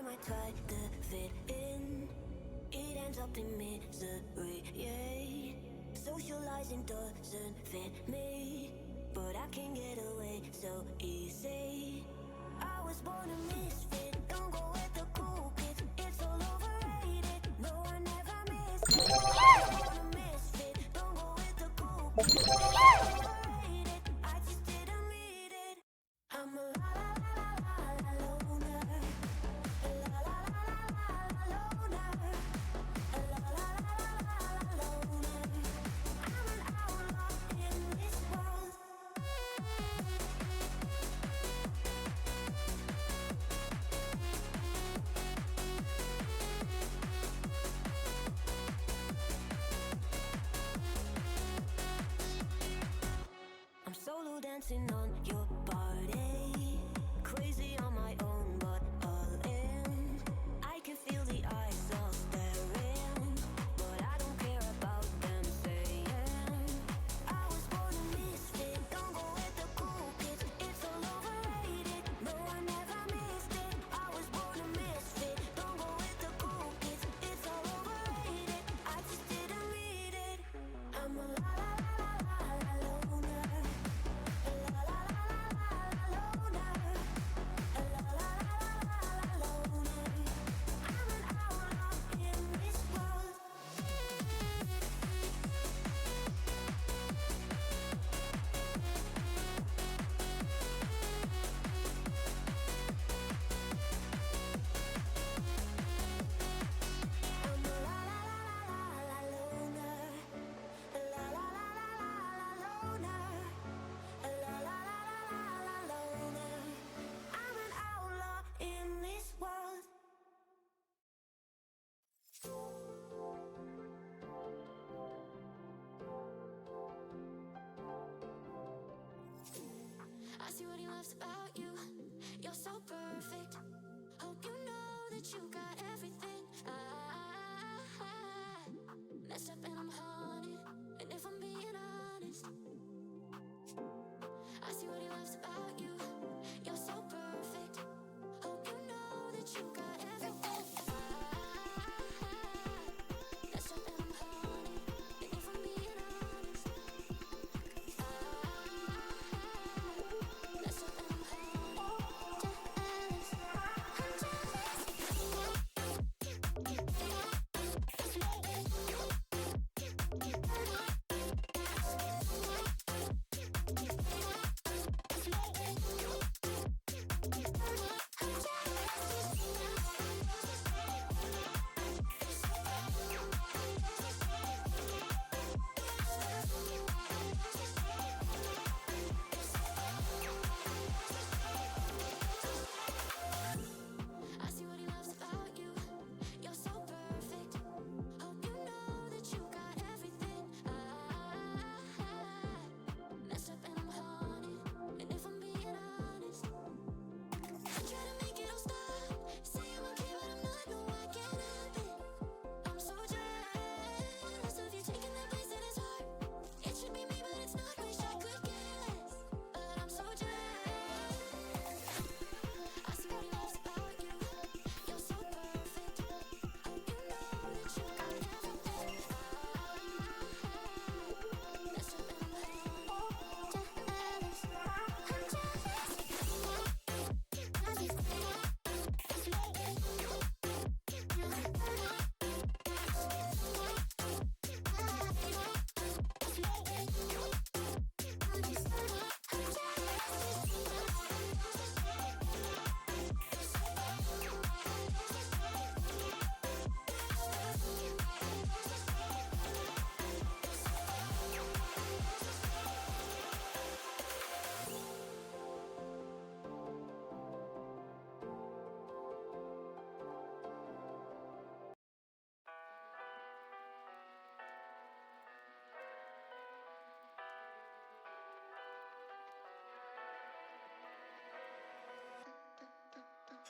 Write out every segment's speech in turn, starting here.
might try to fit in, it ends up in misery, yeah. Socializing doesn't fit me, but I can get away so easy. I was born a misfit, don't go with the cool kids, it's all overrated. No, I never missed it. I was born a misfit, don't go with the cool kids, it's all overrated. I just didn't read it. I'm a la la la la la loner, a la la la la la loner, a la la la la la loner. I'm an outlaw in this world. I'm solo dancing on your body, crazy on my own, but all in. I can feel the eyes all staring, but I don't care about them saying. I was born a misfit, don't go with the cool kids, it's all overrated. No, I never missed it. I was born a misfit, don't go with the cool kids, it's all overrated. I just didn't read it. I'm a la la la la la loner, a la la la la la loner, a la la la la la loner. I'm an outlaw in this world. I'm a la la la la la loner, a la la la la la loner, a la la la la la loner. I'm an outlaw in this world. I see what he loves about you. You're so perfect. Hope you know that you got everything. I messed up and I'm haunted. And if I'm being honest, I see what he loves about you. You're so perfect. Hope you know that you got everything. I messed up and I'm haunted. And if I'm being honest, messed up and I'm haunted. Jealous. I'm I see what he loves about you. You're so perfect. Hope you know that you got everything. I messed up and I'm haunted. And if I'm being honest, I try to make it all stop. Say I'm okay, but I'm not. No, I can't help it. I'm so jealous of you taking that place in his heart. It should be me, but it's not. Wish I could care less, but I'm so jealous. I see what he loves about you. You're so perfect. Hope you know that you got everything. Messed up and I'm haunted. Jealous. I'm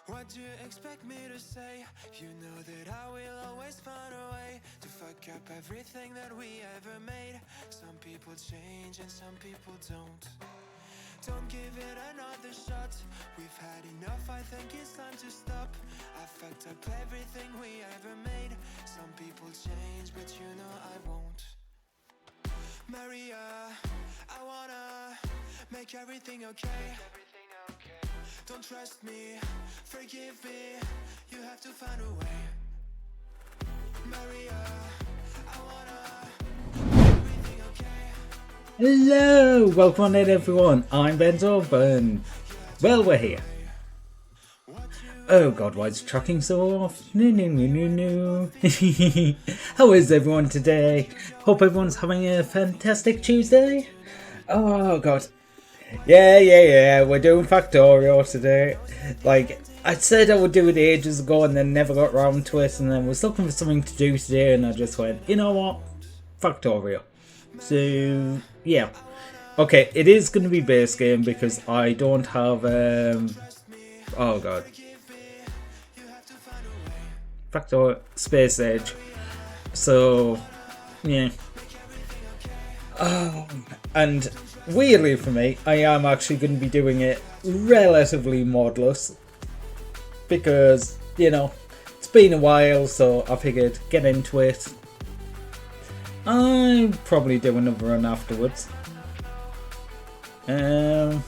What do you expect me to say? You know that I will always find a way to fuck up everything that we ever made. Some people change and some people don't. Don't give it another shot. We've had enough, I think it's time to stop. I fucked up everything we ever made. Some people change, but you know I won't. Maria, I wanna make everything okay. Don't trust me, forgive me. You have to find a way. Maria, I wanna make everything okay. Hello, welcome in everyone. I'm Ben Zorban. Well, we're here. Oh god, why is it tracking so off? No. How is everyone today? Hope everyone's having a fantastic Tuesday. Oh god. Yeah, we're doing Factorio today. Like, I said I would do it ages ago and then never got around to it, and then was looking for something to do today and I just went, you know what? Factorio. So, yeah. Okay, it is going to be base game because I don't have, oh god. Factor Space Age. So, yeah. And weirdly for me, I am actually going to be doing it relatively modless. Because, you know, it's been a while, so I figured get into it. I'll probably do another run afterwards. Yeah.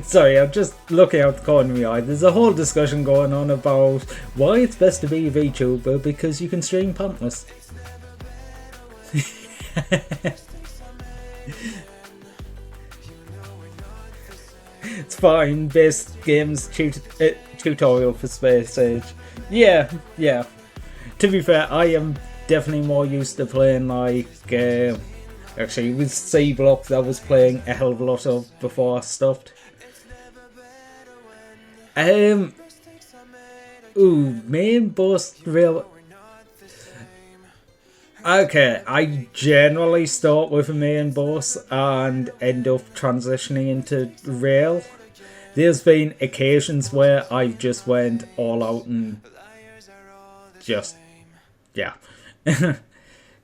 Sorry, I'm just looking out the corner of my eye. There's a whole discussion going on about why it's best to be a VTuber because you can stream pantless. It's fine. Base games tutorial for Space Age. Yeah. To be fair, I am definitely more used to playing like actually with C Block that I was playing a hell of a lot of before I stopped. Main boss real. Okay, I generally start with a main boss and end up transitioning into rail. There's been occasions where I've just went all out and just, yeah,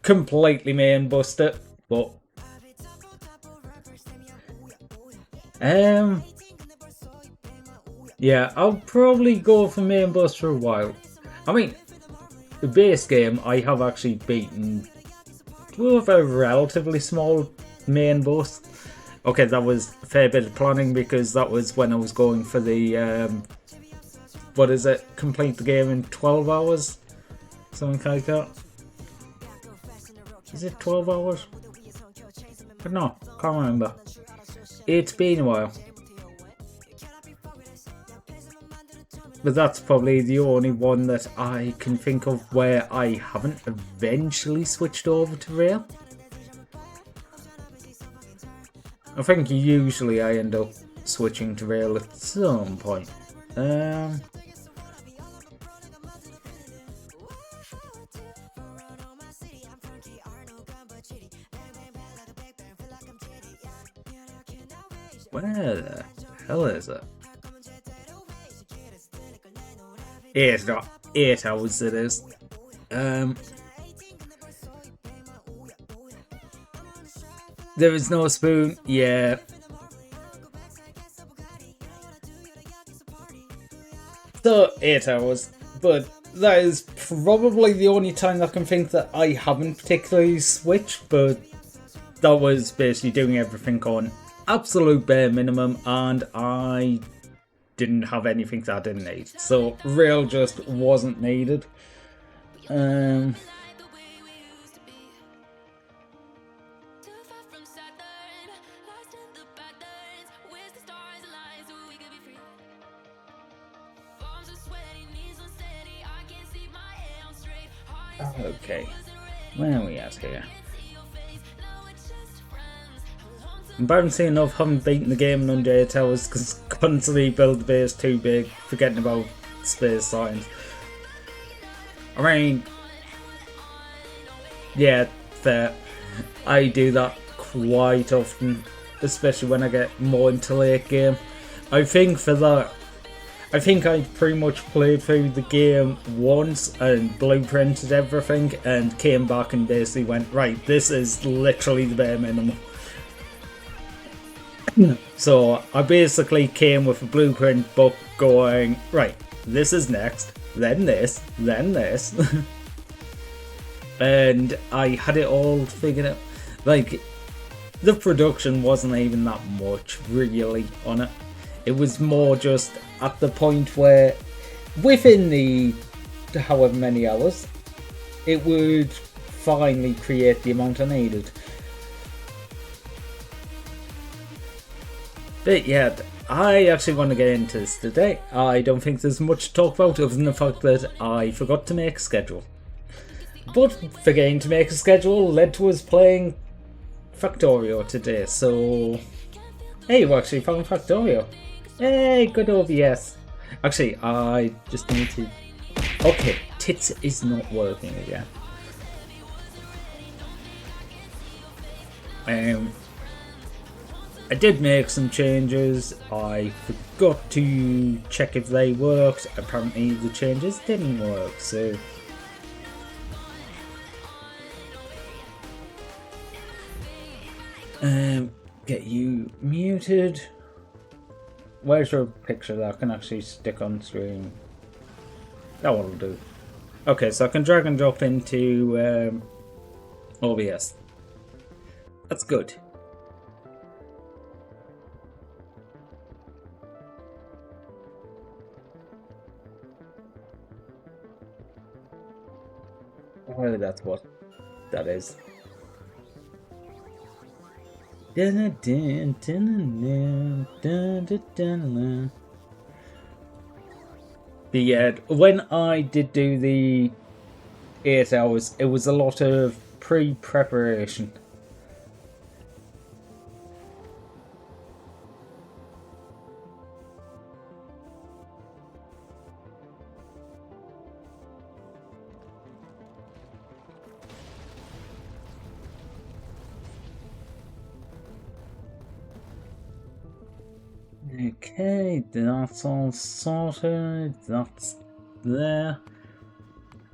completely main busted, but yeah, I'll probably go for main boss for a while. I mean, the base game I have actually beaten with a relatively small main boss. Okay, that was a fair bit of planning because that was when I was going for the what is it? Complete the game in 12 hours? Something like that. Is it 12 hours? But no, can't remember. It's been a while. But that's probably the only one that I can think of where I haven't eventually switched over to rail. I think usually I end up switching to rail at some point. Where the hell is it? It's not 8 hours it is. There is no spoon, yeah. So 8 hours, but that is probably the only time I can think that I haven't particularly switched, but that was basically doing everything on absolute bare minimum and I didn't have anything that I didn't need. So rail just wasn't needed. Okay, where are we at here? Embarrassing enough, haven't beaten the game in under 8 hours because constantly build the base too big, forgetting about space signs. I mean, yeah, fair. I do that quite often, especially when I get more into late game. I think for that, I think I pretty much played through the game once and blueprinted everything and came back and basically went, right, this is literally the bare minimum. So I basically came with a blueprint book going, right, this is next, then this, then this. And I had it all figured out. Like, the production wasn't even that much really on it. It was more just at the point where within the however many hours it would finally create the amount I needed. But yeah, I actually want to get into this today. I don't think there's much to talk about other than the fact that I forgot to make a schedule. But forgetting to make a schedule led to us playing Factorio today, so... Hey, you actually found Factorio. Hey, good OBS. Actually, I just need to... Okay, Tits is not working again. I did make some changes. I forgot to check if they worked. Apparently the changes didn't work, so... Get you muted. Where's your picture that I can actually stick on screen? That one will do. Okay, so I can drag and drop into OBS. That's good. Well, that's what that is. When I did do the 8 hours, it was a lot of pre-preparation. Okay, that's all sorted. That's there.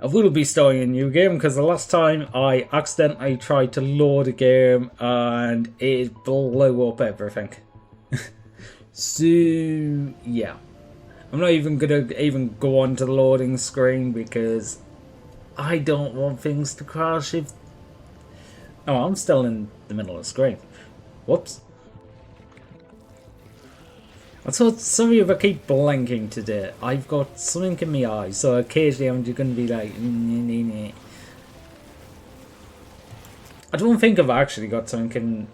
I will be starting a new game because the last time I accidentally tried to load a game and it blew up everything. So yeah, I'm not even gonna go on to the loading screen because I don't want things to crash. If I'm still in the middle of the screen. Whoops. I'm so sorry if I keep blanking today. I've got something in my eye, so occasionally I'm just going to be like... I don't think I've actually got something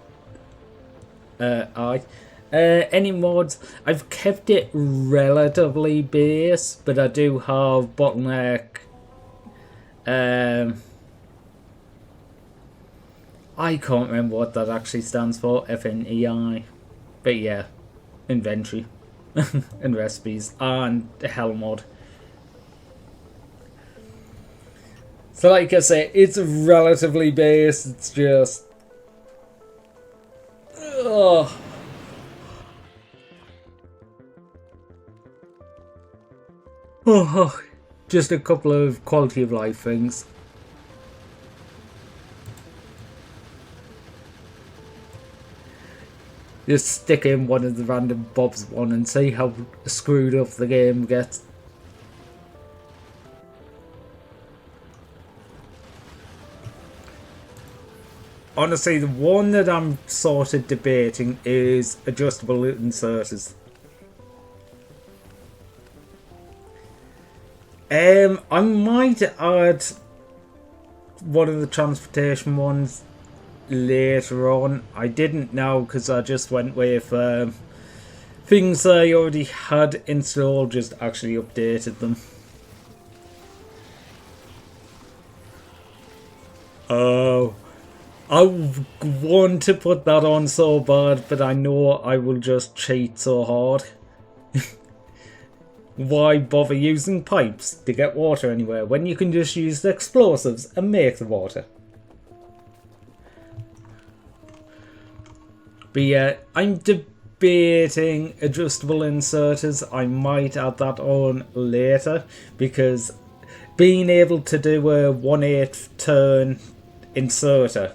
in... eye. Any mods? I've kept it relatively base, but I do have bottleneck. I can't remember what that actually stands for. FNEI. But yeah. Inventory and recipes and hell mod. So like I say, it's relatively base. It's just just a couple of quality of life things. Just stick in one of the random Bob's one and see how screwed up the game gets. Honestly, the one that I'm sort of debating is adjustable inserters. I might add one of the transportation ones later on. I didn't know because I just went with things I already had installed, just actually updated them. Oh, I want to put that on so bad, but I know I will just cheat so hard. Why bother using pipes to get water anywhere when you can just use the explosives and make the water? But yeah, I'm debating adjustable inserters. I might add that on later because being able to do a 1/8 turn inserter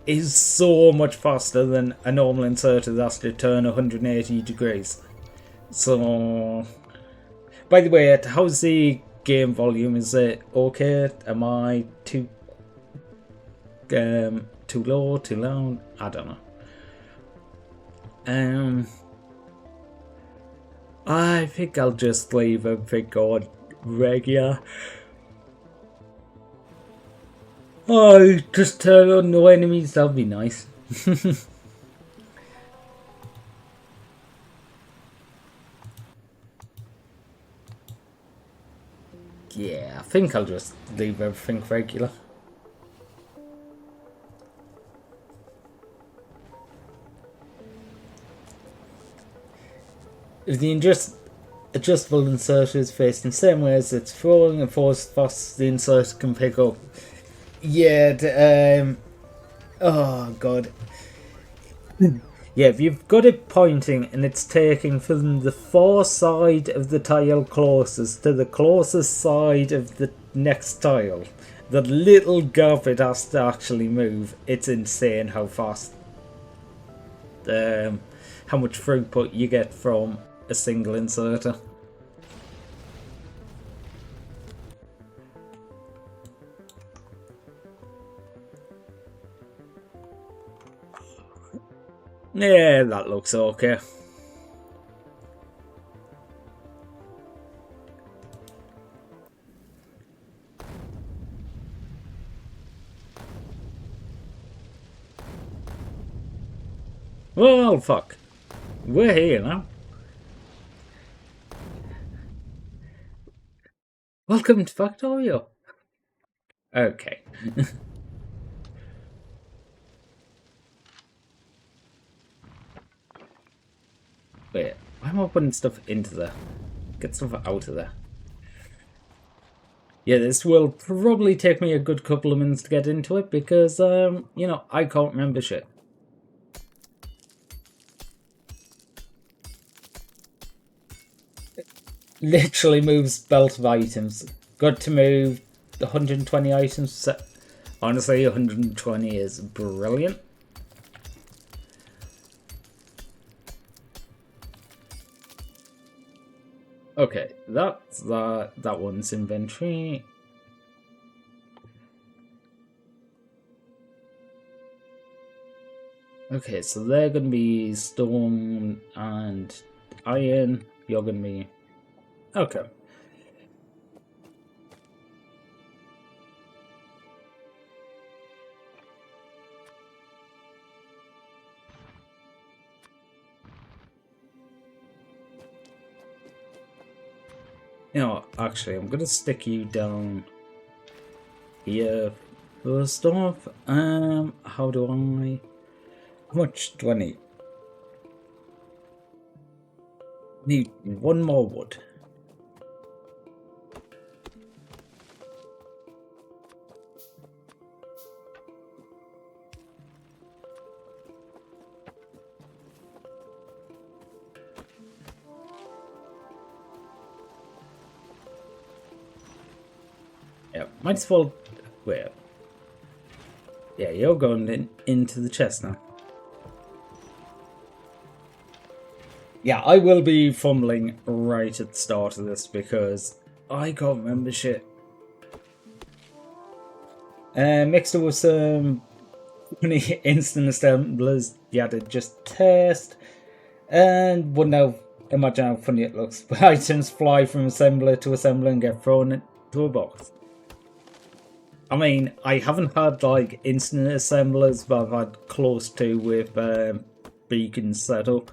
is so much faster than a normal inserter that has to turn 180 degrees. So, by the way, how's the game volume? Is it okay? Am I too low, too loud? I don't know. I think I'll just leave everything on regular. Oh, just turn on no enemies, that'll be nice. Yeah, I think I'll just leave everything regular. If the adjustable inserter is faced in the same way as it's throwing and force fast the inserter can pick up. Yeah, oh god. Yeah, if you've got it pointing and it's taking from the far side of the tile closest to the closest side of the next tile, the little gap it has to actually move, it's insane how fast, how much throughput you get from a single inserter. Yeah, that looks okay. Well, fuck. We're here now. Welcome to Factorio. Okay. Wait, why am I putting stuff into there? Get stuff out of there. Yeah, this will probably take me a good couple of minutes to get into it because, you know, I can't remember shit. Literally moves belt of items. Got to move 120 items. Honestly, 120 is brilliant. Okay, that's that one's inventory. Okay, so they're gonna be stone and iron. You're gonna be okay. You know, actually, I'm gonna stick you down here first off. How do I? How much do I need? Need one more wood. Yeah, might as well. Wait. Yeah, you're going into the chest now. Yeah, I will be fumbling right at the start of this because I can't remember shit. Mixed it with some funny instant assemblers you had to just test, and wouldn't have imagine how funny it looks. But items fly from assembler to assembler and get thrown into a box. I mean, I haven't had like instant assemblers, but I've had close to with beacons set up.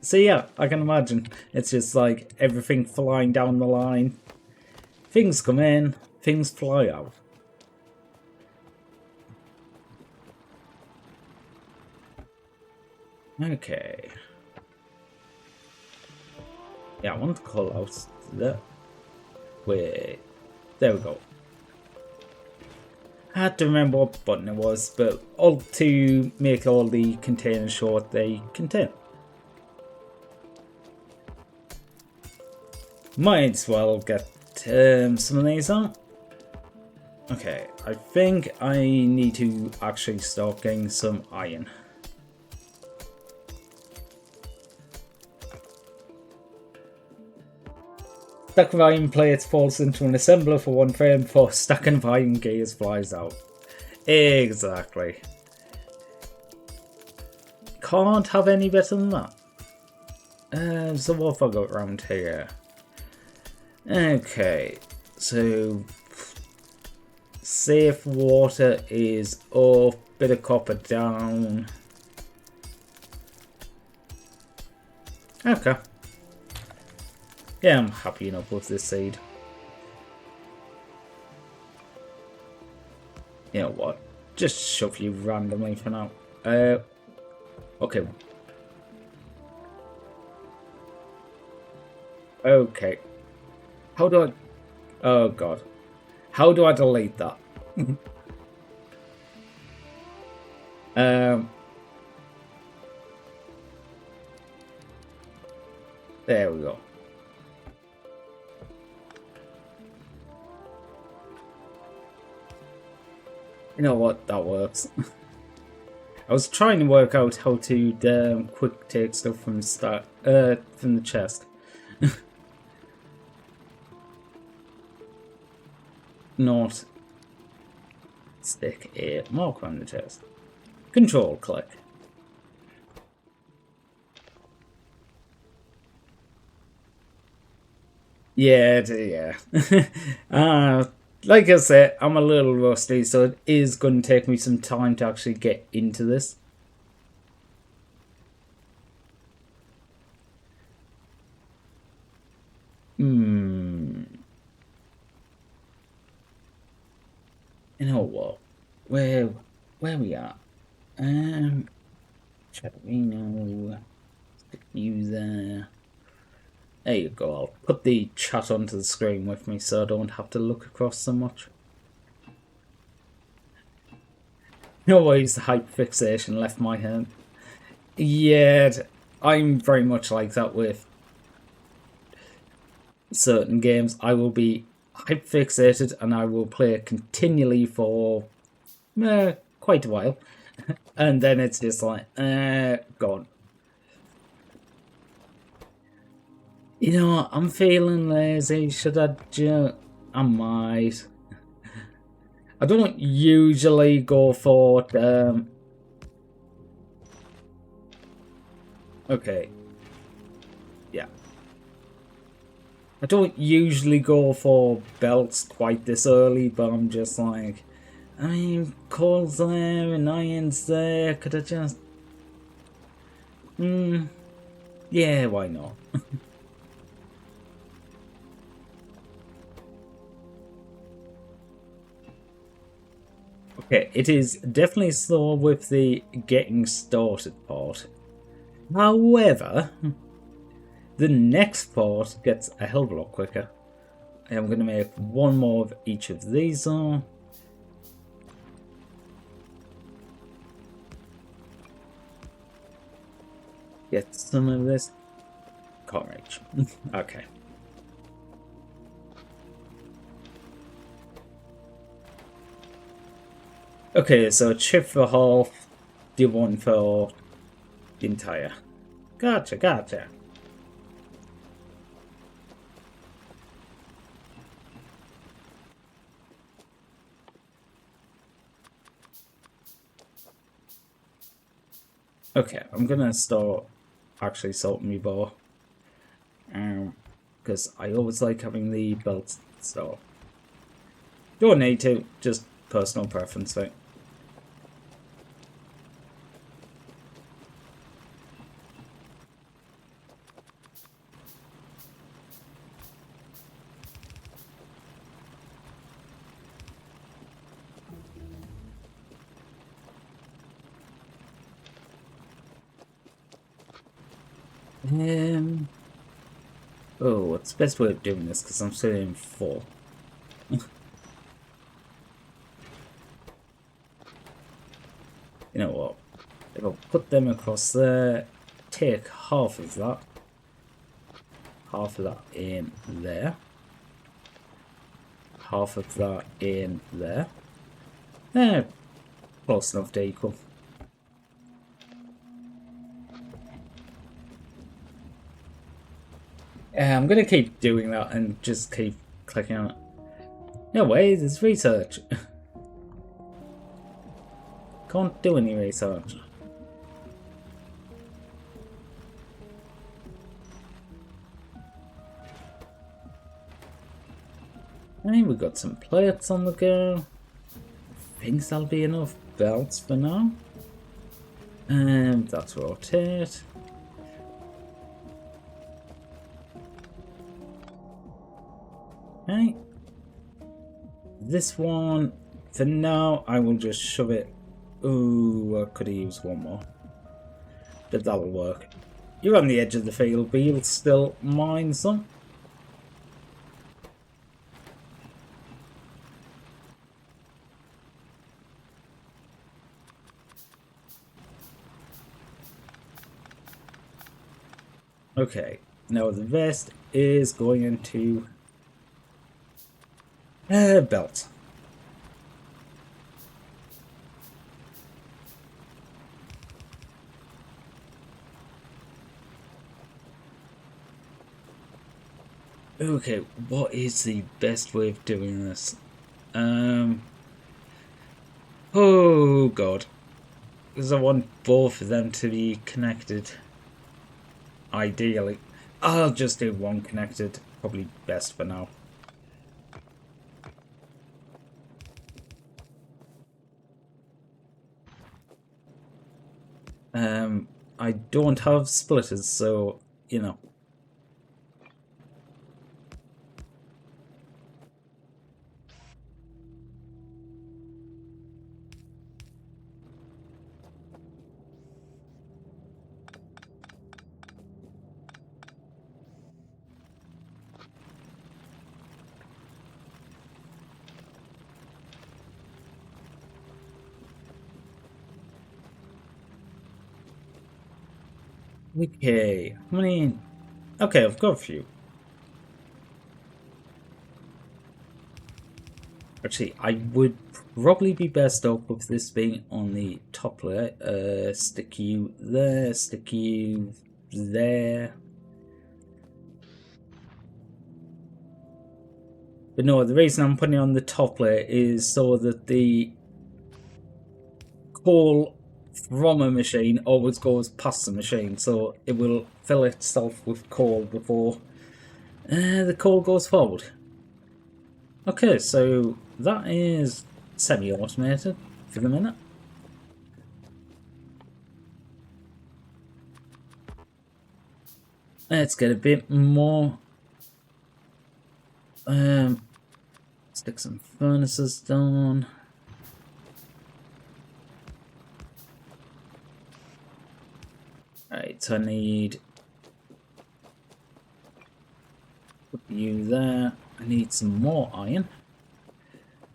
So yeah, I can imagine it's just like everything flying down the line. Things come in, things fly out. Okay. Yeah, I want to call out that. Wait, there we go. I had to remember what button it was, but all to make all the containers show what they contain. Might as well get some of these on. Okay, I think I need to actually start getting some iron. Stack of iron plates falls into an assembler for 1 frame before stack of iron gears flies out. Exactly. Can't have any better than that. So what have I got around here? Okay, so safe water is up, bit of copper down. Okay. Yeah, I'm happy enough with this seed. You know what? Just shove you randomly for now. Okay. Okay. How do I... Oh god. How do I delete that? There we go. You know what? That works. I was trying to work out how to quick take stuff from the chest. Not stick a marker on the chest. Control click. Yeah. Like I said, I'm a little rusty, so it is going to take me some time to actually get into this. You know what? Where we at? Chatterino. You there. There you go. I'll put the chat onto the screen with me so I don't have to look across so much. No ways the hype fixation left my hand. Yeah, I'm very much like that with certain games. I will be hype fixated and I will play it continually for quite a while. And then it's just like, gone. You know what? I'm feeling lazy. Should I just... I might. I don't usually go for... Okay. Yeah. I don't usually go for belts quite this early, but I'm just like... I mean, coal's there and iron's there. Could I just... Yeah, why not? Okay, it is definitely slow with the getting started part. However, the next part gets a hell of a lot quicker. I'm going to make one more of each of these on. Get some of this. Can't reach. Okay. Okay, so a chip for half, the one for the entire. Gotcha. Okay, I'm gonna start actually salting me bow. Because I always like having the belts, so don't need to, just personal preference thing. Oh, what's the best way of doing this? Because I'm still in 4. You know what? If I put them across there, take half of that in there. half of that in there. They're close enough to equal. I'm going to keep doing that and just keep clicking on it. No way, there's research. Can't do any research. Hey, we've got some plates on the go. Think that'll be enough belts for now. That's rotate. Okay. This one, for now, I will just shove it. Ooh, I could have used one more. But that'll work. You're on the edge of the field, but you'll still mine some. Okay, now the vest is going into belt. Okay, what is the best way of doing this? Oh god, because I want both of them to be connected. Ideally, I'll just do one connected, probably best for now. I don't have splitters, so, you know. Okay, how many? Okay, I've got a few. Actually, I would probably be best off with this being on the top layer. Stick you there, stick you there. But no, the reason I'm putting it on the top layer is so that the coal from a machine always goes past the machine, so it will fill itself with coal before the coal goes forward. Okay, so that is semi-automated for the minute. Let's get a bit more. Stick some furnaces down. Right, so I need put you there. I need some more iron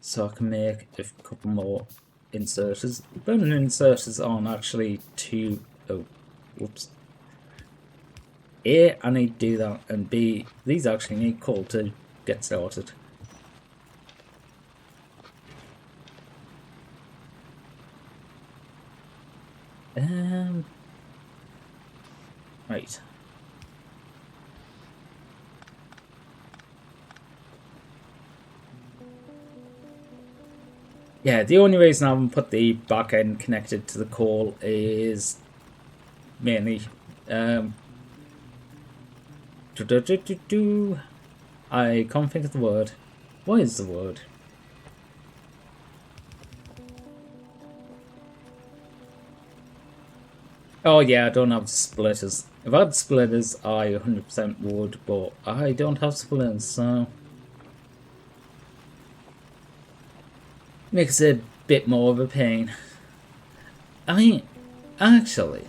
so I can make a couple more inserters. Burning inserters aren't actually too. Oh, whoops. A, I need to do that, and B, these actually need coal to get started. Right. Yeah, the only reason I haven't put the back end connected to the coal is mainly I can't think of the word. What is the word? Oh yeah, I don't have splitters. If I had splitters, I 100% would, but I don't have splitters, so makes it a bit more of a pain. I mean, actually,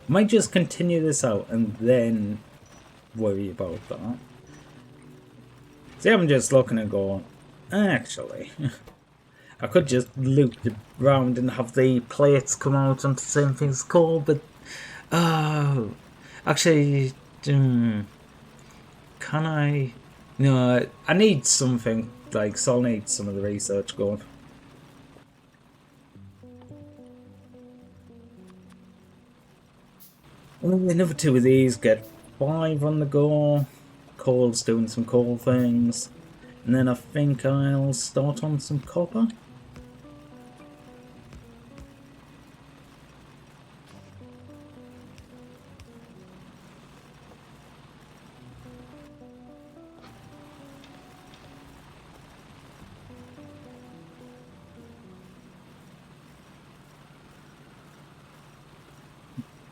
I might just continue this out and then worry about that. See, I'm just looking and going, actually, I could just loop around and have the plates come out onto the same thing as coal, but actually, Can I? No, I need something, like, so I'll need some of the research going. Another 2 of these, get 5 on the go. Coal's doing some coal things. And then I think I'll start on some copper.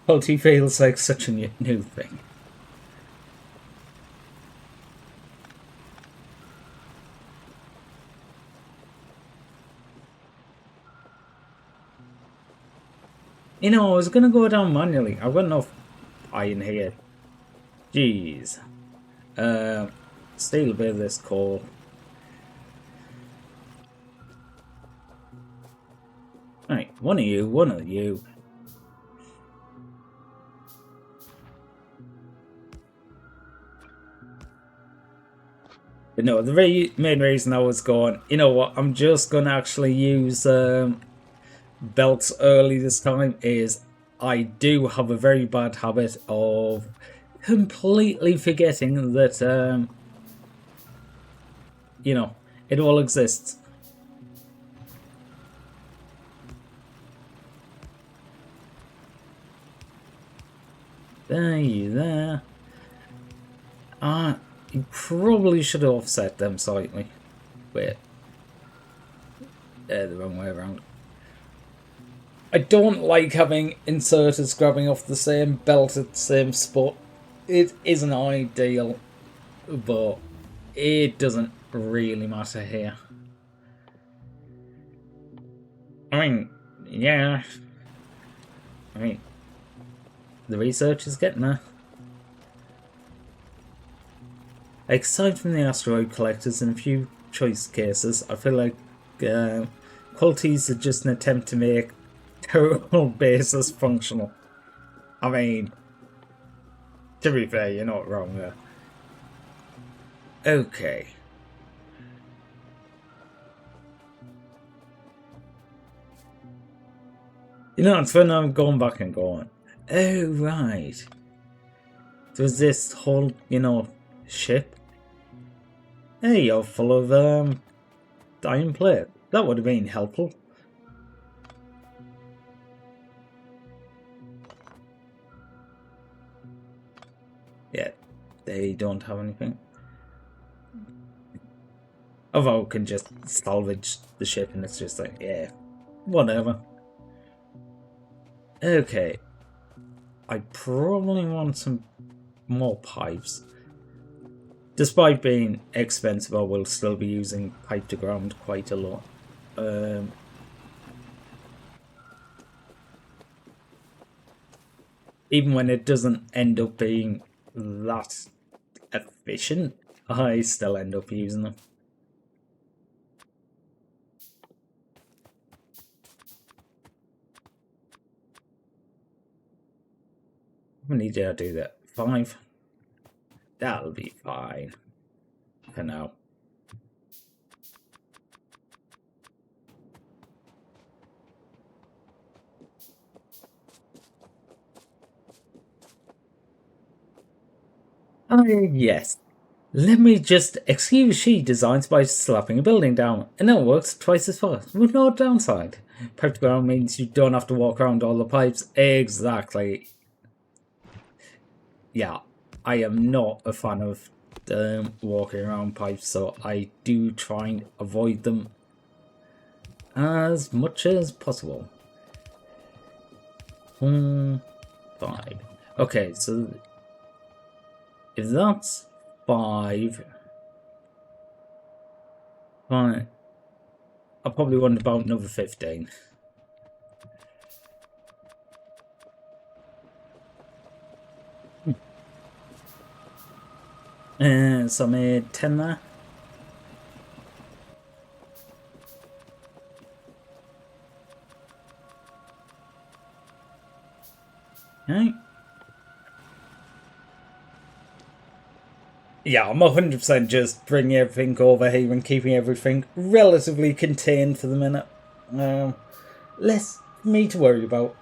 Quality feels like such a new thing. You know, I was gonna go down manually. I've got enough iron here. Jeez. Steal a bit of this coal. Right, one of you, one of you. But no, the main reason I was going, you know what, I'm just going to actually use belts early this time is I do have a very bad habit of completely forgetting that, you know, it all exists. There you there. You probably should have offset them slightly. Wait. The wrong way around. I don't like having inserters grabbing off the same belt at the same spot. It isn't ideal, but it doesn't really matter here. I mean, yeah. I mean, the research is getting there. Aside from the asteroid collectors and a few choice cases, I feel like qualities are just an attempt to make total bases functional. I mean, to be fair, you're not wrong there. Okay. You know, it's when I'm going back and going, oh, right. There's this whole, you know, ship. Hey, you're full of iron plate. That would have been helpful. Yeah, they don't have anything. Although I can just salvage the ship and it's just like, yeah, whatever. Okay. I probably want some more pipes. Despite being expensive, I will still be using pipe to ground quite a lot. Even when it doesn't end up being that efficient, I still end up using them. How many did I do that? 5? That'll be fine for now. Yes. Let me just excuse she designs by slapping a building down, and it works twice as fast, with no downside. Pipe to ground means you don't have to walk around all the pipes. Exactly. Yeah, I am not a fan of walking around pipes, so I do try and avoid them as much as possible. 5. Okay, so if that's 5, fine. I probably want about another 15. So I made 10 there. Okay. Yeah, I'm 100% just bringing everything over here and keeping everything relatively contained for the minute. Less for me to worry about.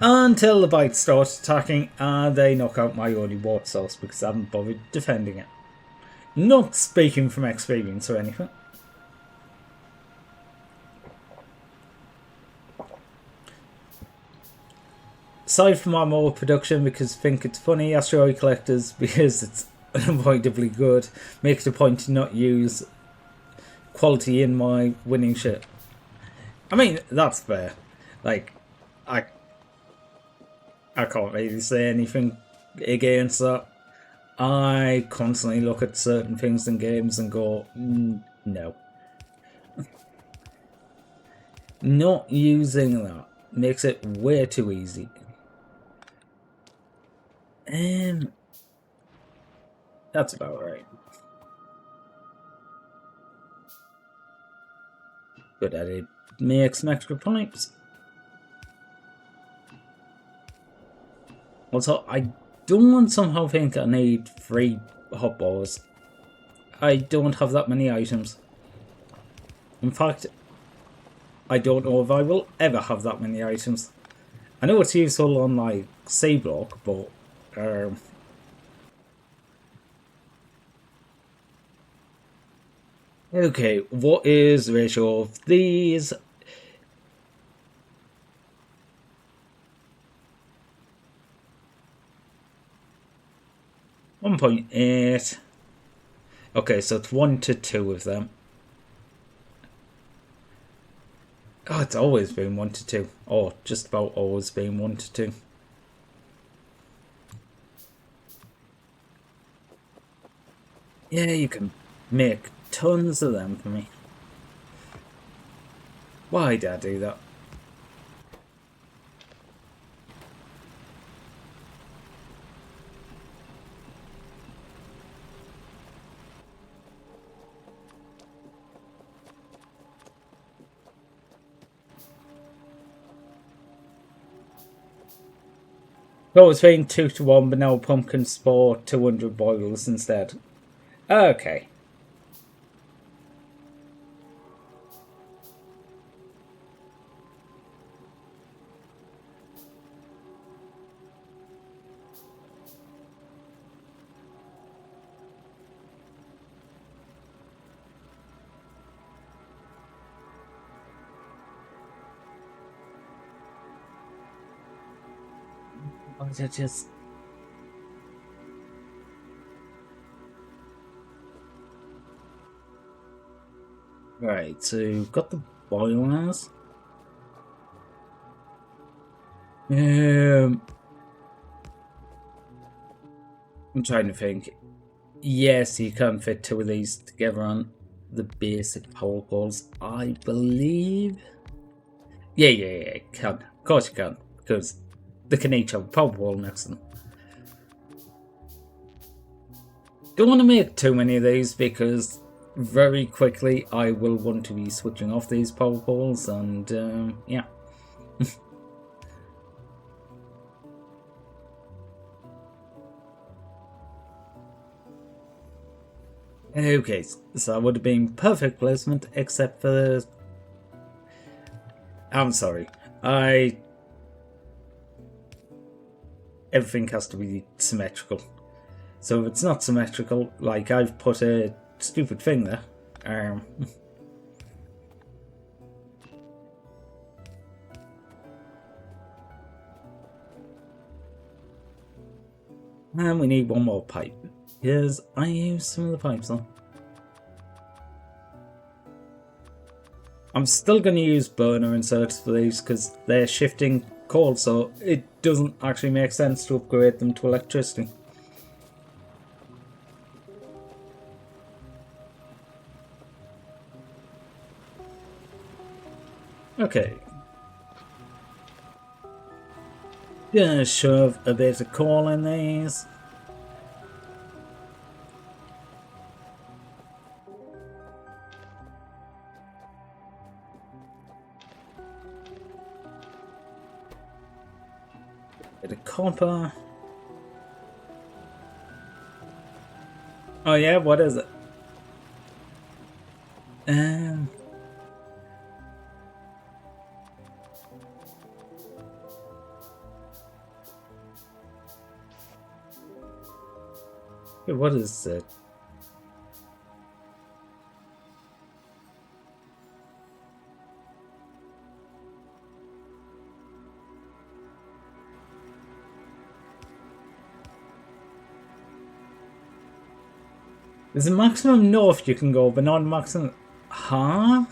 Until the bites start attacking and they knock out my only water source because I haven't bothered defending it. Not speaking from experience or anything. Aside from my more production because I think it's funny, asteroid collectors because it's unavoidably good, make it a point to not use quality in my winning shit. I mean, that's fair. Like, I can't really say anything against that. I constantly look at certain things in games and go, no. Not using that makes it way too easy. That's about right. Good at it. Make some extra pipes. Also, I don't somehow think I need 3 hot bars. I don't have that many items. In fact, I don't know if I will ever have that many items. I know it's useful on like C block, but okay, what is the ratio of these? .8. Okay, so it's 1 to 2 of them. Oh, it's always been 1 to 2. Or just about always been 1 to 2. Yeah, you can make tons of them for me. Why did I do that? Oh, it's being 2 to 1, but now pumpkin spore 200 boils instead. Okay. Or is it just... Right, so you've got the boilers. I'm trying to think. Yes, you can fit 2 of these together on the basic power calls, I believe. Yeah, can. Of course you can, because they can each have a power wall next to them. Don't want to make too many of these because very quickly I will want to be switching off these power poles and yeah. Okay, so that would have been perfect placement except for the... I'm sorry. Everything has to be symmetrical. So if it's not symmetrical, like I've put a stupid thing there. And we need 1 more pipe. Because I used some of the pipes on. I'm still going to use burner inserts for these because they're shifting coal, so it doesn't actually make sense to upgrade them to electricity. Okay. Gonna shove a bit of coal in these. Bit of copper. Oh yeah, what is it? What is it? There's a maximum north you can go, but not a maximum. Huh?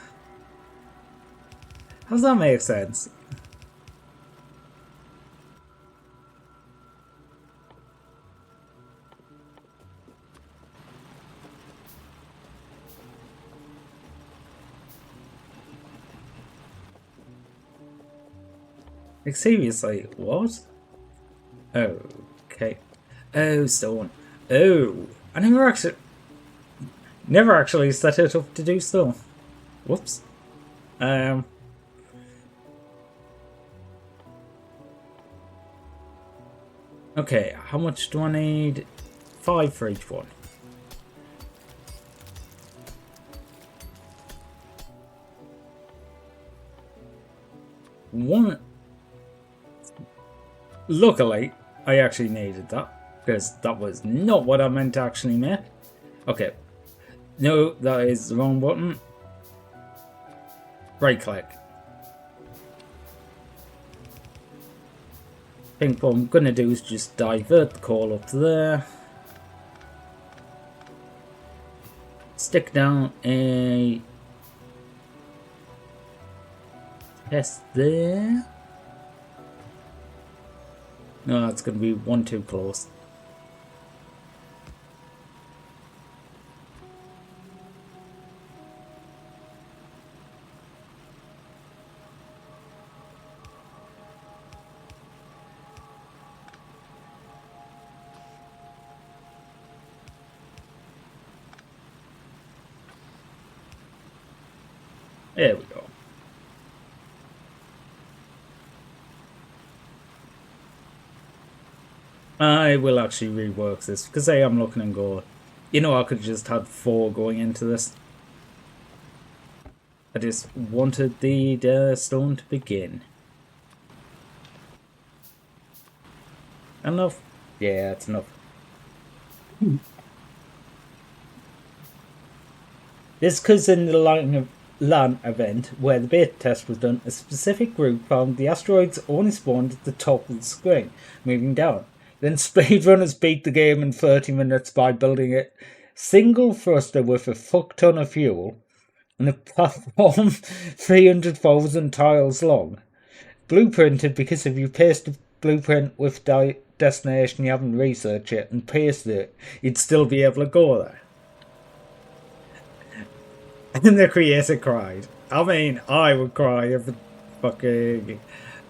How does that make sense? Like, seriously, what? Okay. Oh, stone. Oh, I never actually set it up to do stone. Whoops. Okay, how much do I need? 5 for each one. One. Luckily, I actually needed that, because that was not what I meant to actually make. Okay. No, that is the wrong button. Right click. I think what I'm gonna do is just divert the call up there. Stick down a test there. No, that's gonna be one too close. There we go. I will actually rework this because I am looking and go, you know, I could have just had 4 going into this. I just wanted the stone to begin. Enough? Yeah, it's enough. This because in the LAN event, where the beta test was done, a specific group found the asteroids only spawned at the top of the screen, moving down. Then speedrunners beat the game in 30 minutes by building a single thruster with a fuck ton of fuel and a platform 300,000 tiles long. Blueprinted because if you paste a blueprint with destination you haven't researched it and pasted it, you'd still be able to go there. And the creator cried. I mean, I would cry if it fucking...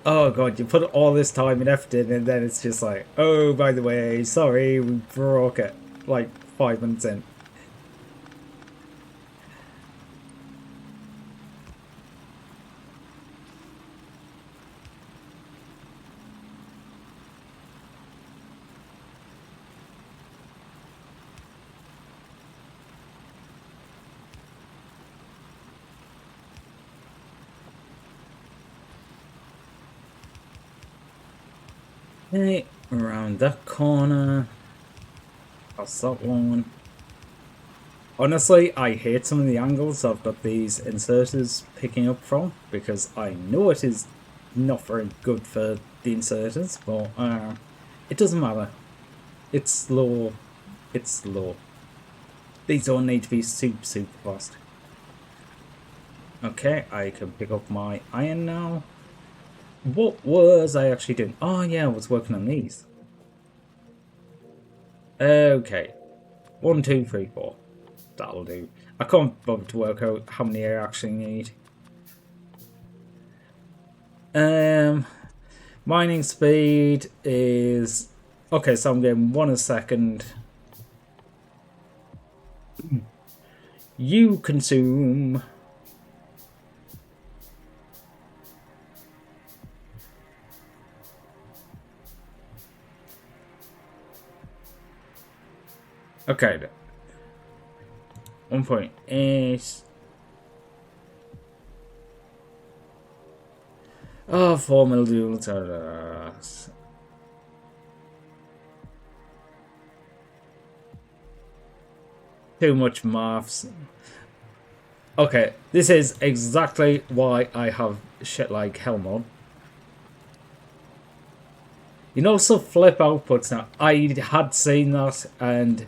Oh god, you put all this time and effort in and then it's just like, oh, by the way, sorry, we broke it. Like, 5 minutes in. Okay, around that corner. That's that one. Honestly, I hate some of the angles I've got these inserters picking up from, because I know it is not very good for the inserters, but it doesn't matter. It's slow. It's slow. These don't need to be super fast. Okay, I can pick up my iron now. What was I actually doing? Oh yeah, I was working on these. Okay. 1, 2, 3, 4. That'll do. I can't bother to work out how many I actually need. Mining speed is... Okay, so I'm getting 1 a second. You consume... Okay. 1.8. Oh, 4 millijoules. Too much maths. Okay, this is exactly why I have shit like Hellmod. You can also flip outputs now. I had seen that, and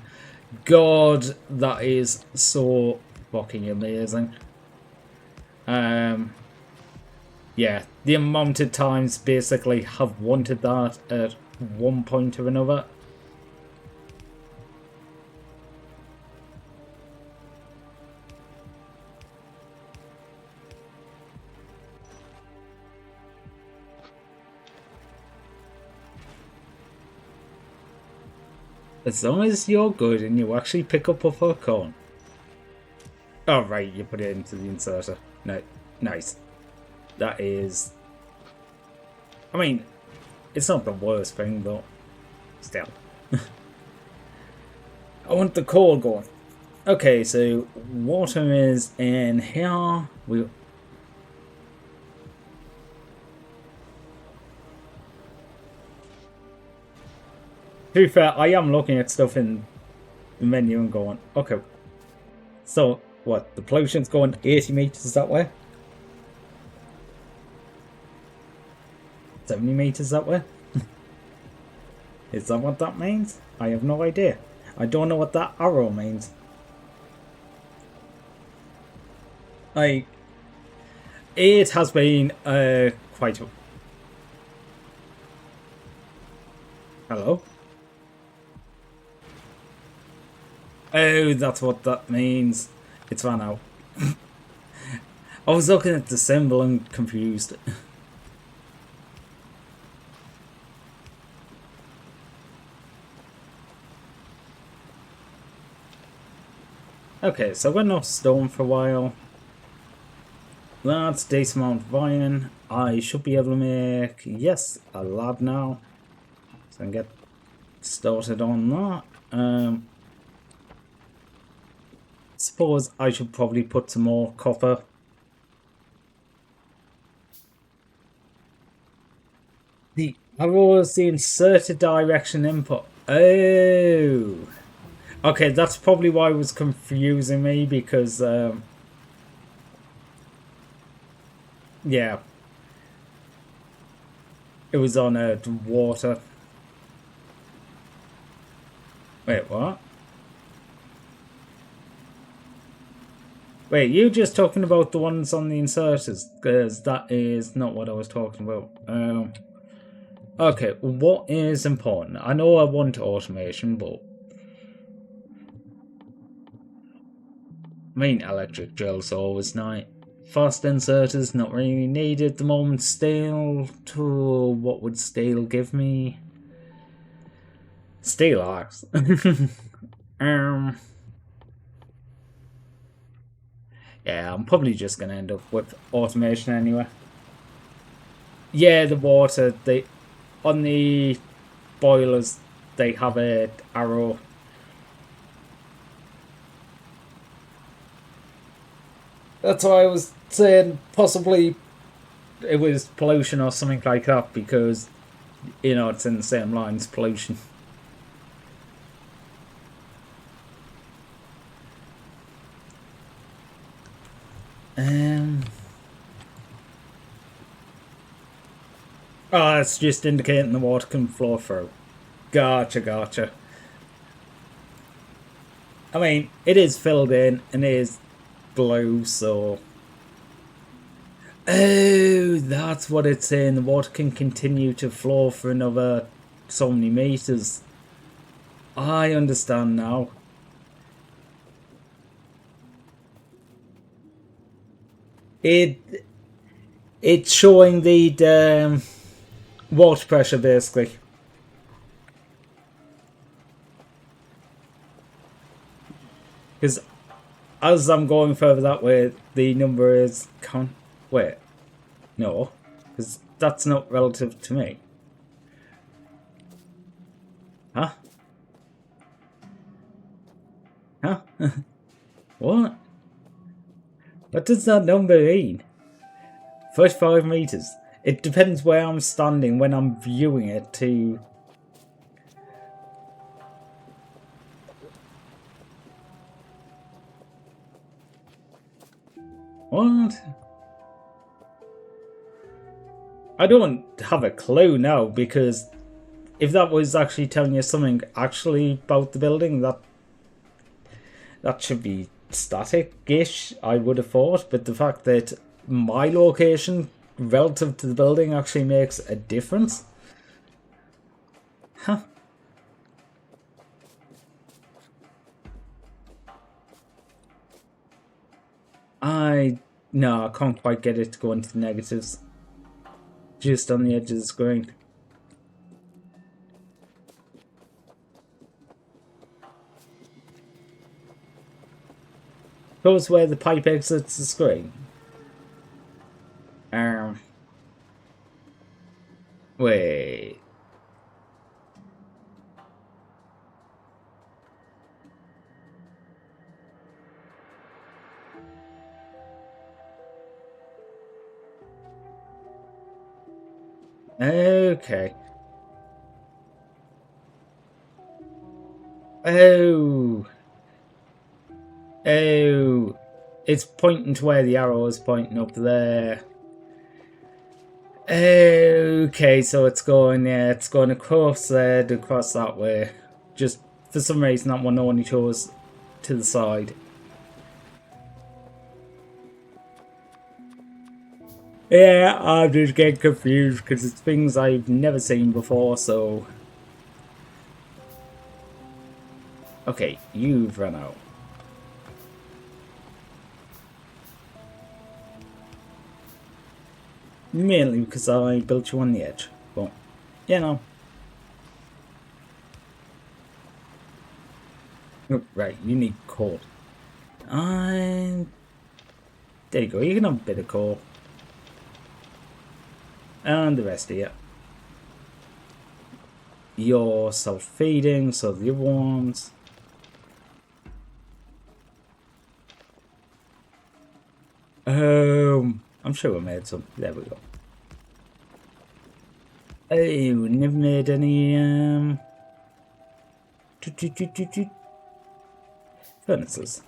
God, that is so fucking amazing. Yeah, the amount of times basically have wanted that at one point or another. As long as you're good and you actually pick up a popcorn. Oh, right, you put it into the inserter. No, nice. That is... I mean, it's not the worst thing, but still. I want the core going. Okay, so water is in here. To be fair, I am looking at stuff in the menu and going, okay, so what, the pollution's going 80 meters that way? 70 meters that way? Is that what that means? I have no idea. I don't know what that arrow means. It has been quite... Hello? Oh, that's what that means. It's ran out. I was looking at the symbol and confused. Okay, so we're not stone for a while. That's decent amount of iron. I should be able to make, yes, a lab now. So I can get started on that. Suppose I should probably put some more copper. The arrows, the inserted direction input. Oh. Okay, that's probably why it was confusing me, because, yeah. It was on water. Wait, what? Wait, you just talking about the ones on the inserters? Because that is not what I was talking about. Okay, what is important? I know I want automation, but... I mean, electric drills are always nice. Fast inserters, not really needed at the moment. Steel, what would steel give me? Steel axe. Yeah, I'm probably just going to end up with automation anyway. Yeah, the water, on the boilers, they have an arrow. That's why I was saying possibly it was pollution or something like that, because, you know, it's in the same line as pollution. Oh, it's just indicating the water can flow through. Gotcha. I mean, it is filled in and it is blue, so... Oh, that's what it's saying. The water can continue to flow for another so many meters. I understand now. It's showing the water pressure, basically. Because as I'm going further that way, the number is... Wait. No. Because that's not relative to me. Huh? Huh? What? What does that number mean? 35 meters. It depends where I'm standing when I'm viewing it to... What? I don't have a clue now, because if that was actually telling you something actually about the building, that should be static-ish, I would have thought. But the fact that my location relative to the building actually makes a difference? Huh. No, I can't quite get it to go into the negatives. Just on the edge of the screen. Goes where the pipe exits the screen. Wait. Okay. Oh. Oh. It's pointing to where the arrow is pointing up there. Okay, so it's going, yeah, it's going across there, across that way. Just, for some reason, that one only chose to the side. Yeah, I'm just getting confused because it's things I've never seen before, so... Okay, you've run out. Mainly because I built you on the edge, but, you know. Oh, right, you need coal. There you go, you can have a bit of coal. And the rest of you. You're self-feeding, so the other ones. I'm sure we made some. There we go. Hey, we never made any furnaces.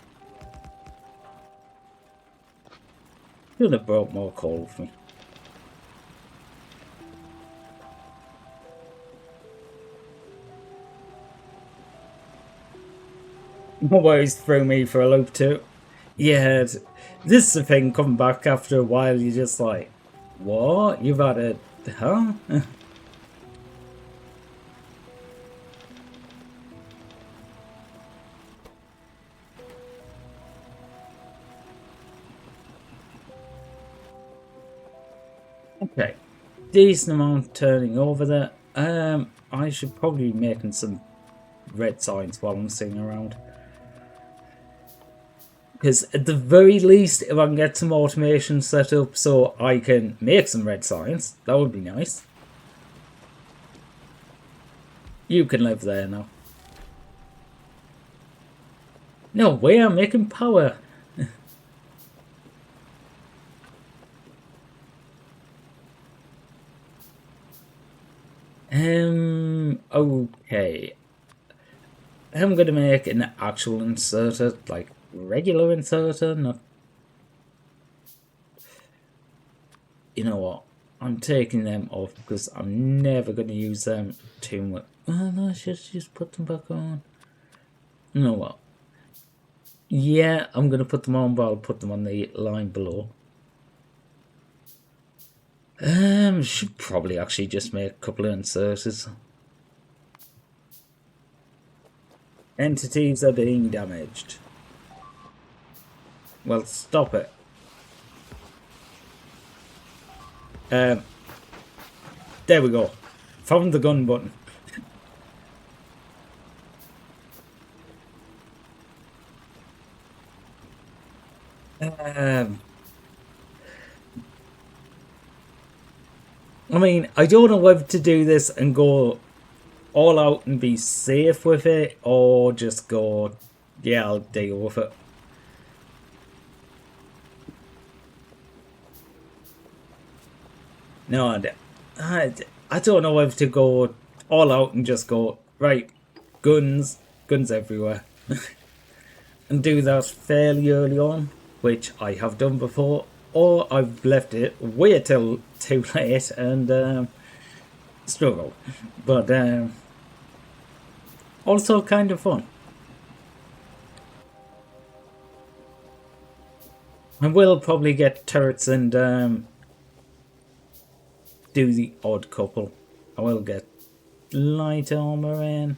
Should have brought more coal with me. Always throw me for a loop too. Yeah, this is the thing, coming back after a while, you're just like, what? You've had a... huh? Okay, decent amount turning over there. I should probably be making some red signs while I'm sitting around. Because at the very least, if I can get some automation set up so I can make some red signs, that would be nice. You can live there now. No way, I'm making power. Okay. I'm going to make an actual inserter, like regular inserter, not... You know what? I'm taking them off because I'm never going to use them too much. Oh, no, I should just put them back on. You know what? Yeah, I'm going to put them on, but I'll put them on the line below. Should probably actually just make a couple of inserters. Entities are being damaged. Well, stop it. There we go. Found the gun button. I mean, I don't know whether to do this and go all out and be safe with it, or just go, yeah, I'll deal with it. No, I don't know if to go all out and just go, right, guns everywhere. And do that fairly early on, which I have done before, or I've left it way till too late and struggled. But also kind of fun. I will probably get turrets and do the odd couple. I will get light armor in.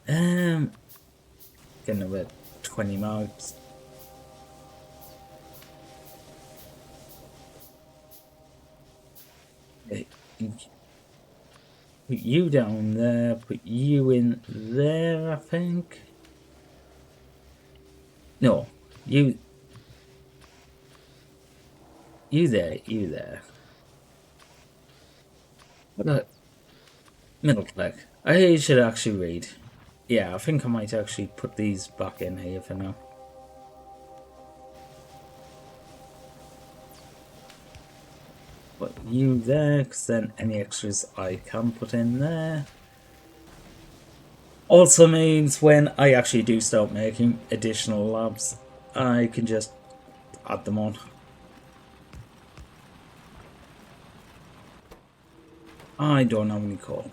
Getting about 20 marks. Put you down there, put you in there, I think. No, you there. What middle click. I should actually read. Yeah, I think I might actually put these back in here for now. Put you there, because then any extras I can put in there. Also means when I actually do start making additional labs, I can just add them on. I don't have any coal.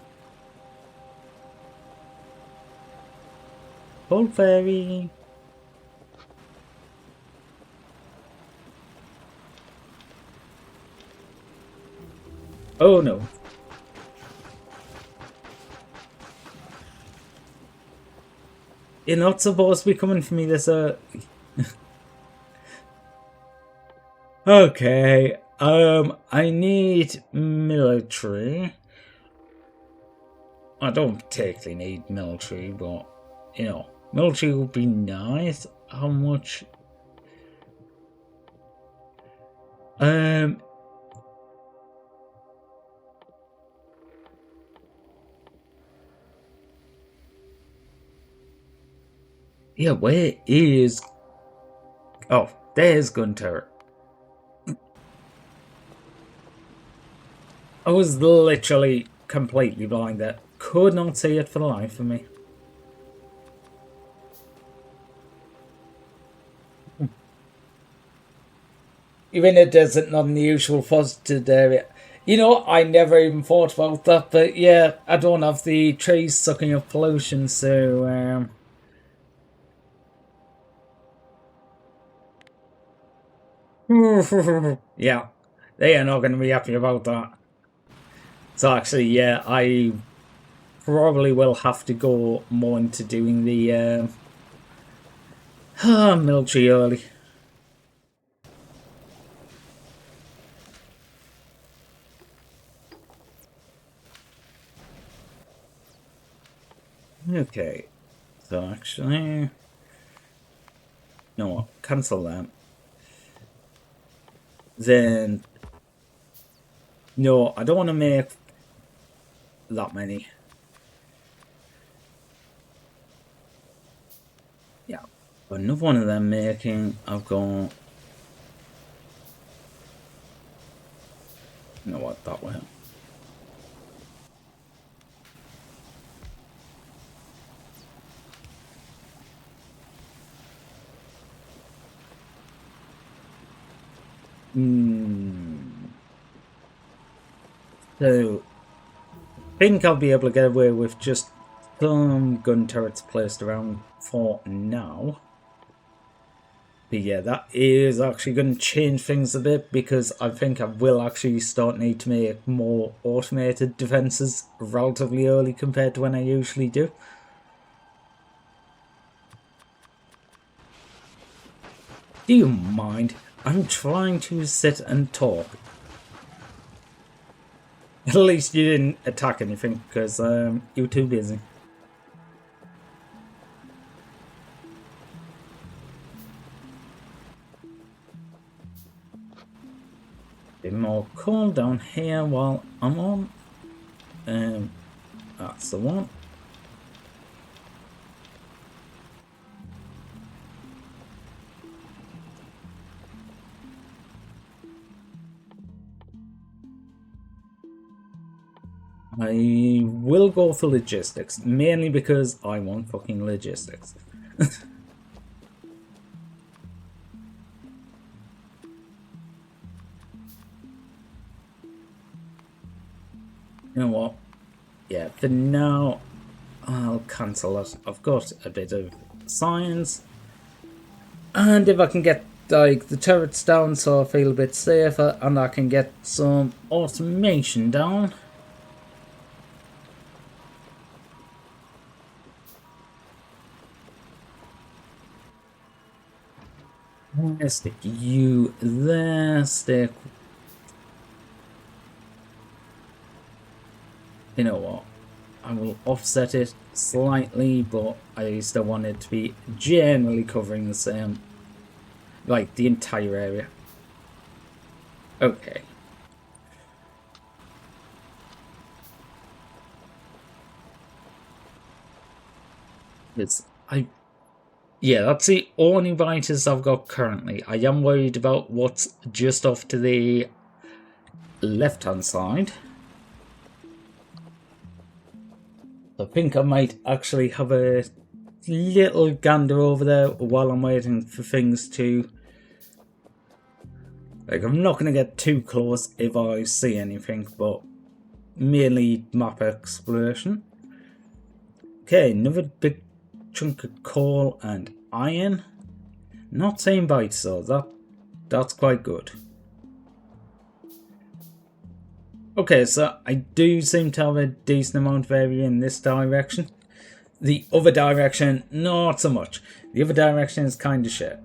Coal fairy. Oh no. You're not supposed to be coming for me this Okay. I need military. I don't particularly need military, but you know, military would be nice. How much? Yeah, where is... Oh, there's Gunter. I was literally completely blind there. Could not see it for the life of me. Even a desert, not in the usual forested area. You know, I never even thought about that, but yeah, I don't have the trees sucking up pollution, so yeah, they are not going to be happy about that. So actually, yeah, I probably will have to go more into doing the military early. Okay, so actually, no, cancel that. Then, no, I don't want to make that many. Yeah, but another one of them making, I've got, you know what, that way. So, I think I'll be able to get away with just some gun turrets placed around for now. But yeah, that is actually going to change things a bit because I think I will actually start need to make more automated defenses relatively early compared to when I usually do. Do you mind? I'm trying to sit and talk. At least you didn't attack anything because you were too busy. Bit more cool down here while I'm on. That's the one. I will go for logistics, mainly because I want fucking logistics. You know what? Yeah, for now, I'll cancel it. I've got a bit of science. And if I can get like the turrets down so I feel a bit safer, and I can get some automation down. Stick you there, stick... You know what? I will offset it slightly, but I still want it to be generally covering the same, like the entire area. Okay. Yeah, that's the only writers I've got currently. I am worried about what's just off to the left-hand side. I think I might actually have a little gander over there while I'm waiting for things to... Like, I'm not going to get too close if I see anything, but merely map exploration. Okay, another big chunk of coal and iron. Not saying bite, so that's quite good. Okay, so I do seem to have a decent amount of area in this direction. The other direction, not so much. The other direction is kind of shit.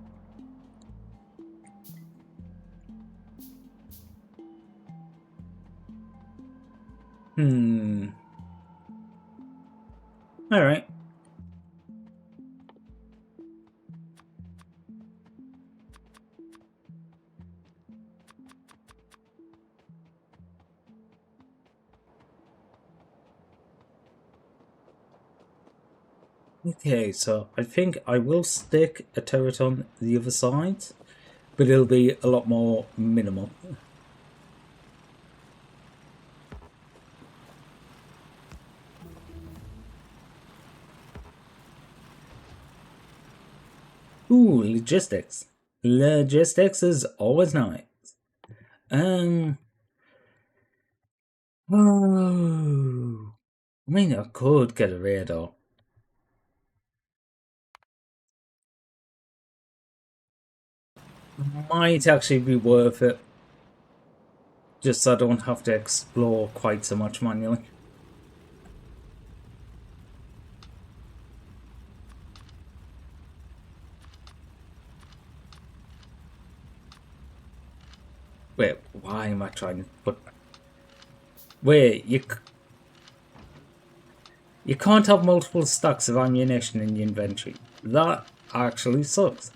Alright. Okay, so I think I will stick a turret on the other side, but it'll be a lot more minimal. Ooh, logistics. Logistics is always nice. Oh. I mean, I could get a radar. Might actually be worth it. Just so I don't have to explore quite so much manually. Wait, why am I trying to put... Wait, you can't have multiple stacks of ammunition in your inventory. That actually sucks.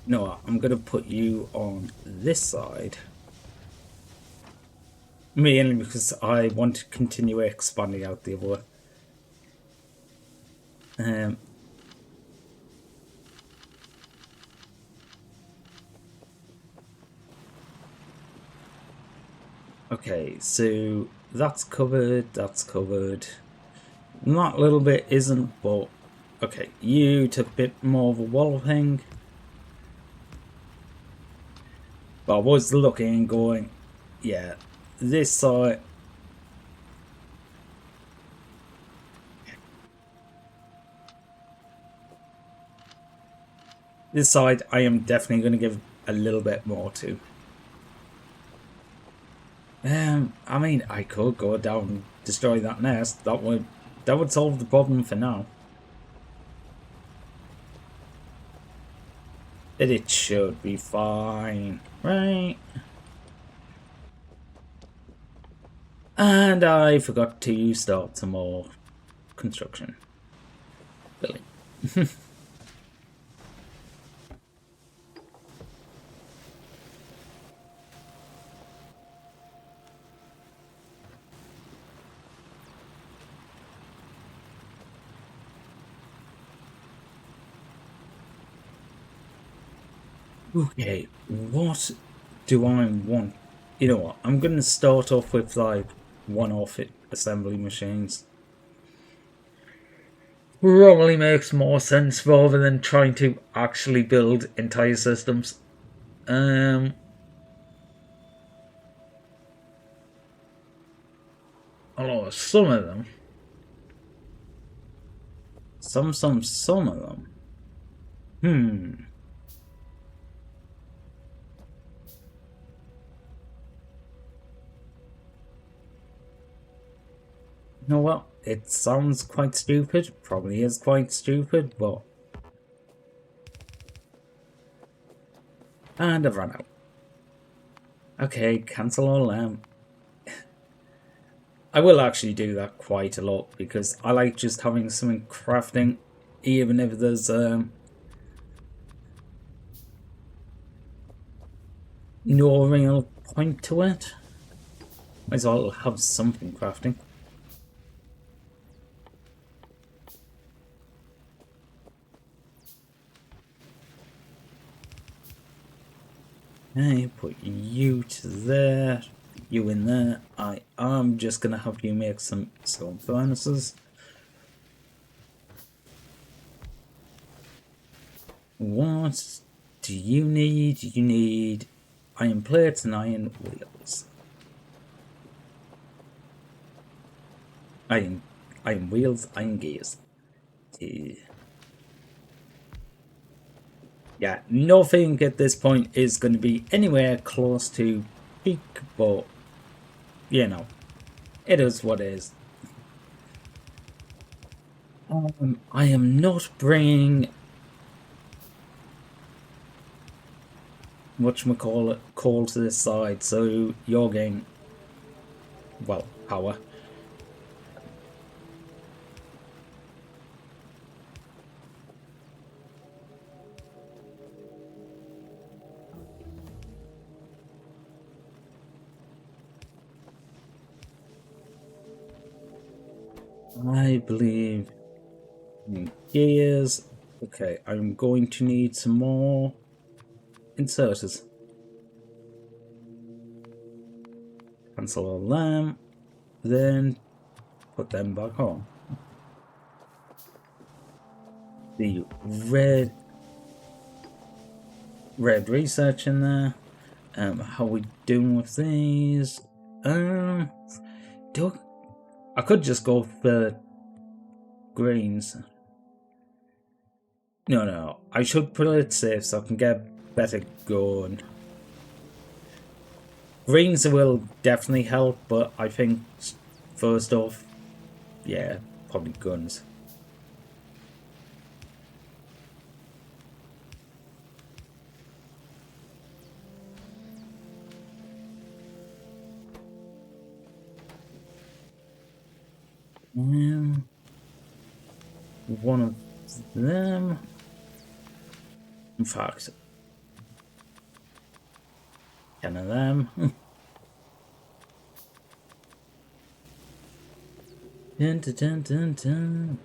No, I'm going to put you on this side. Mainly because I want to continue expanding out the other way. Okay, so that's covered, that's covered. And that little bit isn't, but... Okay, you took a bit more of a walloping. But I was looking and going, yeah, this side... This side I am definitely going to give a little bit more to. I mean, I could go down and destroy that nest. That would solve the problem for now. It should be fine, right? And I forgot to start some more construction. Really. Okay, what do I want? You know what? I'm gonna start off with like one-off assembly machines. Probably makes more sense rather than trying to actually build entire systems. Oh, some of them. Some of them. You know what? It sounds quite stupid. Probably is quite stupid, but... And I've run out. Okay, cancel all them. I will actually do that quite a lot because I like just having something crafting, even if there's no real point to it. Might as well have something crafting. Okay, put you to there, you in there. I am just gonna have you make some stone furnaces. What do you need? You need iron plates and iron wheels. Iron wheels, iron gears. Yeah, nothing at this point is going to be anywhere close to peak, but you know, it is what it is. I am not bringing whatchamacallit coal to this side, so you're getting, well, power. I believe gears. Okay, I'm going to need some more inserters. Cancel all them, then put them back on. The red research in there. How we doing with these? I could just go for greens. No, I should put it safe so I can get better going. Greens will definitely help, but I think first off, yeah, probably guns. One of them. In fact, 10 of them. Dun, dun, dun, dun, dun.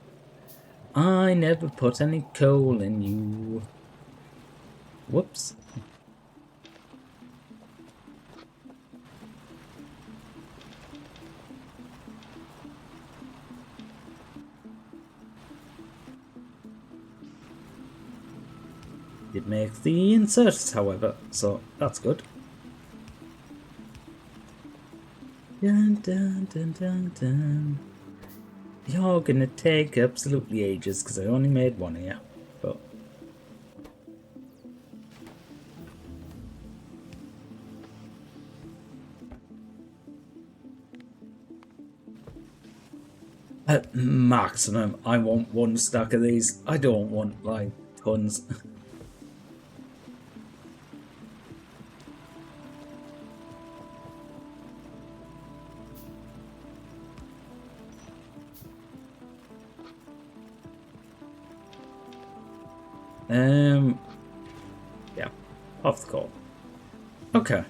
I never put any coal in you. Whoops. It makes the inserts, however, so that's good. Dun, dun, dun, dun, dun. You're gonna take absolutely ages because I only made one here, but at maximum I want one stack of these. I don't want like tons. Yeah, off the call. Okay,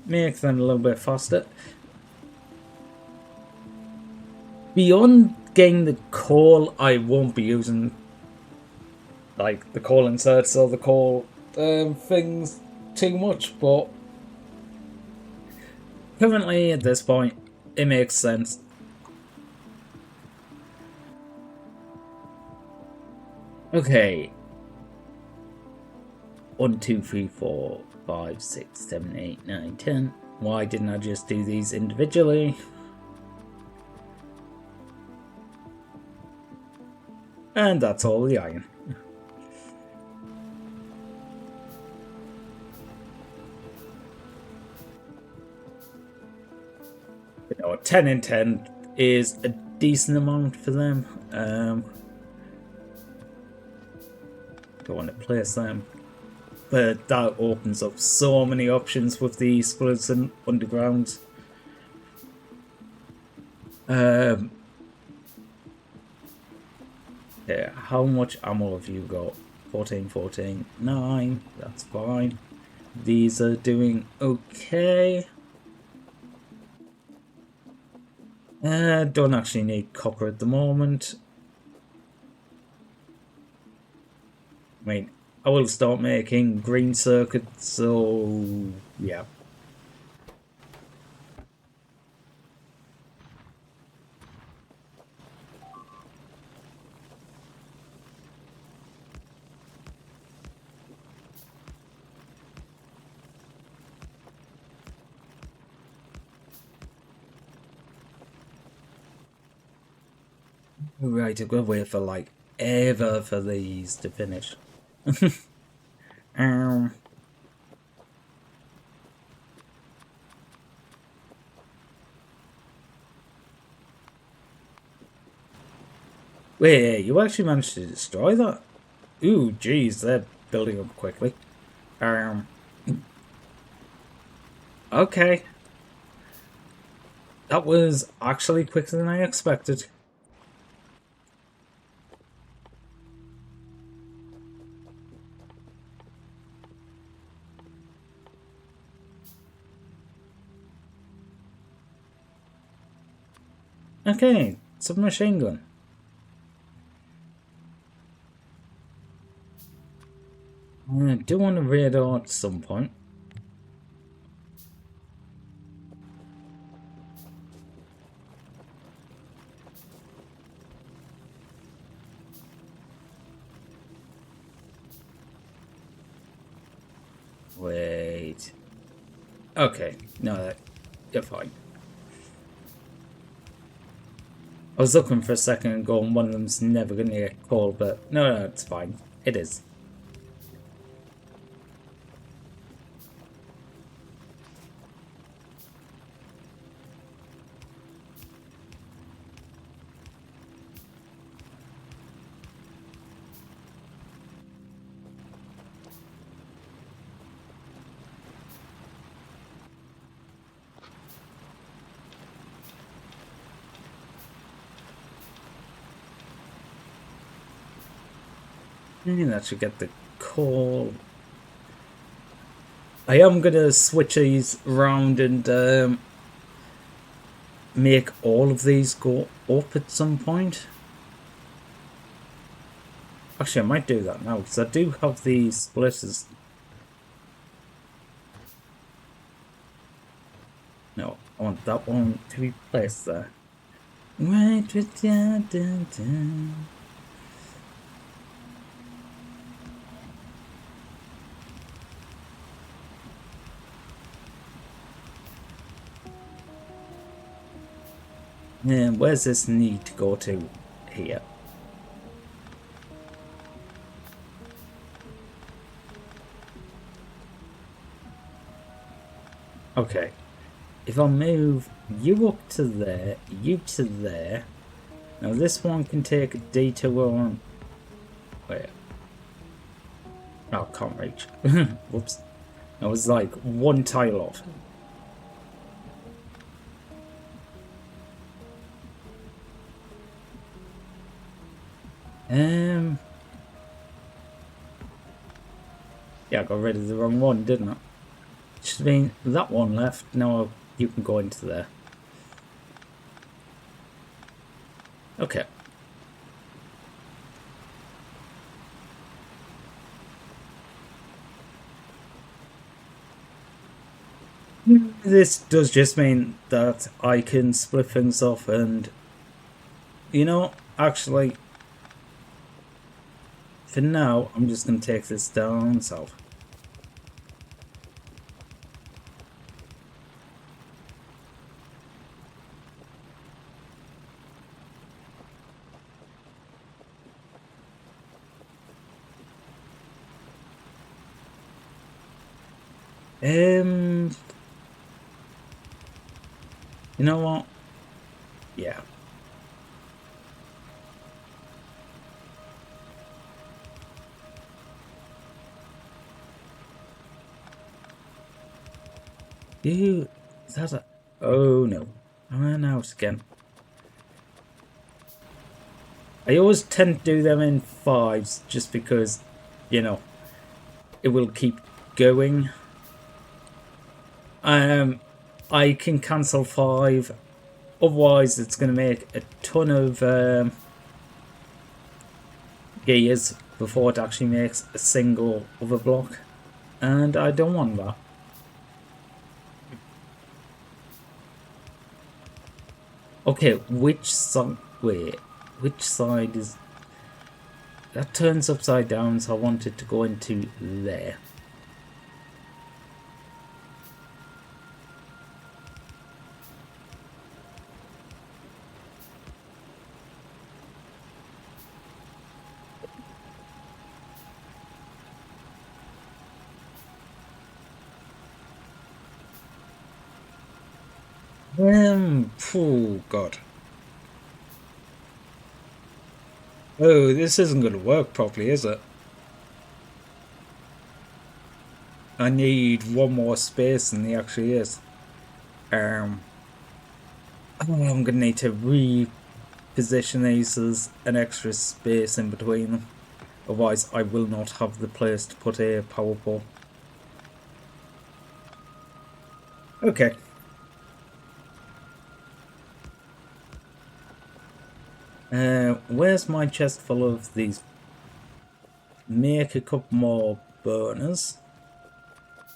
make them a little bit faster. Beyond getting the coal, I won't be using like the coal inserts or the coal things too much, but currently at this point, it makes sense. Okay. 1, 2, 3, 4, 5, 6, 7, 8, 9, 10. Why didn't I just do these individually? And that's all the iron. You know, 10 and 10 is a decent amount for them. Don't want to place them. But that opens up so many options with the splits and undergrounds. Yeah, how much ammo have you got? 14, 14, 9. That's fine. These are doing okay. Don't actually need copper at the moment. I mean, I will start making green circuits, so yeah. Right, I've got to wait for like ever for these to finish. Wait, you actually managed to destroy that? Ooh, geez, they're building up quickly. Okay. That was actually quicker than I expected. Okay, submachine gun. I do want a radar at some point. Wait. Okay, no, you're fine. I was looking for a second and going, one of them's never going to get called, but no, it's fine. It is. That should get the call. I am gonna switch these around and make all of these go up at some point. Actually, I might do that now because I do have the splitters. No, I want that one to be placed there. Right with ya, dun, dun. And where's this need to go to? Here. Okay. If I move you up to there, you to there. Now this one can take a detour on. Wait. Oh, can't reach. Whoops. I was like one tile off. Yeah, I got rid of the wrong one, didn't I? Should have been that one left. Now you can go into there. Okay. This does just mean that I can split things off and, actually, for now, I'm just going to take this down south. You know what? Yeah. Is that a... Oh no. I ran out again. I always tend to do them in 5s just because, it will keep going. I can cancel 5. Otherwise, it's going to make a ton of gears before it actually makes a single other block. And I don't want that. Okay, which side... Wait, which side is... That turns upside down, so I want it to go into there. Oh god. Oh, this isn't going to work properly, is it? I need one more space than there actually is. I'm going to need to reposition these as an extra space in between them. Otherwise, I will not have the place to put a power pole. Okay. Where's my chest full of these? Make a couple more burners.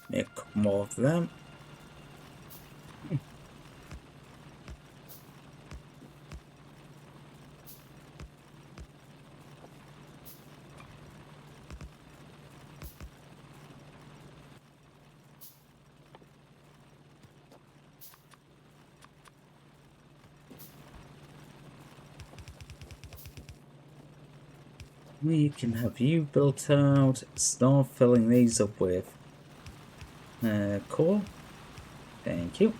Make a couple more of them. We can have you built out. Start filling these up with coal. Thank you.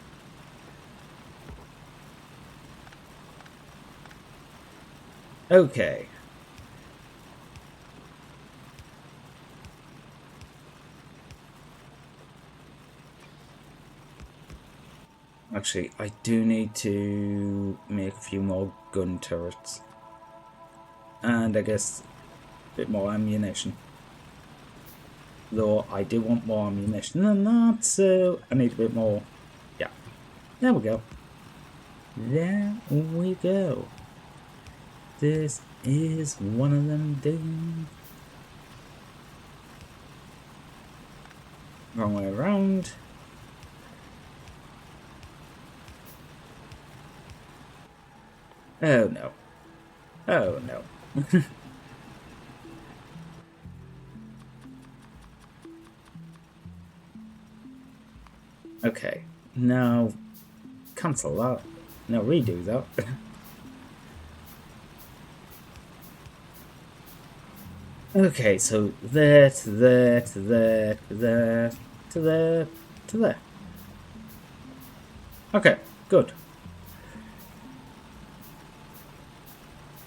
Okay. Actually, I do need to make a few more gun turrets. And I guess a bit more ammunition. Though I do want more ammunition than that, so I need a bit more. Yeah. There we go. There we go. This is one of them days. Wrong way around. Oh no. Oh no. Okay, now cancel that. Now redo that. Okay, so there to there to there to there to there to there. Okay, good.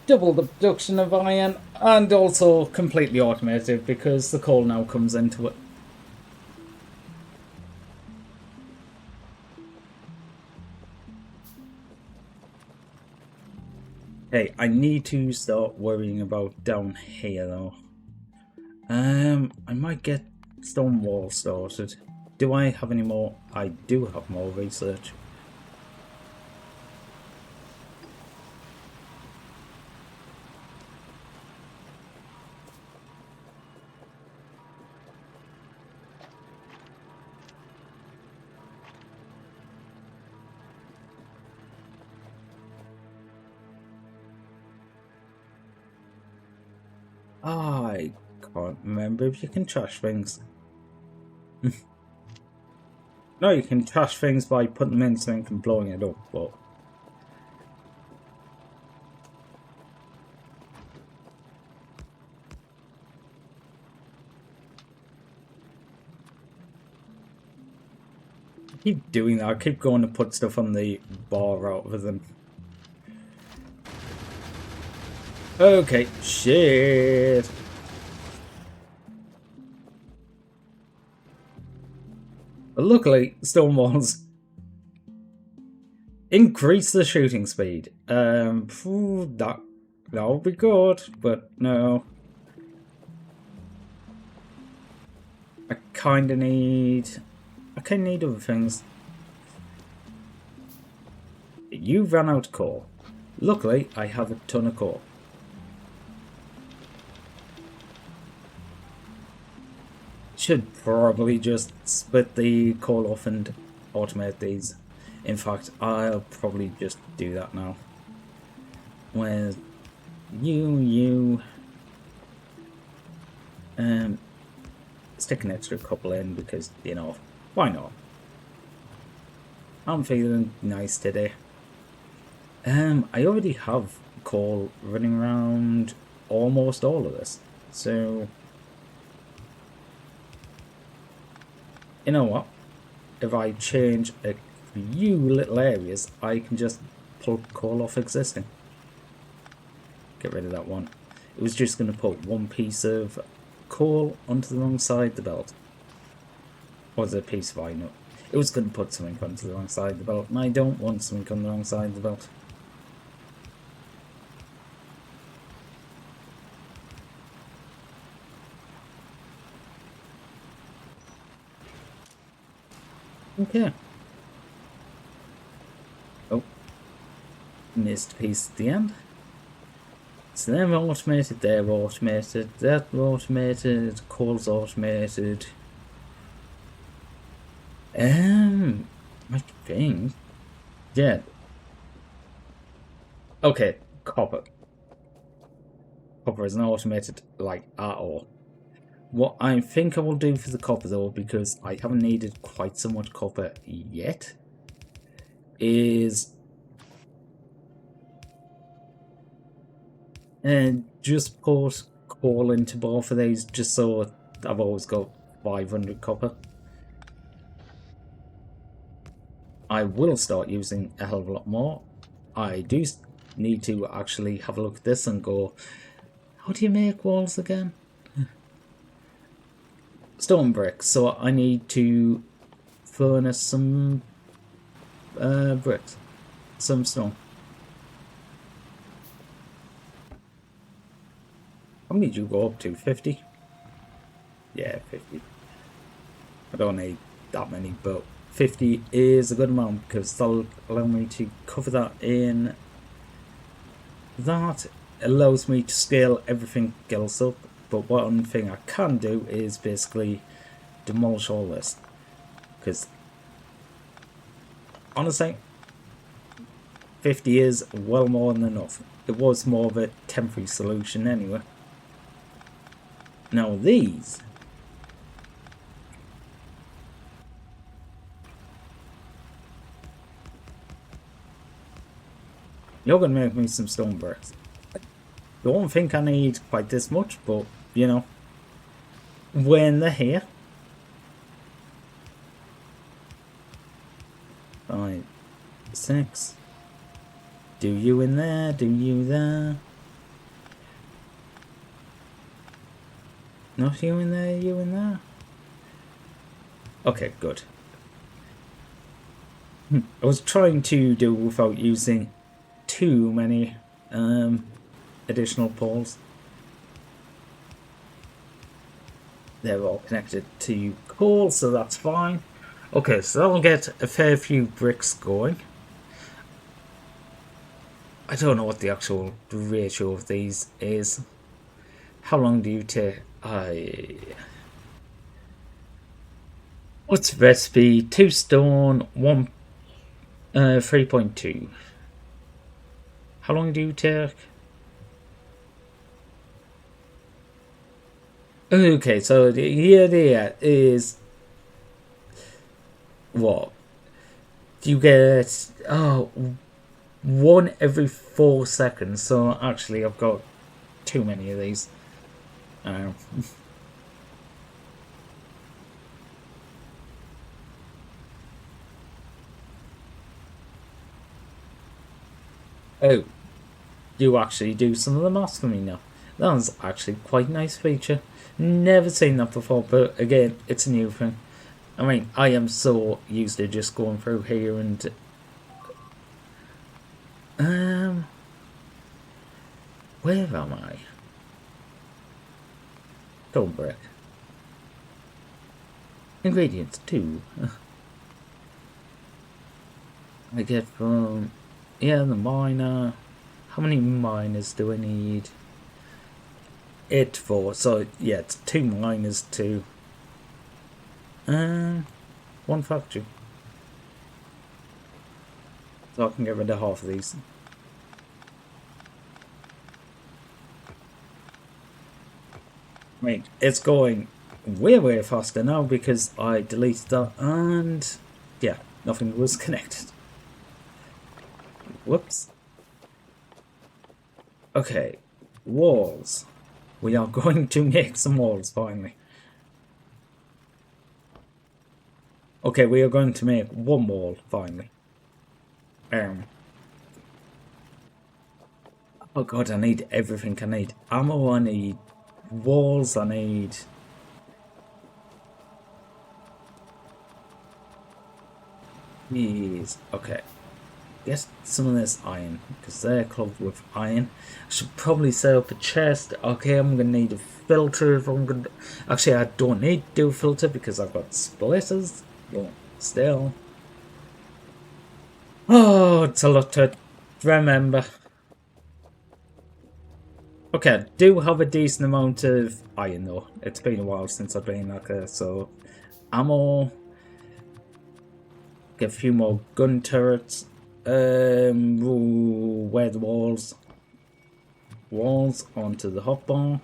Double the production of iron and also completely automated because the coal now comes into it. Hey, I need to start worrying about down here though. I might get stone wall started. Do I have any more? I do have more research. I can't remember if you can trash things. No, you can trash things by putting them in something and blowing it up, but... I keep doing that. I keep going to put stuff on the bar rather than... Okay, shit. But luckily, stone walls increase the shooting speed. That would be good, but no. I kind of need other things. You ran out of coal. Luckily, I have a ton of coal. Should probably just split the coal off and automate these. In fact, I'll probably just do that now. Where you stick an extra couple in because, you know, why not? I'm feeling nice today. I already have coal running around almost all of this, so you know what? If I change a few little areas, I can just pull coal off existing. Get rid of that one. It was just going to put one piece of coal onto the wrong side of the belt. Or was it a piece of iron? It was going to put something onto the wrong side of the belt, and I don't want something on the wrong side of the belt. Okay. Oh. Missed a piece at the end. So they're automated, they're automated, that's automated, coal's automated. I think. Yeah. Okay, copper. Copper isn't automated, like, at all. What I think I will do for the copper, though, because I haven't needed quite so much copper yet, is just put coal into both of these, just so I've always got 500 copper. I will start using a hell of a lot more. I do need to actually have a look at this and go, how do you make walls again? Stone bricks, so I need to furnace some bricks, some stone. How many do you go up to? 50? Yeah, 50. I don't need that many, but 50 is a good amount because that'll allow me to cover that in. That allows me to scale everything else up, but one thing I can do is basically demolish all this, because honestly 50 is well more than enough. It was more of a temporary solution anyway. Now these, you're going to make me some stone bricks. I don't think I need quite this much, but you know, when they're here. 5, 6. Do you in there, do you there. Not you in there, you in there. Okay, good. I was trying to do without using too many additional poles. They're all connected to coal, so that's fine. Okay, so that'll get a fair few bricks going. I don't know what the actual ratio of these is. How long do you take? What's the recipe? 2 stone, 1 3.2. How long do you take? Okay, so the idea is what? You get one every 4 seconds. So actually, I've got too many of these. Oh, you actually do some of the maths for me now. That's actually quite a nice feature. Never seen that before, but again, it's a new thing. I mean, I am so used to just going through here and where am I? Don't break. Ingredients 2. I get from the miner. How many miners do I need? 8 for, so yeah, it's 2 miners to 1 factory. So I can get rid of half of these. Right, it's going way faster now because I deleted that and yeah, nothing was connected. Whoops. Okay, walls. We are going to make some walls finally. Okay, we are going to make 1 wall finally. Oh god, I need everything. I need ammo, I need walls, I need... Jeez, okay. Get some of this iron, because they're clogged with iron. I should probably set up a chest. Okay, I'm going to need a filter if I'm going to... Actually, I don't need to do a filter because I've got splitters. But still. Oh, it's a lot to remember. Okay, I do have a decent amount of iron though. It's been a while since I've been like that, so... Ammo. Get a few more gun turrets. Where the walls onto the hotbar.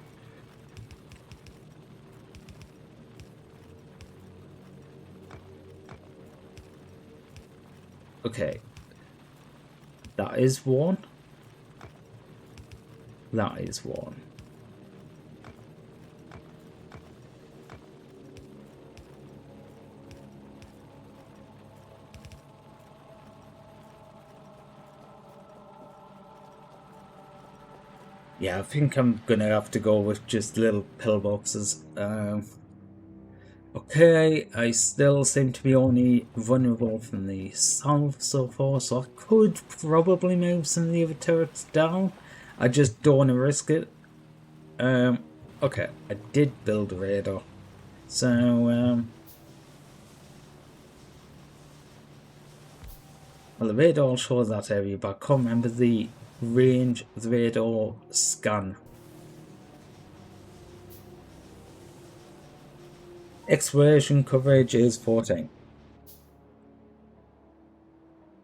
Okay, that is 1. That is 1. Yeah, I think I'm gonna have to go with just little pillboxes. Okay, I still seem to be only vulnerable from the south so far, so I could probably move some of the other turrets down. I just don't want to risk it. Okay, I did build a radar. So, well, the radar shows that area, but I can't remember the range of the radar scan. Exploration coverage is 14.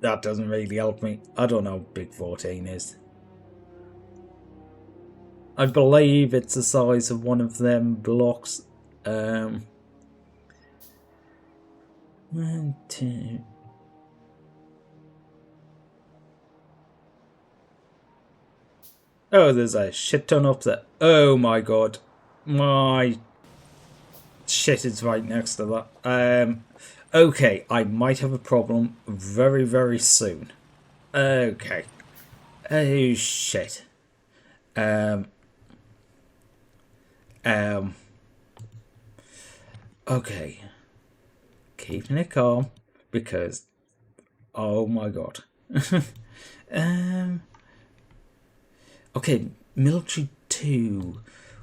That doesn't really help me. I don't know how big 14 is. I believe it's the size of one of them blocks. 1, 2. Oh, there's a shit ton up there. Oh my god. My shit is right next to that. Okay, I might have a problem very soon. Okay. Oh shit. Okay. Keeping it calm because oh my god. Okay, military 2.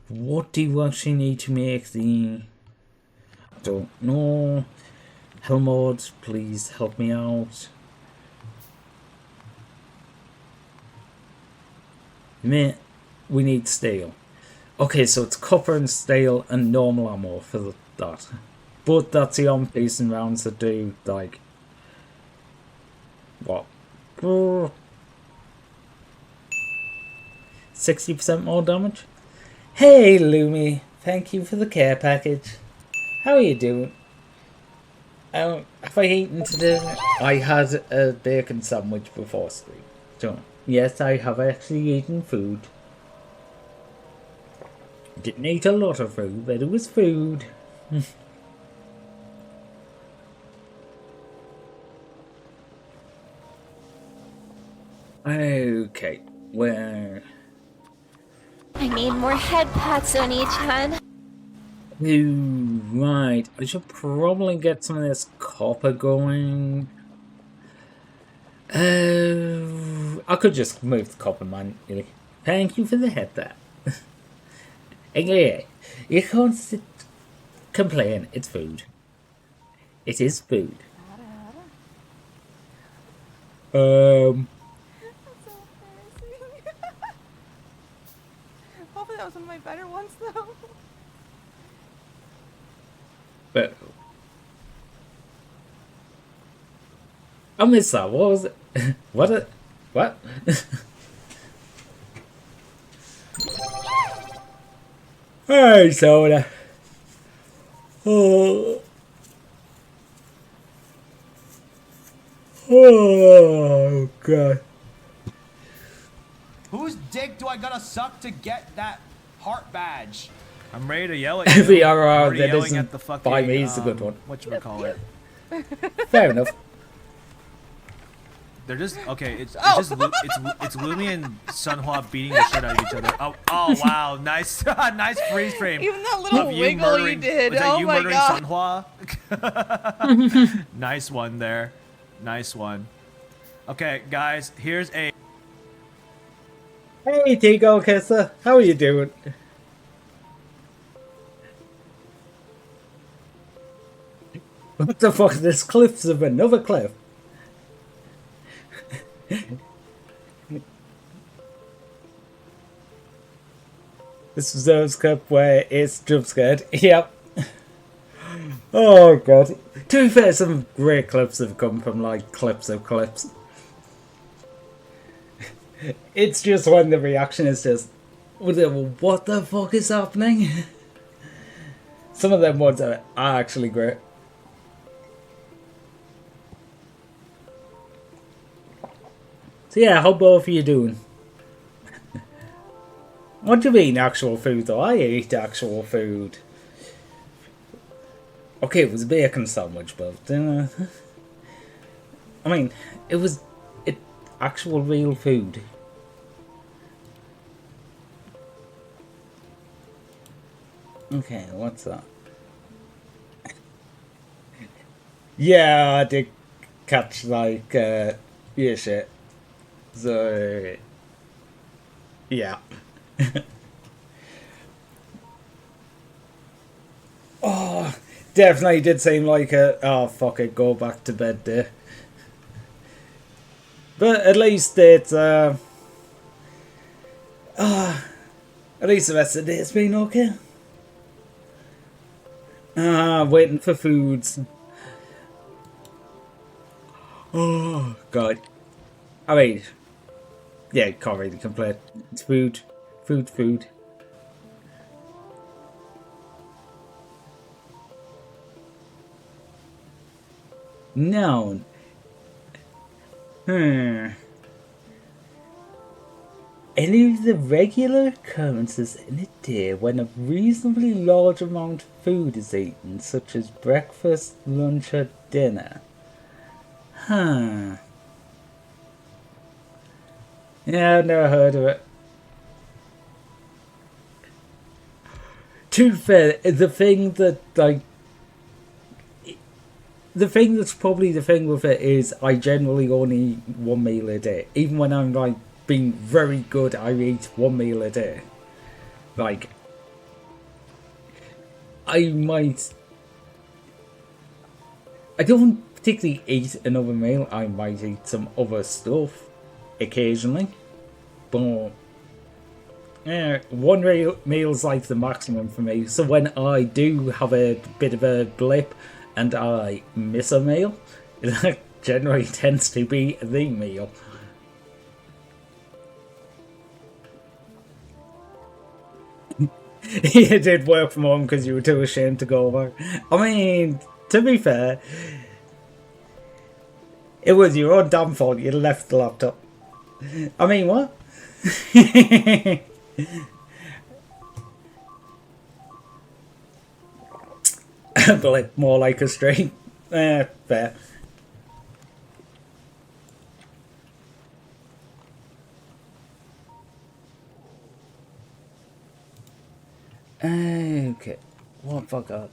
What do you actually need to make the... I don't know. Helmod, please help me out. We need steel. Okay, so it's copper and steel and normal ammo for that. But that's the on piece and rounds that do, like... What? 60% more damage? Hey Lumi, Thank you for the care package. How are you doing? Have I eaten today? I had a bacon sandwich before sleep. So, yes, I have actually eaten food. Didn't eat a lot of food, but it was food. Okay, where? I need more head pats, Oni-chan. Ooh, right. I should probably get some of this copper going. I could just move the copper manually. Thank you for the head that. Anyway, you can't complain. It's food. It is food. Hopefully that was one of my better ones, though. But I missed that. What was it? What? Hey, soda. Oh. Oh, God. Whose dick do I gotta suck to get that heart badge? I'm ready to yell at you. The I'm RR already that yelling isn't at the fucking, by me is a good one. Whatchamacallit. Fair enough. They're just okay. It's Lumi and Sunhua beating the shit out of each other. Oh wow, nice nice freeze frame. Even that little of you wiggle you murdering- did. Was that Oh you my murdering god. Sunhua? Nice one there. Nice one. Okay, guys, here's a. Hey, Tigo Kisser. How are you doing? What the fuck? There's cliffs of another cliff. This is those clip where it's jump scared. Yep. Oh god. To be fair, some great clips have come from like clips of clips. It's just when the reaction is just, what the fuck is happening? Some of them ones are actually great. So yeah, how both are you doing? What do you mean actual food though? I ate actual food. Okay, it was a bacon sandwich, but I mean, it was actual real food. Okay, what's that? Yeah, I did catch like yeah shit. So yeah. Oh, definitely did seem like a oh fuck it, go back to bed there. But at least it's at least the rest of the day's been okay. Waiting for foods. Oh god. I mean, yeah, can't really complain. It's food. Food. Noun. Any of the regular occurrences in a day when a reasonably large amount of food is eaten, such as breakfast, lunch, or dinner. Yeah, I've never heard of it. To be fair, the thing that's probably the thing with it is I generally only eat one meal a day. Even when I'm like being very good, I eat one meal a day. Like, I don't particularly eat another meal. I might eat some other stuff occasionally, but yeah, one meal's like the maximum for me. So when I do have a bit of a blip and I miss a meal, it generally tends to be the meal. You did work from home because you were too ashamed to go over. I mean, to be fair, it was your own damn fault you left the laptop. I mean, what? But more like a stream. Fair. Okay. What have I got?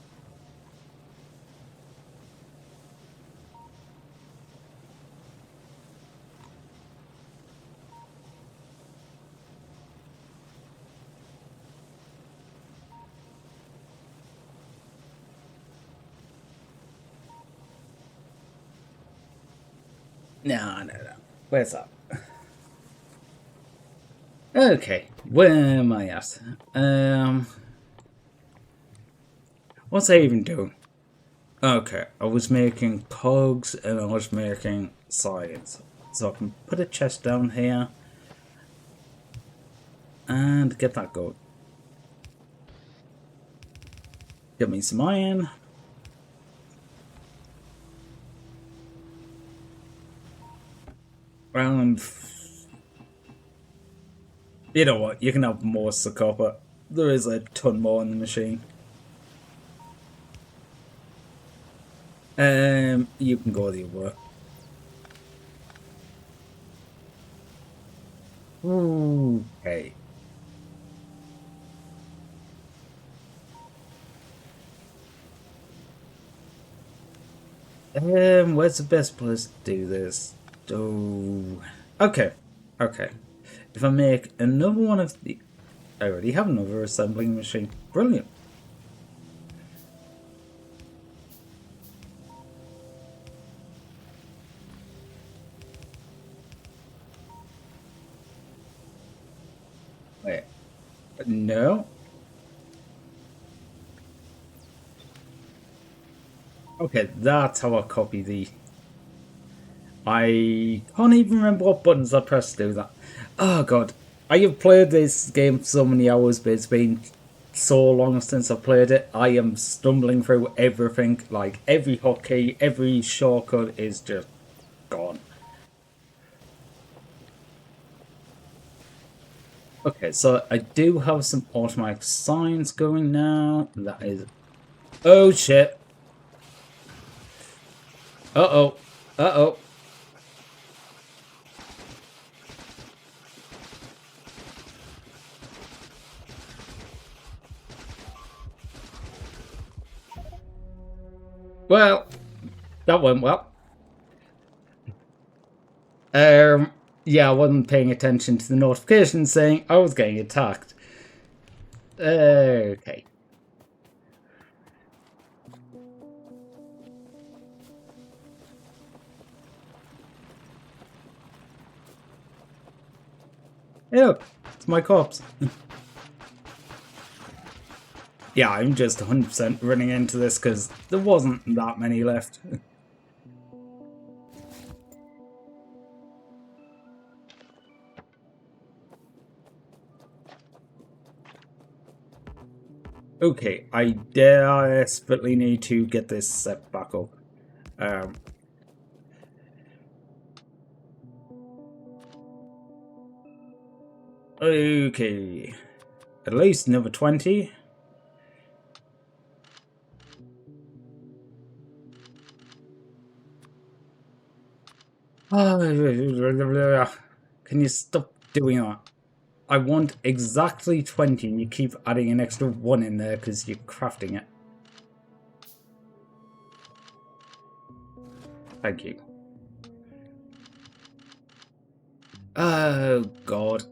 No. Where's that? Okay, where am I at? What's I even doing? Okay, I was making cogs and I was making science. So I can put a chest down here and get that going. Get me some iron. And you know what? You can have most of the copper. There is a ton more in the machine. You can go the other way. Okay. Where's the best place to do this? Oh, okay. If I make another one of the... I already have another assembling machine. Brilliant. Wait. No. Okay, that's how I copy the... I can't even remember what buttons I pressed to do that. Oh god. I have played this game for so many hours, but it's been so long since I played it. I am stumbling through everything. Like, every hotkey, every shortcut is just gone. Okay, so I do have some automatic signs going now. That is... Oh shit. Uh-oh. Uh-oh. Well, that went well. Yeah, I wasn't paying attention to the notification saying I was getting attacked. Okay. Yeah, it's my corpse. Yeah, I'm just 100% running into this because there wasn't that many left. Okay, I desperately need to get this set back up. Okay, at least another 20. Can you stop doing that? I want exactly 20 and you keep adding an extra 1 in there because you're crafting it. Thank you. Oh god.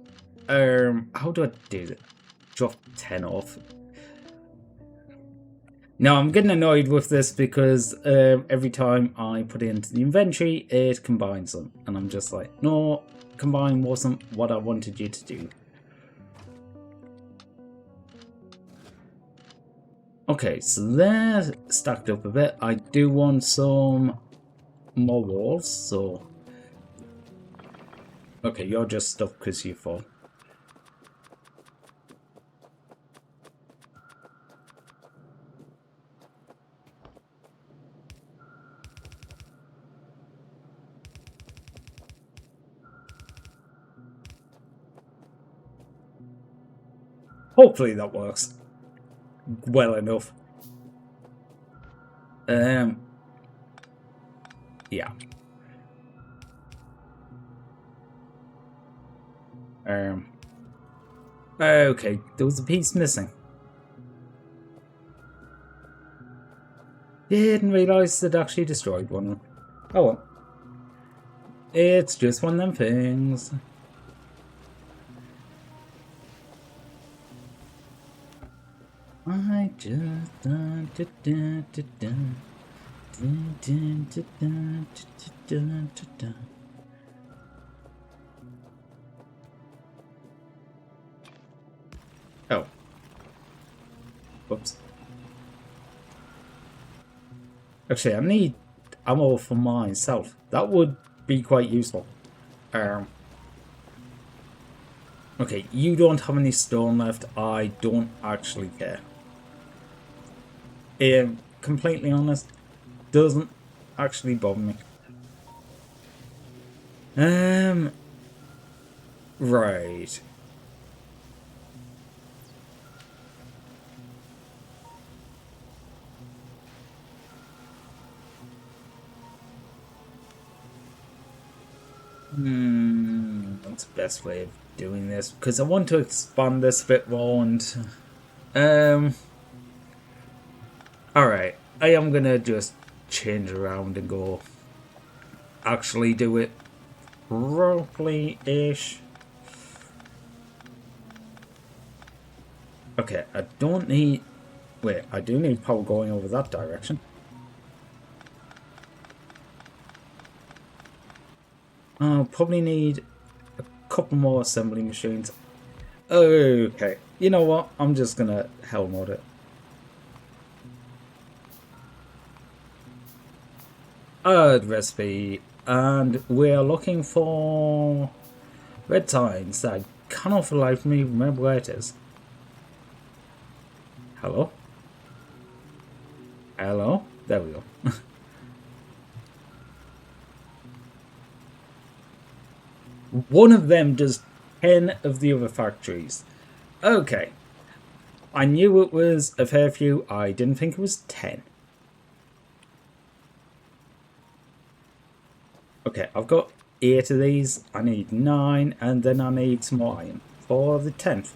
How do I do that? Drop 10 off. Now I'm getting annoyed with this because every time I put it into the inventory, it combines them. And I'm just like, no, combine wasn't what I wanted you to do. Okay, so they're stacked up a bit. I do want some more walls, so... Okay, you're just stuck because you fall. Hopefully that works well enough. Yeah. Okay, there was a piece missing. Didn't realise it actually destroyed one. Oh well. It's just one of them things. I just Oh. Whoops. Actually, I need ammo for myself. That would be quite useful. Okay, you don't have any stone left. I don't actually care. Completely honest, doesn't actually bother me. Right. What's the best way of doing this? Because I want to expand this a bit more and... Alright, I am gonna just change around and go... actually do it properly-ish. Okay, I don't need... Wait, I do need power going over that direction. I'll probably need a couple more assembly machines. Okay, you know what? I'm just gonna hell mod it. Add recipe, and we're looking for red tines. I cannot for the life of me remember where it is. Hello? Hello? There we go. One of them does 10 of the other factories. Okay. I knew it was a fair few. I didn't think it was 10. Okay, I've got 8 of these. I need 9, and then I need some more iron for the 10th.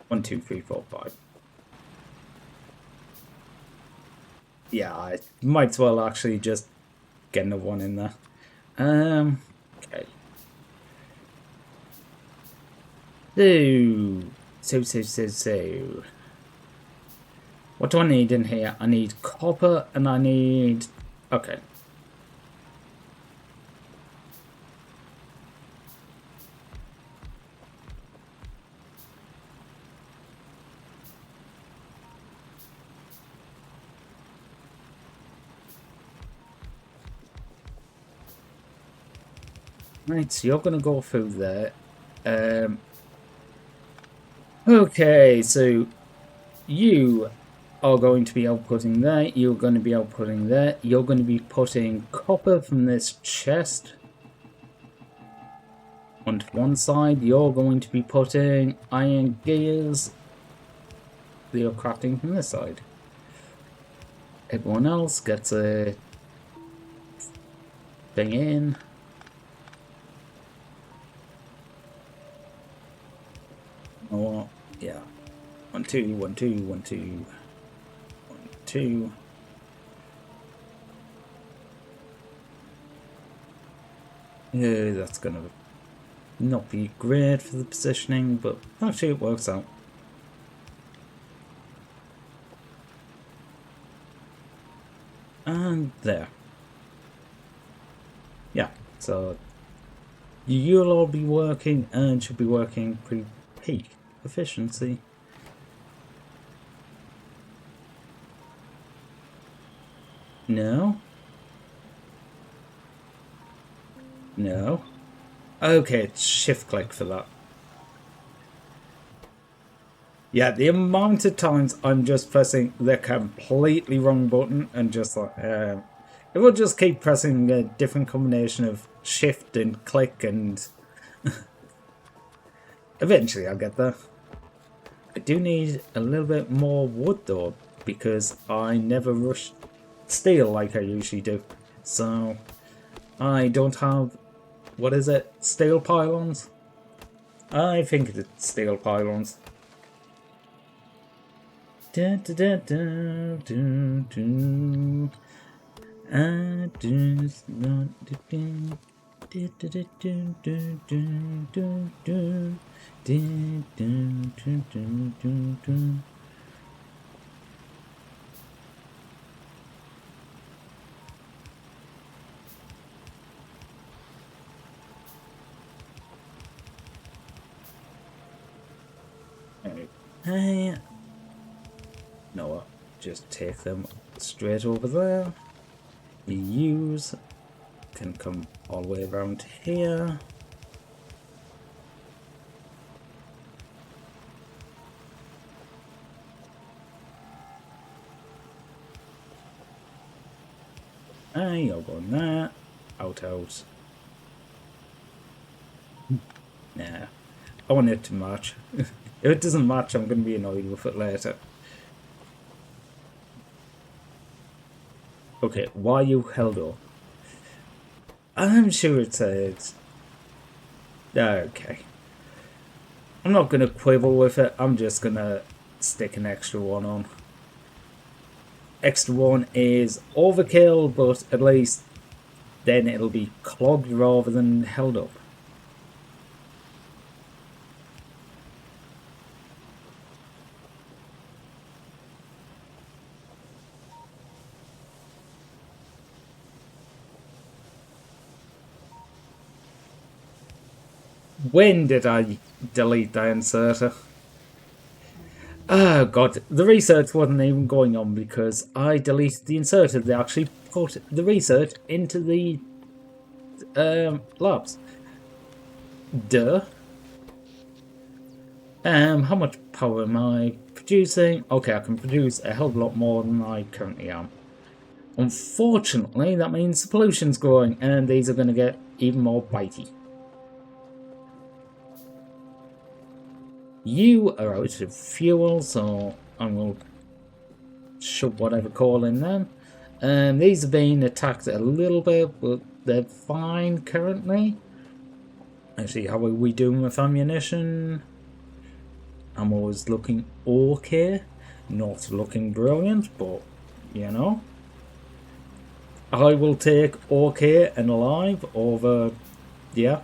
One, two, three, four, five. Yeah, I might as well actually just get another one in there. Okay. So. What do I need in here? I need copper and I need... Okay. Right, so you're going to go through there. Okay, so you are going to be outputting there. You're going to be outputting there. You're going to be putting copper from this chest onto one side. You're going to be putting iron gears that you're crafting from this side. Everyone else gets a thing in. Oh, yeah. 1, 2, 1, 2, 1, 2, 1, 2. Yeah, that's gonna not be great for the positioning, but actually it works out. And there. Yeah, so you'll all be working and should be working pretty peak efficiency. No? No? Okay, it's shift click for that. Yeah, the amount of times I'm just pressing the completely wrong button and just like, It will just keep pressing a different combination of shift and click, and eventually I'll get there. I do need a little bit more wood though, because I never rush steel like I usually do. So I don't have, what is it, steel pylons? I think it's steel pylons. Da, da, da, da, do, do. I just want to do, do, do, do, do, do, do, do, do, do, do, do, do, do. Hey, no, what? Just take them straight over there. Use can come all the way around here. And you're going there. Out, out. Nah. I want it to match. If it doesn't match, I'm going to be annoyed with it later. Okay, why you held up? I'm sure it says... Okay. I'm not going to quibble with it. I'm just going to stick an extra one on. Extra one is overkill, but at least then it'll be clogged rather than held up. When did I delete the inserter? Oh god, the research wasn't even going on because I deleted the inserter. They actually put the research into the labs. Duh. How much power am I producing? Okay, I can produce a hell of a lot more than I currently am. Unfortunately, that means the pollution's growing and these are going to get even more bitey. You are out of fuel, so I will shove whatever coal in them. These are being attacked a little bit, but they're fine currently. Actually, how are we doing with ammunition? Ammo is looking okay. Not looking brilliant, but, you know. I will take okay and alive over, yeah.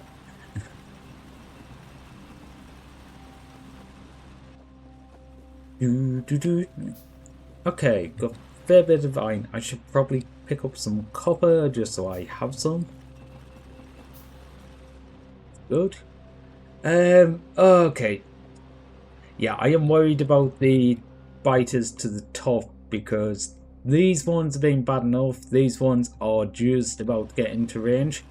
Okay, got a fair bit of iron. I should probably pick up some copper just so I have some. Good. Okay. Yeah, I am worried about the biters to the top because these ones are being bad enough. These ones are just about to get into range.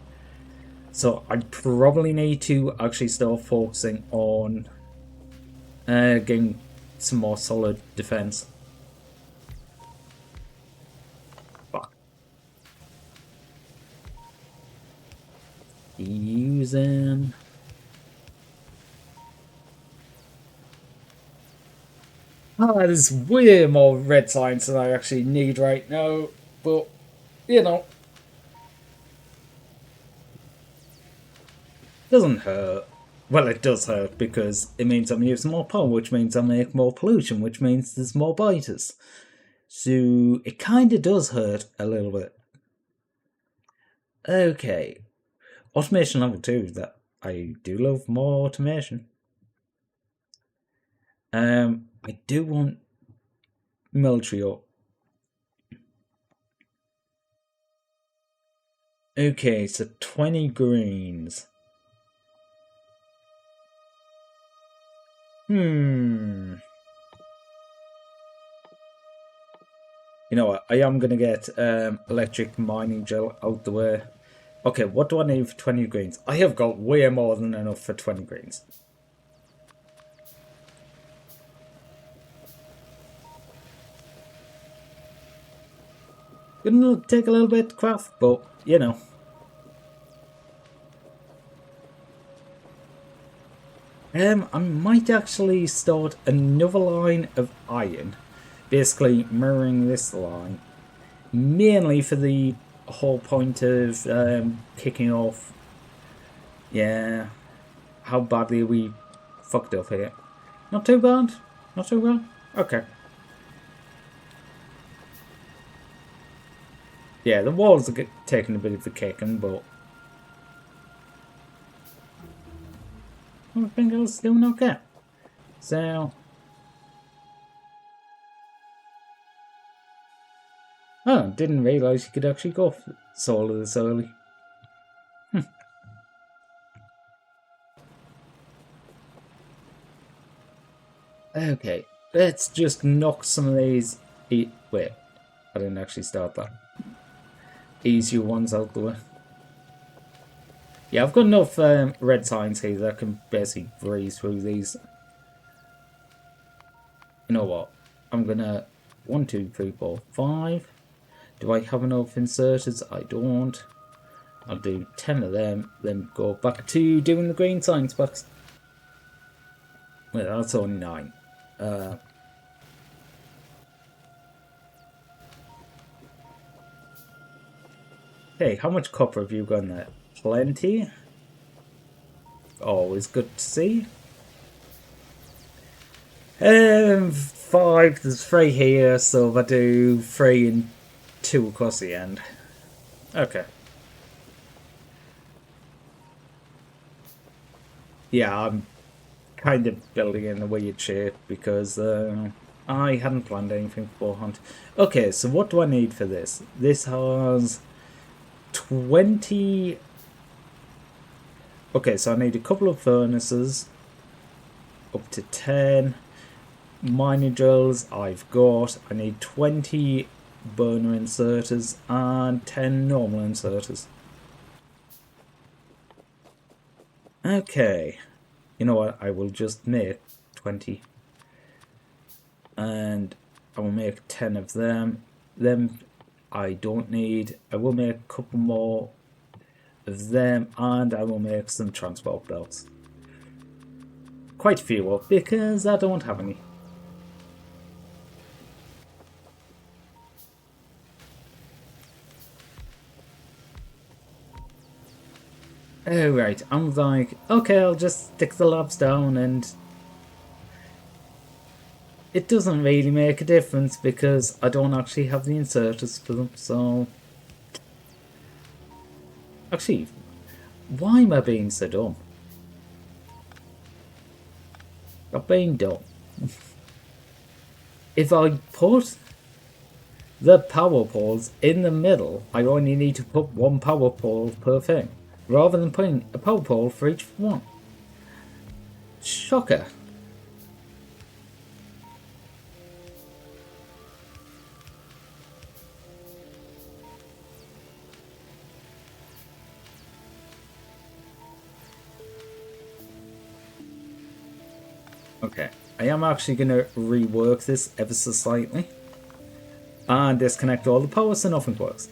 So I probably need to actually start focusing on getting some more solid defense. Fuck. Using... Oh, there's way more red signs than I actually need right now, but, you know. Doesn't hurt. Well, it does hurt because it means I'm using more power, which means I make more pollution, which means there's more biters. So it kind of does hurt a little bit. Okay. Automation level 2, that I do love more automation. I do want military up. Okay, so 20 greens. You know what? I am going to get electric mining gel out the way. Okay, what do I need for 20 greens? I have got way more than enough for 20 greens. Gonna take a little bit to craft, but you know. I might actually start another line of iron, basically mirroring this line, mainly for the whole point of kicking off. Yeah, how badly we fucked up here. Not too bad. Not too bad. Okay. Yeah, the walls are taking a bit of the kicking, but everything else is doing okay. So, oh, didn't realise you could actually go solo this early. Okay, let's just knock some of these. Wait, I didn't actually start that. Easier ones out the way. Yeah, I've got enough red signs here that I can basically breeze through these. You know what? I'm gonna 1, 2, 3, 4, 5. Do I have enough inserters? I don't. I'll do 10 of them, then go back to doing the green signs box. Well, that's only 9. Hey, how much copper have you got in there? Plenty. Always good to see. 5. There's 3 here, so if I do 3 and 2 across the end. Okay. Yeah, I'm kind of building in a weird shape because I hadn't planned anything beforehand. Okay, so what do I need for this? This has 20. Okay, so I need a couple of furnaces, up to 10 mining drills. I've got. I need 20 burner inserters and 10 normal inserters. Okay, you know what? I will just make 20, and I will make 10 of them. Them I don't need. I will make a couple more of them, and I will make some transport belts. Quite a few up because I don't have any. Oh right, I'm like, okay, I'll just stick the labs down, and it doesn't really make a difference because I don't actually have the inserters for them, so... Actually, why am I being so dumb? I'm being dumb. If I put the power poles in the middle, I only need to put 1 power pole per thing, rather than putting a power pole for each one. Shocker. Okay, I am actually going to rework this ever so slightly and disconnect all the power so nothing works.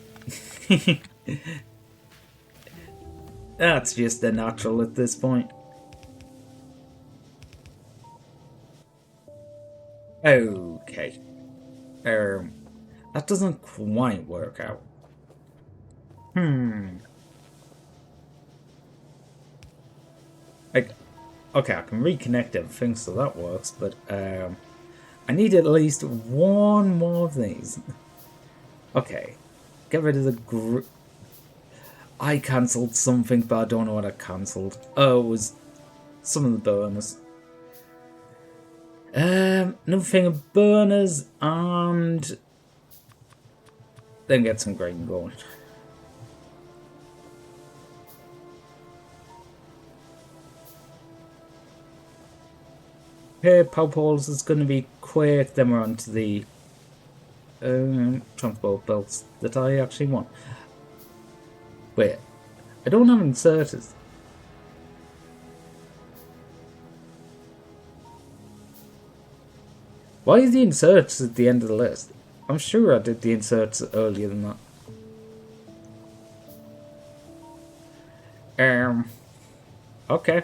That's just a natural at this point. Okay. That doesn't quite work out. Okay, I can reconnect everything, so that works, but I need at least 1 more of these. Okay, get rid of the I cancelled something, but I don't know what I cancelled. Oh, it was some of the burners. Another thing of burners, and then get some grain going. Okay, power poles is going to be quick, then we're on to the transport belts that I actually want. Wait, I don't have inserters. Why is the inserters at the end of the list? I'm sure I did the inserts earlier than that. Okay.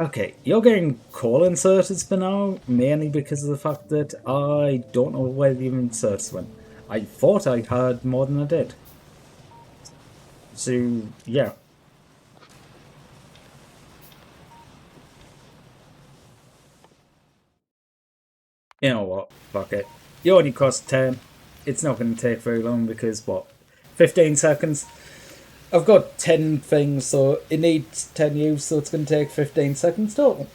Okay, you're getting call inserted for now, mainly because of the fact that I don't know where the inserts went. I thought I had more than I did. So, yeah. You know what? Fuck it. You only cost 10. It's not going to take very long because, what? 15 seconds? I've got 10 things, so it needs 10 use, so it's going to take 15 seconds total.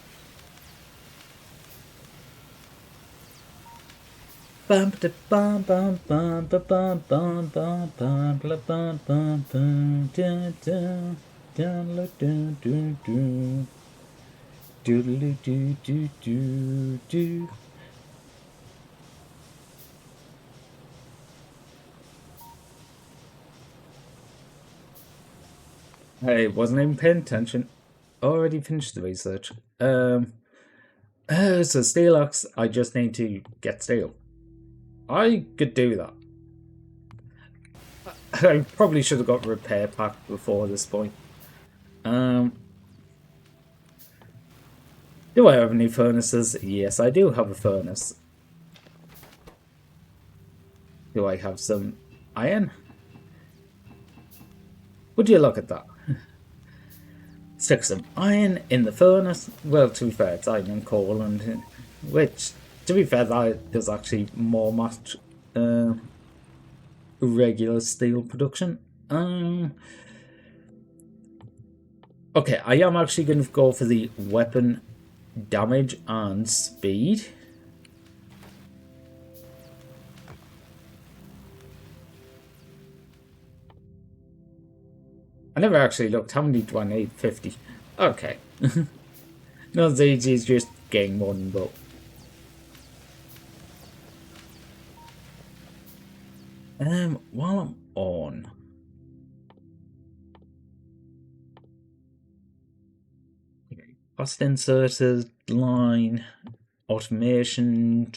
Bum bum bum bum bum bum bum bum bum bum bum bum dun dun dun dun dun dun doodle doo doo doo doo. I wasn't even paying attention. Already finished the research. So steel axe, I just need to get steel. I could do that. I probably should have got a repair pack before this point. Do I have any furnaces? Yes, I do have a furnace. Do I have some iron? Would you look at that? Stick some iron in the furnace. Well, to be fair, it's iron and coal, and which, to be fair, that does actually more match regular steel production. Okay, I am actually going to go for the weapon damage and speed. I never actually looked. How many do I need? 50. Okay. Not as easy as just getting one, but... while I'm on... Fast inserters, line, automation...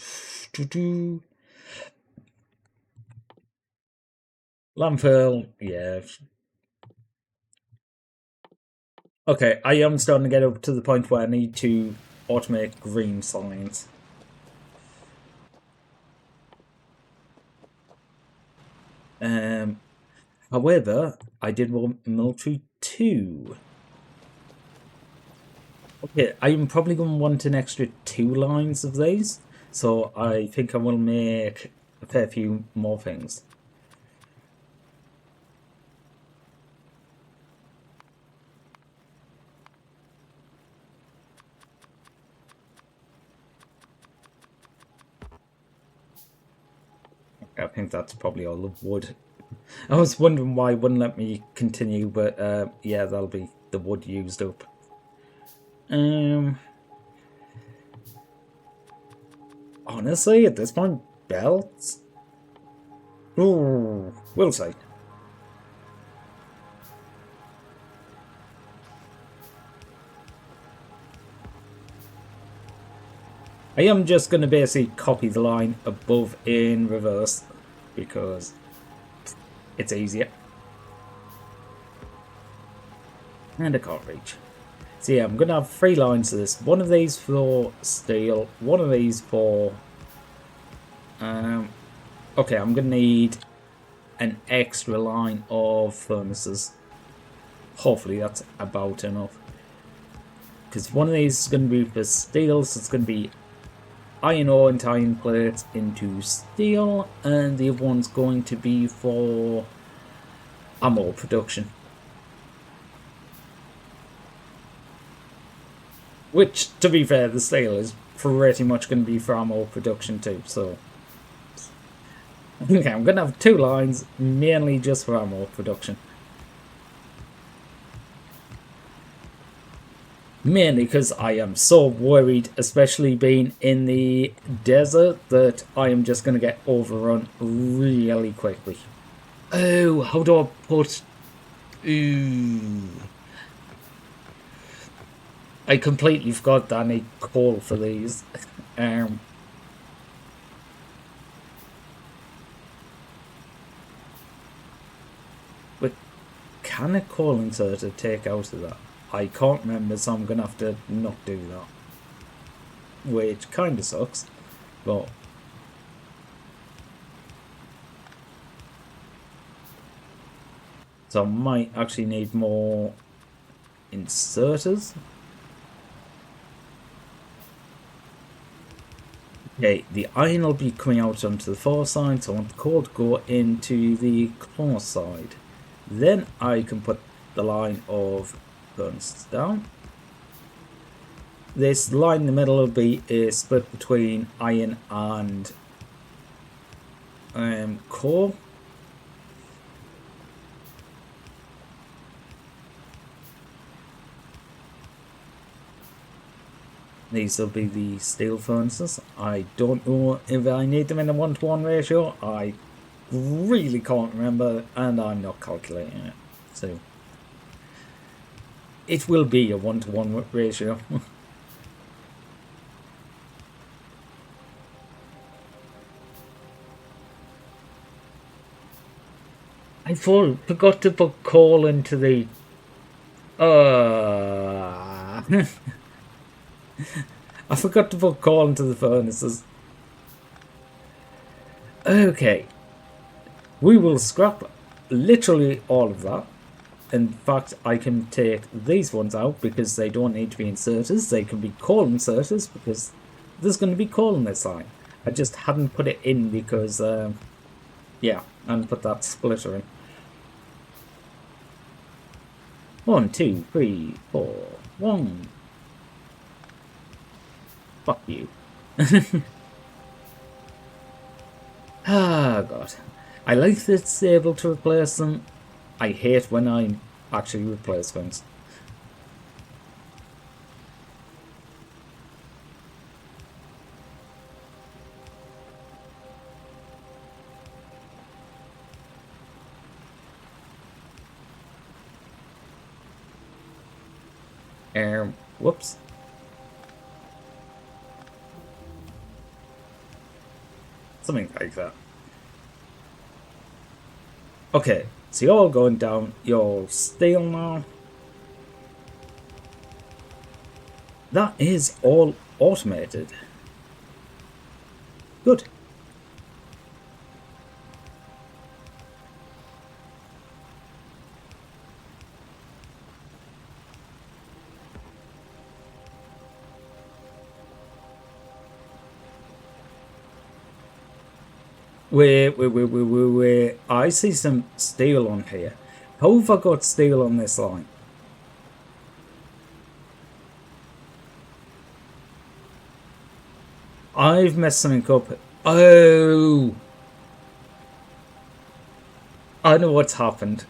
Landfill, yeah... Okay, I am starting to get up to the point where I need to automate green signs. However, I did want military 2. Okay, I'm probably going to want an extra 2 lines of these, so I think I will make a fair few more things. I think that's probably all the wood. I was wondering why it wouldn't let me continue, but yeah, that'll be the wood used up. Honestly, at this point, belts? Ooh, we'll see. I am just going to basically copy the line above in reverse because it's easier. And I can't reach. So yeah, I'm going to have 3 lines of this. One of these for steel, one of these for... okay, I'm going to need an extra line of furnaces. Hopefully that's about enough. Because one of these is going to be for steel, so it's going to be iron ore and iron plates into steel, and the other one's going to be for ammo production. Which, to be fair, the steel is pretty much going to be for ammo production too, so... Okay, I'm going to have 2 lines, mainly just for ammo production. Mainly because I am so worried, especially being in the desert, that I am just going to get overrun really quickly. Oh, how do I put... Ooh. I completely forgot that I need coal for these. But can a coal inserter take out of that? I can't remember, so I'm going to have to not do that. Which kind of sucks, but... So I might actually need more inserters. Okay, the iron will be coming out onto the far side, so I want the coal to go into the claw side. Then I can put the line of furnaces down. This line in the middle will be a split between iron and coal. These will be the steel furnaces. I don't know if I need them in a 1-to-1 ratio. I really can't remember, and I'm not calculating it. So it will be a 1-to-1 ratio. I forgot to put coal into the... I forgot to put coal into the furnaces. Okay. We will scrap literally all of that. In fact, I can take these ones out because they don't need to be inserters. They can be coal inserters because there's going to be coal in this line. I just hadn't put it in because, yeah, I hadn't put that splitter in. 1, 2, 3, 4, 1. Fuck you. Ah, God. I like that it's able to replace them. I hate when I actually replace things. Whoops. Something like that. Okay, so you're all going down your steel now. That is all automated. Good. Wait. I see some steel on here. How have I got steel on this line? I've messed something up. Oh! I know what's happened.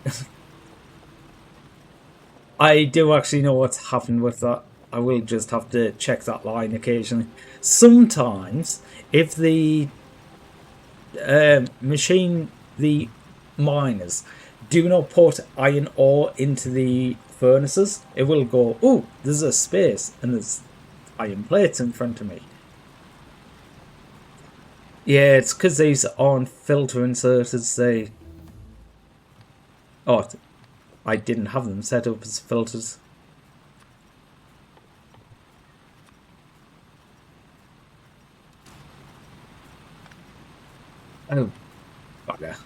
I do actually know what's happened with that. I will just have to check that line occasionally. Sometimes, if the the miners do not put iron ore into the furnaces, it will go, oh, there's a space and there's iron plates in front of me. Yeah, it's because these aren't filter inserters. I didn't have them set up as filters. Oh, bugger.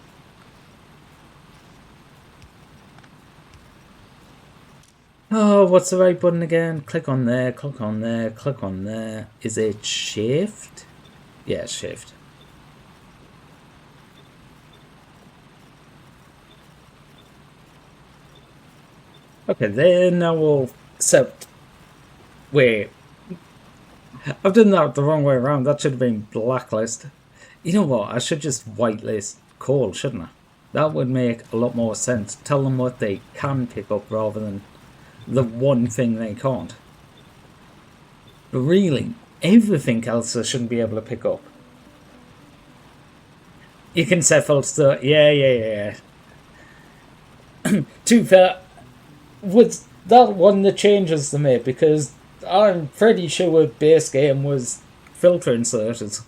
Oh, what's the right button again? Click on there, click on there, click on there. Is it shift? Yeah, shift. Okay, then now we'll set... Wait. I've done that the wrong way around. That should have been blacklist. You know what? I should just whitelist coal, shouldn't I? That would make a lot more sense. Tell them what they can pick up rather than the one thing they can't. But really, everything else they shouldn't be able to pick up. You can set filter. Yeah. To be fair, was that one of the changes they made? Because I'm pretty sure base game was filter inserted.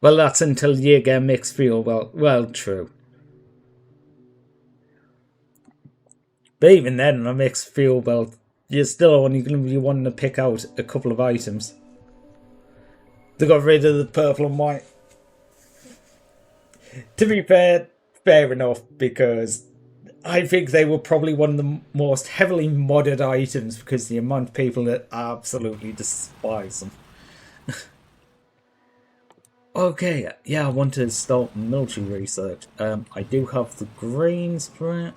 Well, that's until you get mixed fuel. Well, true. But even then, on a mixed fuel belt, you're still only going to be wanting to pick out a couple of items. They got rid of the purple and white. To be fair, fair enough, because I think they were probably one of the most heavily modded items because the amount of people that absolutely despise them. Okay, yeah, I want to start military research. I do have the greens for it.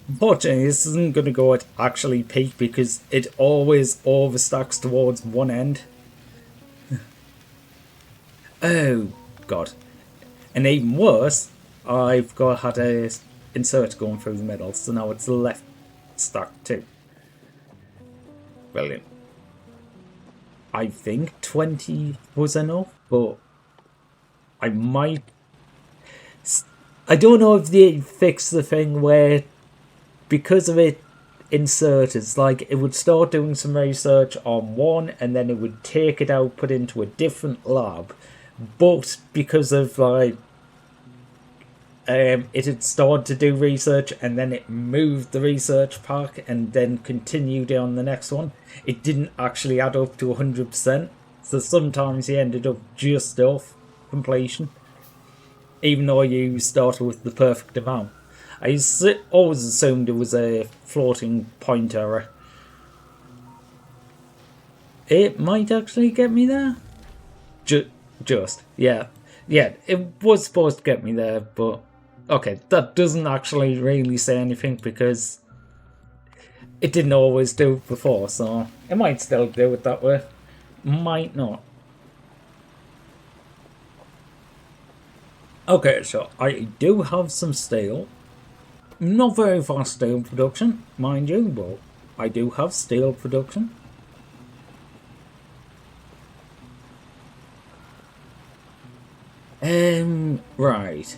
Unfortunately, this isn't going to go at actually peak because it always overstacks towards one end. Oh, God. And even worse, I've had a insert going through the middle, so now it's left stack too. Brilliant. I think 20 was enough, but I might... I don't know if they fixed the thing where, because of it inserted, it's like it would start doing some research on one and then it would take it out, put into a different lab, but because of like it had started to do research and then it moved the research pack and then continued on the next one, it didn't actually add up to 100%, so sometimes you ended up just off completion even though you started with the perfect amount. I always assumed it was a floating point error. It might actually get me there. Yeah, it was supposed to get me there, but okay, that doesn't actually really say anything because it didn't always do it before, so it might still do it that way. Might not. Okay, so I do have some steel. Not very fast steel production, mind you, but I do have steel production. Right.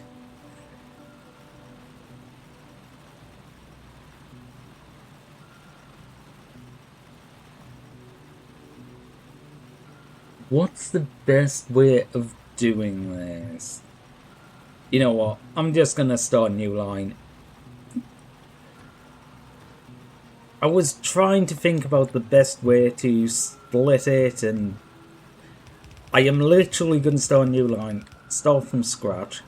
What's the best way of doing this? You know what? I'm just gonna start a new line. I was trying to think about the best way to split it, and I am literally gonna start a new line. Start from scratch.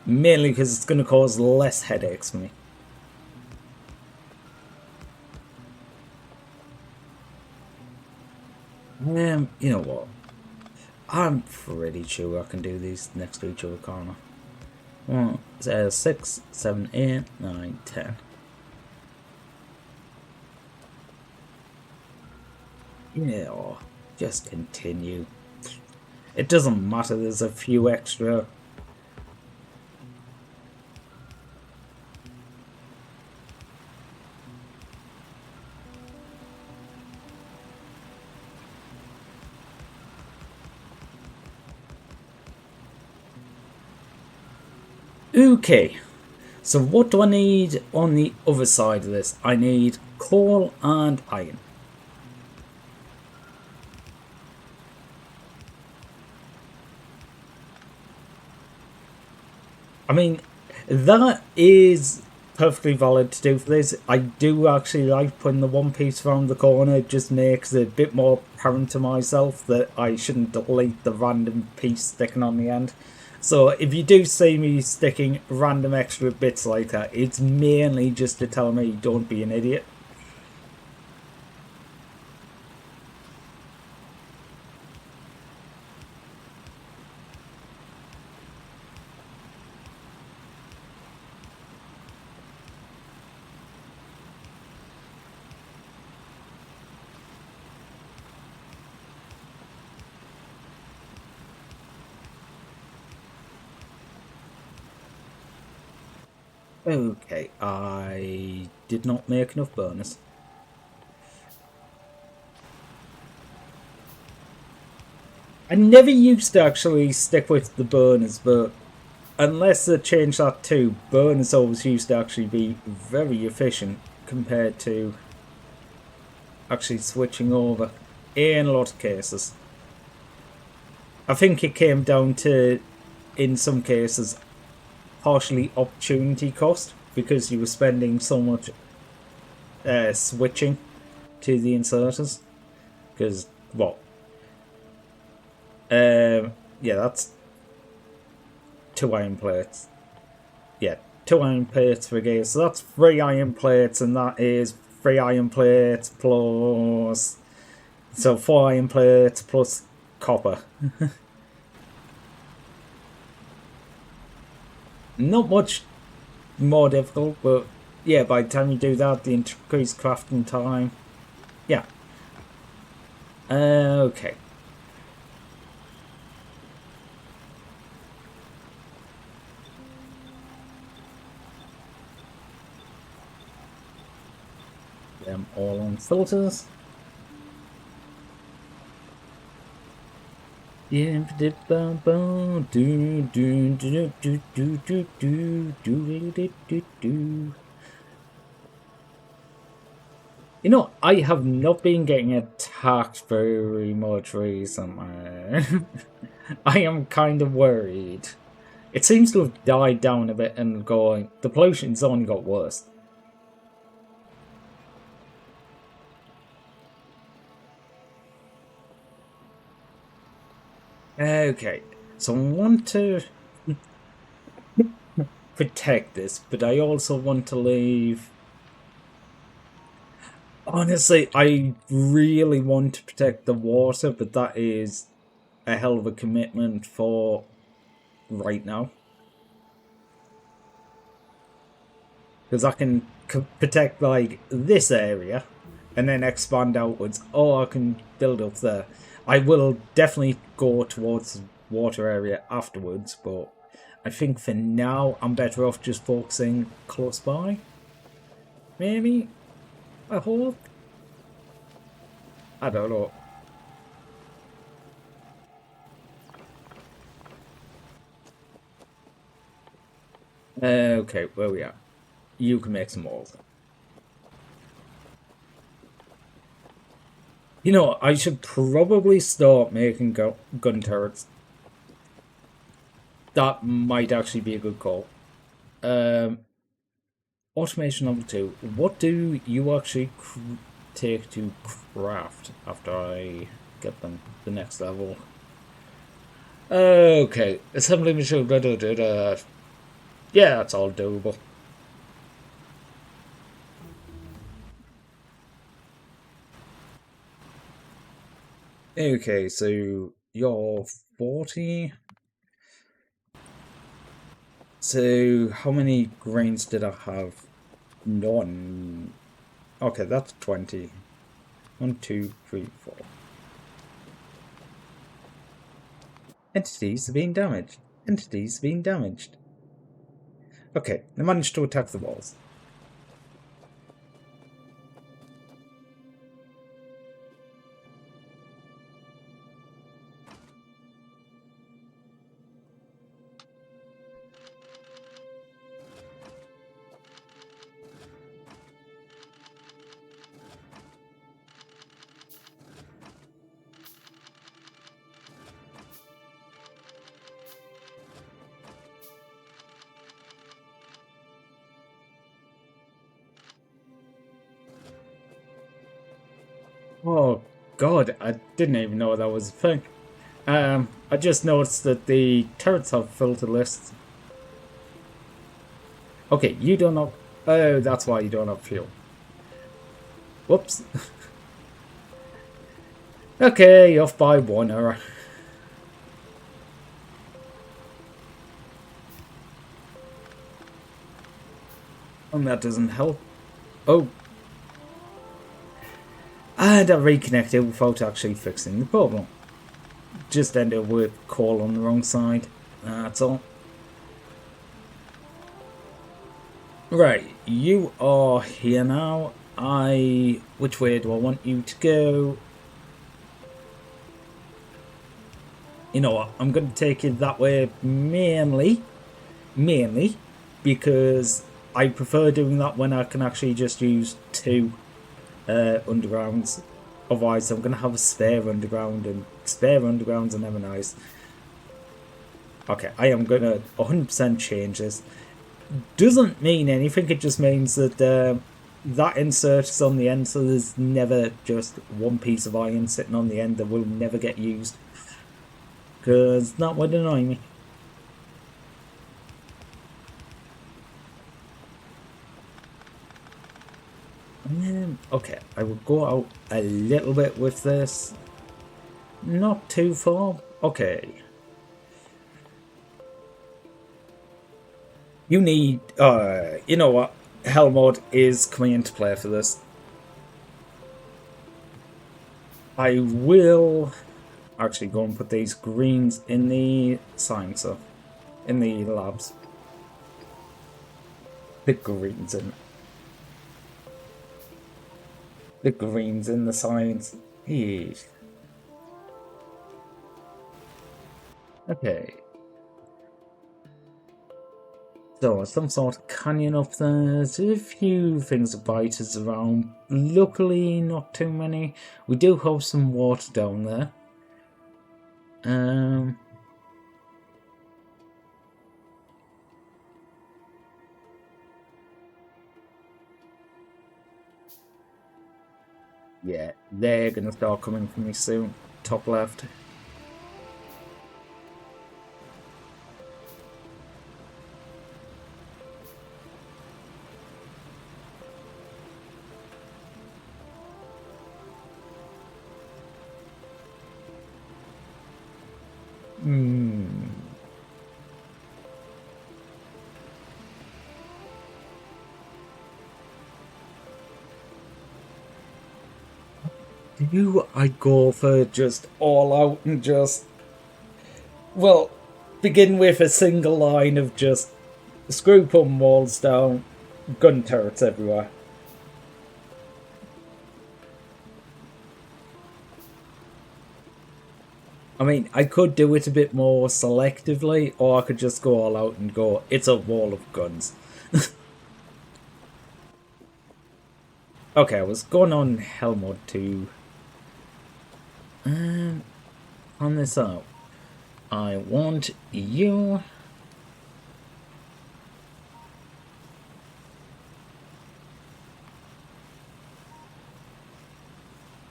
Mainly because it's gonna cause less headaches for me. You know what? I'm pretty sure I can do these next to each other, can't I? 1, 6, 7, 8, 9, 10. Yeah, just continue. It doesn't matter, there's a few extra. Okay, so what do I need on the other side of this? I need coal and iron. I mean, that is perfectly valid to do for this. I do actually like putting the one piece around the corner. It just makes it a bit more apparent to myself that I shouldn't delete the random piece sticking on the end. So if you do see me sticking random extra bits like that, it's mainly just to tell me don't be an idiot. Okay, I did not make enough burners. I never used to actually stick with the burners, but unless they changed that too, burners always used to actually be very efficient compared to actually switching over in a lot of cases. I think it came down to, in some cases, partially opportunity cost, because you were spending so much switching to the inserters. Because, what? Yeah, that's 2 iron plates. Yeah, 2 iron plates for a game. So that's 3 iron plates, and that is 3 iron plates plus... So 4 iron plates plus copper. Not much more difficult, but yeah, by the time you do that, the increased crafting time. Yeah. Okay. Them all on filters. Yeah, do do do do do do do do do do. You know, I have not been getting attacked very much recently. I am kind of worried. It seems to have died down a bit and going. The pollution's only got worse. Okay, so I want to protect this, but I also want to leave... Honestly, I really want to protect the water, but that is a hell of a commitment for right now. Because I can protect, like, this area, and then expand outwards, or I can build up there. I will definitely go towards the water area afterwards, but I think for now I'm better off just focusing close by. Maybe? I hope? I don't know. Okay, where we are. You can make some walls. You know, I should probably start making gun turrets. That might actually be a good call. Automation number 2. What do you actually take to craft after I get them the next level? Okay, assembly machine. Yeah, that's all doable. Okay, so you're 40. So how many grains did I have? None. Okay, that's 20. 1, 2, 3, 4. Entities are being damaged. Entities are being damaged. Okay, they managed to attack the walls. Oh god, I didn't even know that was a thing. I just noticed that the turrets have filter lists. Okay, you don't have... Oh, that's why you don't have fuel. Whoops. Okay, off by 1 error. And that doesn't help. Oh. And I reconnected without actually fixing the problem. Just ended with coal on the wrong side. That's all. Right, you are here now. Which way do I want you to go? You know what? I'm going to take you that way mainly because I prefer doing that when I can actually just use two undergrounds. Otherwise, I'm going to have a spare underground, and spare undergrounds are never nice. Okay, I am going to 100% change this. Doesn't mean anything, it just means that that insert is on the end, so there's never just one piece of iron sitting on the end that will never get used. Because that would annoy me. Okay, I will go out a little bit with this. Not too far. Okay. You need, you know what? Hell mode is coming into play for this. I will actually go and put these greens in the sciencer, in the labs. The greens in the science. Eesh. Okay. So, some sort of canyon up there. There's a few things of biters around. Luckily, not too many. We do have some water down there. Yeah, they're gonna start coming for me soon. Top left. I go for just all out and just, well, begin with a single line of just screw pump walls down, gun turrets everywhere. I mean, I could do it a bit more selectively, or I could just go all out and go, it's a wall of guns. Okay, I was going on Hell mode 2. On this out. I want you.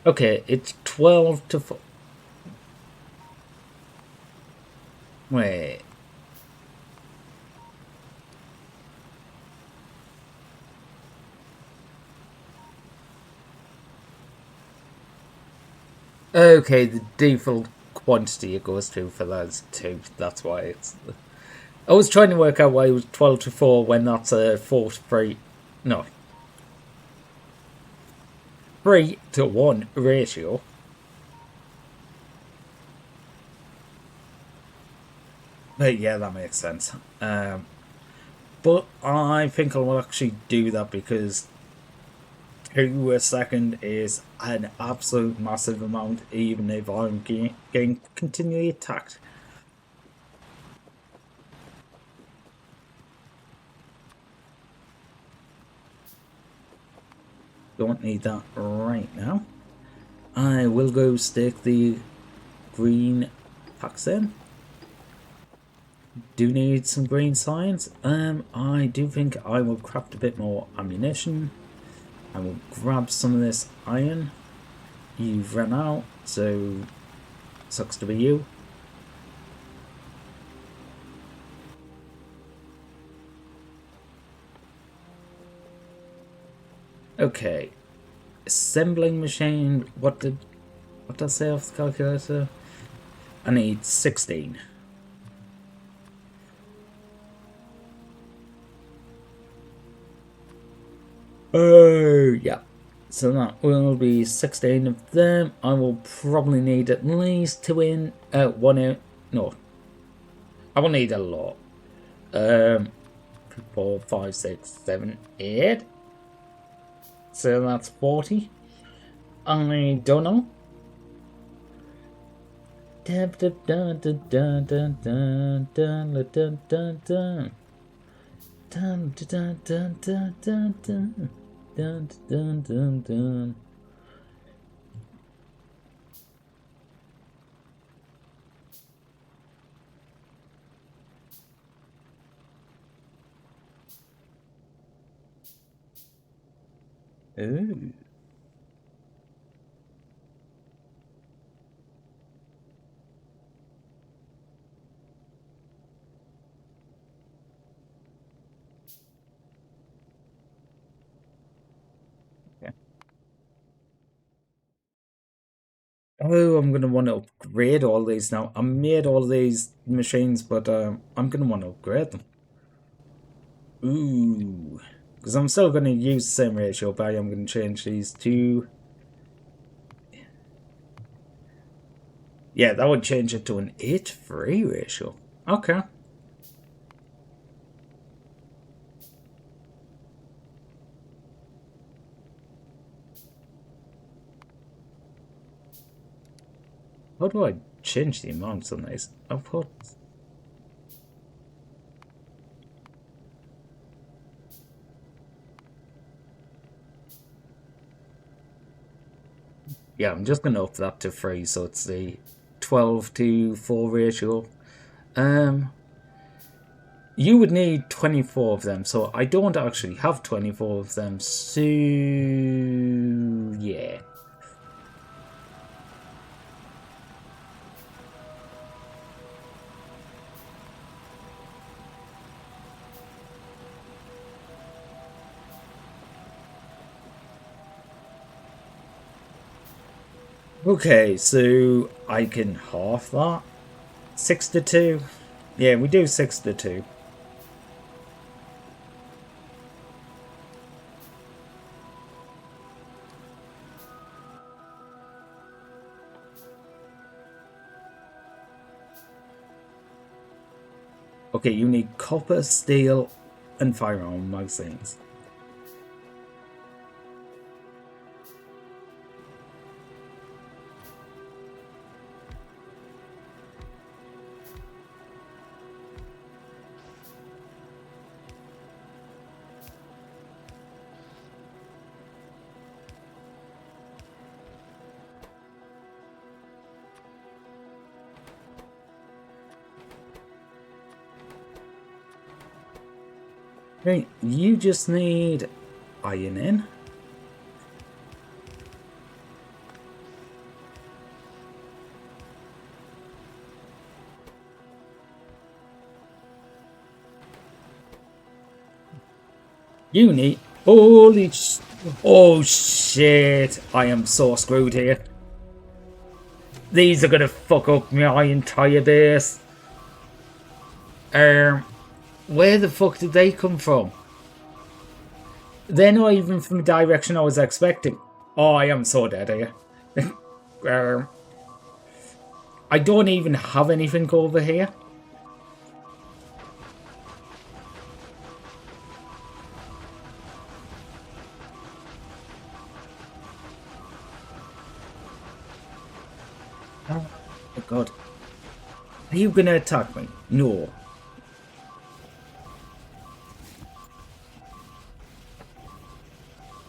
Okay, it's 12 to 4. Wait. Okay, the default quantity it goes to for that is 2. That's why it's... I was trying to work out why it was 12 to 4 when that's a 4 to 3... No. 3 to 1 ratio. But yeah, that makes sense. But I think I will actually do that because 2 a second is an absolute massive amount, even if I'm getting continually attacked. Don't need that right now. I will go stick the green packs in. Do need some green science. I do think I will craft a bit more ammunition. I will grab some of this iron. You've run out, so sucks to be you. Okay. Assembling machine. What did I say off the calculator? I need 16. Oh, yeah. So that will be 16 of them. I will probably need at least 2 in... 1 in... No. I will need a lot. 4, 5, 6, 7, 8. So that's 40. I don't know. Dun, dun, dun, dun, dun, dun, dun, dun, dun, dun, dun. Dun, dun, dun, dun, dun, dun, dun, dun, dun, dun. Ooh. Yeah. Oh, I'm gonna want to upgrade all these now. I made all these machines, but I'm gonna want to upgrade them. Ooh, because I'm still gonna use the same ratio, but I'm gonna change these to. Yeah, that would change it to an 8:3 ratio. Okay. How do I change the amounts on these? I've put. Yeah, I'm just gonna up that to 3, so it's the 12:4 ratio. You would need 24 of them, so I don't actually have 24 of them, so yeah. Okay, so I can half that. 6 to 2. Yeah, we do 6 to 2. Okay, you need copper, steel, and firearm magazines. Right, you just need iron in. You need... Holy sh... Oh shit, I am so screwed here. These are gonna fuck up my entire base. Where the fuck did they come from? They're not even from the direction I was expecting. Oh, I am so dead here. I don't even have anything over here. Oh my god. Are you gonna attack me? No.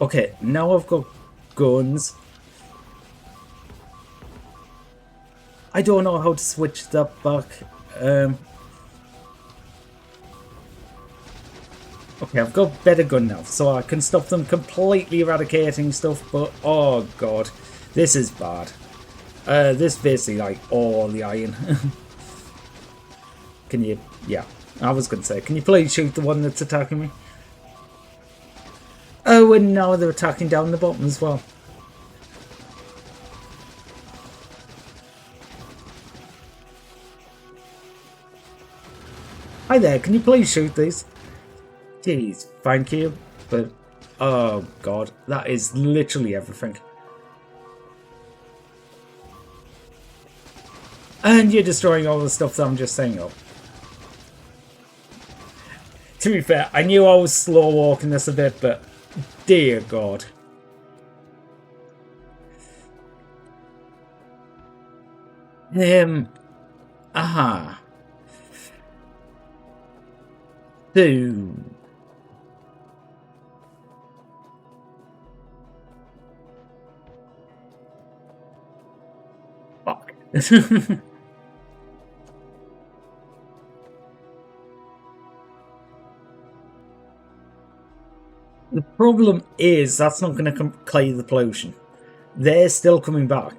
Okay, now I've got guns. I don't know how to switch that back. Okay, I've got better gun now, so I can stop them completely eradicating stuff, but oh god, this is bad. This basically like all the iron. Can you... Yeah, I was gonna say, can you please shoot the one that's attacking me? Oh, and now they're attacking down the bottom as well. Hi there, can you please shoot these? Jeez, thank you. But, oh god, that is literally everything. And you're destroying all the stuff that I'm just saying up. To be fair, I knew I was slow walking this a bit, but dear God. Aha. So. Fuck. The problem is that's not going to clear the pollution. They're still coming back.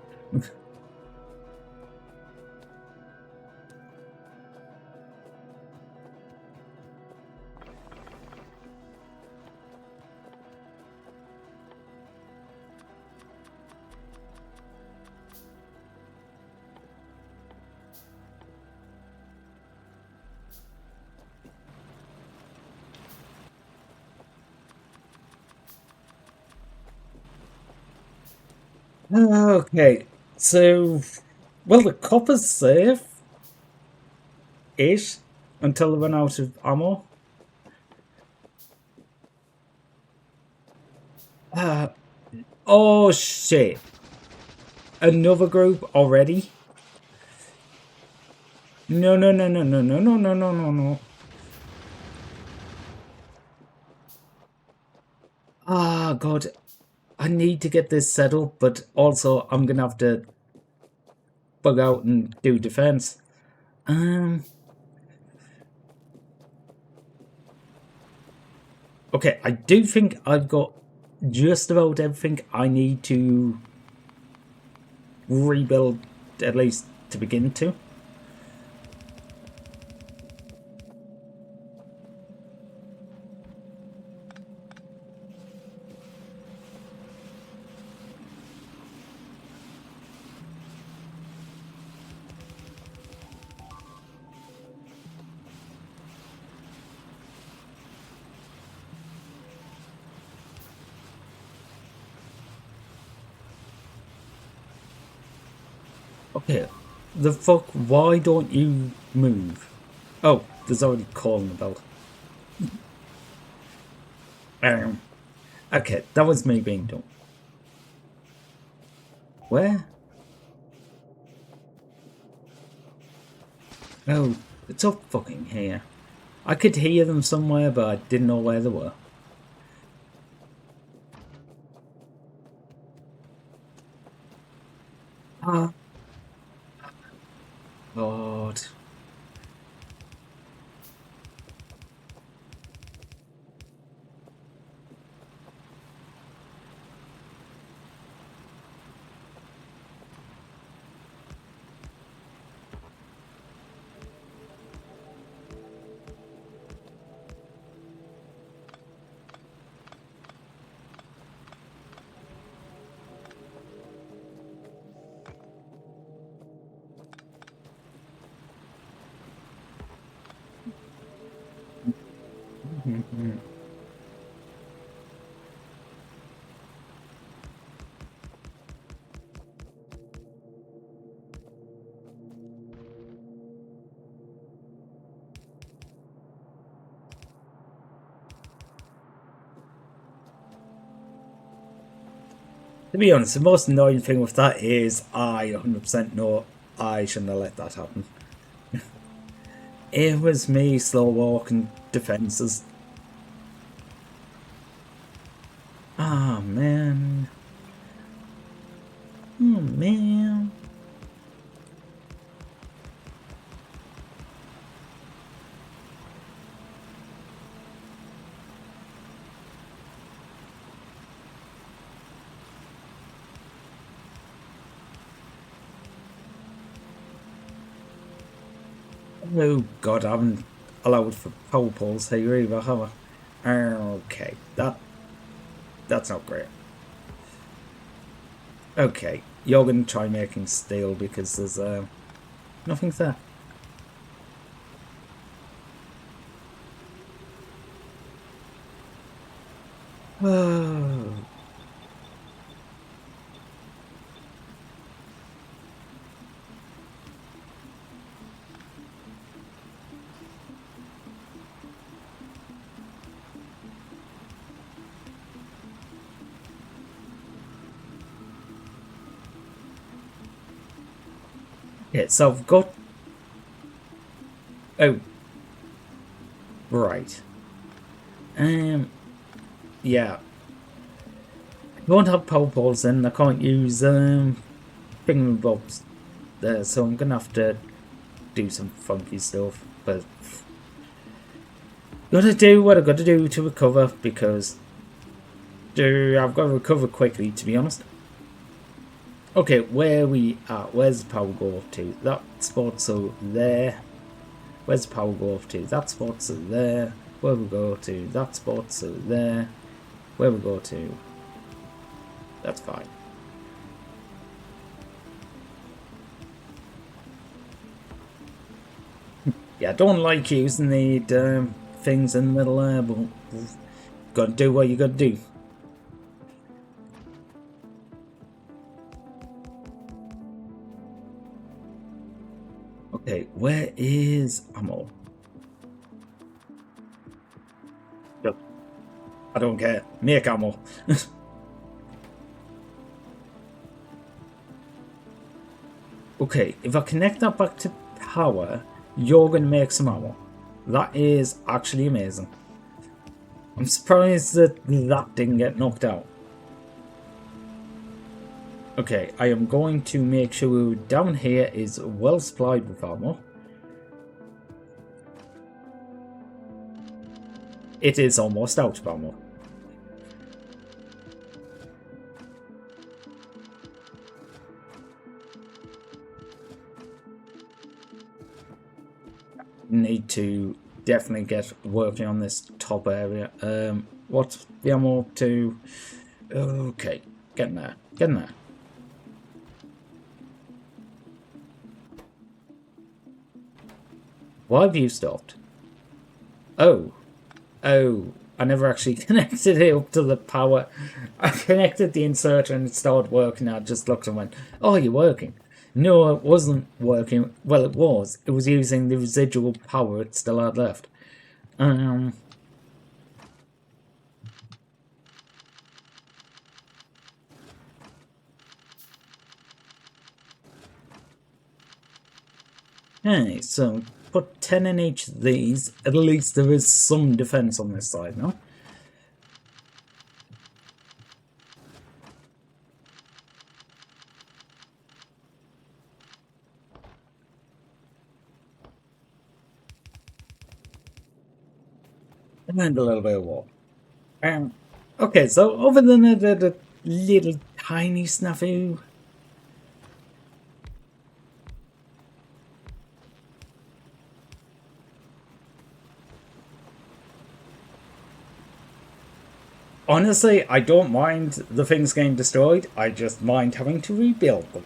Okay, so, well, the copper's safe ish until they run out of ammo. Oh shit. Another group already? No, no, no, no, no, no, no, no, no, no, no. Ah, God. I need to get this settled, but also I'm gonna have to bug out and do defense. Okay, I do think I've got just about everything I need to rebuild, at least to begin to. Okay, the fuck, why don't you move? Oh, there's already calling the bell. Okay, that was me being dumb. Where? Oh, it's up fucking here. I could hear them somewhere, but I didn't know where they were. Ah. God. To be honest, the most annoying thing with that is I 100% know I shouldn't have let that happen. It was me slow walking defenses. Ah, man. Oh, man. Oh god, I haven't allowed for power poles here either, have I? Okay, that's not great. Okay, you're gonna try making steel because there's nothing there. Oh. Yeah, so I've got... Oh. Right. Yeah. I don't have power poles in. I can't use thingamabobs there, so I'm gonna have to do some funky stuff. But gotta do what I gotta do to recover, because I've got to recover quickly, to be honest. Okay, where we at? Where's the power go off to? That spot's over there. Where's the power go off to? That spot's over there. Where we go to? That spot's over there. Where we go to? That's fine. Yeah, I don't like using the things in the middle there, but gotta do what you gotta do. Okay, where is ammo? Yep. I don't care. Make ammo. Okay, if I connect that back to power, you're going to make some ammo. That is actually amazing. I'm surprised that that didn't get knocked out. Okay, I am going to make sure down here is well supplied with ammo. It is almost out of ammo. Need to definitely get working on this top area. What's the ammo to? Okay, getting there, getting there. Why have you stopped? Oh, I never actually connected it up to the power. I connected the inserter and it started working. I just looked and went, oh, you're working. No, it wasn't working. Well, it was. It was using the residual power it still had left. Okay, so put 10 in each of these. At least there is some defense on this side now. And a little bit of water. Okay, so other than the little tiny snafu, honestly, I don't mind the things getting destroyed. I just mind having to rebuild them.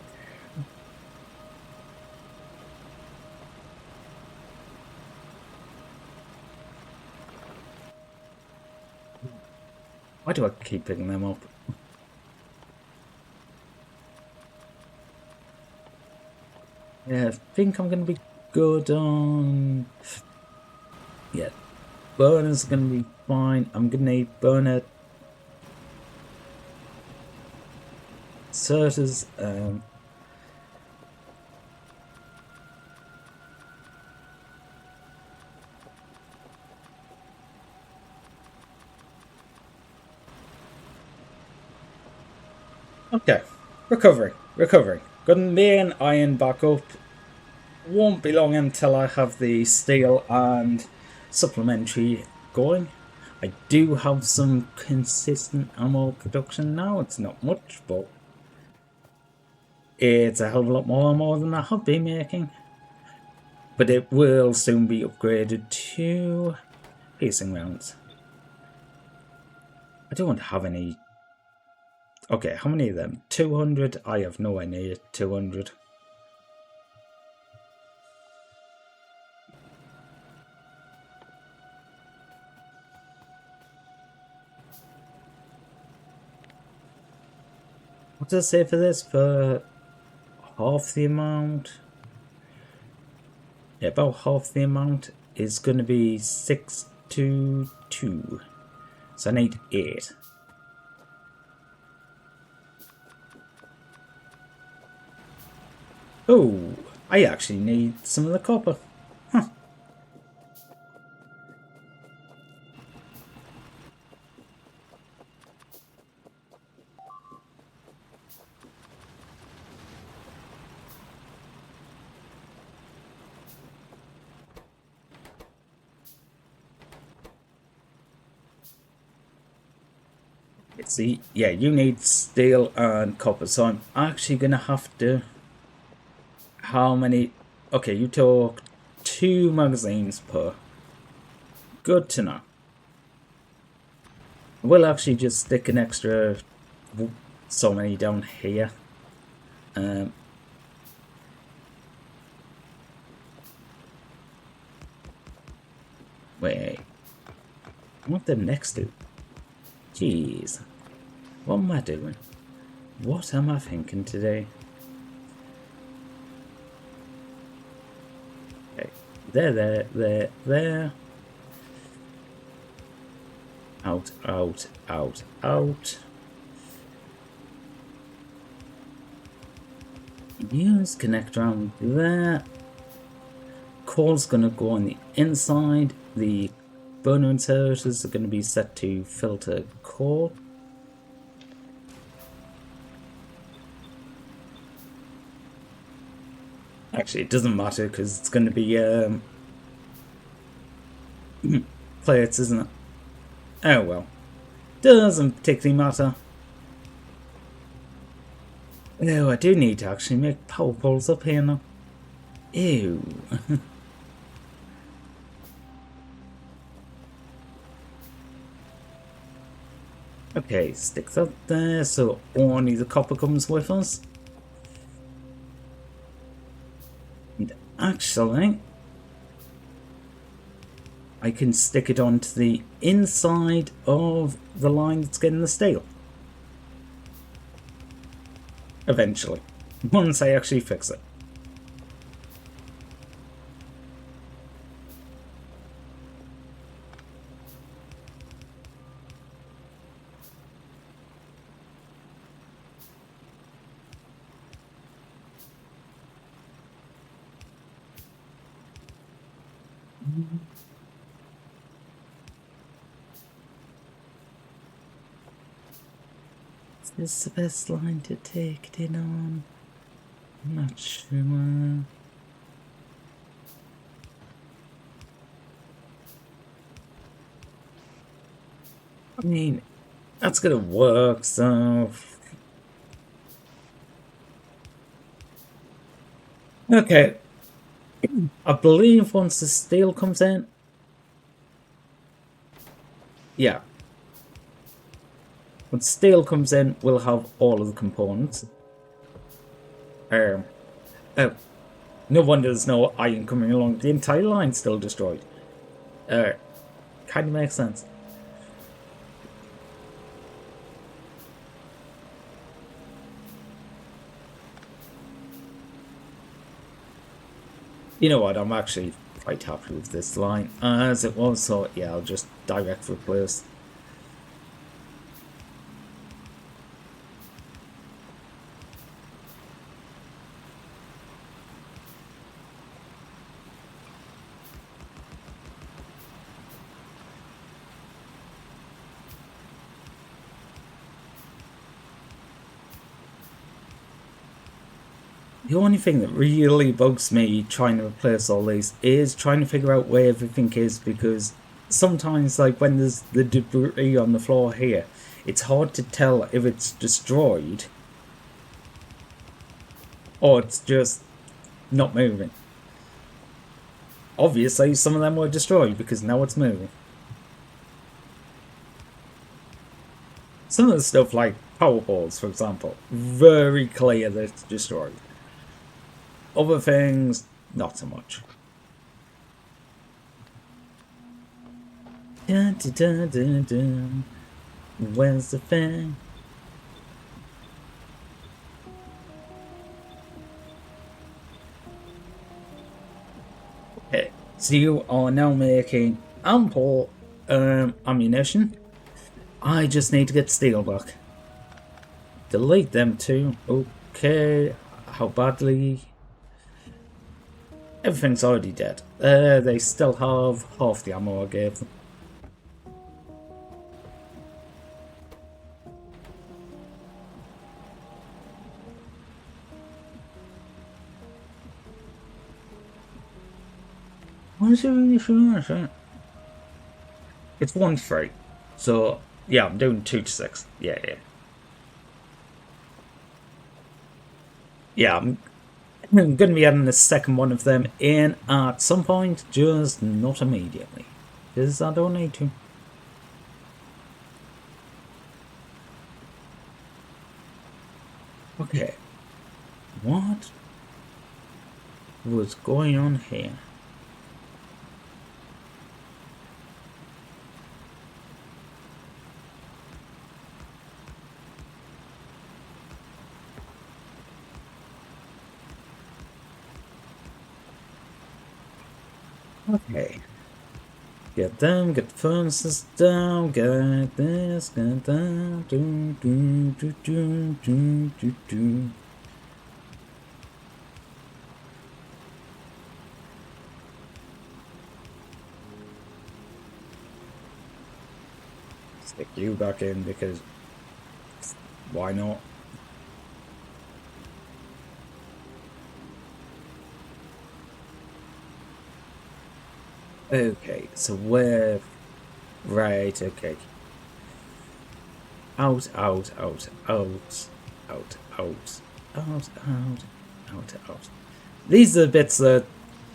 Why do I keep picking them up? Yeah, I think I'm going to be good on... Yeah, burner's going to be fine. I'm going to need burner... Inserters, Okay, recovering. Got an main iron back up. Won't be long until I have the steel and supplementary going. I do have some consistent ammo production now. It's not much, but it's a hell of a lot more ammo than I have been making. But it will soon be upgraded to piercing rounds. I don't have any. Okay, how many of them? 200? I have nowhere near 200. What does it say for this? For half the amount? Yeah, about half the amount is going to be 622. So I need 8. Oh, I actually need some of the copper. Huh. See, yeah, you need steel and copper, so I'm actually gonna have to... How many... Okay, you took 2 magazines per. Good to know. We'll actually just stick an extra so many down here. Wait. What the next do? Jeez. What am I doing? What am I thinking today? Okay. There. Out. Use connect around there. Coal's gonna go on the inside. The burner inserters are gonna be set to filter coal. Actually, it doesn't matter because it's going to be plates, isn't it? Oh well. Doesn't particularly matter. No, I do need to actually make power poles up here now. Ew. Okay, stick that there so only the copper comes with us. And actually, I can stick it onto the inside of the line that's getting the steel. Eventually. Once I actually fix it. Is this the best line to take it in on? I'm not sure. I mean, that's gonna work, so... Okay. I believe once the steel comes in... Yeah. When steel comes in, we'll have all of the components. Oh. No wonder there's no iron coming along. The entire line's still destroyed. Kind of makes sense. You know what, I'm actually quite happy with this line as it was, so yeah, I'll just direct replace. The only thing that really bugs me trying to replace all these is trying to figure out where everything is, because sometimes, like when there's the debris on the floor here, it's hard to tell if it's destroyed or it's just not moving. Obviously, some of them were destroyed because now it's moving. Some of the stuff like power poles, for example, very clear that it's destroyed. Other things, not so much. Dun, dun, dun, dun, dun. Where's the fan? Okay, so you are now making ample ammunition. I just need to get steel back. Delete them too. Okay, how badly? everything's already dead. They still have half the ammo I gave them. It's 1-3. So, yeah, I'm doing 2 to 6. Yeah. Yeah, I'm going to be adding the second one of them in at some point, just not immediately. Because I don't need to. Okay. What was going on here? Okay. Get them, get the furnaces down, get this, get that, do. Stick you back in because why not? Okay, so we're right, okay. Out. These are the bits that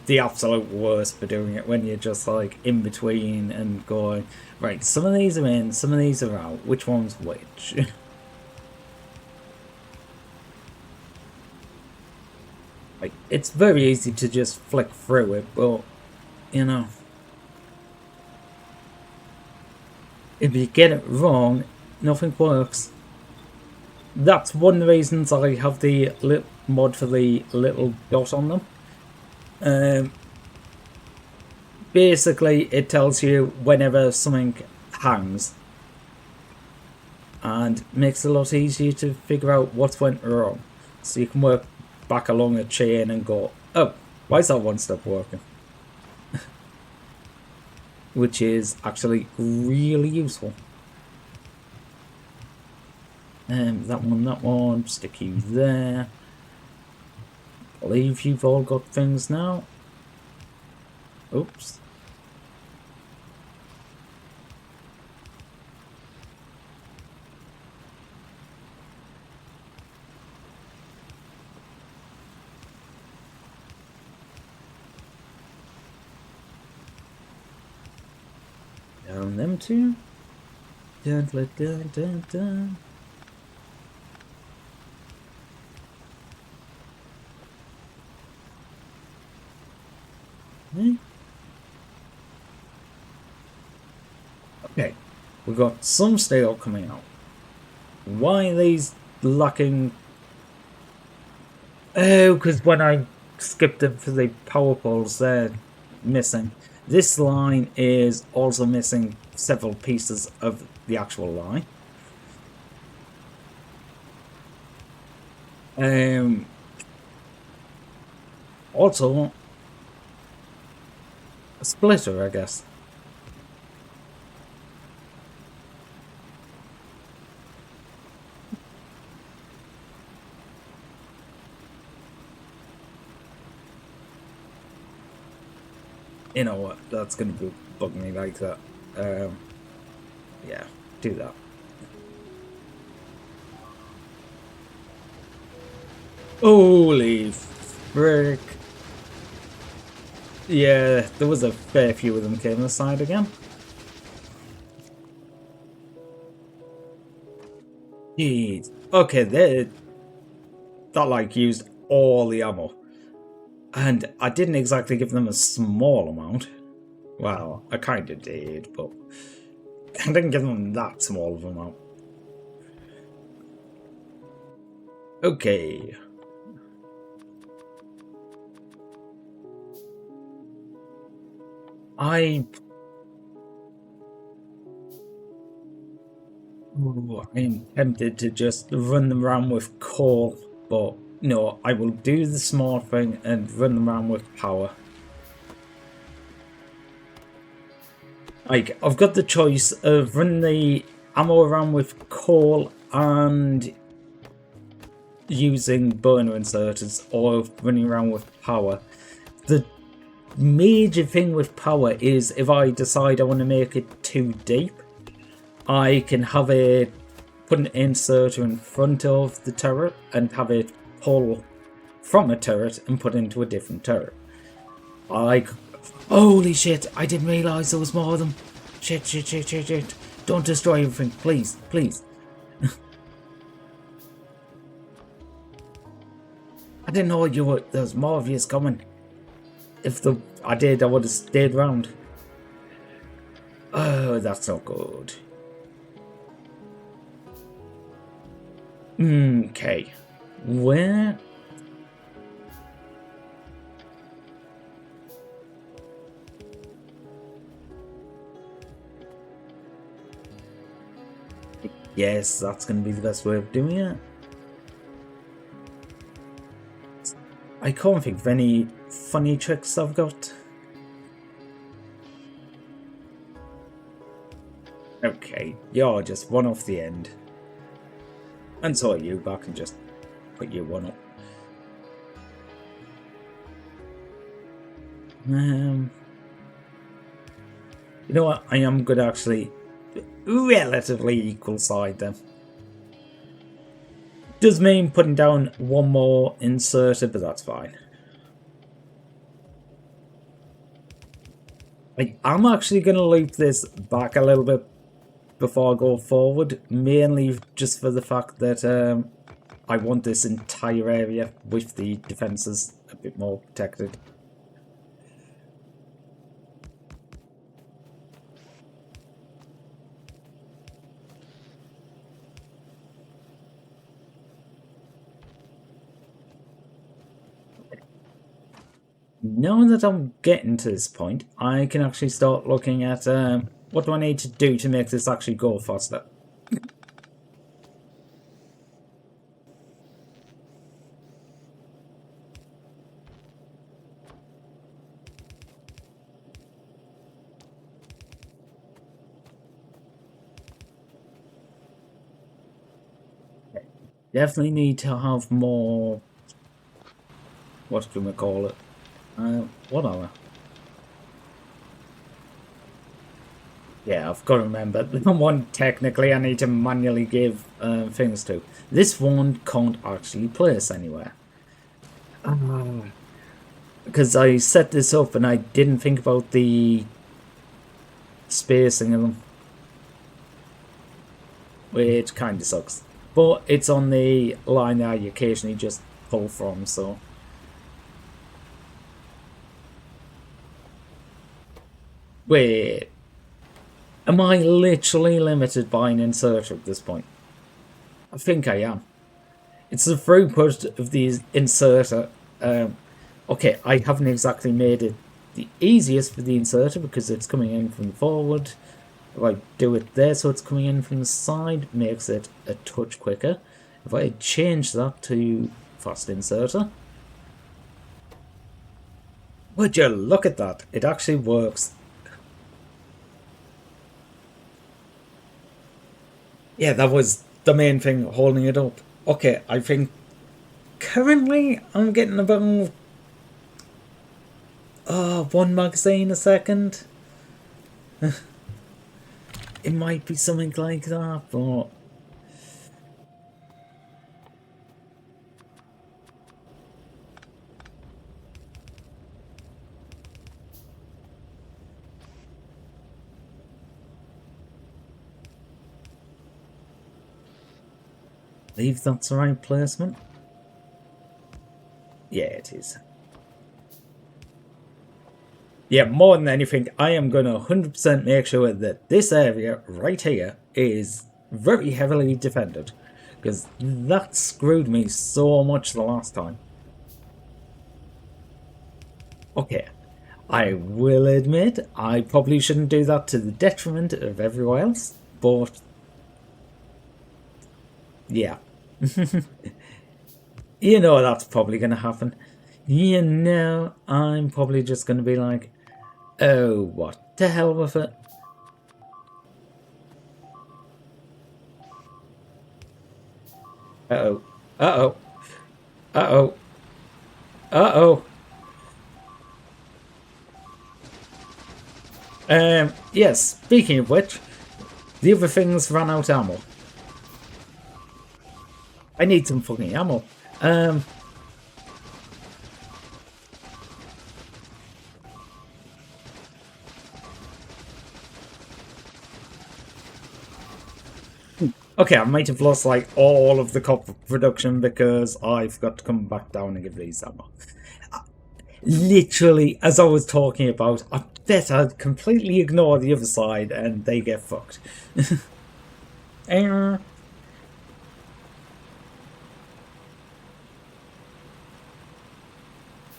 the absolute worst for doing it, when you're just like in between and going, right, some of these are in, some of these are out, which one's which? Like, it's very easy to just flick through it, but, you know, if you get it wrong, nothing works. That's one of the reasons I have the mod for the little dot on them. Basically, it tells you whenever something hangs, and makes it a lot easier to figure out what went wrong. So you can work back along a chain and go, oh, why is that one step working? Which is actually really useful. That one, stick you there. I believe you've all got things now. Oops. Down them two. Dun. Okay, we've got some steel coming out. Why are these lacking? Oh, because when I skipped them for the power poles, they're missing. This line is also missing several pieces of the actual line. Also, a splitter, I guess. You know what? That's gonna bug me like that. Yeah, do that. Holy frick! Yeah, there was a fair few of them came aside again. Jeez. Okay, that like used all the ammo. And I didn't exactly give them a small amount. Well, I kind of did, but I didn't give them that small of an amount. Okay. I am tempted to just run them around with coal, but no, I will do the small thing and run them around with power. Like, I've got the choice of running the ammo around with coal and using burner inserters, or running around with power. The major thing with power is if I decide I want to make it too deep, I can have it put an inserter in front of the turret and have it pull from a turret and put into a different turret. Holy shit, I didn't realise there was more of them. Shit. Don't destroy everything, please, please. I didn't know there was more of yous coming. If I did, I would have stayed round. Oh, that's not good. Okay. Where? Yes, that's going to be the best way of doing it. I can't think of any funny tricks I've got. Okay, you're just one off the end. And so are you, back and just put you one up. You know what? I am good actually. Relatively equal side then. Does mean putting down one more inserter, but that's fine. I'm actually going to loop this back a little bit before I go forward, mainly just for the fact that I want this entire area with the defences a bit more protected. Now that I'm getting to this point, I can actually start looking at what do I need to do to make this actually go faster. Definitely need to have more, what do we call it? What are we? Yeah, I've got to remember. The one technically I need to manually give things to. This one can't actually place anywhere. Because I set this up and I didn't think about the spacing of them. Which kind of sucks. But it's on the line that I occasionally just pull from, so... Wait, am I literally limited by an inserter at this point? I think I am. It's the throughput of the inserter. Okay, I haven't exactly made it the easiest for the inserter because it's coming in from the forward. If I do it there so it's coming in from the side, makes it a touch quicker. If I change that to fast inserter, would you look at that? It actually works. Yeah, that was the main thing holding it up. Okay, I think currently I'm getting about one magazine a second. It might be something like that, but I believe that's the right placement. Yeah, it is. Yeah, more than anything, I am going to 100% make sure that this area right here is very heavily defended. Because that screwed me so much the last time. Okay, I will admit, I probably shouldn't do that to the detriment of everyone else, but... yeah. You know that's probably going to happen. You know, I'm probably just going to be like, oh, what the hell with it? Uh-oh. Uh-oh. Uh-oh. Uh-oh. Yes, speaking of which, the other things ran out of ammo. I need some fucking ammo. Okay, I might have lost like all of the copper production because I forgot to come back down and give these ammo. Literally, as I was talking about, I bet I'd completely ignore the other side and they get fucked.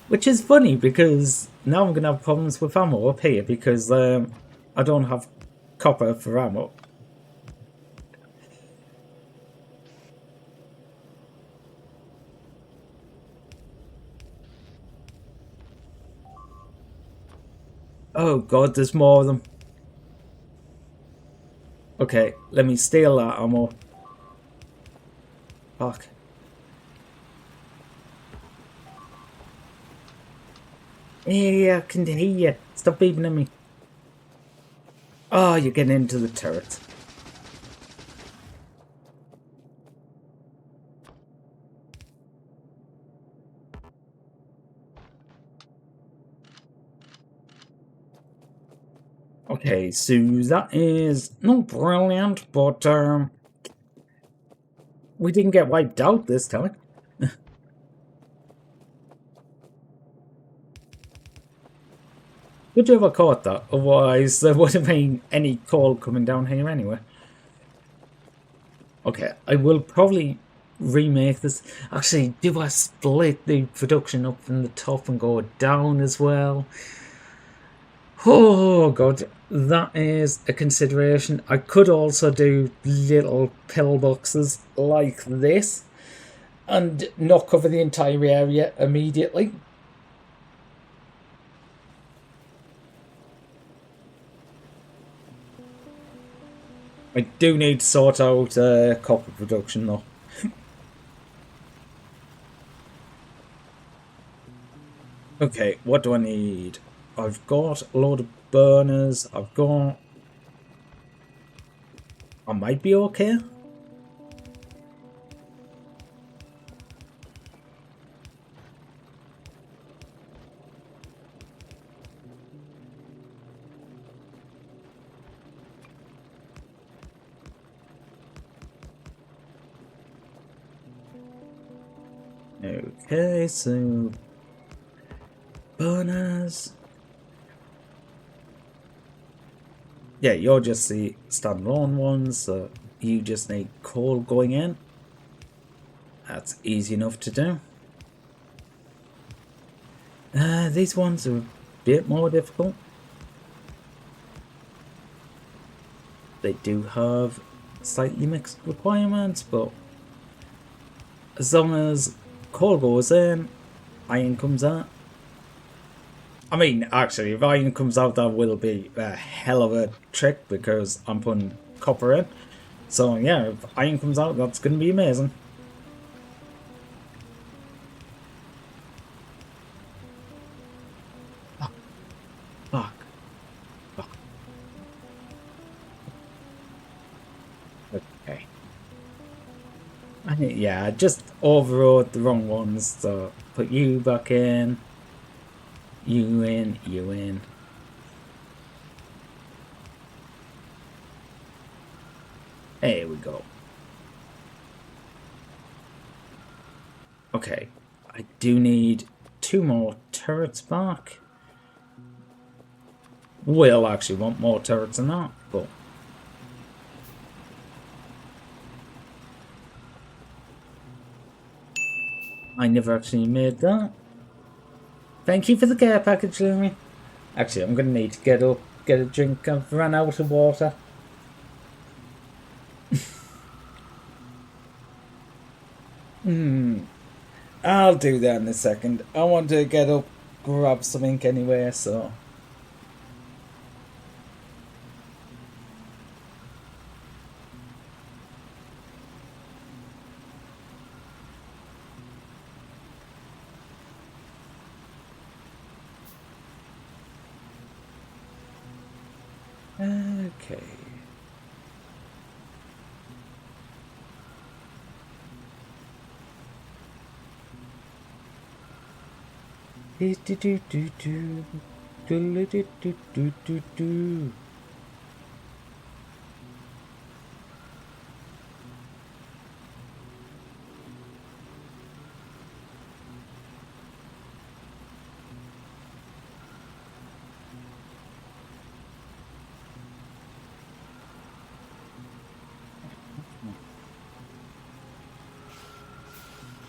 Which is funny because now I'm going to have problems with ammo up here because I don't have copper for ammo. Oh god, there's more of them. Okay, let me steal that ammo. Fuck. Hey, I can hear you. Stop beeping at me. Oh, you're getting into the turret. Okay, so that is not brilliant, but we didn't get wiped out this time. Good job I caught that, otherwise there wouldn't have been any coal coming down here anyway. Okay, I will probably remake this. Actually, do I split the production up from the top and go down as well? Oh god, that is a consideration. I could also do little pillboxes like this and not cover the entire area immediately. I do need to sort out copper production though. Okay, what do I need? I've got a load of burners. I might be okay. Okay, so burners. Yeah, you're just the standalone ones, so you just need coal going in. That's easy enough to do. These ones are a bit more difficult. They do have slightly mixed requirements, but as long as coal goes in, iron comes out. I mean, actually, if iron comes out, that will be a hell of a trick because I'm putting copper in. So yeah, if iron comes out, that's going to be amazing. Fuck. Fuck. Okay. Yeah, I just overrode the wrong ones, so put you back in. You in, you in. There we go. Okay, I do need 2 more turrets back. We'll actually want more turrets than that, but... I never actually made that. Thank you for the care package, Louie. Actually, I'm going to need to get up, get a drink. I've run out of water. I'll do that in a second. I want to get up, grab some ink anyway, so... Okay. Do do do do do do do do do do do.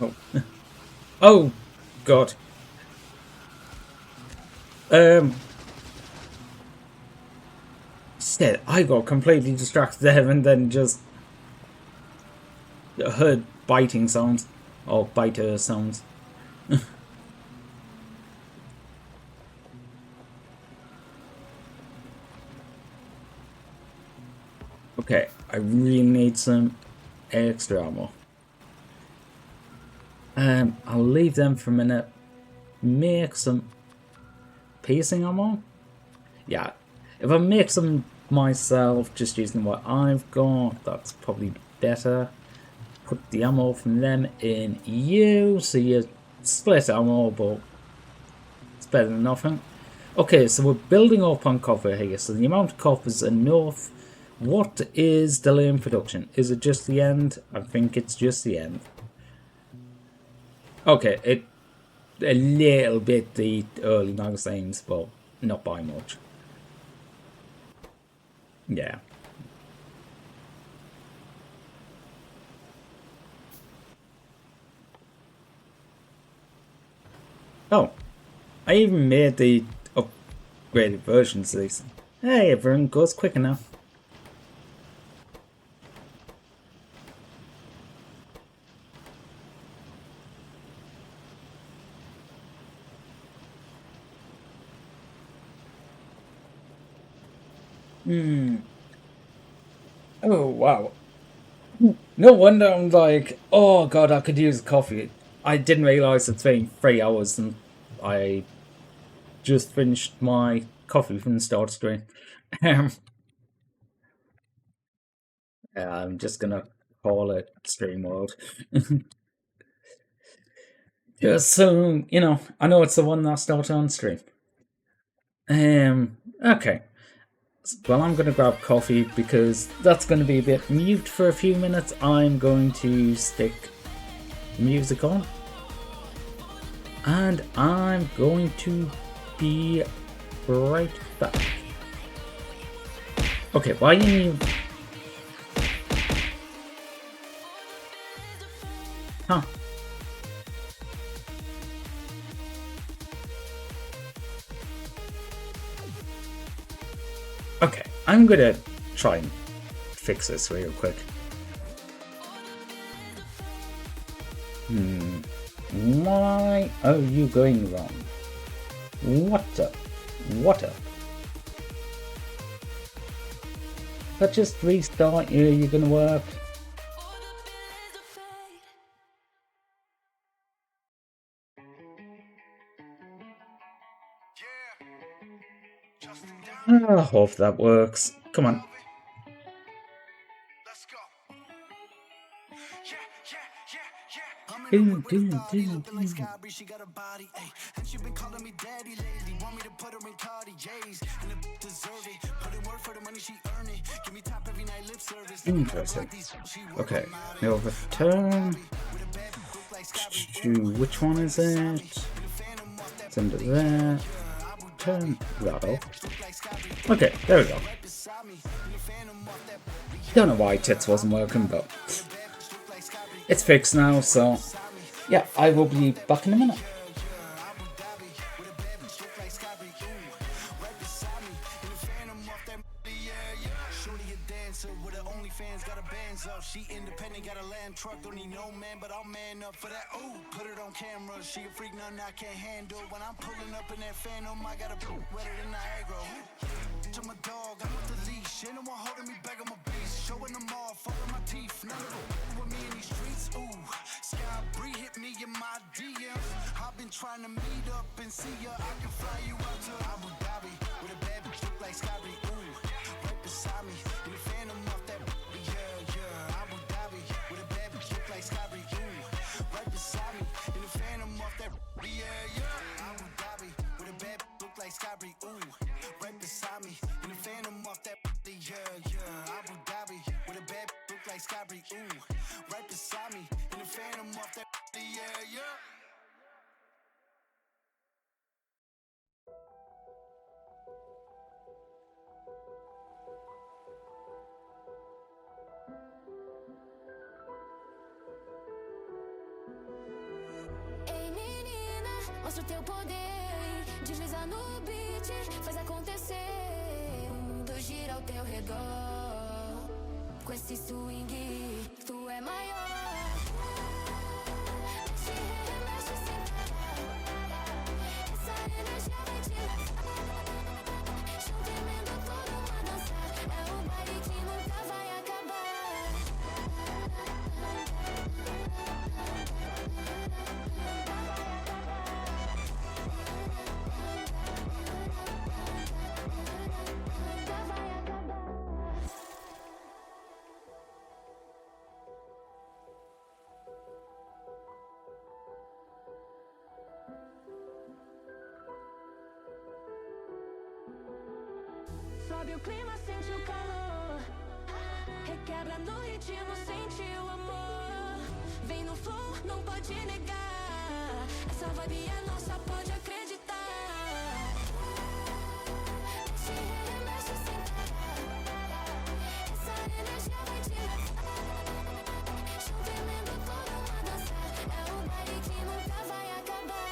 Oh. Oh, God. Shit, I got completely distracted there and then just heard biting sounds. Or biter sounds. Okay, I really need some extra ammo. I'll leave them for a minute. Make some piercing ammo. Yeah, if I make some myself, just using what I've got, that's probably better. Put the ammo from them in you, so you split ammo, but it's better than nothing. Okay, so we're building up on copper here, so the amount of copper is enough. What is delaying production? Is it just the end? I think it's just the end. Okay, a little bit the early magazines, but not by much. Yeah. Oh, I even made the upgraded versions of these. Hey, everyone goes quick enough. Oh, wow. No wonder I'm like, oh god, I could use coffee. I didn't realise it's been 3 hours and I just finished my coffee from the start screen. I'm just gonna call it Stream World. Just so, you know, I know it's the one that started on stream. Okay. Well, I'm going to grab coffee because that's going to be a bit mute for a few minutes. I'm going to stick music on. And I'm going to be right back. Okay, why you... Huh. Okay, I'm gonna try and fix this real quick. Why are you going wrong? What up? What up? If I just restart you, you're gonna work. I hope that works. Come on. She got a body, and she been calling me daddy lately. Want me to put her in Cartier's, and the deserve it. Put in work for the money she earn it. Give me top every night, lip service. Interesting. Okay, now return to which one is it? It's under there. Turn that off. Okay, there we go. Don't know why tits wasn't working, but it's fixed now, so yeah, I will be back in a minute. She independent, got a land truck, don't need no man, but I'll man up for that. Ooh, put it on camera. She a freak, nothing I can't handle. When I'm pulling up in that Phantom, I got a poop wetter than Niagara. To my dog, I'm with the leash. Ain't no one holding me back on my beast. Showing them all, fucking my teeth. None of them with me in these streets. Ooh, Sky Bree hit me in my DMs. I've been trying to meet up and see ya. I can fly you out to Abu Dhabi with a bad bitch look like Sky Bree. Ooh. sky breathe, right beside me, in the phantom off that, yeah, yeah. Ei menina, mostra o teu poder. Desliza no beat, faz acontecer. O mundo gira ao teu redor. Com esse swing, tu é maior. Mexe, remexe sem parar. Essa energia vai te levar. Chão tremendo, todo mundo a dançar. É um baile que nunca vai acabar. Sobe o clima, sente o calor. Requebra no ritmo, sente o amor. Vem no flow, não pode negar. Essa vibe é nossa, pode acreditar. Mexe, remexe sem parar. Essa energia vai te levar. Chão tremendo, todo mundo a dançar. É um baile que nunca vai acabar.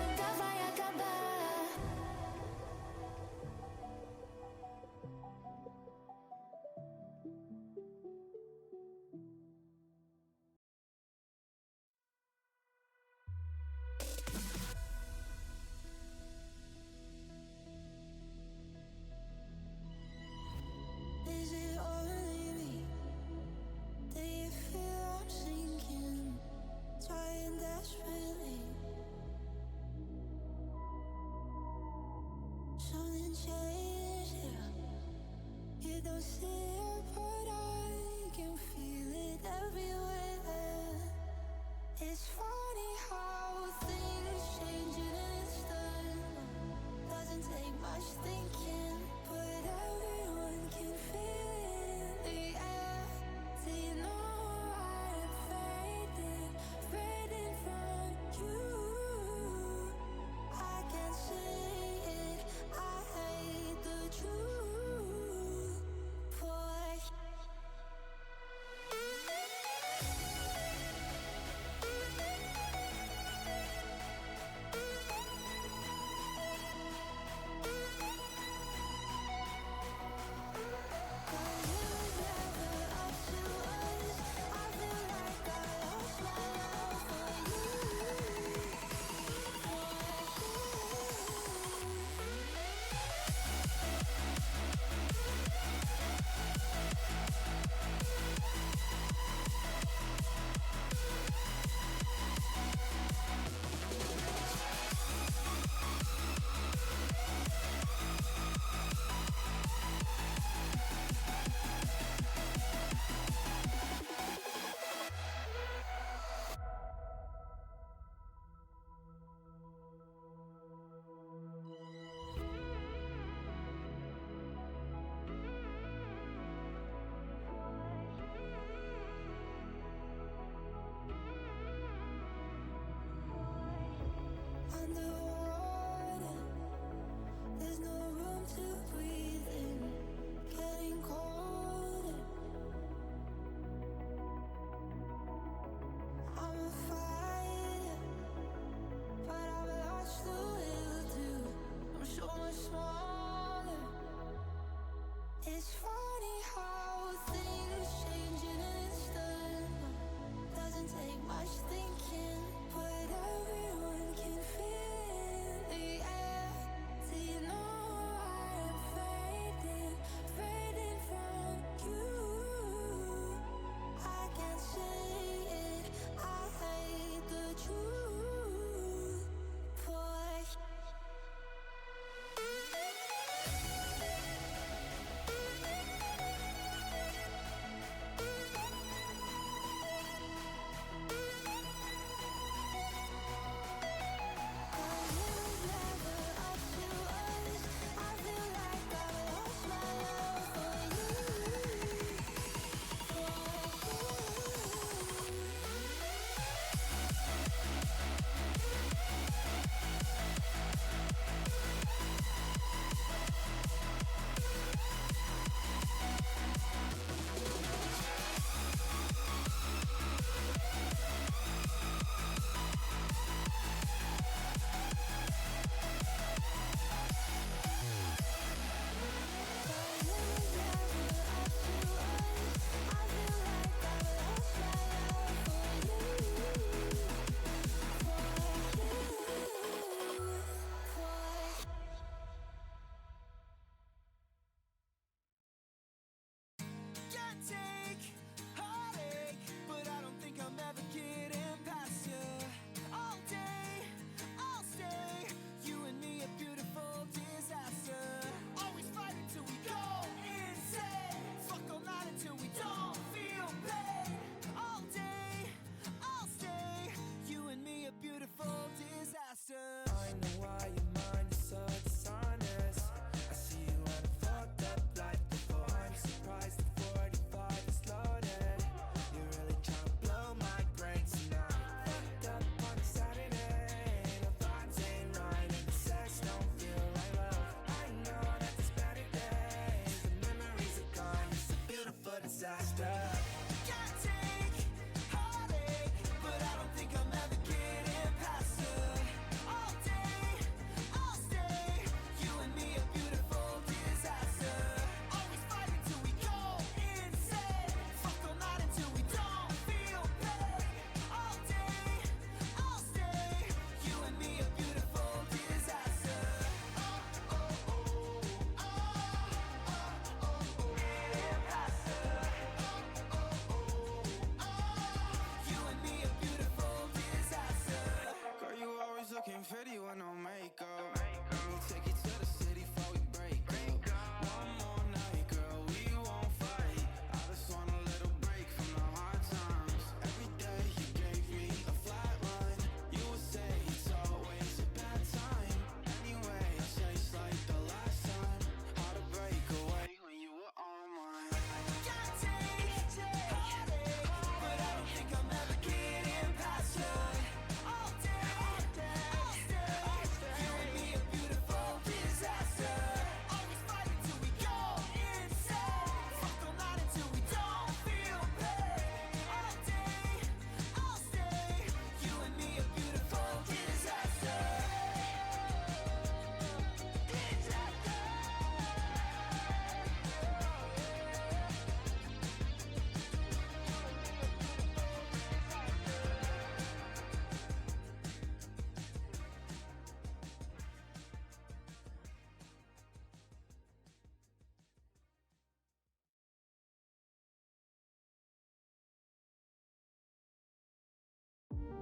Nunca vai acabar.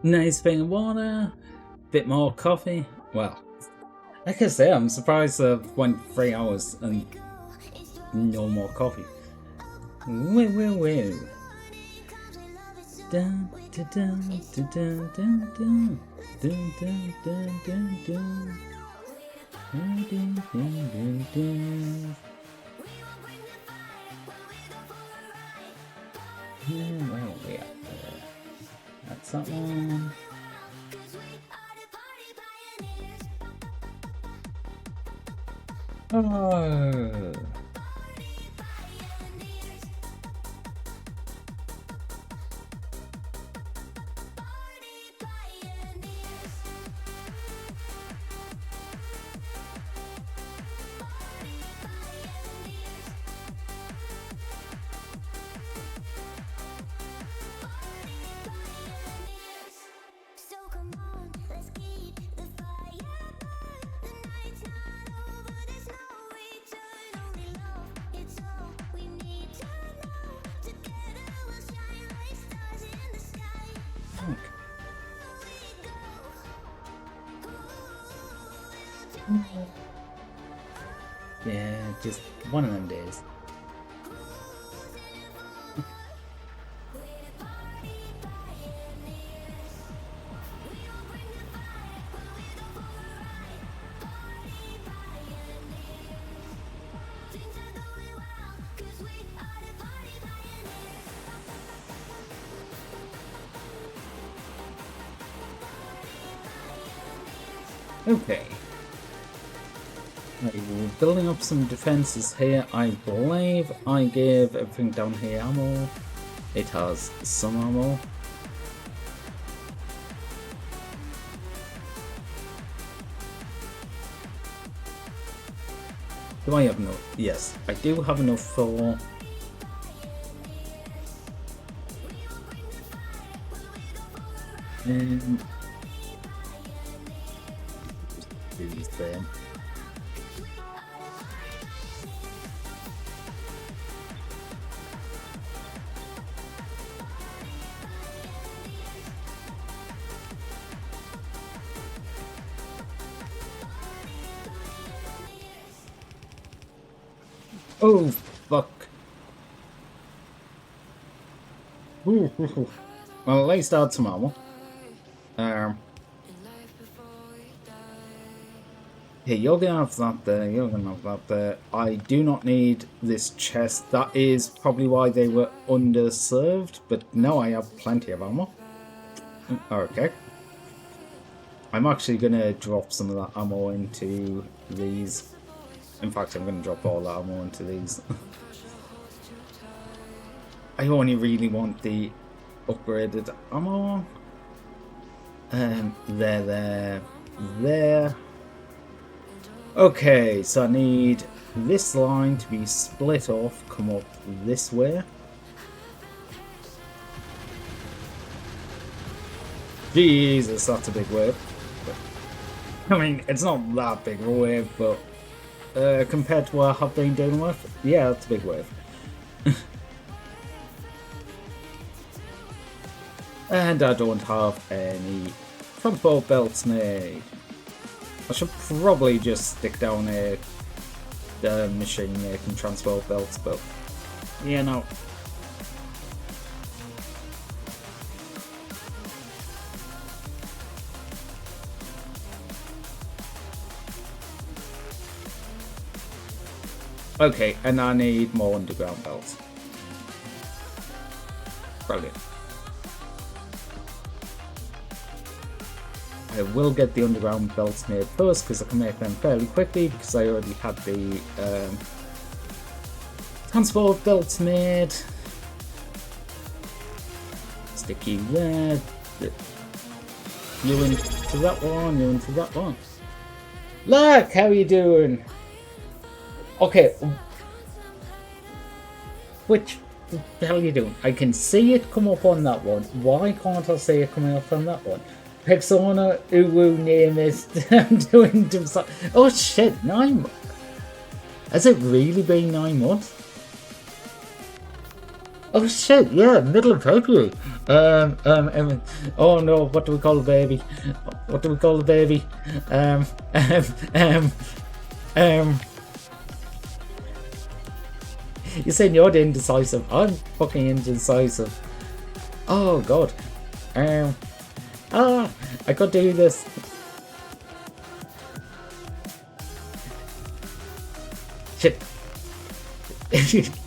Nice thing of water, bit more coffee. Well, like I say, I'm surprised I went 3 hours and no more coffee. Woo woo woo. Dun, dun, dun, dun, dun, dun, dun. Dun, dun, dun, dun, dun. Dun, dun, dun, dun, dun. Where are we at there? That's that one. Oh. So come on, let's keep the fire burn. The night's not over, there's no return. Only love, it's all we need to know. Together we'll shine like stars in the sky. Okay. Yeah, just one of them days. Okay. Right, we're building up some defenses here. I believe I gave everything down here ammo. It has some ammo. Do I have enough? Yes, I do have enough for... These there. Oh, fuck. Ooh. Well, at least I had some ammo. Okay, you're gonna have that there, you're gonna have that there. I do not need this chest. That is probably why they were underserved, but no, I have plenty of ammo. Okay. I'm actually gonna drop some of that ammo into these. In fact, I'm gonna drop all that ammo into these. I only really want the upgraded ammo. There. Okay, so I need this line to be split off, come up this way. Jesus, that's a big wave. I mean, it's not that big of a wave, but compared to what I have been dealing with, yeah, that's a big wave. And I don't have any transport belts made. I should probably just stick down a machine making transport belts, but yeah, no. Okay, and I need more underground belts. Brilliant. I will get the underground belts made first because I can make them fairly quickly because I already had the transport belts made. Stick you there. You into that one, you into that one. Look, how you doing? Okay. Which the hell are you doing? I can see it come up on that one. Why can't I see it coming up on that one? Pexona Uwu name is doing oh shit, 9 months. Has it really been 9 months? Oh shit, yeah, middle of February. Oh no, what do we call the baby? What do we call the baby? You're saying you're the indecisive. I'm fucking indecisive. Oh god. I could do this. Shit.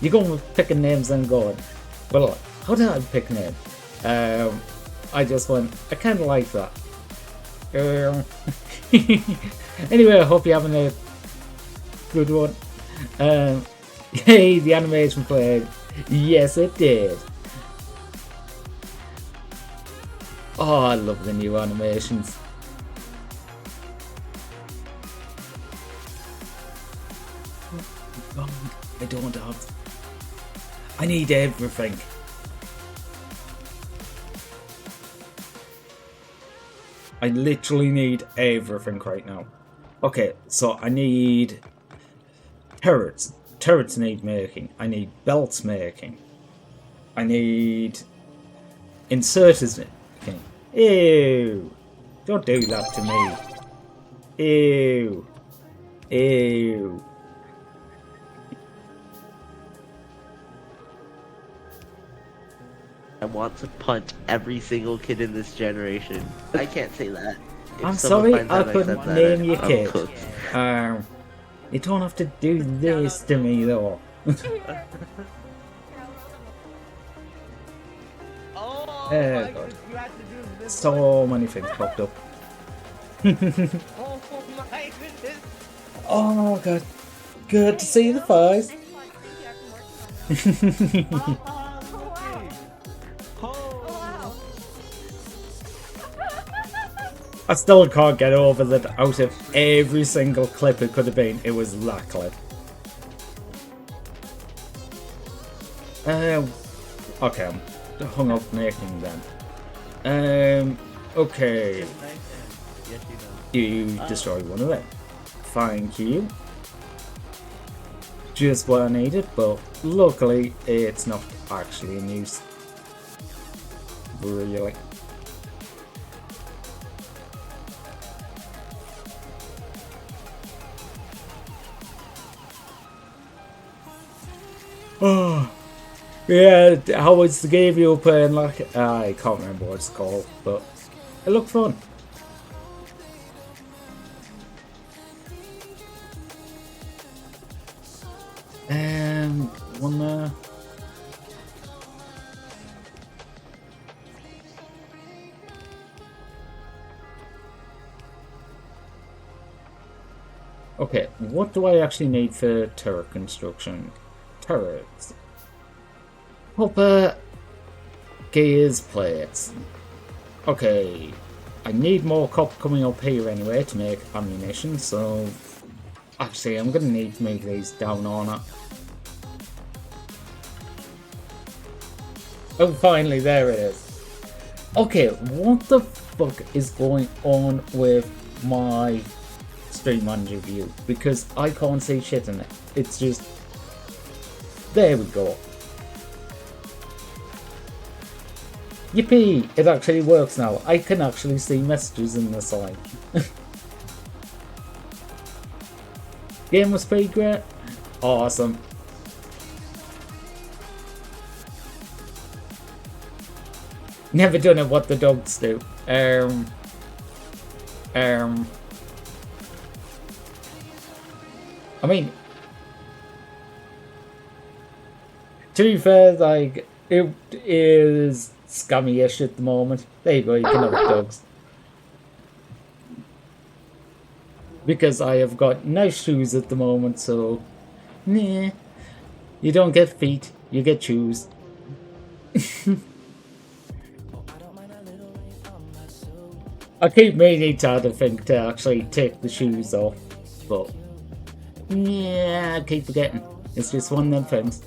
You're going with picking names and going, well, how did I pick a name? I just went, I kind of like that. Anyway, I hope you're having a good one. Hey, the animation played. Yes, it did. Oh, I love the new animations. I don't have. I need everything. I literally need everything right now. Okay, so I need turrets. Turrets need making. I need belts making. I need inserters making. Ew! Don't do that to me. Ew! Ew! I want to punch every single kid in this generation. I can't say that. If I'm someone sorry, finds I out said couldn't that, name your I'm kid. cooked. You don't have to do this to me though. Oh my God. God. You have to do this. So many things popped up. Oh my goodness. Oh god. Good to see the fires. I still can't get over that out of every single clip it could have been, it was that clip. Okay, I'm hung up making them. Okay. Yes, you know. You destroy one of them. Thank you. Just what I needed, but luckily it's not actually in use. Really. Oh, yeah, how was the game you were playing like? I can't remember what it's called, but it looked fun. One there. Okay, what do I actually need for turret construction? Turrets. Copper gears plates. Okay, I need more copper coming up here anyway to make ammunition, so actually I'm gonna need to move these down on it. Oh, finally, there it is. Okay, what the fuck is going on with my Stream Manager view? Because I can't see shit in it. It's just... There we go. Yippee! It actually works now. I can actually see messages in the side. Game was pretty great. Awesome. Never done it what the dogs do. I mean, to be fair, like, it is scummy-ish at the moment. There you go, you can have dogs. Because I have got nice shoes at the moment, so... Nah. You don't get feet, you get shoes. I keep meaning to have a think to actually take the shoes off, but... Yeah, I keep forgetting. It's just one of them things.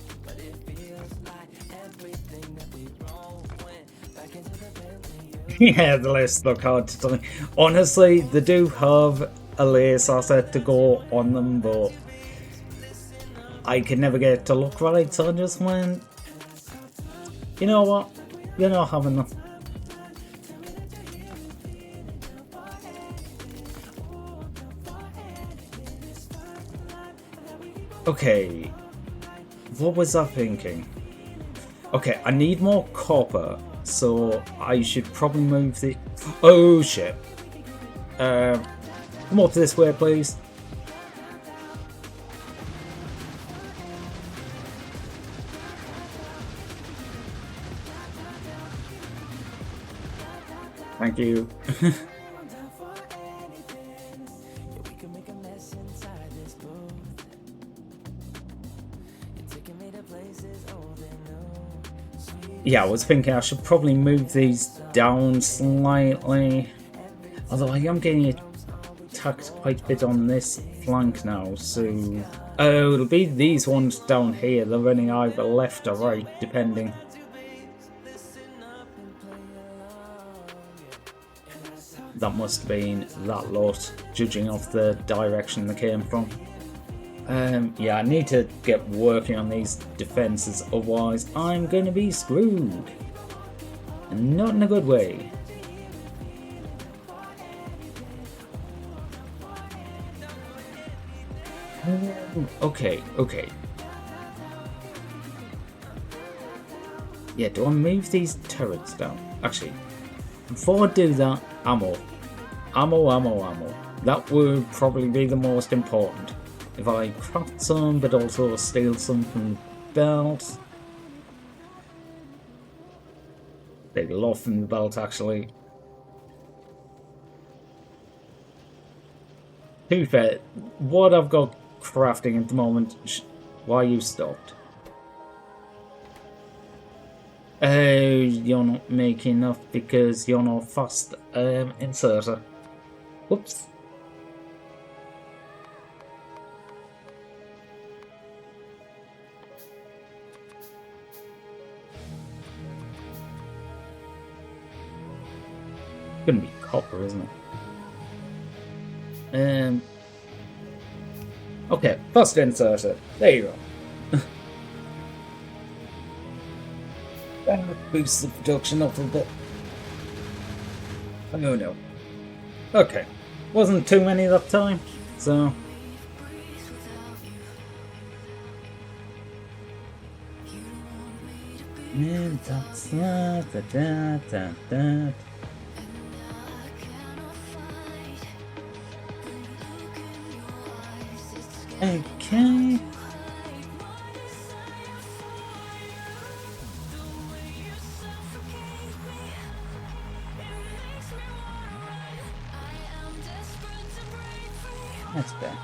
Yeah, the laces look hard to tie. Honestly, they do have a lace asset to go on them, but I can never get it to look right, so I just went, You know what? You're not having them. Okay. What was I thinking? Okay, I need more copper, so I should probably move the... Oh, shit. Come up this way, please. Thank you. Yeah, I was thinking I should probably move these down slightly. Although I am getting attacked quite a bit on this flank now, so... Oh, it'll be these ones down here. They're running either left or right, depending. That must have been that lot, judging off the direction they came from. Yeah, I need to get working on these defences, otherwise I'm going to be screwed. And not in a good way. Okay. Yeah, do I move these turrets down? Actually, before I do that, ammo. That would probably be the most important. If I craft some, but also steal some from belt. Take a lot from the belt, actually. To be fair, what I've got crafting at the moment, why you stopped? Oh, you're not making enough because you're not fast inserter. Whoops. Gonna be copper, isn't it? Okay, fast inserter. There you go. That boosts the production up a bit. Oh no. Okay. Wasn't too many that time, so... And that's that. Okay. That's bad.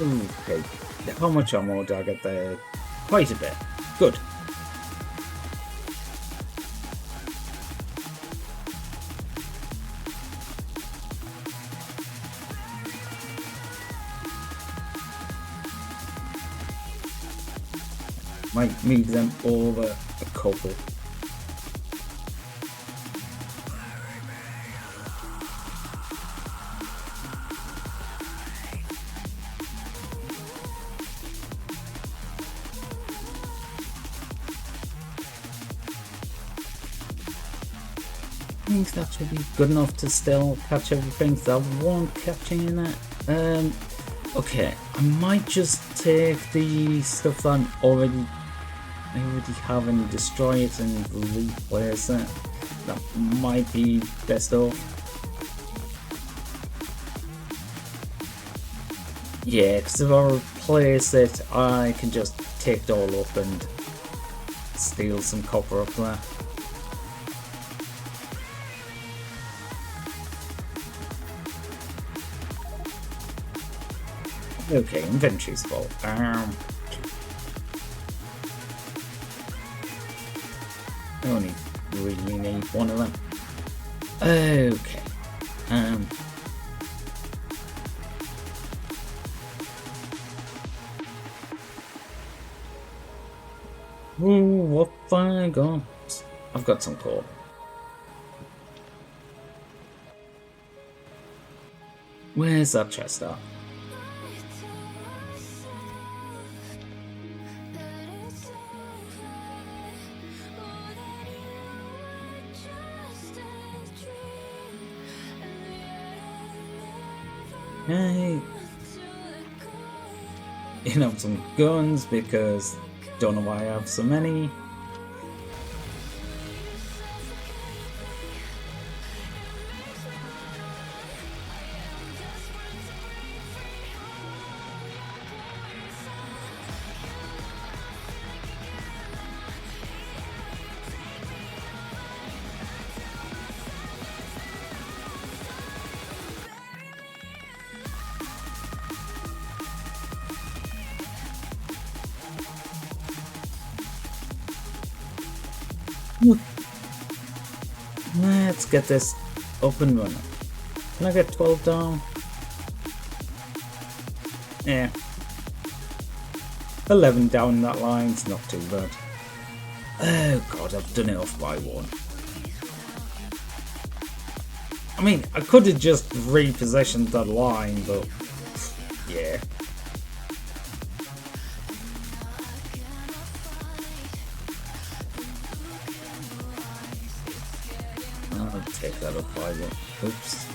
Okay. How much ammo do I get there? Quite a bit. Good. Might move them over a couple. I think that should be good enough to still catch everything that I want catching in that. Okay, I might just take the stuff that I already have and destroy it and replace it. That might be best off. Yeah, because if I replace it, I can just take it all up and steal some copper up there. Okay, inventory's full. I only really need one of them. Okay. Ooh, what have I got? I've got some coal. Where's that chest at? Hey. You know, some guns because don't know why I have so many. Let's get this up and running. Can I get 12 down? Yeah. 11 down that line's not too bad. Oh god, I've done it off by one. I mean, I could have just repositioned that line, but yeah. I'll take that up by one. Oops.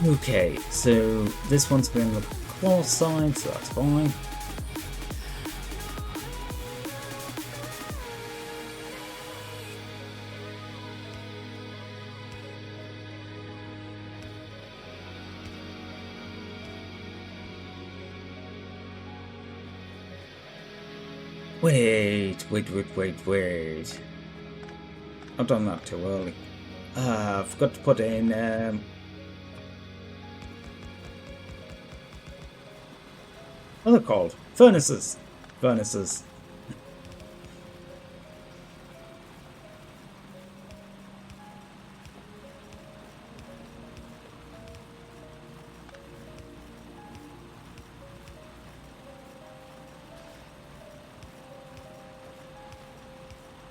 Okay, so this one's been on the close side, so that's fine. Wait. I've done that too early. I forgot to put in what are they called? Furnaces.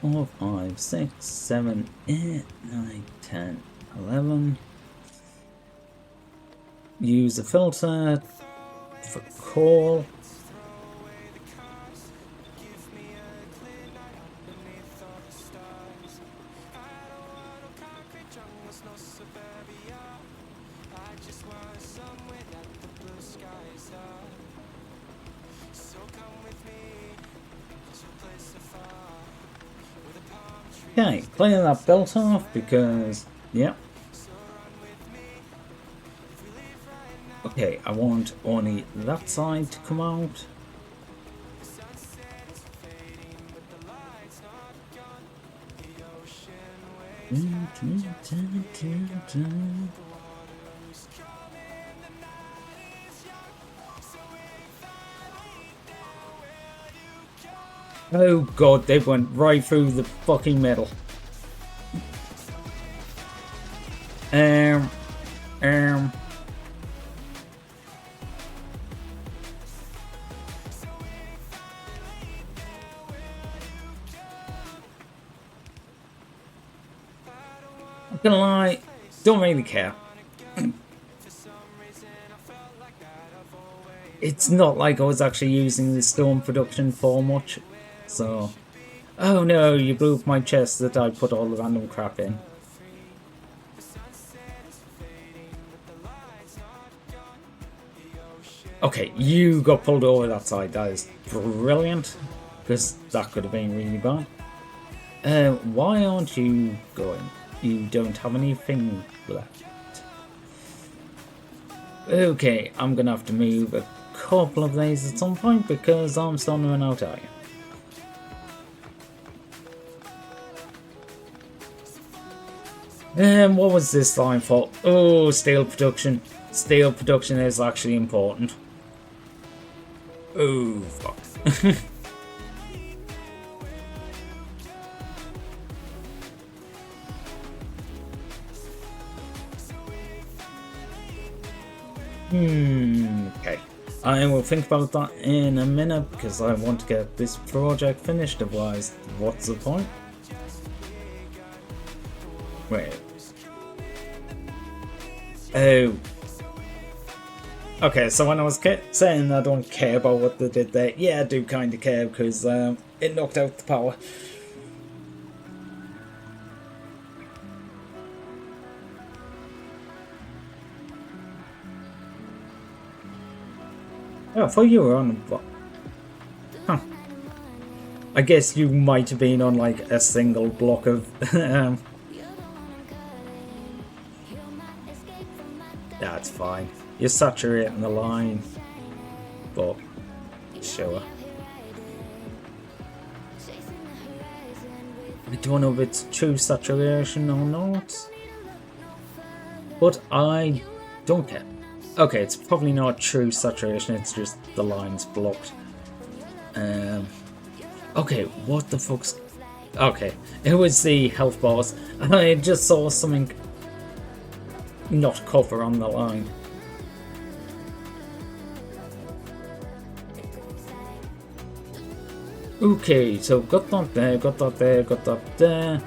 Four, 5, 6, 7, 8, 9, 10, 11. Use a filter for coal. Okay, clear that belt off because, yeah. Okay, I want only that side to come out. Oh god, they went right through the fucking middle. I'm gonna lie, don't really care. It's not like I was actually using the stone production for much, so... Oh no, you blew up my chest that I put all the random crap in. Okay, you got pulled over that side, that is brilliant, because that could have been really bad. Why aren't you going? You don't have anything left. Okay, I'm gonna have to move a couple of these at some point because I'm starting to run out of iron. What was this line for? Oh, steel production. Steel production is actually important. Oh, fuck. Okay. I will think about that in a minute because I want to get this project finished, otherwise what's the point? Wait. Oh. Okay, so when I was saying I don't care about what they did there, yeah, I do kind of care because it knocked out the power. Oh, I thought you were on. Huh. I guess you might have been on like a single block of. That's fine. You're saturating the line, but sure. I don't know if it's true saturation or not, but I don't care. Okay, it's probably not true saturation, it's just the line's blocked. Okay, what the fuck's... Okay, it was the health bars. I just saw something not copper on the line. Okay, so got that there, got that there, got that there.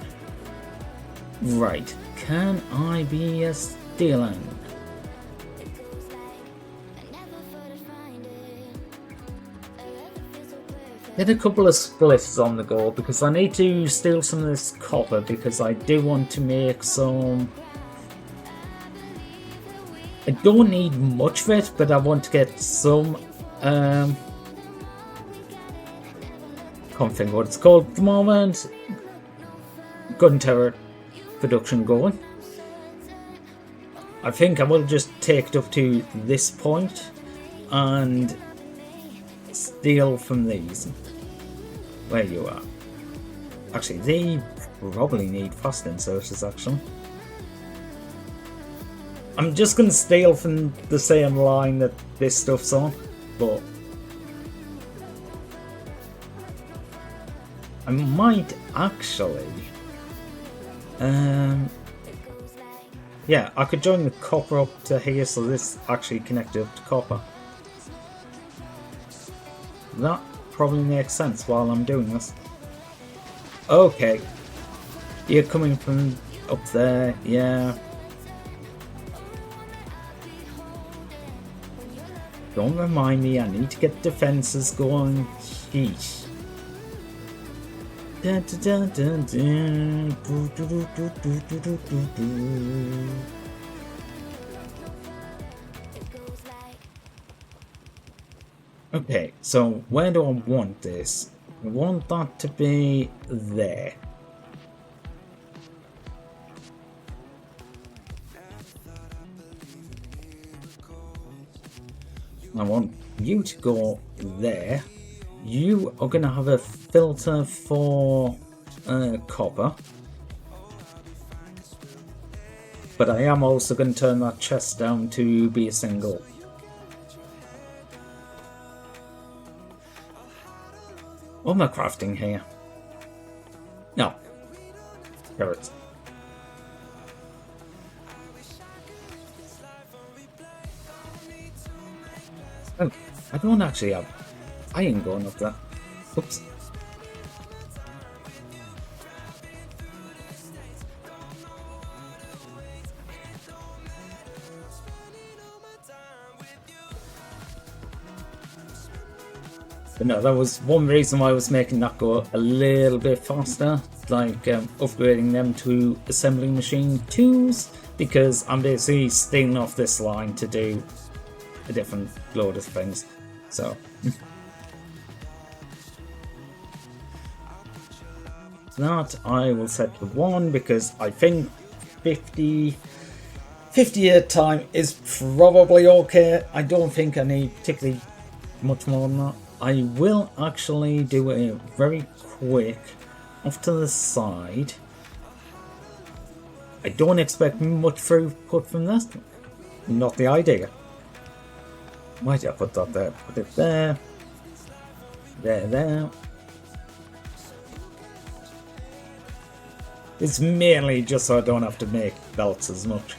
Right, can I be a stealing? Get a couple of spliffs on the go because I need to steal some of this copper because I do want to make some... I don't need much of it, but I want to get some... can't think what it's called at the moment. Gun turret production going. I think I will just take it up to this point and steal from these. Where you are. Actually, they probably need fast inserters, actually. I'm just going to steal from the same line that this stuff's on, but I might actually... yeah, I could join the copper up to here, so this actually connected up to copper. That probably makes sense while I'm doing this. Okay. You're coming from up there, yeah. Don't remind me, I need to get defenses going. Sheesh. Dun, dun, dun, dun, dun. Do, do, do, do, do, do, do, do. Okay, so where do I want this? I want that to be there. I want you to go there. You are going to have a filter for copper. But I am also going to turn that chest down to be a single. What am I crafting here? No. Carrots. Oh, I don't actually have... I ain't going up there. Oops. But no, that was one reason why I was making that go a little bit faster, like upgrading them to assembly machine 2s, because I'm basically stealing off this line to do a different load of things. So that I will set to 1 because I think 50 at a time is probably okay. I don't think I need particularly much more than that. I will actually do a very quick off to the side. I don't expect much throughput from this. Not the idea. Why did I put that there? Put it there. There. It's mainly just so I don't have to make belts as much.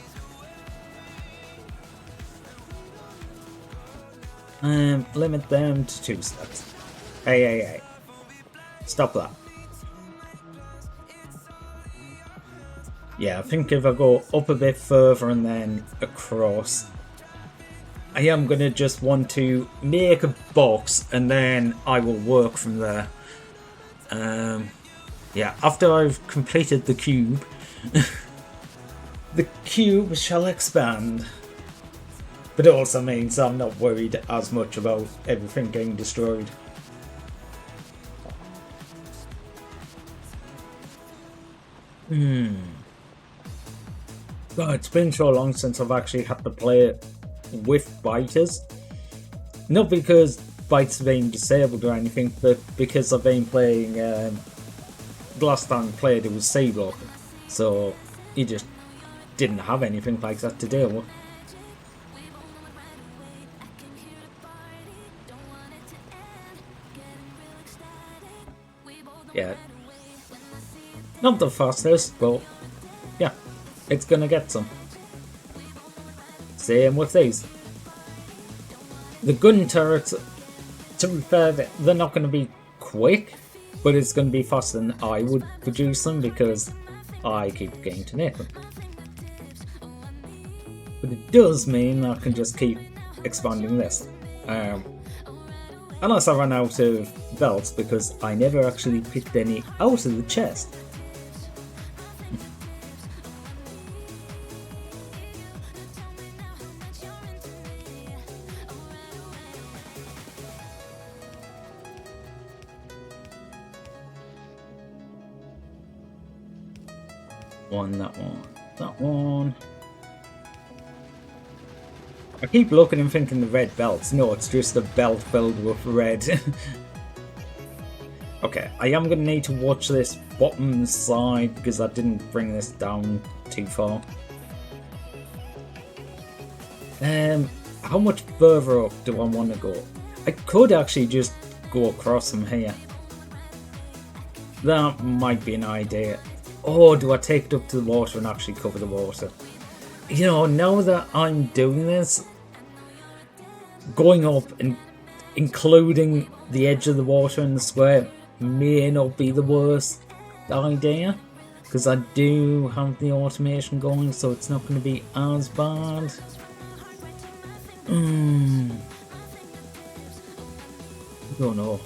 Limit them to 2 steps. Hey. Stop that. Yeah, I think if I go up a bit further and then across, I am going to just want to make a box and then I will work from there. Yeah, after I've completed the cube, the cube shall expand. But it also means I'm not worried as much about everything getting destroyed. God, it's been so long since I've actually had to play it with biters. Not because bites have been disabled or anything, but because I've been playing, the last time I played it was C-Block, so you just didn't have anything like that to deal with. Yeah, not the fastest, but yeah, it's gonna get some. Same with these. The gun turrets, to be fair, they're not going to be quick, but it's going to be faster than I would produce them because I keep getting to make them. But it does mean I can just keep expanding this. Unless I run out of belts, because I never actually picked any out of the chest. That one. I keep looking and thinking the red belts. No, it's just a belt filled with red. Okay, I am going to need to watch this bottom side because I didn't bring this down too far. How much further up do I want to go? I could actually just go across from here. That might be an idea. Or do I take it up to the water and actually cover the water? You know, now that I'm doing this, going up and including the edge of the water in the square may not be the worst idea. Because I do have the automation going, so it's not going to be as bad. I don't know.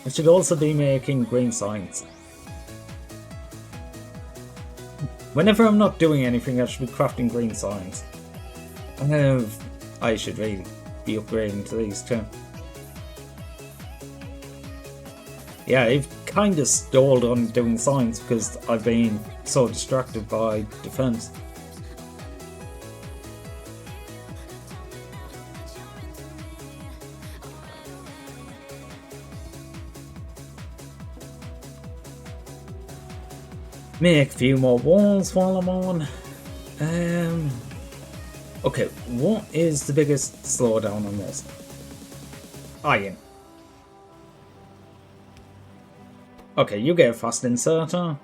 I should also be making green signs. Whenever I'm not doing anything, I should be crafting green signs. I should really be upgrading to these too. Yeah, I've kind of stalled on doing signs because I've been so distracted by defense. Make a few more walls while I'm on. Okay, what is the biggest slowdown on this? Iron. Okay, you get a fast inserter.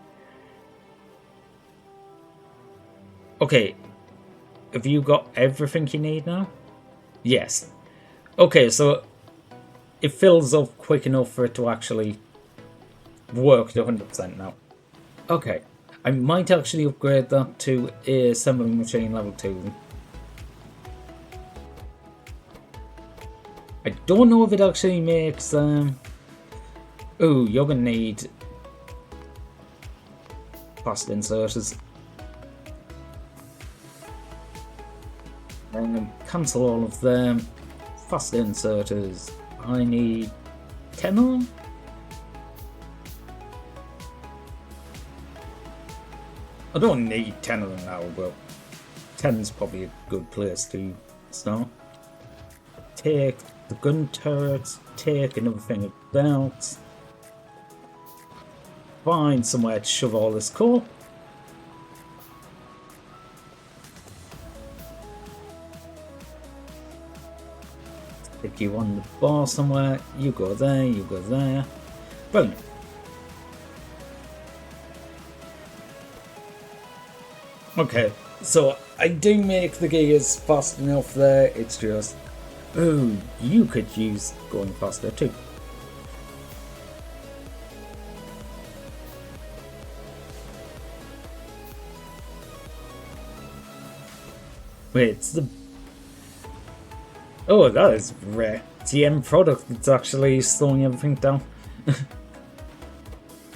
Okay, have you got everything you need now? Yes. Okay, so it fills up quick enough for it to actually work to 100% now. Okay, I might actually upgrade that to a assembling machine level 2. I don't know if it actually makes ooh, you're gonna need fast inserters. Cancel all of them. Fast inserters. I need 10 of them. I don't need 10 of them now, but 10 is probably a good place to start. Take the gun turrets, take another thing of belts. Find somewhere to shove all this coal. Stick you on the bar somewhere. You go there, you go there. Brilliant. Okay, so I do make the gears fast enough there, it's just... Oh, you could use going faster too. Wait, it's the... Oh, that is rare. It's the end product that's actually slowing everything down.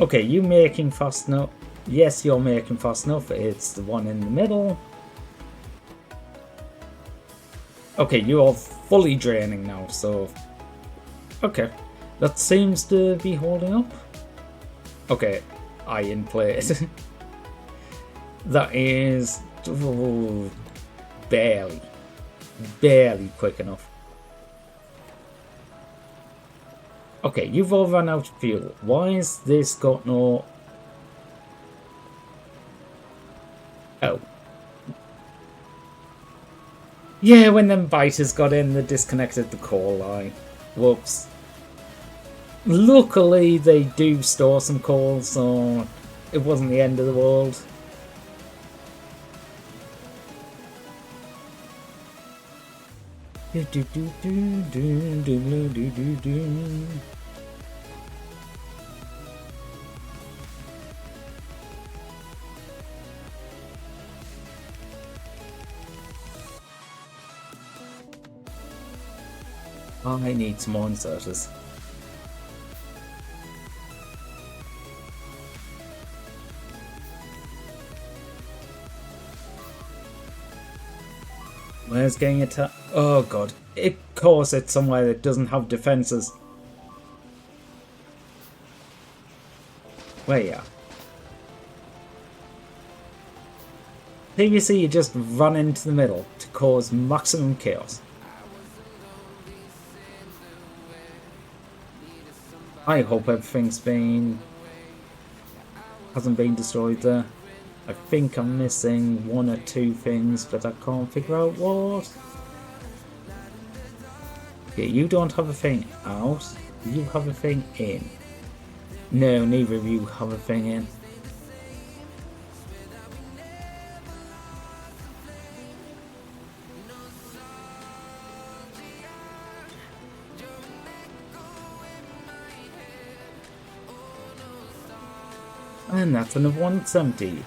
Okay, you making fast enough. Yes, you're making fast enough. It's the one in the middle. Okay, you're fully draining now, so... Okay, that seems to be holding up. Okay, iron plate. That is... Oh, barely quick enough. Okay, you've all run out of fuel. Why is this got no... Oh. Yeah, when them biters got in, they disconnected the core line. Whoops. Luckily, they do store some coal, so it wasn't the end of the world. Do do do do do do do do do. I need some more inserters. Where's getting attacked? Oh god. Of course it's somewhere that doesn't have defenses. Where you at? Previously you just run into the middle to cause maximum chaos. I hope everything's hasn't been destroyed there. I think I'm missing one or two things, but I can't figure out what. Okay, you don't have a thing out. You have a thing in. No, neither of you have a thing in. And that's another one that's empty.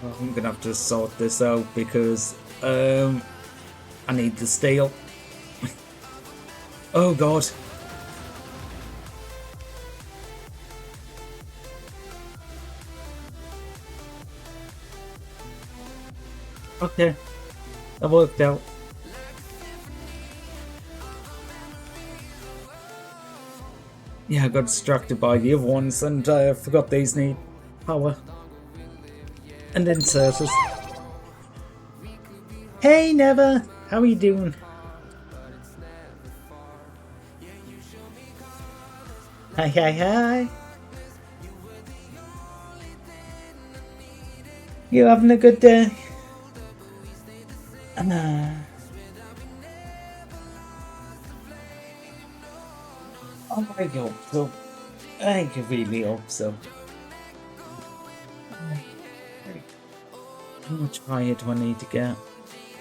I'm gonna have to sort this out because I need the steel. Oh god. Okay, that worked out. Yeah, I got distracted by the other ones and I forgot these need power. And inserters. Hey Never! How are you doing? Hi hi hi! You having a good day? I hope so. I really hope so. How much fire do I need to get?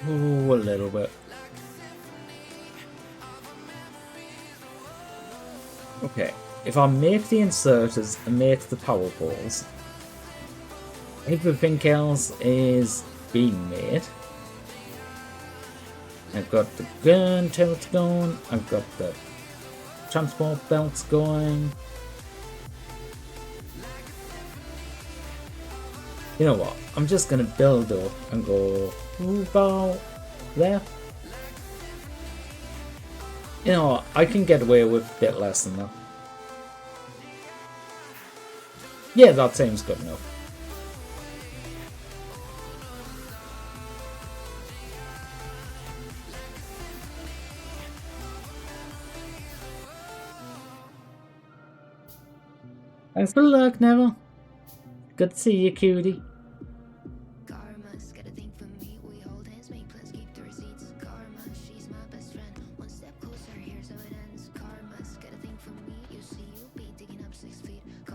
Oh, a little bit. Okay, if I make the inserters and make the power poles, everything else is being made. I've got the gun turrets going, I've got the transport belts going. You know what? I'm just gonna build up and go about there. You know what? I can get away with a bit less than that. Yeah, that seems good enough. Thanks for the luck, Neville. Good to see you, cutie. Karma's got a thing for me. We hold hands, make plans, keep the receipts. Karma, she's my best friend. One step closer, here's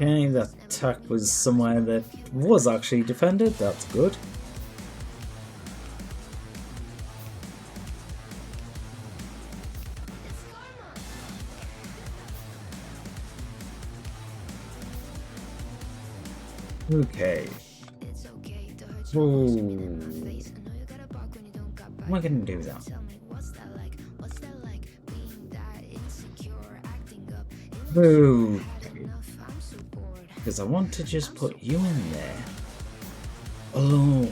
Okay, that attack was somewhere that was actually defended. That's good. Okay. Ooh. Am I gonna do that? Ooh. Because I want to just put you in there. Oh,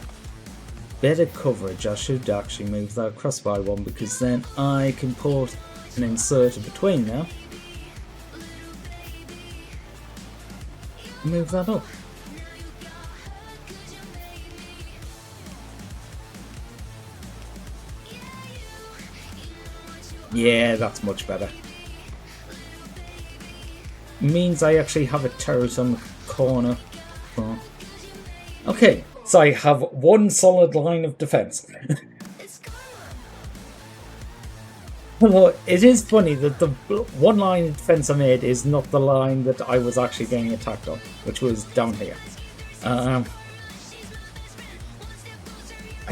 better coverage. I should actually move that crossbar one because then I can put an inserter between now. Move that up. Yeah, that's much better. Means I actually have a turret on the corner. Oh. Okay, so I have one solid line of defense. Although it is funny that the one line of defense I made is not the line that I was actually getting attacked on, which was down here. I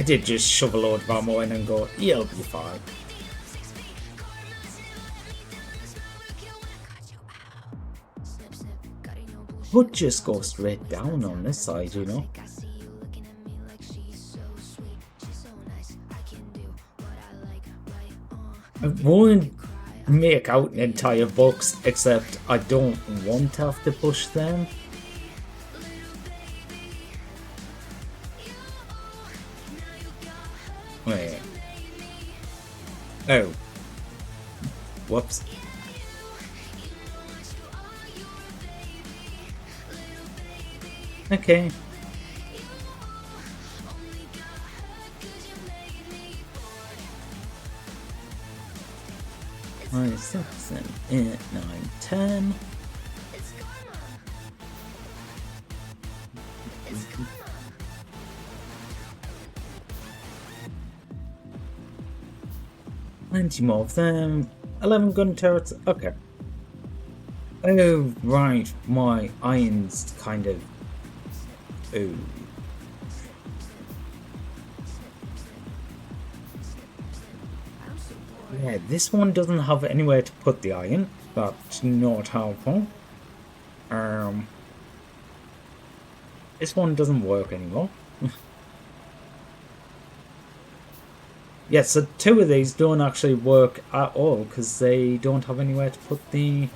did just shove a load of ammo in and go, you'll be fine. Would just go straight down on this side, you know. I won't make out an entire box, except I don't want to have to push them. Wait. Oh. Whoops. Okay. Five, 6, 7, 8, 9, 10. Plenty more of them. 11 gun turrets. Okay. Oh, right. My iron's kind of. Oh. Yeah, this one doesn't have anywhere to put the iron. That's not helpful. This one doesn't work anymore. Yeah, so 2 of these don't actually work at all because they don't have anywhere to put the...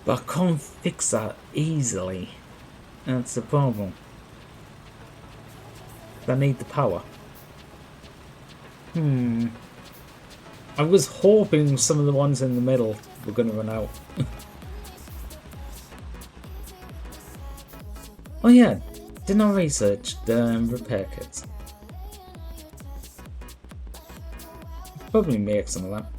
But I can't fix that easily. That's the problem. I need the power. I was hoping some of the ones in the middle were going to run out. Oh yeah, didn't I research the repair kits? Probably make some of that.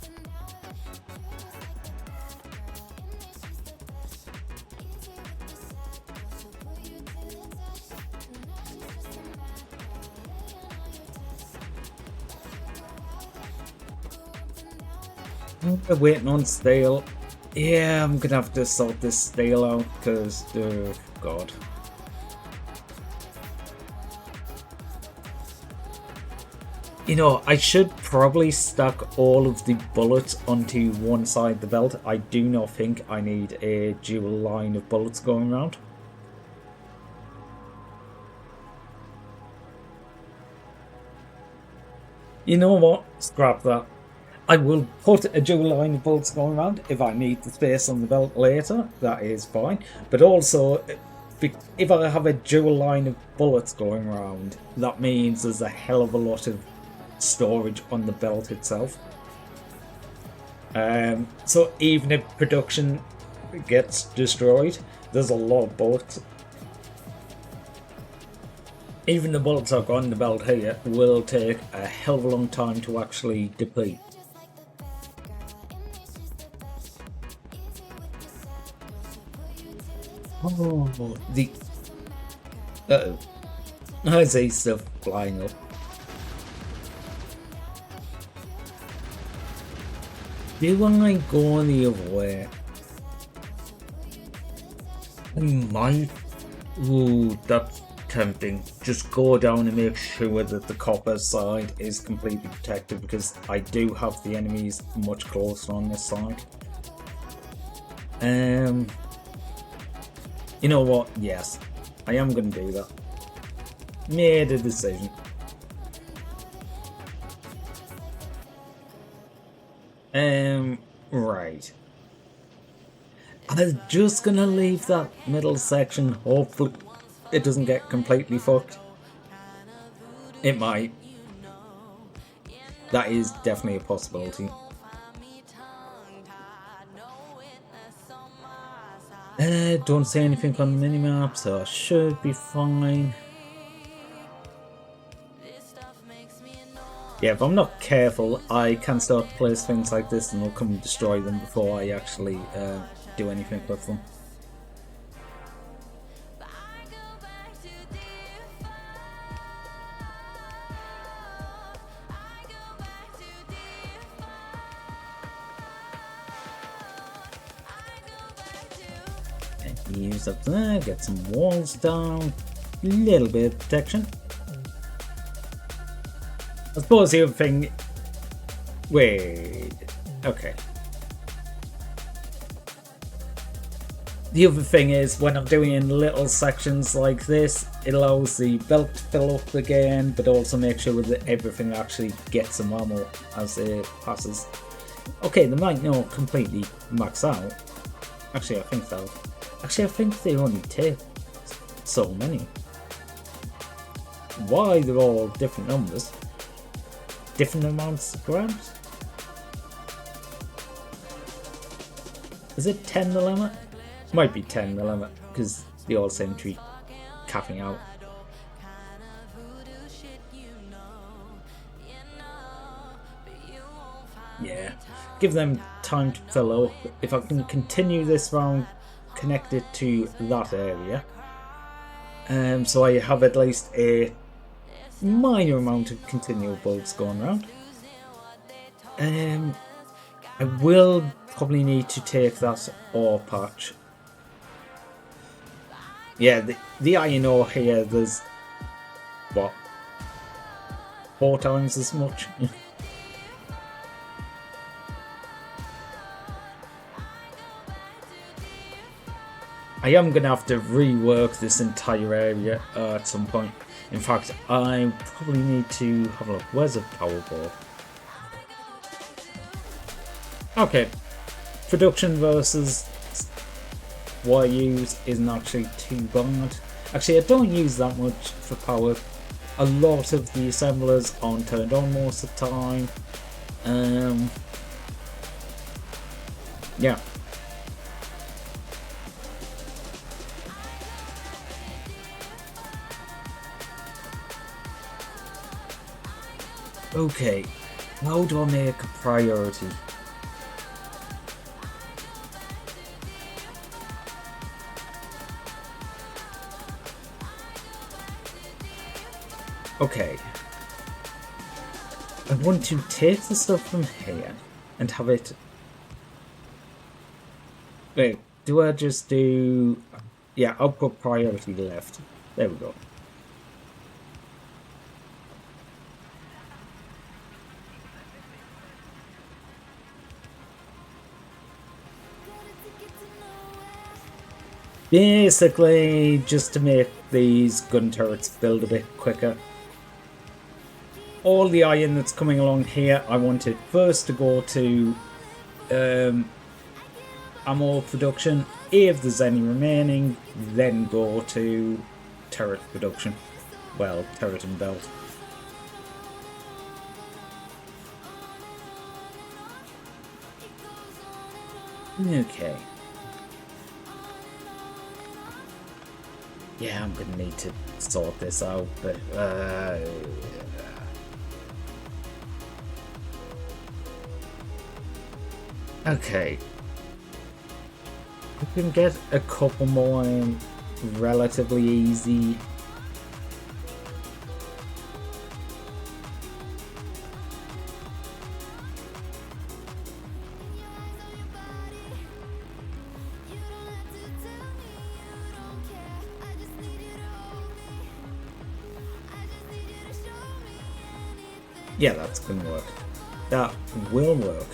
I'm waiting on steel. Yeah, I'm gonna have to sort this steel out because, oh god. You know, I should probably stack all of the bullets onto one side of the belt. I do not think I need a dual line of bullets going around. You know what? Scrap that. I will put a dual line of bullets going around if I need the space on the belt later. That is fine. But also, if I have a dual line of bullets going around, that means there's a hell of a lot of storage on the belt itself. So even if production gets destroyed, there's a lot of bullets. Even the bullets I've got on the belt here will take a hell of a long time to actually deplete. Oh, the... Uh-oh. I see stuff flying up. Do I go the other way? I might. Ooh, that's tempting. Just go down and make sure that the copper side is completely protected, because I do have the enemies much closer on this side. You know what? Yes, I am going to do that. Made a decision. Right. I'm just gonna leave that middle section. Hopefully it doesn't get completely fucked. It might. That is definitely a possibility. Don't see anything on the minimap, so I should be fine. Yeah, if I'm not careful, I can start to place things like this and they'll come and destroy them before I actually do anything with them. And use up there, get some walls down, little bit of protection. I suppose the other thing... Wait... Okay. The other thing is, when I'm doing in little sections like this, it allows the belt to fill up again, but also make sure that everything actually gets some ammo as it passes. Okay, they might not completely max out. Actually, I think they'll... Actually, I think they only take so many. Why they're all different numbers? Different amounts of grams? Is it 10 the limit? Might be 10 the limit, because they all seem to be capping out. Yeah, give them time to fill up. If I can continue this round, connect it to that area. So I have at least a minor amount of continual builds going around. I will probably need to take that ore patch. Yeah, the iron ore here, there's what, 4 times as much. I am going to have to rework this entire area at some point. In fact, I probably need to have a look. Where's a power board? Okay. Production versus what I use isn't actually too bad. Actually, I don't use that much for power. A lot of the assemblers aren't turned on most of the time. Yeah. Okay, how do I make a priority? Okay. I want to take the stuff from here and have it... Wait, do I just do... Yeah, I'll put priority left. There we go. Basically, just to make these gun turrets build a bit quicker. All the iron that's coming along here, I want it first to go to ammo production. If there's any remaining, then go to turret production. Well, turret and belt. Okay. Yeah, I'm gonna need to sort this out, but okay. I can get a couple more in relatively easy. Yeah, that's gonna work. That will work.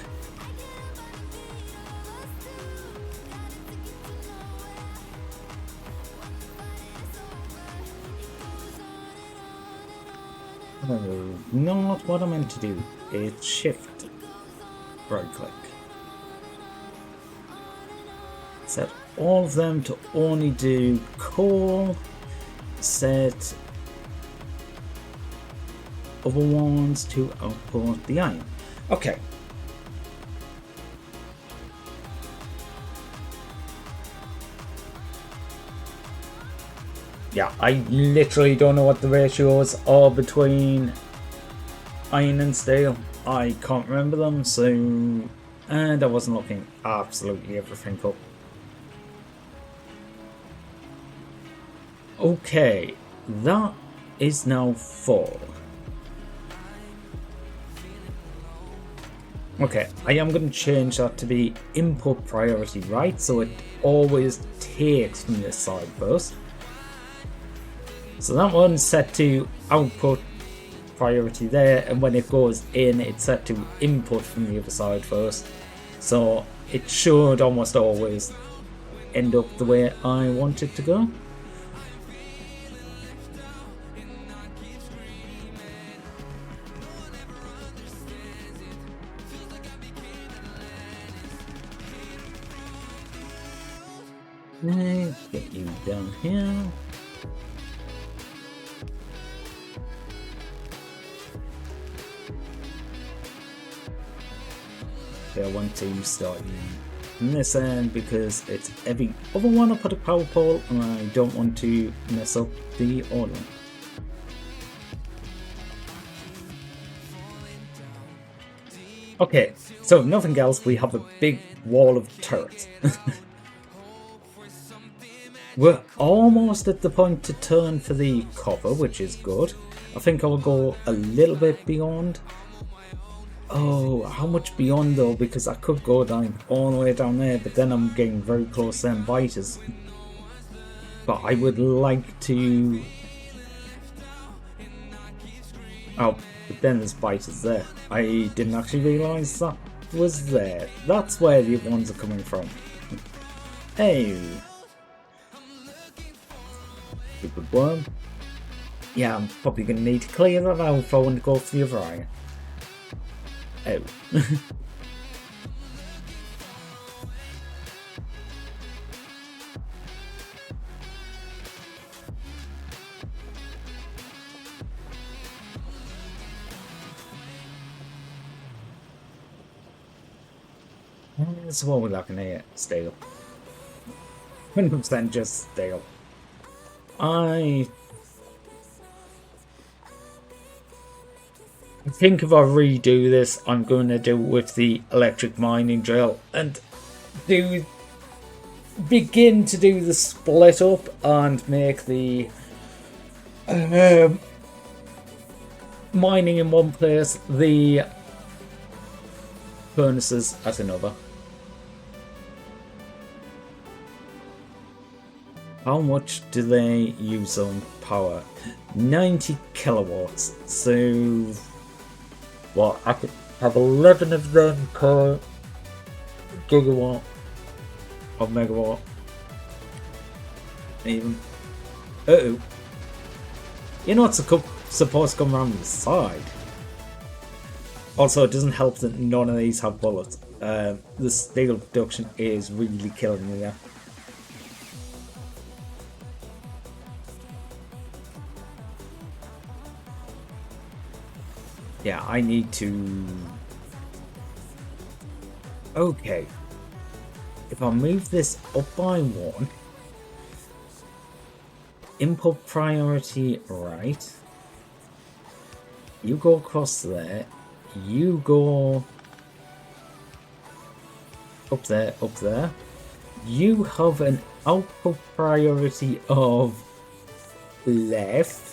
Oh, not what I meant to do. It's shift. Right click. Set all of them to only do coal. Set other ones to output the iron. Okay. Yeah, I literally don't know what the ratios are between iron and steel. I can't remember them, so... And I wasn't looking absolutely everything up. Okay, that is now full. Okay, I am going to change that to be input priority right, so it always takes from this side first. So that one's set to output priority there, and when it goes in, it's set to input from the other side first. So it should almost always end up the way I want it to go. Let's get you down here. I want to start from this end because it's every other one I put a power pole, and I don't want to mess up the order. Okay, so if nothing else, we have a big wall of turrets. We're almost at the point to turn for the copper, which is good. I think I'll go a little bit beyond. Oh, how much beyond though? Because I could go down all the way down there, but then I'm getting very close to them biters. But I would like to... Oh, but then there's biters there. I didn't actually realise that was there. That's where the other ones are coming from. Hey! Stupid worm. Yeah, I'm probably going to need to clear that out if I want to go for the other eye. Oh. That's what we're looking at. Stale. 100% just stale. I think if I redo this, I'm going to do it with the electric mining drill and begin to do the split up and make the mining in one place, the furnaces at another. How much do they use on power? 90 kilowatts. So, well, I could have 11 of them per gigawatt or megawatt. Even. Uh-oh. You know what's supposed to come around the side? Also, it doesn't help that none of these have bullets. The steel production is really killing me there. Yeah, I need to... Okay. If I move this up by one... Input priority right. You go across there. You go... Up there, up there. You have an output priority of... left.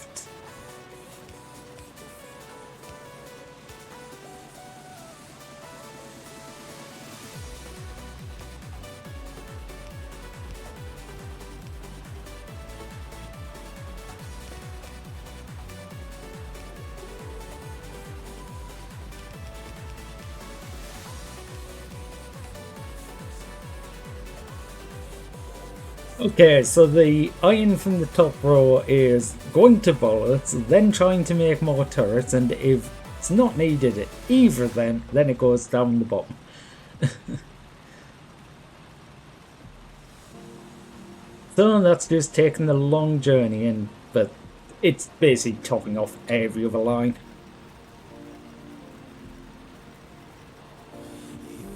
Okay, so the iron from the top row is going to bullets, then trying to make more turrets, and if it's not needed at either then it goes down the bottom. So that's just taking the long journey in, but it's basically topping off every other line.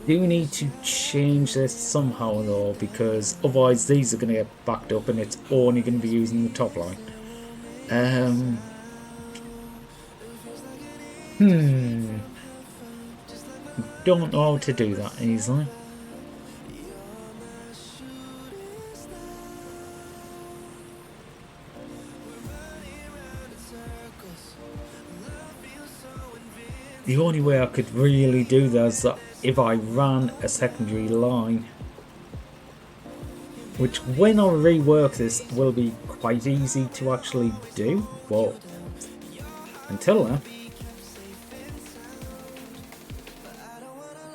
Do need to change this somehow though, because otherwise these are going to get backed up and it's only going to be using the top line. Don't know how to do that easily. The only way I could really do that is that if I ran a secondary line, which when I rework this will be quite easy to actually do, but until then.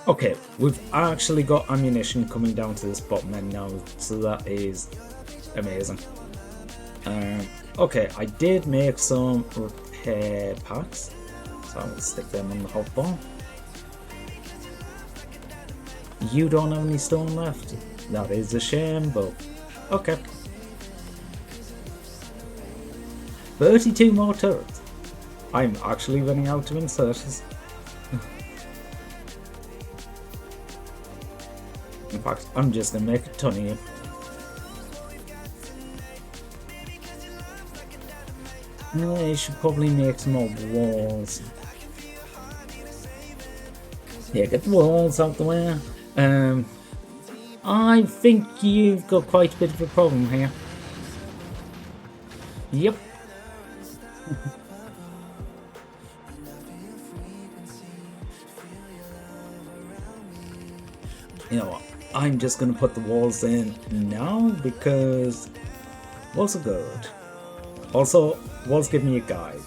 Okay, we've actually got ammunition coming down to this bottom end now, so that is amazing. Okay, I did make some repair packs. So I'll stick them on the hotbar. You don't have any stone left. That is a shame, but okay. 32 more turrets. I'm actually running out of inserters. In fact, I'm just gonna make a ton of you. I should probably make some more walls. Yeah, get the walls out the way. I think you've got quite a bit of a problem here. Yep. You know what? I'm just gonna put the walls in now because walls are good. Also, walls give me a guide.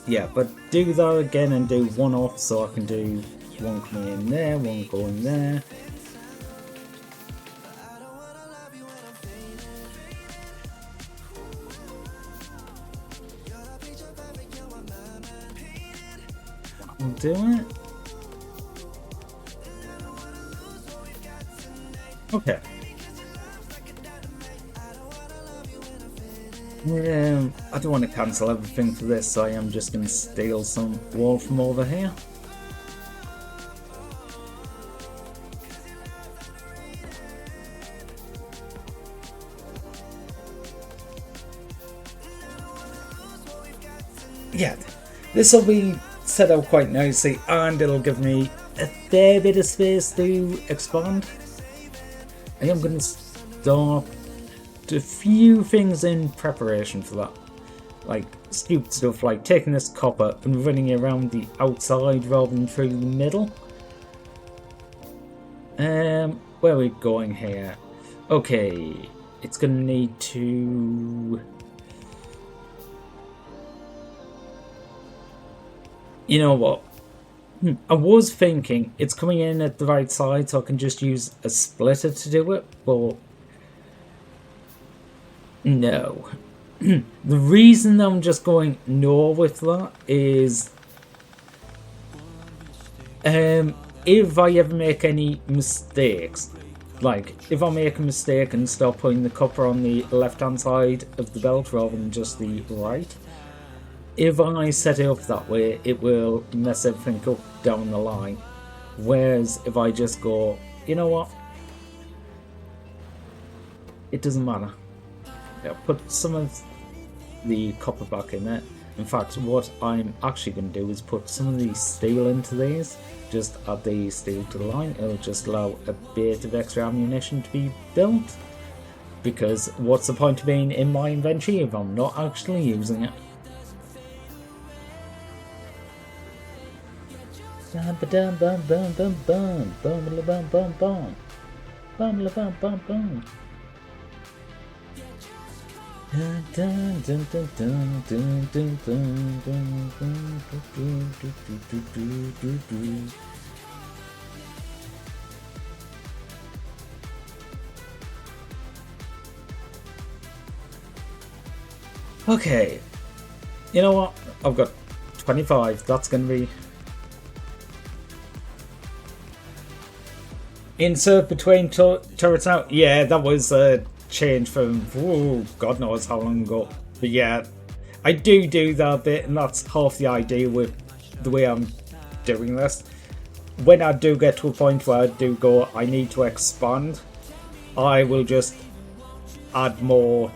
Yeah, but do that again and do one off so I can do one coming in there, one going there. I'll do it. Okay. I don't want to cancel everything for this, so I am just going to steal some wall from over here. Yeah, this will be set out quite nicely and it'll give me a fair bit of space to expand. I am going to start a few things in preparation for that, like stupid stuff like taking this copper and running it around the outside rather than through the middle. Where are we going here? Okay, it's gonna need to, you know what, I was thinking it's coming in at the right side so I can just use a splitter to do it, but no. The reason I'm just going no with that is if I ever make any mistakes, like if I make a mistake and start putting the copper on the left hand side of the belt rather than just the right, if I set it up that way it will mess everything up down the line, whereas if I just go, you know what, it doesn't matter. Put some of the copper back in it. In fact, what I'm actually going to do is put some of the steel into these. Just add the steel to the line. It'll just allow a bit of extra ammunition to be built. Because what's the point of being in my inventory if I'm not actually using it? Bum bum bum bum bum bum bum bum bum bum bum bum bum bum. Okay, you know what? I've got 25. That's gonna be insert between turrets out. Yeah, that was a change from God knows how long ago. But yeah, I do that bit, and that's half the idea with the way I'm doing this. When I do get to a point where I do go, I need to expand, I will just add more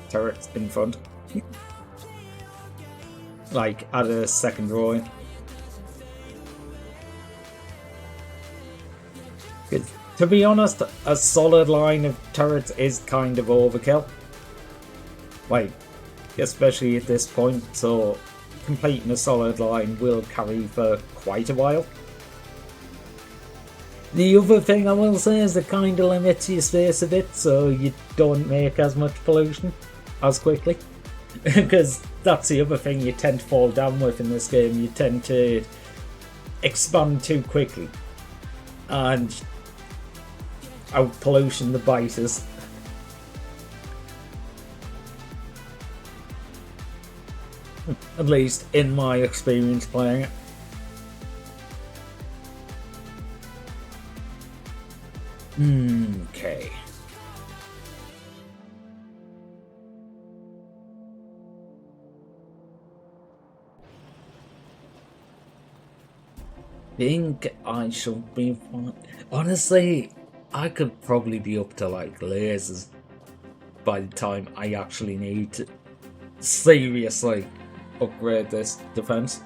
turrets in front. Like, add a second row in. 'Cause, to be honest, a solid line of turrets is kind of overkill. Like, especially at this point, so completing a solid line will carry for quite a while. The other thing I will say is it kind of limits your space a bit, so you don't make as much pollution as quickly. Because that's the other thing you tend to fall down with in this game. You tend to expand too quickly and out pollution the biters. At least in my experience playing it. Okay. Think I should be fine. Honestly, I could probably be up to like lasers by the time I actually need to seriously upgrade this defense.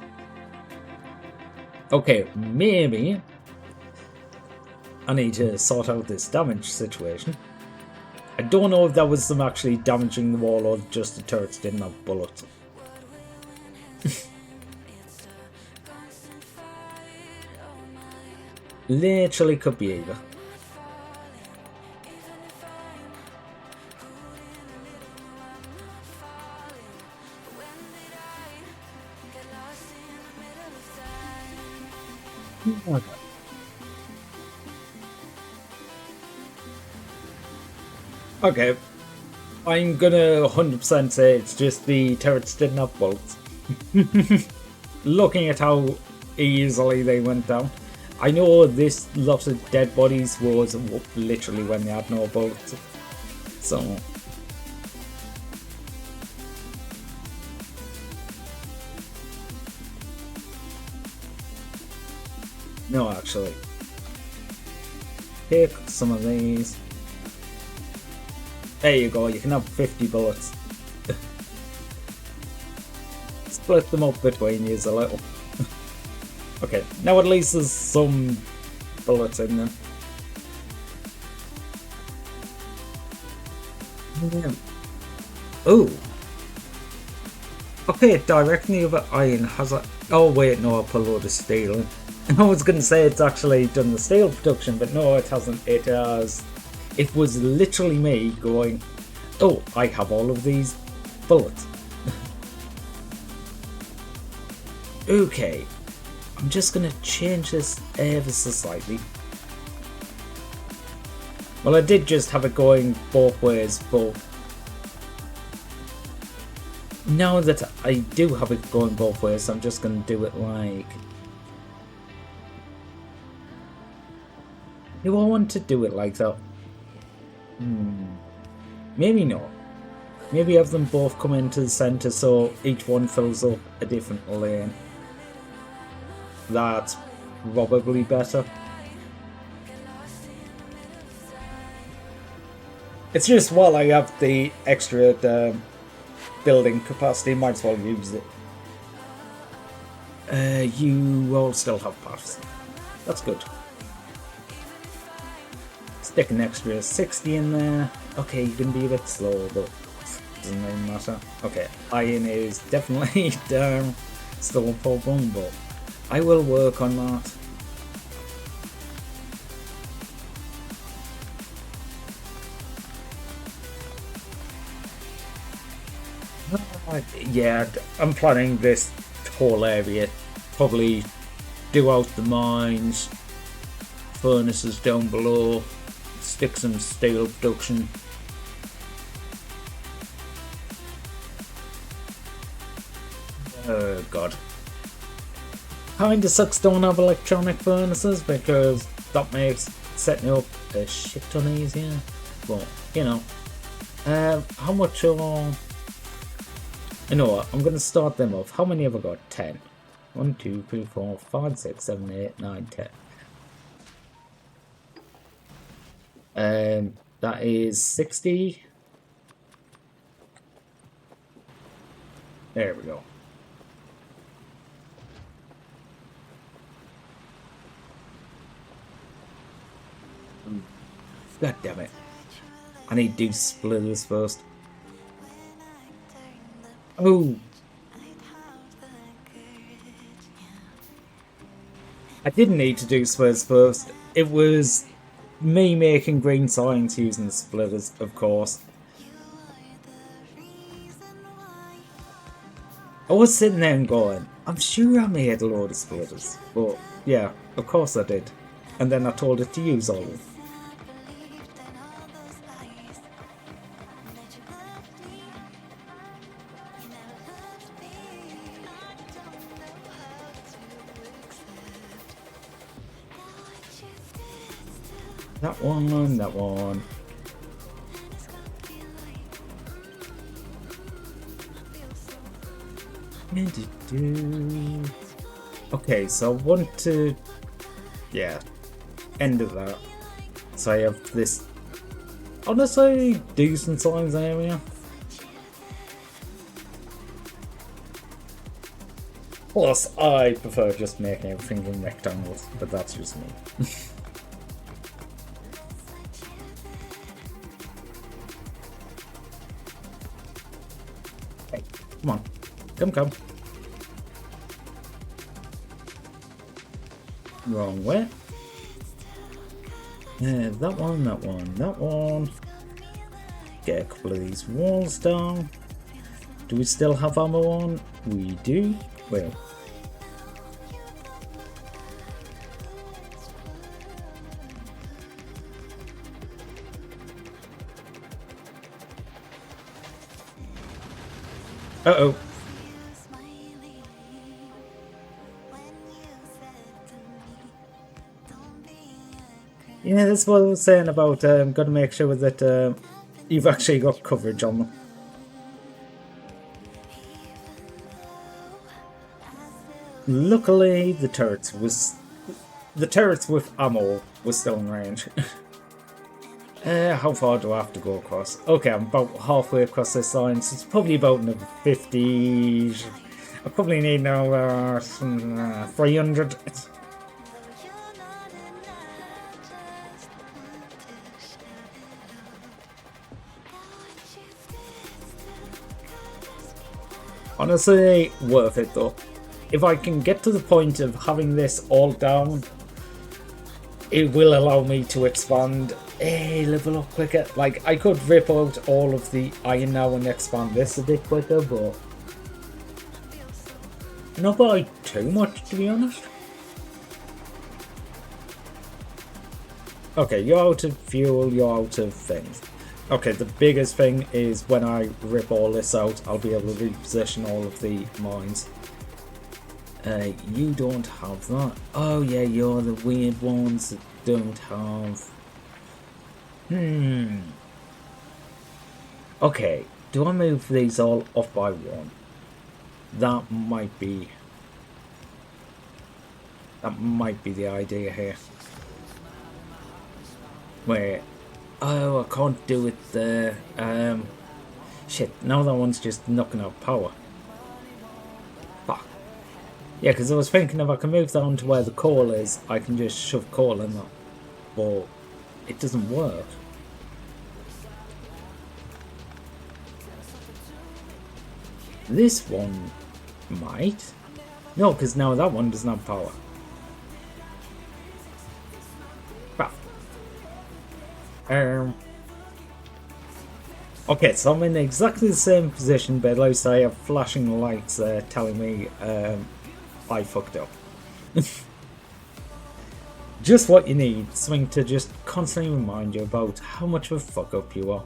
Okay, maybe I need to sort out this damage situation. I don't know if that was them actually damaging the wall or just the turrets didn't have bullets. Literally could be either. Okay. Okay. I'm gonna 100% say it's just the turrets didn't have bullets. Looking at how easily they went down. I know this lot of dead bodies was literally when they had no bullets. So no, actually. Take some of these. There you go, you can have 50 bullets. Split them up between you a little. Okay, now at least there's some bullets in them. Oh! Okay, directly over iron has a... Oh wait, no, I put a load of steel in. I was going to say it's actually done the steel production, but no, it hasn't. It has... It was literally me going, oh, I have all of these bullets. Okay. I'm just going to change this ever so slightly. Well, I did just have it going both ways, but now that I do have it going both ways, I'm just going to do it like... Do I want to do it like that? Maybe not. Maybe have them both come into the centre so each one fills up a different lane. That's probably better. It's just while I have the extra building capacity, might as well use it. You all still have paths. That's good. Stick an extra 60 in there. Okay, you can be a bit slow, but doesn't really matter. Okay, iron is definitely down. Still a problem, but I will work on that. Yeah, I'm planning this whole area. Probably do out the mines, furnaces down below, stick some steel production. Oh god. Kinda sucks don't have electronic furnaces because that makes setting up a shit ton easier. But, you know. How much are... You know what, I'm gonna start them off. How many have I got? 10. 1, 2, 3, 4, 5, 6, 7, 8, 9, 10. That is 60. There we go. God damn it. I need to do splitters first. Oh! I didn't need to do splitters first. It was me making green signs using the splitters, of course. I was sitting there and going, I'm sure I made a load of splitters. But yeah, of course I did. And then I told it to use all of them. That one, that one. Okay, so I want to, yeah, end of that. So I have this, honestly, decent size area. Plus, I prefer just making everything in rectangles, but that's just me. Hey, come on. Come. Wrong way. That one. Get a couple of these walls down. Do we still have ammo on? We do. Well. Uh-oh. Yeah, that's what I was saying about gotta make sure that you've actually got coverage on them. Luckily, the turrets with ammo was still in range. How far do I have to go across? Okay, I'm about halfway across this line, so it's probably about another 50. I probably need now 300. Honestly, worth it though. If I can get to the point of having this all down, it will allow me to expand a level up quicker. Like, I could rip out all of the iron now and expand this a bit quicker, but not by too much, to be honest. Okay, you're out of fuel, you're out of things. Okay, the biggest thing is when I rip all this out, I'll be able to reposition all of the mines. You don't have that. Oh yeah, you're the weird ones that don't have... Okay, do I move these all off by one? That might be the idea here. Wait. Oh, I can't do it there. Shit, now that one's just knocking out power. Fuck. Yeah, because I was thinking if I can move that onto where the coal is, I can just shove coal in that. But it doesn't work. This one might. No, because now that one doesn't have power. Okay, so I'm in exactly the same position, but at least I have flashing lights there telling me I fucked up. Just what you need, something to just constantly remind you about how much of a fuck up you are.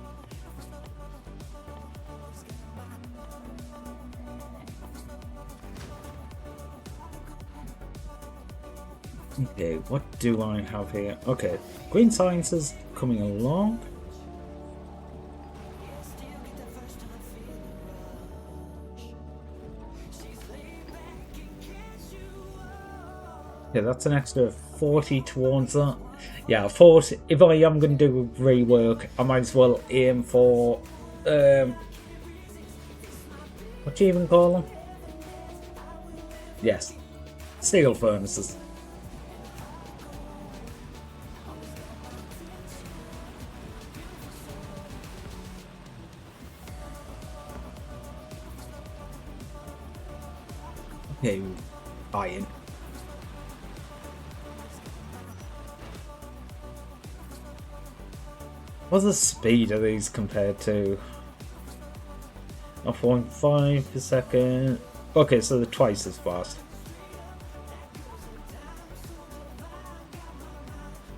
Okay, what do I have here? Okay, Green Science is coming along. Yeah, that's an extra 40 towards that. Yeah, I thought if I am going to do rework, I might as well aim for what do you even call them? Yes, steel furnaces. Okay, iron. What's the speed of these compared to 0.5 per second? Okay, so they're twice as fast.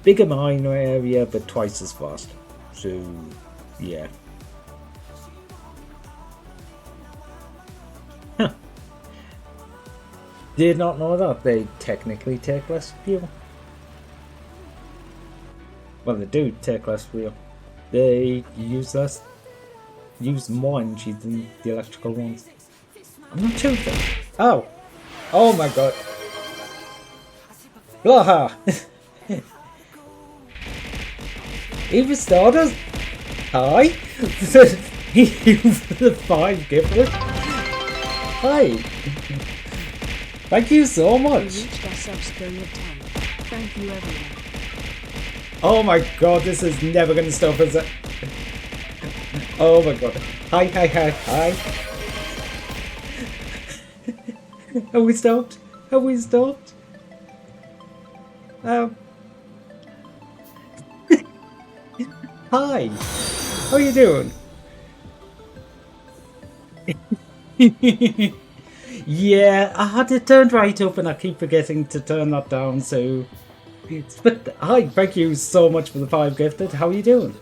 Bigger minor area, but twice as fast. So, yeah. Huh. Did not know that they technically take less fuel. Well, they do take less fuel. They use more energy than the electrical ones. I'm not sure. Oh! Oh my god. Blaha! Even Stardust? Hi! You for the 5 gifters? Hi! Thank you so much! Thank you, everyone. Oh my god, this is never gonna stop, is it? Oh my god. Hi. Have we stopped? Have we stopped? Hi! How are you doing? Yeah, I had it turned right up and I keep forgetting to turn that down, so... But hi, thank you so much for the 5 gifted. How are you doing?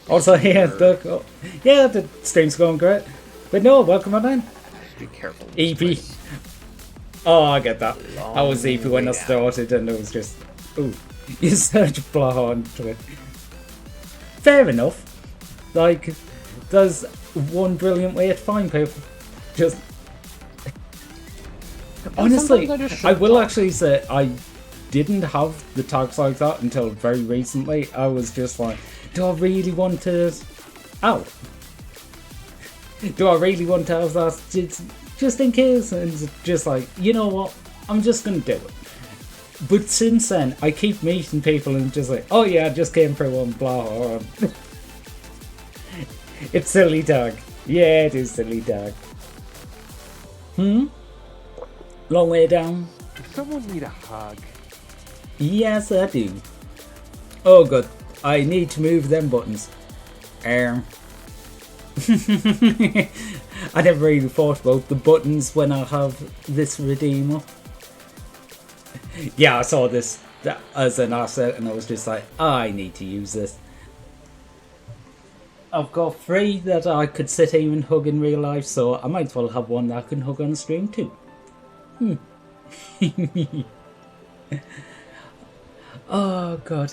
Also, yeah, the stream's going great. But no, welcome on in. Be careful. EP. Oh, I get that. I was EP when I started and it was just... Ooh, you search blah onto it. Fair enough. Like, there's one brilliant way to find people. Just... Honestly, I will actually say I didn't have the tags like that until very recently. I was just like, do I really want to... Ow! Do I really want to have that just in case? And it's just like, you know what? I'm just going to do it. But since then, I keep meeting people and just like, oh yeah, I just came through one blah. It's silly tag. Yeah, it is silly tag. Long way down. Does someone need a hug? Yes, I do. Oh god, I need to move them buttons. I never really thought about the buttons when I have this redeemer. Yeah, I saw this as an asset and I was just like, I need to use this. I've got 3 that I could sit here and hug in real life, so I might as well have one that I can hug on stream too. Oh god.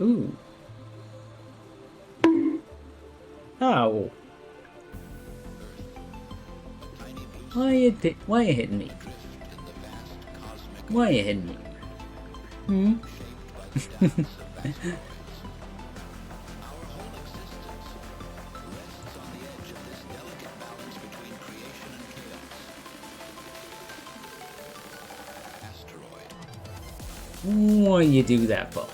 Ooh. Ow. Why are you hitting me? Why are you hitting me? Why you do that for?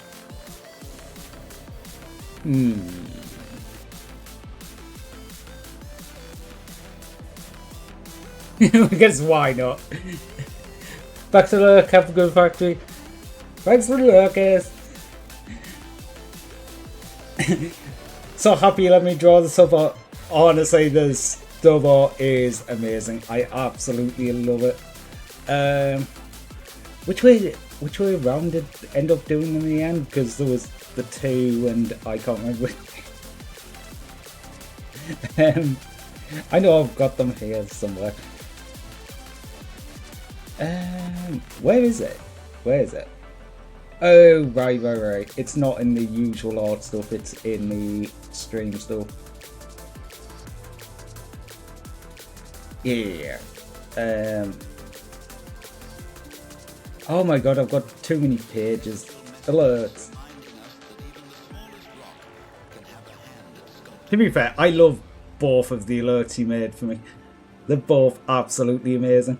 Because why not? Back to the have a good factory. Thanks for the lurkers. So happy you let me draw the sub art. Honestly, the sub art is amazing. I absolutely love it. Which way around did end up doing in the end? Because there was the two and I can't remember. I know I've got them here somewhere. Where is it? Where is it? Oh, right. It's not in the usual art stuff, it's in the stream stuff. Yeah. Oh my god, I've got too many pages. Alerts. To be fair, I love both of the alerts you made for me. They're both absolutely amazing.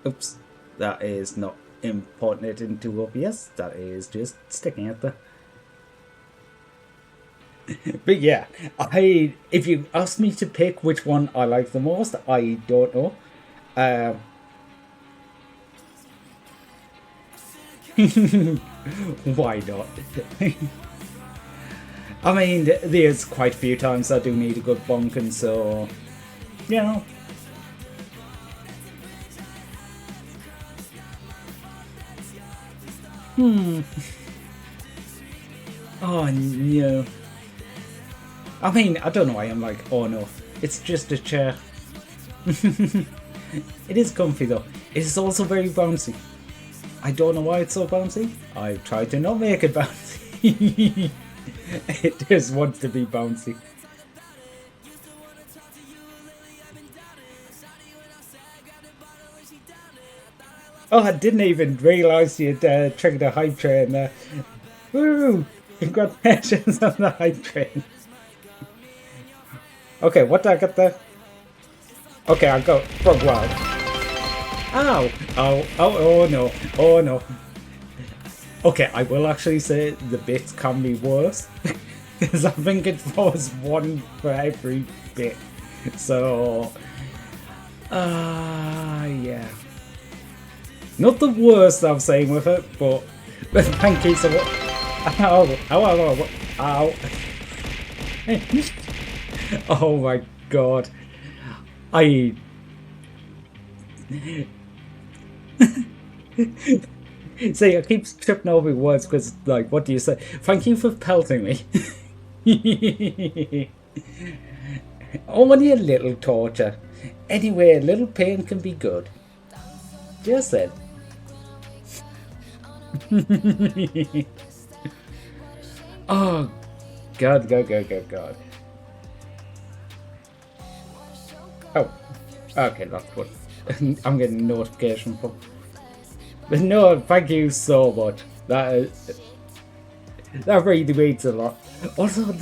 Oops, that is not importing it into OBS. That is just sticking it there. But yeah, if you ask me to pick which one I like the most, I don't know. Why not? I mean, there's quite a few times I do need a good bonking, so you know. Oh no. I mean, I don't know why I'm like, oh no, it's just a chair. It is comfy though. It is also very bouncy. I don't know why it's so bouncy. I've tried to not make it bouncy. It just wants to be bouncy. Oh, I didn't even realise you'd triggered a hype train there. Woo! Congratulations on the hype train. Okay, what did I get there? Okay, I got frog wild. Ow! Oh no. Oh no. Okay, I will actually say the bits can be worse. Because I think it was one for every bit. So... yeah. Not the worst I'm saying with it, but thank you so much. Ow. Oh my god. See, I keep tripping over words because, like, what do you say? Thank you for pelting me. Only a little torture. Anyway, a little pain can be good. Just said. Oh, God. Oh, okay, that's what I'm getting a notification from. But no, thank you so much. That really means a lot. Also,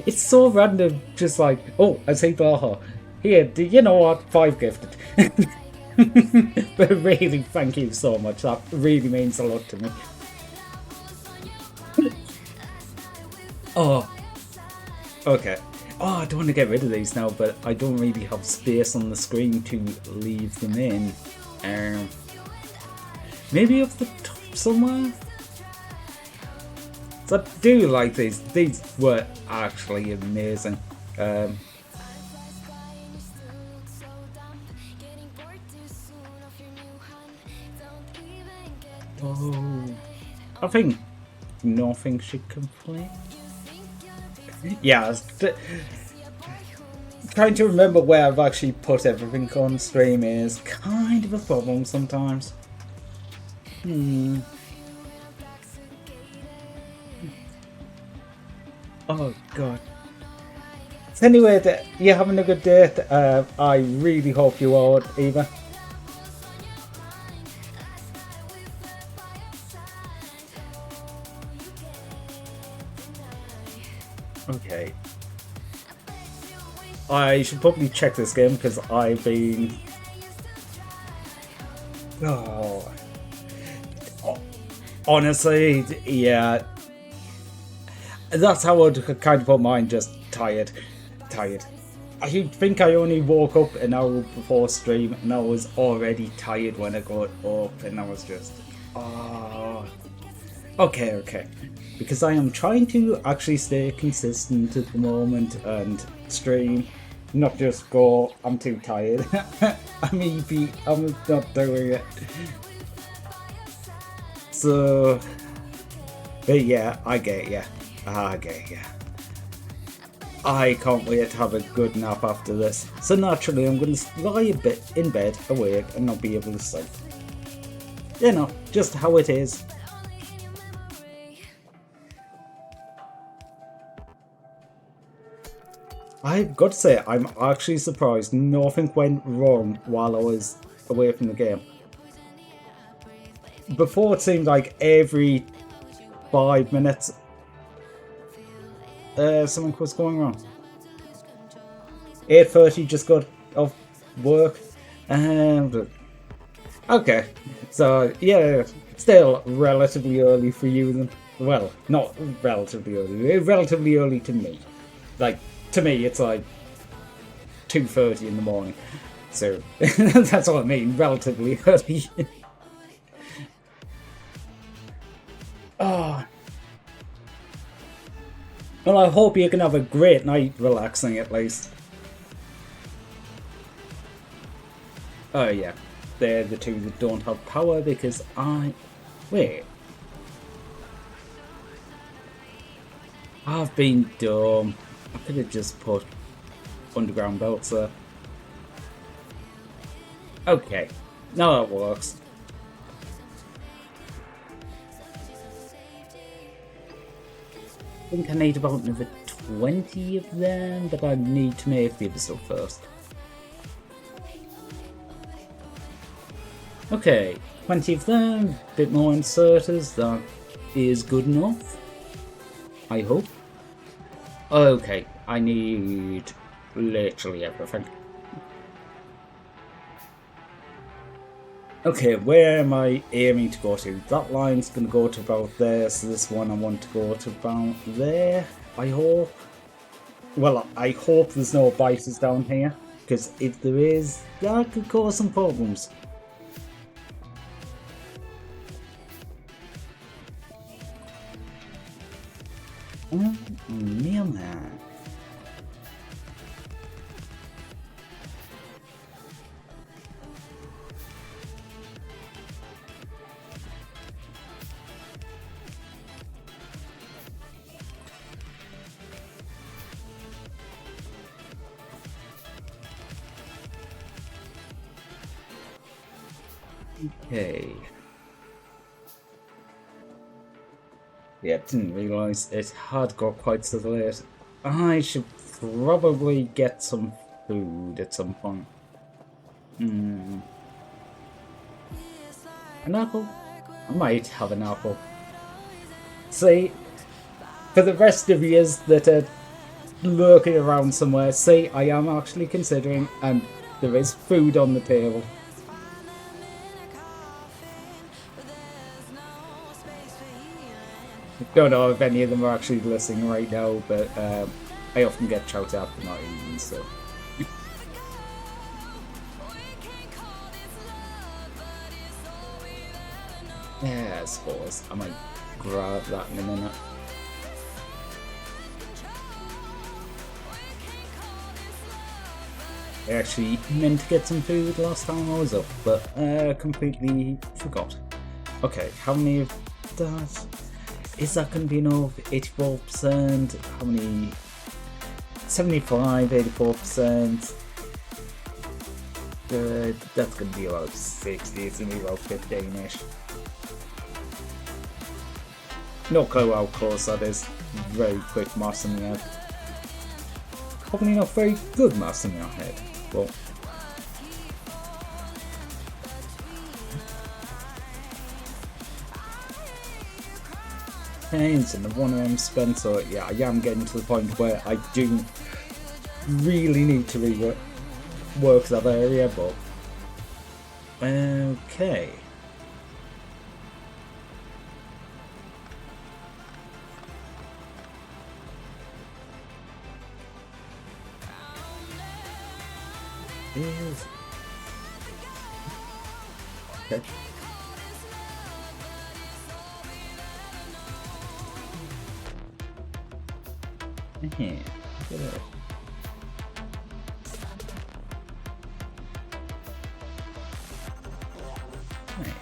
it's so random, just like, oh, I see Baha. Here, do you know what? 5 gifted. But really, thank you so much. That really means a lot to me. Oh, okay. Oh, I don't want to get rid of these now, but I don't really have space on the screen to leave them in. Maybe up the top somewhere? So I do like these. These were actually amazing. Oh, I think nothing should complain. Yeah, trying to remember where I've actually put everything on stream is kind of a problem sometimes. Oh god. So anyway, you're having a good day. I really hope you are, Eva. Okay. I should probably check this game because I've been... Oh. Honestly, yeah. That's how I'd kind of put mine, just tired. I think I only woke up an hour before stream and I was already tired when I got up and I was just... Oh. Okay. Because I am trying to actually stay consistent at the moment and stream, not just go, I'm too tired. I'm EP, I'm not doing it. So, but yeah, I get ya. I can't wait to have a good nap after this. So naturally, I'm going to lie a bit in bed, awake, and not be able to sleep. You know, just how it is. I've got to say, I'm actually surprised nothing went wrong while I was away from the game. Before it seemed like every 5 minutes something was going wrong. 8:30 just got off work, and okay, so yeah, still relatively early for you then. Well, not relatively early to me. Like, to me it's like 2:30 in the morning, so that's what I mean, relatively early. Oh. Well, I hope you can have a great night relaxing at least. Oh yeah, they're the two that don't have power because wait. I've been dumb. I could have just put underground belts there. Okay, now that works. I think I need about another 20 of them, but I need to make the other stuff first. Okay, 20 of them, a bit more inserters, that is good enough, I hope. Okay, I need literally everything. Okay, where am I aiming to go to? That line's going to go to about there, so this one I want to go to about there, I hope. Well, I hope there's no biters down here, because if there is, that could cause some problems. Mailman. Okay. Yeah, didn't realise it had got quite so late. I should probably get some food at some point. An apple? I might have an apple. See, for the rest of you that are lurking around somewhere, see, I am actually considering, and there is food on the table. Don't know if any of them are actually listening right now, but I often get shouted at for not eating, so. Yeah, I suppose I might grab that in a minute. I actually meant to get some food last time I was up, but completely forgot. Okay, how many of that? Is that going to be enough? 84%? How many? 75, 84%. That's going to be about 60. It's going to be about 15-ish. No clue how close that is. Very quick maths in my head. Probably not very good maths in my head, but. And the one of them spent, so yeah, I am getting to the point where I do really need to rework that area, but okay. Okay. Here. Get it. Right.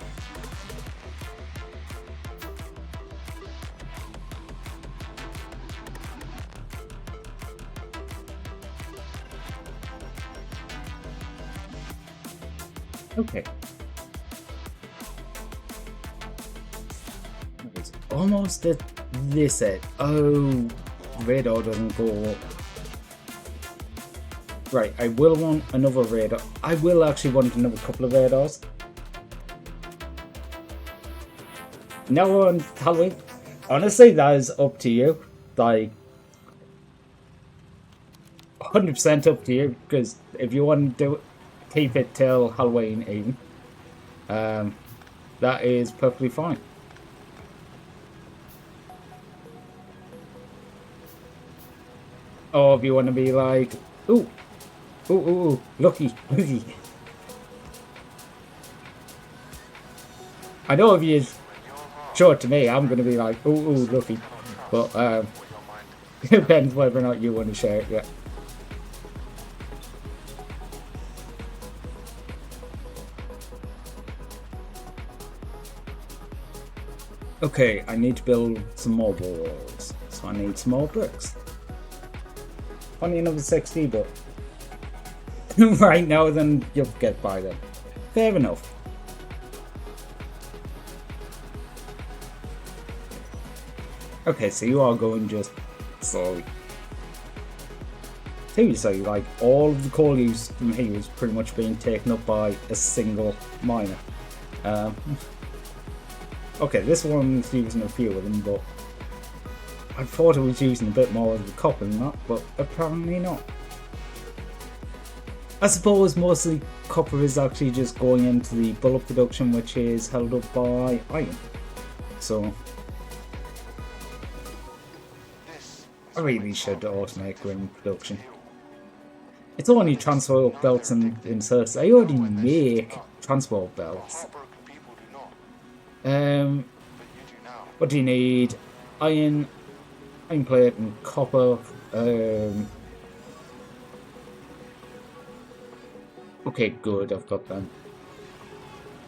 Okay. It's almost at this end. Oh, radar doesn't go up. Right, I will want another radar. I will actually want another couple of radars. Now we're on Halloween. Honestly, that is up to you. Like, 100% up to you. Because if you want to do it, keep it till Halloween even. That is perfectly fine. Or if you want to be like, ooh, ooh, ooh, ooh, lucky, lucky. I know if you show it to me, I'm going to be like, ooh, ooh, lucky. But it depends whether or not you want to share it yet. Okay, I need to build some more walls, so I need some more bricks. Only another 60, but right now then you'll get by then. Fair enough. Okay, so you are going just slowly. Seriously, like all of the coal use from here is pretty much being taken up by a single miner. Okay, this one's using a few of them, but I thought it was using a bit more of the copper than that, but apparently not. I suppose mostly copper is actually just going into the bullet production, which is held up by iron. So I really should automate grain production. It's only transport belts and inserts. I already make transport belts. What do you need? Iron plate and copper. Okay, good, I've got them.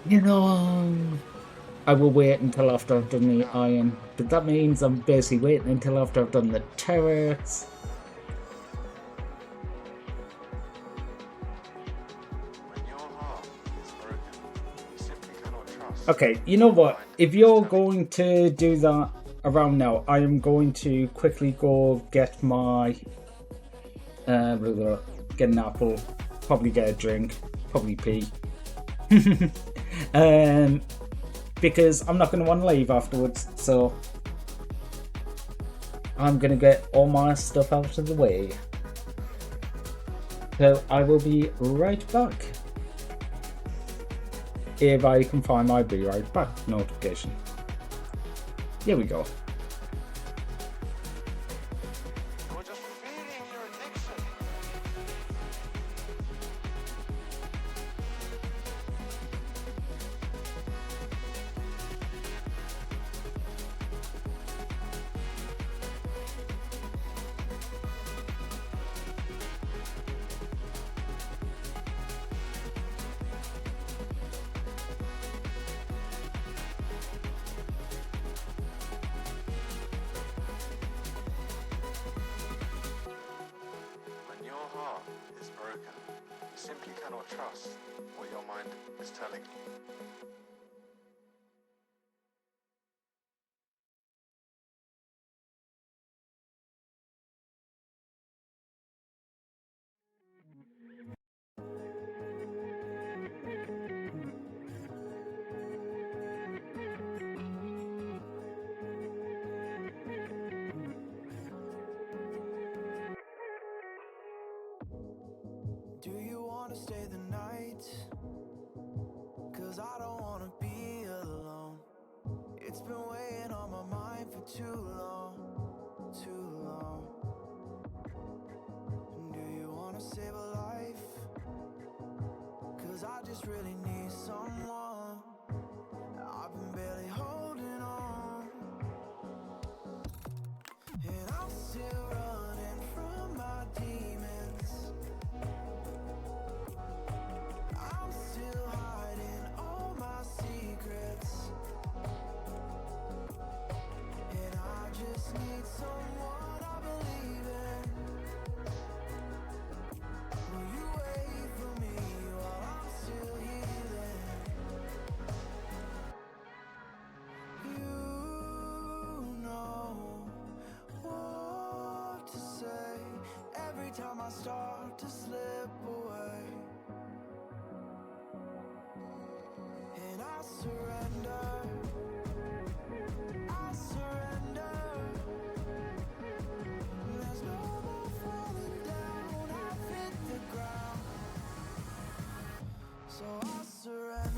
You know, I will wait until after I've done the iron, but that means I'm basically waiting until after I've done the turrets. Okay, you know what? If you're going to do that around now, I am going to quickly go get my get an apple, probably get a drink, probably pee. Because I'm not going to want to leave afterwards, so I'm going to get all my stuff out of the way. So I will be right back. If I can find my be right back notification. Here we go. Simply cannot trust what your mind is telling you. Do you wanna stay the night? Cause I don't wanna be alone. It's been weighing on my mind for too long, too long. Do you wanna save a life? Cause I just really need someone. I've been barely holding on, and I'm still running. I surrender. There's no more falling down. I've hit the ground, so I surrender.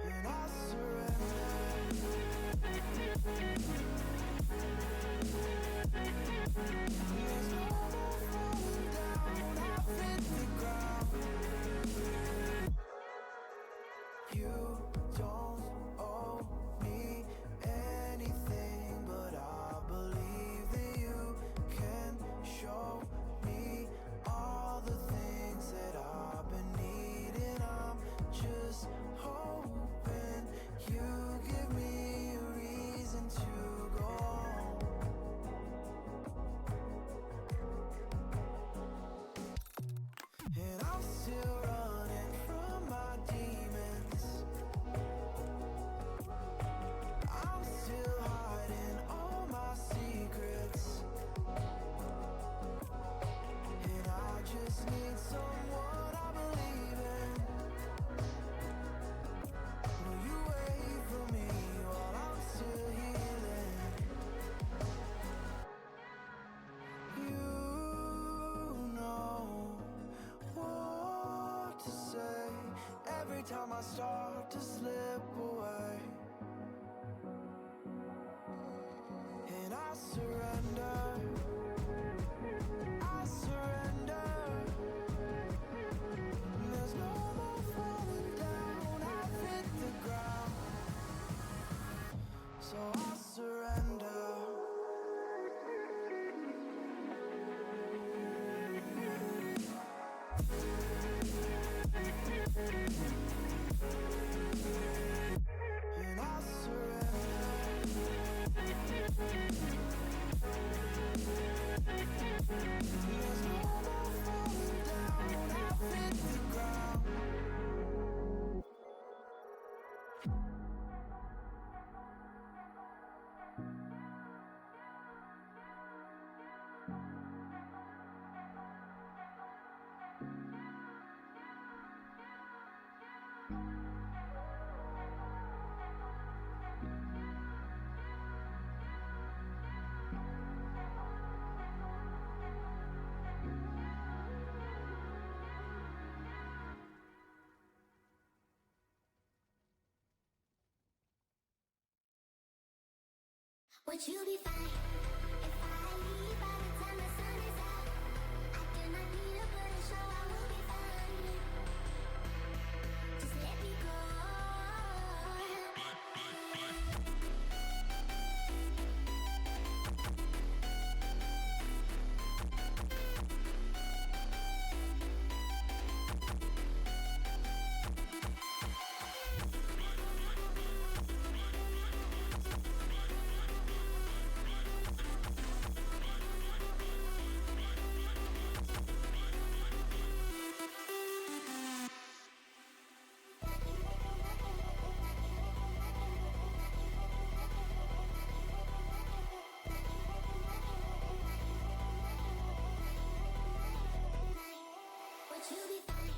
And I surrender. There's no more falling down. I've hit the ground. You don't owe me anything, but I believe that you can show me all the things that I've been needing. I'm just hoping you give me a reason to go on. And I'm still running from my demons. I'm still hiding all my secrets. And I just need someone I believe in. Will you wait for me while I'm still healing? You know what to say every time I start to slip away. And I surrender. I surrender. There's no more falling down. I've hit the ground, so I surrender. And I surrender. There's no more falling down. I've hit the ground. Would you be fine if I leave by the time the sun is out? I do not need a burden, so I will be fine. Just let me go. Would you be fine?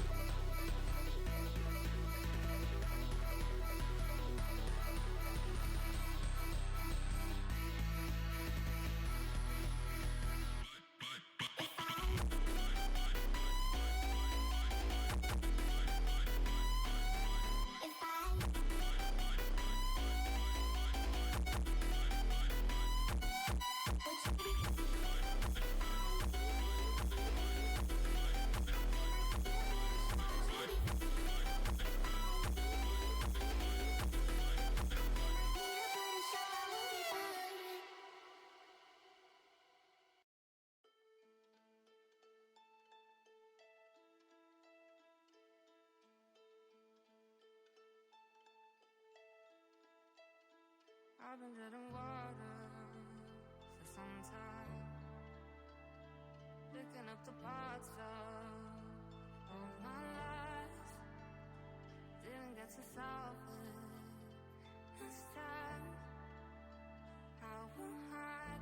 I've been treading water for some time, picking up the parts of all my life. Didn't get to solve it this time. How will I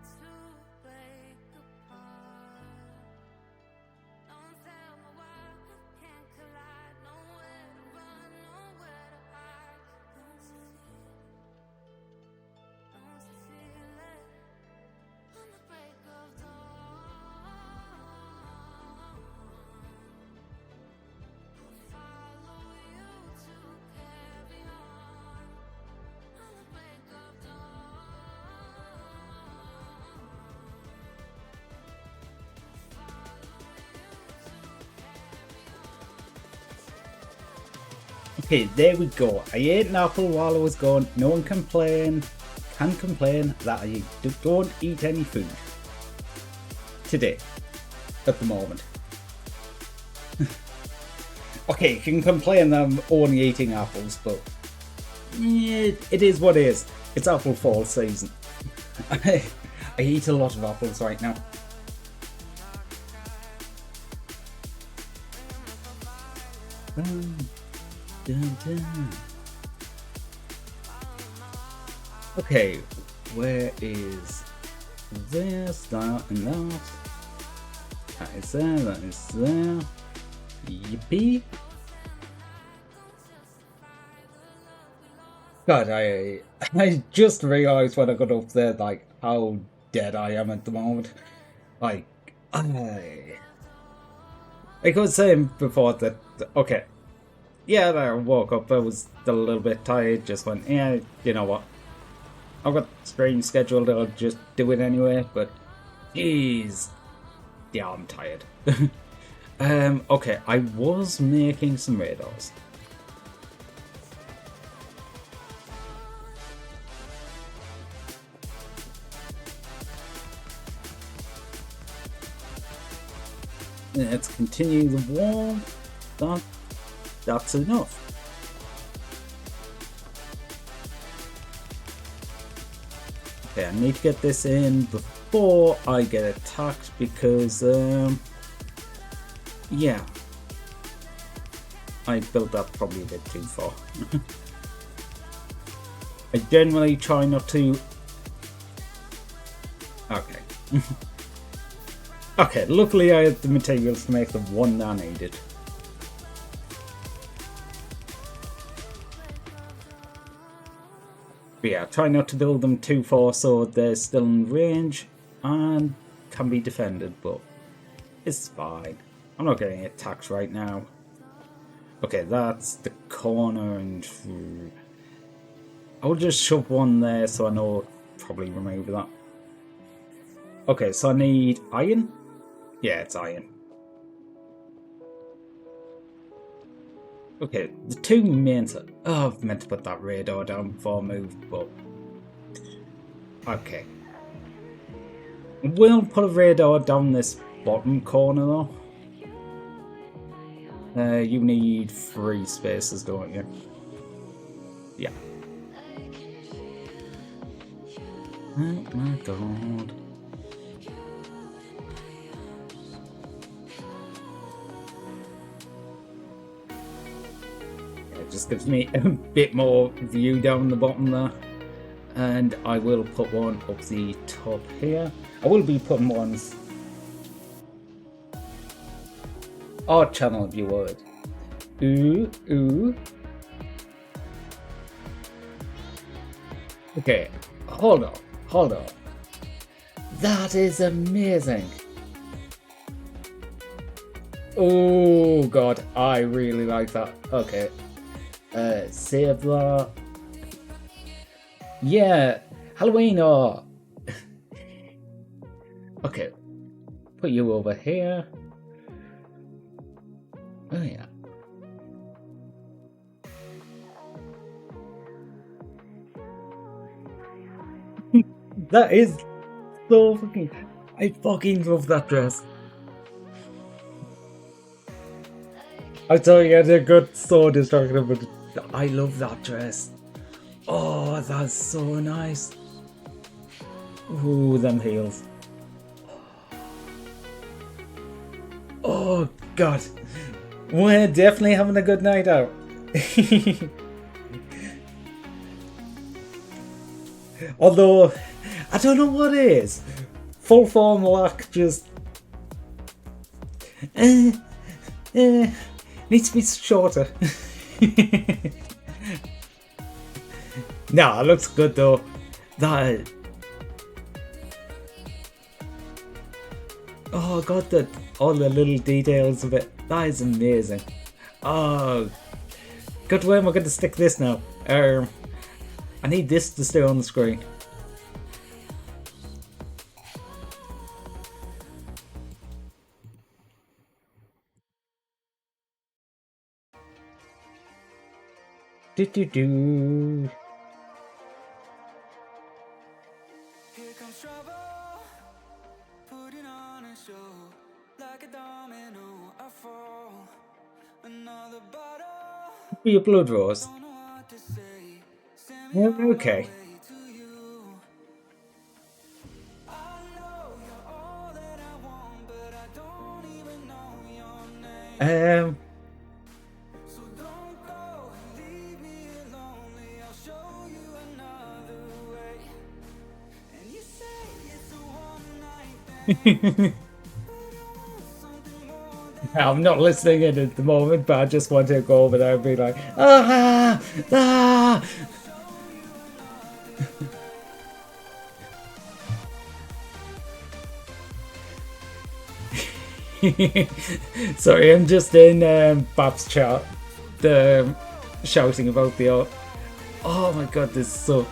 Okay, there we go. I ate an apple while I was gone. No one can complain that I don't eat any food. Today. At the moment. Okay, you can complain that I'm only eating apples, but it is what it is. It's apple fall season. I eat a lot of apples right now. Dun, dun. Okay, where is this, that, and that? That is there, that is there. Yippee! God, I just realised when I got up there, like, how dead I am at the moment. Like, I was saying before that, okay, yeah, I woke up, I was still a little bit tired, just went, yeah, you know what, I've got stream scheduled, I'll just do it anyway, but, jeez, yeah, I'm tired. Okay, I was making some radars. Let's continue the war. That's enough. Okay, I need to get this in before I get attacked because, yeah. I built that probably a bit too far. I generally try not to... Okay. Okay, luckily I had the materials to make the one that I needed. But yeah, try not to build them too far so they're still in range and can be defended, but it's fine. I'm not getting attacked right now. Okay, that's the corner, and I'll just shove one there so I know I'll probably remove that. Okay, so I need iron? Yeah, it's iron. Okay, the two main... Oh, I've meant to put that radar down before I moved, but... Okay. We'll put a radar down this bottom corner, though. You need 3 spaces, don't you? Yeah. Oh my god. It just gives me a bit more view down the bottom there. And I will put one up the top here. I will be putting ones... Our channel, if you would. Ooh, ooh. Okay, hold on. That is amazing. Oh god, I really like that. Okay. Save that. Yeah, Halloween or... Okay. Put you over here. Oh yeah. That is so fucking... I fucking love that dress. I tell you, I got so distracted, but I love that dress. Oh, that's so nice. Ooh, them heels. Oh god. We're definitely having a good night out. Although, I don't know what it is. Full form lock just... needs to be shorter. Nah, it looks good though. That... Oh, I got all the little details of it. That is amazing. Oh, God, where am I going to stick this now? I need this to stay on the screen. Do do do. Here comes trouble, putting on a show. Like a domino, I fall. Another bottle, Be a blood rose. don't know what to say. Send Yeah, me okay. away to you. I know you're all that I want, but I don't even know your name. So don't go and leave me here lonely. I'll show you another way. And you say it's a one-night thing. I'm not listening in at the moment, but I just want to go over there and be like, ah, ah. Sorry, I'm just in Bab's chat, shouting about the. Oh my god, this is so.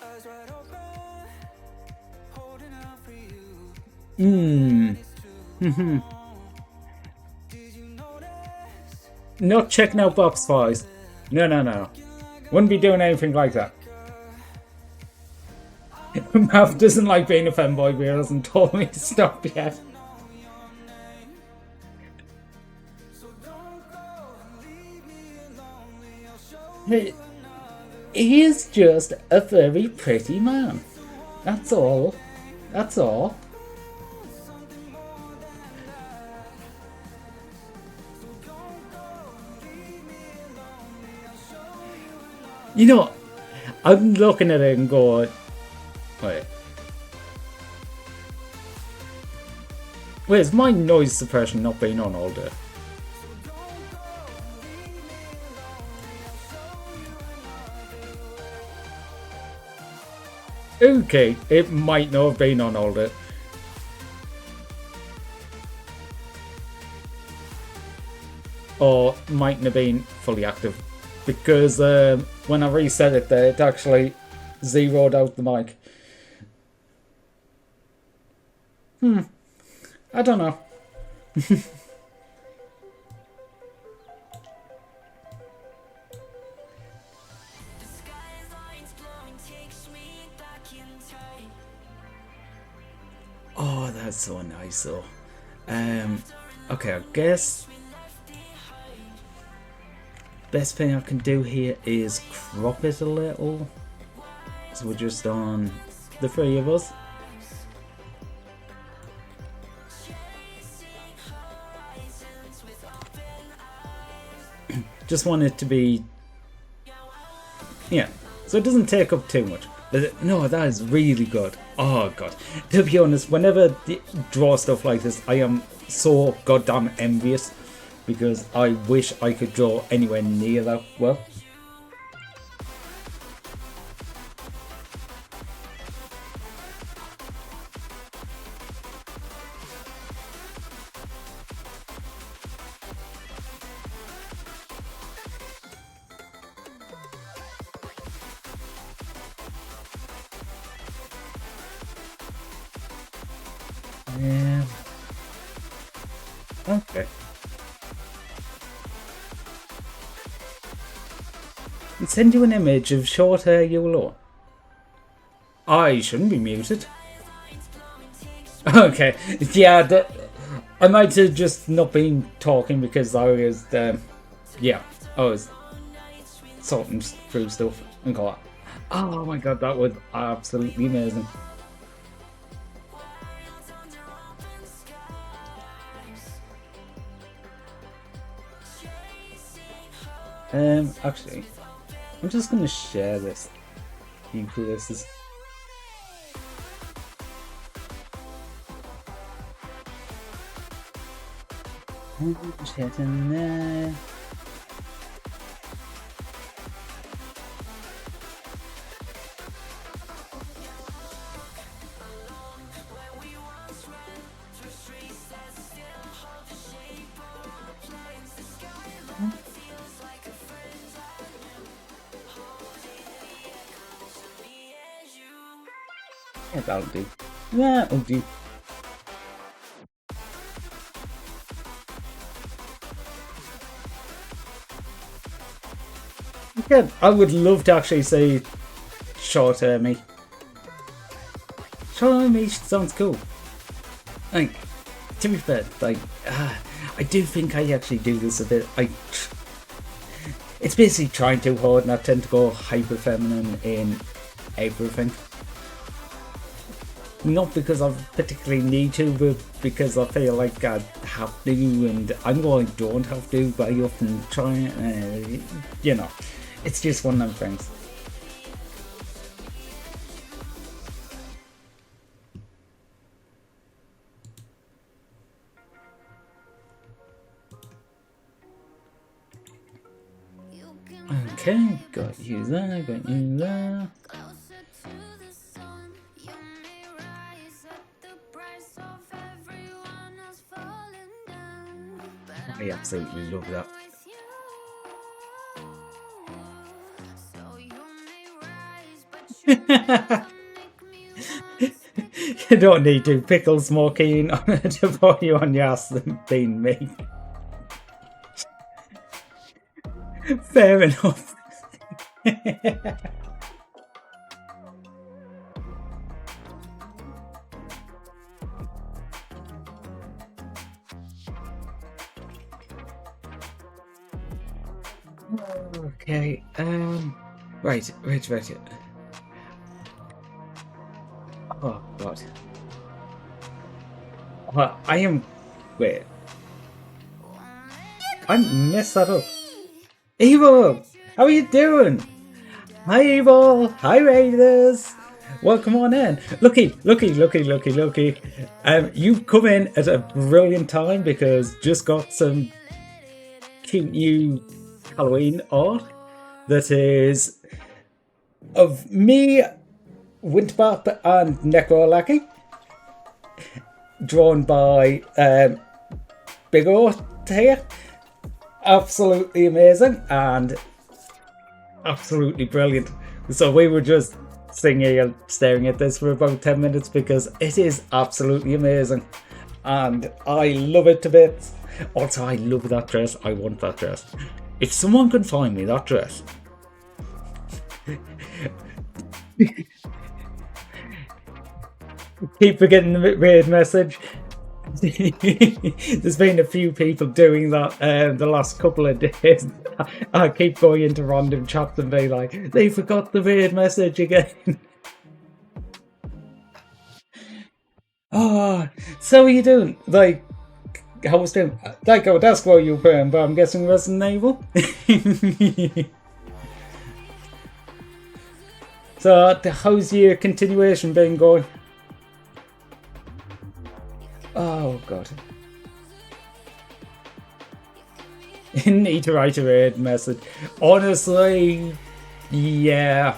Eyes wide open, holding out for you. Hmm. Did you notice? Not checking out Bob's Spies. No. Wouldn't be doing anything like that. Mav doesn't like being a fanboy, but he hasn't told me to stop yet. He is just a very pretty man. That's all. That's all. You know, I'm looking at it and going, wait. Wait, is my noise suppression not being on all day? Okay, it might not have been on all day. Or mightn't have been fully active. Because when I reset it there, it actually zeroed out the mic. I don't know. Oh, that's so nice though. Okay, I guess best thing I can do here is crop it a little. So we're just on the three of us. Just want it to be, yeah, so it doesn't take up too much. No, that is really good. Oh god, to be honest, whenever I draw stuff like this, I am so goddamn envious because I wish I could draw anywhere near that well. Yeah. Okay. I'll send you an image of short hair YOLO. I shouldn't be muted. Okay. Yeah, I might have just not been talking because I was, yeah, I was sorting through stuff and got, oh my god, that was absolutely amazing. Actually, I'm just gonna share this. You can this is. Shit in there. Yeah, that'll do. That'll do. Yeah, I would love to actually say short me. Short me sounds cool. Like, to be fair, like, I do think I actually do this a bit. It's basically trying too hard, and I tend to go hyper feminine in everything. Not because I particularly need to, but because I feel like I have to, and I know I don't have to, but I often try. You know, it's just one of them things. Okay, got you there, got you there. I absolutely love that. You don't need to. Pickle's more keen to put you on your ass than being me. Fair enough. Okay, right. Oh, God. Well, wait. I messed that up. Evil! How are you doing? Hi, Evil! Hi, Raiders! Welcome on in. Looky. You've come in at a brilliant time because just got some cute new Halloween art that is of me, Winterbap, and Necrolackey, drawn by Big Art here. Absolutely amazing and absolutely brilliant. So we were just sitting here staring at this for about 10 minutes because it is absolutely amazing and I love it to bits. Also, I love that dress. I want that dress. If someone can find me that dress. Keep forgetting the weird message. There's been a few people doing that the last couple of days. I keep going into random chats and be like, they forgot the weird message again. Oh, so are you doing? Like, how was doing? Like, I would ask what you were playing, but I'm guessing Resident Evil. So, how's your continuation been going? Oh, God. Need to write a weird message. Honestly, yeah.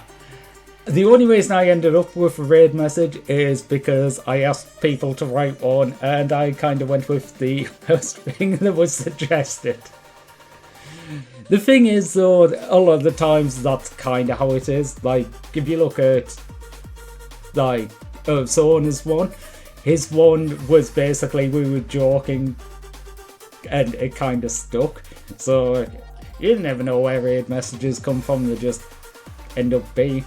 The only reason I ended up with a raid message is because I asked people to write one and I kind of went with the first thing that was suggested. The thing is, though, a lot of the times that's kind of how it is. Like, if you look at, like, Sona's one, his one was basically we were joking and it kind of stuck. So, you never know where raid messages come from, they just end up being.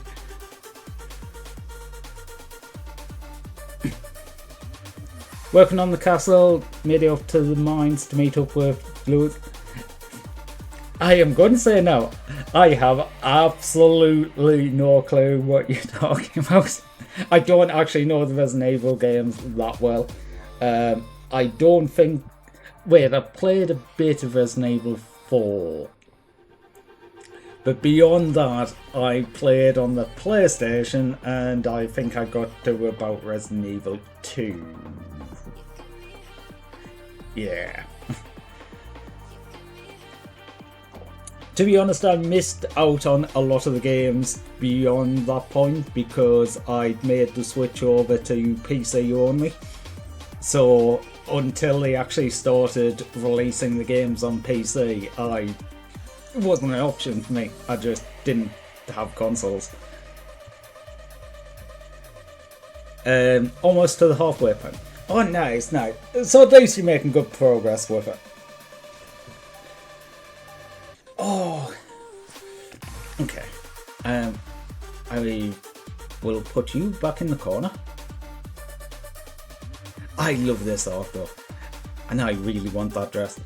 Working on the castle, made it up to the mines to meet up with Louis. I am going to say no. I have absolutely no clue what you're talking about. I don't actually know the Resident Evil games that well. I don't think... Wait, I played a bit of Resident Evil 4. But beyond that, I played on the PlayStation and I think I got to about Resident Evil 2. Yeah. To be honest, I missed out on a lot of the games beyond that point because I'd made the switch over to PC only. So until they actually started releasing the games on PC, it wasn't an option for me. I just didn't have consoles. Almost to the halfway point. Oh, nice, nice. So at least you're making good progress with it. Oh. Okay. I will put you back in the corner. I love this art though. And I really want that dress.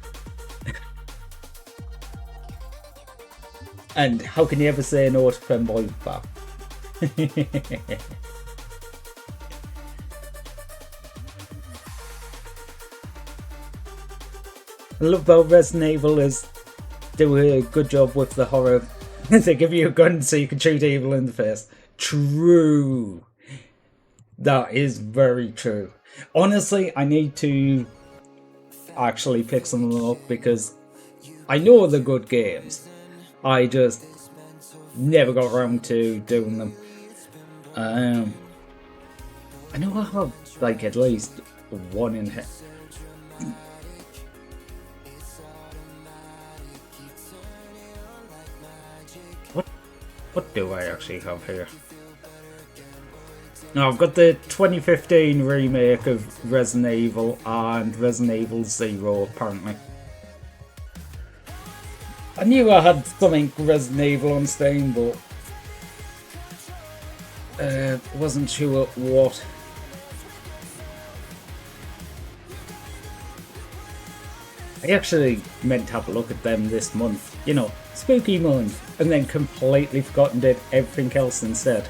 And how can you ever say no to Femboy Bap? I love how Resident Evil is do a good job with the horror. They give you a gun so you can shoot evil in the face. True. That is very true. Honestly, I need to actually pick some of them up because I know they're good games. I just never got around to doing them. I know I have like at least one in here. What do I actually have here? No, I've got the 2015 remake of Resident Evil and Resident Evil 0 apparently. I knew I had something Resident Evil on Steam, but wasn't sure what. I actually meant to have a look at them this month, you know, spooky month, and then completely forgot and did everything else instead.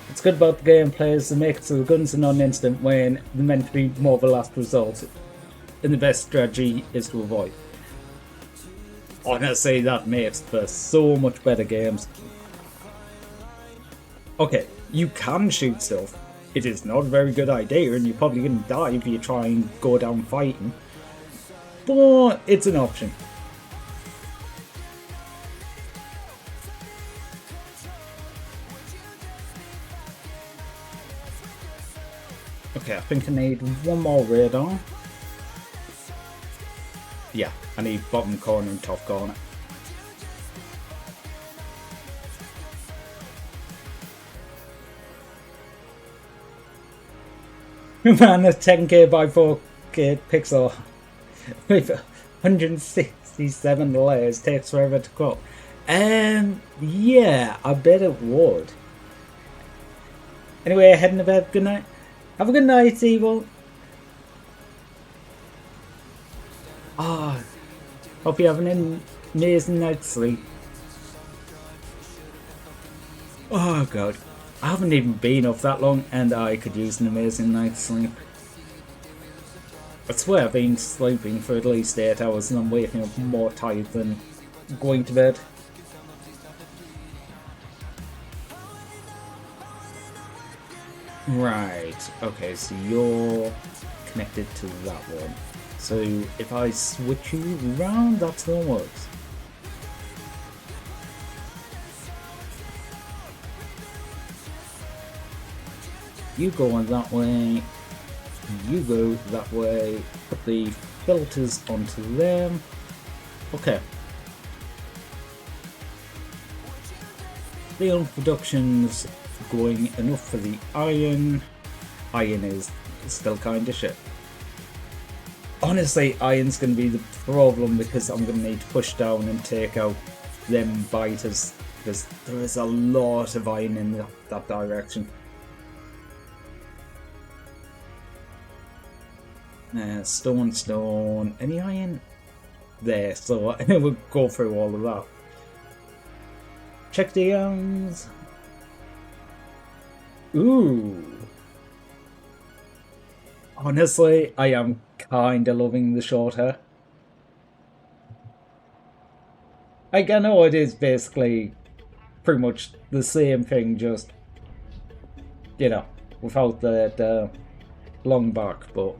What's good about the gameplay is they make it so the guns are not an instant win, they're meant to be more of a last result, and the best strategy is to avoid. Honestly, that makes for so much better games. Okay, you can shoot stuff. It is not a very good idea, and you're probably going to die if you try and go down fighting. But it's an option. Okay, I think I need one more radar. Yeah, I need bottom corner and top corner. Man, a 10k by 4k pixel with 167 layers takes forever to crop. Yeah, I bet it would. Anyway, heading to bed. Good night. Have a good night, Evil. Ah, hope you have an amazing night's sleep. Oh god, I haven't even been up that long and I could use an amazing night's sleep. I swear I've been sleeping for at least 8 hours and I'm waking up more tired than going to bed. Right, okay, so you're connected to that one. So if I switch you around, that's how it works. You go on that way, you go that way, put the filters onto them. Okay. Steel production's going enough for the iron. Iron is still kinda shit. Honestly, iron's going to be the problem because I'm going to need to push down and take out them biters because there is a lot of iron in that direction. Stone. Any iron? There, so we'll go through all of that. Check the arms. Ooh. Honestly, I am kinda loving the short hair. Like, I know it is basically pretty much the same thing, just, you know, without the long back, but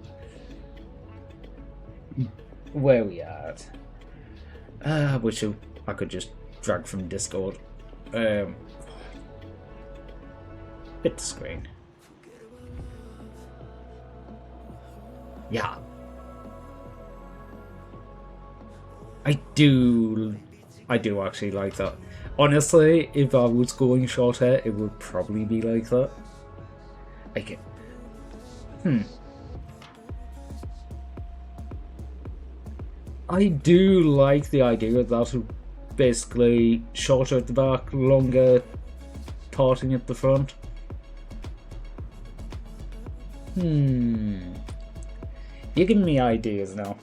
where we at? I wish I could just drag from Discord. Hit the screen. Yeah. I do actually like that. Honestly, if I was going short hair, it would probably be like that. Like, I do like the idea that basically shorter at the back, longer parting at the front. You're giving me ideas now.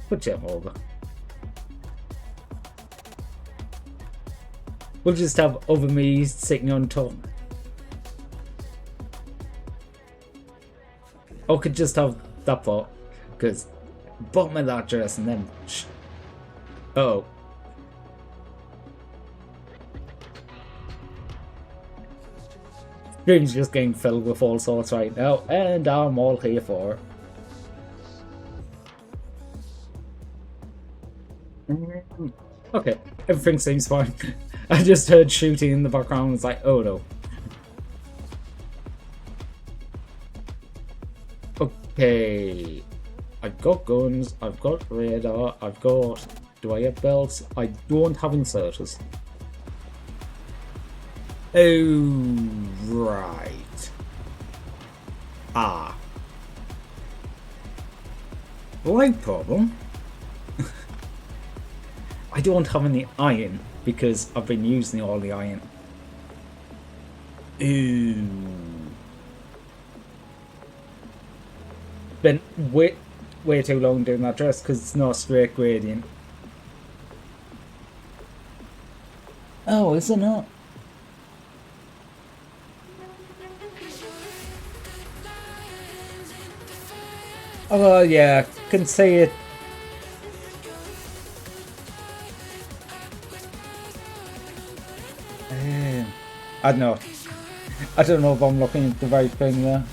Put it over. We'll just have other me sitting on top. Or could just have that part, because bottom of that dress and then. Oh. Stream's just getting filled with all sorts right now, and I'm all here for it. Okay, everything seems fine. I just heard shooting in the background. It's like, oh no. Okay, I've got guns, I've got radar, I've got... Do I have belts? I don't have inserters. Oh, right. Ah. Light problem. I don't have any iron because I've been using all the iron. Ooh. Been way too long doing that dress because it's not straight gradient. Oh, is it not? Oh yeah, can see it. I don't know. I don't know if I'm looking at the right thing there.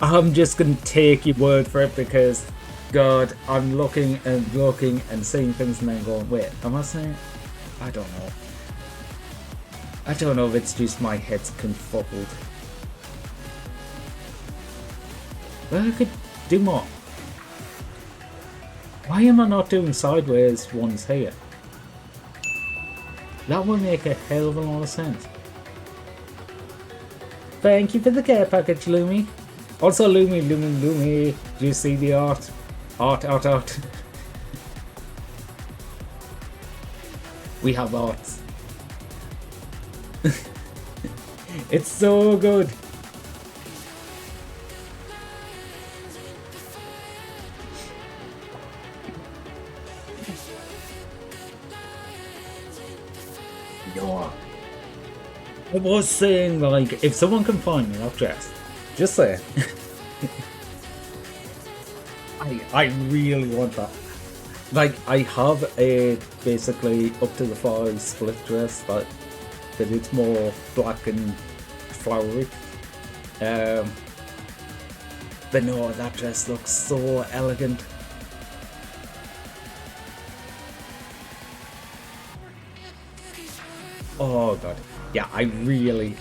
I'm just gonna take your word for it because, God, I'm looking and seeing things and then going, wait, am I saying it? I don't know. I don't know if it's just my head's confuddled. Well, I could do more. Why am I not doing sideways ones here? That would make a hell of a lot of sense. Thank you for the care package, Lumi. Also, Lumi, do you see the art? Art. We have arts. It's so good. I was saying, like, if someone can find me that dress, just say. I really want that. Like, I have a basically up to the thigh split dress that it's more black and flowery. But no, that dress looks so elegant. Oh god. Yeah, I really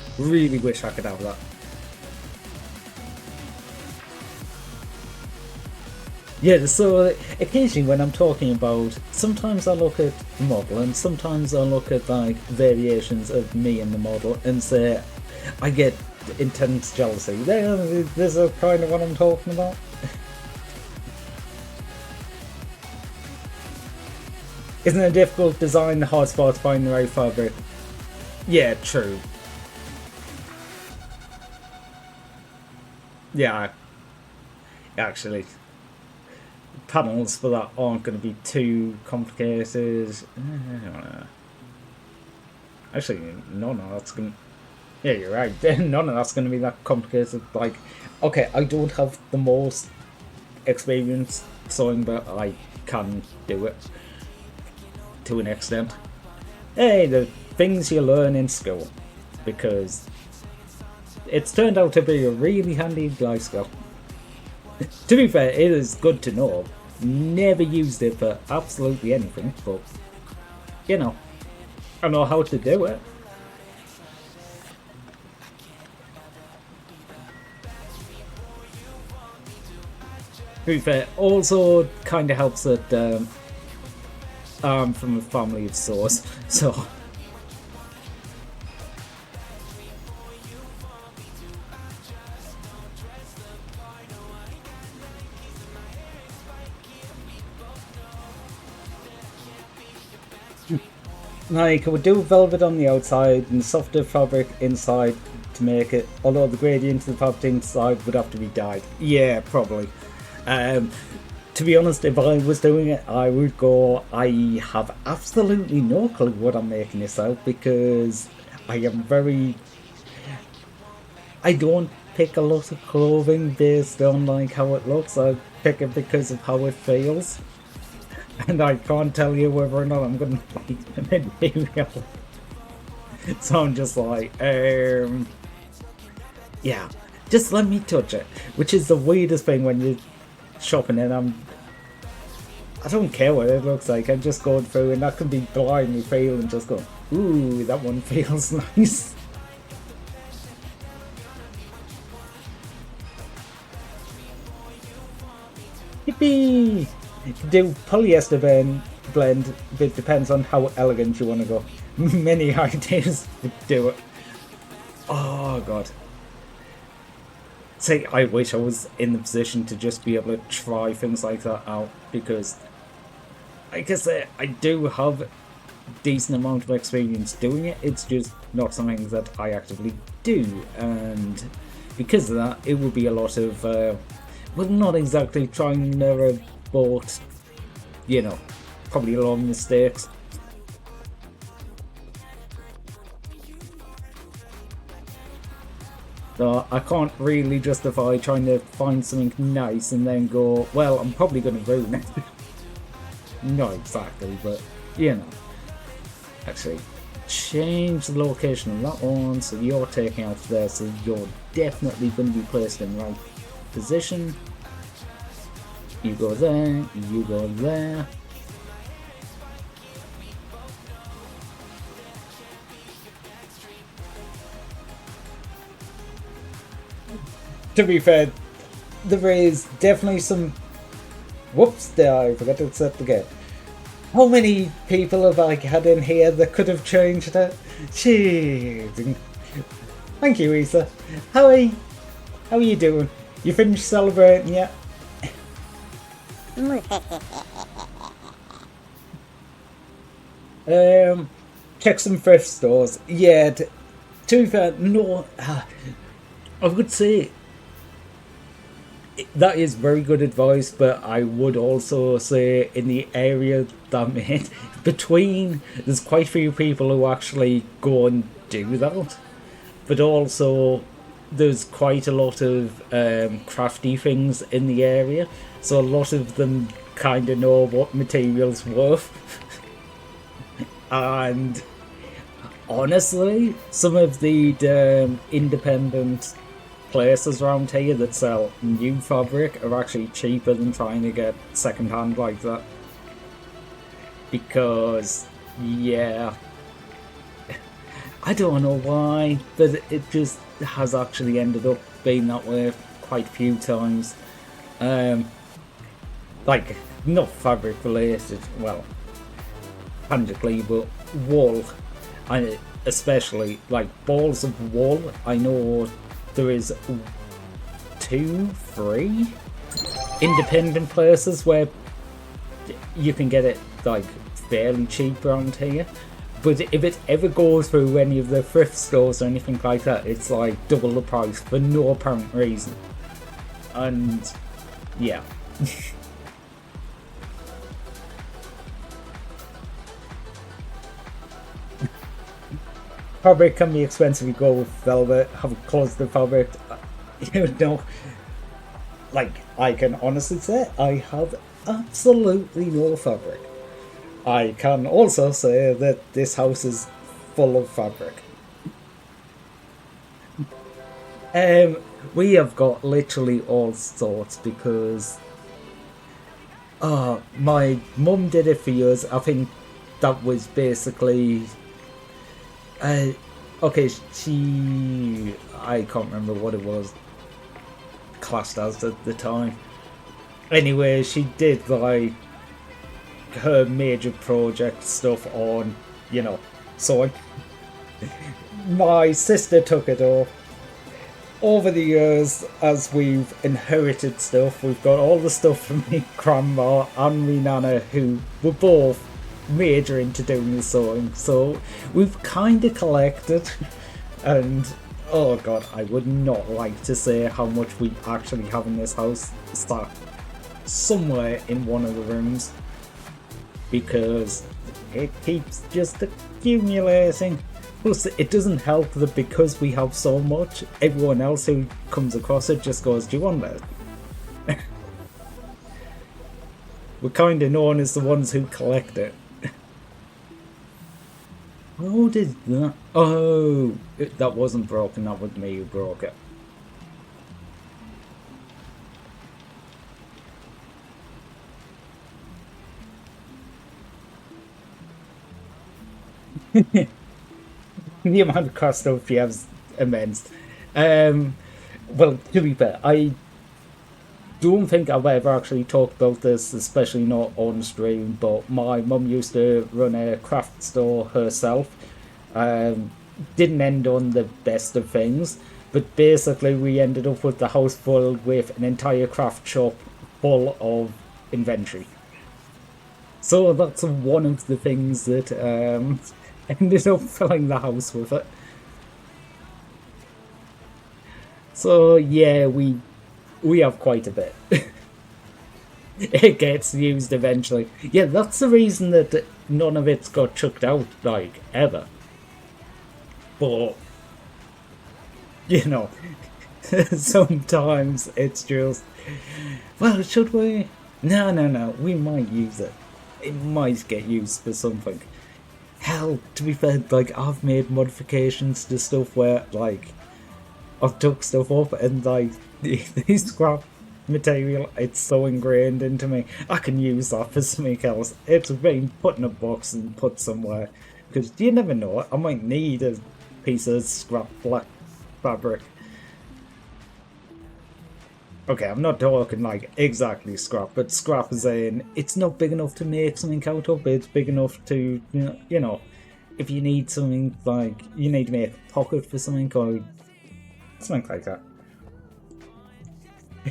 wish I could have that. Yeah, so occasionally when I'm talking about, sometimes I look at the model and sometimes I look at like variations of me and the model and say, I get intense jealousy. This is kind of what I'm talking about. Isn't it difficult to design the hard spot to find the right fabric? Yeah, true. Yeah, actually, panels for that aren't going to be too complicated. Actually, none of that's going to... Yeah, you're right. None of that's going to be that complicated. Like, okay, I don't have the most experience sewing, but I can do it to an extent. Hey, the things you learn in school, because it's turned out to be a really handy life skill. To be fair, it is good to know. Never used it for absolutely anything, but you know, I know how to do it. be fair, also kind of helps that I'm from a family of saws, so. Like, I would do velvet on the outside and softer fabric inside to make it, although the gradient of the fabric inside would have to be dyed. Yeah, probably. To be honest, if I was doing it, I would go, I have absolutely no clue what I'm making this out, because I am very... I don't pick a lot of clothing based on like how it looks, I pick it because of how it feels. And I can't tell you whether or not I'm going to like the material. So I'm just like, yeah, just let me touch it. Which is the weirdest thing when you're shopping and I don't care what it looks like, I'm just going through and that can be blindly feel and just go, ooh, that one feels nice. Yippee! You can do polyester blend, but it depends on how elegant you want to go. Many ideas would do it. Oh god. See, I wish I was in the position to just be able to try things like that out, because like I say, I do have a decent amount of experience doing it, it's just not something that I actively do, and because of that, it would be a lot of, well, not exactly trying and error, but, you know, probably a lot of mistakes. So I can't really justify trying to find something nice and then go, well, I'm probably going to ruin it. Not exactly, but, you know. Actually, change the location of that one, so you're taking out there, so you're definitely going to be placed in the right position. You go there, you go there. To be fair, there is definitely some... Whoops, there, I forgot to set the gate. How many people have I had in here that could have changed it? Jeez. Thank you, Isa. How are you doing? You finished celebrating yet? Check some thrift stores. Yeah, to be fair, no, I would say that is very good advice, but I would also say in the area that I'm in, between, there's quite a few people who actually go and do that, but also there's quite a lot of crafty things in the area, so a lot of them kind of know what material's worth. And honestly, some of the independent places around here that sell new fabric are actually cheaper than trying to get second-hand like that. Because, yeah, I don't know why, but it just has actually ended up being that way quite a few times. Like, not fabric related, well, tangibly, but wool. Especially, like, balls of wool, I know there is 2, 3 independent places where you can get it, like, fairly cheap around here. But if it ever goes through any of the thrift stores or anything like that, it's like double the price for no apparent reason. And, yeah. Fabric can be expensive, you go with velvet, have a closeted fabric, you know, like, I can honestly say, I have absolutely no fabric. I can also say that this house is full of fabric. We have got literally all sorts because, my mum did it for years. I think that was basically... okay, I can't remember what it was classed as at the time. Anyway, she did like her major project stuff on, you know, sewing. My sister took it up. Over the years, as we've inherited stuff, we've got all the stuff from my grandma and my nana, who were both major into doing the sewing. So we've kind of collected, and oh god, I would not like to say how much we actually have in this house stuck somewhere in one of the rooms, because it keeps just accumulating. Plus, it doesn't help that because we have so much, everyone else who comes across it just goes, "Do you want that?" We're kind of known as the ones who collect it. How did that? Oh, that wasn't broken. That was me who broke it. The amount of cost stuff she has immense. Well, to be fair, I don't think I've ever actually talked about this, especially not on stream, but my mum used to run a craft store herself. Didn't end on the best of things, but basically we ended up with the house full with an entire craft shop full of inventory. So that's one of the things that ended up filling the house with it. So yeah, we have quite a bit. It gets used eventually. Yeah, that's the reason that none of it's got chucked out, like, ever. But, you know, sometimes it's just, well, should we? No, we might use it. It might get used for something. Hell, to be fair, like, I've made modifications to stuff where, like, I've took stuff up and, like, the scrap material, it's so ingrained into me, I can use that for something else. It's been put in a box and put somewhere, because you never know, I might need a piece of scrap black fabric. Okay, I'm not talking like exactly scrap, but scrap is in, it's not big enough to make something out of, it's big enough to, you know, if you need something, like, you need to make a pocket for something, or something like that.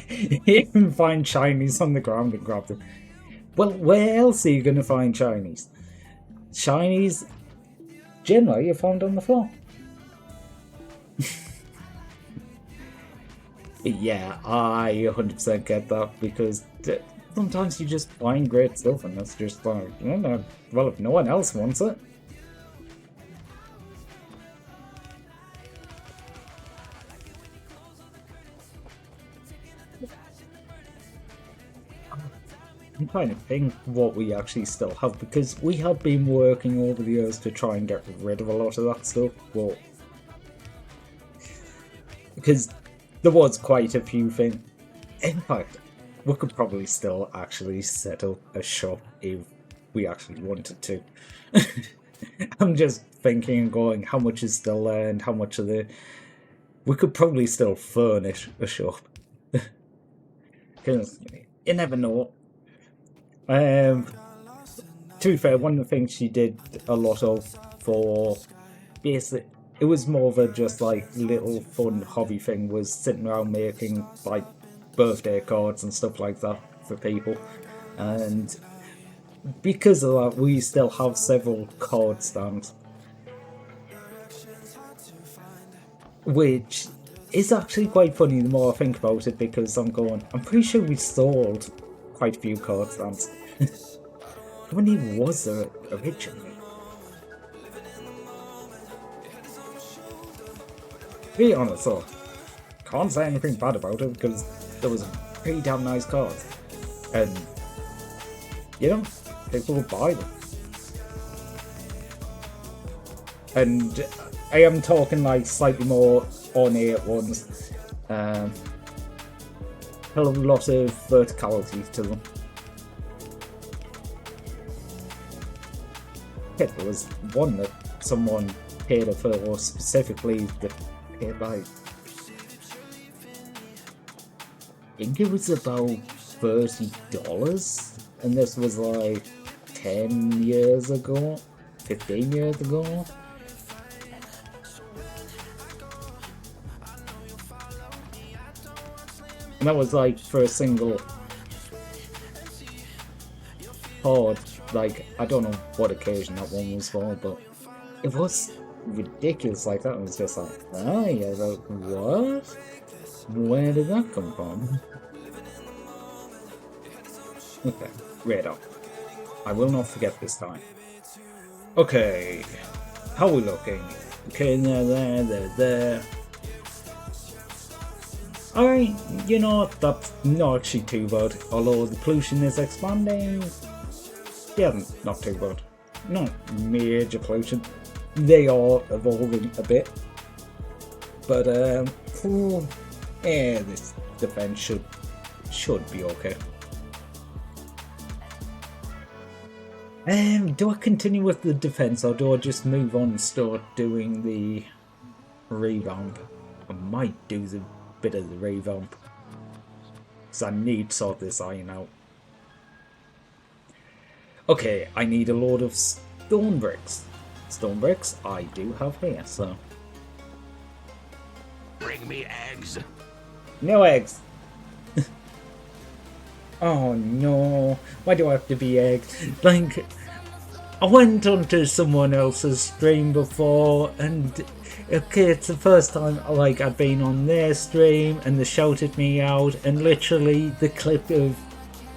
You can find shinies on the ground and grab them. Well, where else are you going to find shinies? Shinies, generally, are found on the floor. Yeah, I 100% get that, because sometimes you just find great stuff and it's just like, you know, well, if no one else wants it. I'm trying to think what we actually still have, because we have been working over the years to try and get rid of a lot of that stuff, but because there was quite a few things. In fact, we could probably still actually set up a shop if we actually wanted to. I'm just thinking and going, how much is still there and how much of the... We could probably still furnish a shop. Because you never know. To be fair, one of the things she did a lot of for basically, it was more of a just like little fun hobby thing, was sitting around making like birthday cards and stuff like that for people. And because of that, we still have several card stands, which is actually quite funny the more I think about it, because I'm pretty sure we sold quite a few card stands. How many was there originally? To be honest, though, can't say anything bad about it, because there was a pretty damn nice card. And, you know, people would buy them. And I am talking like slightly more ornate ones. A lot of verticality to them. Yeah, there was one that someone paid for specifically that paid by, I think it was about $30, and this was like 10 years ago, 15 years ago. And that was like for a single pod. Like, I don't know what occasion that one was for, but it was ridiculous like that. It was just like, oh yeah, like, what? Where did that come from? Okay, radar. I will not forget this time. Okay, how are we looking? Okay, there. Alright, you know, that's not actually too bad. Although the pollution is expanding, yeah, not too bad. Not major pollution. They are evolving a bit. But, this defense should be okay. Do I continue with the defense, or do I just move on and start doing the revamp? I might do the bit of the revamp, because I need to sort this iron out. Okay, I need a load of stone bricks. Stone bricks I do have here, so... Bring me eggs. No eggs! Oh no, why do I have to be egged? Like, I went onto someone else's stream before, and okay, it's the first time like I've been on their stream, and they shouted me out, and literally the clip of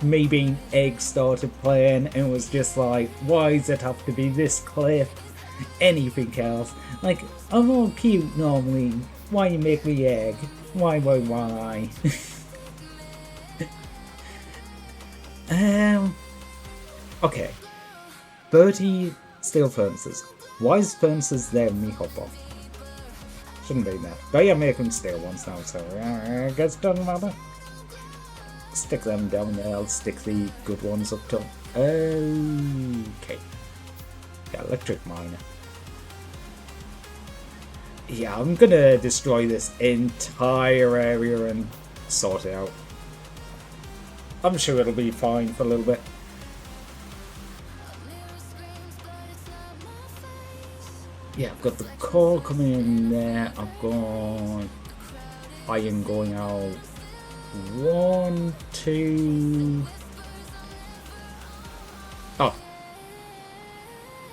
me being egged started playing, and it was just like, why does it have to be this clip? Anything else? Like, I'm all cute normally. Why you make me egg? Why? Okay. 30 steel furnaces. Why is furnaces there when we hop off? Shouldn't be there. But yeah, making steel ones now, so I guess it doesn't matter. Stick them down there, I'll stick the good ones up top. Okay. Yeah, electric miner. Yeah, I'm gonna destroy this entire area and sort it out. I'm sure it'll be fine for a little bit. Yeah, I've got the coal coming in there. I've got iron going out. 1, 2. Oh.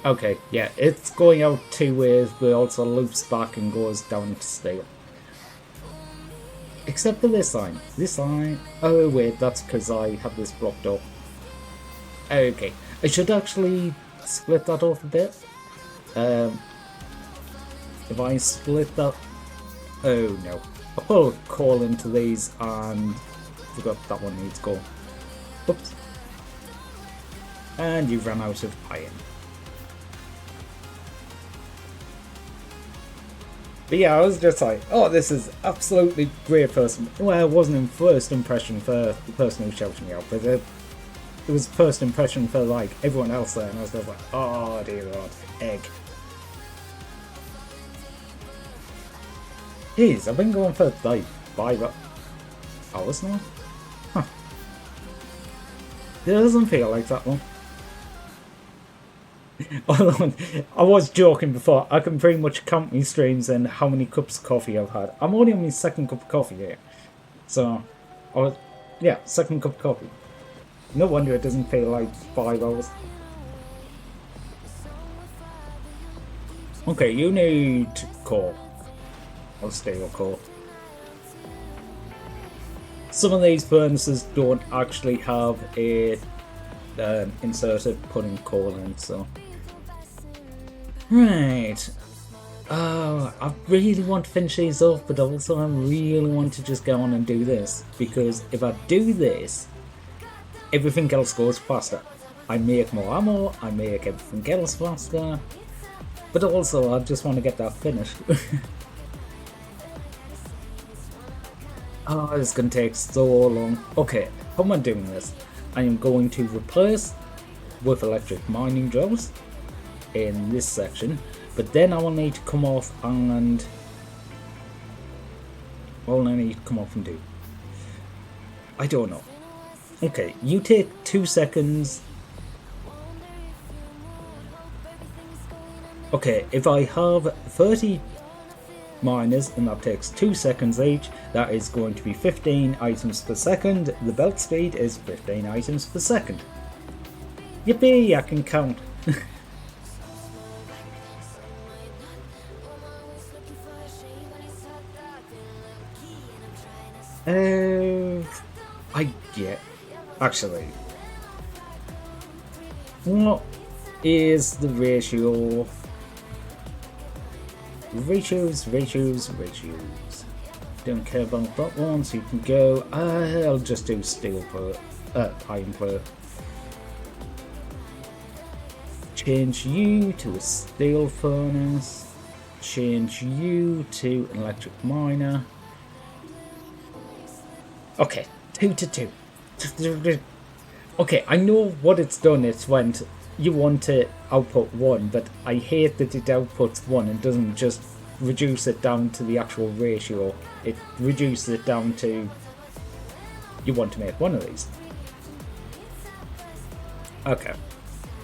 Okay, yeah, it's going out 2 ways, but it also loops back and goes down to steel. Except for this line. This line... Oh wait, that's because I have this blocked up. Okay, I should actually split that off a bit. If I split that... Oh no. I put a coal into these and forgot that one needs go. Oops. And you've run out of iron. But yeah, I was just like, oh, this is absolutely great first... Well, it wasn't in first impression for the person who shouted me out, but it was first impression for like everyone else there, and I was just like, oh dear God, egg. Jeez, I've been going for like 5 hours now? Huh. It doesn't feel like that one. Although, I was joking before, I can pretty much count my streams and how many cups of coffee I've had. I'm only on my 2nd cup of coffee here. So, yeah, 2nd cup of coffee. No wonder it doesn't feel like 5 hours. Okay, you need coal. Or steel coal. Some of these furnaces don't actually have a inserted putting coal in, so... Right. I really want to finish these off, but also I really want to just go on and do this. Because if I do this, everything else goes faster. I make more ammo, I make everything else faster. But also, I just want to get that finished. Oh, it's going to take so long. Okay, how am I doing this? I am going to replace with electric mining drills in this section, but then I will need to come off and... What will I need to come off and do? I don't know. Okay, you take 2 seconds. Okay, if I have 30 miners and that takes 2 seconds each, that is going to be 15 items per second. The belt speed is 15 items per second. Yippee, I can count. Actually, what is the ratio? Ratios. Don't care about that one, so you can go. I'll just do steel plate, iron plate. Change you to a steel furnace. Change you to an electric miner. Okay, 2 to 2. Okay, I know what it's done. It's went, you want to output 1, but I hate that it outputs 1 and doesn't just reduce it down to the actual ratio. It reduces it down to, you want to make 1 of these. Okay,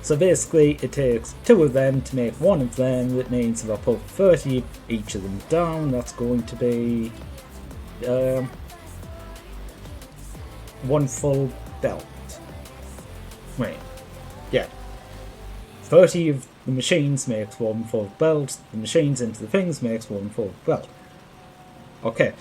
so basically it takes 2 of them to make 1 of them. That means if I put 30 each of them down, that's going to be 1 full belt. Wait, yeah. 30 of the machines makes 1 full belt. The machines into the things makes 1 full belt. Okay.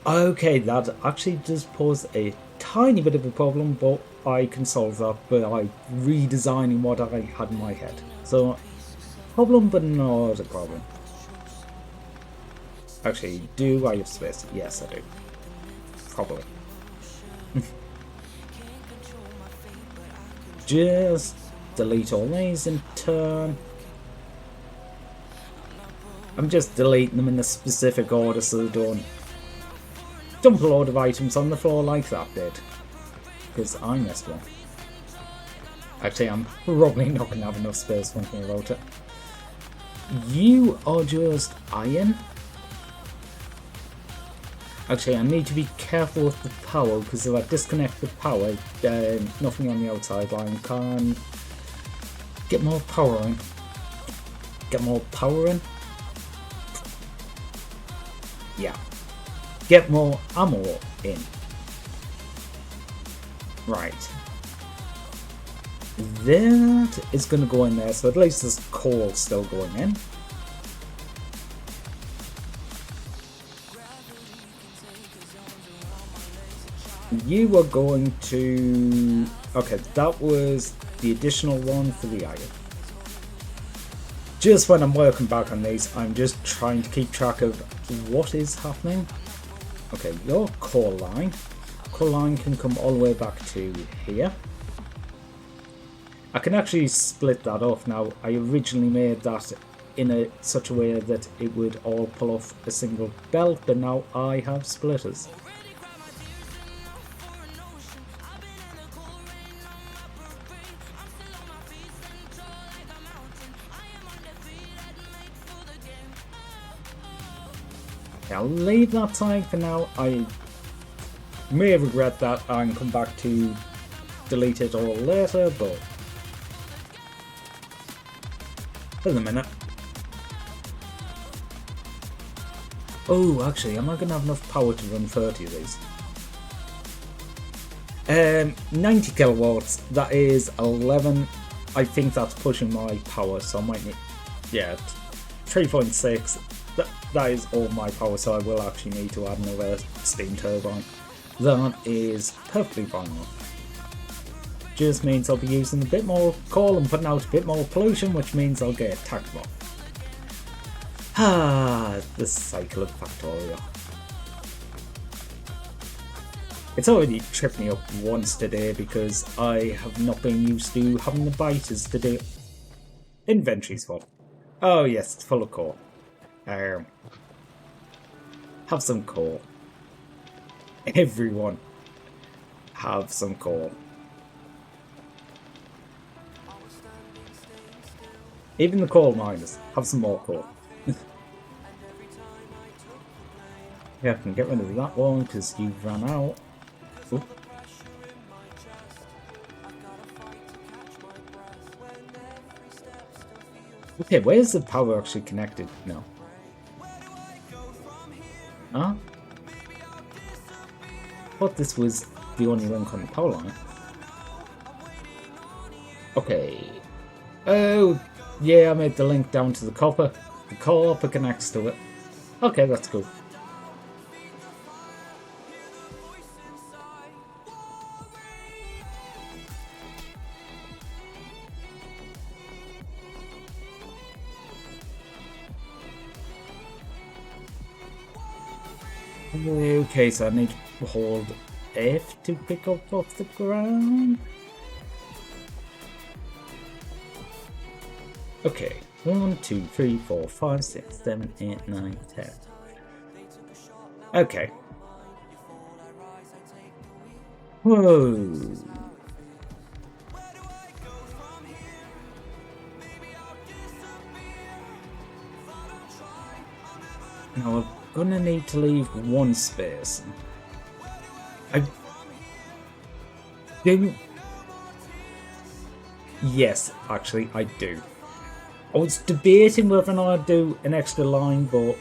Okay, that actually does pose a tiny bit of a problem, but I can solve that by redesigning what I had in my head. So, problem, but not a problem. Actually, do I have space? Yes, I do. Probably. Just delete all these in turn. I'm just deleting them in a specific order so they don't dump a load of items on the floor like that did. Because I messed one. Actually, I'm probably not going to have enough space thinking about it. You are just iron. Actually, I need to be careful with the power, because if I disconnect the power, nothing on the outside line can get more power in. Get more power in? Yeah. Get more ammo in. Right. That is going to go in there, so at least there's coal still going in. You are going to... Okay, that was the additional one for the iron. Just when I'm working back on these, I'm just trying to keep track of what is happening. Okay, your core line. Core line can come all the way back to here. I can actually split that off now. I originally made that in such a way that it would all pull off a single belt, but now I have splitters. I'll leave that side for now. I may regret that and come back to delete it all later, but for the minute. Oh, actually, am I going to have enough power to run 30 of these? 90 kilowatts, that is 11. I think that's pushing my power, so I might need... Yeah, 3.6. That is all my power, so I will actually need to add another steam turbine. That is perfectly fine. Just means I'll be using a bit more coal and putting out a bit more pollution, which means I'll get attacked more. Ah, the cycle of Factorio. It's already tripped me up once today because I have not been used to having the biters to do inventory swap. Oh yes, it's full of coal. Have some coal. Everyone, have some coal. Even the coal miners, have some more coal. Yeah, I can get rid of that one because you ran out. Oop. Okay, where's the power actually connected? No. Huh? Thought this was the only link on the power line. Okay. Oh, yeah, I made the link down to the copper. The copper connects to it. Okay, that's cool. Okay, so I need to hold F to pick up off the ground. Okay, 1, 2, 3, 4, 5, 6, 7, 8, 9, 10. Okay. Whoa. Now I'm gonna need to leave one space. I do. Yes, actually, I do. I was debating whether or not I'd do an extra line, but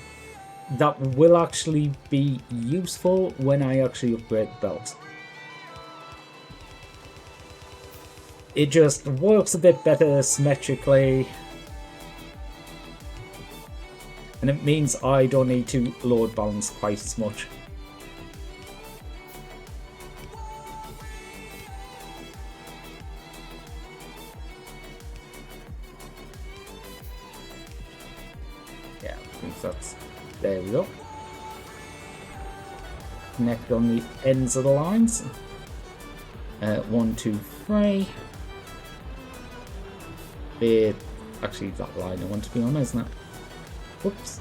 that will actually be useful when I actually upgrade the belt. It just works a bit better symmetrically, and it means I don't need to load balance quite as much. Yeah, I think that's... there we go. Connect on the ends of the lines. 1, 2, 3. Actually, that line I want to be on, isn't it? Whoops.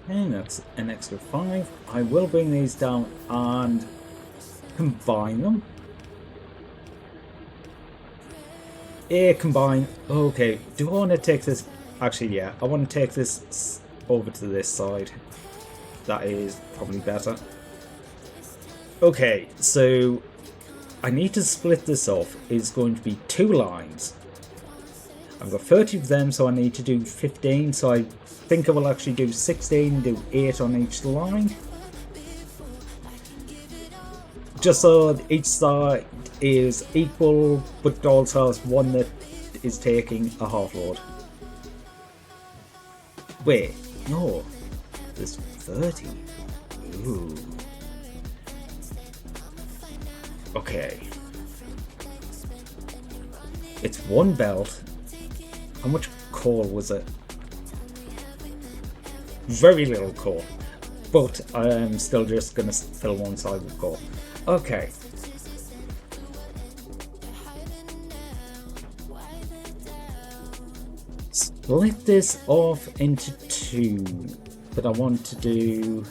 And that's an extra 5. I will bring these down and combine them. Yeah, combine. Okay, do I want to take this? Actually, yeah, I want to take this over to this side. That is probably better. Okay, so I need to split this off. It's going to be 2 lines. I've got 30 of them, so I need to do 15. So I think I will actually do 16, do 8 on each line. Just so each side is equal, but also has one that is taking a half load. Wait, no, there's 30. Ooh. Okay. It's 1 belt. How much coal was it? Very little coal. But I'm still just gonna fill one side with coal. Okay. Split this off into 2. But I want to do...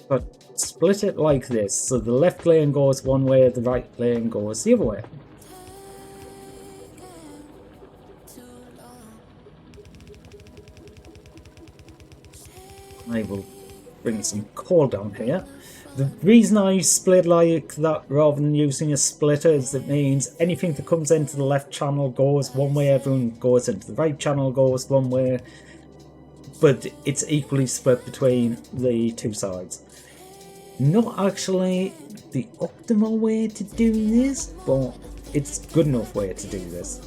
but split it like this. So the left lane goes one way, the right lane goes the other way. I will bring some coal down here. The reason I split like that rather than using a splitter is it means anything that comes into the left channel goes one way, everyone goes into the right channel goes one way, but it's equally split between the 2 sides. Not actually the optimal way to do this, but it's a good enough way to do this.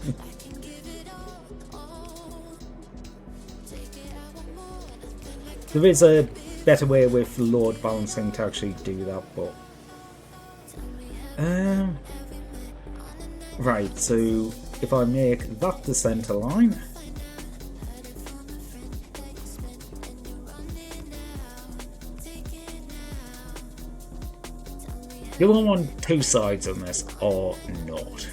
There is a better way with load balancing to actually do that, but right, so if I make that the center line, do I want 2 sides on this or not?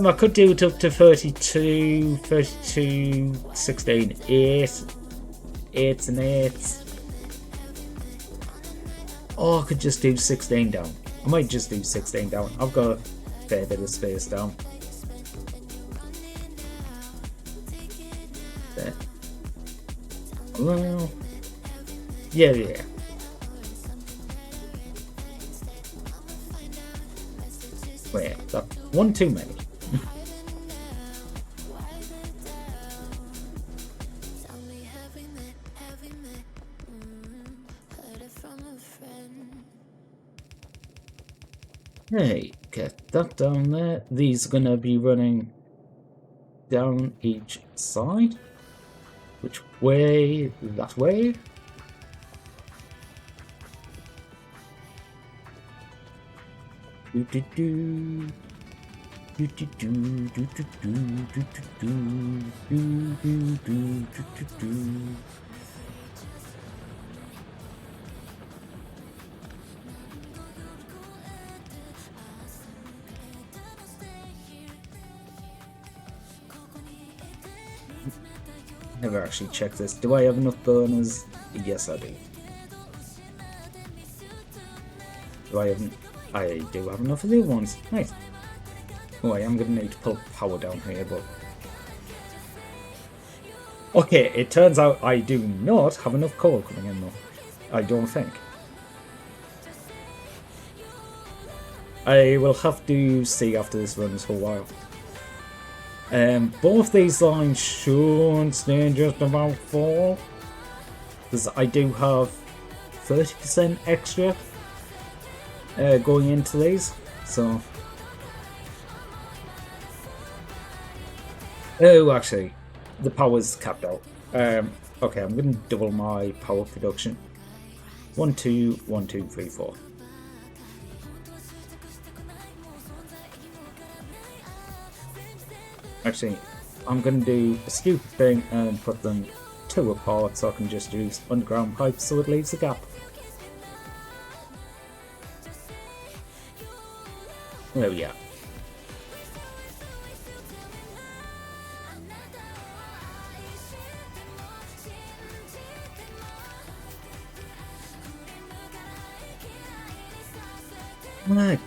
I could do it up to 32, 32, 16, 8, 8s and 8s. Or I could just do 16 down. I might just do 16 down. I've got a fair bit of space down. There. Well, yeah. Wait, that one too many. Hey, get that down there. These are gonna be running down each side. Which way? That way? Do do do. Do do do do do do do do do do do do do. Never actually checked this. Do I have enough burners? Yes, I do. I do have enough of the other ones. Nice. Oh, I am going to need to pull power down here, but... Okay, it turns out I do not have enough coal coming in, though. I don't think. I will have to see after this runs for a while. Both these lines should stay just about full, because I do have 30% extra going into these, so... Oh, actually, the power's capped out. Okay, I'm going to double my power production. 1, 2, 1, 2, 3, 4. Actually, I'm going to do a stupid thing and put them 2 apart so I can just use underground pipes so it leaves a gap. There we are.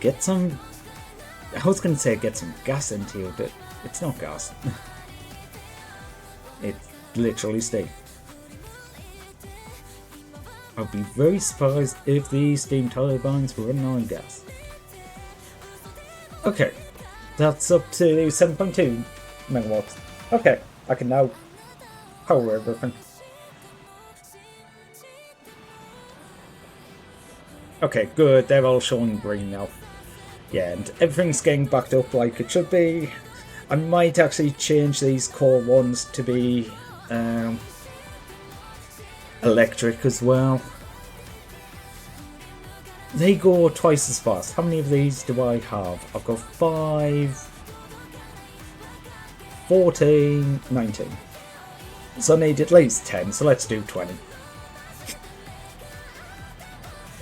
Get some... I was going to say get some gas into you, but it's not gas. It's literally steam. I'd be very surprised if the steam turbines were running on gas. Okay, that's up to 7.2 megawatts. Okay, I can now power everything. Okay, good, they're all showing green now. Yeah, and everything's getting backed up like it should be. I might actually change these core ones to be electric as well. They go twice as fast. How many of these do I have? I've got 5, 14, 19. So I need at least 10, so let's do 20.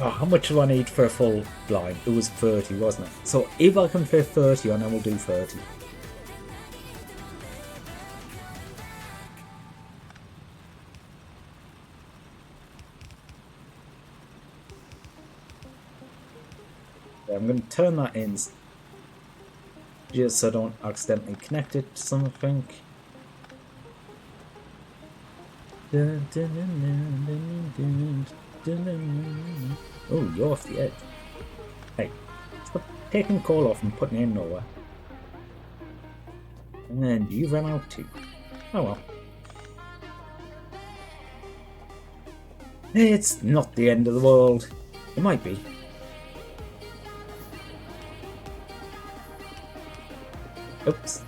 Oh, how much do I need for a full line? It was 30, wasn't it? So if I can fit 30 on, I will do 30. I'm going to turn that in just so I don't accidentally connect it to something. Oh, you're off the edge. Hey, stop taking coal off and putting it in nowhere. And you ran out too. Oh well. It's not the end of the world. It might be. Oops.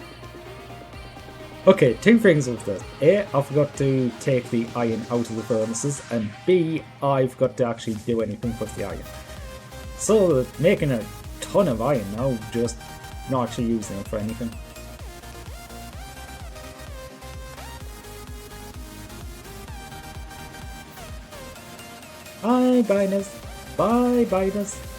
Okay, 2 things with this. A, I forgot to take the iron out of the furnaces, and B, I forgot to actually do anything with the iron. So, making a ton of iron now, just not actually using it for anything. Bye, Biners. Bye, Biners.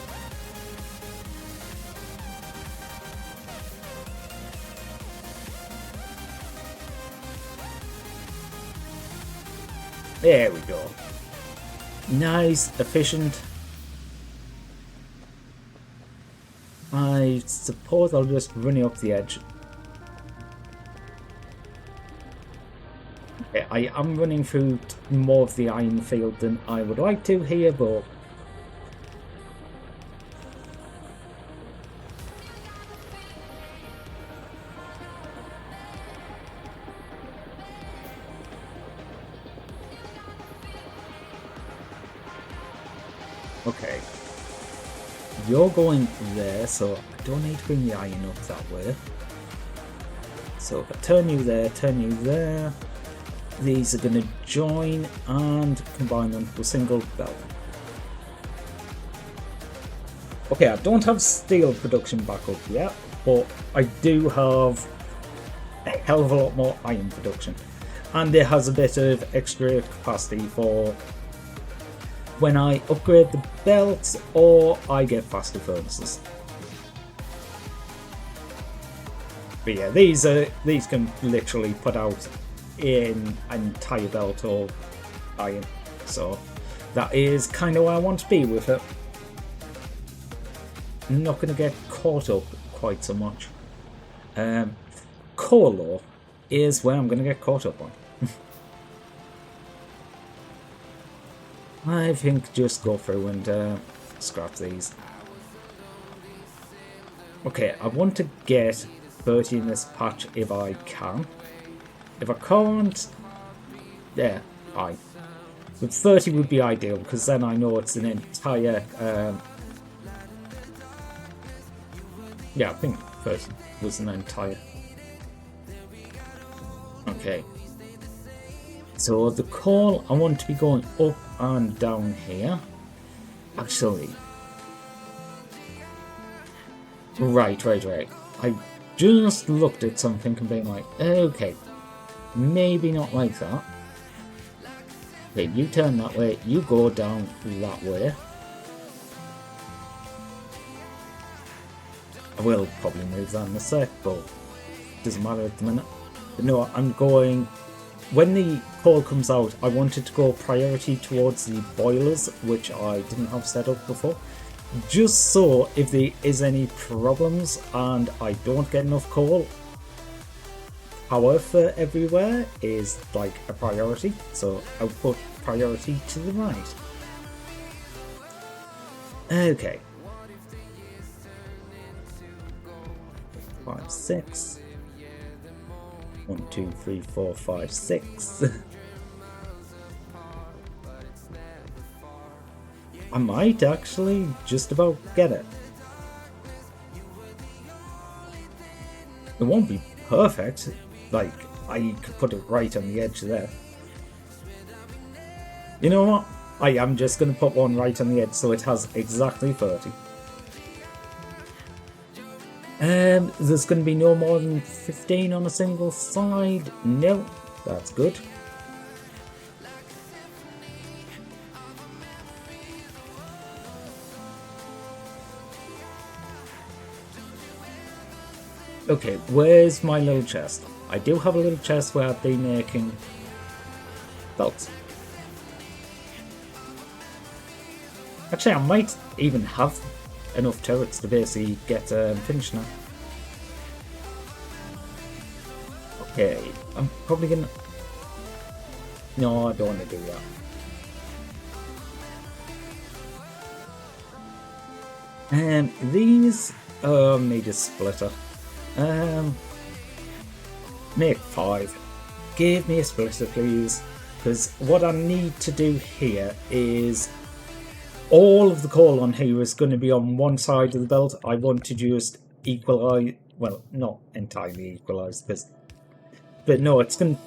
There we go. Nice, efficient. I suppose I'll just run it up the edge. Okay, I am running through more of the iron field than I would like to here, but okay. You're going there, so I don't need to bring the iron up that way. So if I turn you there, these are going to join and combine them to a single belt. Okay, I don't have steel production back up yet, but I do have a hell of a lot more iron production. And it has a bit of extra capacity for when I upgrade the belts or I get faster furnaces. But yeah, these can literally put out an entire belt of iron, so that is kind of where I want to be with it. I'm not going to get caught up quite so much. Core law is where I'm going to get caught up on. I think just go through and scrap these. Okay, I want to get 30 in this patch if I can. If I can't, yeah, fine. But 30 would be ideal, because then I know it's an entire... yeah, I think 30 was an entire... Okay. So the call, I want to be going up and down here. Actually... Right. I just looked at something and being like, okay, maybe not like that. Okay, you turn that way, you go down that way. I will probably move that in a sec, but doesn't matter at the minute. But no, I'm going... When the call comes out, I wanted to go priority towards the boilers, which I didn't have set up before. Just so if there is any problems and I don't get enough coal, power for everywhere is like a priority, so I'll put priority to the right. Okay. 5, 6. 1, 2, 3, 4, 5, 6. I might actually just about get it. It won't be perfect, like I could put it right on the edge there. You know what? I am just going to put one right on the edge so it has exactly 30. There's going to be no more than 15 on a single side. No, that's good. Okay, where's my little chest? I do have a little chest where I've been making belts. Actually, I might even have enough turrets to basically get finished now. Okay, I'm probably gonna... No, I don't want to do that. These need a splitter. Make 5. Give me a splitter, please. Because what I need to do here is all of the coal on here is going to be on one side of the belt. I want to just equalize, well, not entirely equalize, but no, it's going to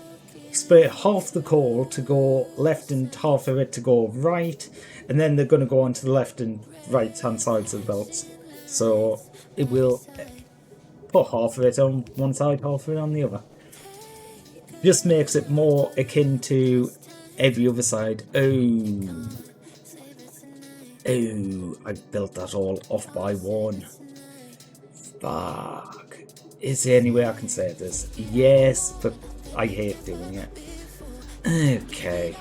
split half the coal to go left and half of it to go right, and then they're going to go onto the left and right hand sides of the belts. So it will put half of it on one side, half of it on the other. Just makes it more akin to every other side. Oh, I built that all off by 1. Fuck. Is there any way I can save this? Yes, but I hate doing it. Okay.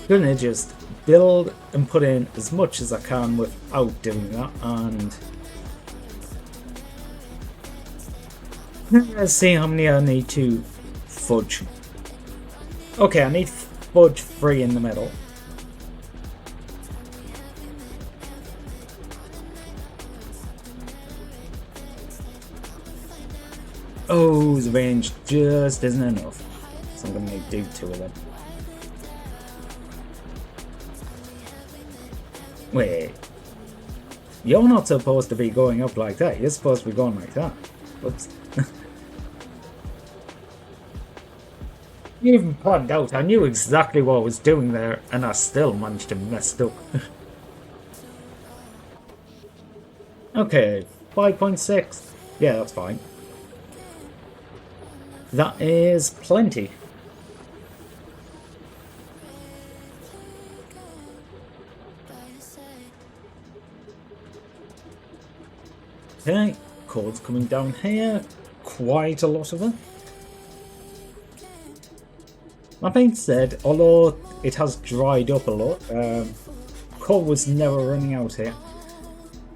Gonna just build and put in as much as I can without doing that, and let's see how many I need to fudge. Okay, I need fudge 3 in the middle. Oh, the range just isn't enough, so I'm gonna need to do 2 of them. Wait, you're not supposed to be going up like that, you're supposed to be going like that. Whoops. You even planned out, I knew exactly what I was doing there, and I still managed to mess up. Okay, 5.6. Yeah, that's fine. That is plenty. Okay, coal's coming down here. Quite a lot of them. That being said, although it has dried up a lot, coal was never running out here.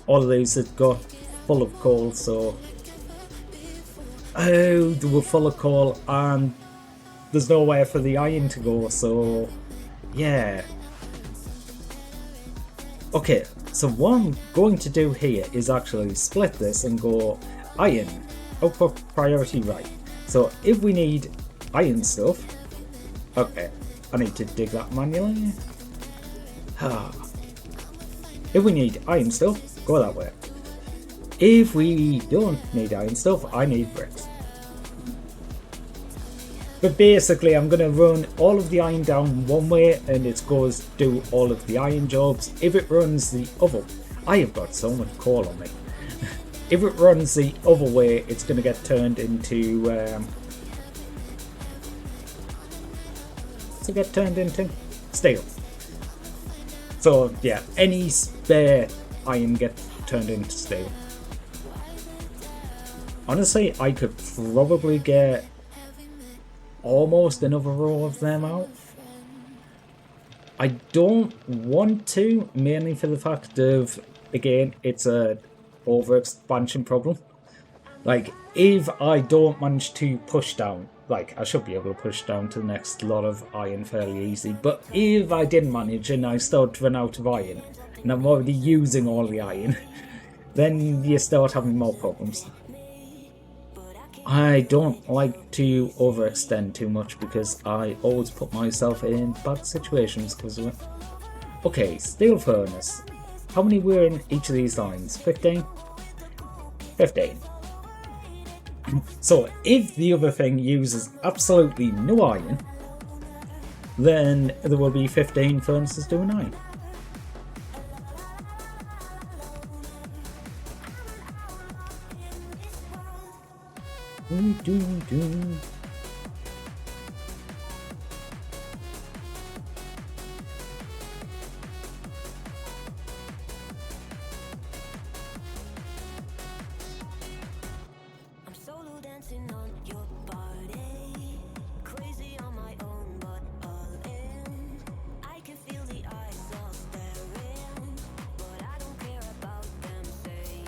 All of these had got full of coal, so... Oh, they were full of coal, and there's nowhere for the iron to go, so... Yeah. Okay, so what I'm going to do here is actually split this and go iron, output priority right. So if we need iron stuff... Okay, I need to dig that manually. If we need iron stuff, go that way. If we don't need iron stuff, I need bricks. But basically, I'm going to run all of the iron down one way and it goes do all of the iron jobs. If it runs the other... I have got so much coal on me. If it runs the other way, it's going to get turned into... what's it get turned into? Steel. So, yeah, any spare iron gets turned into steel. Honestly, I could probably get almost another row of them out. I don't want to, mainly for the fact of, again, it's a overexpansion problem. Like, if I don't manage to push down, like, I should be able to push down to the next lot of iron fairly easy, but if I didn't manage and I start to run out of iron, and I'm already using all the iron, then you start having more problems. I don't like to overextend too much because I always put myself in bad situations because of it. Okay, steel furnace. How many were in each of these lines? 15? 15. So if the other thing uses absolutely no iron, then there will be 15 furnaces doing iron. I'm solo dancing on your body, crazy on my own, but all in. I can feel the eyes all staring, but I don't care about them saying.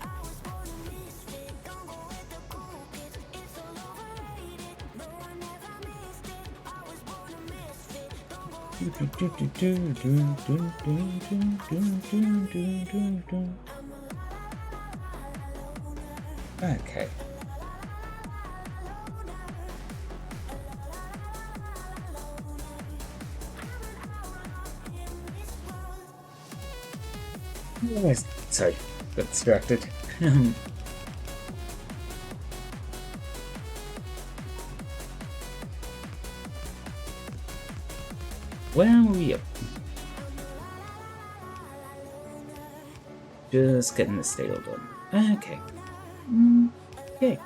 I was born a misfit, don't go with the cool kids. It's all overrated. No, I never missed it. I was born a misfit, don't go with the Okay. Sorry, got distracted. Where are we up? Just getting the steel done. Okay. Okay.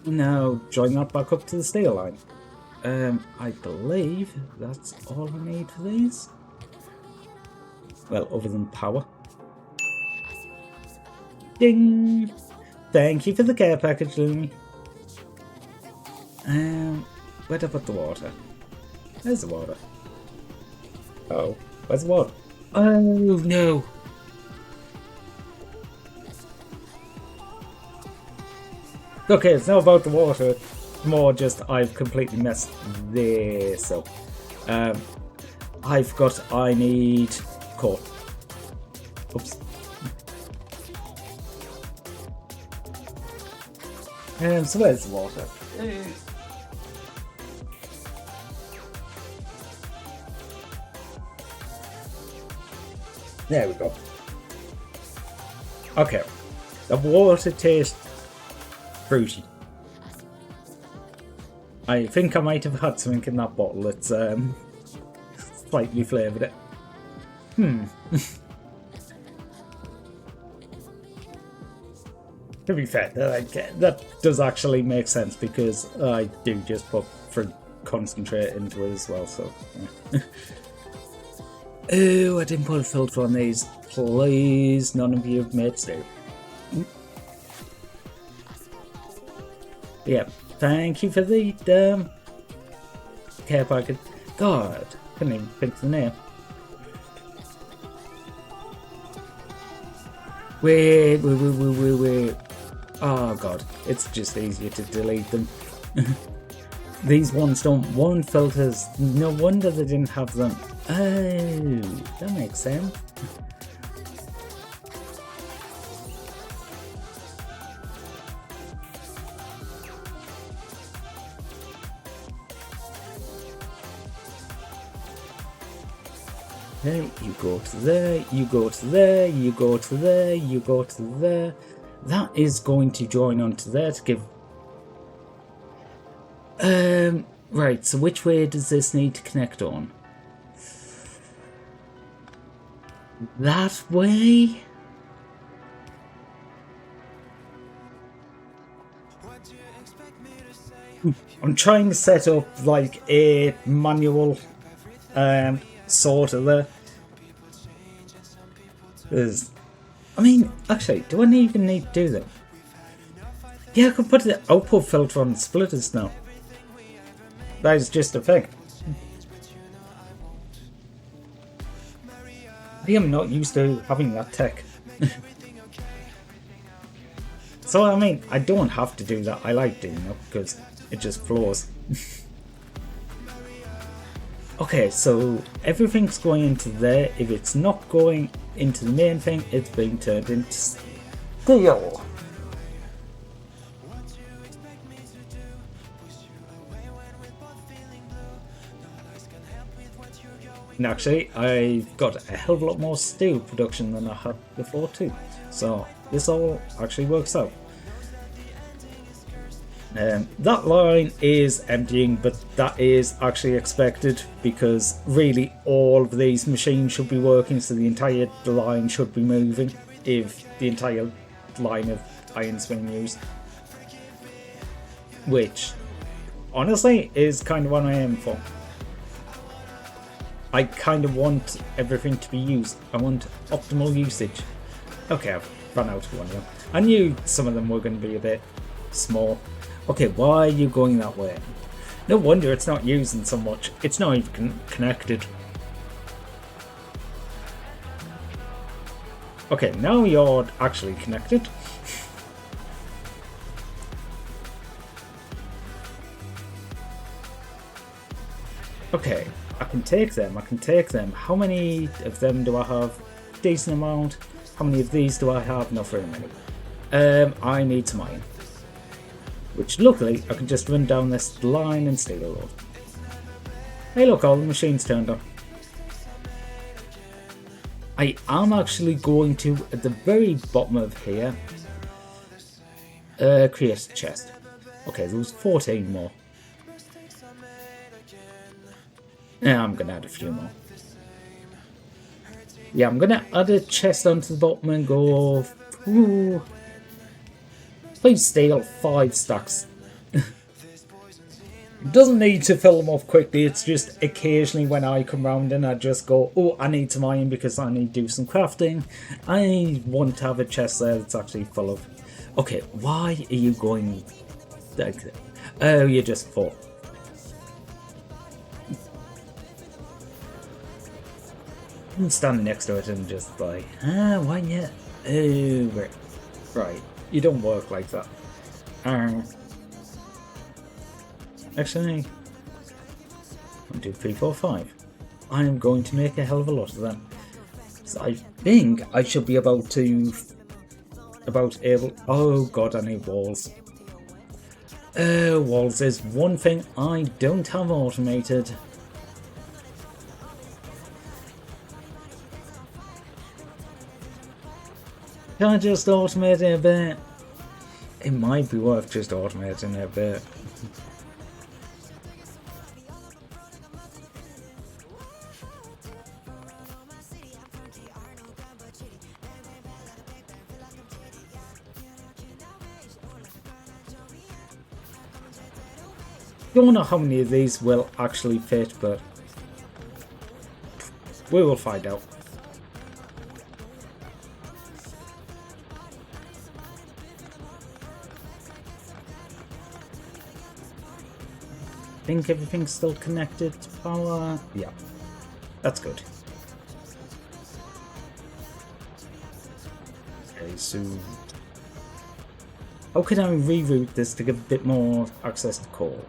Now join that back up to the steel line. I believe that's all I need for these. Well, other than power. Ding! Thank you for the care package, Lumi. Where'd I put the water? There's the water. Oh, where's the water? Oh no! Okay, it's not about the water. More just I've completely messed this up. I forgot I need coal. Oops. So where's the water? There we go. Okay. The water tastes fruity. I think I might have had something in that bottle that's slightly flavoured it. To be fair, that does actually make sense because I do just put fruit concentrate into it as well, so... Yeah. Oh, I didn't put a filter on these. Please, none of you have made stew. Yep, thank you for the care packet. God, couldn't even pick the name. Wait. Oh god, it's just easier to delete them. These ones don't want filters. No wonder they didn't have them. Oh, that makes sense. Then you go to there, you go to there, you go to there, you go to there. That is going to join onto there to give... Right, so which way does this need to connect on? That way? I'm trying to set up like a manual sort of there. I mean, actually, do I even need to do that? Yeah, I could put the output filter on the splitters now. That is just a thing. I am not used to having that tech. So, I mean, I don't have to do that. I like doing it because it just flows. Okay, so everything's going into there. If it's not going into the main thing, it's being turned into steel. And actually, I've got a hell of a lot more steel production than I had before too. So this all actually works out. That line is emptying, but that is actually expected because really all of these machines should be working, so the entire line should be moving if the entire line of iron's being used. Which, honestly, is kind of what I aim for. I kind of want everything to be used. I want optimal usage. Okay, I've run out of one of them. I knew some of them were going to be a bit small. Okay, why are you going that way? No wonder it's not using so much. It's not even connected. Okay, now you're actually connected. Okay, I can take them. How many of them do I have? Decent amount. How many of these do I have? Not very many. I need some iron. Which, luckily, I can just run down this line and steal a load. Hey look, all the machines turned on. I am actually going to, at the very bottom of here, create a chest. Okay, there was 14 more. Yeah, I'm going to add a few more. Yeah, I'm going to add a chest onto the bottom and go... Ooh. Please steal 5 stacks. Doesn't need to fill them up quickly, it's just occasionally when I come round and I just go, oh, I need some iron because I need to do some crafting. I want to have a chest there that's actually full of... Okay, why are you going like that? Oh, you're just full. I'm standing next to it and just like, why not? Oh, right. You don't work like that. Actually, 1, 2, 3, 4, 5. I am going to make a hell of a lot of them. So I think I should be able. Oh god, I need walls. Walls is one thing I don't have automated. Can I just automate it a bit? It might be worth just automating it a bit. Don't know how many of these will actually fit, but we will find out. I think everything's still connected to power. Yeah, that's good. Okay, so how can I reroute this to get a bit more access to coal?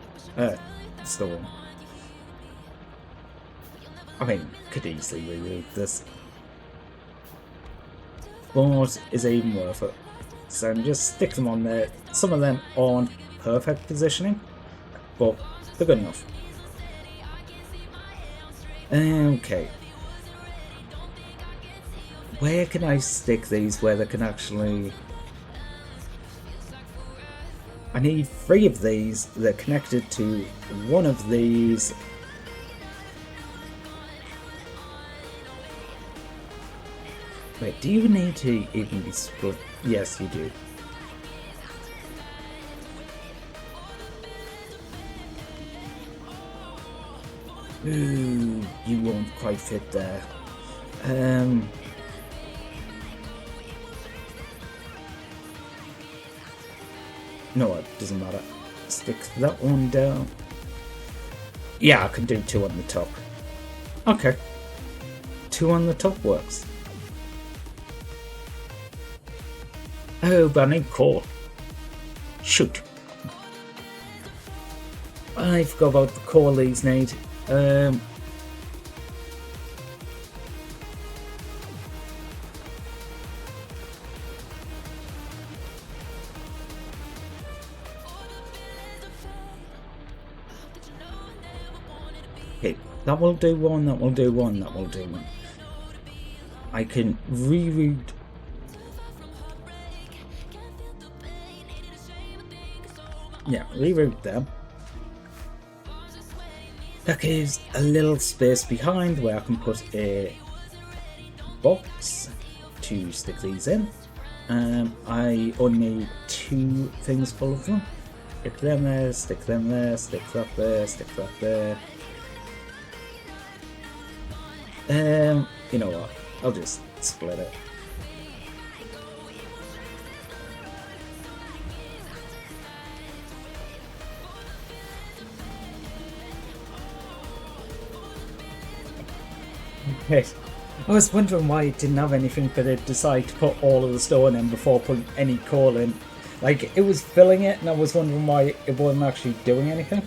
Stone. I mean, could easily reroute this. But is it even worth it? So just stick them on there. Some of them aren't perfect positioning, but they're good enough. Okay. Where can I stick these where they can actually... I need 3 of these. They're connected to one of these. Wait, do you need to even be split? Yes, you do. Ooh, you won't quite fit there. No, it doesn't matter. Stick that one down. Yeah, I can do 2 on the top. Okay. 2 on the top works. Oh, but I need coal. Shoot. I forgot about the coal these need. Okay, that will do one, that will do one, that will do one. I can reroute. Yeah, reroute them. That gives a little space behind where I can put a box to stick these in. I only need 2 things full of them. Stick them there, stick them there, stick that there, stick that there. You know what? I'll just split it. Okay. I was wondering why it didn't have anything, but it decided to put all of the stone in before putting any coal in. Like, it was filling it, and I was wondering why it wasn't actually doing anything.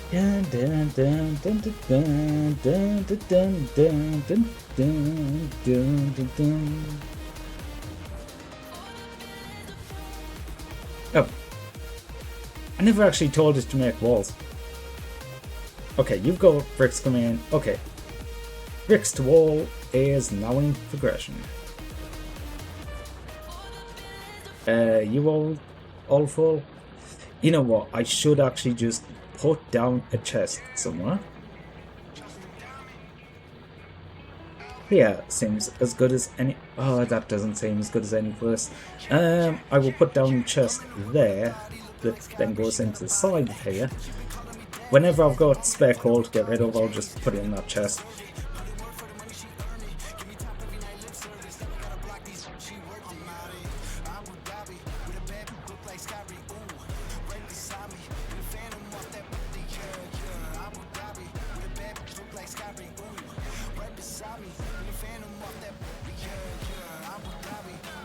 Dun dun dun dun dun dun dun dun dun dun dun dun dun dun. Oh. I never actually told us to make walls. Okay, you've got bricks coming in. Okay. Bricks to wall is now in progression. You all full? You know what? I should actually just put down a chest somewhere. here seems as good as any. Oh, that doesn't seem as good as any place. I will put down the chest there, that then goes into the side of here. Whenever I've got spare coal to get rid of, I'll just put it in that chest.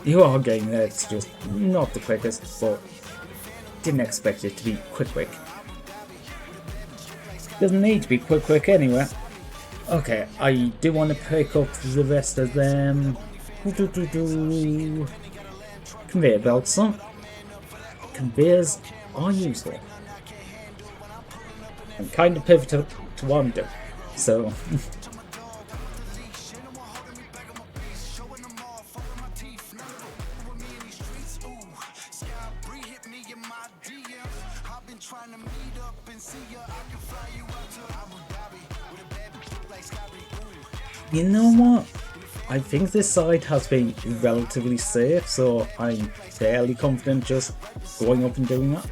You are getting there, it's just not the quickest, but didn't expect it to be quick. Doesn't need to be quick anyway. Okay, I do want to pick up the rest of them. Conveyor belts, huh? Conveyors are useful. I'm kind of pivotal to what I'm doing, so... You know what? I think this side has been relatively safe, so I'm fairly confident just going up and doing that.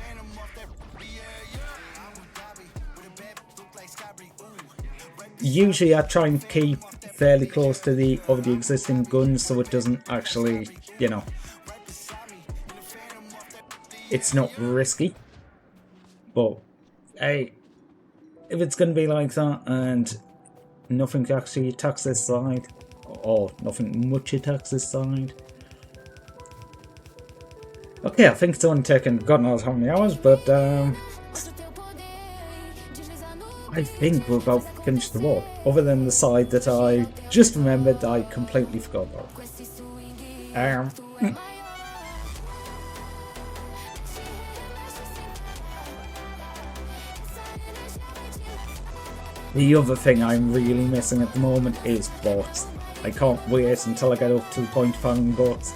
Usually I try and keep fairly close to the existing guns so it doesn't actually, you know, it's not risky. But hey, if it's going to be like that and nothing actually attacks this side, or nothing much attacks this side. Okay, I think it's only taken God knows how many hours, but I think we're about to finish the wall. Other than the side that I just remembered I completely forgot about. The other thing I'm really missing at the moment is bots. I can't wait until I get up to the point of finding bots.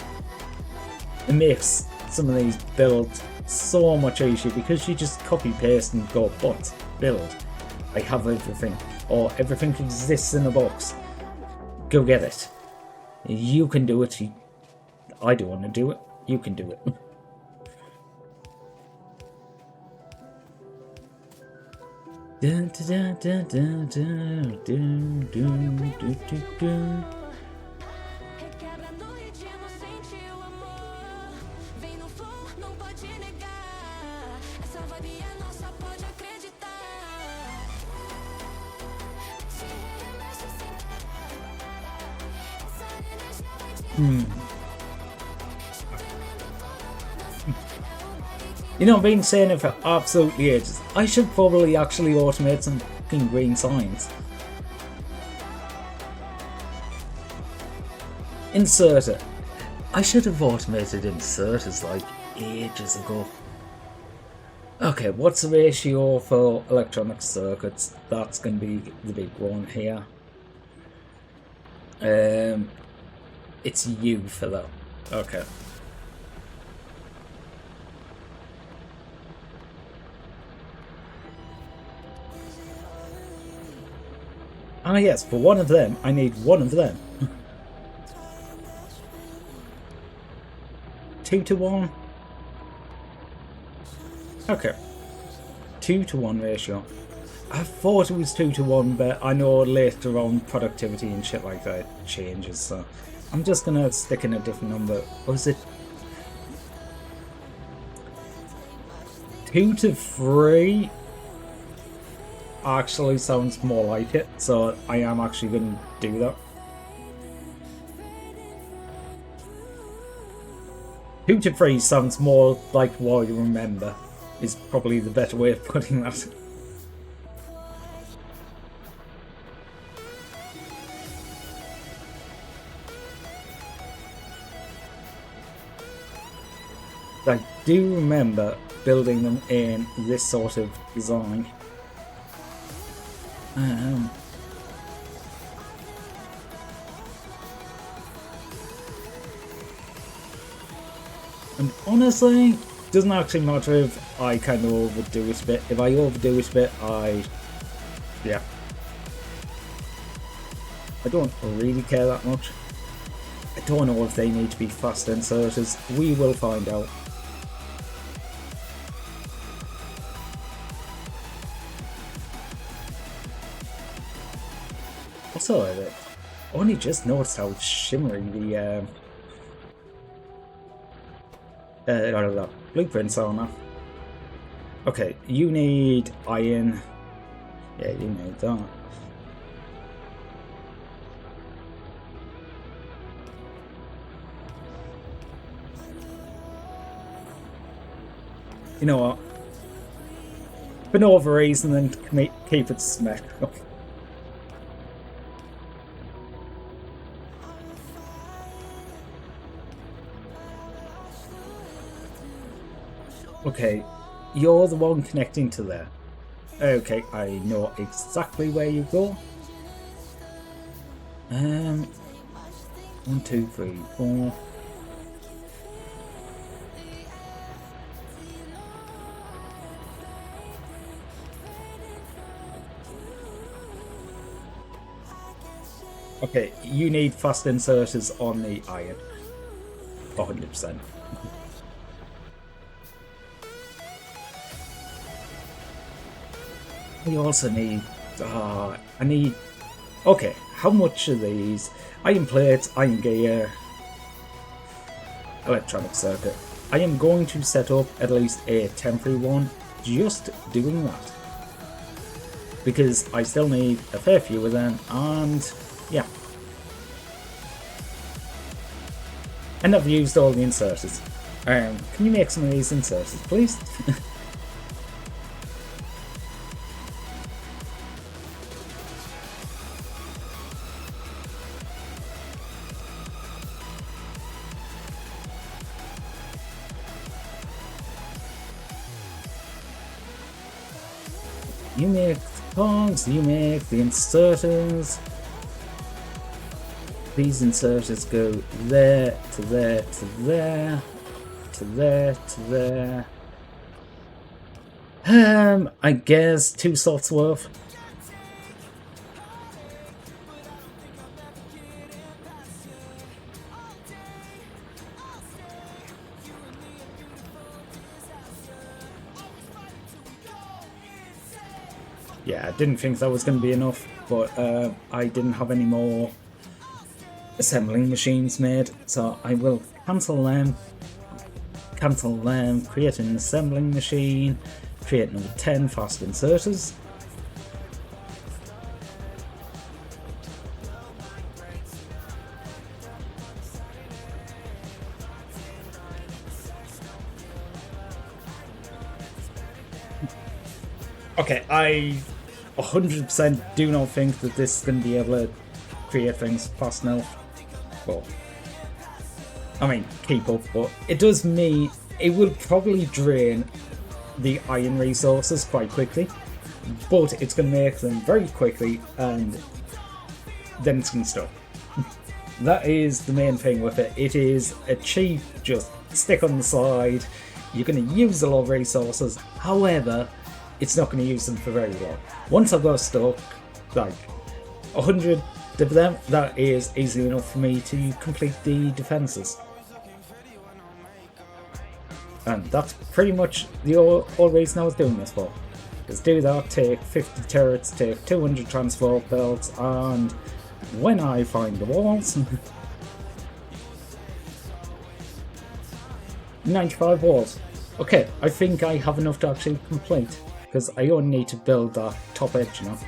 It makes some of these builds so much easier because you just copy paste and go bots, build. I have everything, or everything exists in a box. Go get it. You can do it. I don't want to do it. You can do it. Dun, dun, dun, dun, dun, dun, dun, dun, dun, dun. Requebrando o ritmo, sentiu o amor. Vem no flow, não pode negar. Essa vibe é nossa, pode acreditar. You know, I've been saying it for absolutely ages. I should probably actually automate some fucking green signs. Inserter. I should have automated inserters like ages ago. Okay, what's the ratio for electronic circuits? That's going to be the big one here. It's U for that. Okay. Ah yes, for one of them, I need one of them. 2 to 1. Okay. 2 to 1 ratio. I thought it was 2 to 1, but I know later on productivity and shit like that changes, so I'm just gonna stick in a different number. Or is it 2 to 3? Actually sounds more like it, so I am actually going to do that. 2 to 3 sounds more like what you remember, is probably the better way of putting that. I do remember building them in this sort of design. And honestly, doesn't actually matter if I kind of overdo it a bit. If I overdo it a bit, yeah. I don't really care that much. I don't know if they need to be fast inserters. We will find out. Also, I only just noticed how shimmery the blueprints are now. Okay, you need iron. Yeah, you need that. You know what? For no other reason than to keep it symmetrical. Okay, you're the one connecting to there. Okay, I know exactly where you go. 1, 2, 3, 4. Okay, you need fast inserters on the iron. 100%. We also need... I need... Okay, how much are these? Iron plates, iron gear... Electronic circuit. I am going to set up at least a temporary one, just doing that. Because I still need a fair few of them, and... yeah. And I've used all the inserters. Can you make some of these inserters, please? You make the cogs, you make the inserters. These inserters go there, to there, to there, to there, to there. I guess 2 slots worth. Yeah, I didn't think that was going to be enough, but I didn't have any more assembling machines made, so I will cancel them, create an assembling machine, create another 10 fast inserters. Okay, I 100% do not think that this is going to be able to create things fast enough. Well, I mean, keep up, but it does mean it will probably drain the iron resources quite quickly, but it's going to make them very quickly, and then it's going to stop. That is the main thing with it. It is a cheap, just stick on the side. You're going to use a lot of resources, however, it's not going to use them for very long. Once I've got stuck, like 100 of them, that is easy enough for me to complete the defences. And that's pretty much the whole reason I was doing this for. Is do that, take 50 turrets, take 200 transport belts, and when I find the walls... 95 walls. Okay, I think I have enough to actually complete, because I only need to build that top edge now.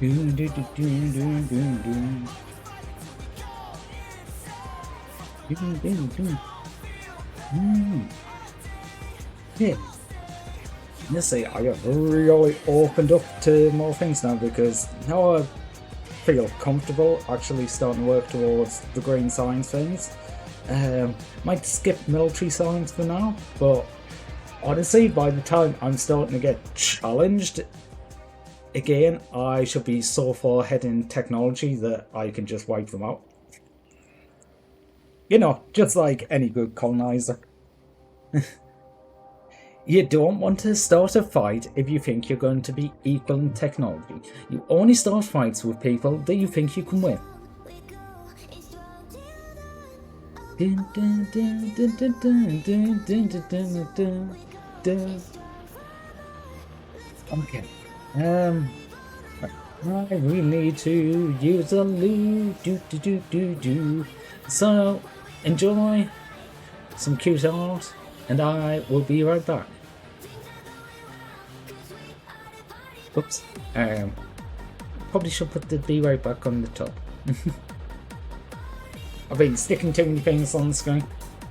Yeah. Let's see, I have really opened up to more things now, because now I feel comfortable actually starting to work towards the green science things. Might skip military science for now, but honestly, by the time I'm starting to get challenged again, I should be so far ahead in technology that I can just wipe them out. You know, just like any good colonizer. You don't want to start a fight if you think you're going to be equal in technology. You only start fights with people that you think you can win. Okay. I really need to use a loo. So, enjoy some cute art, and I will be right back. Oops. Probably should put the be right back on the top. I've been sticking too many things on the screen.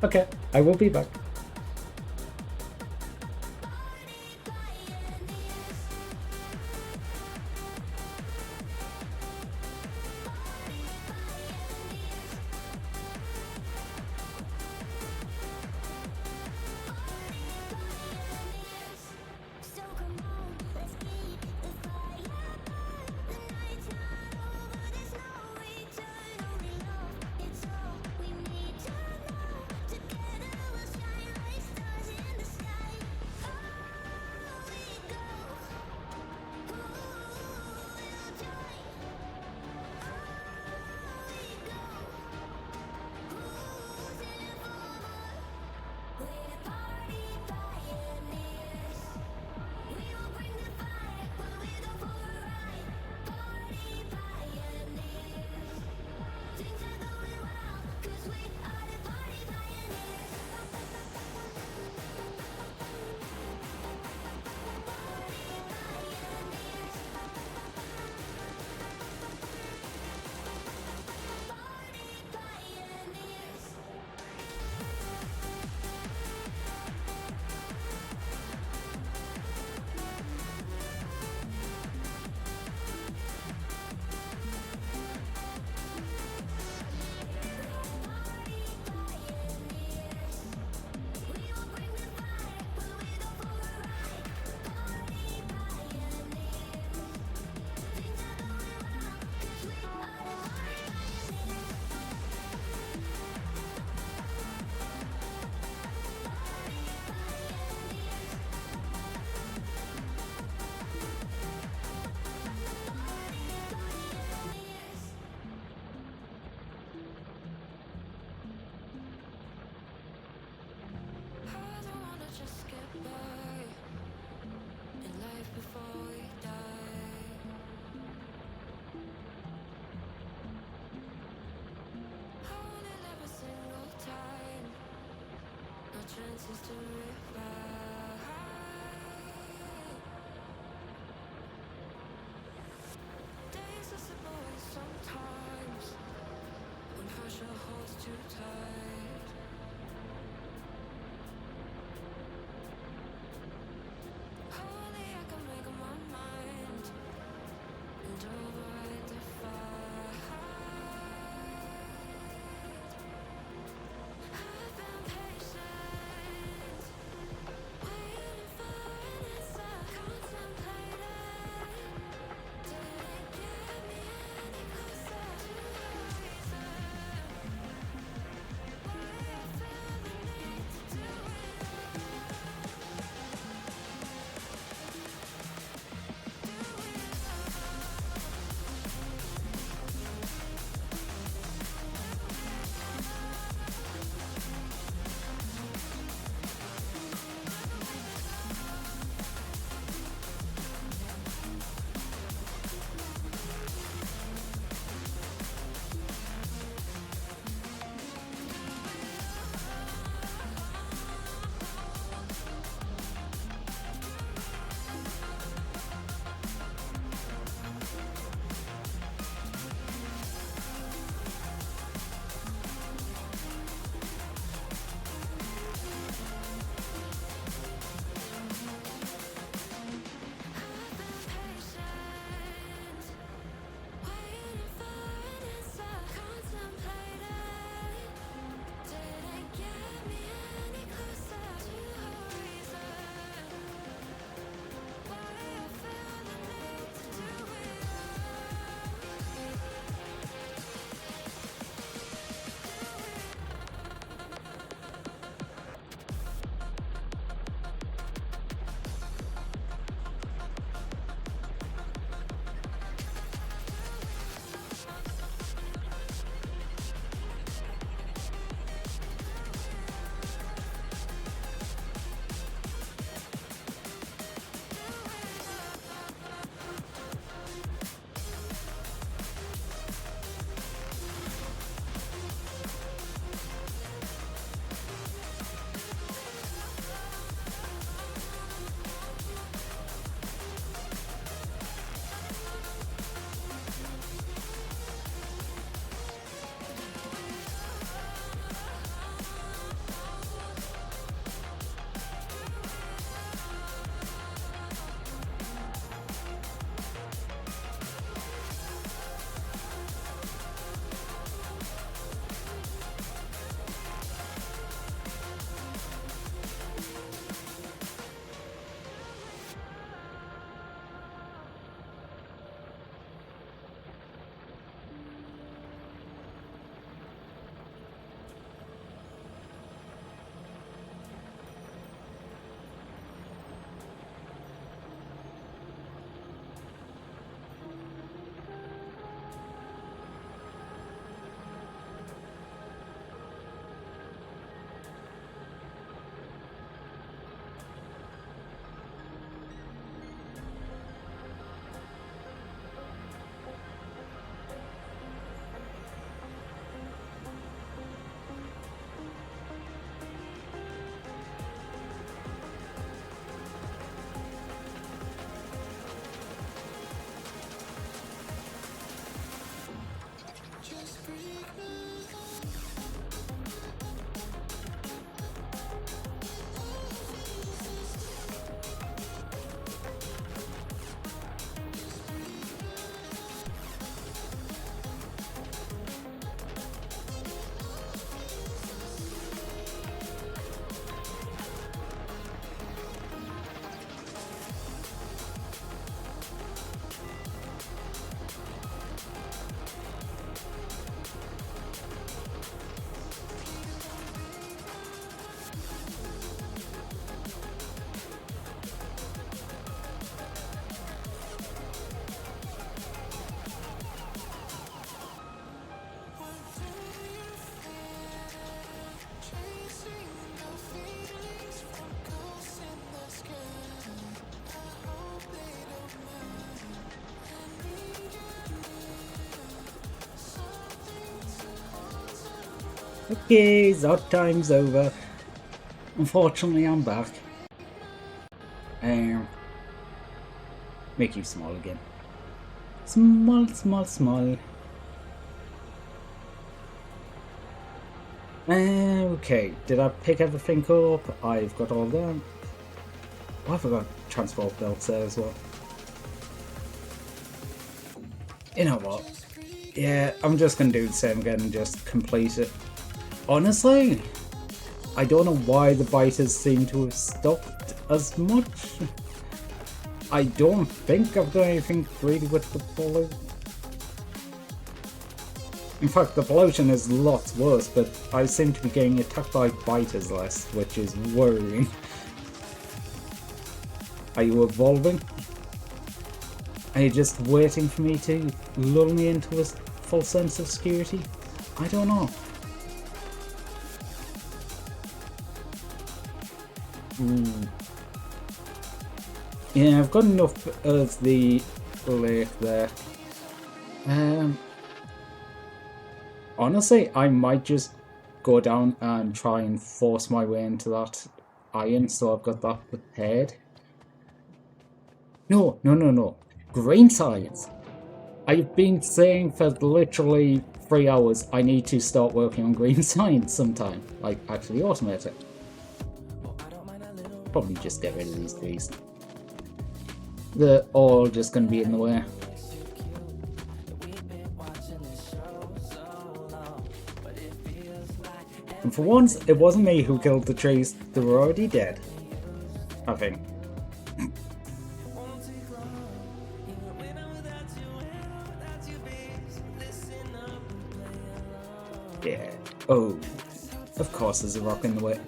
Okay, I will be back. So come on, let's keep the fire. The night's not over, there's no return. Only love, it's all we need to know. Together we'll shine like stars in the sky. Oh, we go. Ooh, we'll join. Oh, we go. Who's in for more? We're the party pioneers. We will bring the fire, we'll be the for a ride. Party pioneers. Things are going well, 'cause we are the party pioneers. I don't wanna just get by in life before we die. I wanna live a single time, no chances to revive. Days are simple and sometimes when pressure holds too tight. Only I can make up my mind and override the fight. I've been patient, waiting for an answer, contemplating. Didn't get me any closer to the reason why Okay, that time's over. Unfortunately, I'm back. Make you small again. Small, small, small. Okay, did I pick everything up? I've got all that. Oh, I forgot transport belts there as well. You know what? Yeah, I'm just gonna do the same again and just complete it. Honestly, I don't know why the biters seem to have stopped as much. I don't think I've got anything really with the pollution. In fact, the pollution is lots worse, but I seem to be getting attacked by biters less, which is worrying. Are you evolving? Are you just waiting for me to lull me into a full sense of security? I don't know. Yeah, I've got enough of the lake there. Honestly, I might just go down and try and force my way into that iron, so I've got that prepared. No. Green science! I've been saying for literally 3 hours I need to start working on green science sometime. Like, actually automate it. Probably just get rid of these trees. They're all just going to be in the way. And for once, it wasn't me who killed the trees. They were already dead. I think. Yeah. Oh. Of course there's a rock in the way.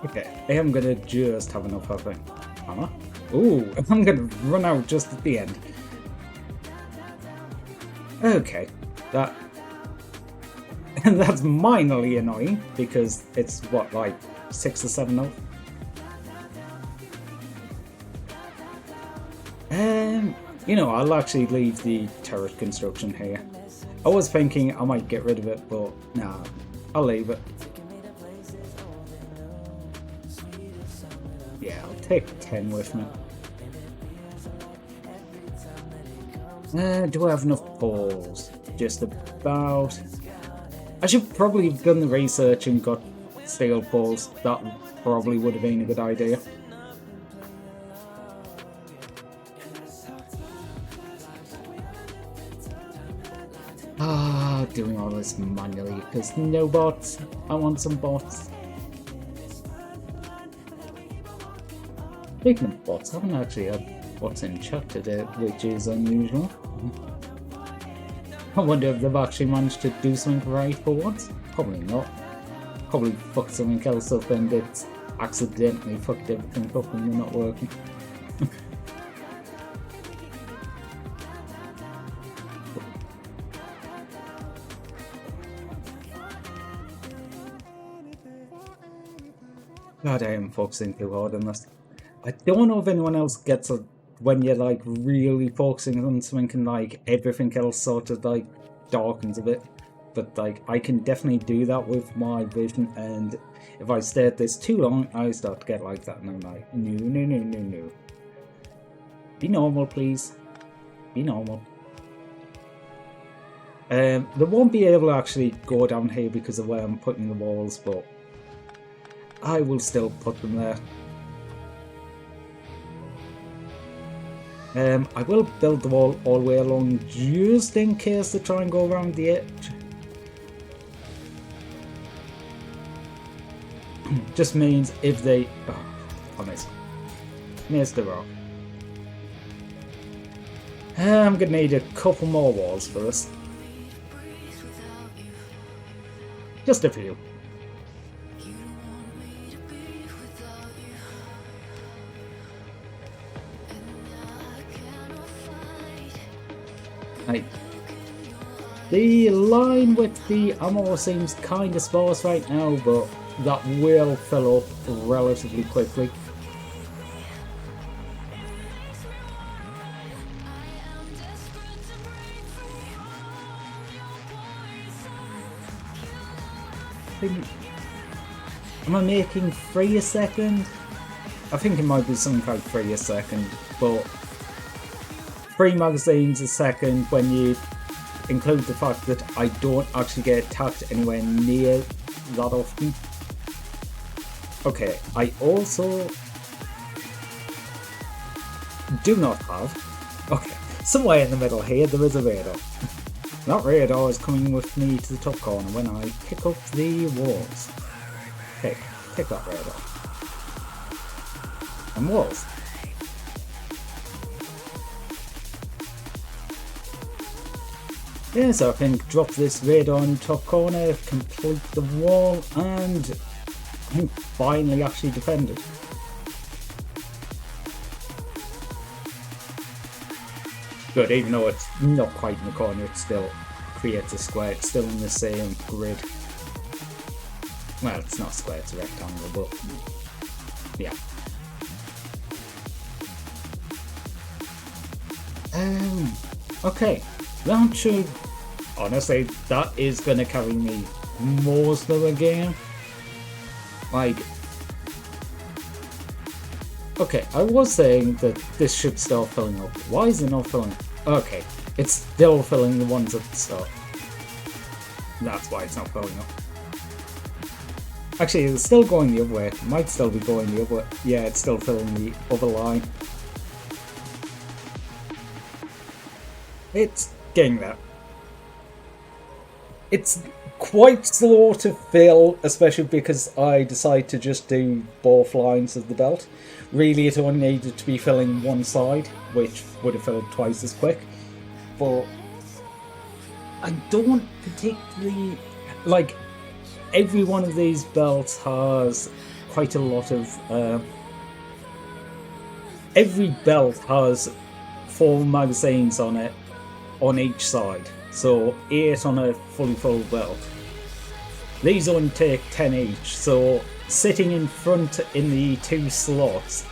Okay, I am gonna just have enough, I think. Am I? Ooh, I'm gonna run out just at the end. Okay, that's minorly annoying because it's what, like 6 or 7 health. You know, I'll actually leave the turret construction here. I was thinking I might get rid of it, but nah, I'll leave it. Yeah, I'll take 10 with me. Do I have enough balls? Just about. I should probably have done the research and got steel balls. That probably would have been a good idea. Doing all this manually because no bots. I want some bots. Speaking of bots, I haven't actually had bots in chat today, which is unusual. I wonder if they've actually managed to do something right for once. Probably not. Probably fucked something else up and it's accidentally fucked everything up and they're not working. God, I am focusing too hard on this. I don't know if anyone else gets it when you're like really focusing on something and like everything else sort of like darkens a bit. But like I can definitely do that with my vision, and if I stay at this too long, I start to get like that and I'm like, no. Be normal, please. Be normal. They won't be able to actually go down here because of where I'm putting the walls, but I will still put them there. I will build the wall all the way along just in case they try and go around the edge. Just means if they... Oh, I missed the rock. I'm gonna need a couple more walls for this. Just a few. Right. The line with the ammo seems kind of sparse right now, but that will fill up relatively quickly. Am I making 3 a second? I think it might be something like 3 a second, but 3 magazines a second when you include the fact that I don't actually get attacked anywhere near that often. Okay, I also do not have... Okay, somewhere in the middle here there is a radar. That radar is coming with me to the top corner when I pick up the walls. Pick that radar. And walls. Yeah, so I can drop this radar in the top corner, complete the wall, and finally actually defend it. Good, even though it's not quite in the corner, it still creates a square. It's still in the same grid. Well, it's not square, it's a rectangle, but yeah. Okay, round 2. Honestly, that is gonna carry me most of the game. Like, okay, I was saying that this should start filling up. Why is it not filling? Okay, it's still filling the ones at the start. That's why it's not filling up. Actually, it's still going the other way. It might still be going the other way. Yeah, it's still filling the other line. It's getting there. It's quite slow to fill, especially because I decided to just do both lines of the belt. Really, it only needed to be filling one side, which would have filled twice as quick. But I don't particularly... Like, every one of these belts has quite a lot of... every belt has 4 magazines on it, on each side. So 8 on a fully full belt. These only take 10 each, so sitting in front in the 2 slots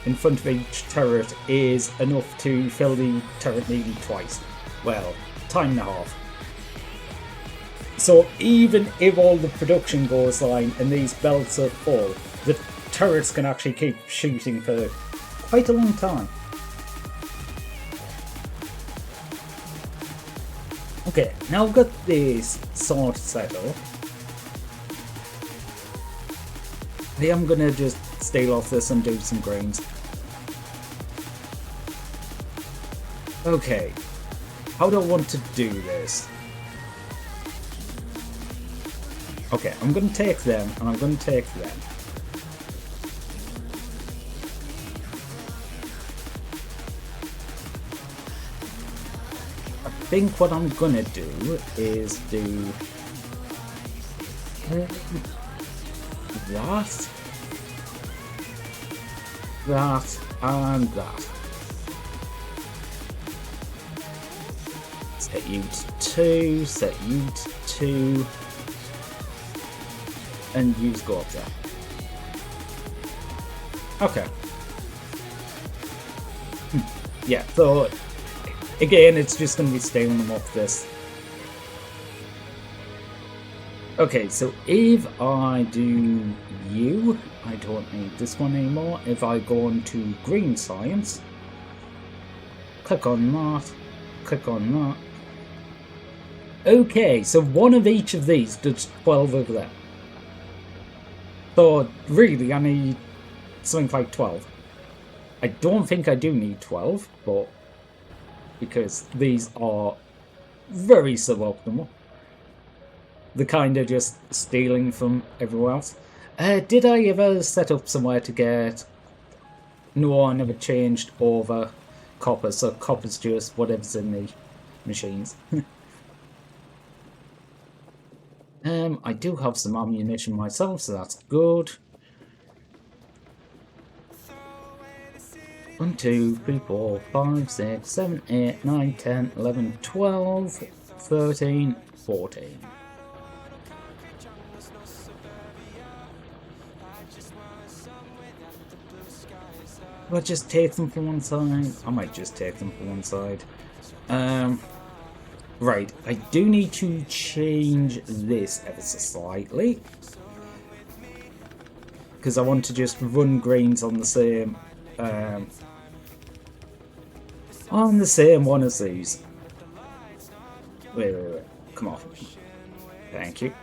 in front of each turret is enough to fill the turret nearly twice. Well, time and a half. So even if all the production goes line and these belts are full, the turrets can actually keep shooting for quite a long time. Okay, now I've got this sort set up. I think I'm gonna just steal off this and do some greens. Okay, how do I want to do this? Okay, I'm gonna take them and I'm gonna take them. I think what I'm gonna do is do that, and that. Set you to 2, set you to 2, and use go up there. Okay. Yeah, so again, it's just going to be stealing them off this. Okay, so if I do you, I don't need this one anymore. If I go on to green science, click on that, click on that. Okay, so one of each of these does 12 over there. So really, I need something like 12. I don't think I do need 12, but because these are very suboptimal. They're kind of just stealing from everywhere else. Did I ever set up somewhere to get... No, I never changed over copper, so copper's just whatever's in the machines. I do have some ammunition myself, so that's good. 1, 2, 3, 4, 5, 6, 7, 8, 9, 10, 11, 12, 13, 14. Do I just take them from one side? I might just take them from one side. Right, I do need to change this ever so slightly. Because I want to just run greens on the same one as these. Wait. Come on. Thank you.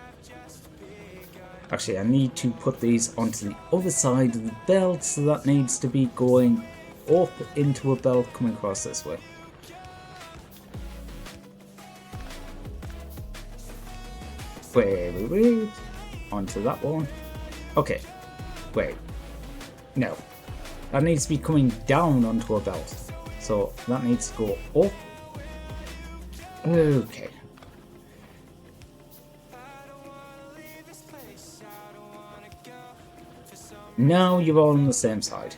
Actually, I need to put these onto the other side of the belt, so that needs to be going up into a belt coming across this way. Wait. Onto that one. Okay. Wait. No. That needs to be coming down onto a belt. So that needs to go up. Okay. Now you're all on the same side.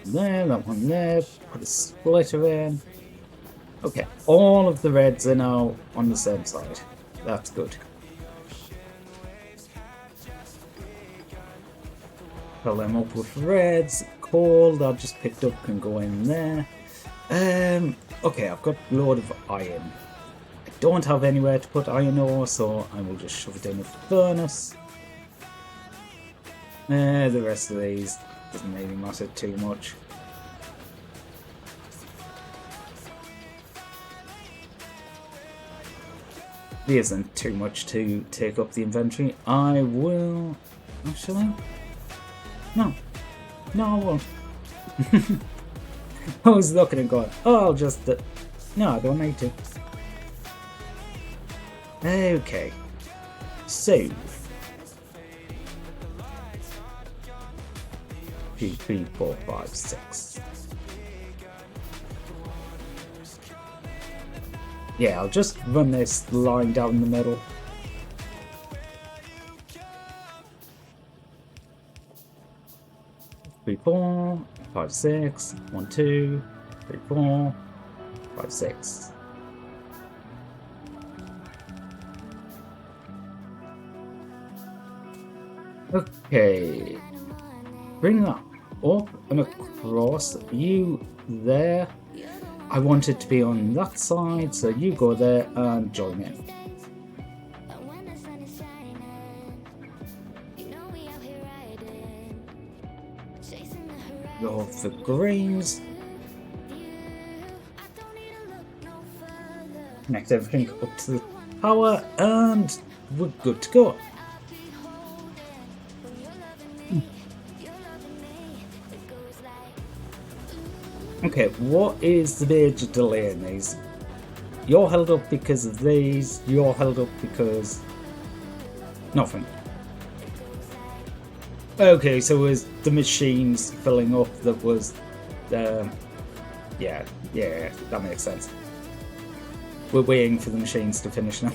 There, that one there. Put a splitter in. Okay, all of the reds are now on the same side. That's good. Fill them up with reds. Coal that I've just picked up can go in there. Okay, I've got a load of iron. I don't have anywhere to put iron ore, so I will just shove it in the furnace. The rest of these doesn't really matter too much. There isn't too much to take up the inventory. I will... Actually... No, I won't. I was looking and going, oh, I'll just... No, I don't need to. Okay. So... 2, 3, 4, 5, 6. Yeah, I'll just run this line down the middle. Three, 4, 5, 6. 1, 2, 3, 4, 5, 6. Okay. Bring that up and across. You there. I want it to be on that side, so you go there and join in. Go for greens. Connect everything up to the power, and we're good to go. Okay, what is the major delay in these? You're held up because of these, you're held up because... nothing. Okay, so it was the machines filling up that was... yeah, that makes sense. We're waiting for the machines to finish now.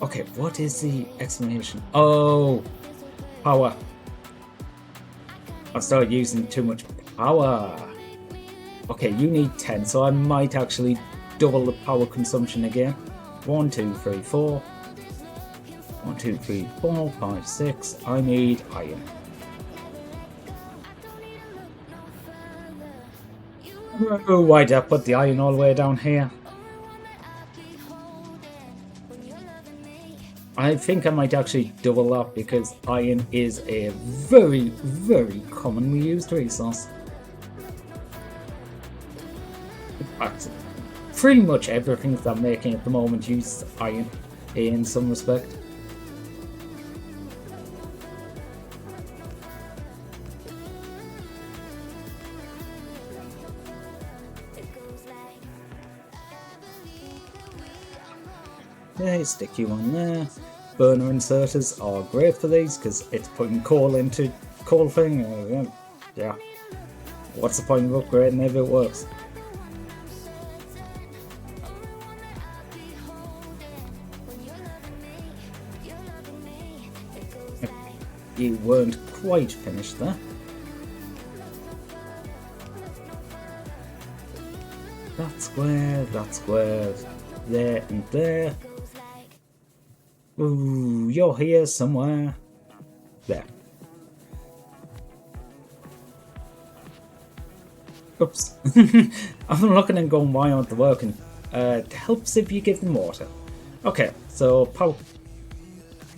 Okay, what is the explanation? Oh! Power. I started using too much power. Okay, you need 10, so I might actually double the power consumption again. 1, 2, 3, 4. 1, 2, 3, 4, 5, 6. I need iron. Oh, why did I put the iron all the way down here? I think I might actually double that because iron is a very, very commonly used resource. In fact, pretty much everything that I'm making at the moment uses iron in some respect. Yeah, stick you on there. Burner inserters are great for these because it's putting coal into coal thing. Yeah. What's the point of upgrading if it works? You weren't quite finished there. That's square, that's square. there, and there. Ooh, you're here somewhere. There. Oops. I'm looking and going, why aren't they working? It helps if you give them water. Okay, so power.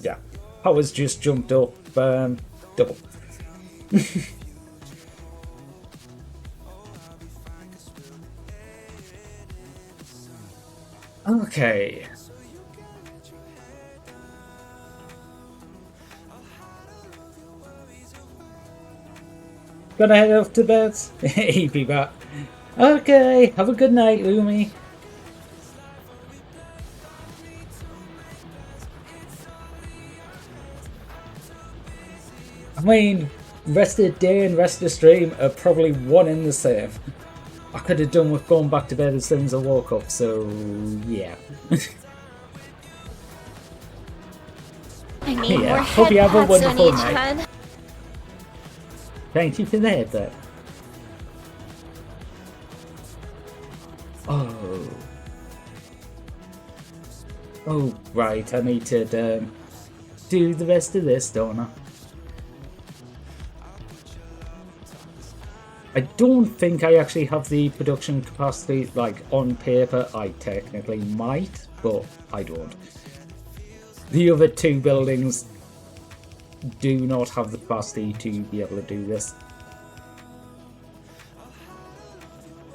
Yeah, power's just jumped up double. Okay. Gonna head off to bed. He'd be back. Okay, have a good night, Lumi. I mean, rest of the day and rest of the stream are probably one in the same. I could have done with going back to bed as soon as I woke up, so yeah. I need Yeah, more hope you have a head pats on wonderful each night. hand. Thank you for the headset. Oh. Oh, right, I need to do the rest of this, don't I? I don't think I actually have the production capacity, like, on paper. I technically might, but I don't. The other two buildings do not have the capacity to be able to do this.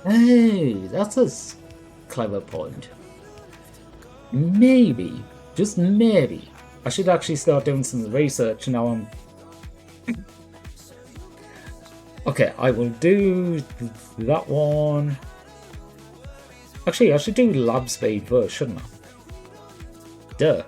Hey, that's a clever point. Maybe, just maybe, I should actually start doing some research now I'm... Okay, I will do that one. Actually, I should do lab speed first, shouldn't I? Duh.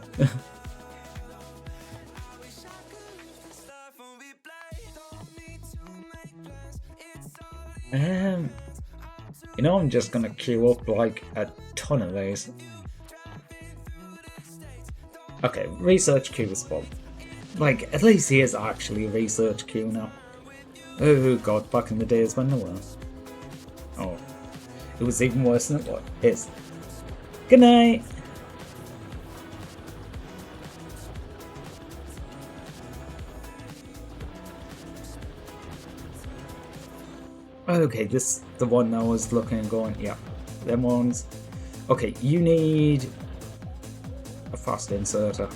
You know, I'm just gonna queue up like a ton of these. Okay, research queue is full. Like, at least here's actually a research queue now. Oh god, back in the days when there were. Oh, it was even worse than it is. Good night! Okay, this the one I was looking and going, yeah, them ones. Okay, you need a fast inserter.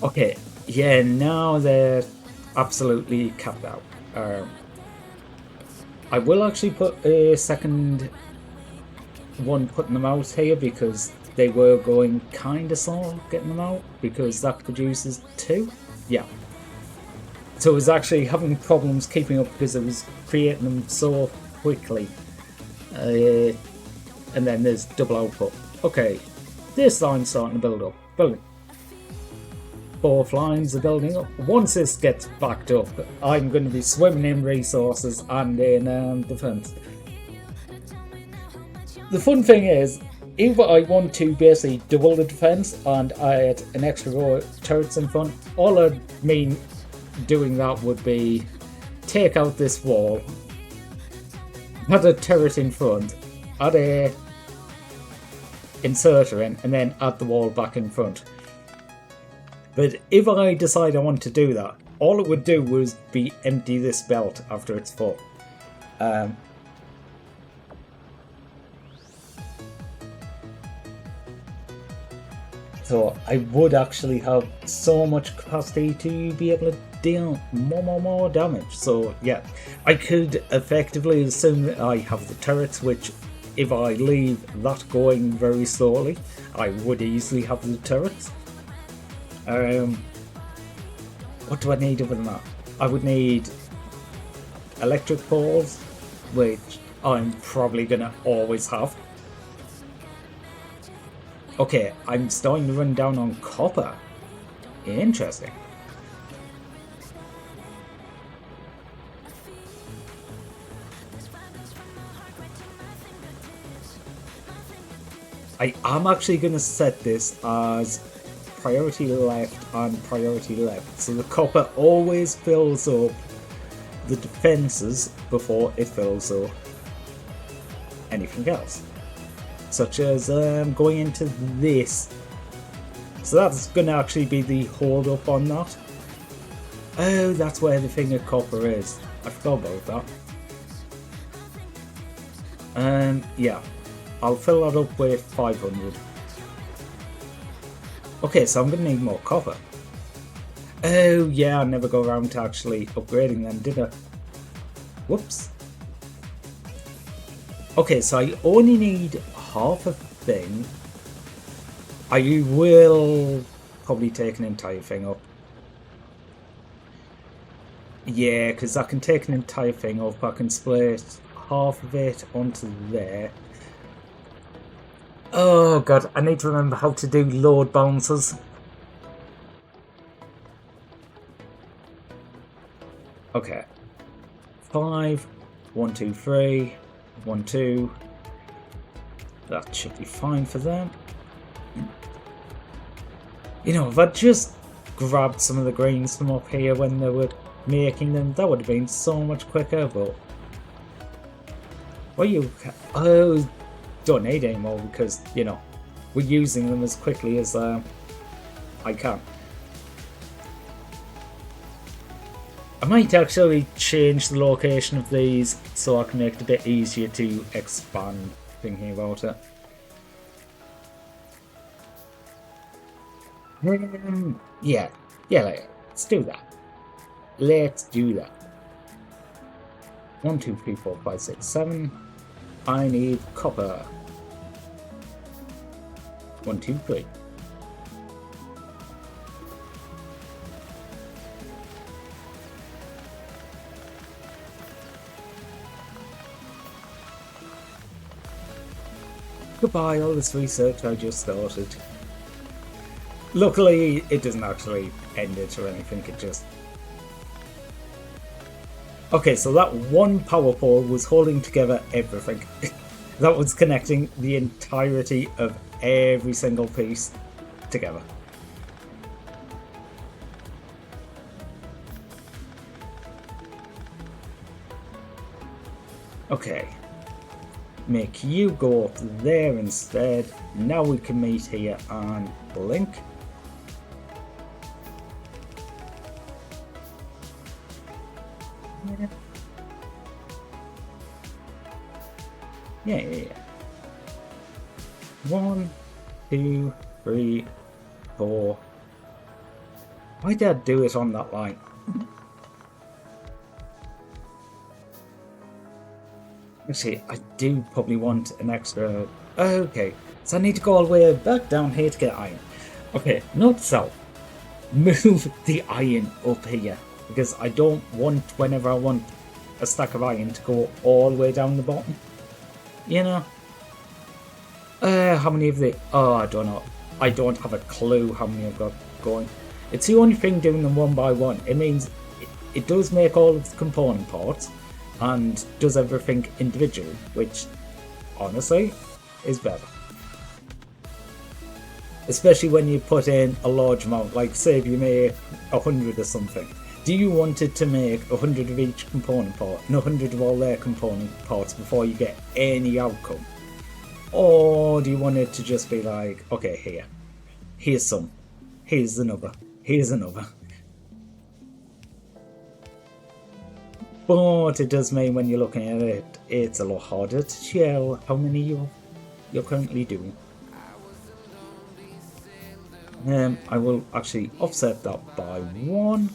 Okay, yeah, now they're absolutely capped out. I will actually put a second one putting them out here because they were going kind of slow getting them out because that produces 2. Yeah. So I was actually having problems keeping up because I was creating them so quickly. And then there's double output. Okay, this line's starting to build up. Building. Both lines are building up. Once this gets backed up, I'm going to be swimming in resources and in defense. The fun thing is, if I want to basically double the defense and add an extra row of turrets in front, all I mean doing that would be take out this wall, add a turret in front, add a inserter in, and then add the wall back in front. But if I decide I want to do that, all it would do was be empty this belt after it's full. So I would actually have so much capacity to be able to deal more damage. So yeah, I could effectively assume that I have the turrets, which if I leave that going very slowly, I would easily have the turrets. What do I need other than that? I would need electric poles, which I'm probably gonna always have. Okay, I'm starting to run down on copper. Interesting. I am actually going to set this as priority left and priority left. So the copper always fills up the defences before it fills up anything else. Such as going into this. So that's going to actually be the hold up on that. Oh, that's where the thing of copper is. I forgot about that. Yeah. I'll fill that up with 500. Okay, so I'm going to need more copper. Oh, yeah, I never got around to actually upgrading them, did I? Whoops. Okay, so I only need half a thing. I will probably take an entire thing up. Yeah, because I can take an entire thing up. I can split half of it onto there. Oh god, I need to remember how to do load balancers. Okay. 5, 1, 2, 3, 1, 2. That should be fine for them. You know, if I just grabbed some of the greens from up here when they were making them, that would have been so much quicker, but... Well, you... Oh, don't need any more because, you know, we're using them as quickly as I can. I might actually change the location of these so I can make it a bit easier to expand, thinking about it. Yeah, let's do that. Let's do that. 1, 2, 3, 4, 5, 6, 7. I need copper. 1, 2, 3. Goodbye, all this research I just started. Luckily, it doesn't actually end it or anything, it just... Okay, so that one power pole was holding together everything. That was connecting the entirety of every single piece together. Okay. Make you go up there instead. Now we can meet here and blink. Yeah. 1, 2, 3, 4. Why did I do it on that line? Actually, I do probably want an extra... Okay, so I need to go all the way back down here to get iron. Okay, note self. Move the iron up here. Because I don't want, whenever I want a stack of iron, to go all the way down the bottom. You know? How many of the... Oh, I don't know. I don't have a clue how many I've got going. It's the only thing doing them one by one. It means it does make all of the component parts and does everything individually, which, honestly, is better. Especially when you put in a large amount, like say if you make 100 or something. Do you want it to make 100 of each component part and 100 of all their component parts before you get any outcome? Or do you want it to just be like, okay, here's some, here's another, here's another. But it does mean when you're looking at it, it's a lot harder to tell how many you're currently doing. I will actually offset that by 1.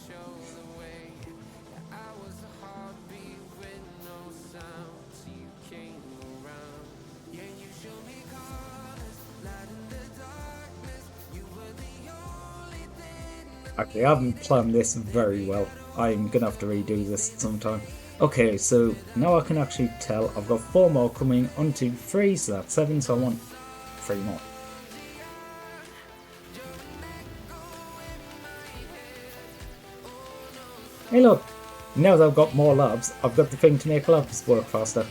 Actually, I haven't planned this very well. I'm gonna have to redo this sometime. Okay, so now I can actually tell I've got 4 more coming onto 3, so that's 7, so I want 3 more. Hey look, now that I've got more labs, I've got the thing to make labs work faster.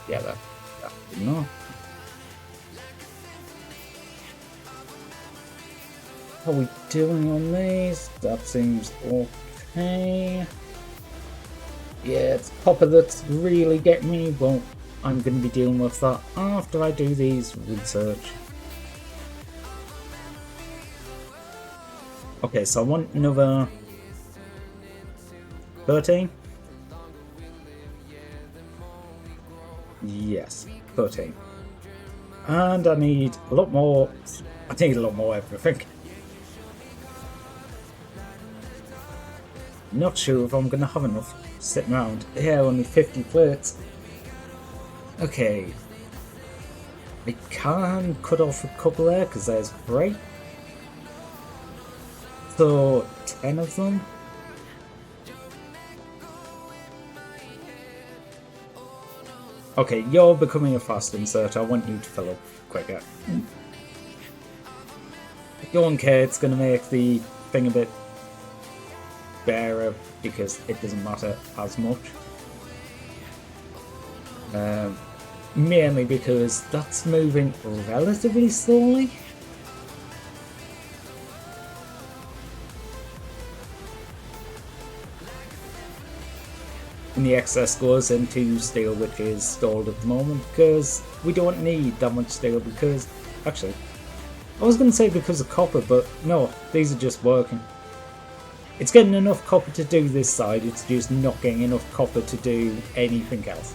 Yeah, that's good enough. How are we doing on these? That seems okay. Yeah, it's copper that's really getting me. Well, I'm going to be dealing with that after I do these research. Okay, so I want another 13. Yes, 13. And I need a lot more. I need a lot more everything. Not sure if I'm going to have enough sitting around. Yeah, only 50 plates. Okay. I can cut off a couple there because there's 3. So 10 of them. Okay, you're becoming a fast insert. I want you to fill up quicker. Don't care, it's going to make the thing a bit bearer because it doesn't matter as much. Mainly because that's moving relatively slowly. And the excess goes into steel, which is stalled at the moment because we don't need that much steel because, actually, I was going to say because of copper, but no, these are just working. It's getting enough copper to do this side, it's just not getting enough copper to do anything else.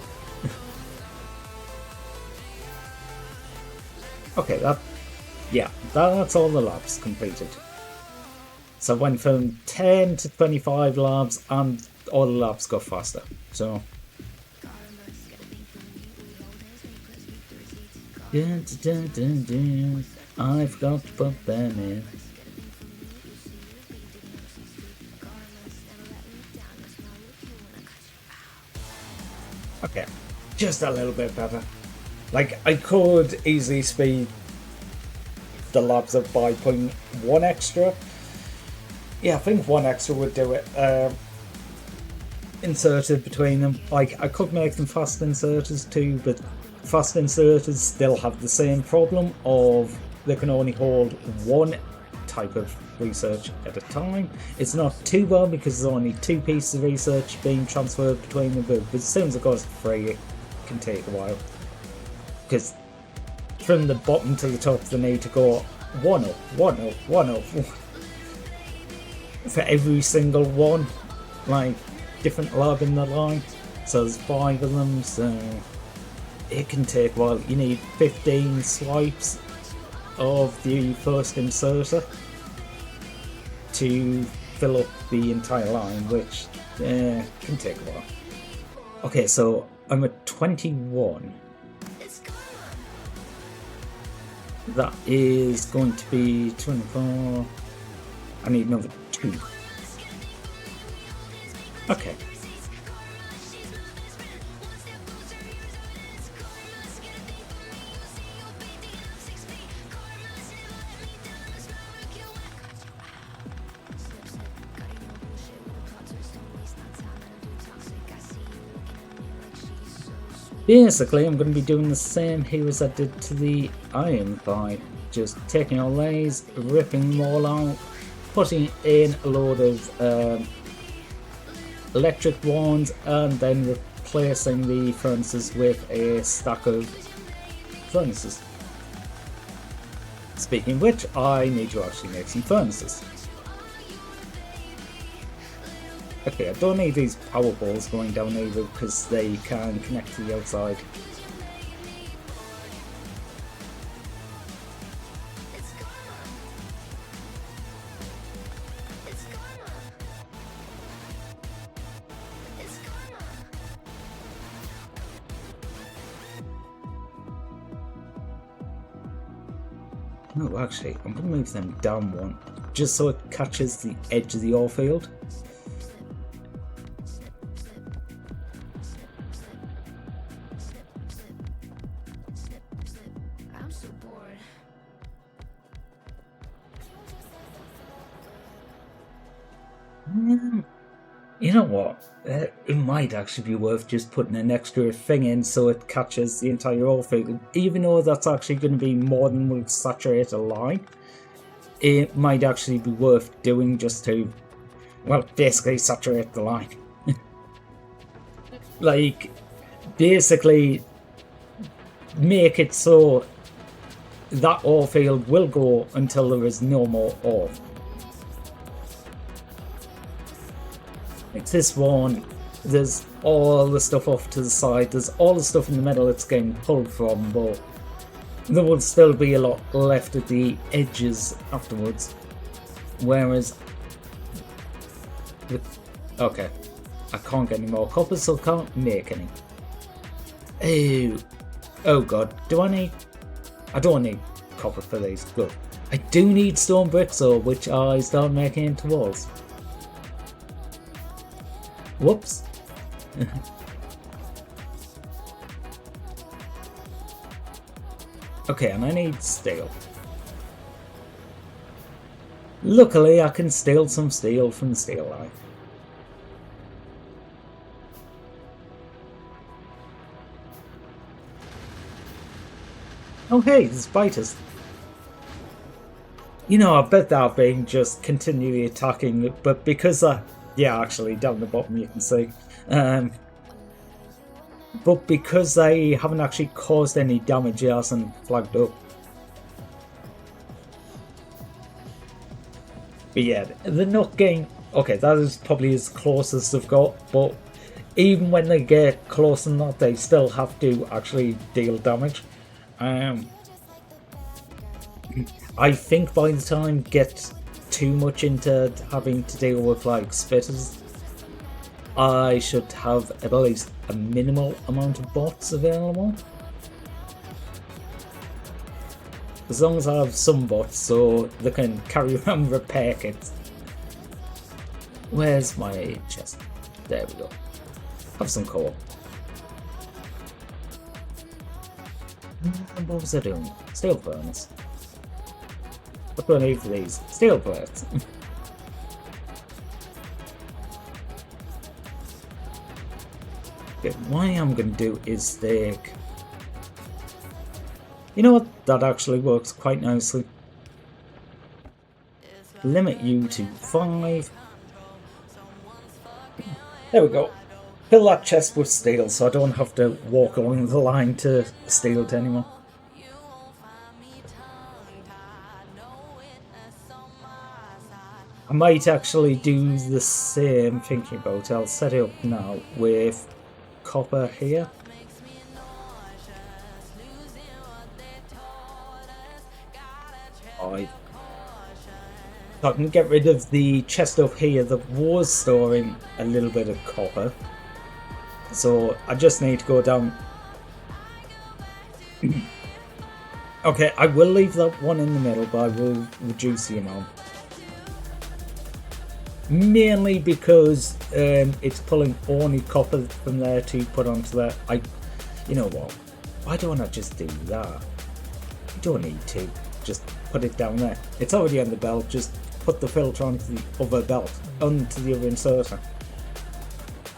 Okay, that's all the labs completed. So I went from 10 to 25 labs and all the labs got faster. So I've got to put them in. Okay, just a little bit better. Like, I could easily speed the labs up by putting 1 extra. Yeah, I think 1 extra would do it. Inserted between them. Like, I could make them fast inserters too, but fast inserters still have the same problem of they can only hold 1 type of research at a time. It's not too well because there's only 2 pieces of research being transferred between them, but as soon as it goes to 3, it can take a while. Because from the bottom to the top, they need to go 1 up, 1 up, 1 up. For every single one, like, different lab in the line. So there's 5 of them, so it can take a while. You need 15 swipes of the first inserter to fill up the entire line, which can take a while. Okay, so I'm at 21. That is going to be 24. I need another 2. Okay. Basically, I'm going to be doing the same here as I did to the iron pipe. Just taking all these, ripping them all out, putting in a load of electric ones, and then replacing the furnaces with a stack of furnaces. Speaking of which, I need to actually make some furnaces. Okay, I don't need these power balls going down either because they can connect to the outside. No, actually, I'm going to move them down 1, just so it catches the edge of the ore field. I'm so bored. You know what? It might actually be worth just putting an extra thing in so it catches the entire ore field, even though that's actually going to be more than will saturate a line. it might actually be worth doing just to, well, basically saturate the line. Like, basically make it so that ore field will go until there is no more ore. Like this one, there's all the stuff off to the side, there's all the stuff in the middle it's getting pulled from, but there will still be a lot left at the edges afterwards. Whereas, okay, I can't get any more copper, so I can't make any. Oh god, do I need... I don't need copper for these, good. I do need stone bricks though, which I start making into walls. Whoops. Okay, and I need steel. Luckily, I can steal some steel from the steel line. Oh hey, there's biters. You know, I bet that being just continually attacking, but because yeah, actually, down the bottom you can see. But because they haven't actually caused any damage, it hasn't flagged up. But yeah, they're not getting... Okay, that is probably as close as they've got, but even when they get close than that, they still have to actually deal damage. I think by the time get too much into having to deal with like spitters, I should have at least a minimal amount of bots available. As long as I have some bots so they can carry around repair kits. Where's my chest? There we go. Have some coal. What was I doing? Steel furnace. What do I need for these? Steel plates. Okay, what I am going to do is take... You know what? That actually works quite nicely. Limit you to 5. There we go. Fill that chest with steel so I don't have to walk along the line to steal it anymore. I might actually do the same, thinking about it. I'll set it up now with copper here. I can get rid of the chest up here that was storing a little bit of copper. So I just need to go down. Okay, I will leave that one in the middle, but I will reduce the amount. Mainly because it's pulling only copper from there to put onto that. You know what? Why don't I just do that? You don't need to. Just put it down there. It's already on the belt. Just put the filter onto the other belt, onto the other inserter.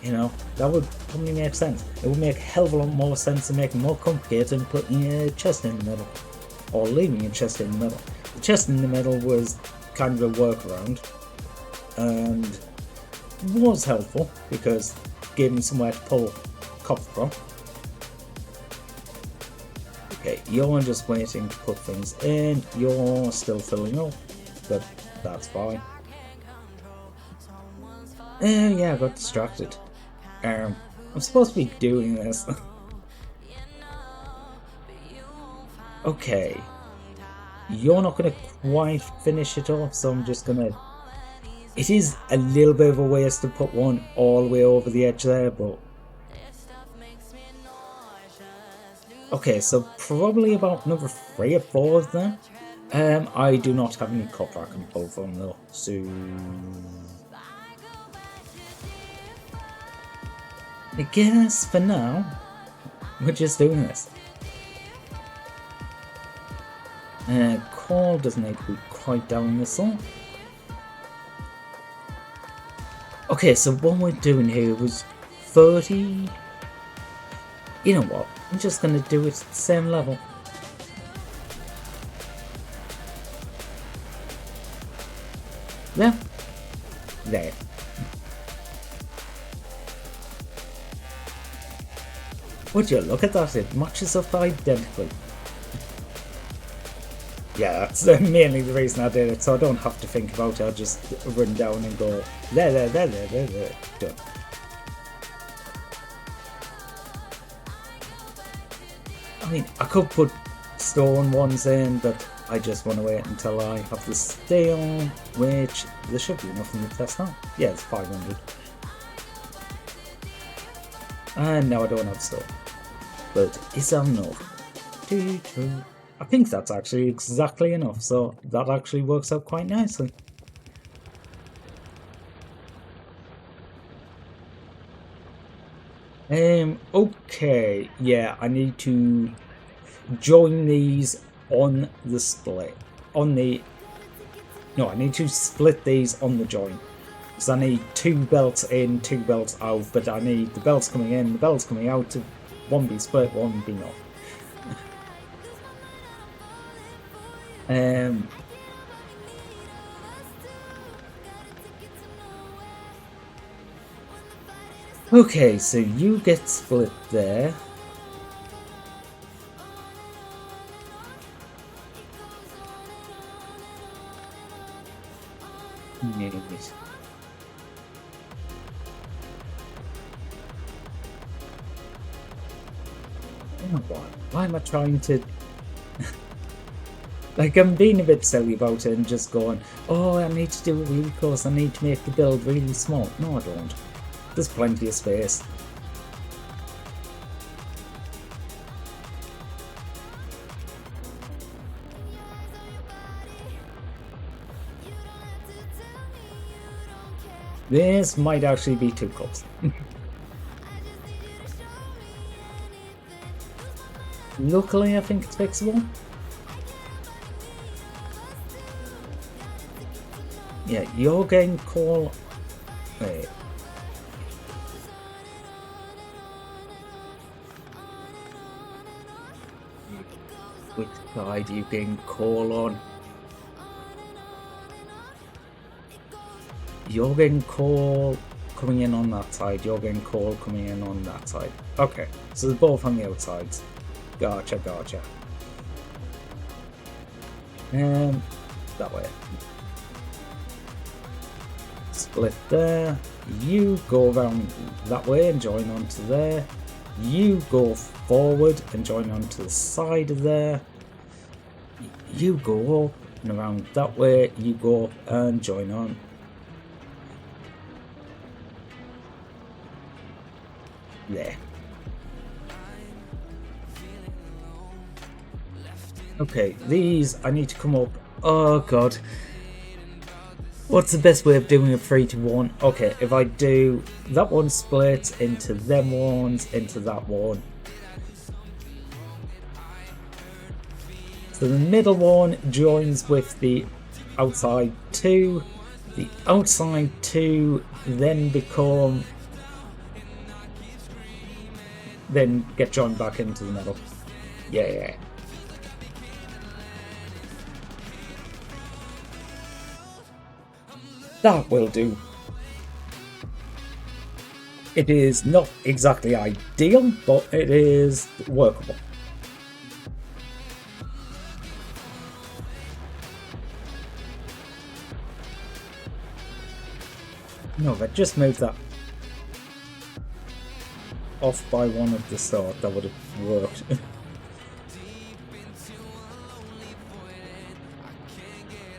You know, that would probably make sense. It would make a hell of a lot more sense to make it more complicated and putting a chest in the middle. Or leaving a chest in the middle. The chest in the middle was kind of a workaround. And was helpful because it gave me somewhere to pull copper from. Okay, you're just waiting to put things in. You're still filling up, but that's fine. Yeah, I got distracted. I'm supposed to be doing this. Okay. You're not going to quite finish it off, so I'm just going to... It is a little bit of a waste to put one all the way over the edge there, but... Okay, so probably about another 3 or 4 of them. I do not have any copper I can pull from though, so... I guess for now, we're just doing this. Coal doesn't need to be quite down this one. Okay, so what we're doing here was 30... You know what, I'm just going to do it at the same level. There. There. Would you look at that? It matches up identically. Yeah, that's mainly the reason I did it, so I don't have to think about it. I'll just run down and go there. Done. I mean, I could put stone ones in, but I just want to wait until I have the steel, which there should be enough in the test now. Yeah, it's 500. And now I don't have stone. But is that enough? I think that's actually exactly enough, so that actually works out quite nicely. Okay, yeah, I need to join these on the split. No, I need to split these on the join. Because I need 2 belts in, 2 belts out, but I need the belts coming in, the belts coming out to one be split, one be not. Okay, so you get split there. Yes. Oh my god, why am I trying to... Like, I'm being a bit silly about it and just going, oh, I need to do it really close, I need to make the build really small. No, I don't. There's plenty of space. This might actually be too close. Luckily, I think it's fixable. Yeah, you're getting call. Wait. Which side are you getting call on? You're getting call coming in on that side. You're getting call coming in on that side. Okay, so they're both on the outsides. Gotcha. That way. Split there. You go around that way and join onto there. You go forward and join onto the side of there. You go up and around that way. You go up and join on. There. Okay, these I need to come up. Oh god. What's the best way of doing a 3-to-1? Okay, if I do that one splits into them ones, into that one. So the middle one joins with the outside 2. The outside 2 then become... then get joined back into the middle. Yeah. That will do. It is not exactly ideal, but it is workable. No, but just move that off by one at the start, that would have worked.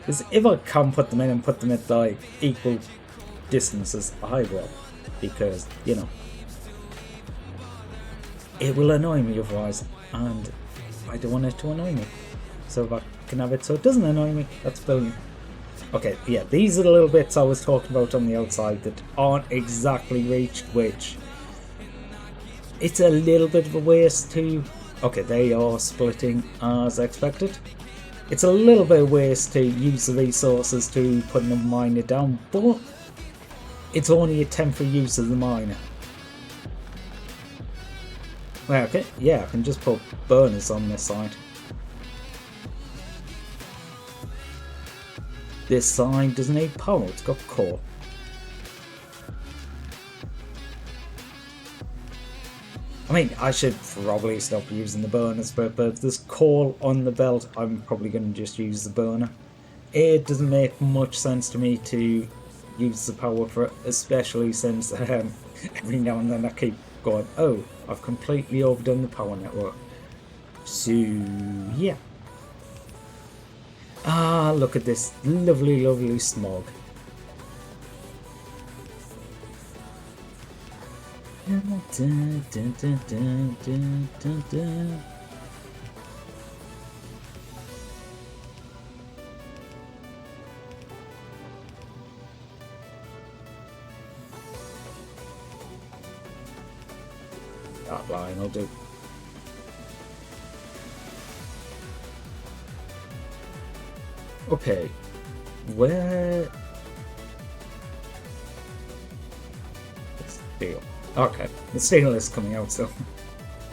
Because if I can put them in and put them at like equal distances, I will. Because, you know, it will annoy me otherwise, and I don't want it to annoy me. So if I can have it so it doesn't annoy me, that's brilliant. Okay, yeah, these are the little bits I was talking about on the outside that aren't exactly reached, which it's a little bit of a waste to... Okay, they are splitting as expected. It's a little bit of waste to use the resources to put another miner down, but it's only a temporary use of the miner. Well, okay, yeah, I can just put burners on this side. this side doesn't need power, it's got coal. I mean, I should probably stop using the burners, but if there's coal on the belt, I'm probably going to just use the burner. It doesn't make much sense to me to use the power for it, especially since every now and then I keep going, oh, I've completely overdone the power network. So, yeah. Ah, look at this lovely, lovely smog. That line will do. Okay, where? Steel. Okay, the steel is coming out, so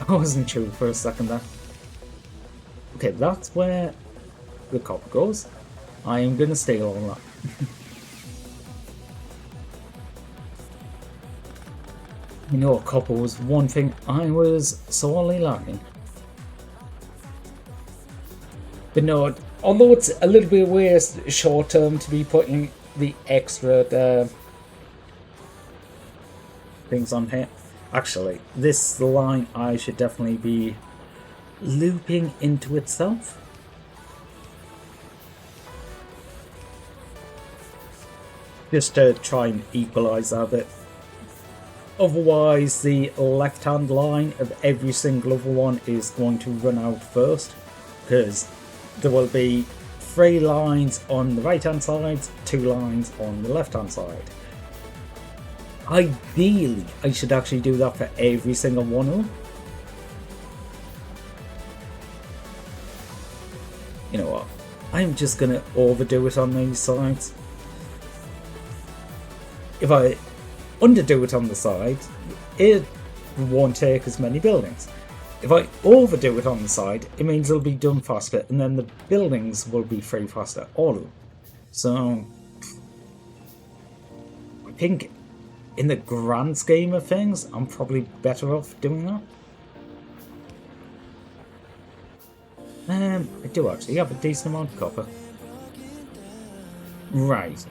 I wasn't sure for a second there. Okay, that's where the copper goes. I am gonna steal all that. You know, copper was one thing I was sorely lacking. But no, although it's a little bit waste short term to be putting the extra things on here. Actually, this line I should definitely be looping into itself. Just to try and equalize that a bit. Otherwise, the left-hand line of every single other one is going to run out first, because there will be 3 lines on the right-hand side, 2 lines on the left-hand side. Ideally, I should actually do that for every single one of them. You know what? I'm just going to overdo it on these sides. If I underdo it on the side, it won't take as many buildings. If I overdo it on the side, it means it'll be done faster, and then the buildings will be free faster, all of them. So, I think in the grand scheme of things, I'm probably better off doing that. I do actually have a decent amount of copper. Right.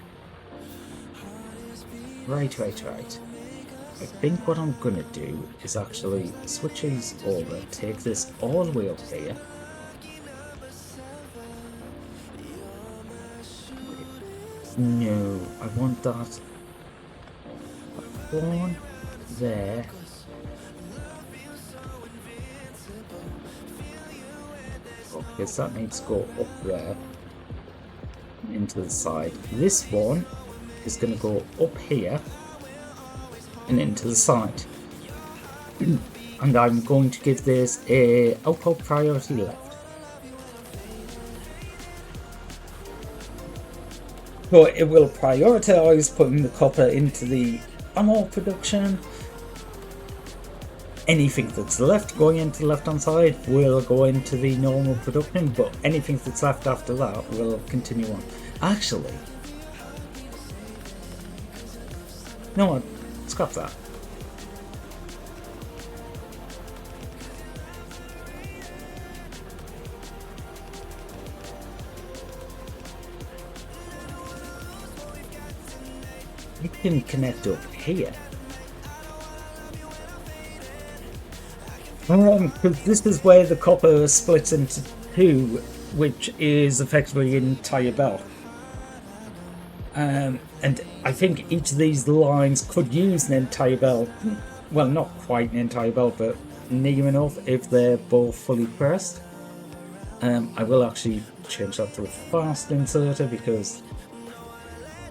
Right. I think what I'm gonna do is actually switch these over, take this all the way up here. No, I want that one there. Oh, because that needs to go up there into the side. This one is going to go up here and into the side. And I'm going to give this a output priority left. So it will prioritize putting the copper into the ammo production. Anything that's left going into the left hand side will go into the normal production, but anything that's left after that will continue on. Actually, no, scrap that. You can connect up here. Because this is where the copper splits into 2, which is effectively an entire belt. And I think each of these lines could use an entire belt. Well, not quite an entire belt, but near enough if they're both fully pressed. I will actually change that to a fast inserter because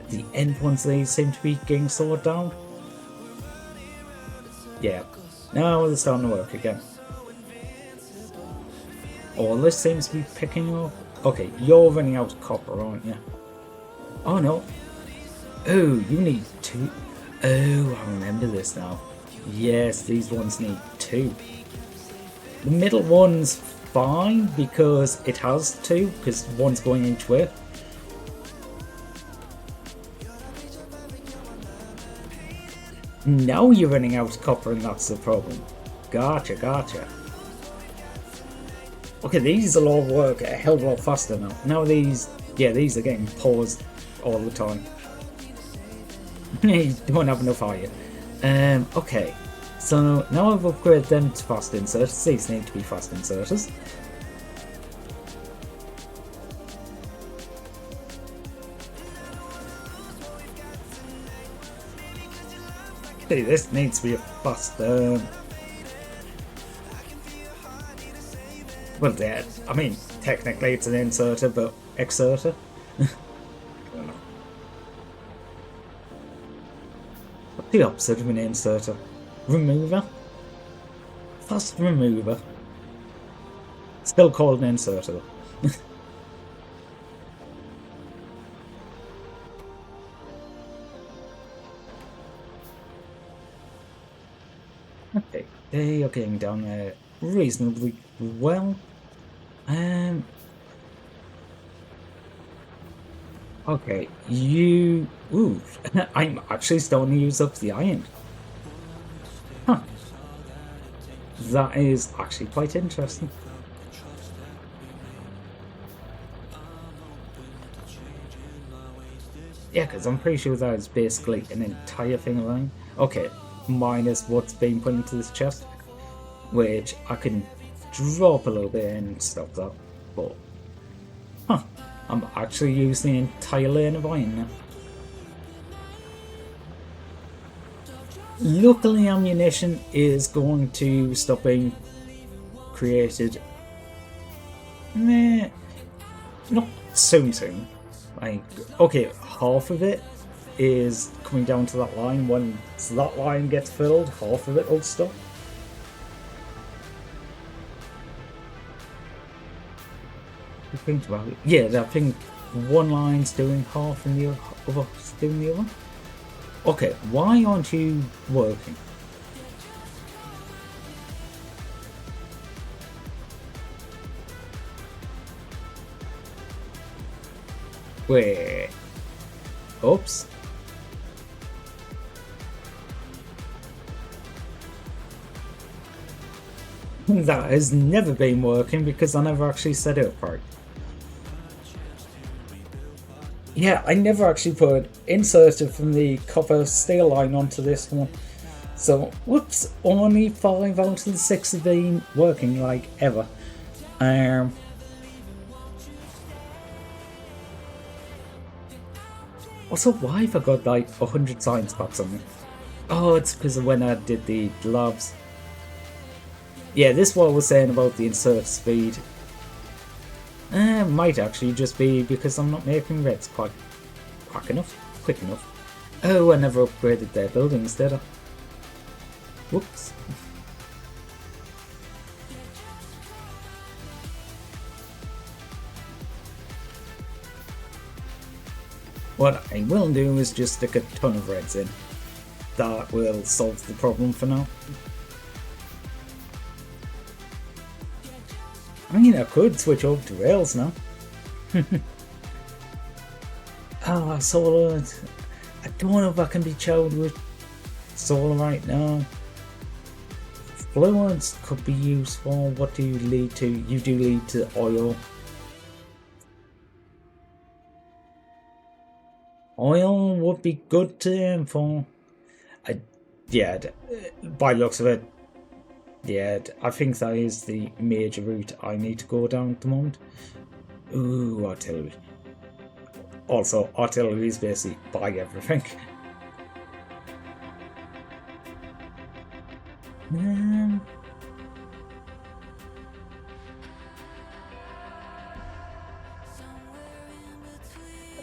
the end ones they seem to be getting slowed down. Yeah, now it's starting to work again. Oh, this seems to be picking up. Okay, you're running out of copper, aren't you? Oh no. Oh, you need 2. Oh, I remember this now. Yes, these ones need 2. The middle one's fine because it has 2, because one's going each way. Now you're running out of copper and that's the problem. Gotcha. Okay, these will all work a hell of a lot faster now. Now these are getting paused all the time. You don't have enough, are you? Okay. So now I've upgraded them to fast inserters. These need to be fast inserters. Okay, this needs to be a fast. Well, yeah, I mean, technically it's an inserter, but exerter. What's the opposite of an inserter? Remover? Fast remover. Still called an inserter. Okay, they are getting down there reasonably well. Okay, you... Ooh, I'm actually starting to use up the iron. Huh. That is actually quite interesting. Yeah, because I'm pretty sure that is basically an entire thing of iron. Okay, minus what's being put into this chest, which I can drop a little bit and stop that, but... Huh. I'm actually using the entire lane of iron now. Luckily, ammunition is going to stop being created. Nah, not soon. Like, okay, half of it is coming down to that line. Once that line gets filled, half of it will stop. Think about it. Yeah, I think one line's doing half and the other's doing the other. Okay, why aren't you working? Wait. Oops. That has never been working because I never actually set it up right. Yeah, I never actually put inserted from the copper steel line onto this one. So, whoops, only 5 out of the 6 have been working like ever. Also, why have I got like 100 science packs on me? Oh, it's because of when I did the labs. Yeah, this is what I was saying about the insert speed. Might actually just be because I'm not making reds quite quick enough. Oh, I never upgraded their buildings, did I? Whoops. What I will do is just stick a ton of reds in. That will solve the problem for now. I mean, I could switch over to rails now. Solar. I don't know if I can be chilled with solar right now. Fluids could be useful. What do you lead to? You do lead to oil. Oil would be good to aim for. Yeah, by the looks of it, yeah, I think that is the major route I need to go down at the moment. Ooh, artillery. Also, artillery is basically buy everything.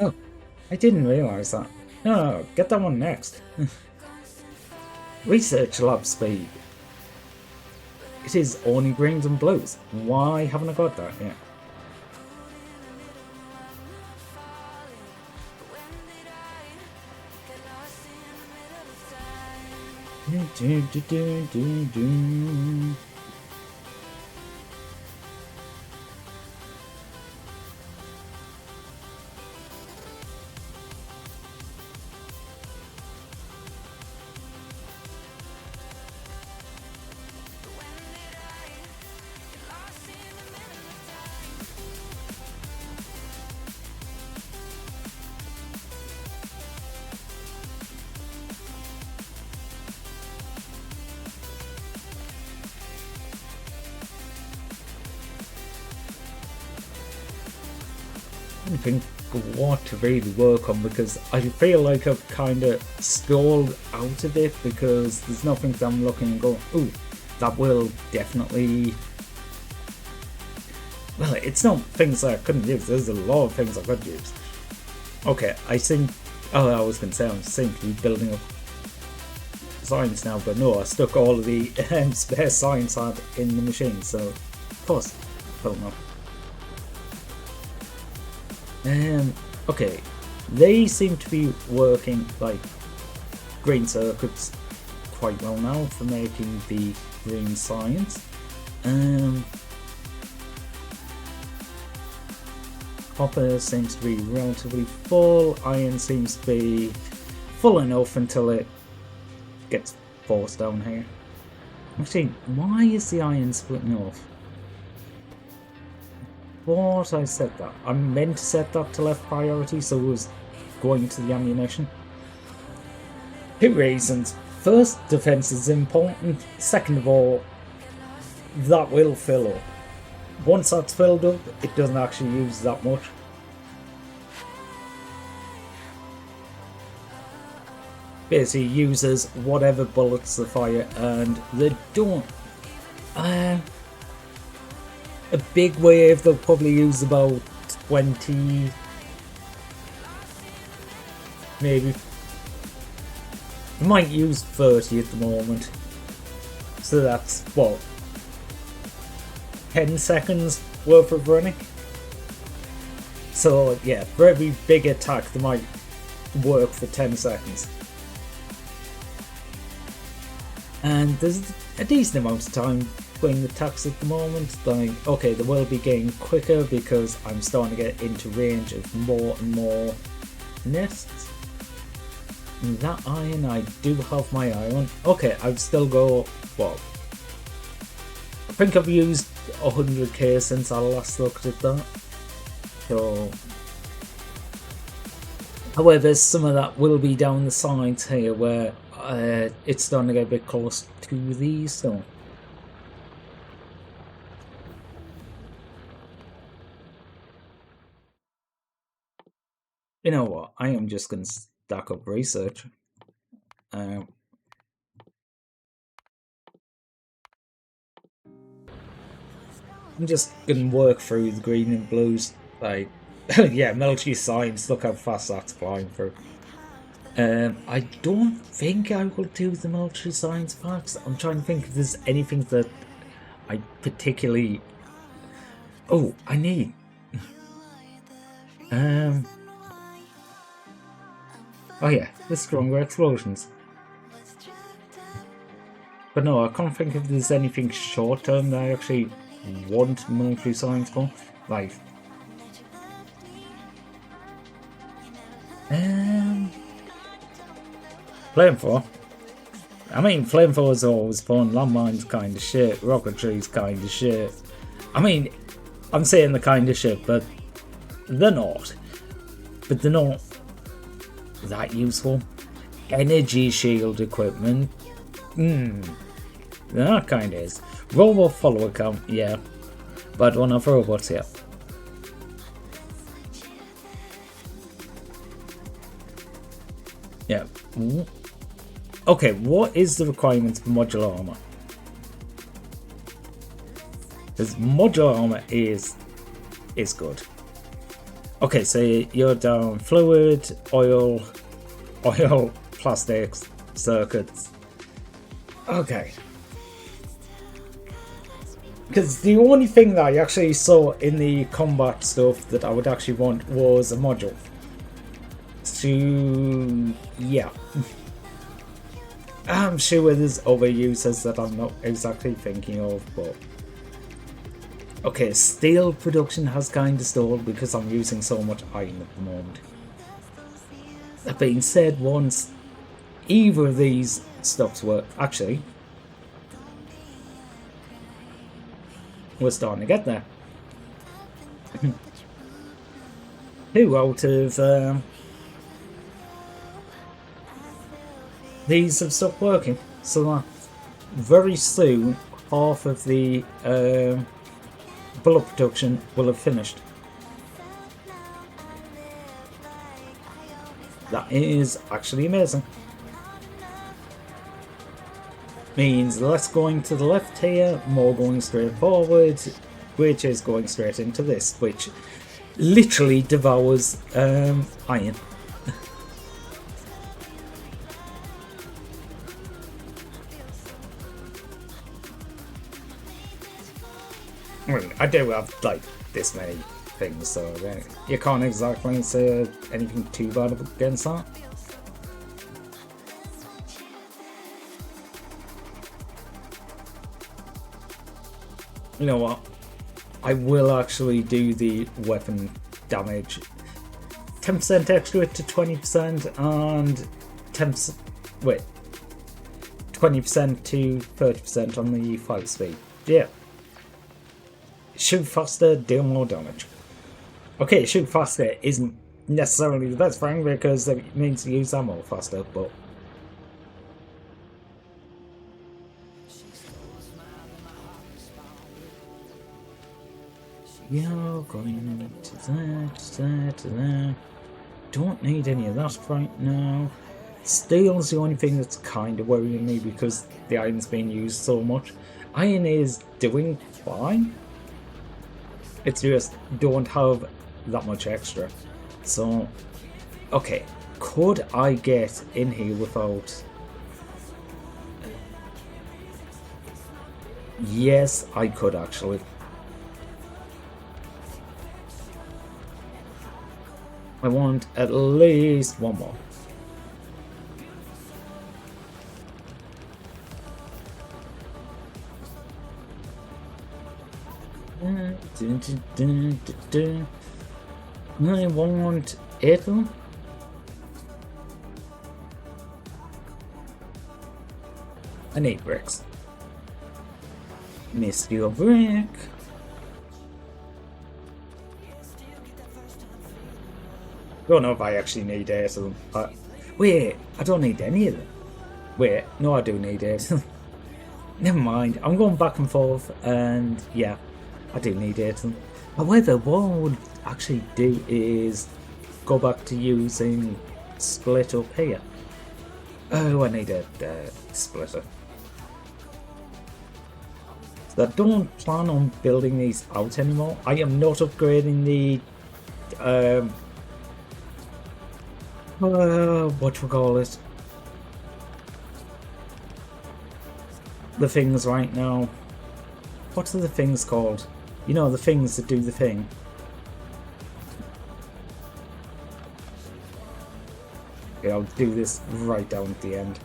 Oh, I didn't realise that. No, get that one next. Research lab speed. It is only greens and blues. Why haven't I got that yet? trying to think what to really work on, because I feel like I've kind of stalled out of it, because there's nothing that I'm looking and going, ooh, that will definitely... Well, it's not things that I couldn't use, there's a lot of things I could use. Okay, I think... Oh, I was going to say, I seem to be building up science now, but no, I stuck all of the spare science I had in the machine, so of course, fill them up. Okay, they seem to be working like green circuits quite well now for making the green science. Copper seems to be relatively full, iron seems to be full enough until it gets forced down here. Actually, why is the iron splitting off? What I set that? I meant to set that to left priority, so it was going to the ammunition. 2 reasons. First, defense is important. Second of all, that will fill up. Once that's filled up, it doesn't actually use that much. Basically uses whatever bullets they fire, and they don't. A big wave, they'll probably use about 20, maybe. They might use 30 at the moment. So that's, what, 10 seconds worth of running? So yeah, for every big attack they might work for 10 seconds. And there's a decent amount of time between the attacks at the moment. Like, okay, they will be getting quicker because I'm starting to get into range of more and more nests. And that iron, I do have my iron. Okay, I've still got, what? I think I've used 100k since I last looked at that. So, however, some of that will be down the sides here where it's starting to get a bit close to these, so. You know what? I am just going to stack up research. I'm just going to work through the green and blues. Like, yeah, military science. Look how fast that's flying through. I don't think I will do the military science facts. I'm trying to think if there's anything that I particularly... Oh, I need... Oh yeah, the stronger explosions. But no, I can't think if there's anything short term that I actually want military science for. Like... Flamethrower. I mean, flamethrower is always fun. Landmine's kind of shit. Rocketry's kind of shit. I mean, I'm saying the kind of shit, but they're not. But they're not that useful. Energy shield equipment. That kind of is. Robot follower count, yeah. But I don't have robots yet. Yeah. Okay, what is the requirements for modular armor? Because modular armor is good. Okay, so you're down fluid, oil, plastics, circuits. Okay. Because the only thing that I actually saw in the combat stuff that I would actually want was a module. So, yeah. I'm sure there's other uses that I'm not exactly thinking of, but... Okay, steel production has kind of stalled because I'm using so much iron at the moment. That being said, once either of these stuffs work... Actually, we're starting to get there. 2 out of... these have stopped working, so that very soon half of the bullet production will have finished. That is actually amazing. Means less going to the left here, more going straight forward, which is going straight into this, which literally devours iron. I mean, I do have like this many things, so you can't exactly say anything too bad against that. You know what? I will actually do the weapon damage. 10% extra to 20% and 10%. Wait. 20% to 30% on the 5 speed. Yeah. Shoot faster, deal more damage. Okay, shoot faster isn't necessarily the best thing because it means you use ammo faster, but. Yeah, going to there. Don't need any of that right now. Steel's the only thing that's kind of worrying me because the iron's being used so much. Iron is doing fine. It's just don't have that much extra. So, okay. Could I get in here without... Yes, I could actually. I want at least one more. I want 8 of them. I need bricks. Missed your brick. Don't know if I actually need 8 of them. Wait, I don't need any of them. Wait, no, I do need 8. Never mind. I'm going back and forth, and yeah, I do need 8 of them. However, what I would actually do is go back to using split up here. Oh, I need a splitter. So I don't plan on building these out anymore. I am not upgrading the whatchamacallit, the things right now. What are the things called? You know, the things that do the thing. Okay, I'll do this right down at the end.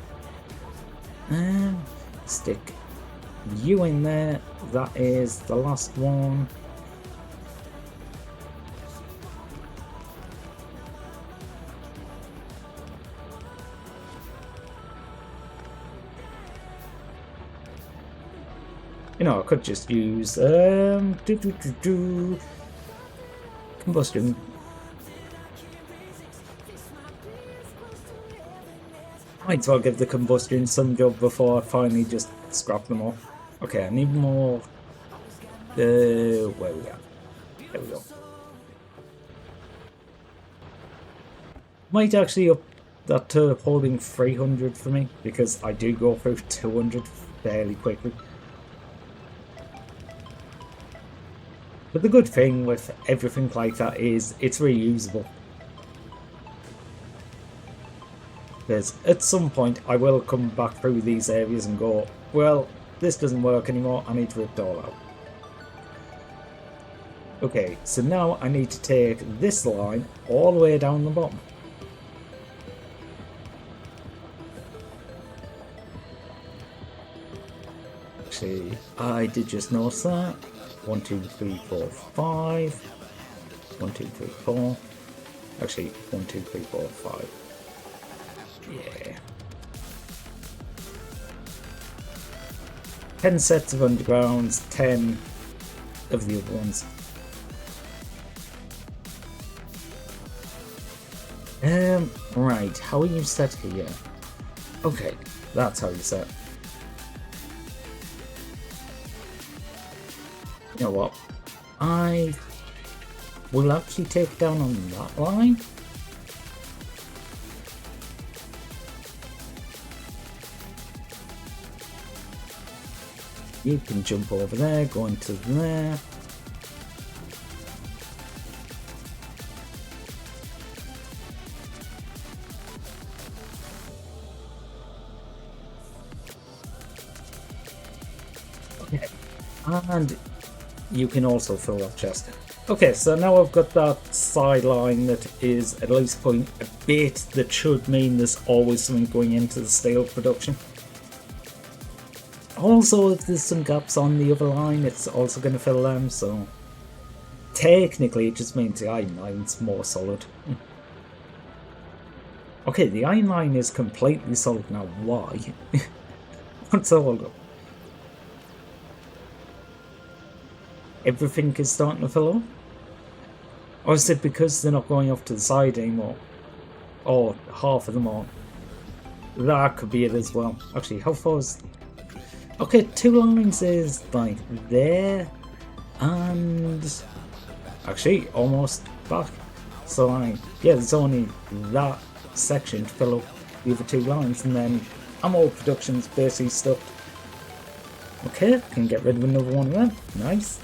Stick you in there. That is the last one. You know, I could just use combustion. Might as well give the combustion some job before I finally just scrap them off. Okay, I need more. Where we are. There we go. Might actually up that to holding 300 for me because I do go through 200 fairly quickly. But the good thing with everything like that is it's reusable. Because at some point I will come back through these areas and go, well, this doesn't work anymore, I need to rip it all out. Okay, so now I need to take this line all the way down the bottom. Actually, I did just notice that. 1, 2, 3, 4, 5. 1, 2, 3, 4. Actually, 1, 2, 3, 4, 5. Yeah. 10 sets of undergrounds, 10 of the other ones. Right, how are you set here? Okay, that's how you set. You know what? I will actually take down on that line. You can jump over there, go into there. Okay, and you can also fill that chest. Okay, so now I've got that sideline that is at least putting a bit that should mean there's always something going into the steel production. Also, if there's some gaps on the other line, it's also going to fill them, so technically it just means the iron line's more solid. Okay, the iron line is completely solid now. Why? What's all up? Everything is starting to fill up? Or is it because they're not going off to the side anymore? Or half of them are. That could be it as well. Actually, how far is... Okay, 2 lines is like there. And... actually, almost back. So like, yeah, there's only that section to fill up the other 2 lines. And then ammo production's basically stuck. Okay, can get rid of another one of them. Nice.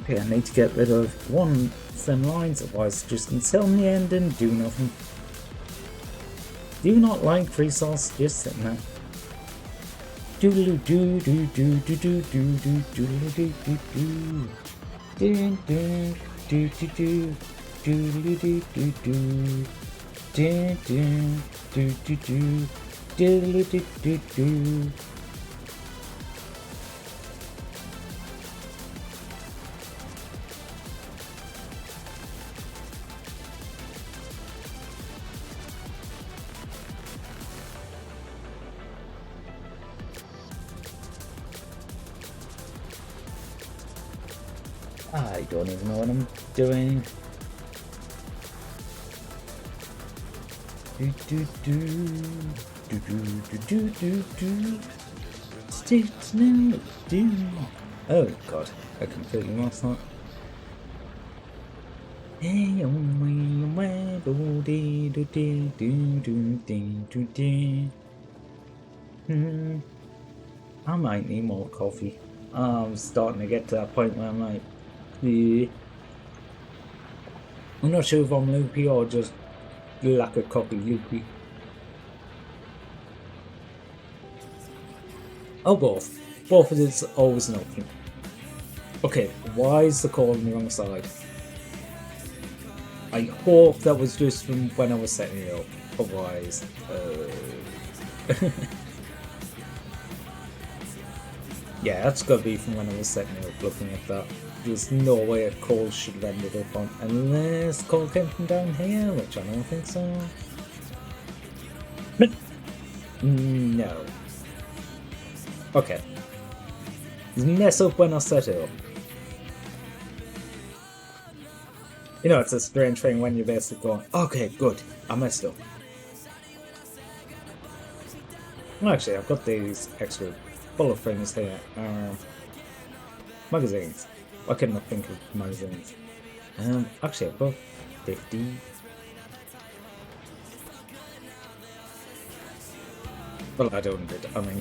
Okay, I need to get rid of one of them lines, otherwise just can sit on the end and do nothing. Do you not like free sauce? Just sitting there. Doodle doo doo doo doo doo doo doo doodle doo doo doo. Doo doo doo doo doo doodle doo doo doo. Doo doo doo doo doo doodle doo doo doo. I don't even know what I'm doing. Do do do do do do do do do do. Oh god, I completely lost that. Hey, I might need more coffee. I'm starting to get to that point where I'm like, I'm not sure if I'm loopy or just lack of coffee loopy. Oh, both. Both of this always an option. Okay, why is the call on the wrong side? I hope that was just from when I was setting it up. Otherwise, yeah, that's gotta be from when I was setting it up, looking at that. There's no way a call should have ended up on, unless call came from down here, which I don't think so. No. Okay. Mess up when I set it up. You know, it's a strange thing when you're basically going, okay, good, I messed up. Well, actually, I've got these extra bullet things here. Magazines. Why couldn't I think of magazines? Actually, I've got 50. Well, I don't do it. I mean,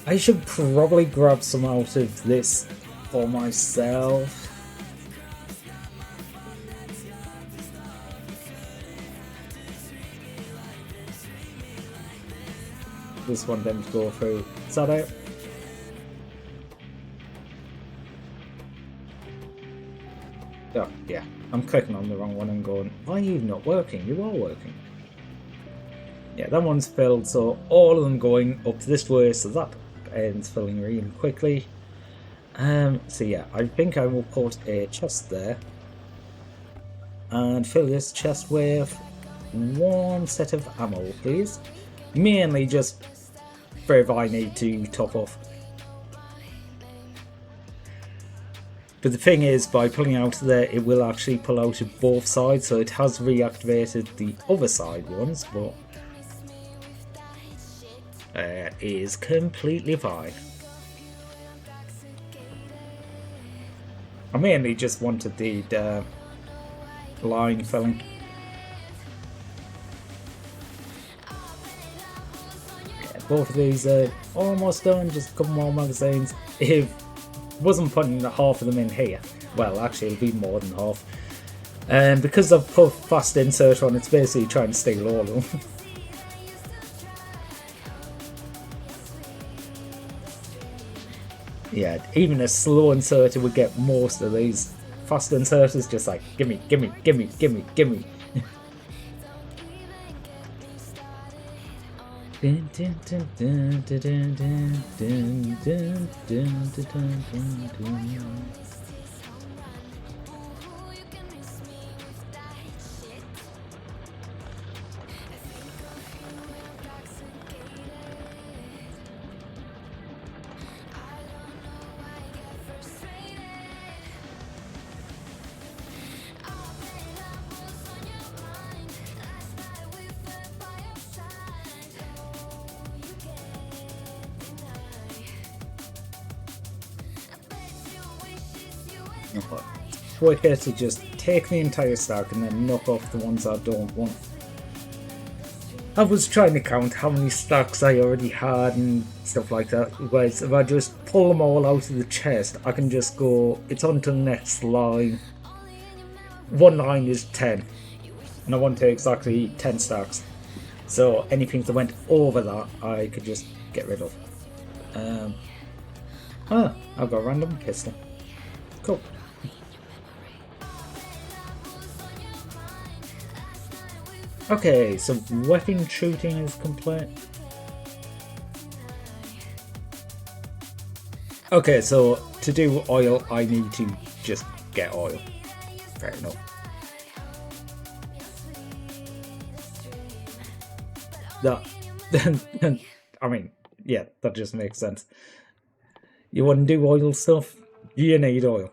I should probably grab some out of this for myself. Just want them to go through. Is that out? Oh, yeah. I'm clicking on the wrong one and going, why are you not working? You are working. Yeah, that one's filled, so all of them going up this way, so that ends filling really quickly. So yeah, I think I will put a chest there. And fill this chest with one set of ammo, please. Mainly just for if I need to top off. But the thing is, by pulling out there, it will actually pull out of both sides, so it has reactivated the other side ones, but it is completely fine. I mainly just wanted the line filling. Yeah, both of these are almost done, just a couple more magazines. If wasn't putting half of them in here, well, actually it'll be more than half. And because I've put fast insert on, it's basically trying to steal all of them. Yeah, even a slow inserter would get most of these. Fast inserters just like, gimme, gimme, gimme, gimme, gimme. Dun, dun, dun, dun, dun, dun, dun, dun, dun, dun, dun, dun. Quicker to just take the entire stack and then knock off the ones I don't want. I was trying to count how many stacks I already had and stuff like that. Whereas if I just pull them all out of the chest, I can just go, it's on to the next line. One line is 10. And I want to exactly 10 stacks. So anything that went over that, I could just get rid of. I've got a random pistol. Cool. Okay, so weapon shooting is complete. Okay, so to do oil, I need to just get oil. Fair enough. That, I mean, yeah, that just makes sense. You want to do oil stuff? You need oil.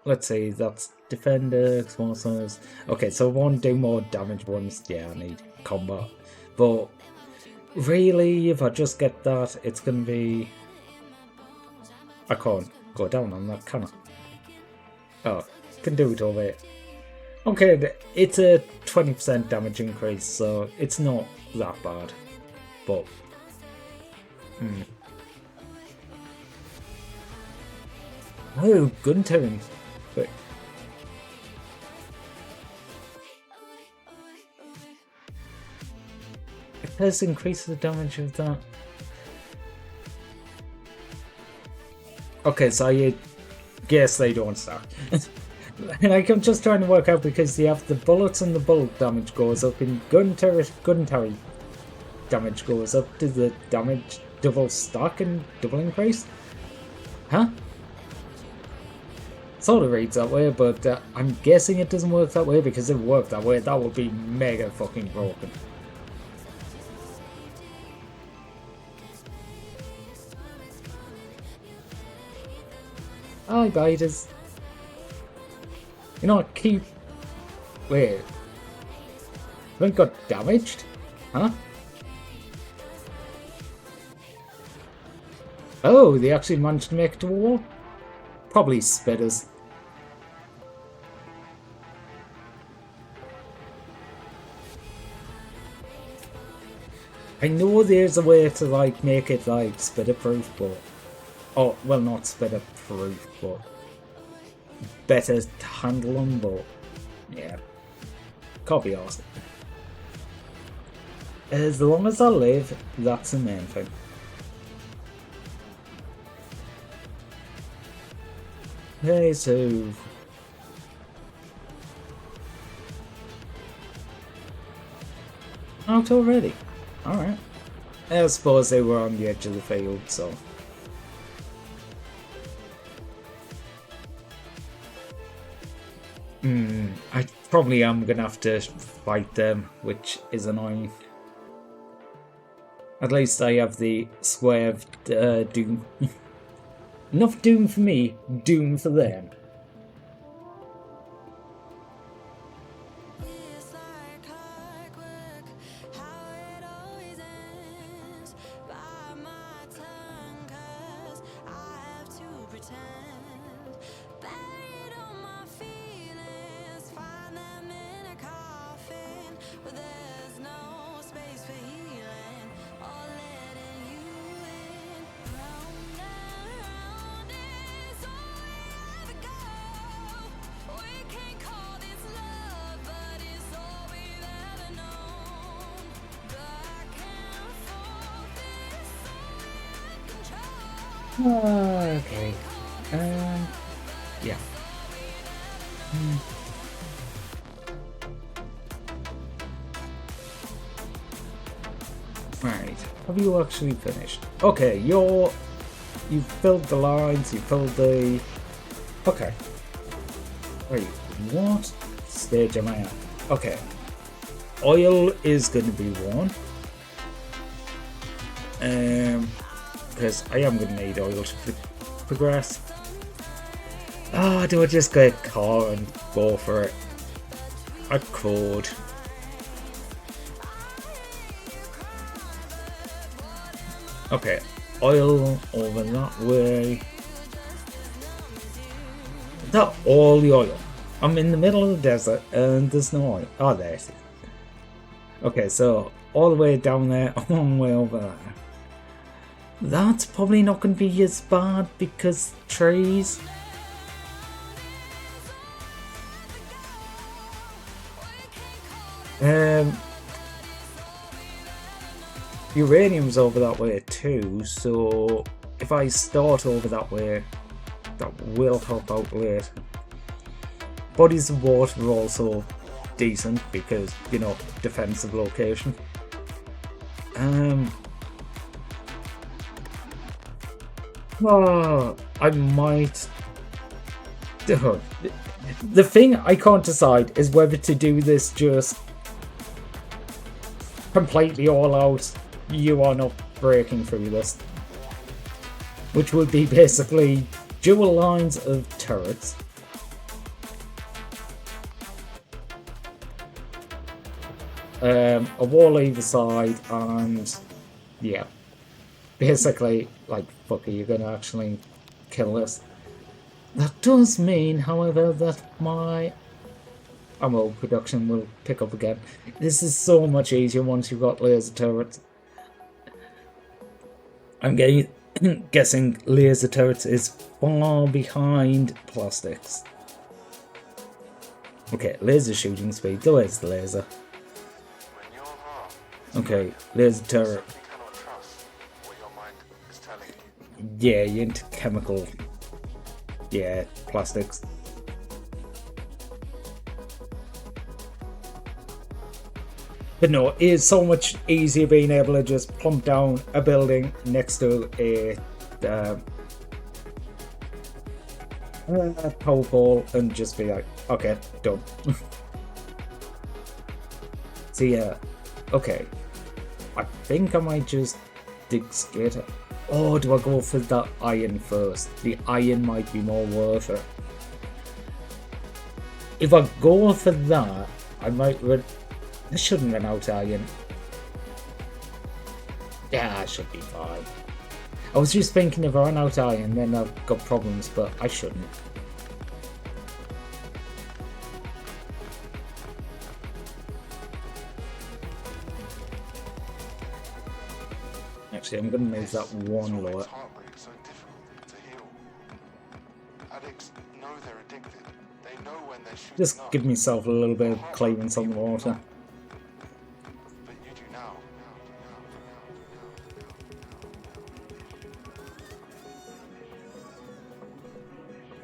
Let's see, that's defender, explosives. Okay, so I want to do more damage ones. Yeah, I need combat. But really, if I just get that, it's gonna be. I can't go down on that, can I? Oh, can do it over here. Okay, it's a 20% damage increase, so it's not that bad. But. Oh, gun turns. Wait. It does increase the damage of that. Okay, so I guess they don't stack. Like, I'm just trying to work out because you have the bullets and the bullet damage goes up, and gun turret damage goes up. Does the damage double stack and double increase? Huh? Sort of reads that way, but I'm guessing it doesn't work that way, because if it worked that way, that would be mega fucking broken. Hi, biters. You know what, keep... Wait. Haven't got damaged? Huh? Oh, they actually managed to make it to a wall? Probably spitters. I know there's a way to like make it like spitter proof, but oh well, not spitter proof, but better to handle them. But yeah, can't be arsed. As long as I live, that's the main thing. Okay, so out already. Alright. I suppose they were on the edge of the field, so. I probably am gonna have to fight them, which is annoying. At least I have the swerved Doom. Enough Doom for me, Doom for them. It's like clockwork, how it always ends. Bite my tongue, 'cause I have to pretend. Buried all my feelings, find Okay. Yeah. Right. Have you actually finished? Okay, you've filled the lines, you filled the... Okay. Wait, what stage am I at? Okay. Oil is going to be one. Because I am going to need oil to progress. Ah, do I just get a car and go for it? I could. Okay, oil over that way. Is that all the oil? I'm in the middle of the desert and there's no oil. Oh, there it is. Okay, so all the way down there, a long way over there. That's probably not going to be as bad because trees. Uranium's over that way too, so if I start over that way, that will help out later. Bodies of water are also decent because, you know, defensive location. Oh, I might... The thing I can't decide is whether to do this just completely all out, you are not breaking through this. Which would be basically dual lines of turrets. A wall either side, and yeah. Basically, like, fuck, are you gonna actually kill this? That does mean, however, that my ammo production will pick up again. This is so much easier once you've got laser turrets. I'm guessing laser turrets is far behind plastics. Okay, laser shooting speed. Where's the laser? Okay, laser turret. Yeah, you're into chemical. Yeah, plastics. But no, it is so much easier being able to just plump down a building next to a power pole and just be like, okay, done. So yeah, okay. I think I might just dig straight up. Oh, do I go for that iron first? The iron might be more worth it. If I go for that, I might I shouldn't run out of iron. Yeah, I should be fine. I was just thinking if I run out of iron, then I've got problems, but I shouldn't. Actually, I'm going to move that one lower. Just give myself a little bit of clearance on the water.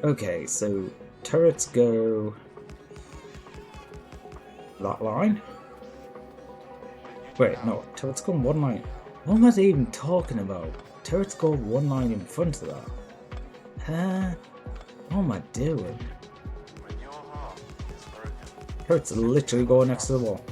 Okay, so turrets go that line. Wait, no, turrets go one line. What am I even talking about? Turrets go one line in front of that. Huh? What am I doing? Turrets literally go next to the wall.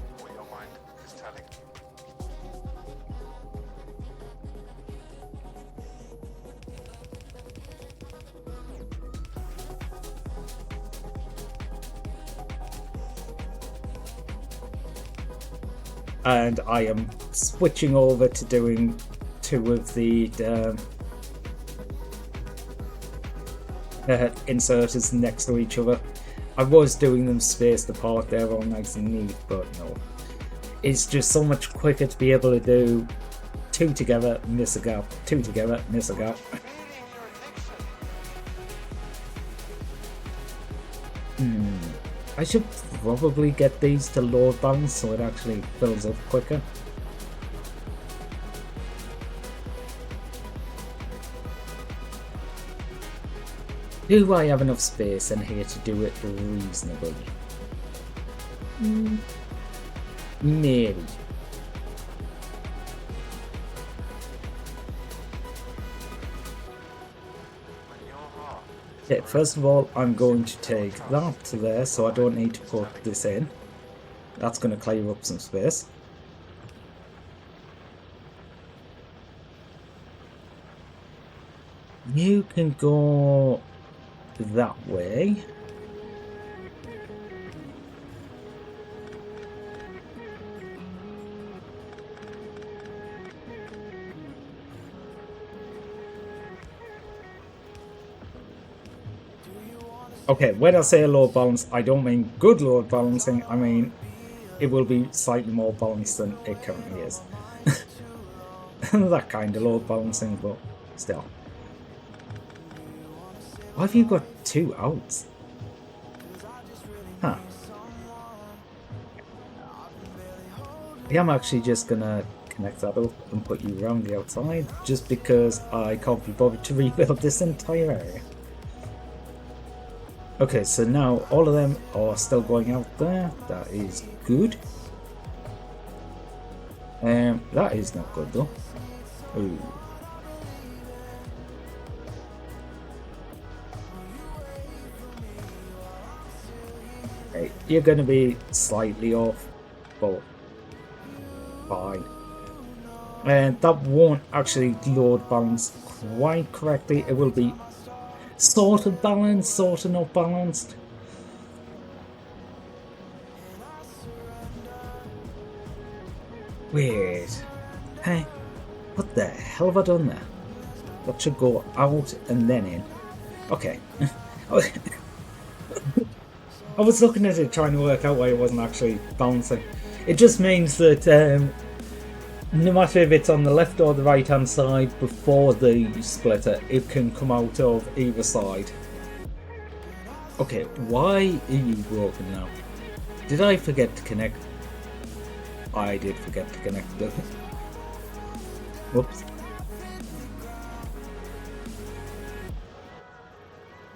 And I am switching over to doing two of the inserters next to each other. I was doing them spaced apart, they're all nice and neat, but no. It's just so much quicker to be able to do two together, miss a gap, two together, miss a gap. I should probably get these to load balance so it actually fills up quicker. Do I have enough space in here to do it reasonably? Maybe. Okay, first of all, I'm going to take that to there, so I don't need to put this in. That's going to clear up some space. You can go that way. Okay, when I say load balance, I don't mean good load balancing, I mean it will be slightly more balanced than it currently is. That kind of load balancing, but still. Why have you got 2 outs? Huh. Yeah, I'm actually just gonna connect that up and put you around the outside, just because I can't be bothered to rebuild this entire area. Okay, so now all of them are still going out there. That is good. That is not good though. Ooh. Hey, you're going to be slightly off, but fine. And that won't actually load balance quite correctly. It will be sort of balanced, sort of not balanced. Weird. Hey, what the hell have I done there? That should go out and then in. Okay. I was looking at it trying to work out why it wasn't actually balancing. It just means that no matter if it's on the left or the right hand side before the splitter, it can come out of either side. Okay, why are you broken now? Did I forget to connect? I did forget to connect them. Whoops.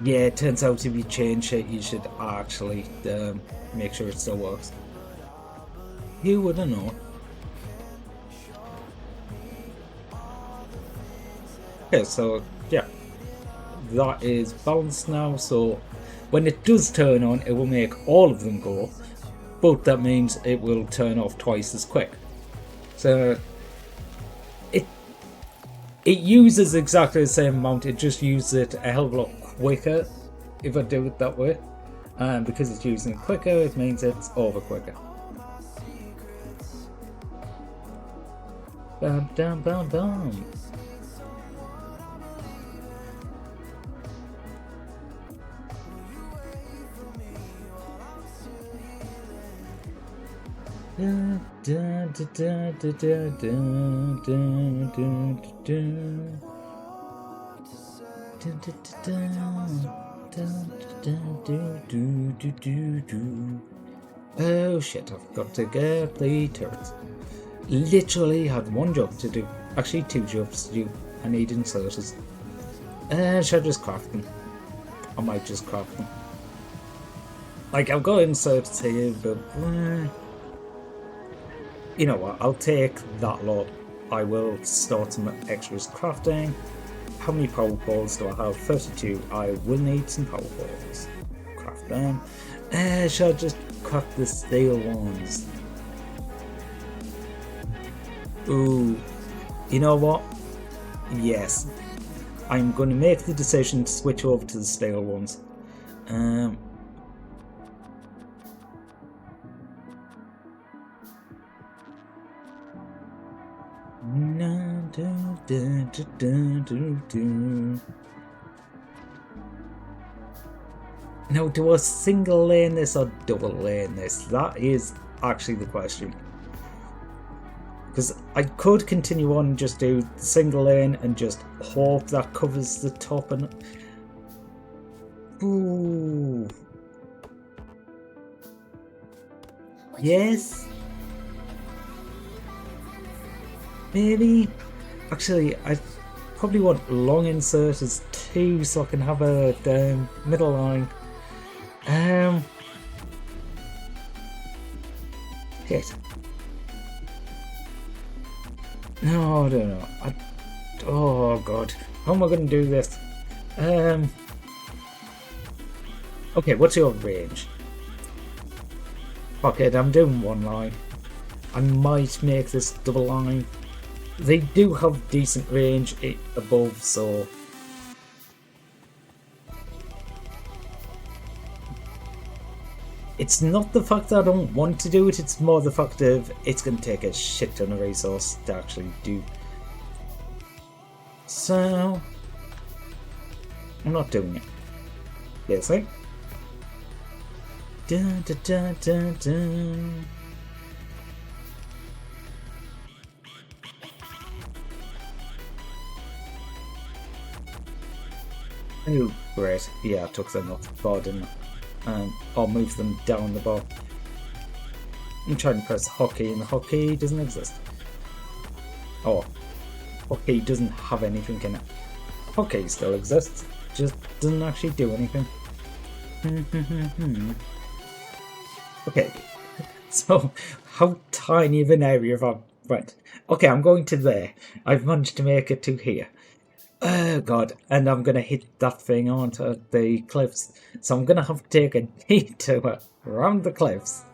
Yeah, it turns out if you change it, you should actually make sure it still works. You wouldn't know. Okay, so yeah, that is balanced now, so when it does turn on, it will make all of them go, but that means it will turn off twice as quick. So it uses exactly the same amount, it just uses it a hell of a lot quicker if I do it that way, and because it's using it quicker, it means it's over quicker. Bam, bam, bam, bam. Oh shit, I've got to get the turrets. Literally had one job to do. Actually 2 jobs to do. I need inserters. Should I just craft them? I might just craft them. Like, I've got inserts here, but you know what, I'll take that lot. I will start some extras crafting. How many power balls do I have? 32. I will need some power balls. Craft them. Shall I just craft the steel ones? Ooh, you know what? Yes, I'm going to make the decision to switch over to the steel ones. Now, do I single lane this or double lane this? That is actually the question. Because I could continue on and just do the single lane and just hope that covers the top and... Ooh. Yes? Maybe? Actually, probably want long insert as 2 so I can have a middle line. Hit. No, I don't know. Oh god, how am I going to do this? Okay, what's your range? Okay, I'm doing 1 line. I might make this double line. They do have decent range above, so it's not the fact that I don't want to do it, it's more the fact of it's going to take a shit ton of resource to actually do. So I'm not doing it. Basically. Dun, dun, dun, dun, dun. Oh, great. Yeah, I took them off the bar, didn't I? I'll move them down the bar. I'm trying to press hotkey, and the hotkey doesn't exist. Oh, hotkey doesn't have anything in it. Hotkey still exists, just doesn't actually do anything. Okay, so how tiny of an area have I went? Okay, I'm going to there. I've managed to make it to here. Oh god, and I'm gonna hit that thing onto the cliffs. So I'm gonna have to take a detour around the cliffs.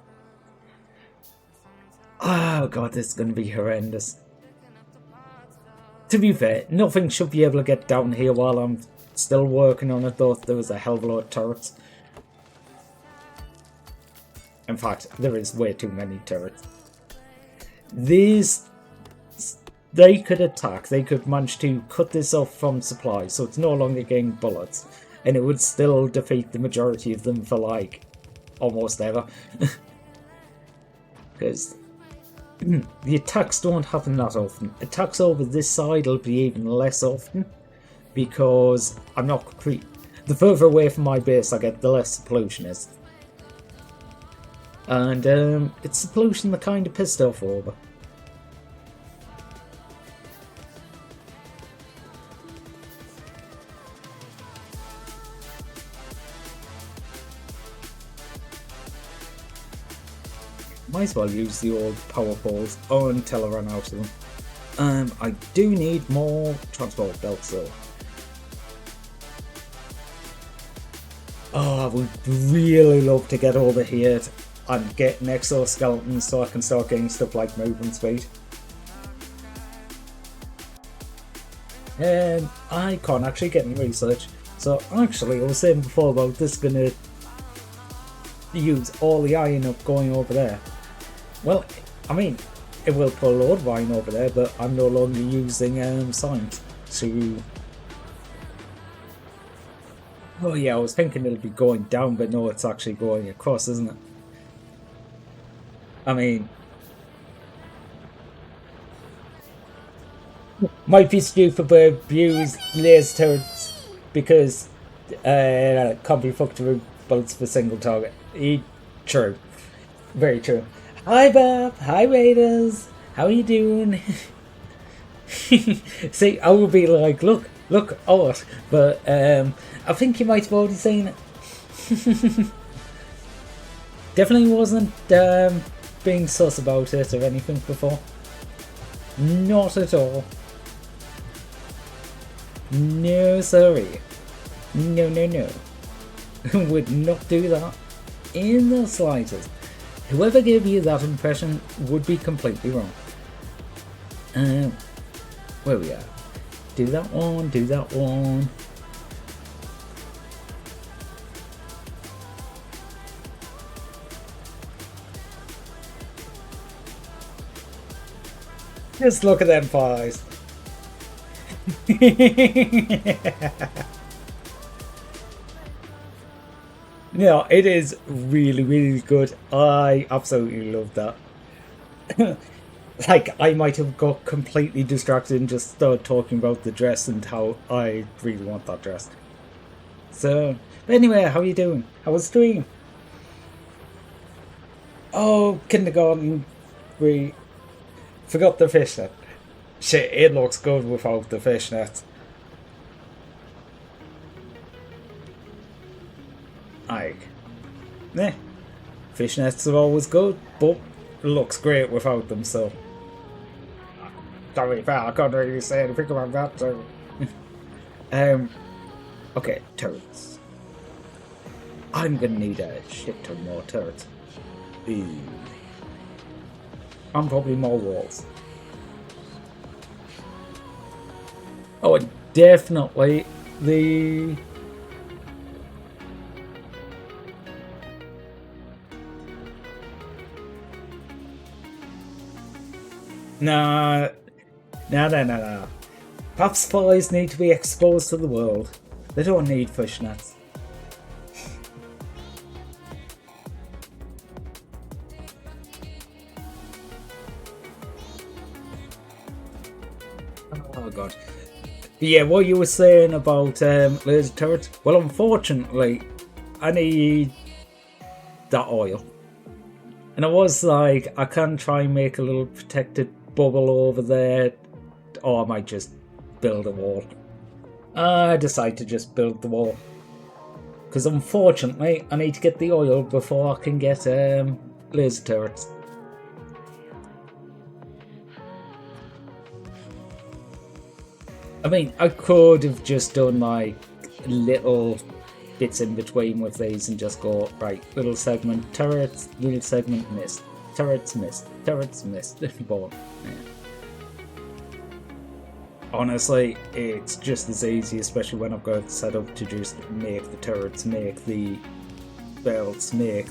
Oh god, this is gonna be horrendous. To be fair, nothing should be able to get down here while I'm still working on it, though there was a hell of a lot of turrets. In fact, there is way too many turrets. These... They could attack, they could manage to cut this off from supply, so it's no longer getting bullets. And it would still defeat the majority of them for, like, almost ever. Because the attacks don't happen that often. Attacks over this side will be even less often, because I'm not... The further away from my base I get, the less the pollution is. And it's the pollution that kind of pissed off over. Might as well use the old power poles until I run out of them. I do need more transport belts though. Oh, I would really love to get over here and get an exoskeleton so I can start getting stuff like movement speed. I can't actually get any research. So actually, I was saying before about this gonna use all the iron up going over there. Well, I mean, it will put a load of iron over there, but I'm no longer using science to... Oh yeah, I was thinking it'll be going down, but no, it's actually going across, isn't it? I mean... Might be stupid, but abuse laser turrets because can't be fucked with bullets for single target. True. Very true. Hi Bob, hi Raiders, how are you doing? See, I would be like, look, art, but I think you might have already seen it. Definitely wasn't being sus about it or anything before. Not at all. No sorry. No. Would not do that in the slightest. Whoever gave you that impression would be completely wrong. Where we are. Do that one, do that one. Just look at them pies. No, it is really, really good. I absolutely love that. Like, I might have got completely distracted and just started talking about the dress and how I really want that dress. So, but anyway, how are you doing? How was stream? Oh, kindergarten. We forgot the fishnet. Shit, it looks good without the fishnet. like, fishnets are always good, but it looks great without them, so. To be fair, I can't really say anything about that, so. Okay, turrets. I'm gonna need a shit ton more turrets. Ooh. And probably more walls. Oh, and definitely the... No. Perhaps spies need to be exposed to the world. They don't need fishnets. Oh god. Yeah, what you were saying about laser turrets? Well, unfortunately, I need that oil. And I was like, I can try and make a little protected bubble over there, or I might just build a wall. I decide to just build the wall. Because unfortunately, I need to get the oil before I can get laser turrets. I mean, I could have just done like little bits in between with these and just go, right, little segment, turrets, little segment, missed, turrets, missed, turrets, missed, boom. Yeah. Honestly, it's just as easy, especially when I've got it set up to just make the turrets, make the belts, make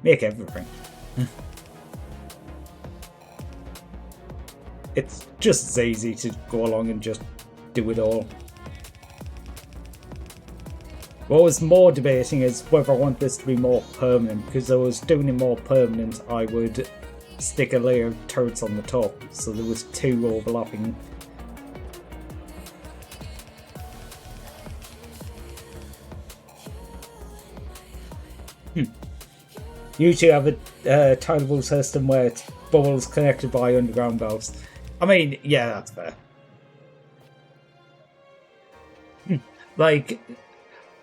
everything. It's just as easy to go along and just do it all. What I was more debating is whether I want this to be more permanent, because I was doing it more permanent, I would stick a layer of turrets on the top, so there was two overlapping. Usually have a tileable system where it's bubbles connected by underground belts. I mean, yeah, that's fair. Like,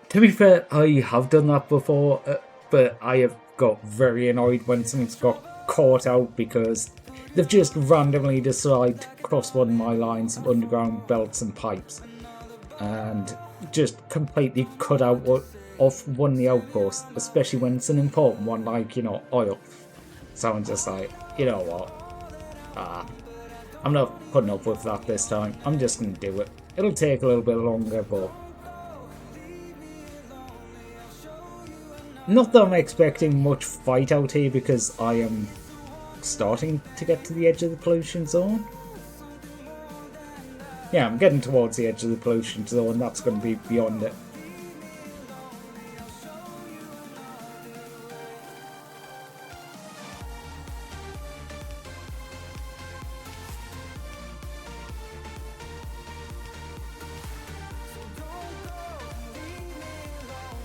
to be fair, I have done that before, but I have got very annoyed when something's got caught out because they've just randomly decided to cross one of my lines of underground belts and pipes and just completely cut out off one of the outposts, especially when it's an important one like, you know, oil. So I'm just like, you know what, I'm not putting up with that this time. I'm just going to do it. It'll take a little bit longer, but not that I'm expecting much fight out here because I am starting to get to the edge of the pollution zone. Yeah, I'm getting towards the edge of the pollution zone. That's going to be beyond it.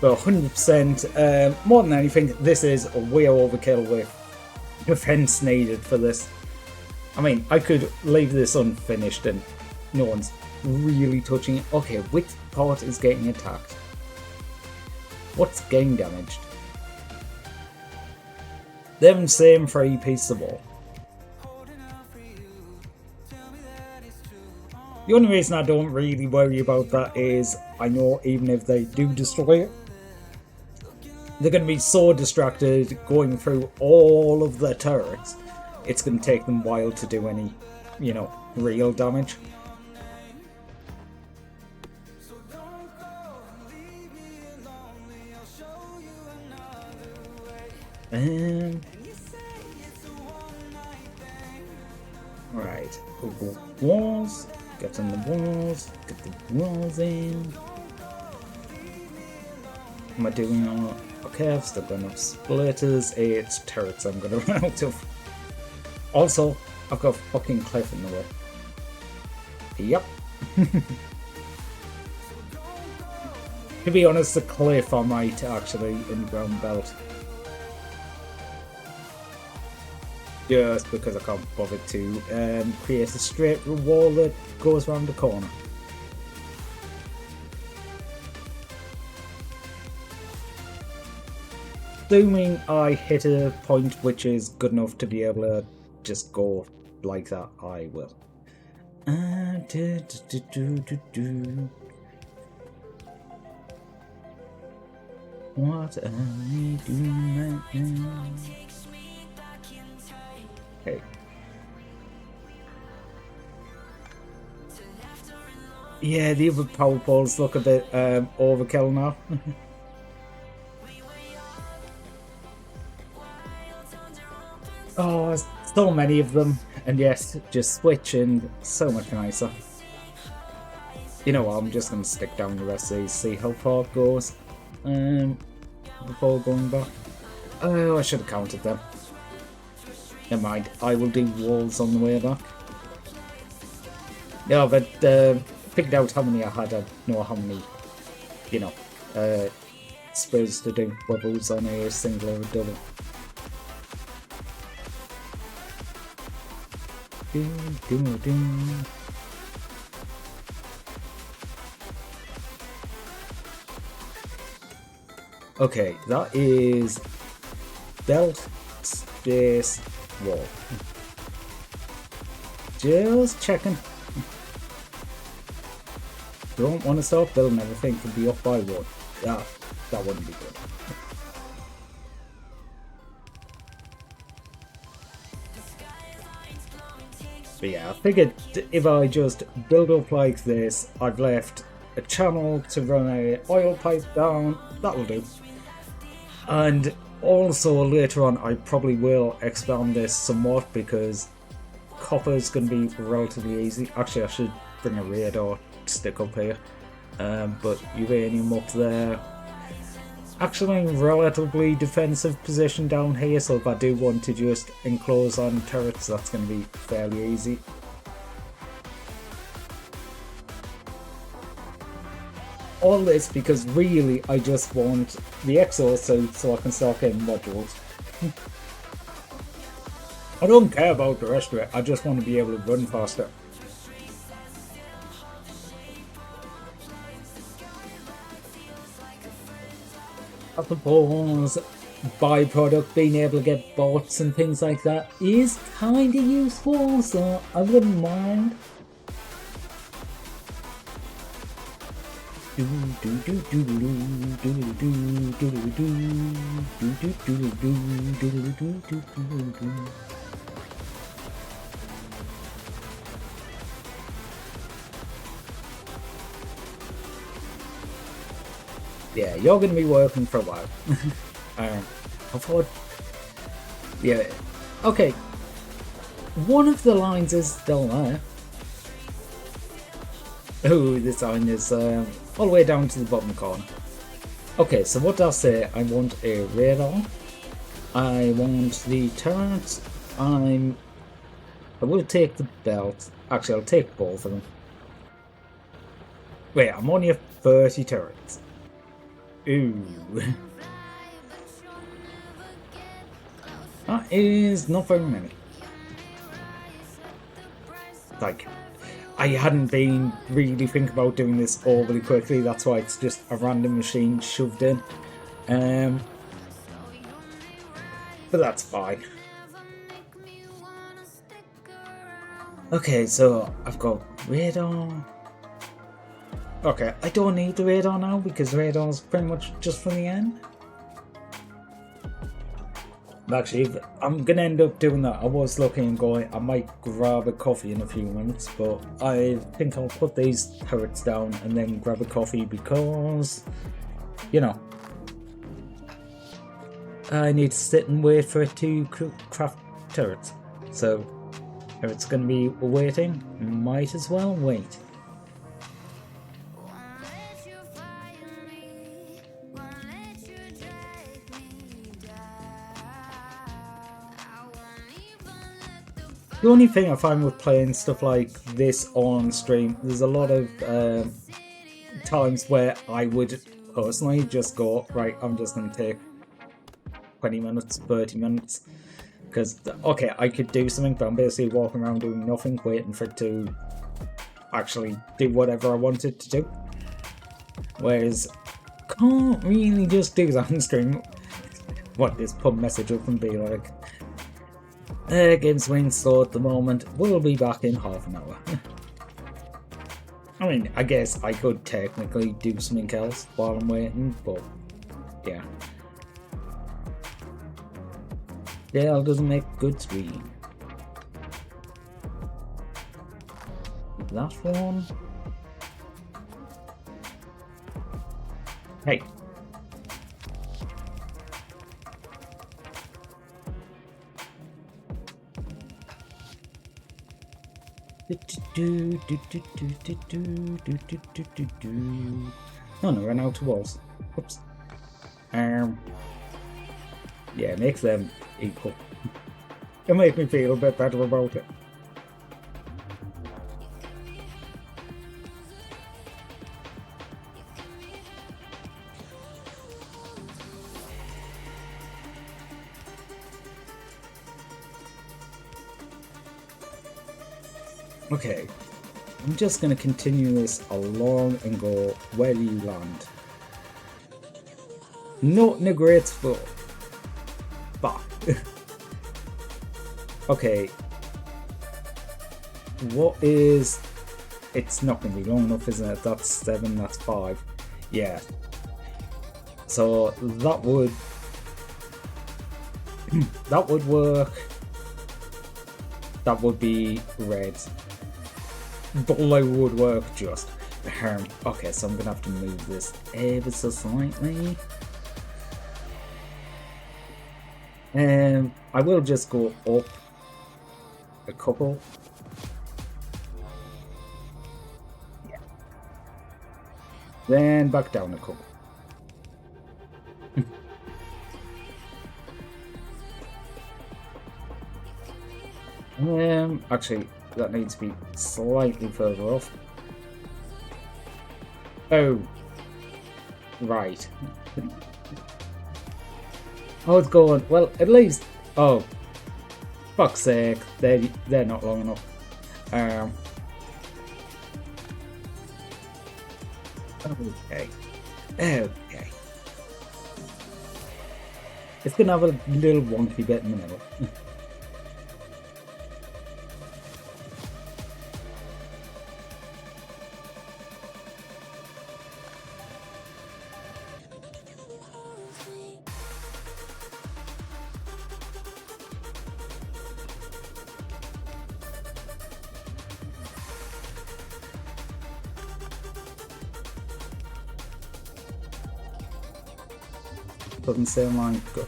But 100%, more than anything, this is way overkill with defense needed for this. I mean, I could leave this unfinished and no one's really touching it. Okay, which part is getting attacked? What's getting damaged? Them same three pieces of wall. The only reason I don't really worry about that is I know even if they do destroy it, they're going to be so distracted going through all of the turrets, it's going to take them a while to do any, you know, real damage. Right, walls, get on the walls, get the walls in. Am I doing all? Okay, I've still got enough splitters, 8 turrets I'm gonna run out of. Also, I've got a fucking cliff in the way. Yep. To be honest, the cliff I might actually underground belt. Just because I can't bother to create a straight wall that goes around the corner. assuming I hit a point which is good enough to be able to just go like that, I will. What are we doing right now? Okay. Yeah, the other power balls look a bit overkill now. Oh, so many of them, and yes, just switching so much nicer. You know what? I'm just gonna stick down the rest of these, see how far it goes. Before going back. Oh, I should have counted them. Never mind. I will do walls on the way back. No, but figured out how many I had. I know how many, you know, spurs to do, whether it was on a single or a double. Okay, that is belt, space, wall. Just checking. Don't want to start building everything to be up by one. Yeah, that wouldn't be good. But yeah, I figured if I just build up like this, I've left a channel to run a oil pipe down, that'll do. And also later on I probably will expand this somewhat because copper is going to be relatively easy. Actually, I should bring a radar stick up here, but uranium up there. Actually, relatively defensive position down here, so if I do want to just enclose on turrets, that's going to be fairly easy. All this because really I just want the exosuit so I can start getting modules. I don't care about the rest of it, I just want to be able to run faster. I suppose byproduct being able to get bots and things like that is kind of useful, so I wouldn't mind. Yeah, you're going to be working for a while. I thought... Yeah, okay. One of the lines is still there. Oh, this line is all the way down to the bottom corner. Okay, so what does I say? I want a radar. I want the turrets. I will take the belt. Actually, I'll take both of them. Wait, I'm only at 30 turrets. Ooh. That is not very many. Like, I hadn't been really thinking about doing this overly quickly, that's why it's just a random machine shoved in. But that's fine. Okay, so I've got radar. Okay, I don't need the radar now because radar's pretty much just for the end. Actually, I'm gonna end up doing that. I was looking and going, I might grab a coffee in a few minutes, but I think I'll put these turrets down and then grab a coffee because, you know, I need to sit and wait for it to craft turrets. So, if it's gonna be waiting, might as well wait. The only thing I find with playing stuff like this on stream, there's a lot of times where I would personally just go, right, I'm just going to take 20 minutes, 30 minutes. Because, okay, I could do something, but I'm basically walking around doing nothing, waiting for it to actually do whatever I wanted to do. Whereas, can't really just do that on stream. what this pub message up and be like, game swing slow at the moment, we'll be back in half an hour. I mean, I guess I could technically do something else while I'm waiting, but yeah. Dale doesn't make good stream. That one. Hey. Oh no, ran out of walls. Oops. Yeah, make them equal. It'll make me feel a bit better about it. Okay, I'm just going to continue this along and go where do you land? Not in a great spot. But okay, what is? It's not going to be long enough, isn't it? That's 7. That's 5. Yeah. So that would work. That would be red. Blue would work just. Okay, so I'm gonna have to move this ever so slightly. I will just go up a couple. Yeah. Then back down a couple. Actually, that needs to be slightly further off. Oh. Right. Oh, it's going. Well, at least. Oh. Fuck's sake. They're not long enough. Okay. Okay. It's gonna have a little wonky bit in the middle. Doesn't say online. Good.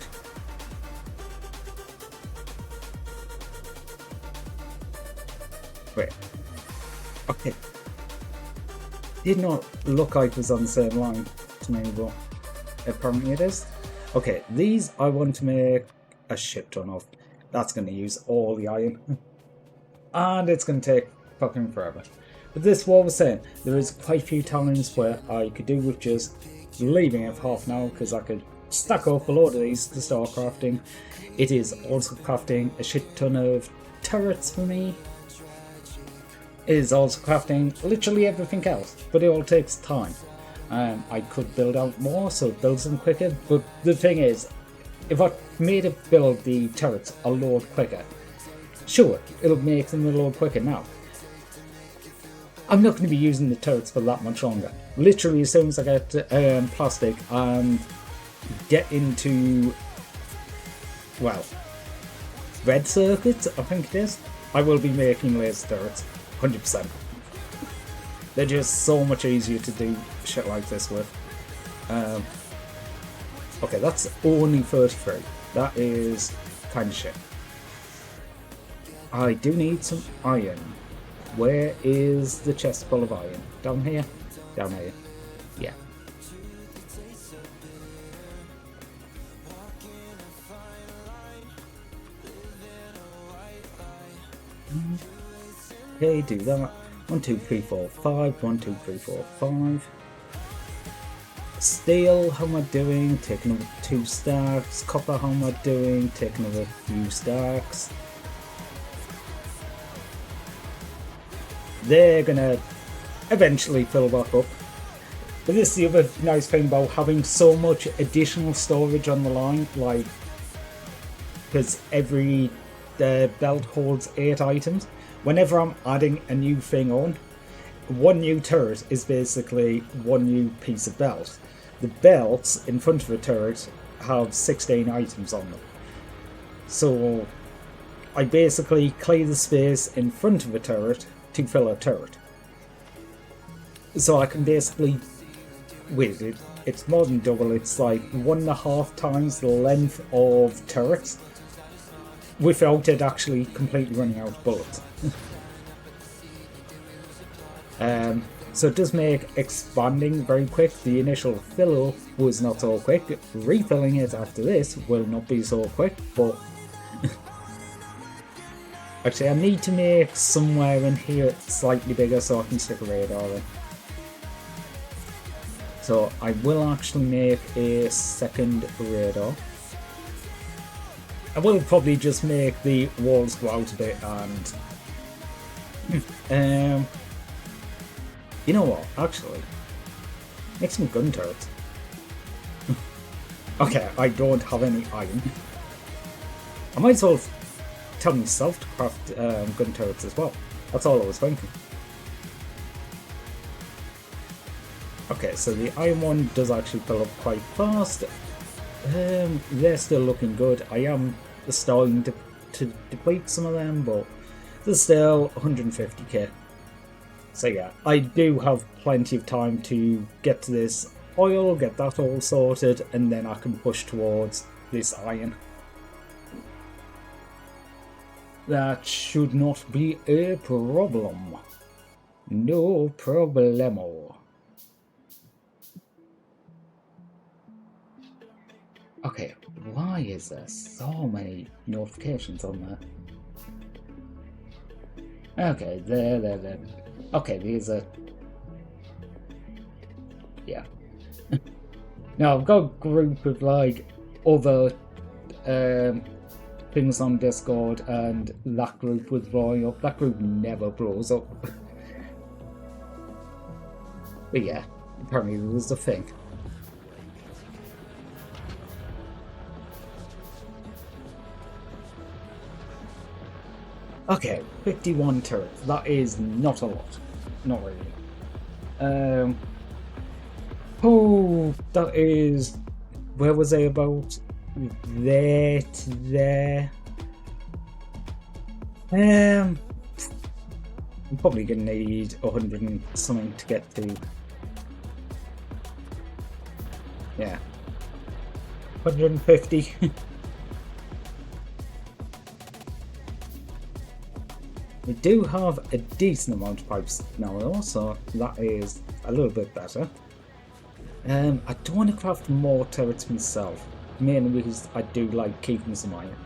Wait. Okay. Did not look like it was on the same line to me, but apparently it is. Okay, these I want to make a shit ton of. That's going to use all the iron. And it's going to take fucking forever. But this is what I was saying. There is quite a few times where I could do with just leaving it for half an hour because I could stack up a load of these to start crafting. It is also crafting a shit ton of turrets for me. It is also crafting literally everything else, but it all takes time. I could build out more, so it builds them quicker, but the thing is, if I made it build the turrets a load quicker, sure, it'll make them a load quicker now. I'm not going to be using the turrets for that much longer. Literally, as soon as I get plastic and get into, well, red circuits, I think it is, I will be making laser turrets, 100%. They're just so much easier to do shit like this with. Okay, that's only 33. That is kind of shit. I do need some iron. Where is the chest full of iron? Down here? Down here. Yeah. Okay, do that. 1, 2, 3, 4, 5. 1, 2, 3, 4, 5. Steel, how am I doing? Take another 2 stacks. Copper, how am I doing? Take another few stacks. They're gonna eventually fill back up. But this is the other nice thing about having so much additional storage on the line, like, because every belt holds 8 items. Whenever I'm adding a new thing on, one new turret is basically one new piece of belt. The belts in front of a turret have 16 items on them. So I basically clear the space in front of a turret to fill a turret. So I can basically, wait, it's more than double, it's like 1.5 times the length of turrets without it actually completely running out of bullets. So it does make expanding very quick. The initial fill-up was not so quick. Refilling it after this will not be so quick, but actually I need to make somewhere in here slightly bigger so I can stick a radar in. So I will actually make a second radar. I will probably just make the walls go out a bit and you know what, actually, make some gun turrets. Okay, I don't have any iron. I might as well tell myself to craft gun turrets as well. That's all I was thinking. Okay, so the iron one does actually fill up quite fast. They're still looking good. I am starting to deplete some of them, but there's still 150k. So yeah, I do have plenty of time to get to this oil, get that all sorted, and then I can push towards this iron. That should not be a problem. No problemo. Okay, why is there so many notifications on there? Okay, there. Okay, these are... yeah. Now, I've got a group of, like, other things on Discord, and that group was blowing up. That group never blows up. But yeah, apparently it was a thing. Okay, 51 turrets. That is not a lot. Not really. Oh, that is... where was I about? There to there. I'm probably gonna need 100 and something to get to. Yeah. 150. We do have a decent amount of pipes now though, so that is a little bit better. I don't want to craft more turrets myself, mainly because I do like keeping some iron.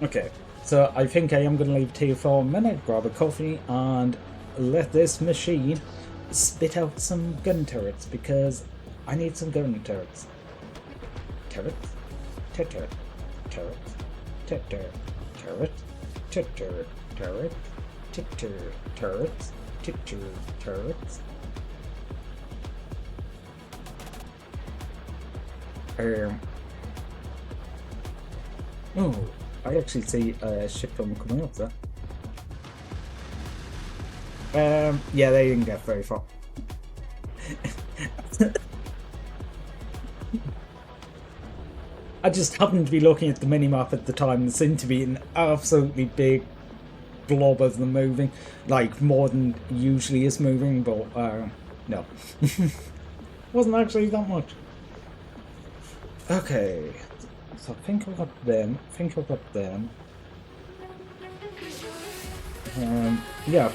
Okay, so I think I am going to leave it here for a minute, grab a coffee, and let this machine spit out some gun turrets, because I need some gun turrets. Turrets? Turret. Turret. Turret. Turret. Turret. Turret. Turrets. Turrets. Oh, I actually see a ship film coming up there. Yeah, they didn't get very far. I just happened to be looking at the minimap at the time and seemed to be an absolutely big blob of them moving, like more than usually is moving, but no. Wasn't actually that much. Okay, so I think I've got them, yeah, I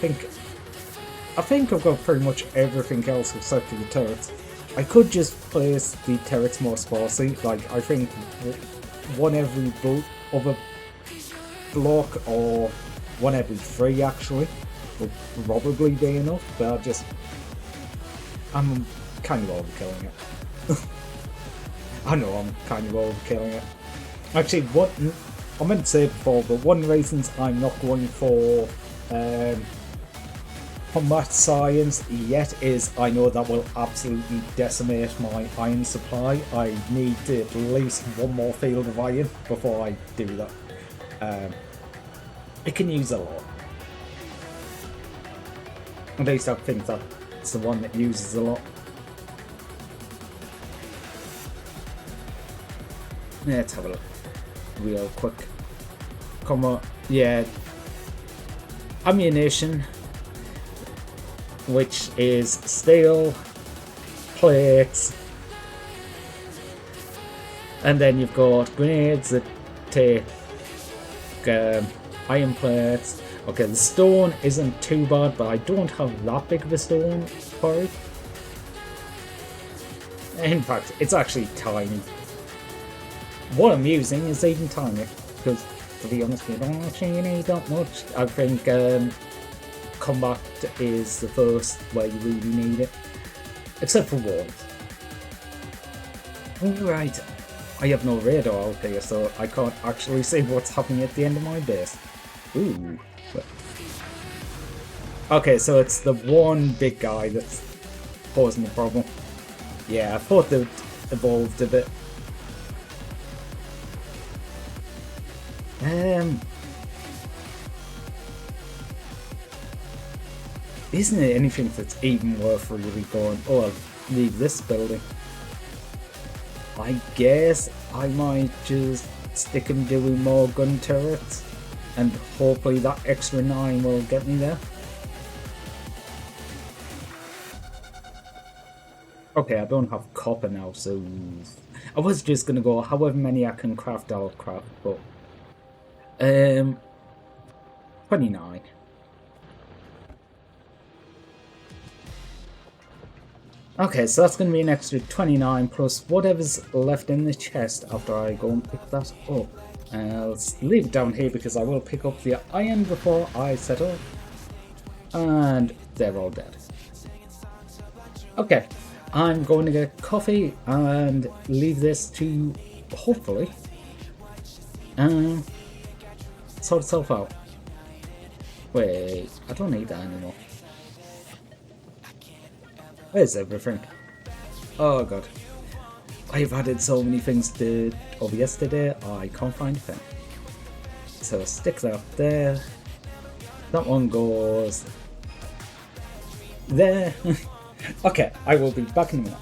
think I've got pretty much everything else except for the turrets. I could just place the turrets more sparsely, like I think one every other block or one every 3 actually would probably be enough, but I'm kind of overkilling it. I know I'm kind of overkilling it. Actually, what I meant to say before, but one of the reasons I'm not going for combat science yet is I know that will absolutely decimate my iron supply. I need to at least one more field of iron before I do that. It can use a lot. At least I think that's the one that uses a lot. Let's have a look real quick. Come on, yeah. Ammunition, which is steel, plates, and then you've got grenades that take iron plates. Okay, the stone isn't too bad, but I don't have that big of a stone for it. In fact, it's actually tiny. What I'm using is even tinier, because to be honest, you don't actually need that much. I think combat is the first where you really need it, except for walls. Right, I have no radar out here, so I can't actually see what's happening at the end of my base. Ooh. Okay, so it's the one big guy that's causing the problem. Yeah, I thought they'd evolved a bit. Isn't it anything that's even worth really going, oh, I'll leave this building? I guess I might just stick and doing more gun turrets, and hopefully that extra 9 will get me there. Okay, I don't have copper now, so I was just gonna go however many I can craft, I'll craft, but 29. Okay, so that's going to be an extra 29 plus whatever's left in the chest after I go and pick that up. Let's leave it down here because I will pick up the iron before I set up. And they're all dead. Okay, I'm going to get coffee and leave this to hopefully sort itself out. Wait, I don't need that anymore. Where's everything? Oh god. I've added so many things to OBS today, I can't find a thing. So stick that there. That one goes there. Okay, I will be back in a minute.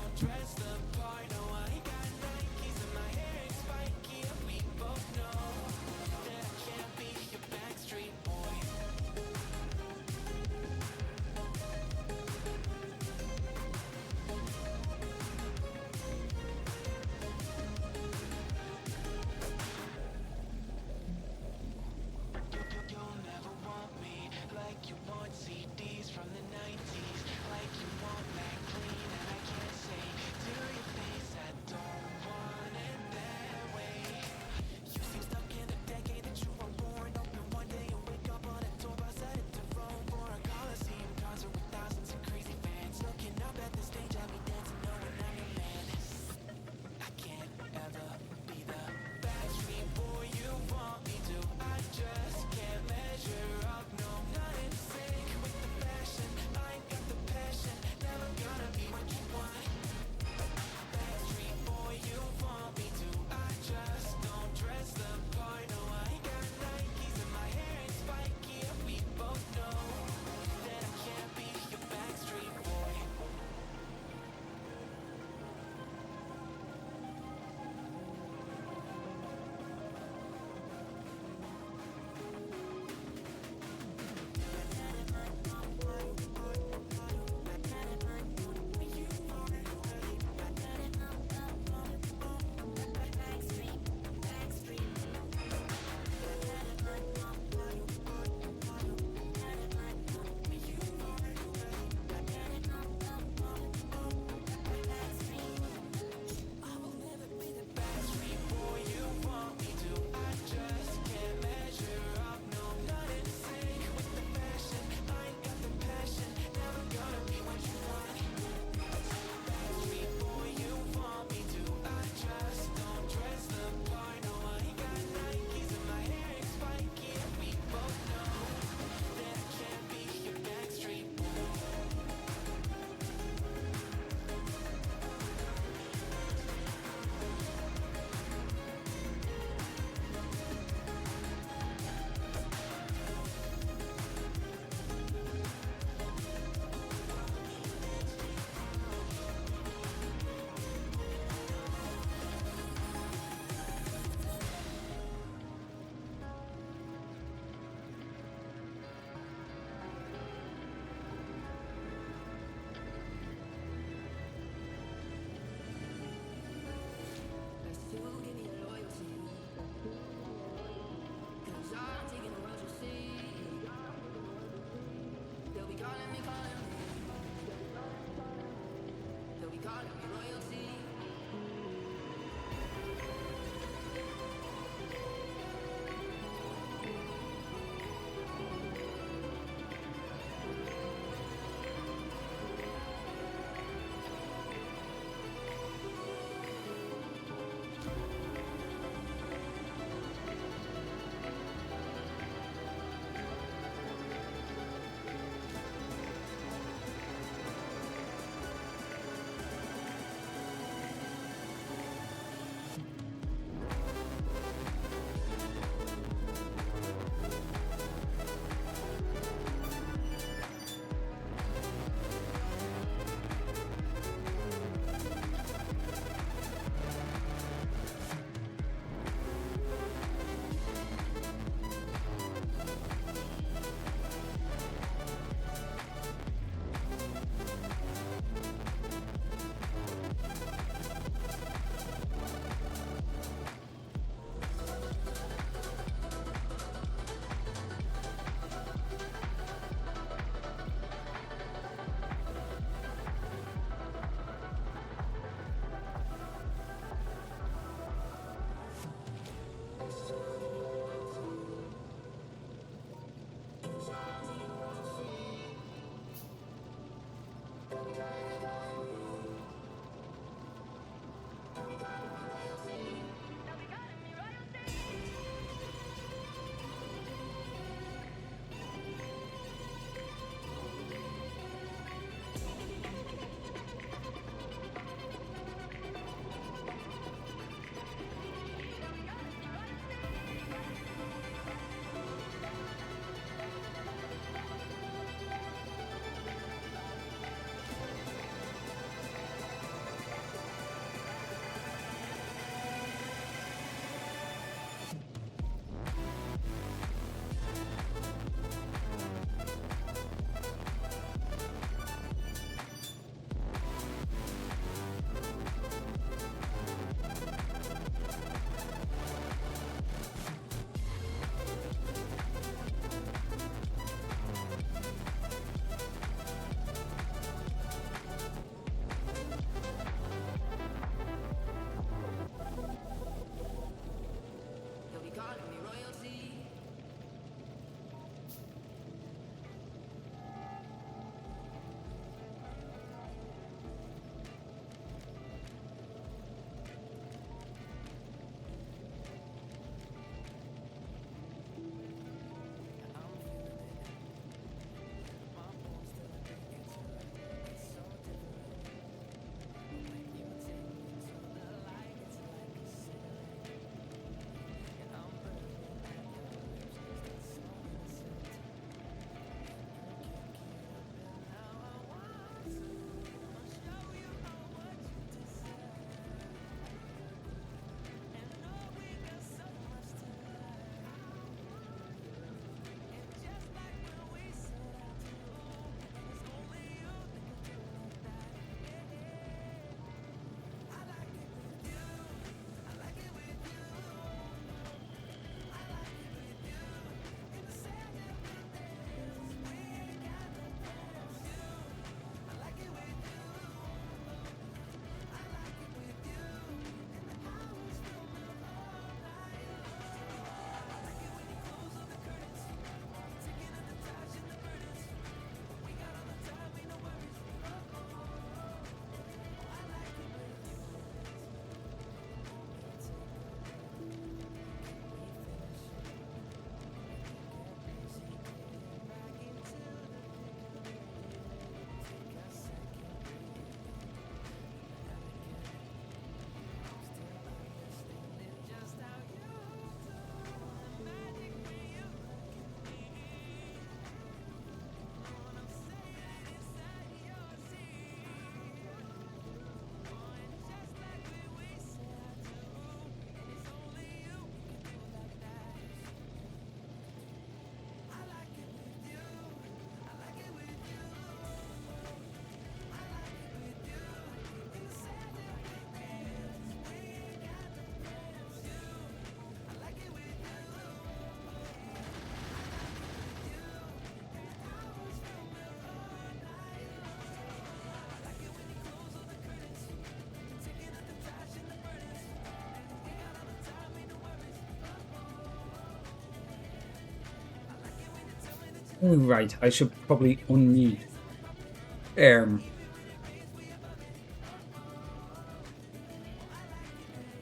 Oh, right, I should probably unmute.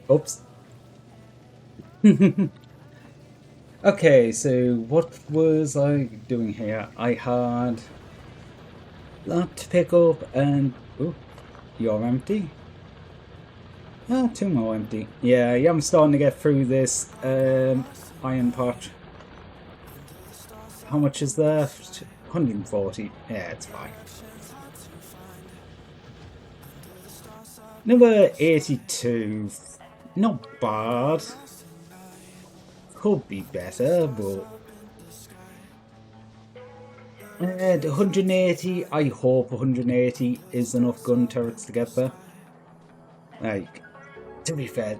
Oops. Okay, so what was I doing here? I had that to pick up and... Oh, you're empty. Ah, 2 more empty. Yeah, I'm starting to get through this iron pot. How much is left? 140. Yeah, it's fine. Number 82. Not bad. Could be better, but... 180. I hope 180 is enough gun turrets to get there. Like, to be fair,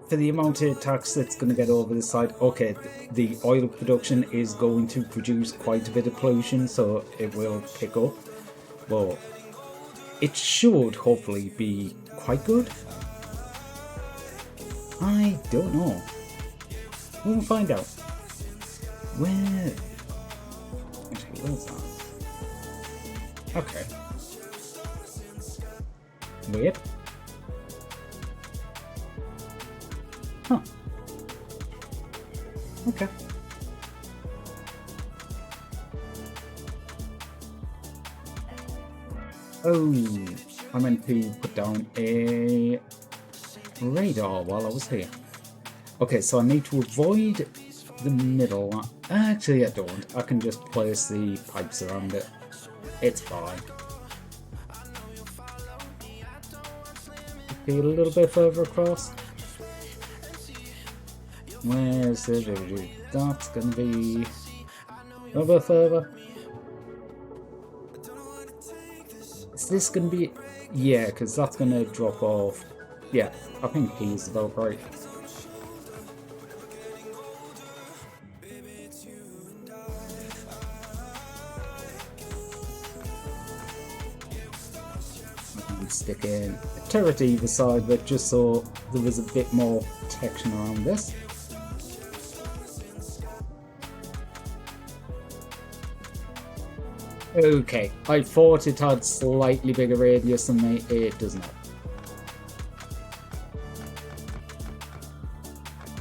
for the amount of tax that's going to get over this side, okay, the oil production is going to produce quite a bit of pollution, so it will pick up, but it should hopefully be quite good. I don't know. We'll find out. Where? Actually, where's that? Okay. Weird. Huh. Okay. Oh, I meant to put down a radar while I was here. Okay, so I need to avoid the middle one. Actually, I don't. I can just place the pipes around it. It's fine. Be a little bit further across. Where's the... That's gonna be a little bit further. Is this gonna be... Yeah, because that's gonna drop off. Yeah, I think P is about right. Stick in a turret either side, but just so there was a bit more protection around this. Okay, I thought it had slightly bigger radius than me. It does not.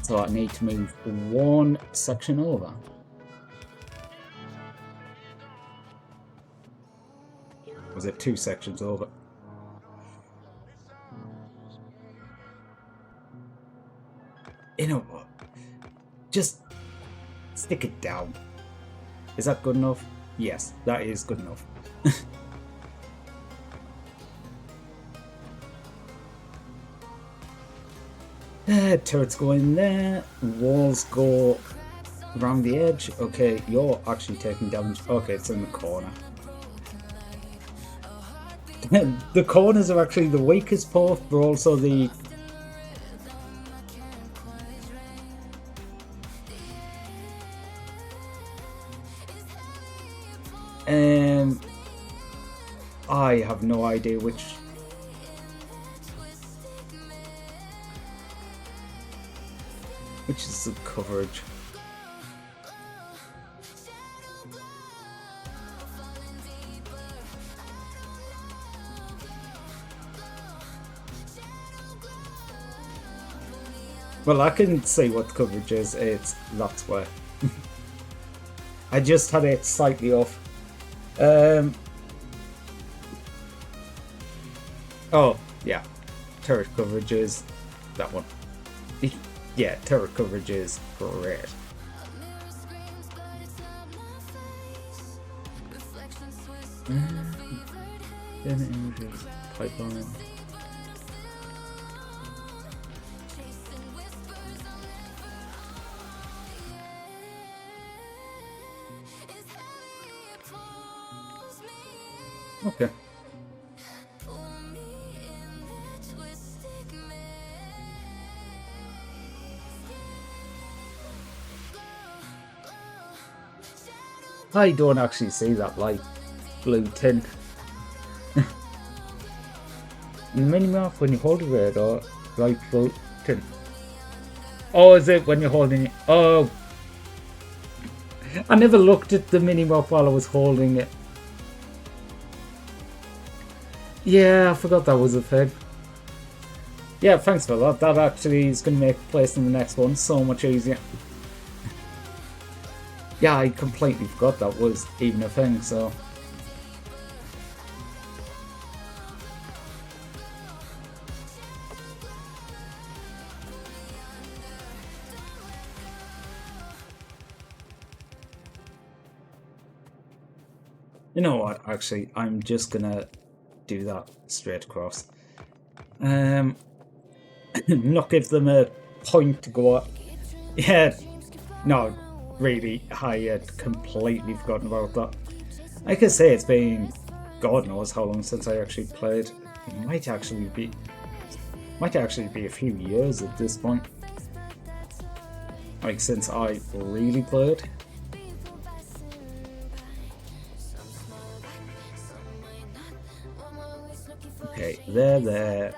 So I need to move one section over. Was it 2 sections over? You know what? Just stick it down. Is that good enough? Yes, that is good enough. Turrets go in there. Walls go around the edge. Okay, you're actually taking damage. Okay, it's in the corner. The corners are actually the weakest part, but also the... I have no idea which is the coverage. Well, I can see what coverage is. That's where. I just had it slightly off. Oh, yeah. Turret coverage is that one. Yeah, turret coverage is great. Images, pipeline. Okay. I don't actually see that light blue tint. Minimap when you hold it or light blue tint. Oh, is it when you're holding it? Oh, I never looked at the minimap while I was holding it. Yeah, I forgot that was a thing. Yeah, thanks for that. That actually is going to make placing the next one so much easier. Yeah, I completely forgot that was even a thing, so... You know what, actually, I'm just gonna do that straight across. Not give them a point to go up. Yeah, no, really, I had completely forgotten about that. I can say it's been God knows how long since I actually played. It might actually be a few years at this point. Like since I really played. Okay, there.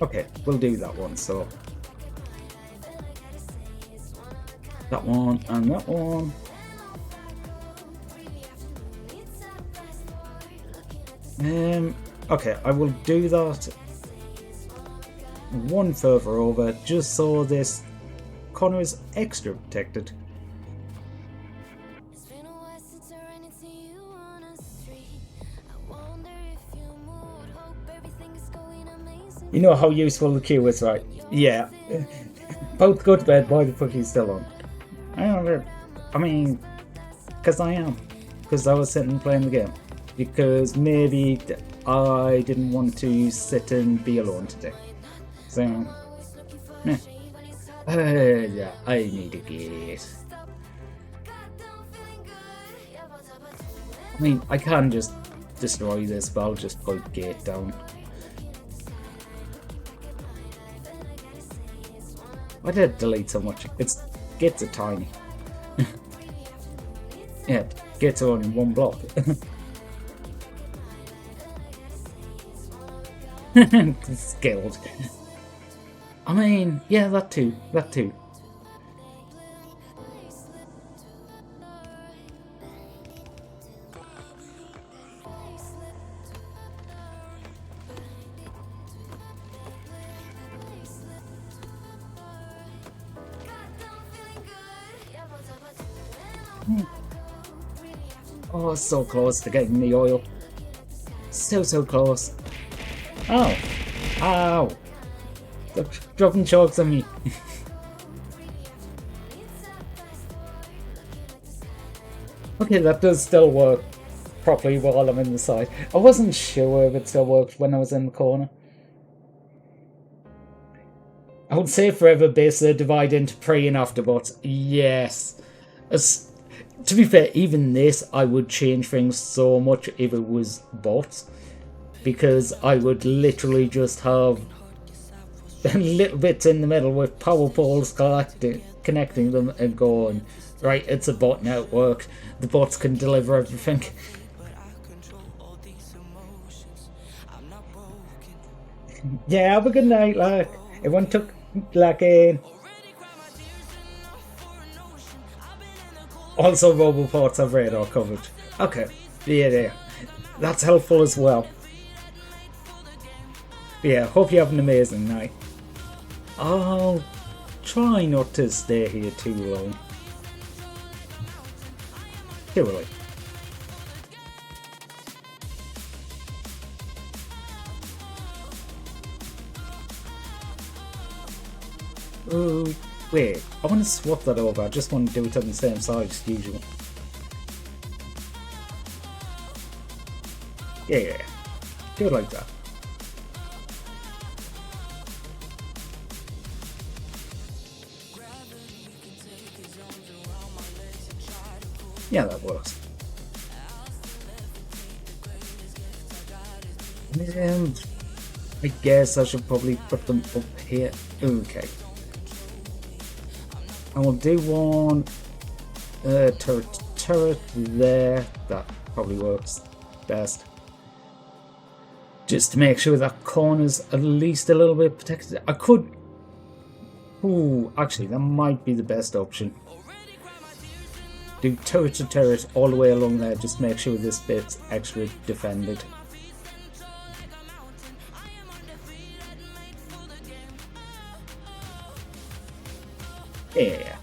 Okay, we'll do that one, so. That one and that one. Okay, I will do that one further over just so this corner is extra protected. It's been a while since I ran into you on a street. I wonder if you moved. Hope everything is going amazing. You know how useful the queue is, right? Yeah. Both go to bed, why the fuck are you still on? I mean, because I am. Because I was sitting playing the game. Because maybe I didn't want to sit and be alone today. So, yeah. Yeah, I need a gate. I mean, I can just destroy this, but I'll just put gate down. Why did I delete so much? Gates are tiny. Yeah, gates are only one block. Skilled. I mean, yeah, that too. Oh, so close to getting the oil. So close. Oh. Ow. They're dropping chokes on me. Okay, that does still work properly while I'm in the side. I wasn't sure if it still worked when I was in the corner. I would say forever base the divide into pre and afterbots. Yes. To be fair, even this, I would change things so much if it was bots. Because I would literally just have little bits in the middle with power poles connecting them and going, right, it's a bot network. The bots can deliver everything. Yeah, have a good night, like. Everyone took like in. Also, roboports have radar coverage. Okay, yeah. That's helpful as well. Yeah, hope you have an amazing night. I'll try not to stay here too long. Too early. Oh, wait, I want to swap that over. I just want to do it on the same side as usual. Yeah. Do it like that. Yeah, that works. I guess I should probably put them up here. Okay. I will do one turret there. That probably works best. Just to make sure that corner's at least a little bit protected. I could... Ooh, actually, that might be the best option. Do turret to turret all the way along there, just make sure this bit's extra defended. Yeah.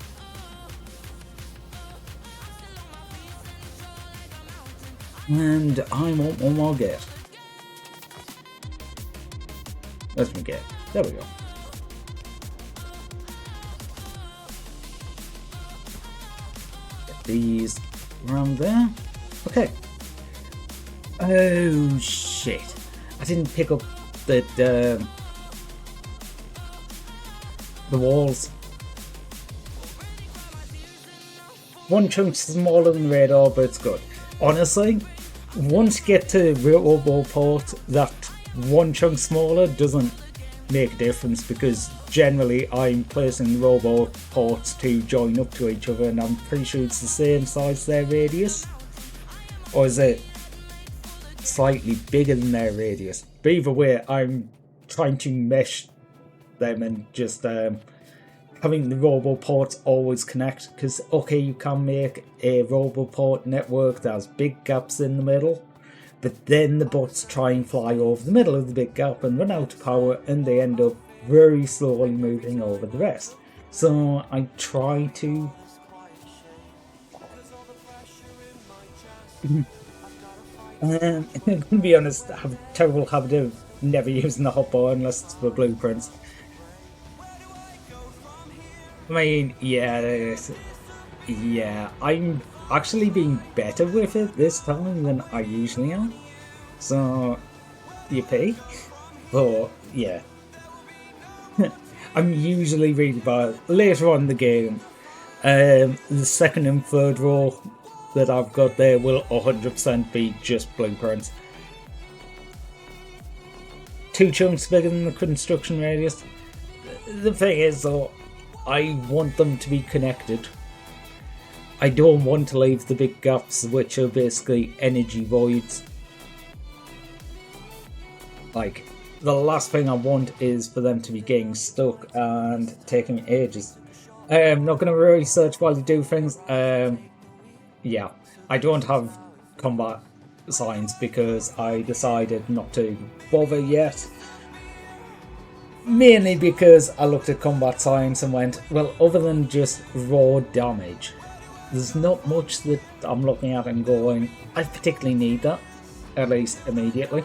And I want one more gate. Let me get. There we go. Get these around there. Okay. Oh shit! I didn't pick up the walls. One chunk's smaller than radar, but it's good. Honestly, once you get to Roboport, that one chunk smaller doesn't make a difference because generally I'm placing the Roboports to join up to each other and I'm pretty sure it's the same size their radius. Or is it slightly bigger than their radius? But either way, I'm trying to mesh them and just having the roboports always connect, because okay, you can make a roboport network that has big gaps in the middle, but then the bots try and fly over the middle of the big gap and run out of power, and they end up very slowly moving over the rest. So I try to to be honest, I have a terrible habit of never using the hotbar unless it's for blueprints. I mean, yeah, I'm actually being better with it this time than I usually am. So, yippee. But, yeah. I'm usually really bad. Later on in the game, the second and third row that I've got there will 100% be just blueprints. 2 chunks bigger than the construction radius. The thing is, though, I want them to be connected. I don't want to leave the big gaps, which are basically energy voids. Like, the last thing I want is for them to be getting stuck and taking ages. I'm not going to research while you do things. Yeah, I don't have combat science because I decided not to bother yet. Mainly because I looked at combat science and went, well, other than just raw damage, there's not much that I'm looking at and going, I particularly need that, at least immediately.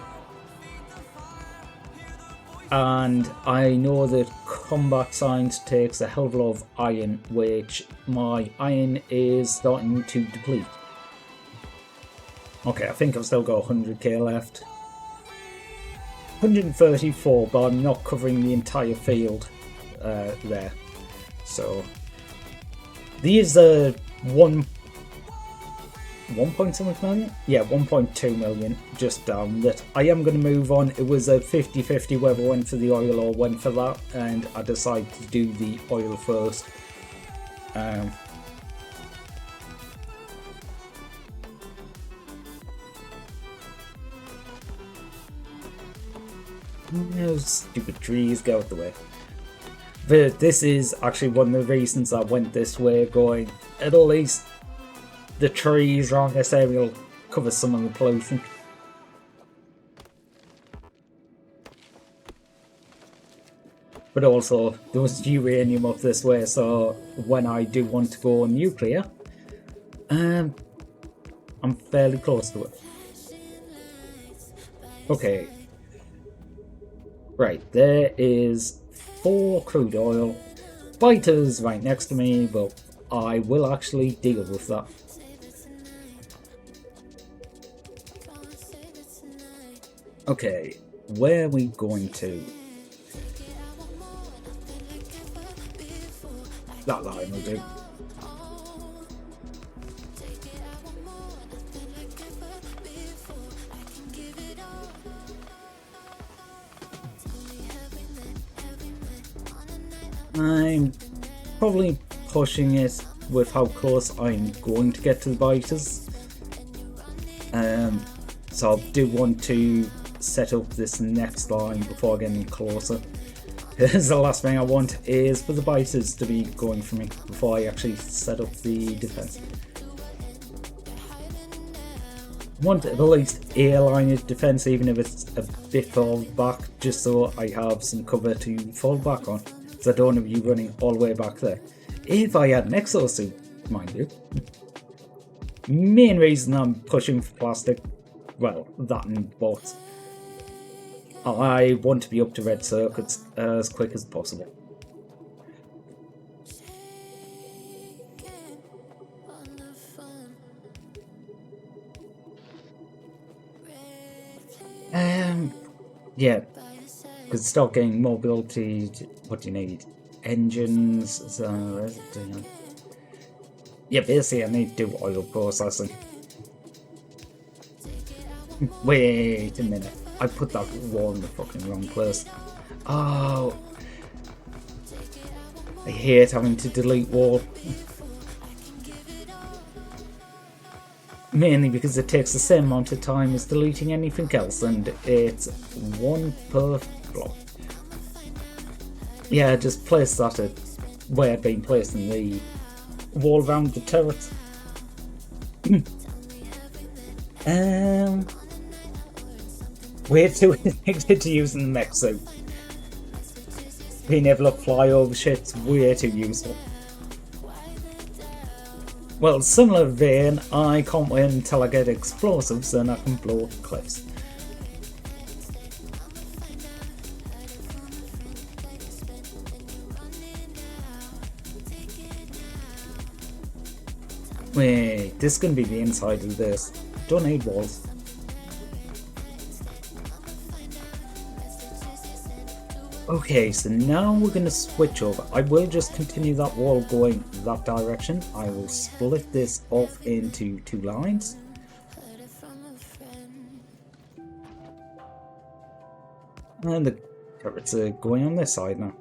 And I know that combat science takes a hell of a lot of iron, which my iron is starting to deplete. Okay, I think I've still got 100k left. 134, but I'm not covering the entire field there. So these are 1.7 million? Yeah, 1.2 million just down that. I am going to move on. It was a 50-50 whether I went for the oil or went for that, and I decided to do the oil first. No stupid trees, get out the way. But this is actually one of the reasons I went this way, going, at least the trees around this area will cover some of the pollution. But also, there was uranium up this way, so when I do want to go nuclear, I'm fairly close to it. Okay. Right, there is 4 crude oil. Biters right next to me, but I will actually deal with that. Okay, where are we going to? That line will do. I'm probably pushing it with how close I'm going to get to the biters. So I do want to set up this next line before getting closer. Because the last thing I want is for the biters to be going for me before I actually set up the defense. I want at least a line of defense, even if it's a bit far back, just so I have some cover to fall back on. I don't want to be running all the way back there. If I had an exosuit, mind you. Main reason I'm pushing for plastic, well, that and bots. I want to be up to red circuits as quick as possible. Yeah. Because start getting mobility, what do you need? Engines, so, yeah, basically I need to do oil processing. Wait a minute, I put that wall in the fucking wrong place. Oh, I hate having to delete wall. Mainly because it takes the same amount of time as deleting anything else, and it's 1 per block. Yeah, just place that at where I've been placing the wall around the turret. Way too addicted to using the mech suit. Being able to fly over shit's way too useful. Well, similar vein, I can't wait until I get explosives and I can blow up cliffs. Wait, this is gonna be the inside of this. Don't need walls. Okay, so now we're going to switch over. I will just continue that wall going that direction. I will split this off into 2 lines. And the turrets are going on this side now.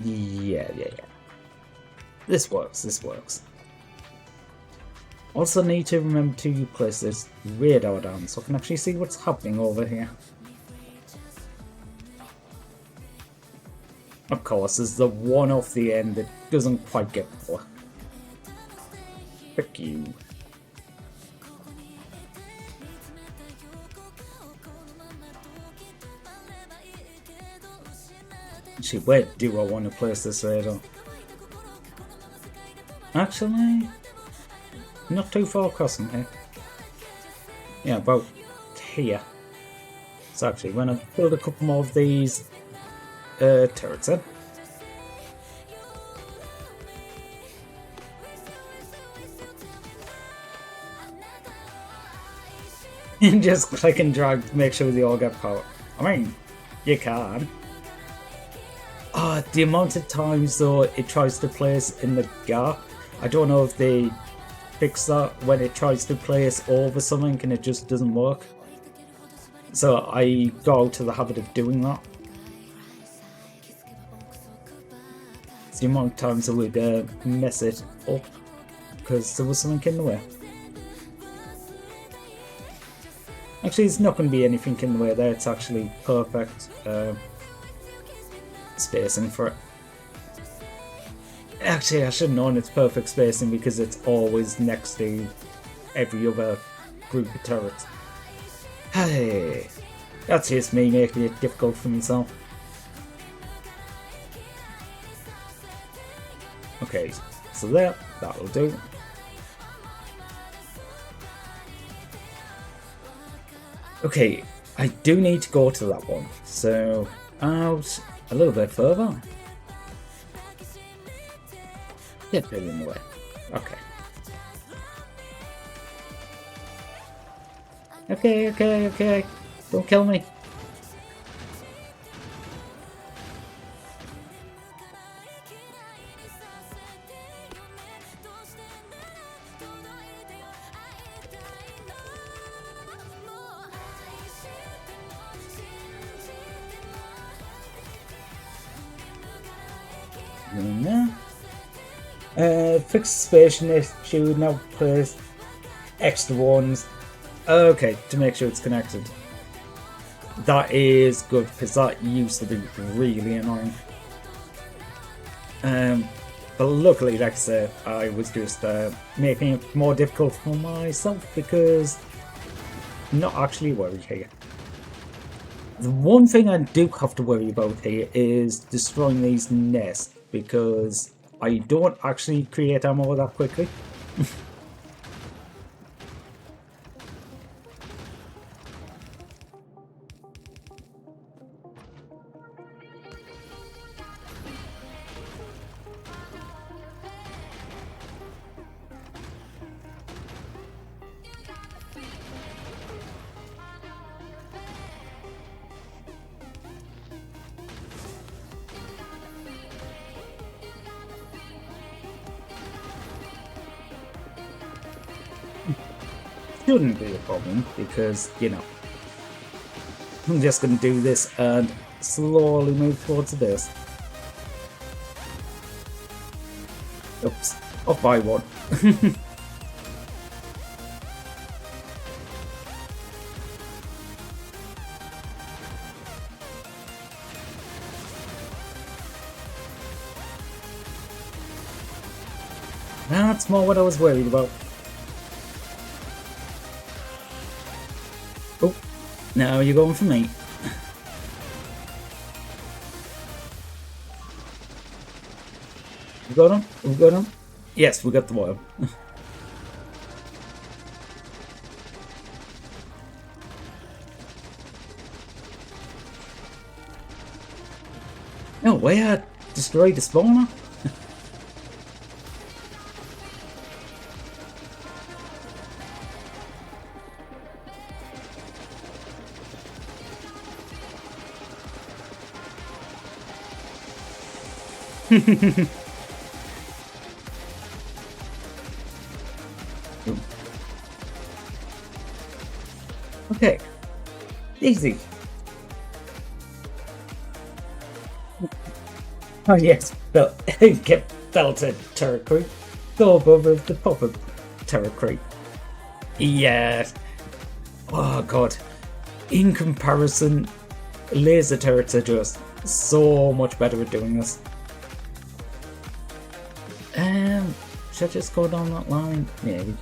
Yeah. This works. Also need to remember to place this radar down so I can actually see what's happening over here. Of course, there's the one off the end that doesn't quite get full. Frick you. Actually, where do I want to place this radar? Actually, not too far across from here. Yeah, about here. So actually, when I build a couple more of these turrets in. Just click and drag to make sure they all get power. I mean, you can. The amount of times though it tries to place in the gap, I don't know if they fix that when it tries to place over something and it just doesn't work. So I got out of the habit of doing that. It's the amount of times I would mess it up because there was something in the way. Actually, there's not going to be anything in the way there. It's actually perfect spacing for it. Actually, I should have known it's perfect spacing because it's always next to every other group of turrets. Hey, that's just me making it difficult for myself. Okay, so that'll do. Okay, I do need to go to that one, so out a little bit further. Get it in the way. Okay. Okay. Don't kill me. Fix the spacing issue, now place extra ones. Okay, to make sure it's connected. That is good, because that used to be really annoying. But luckily, like I said, I was just making it more difficult for myself, because I'm not actually worried here. The one thing I do have to worry about here is destroying these nests, because I don't actually create ammo that quickly. Shouldn't be a problem because, you know, I'm just going to do this and slowly move towards the base. Oops, off by one. That's more what I was worried about. Oh, now you're going for me. We got him? We got him? Yes, we got the whale. No way, I destroyed the spawner. Okay, easy. Oh yes, get belted turret creep. Go over the pop-up turret creep. Yes. Oh god. In comparison, laser turrets are just so much better at doing this. Should I just go down that line? Maybe.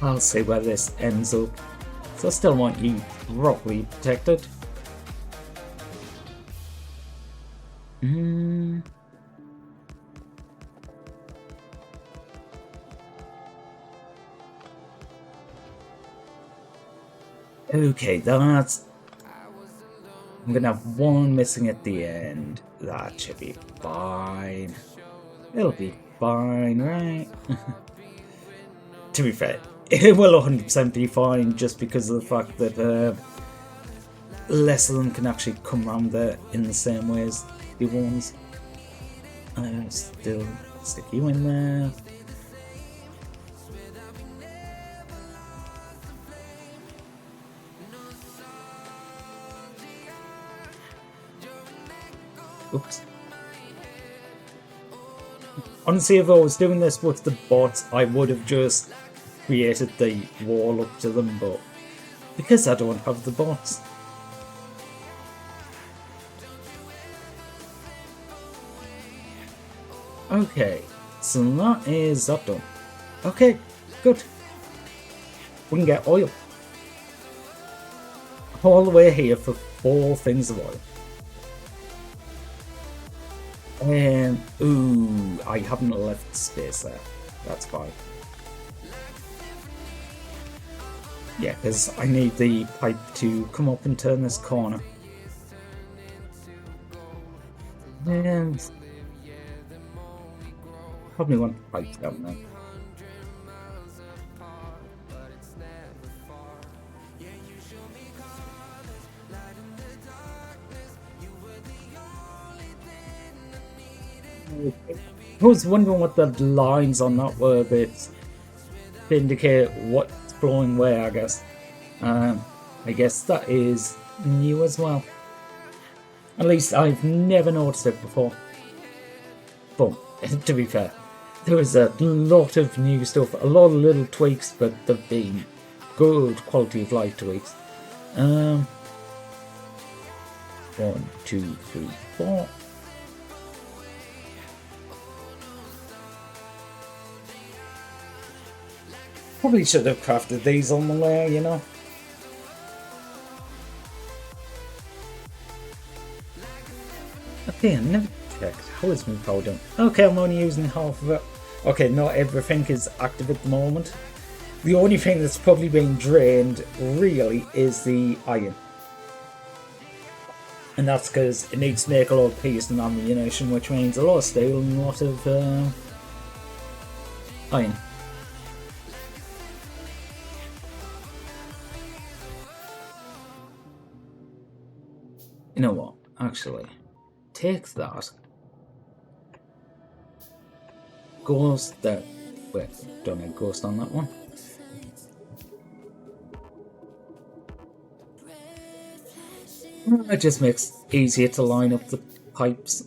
I'll see where this ends up. So I still want you properly protected. Okay, that's... I'm gonna have one missing at the end. That should be fine. It'll be fine, right? To be fair, it will 100% be fine just because of the fact that less of them can actually come around there in the same way as the ones. Still stick you in there. Oops. Honestly, if I was doing this with the bots, I would have just created the wall up to them, but because I don't have the bots. Okay, so that is that done. Okay, good. We can get oil. All the way here for 4 things of oil. Ooh, I haven't left space there. That's fine. Yeah, because I need the pipe to come up and turn this corner. And probably want the pipe down there. I was wondering what the lines on that were that indicate what's flowing where, I guess. I guess that is new as well. At least I've never noticed it before. But, to be fair, there was a lot of new stuff, a lot of little tweaks, but they've been good quality of life tweaks. 1, 2, 3, 4. Probably should have crafted these on the way, you know. Okay, I never checked. How is my power done? Okay, I'm only using half of it. Okay, not everything is active at the moment. The only thing that's probably being drained, really, is the iron. And that's because it needs to make a lot of piece and ammunition, which means a lot of steel and a lot of iron. You know what? Actually, take that. Ghost that. Wait, don't need ghost on that one. It just makes it easier to line up the pipes.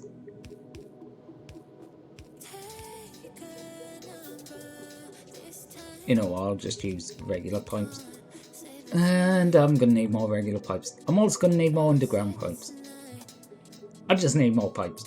You know, I'll just use regular pipes. And I'm gonna need more regular pipes. I'm also gonna need more underground pipes. I just need more pipes.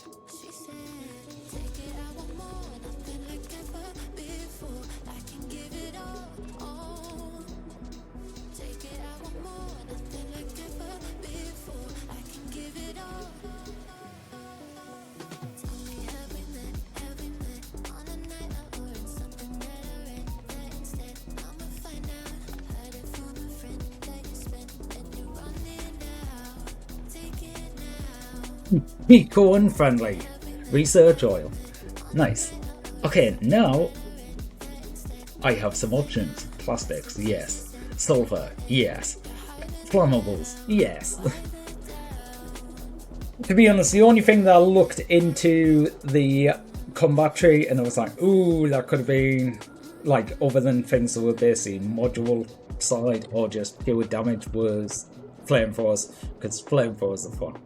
Eco unfriendly. Research oil. Nice. Okay, now I have some options. Plastics, yes. Sulfur, yes. Flammables, yes. To be honest, the only thing that I looked into the combat tree and I was like, ooh, that could have been like other than things that were basically module side or just pure damage was flamethrowers, because flamethrowers are fun.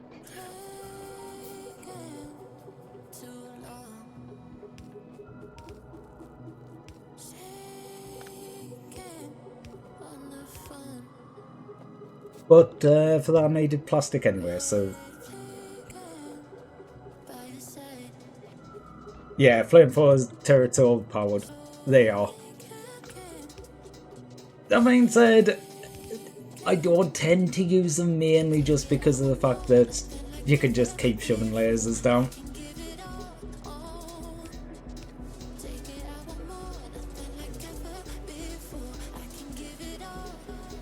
But for that I needed plastic anyway, so... Yeah, flamethrowers, turrets are overpowered. They are. That being said, I don't tend to use them mainly just because of the fact that you can just keep shoving lasers down.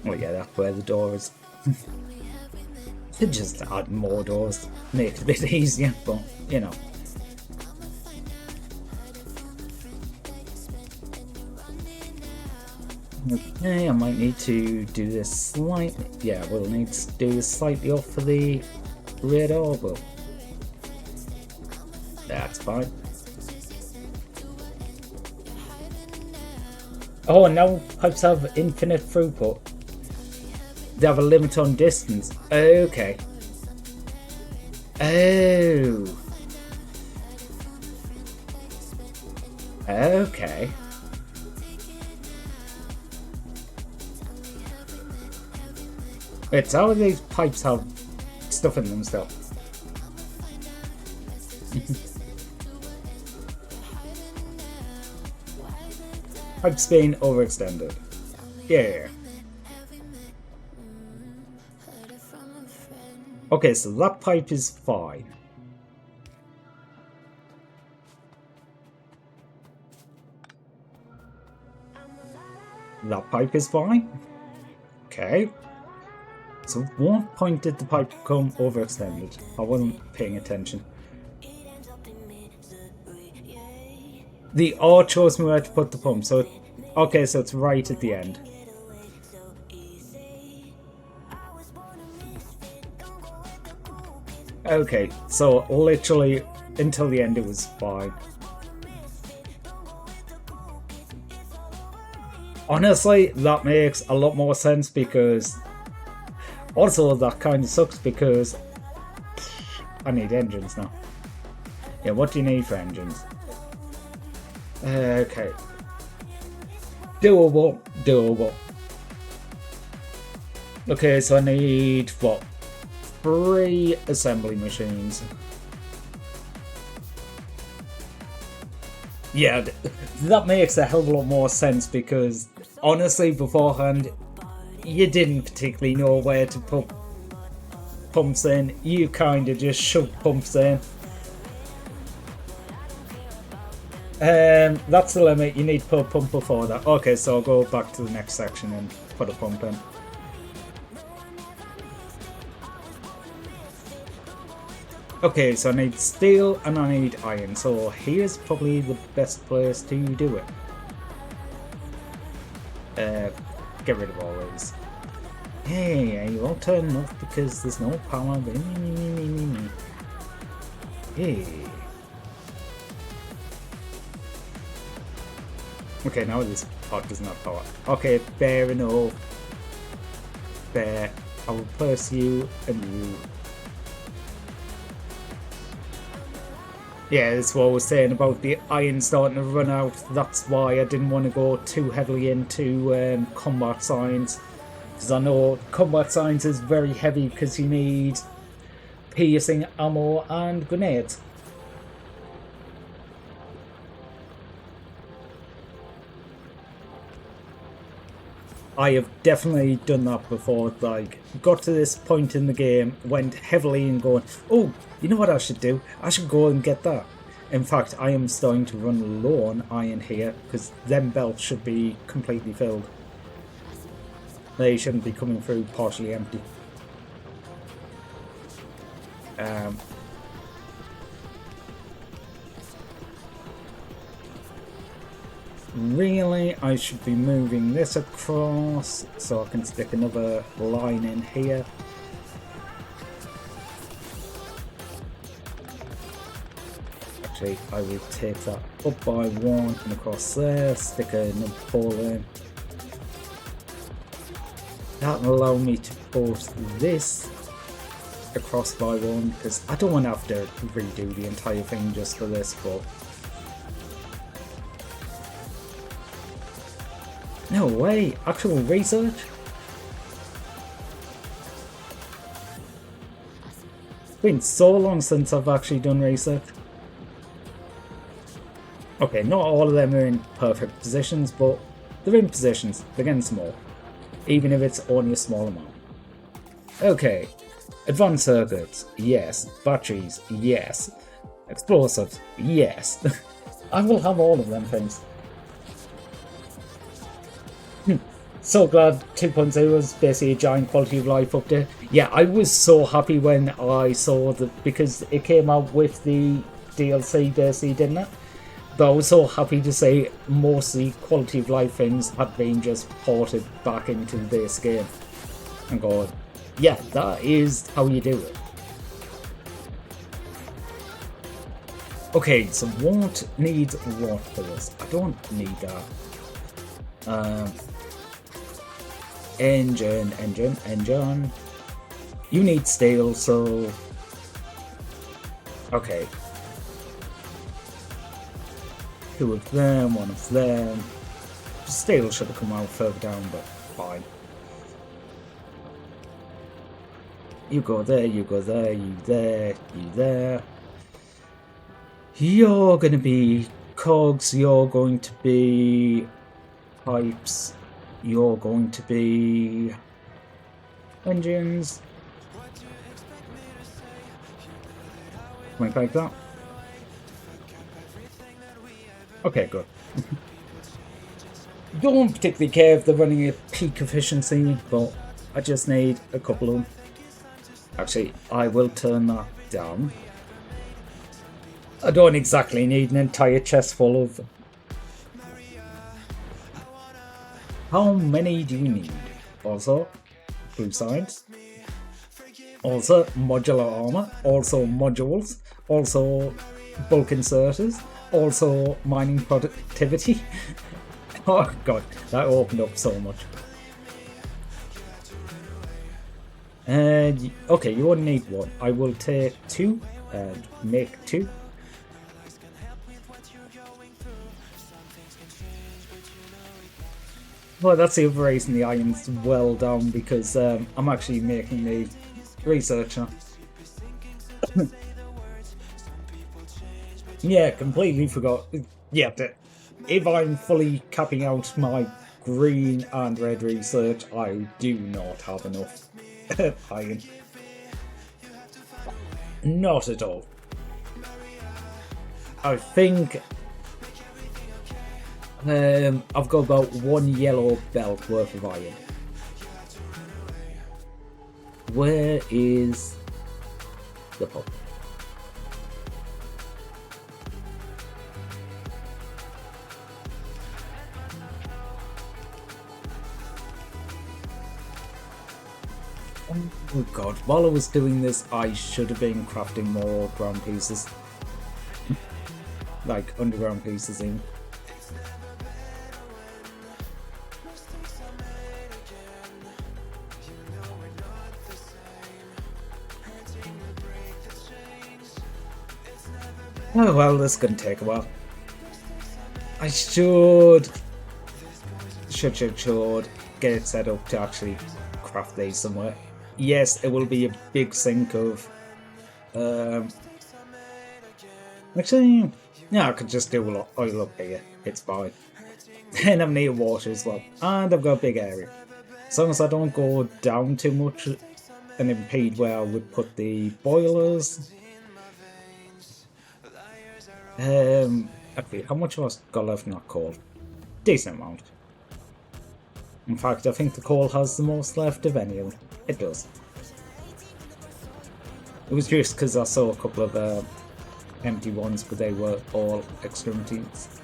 Oh yeah, that's where the door is. Could just add more doors, make it a bit easier, but you know. Okay, I might need to do this slightly. Yeah, we'll need to do this slightly off for the radar, but that's fine. Oh, and now pipes have infinite throughput. They have a limit on distance. Okay. Oh. Okay. Wait, so how do these pipes have stuff in them still? Pipes being overextended. Yeah. Okay, so that pipe is fine. That pipe is fine. Okay. So at what point did the pipe become overextended? I wasn't paying attention. The R chose me where to put the pump, so okay, so it's right at the end. Okay, so literally until the end it was fine. Honestly, that makes a lot more sense because also that kind of sucks because I need engines now. Yeah, what do you need for engines? Okay. Doable, doable. Okay, so I need what? 3 assembly machines. Yeah, that makes a hell of a lot more sense because honestly, beforehand, you didn't particularly know where to put pumps in. You kind of just shoved pumps in. That's the limit. You need to put a pump before that. Okay, so I'll go back to the next section and put a pump in. Okay, so I need steel and I need iron, so here's probably the best place to do it. Get rid of all these. Hey, you won't turn off because there's no power. Hey. Okay, now this part doesn't have power. Okay, fair enough. There. I'll replace you and you. Yeah, that's what I was saying about the iron starting to run out. That's why I didn't want to go too heavily into combat science. Because I know combat science is very heavy because you need piercing ammo and grenades. I have definitely done that before, like, got to this point in the game, went heavily in going, oh, you know what I should do? I should go and get that. In fact, I am starting to run low on iron here, because them belts should be completely filled. They shouldn't be coming through partially empty. Really, I should be moving this across so I can stick another line in here. Actually, I will take that up by one and across there, stick another pole in. That will allow me to put this across by one, because I don't want to have to redo the entire thing just for this, but no way! Actual research? It's been so long since I've actually done research. Okay, not all of them are in perfect positions, but they're in positions. They're getting small. Even if it's only a small amount. Okay. Advanced circuits, yes. Batteries, yes. Explosives, yes. I will have all of them things. So glad 2.0 was basically a giant quality of life update. Yeah, I was so happy when I saw that, because it came out with the DLC basically, didn't it? But I was so happy to say most of the quality of life things had been just ported back into the base game. And going, yeah, that is how you do it. Okay, so what needs what for this? I don't need that. Engine. You need steel, so... Okay. 2 of them, 1 of them. Steel should have come out further down, but fine. You go there, you go there, you there, you there. You're gonna be cogs, you're going to be pipes, you're going to be engines. Like that. Okay, good. Don't particularly care if they're running at peak efficiency, but I just need a couple of them. Actually, I will turn that down. I don't exactly need an entire chest full of... How many do you need? Also, blue sides. Also, modular armor. Also, modules. Also, bulk inserters. Also, mining productivity. Oh god, that opened up so much. Okay, you only need 1. I will take 2 and make 2. Well, that's the other reason the iron's well down, because I'm actually making the research now. Yeah, completely forgot. Yeah, if I'm fully capping out my green and red research, I do not have enough iron. Not at all. I think I've got about 1 yellow belt worth of iron. Where is the pub? Oh god, while I was doing this, I should have been crafting more ground pieces. Like, underground pieces in. Oh well, this is gonna take a while. I should get it set up to actually craft these somewhere. Yes, it will be a big sink of Actually, yeah, I could just do a lot oil up here. It's fine. And I'm near water as well. And I've got a big area. As long as I don't go down too much and impede where I would put the boilers. Actually, how much have I got left in that coal? Decent amount. In fact, I think the coal has the most left of any of them. It does. It was just because I saw a couple of empty ones, but they were all extremities.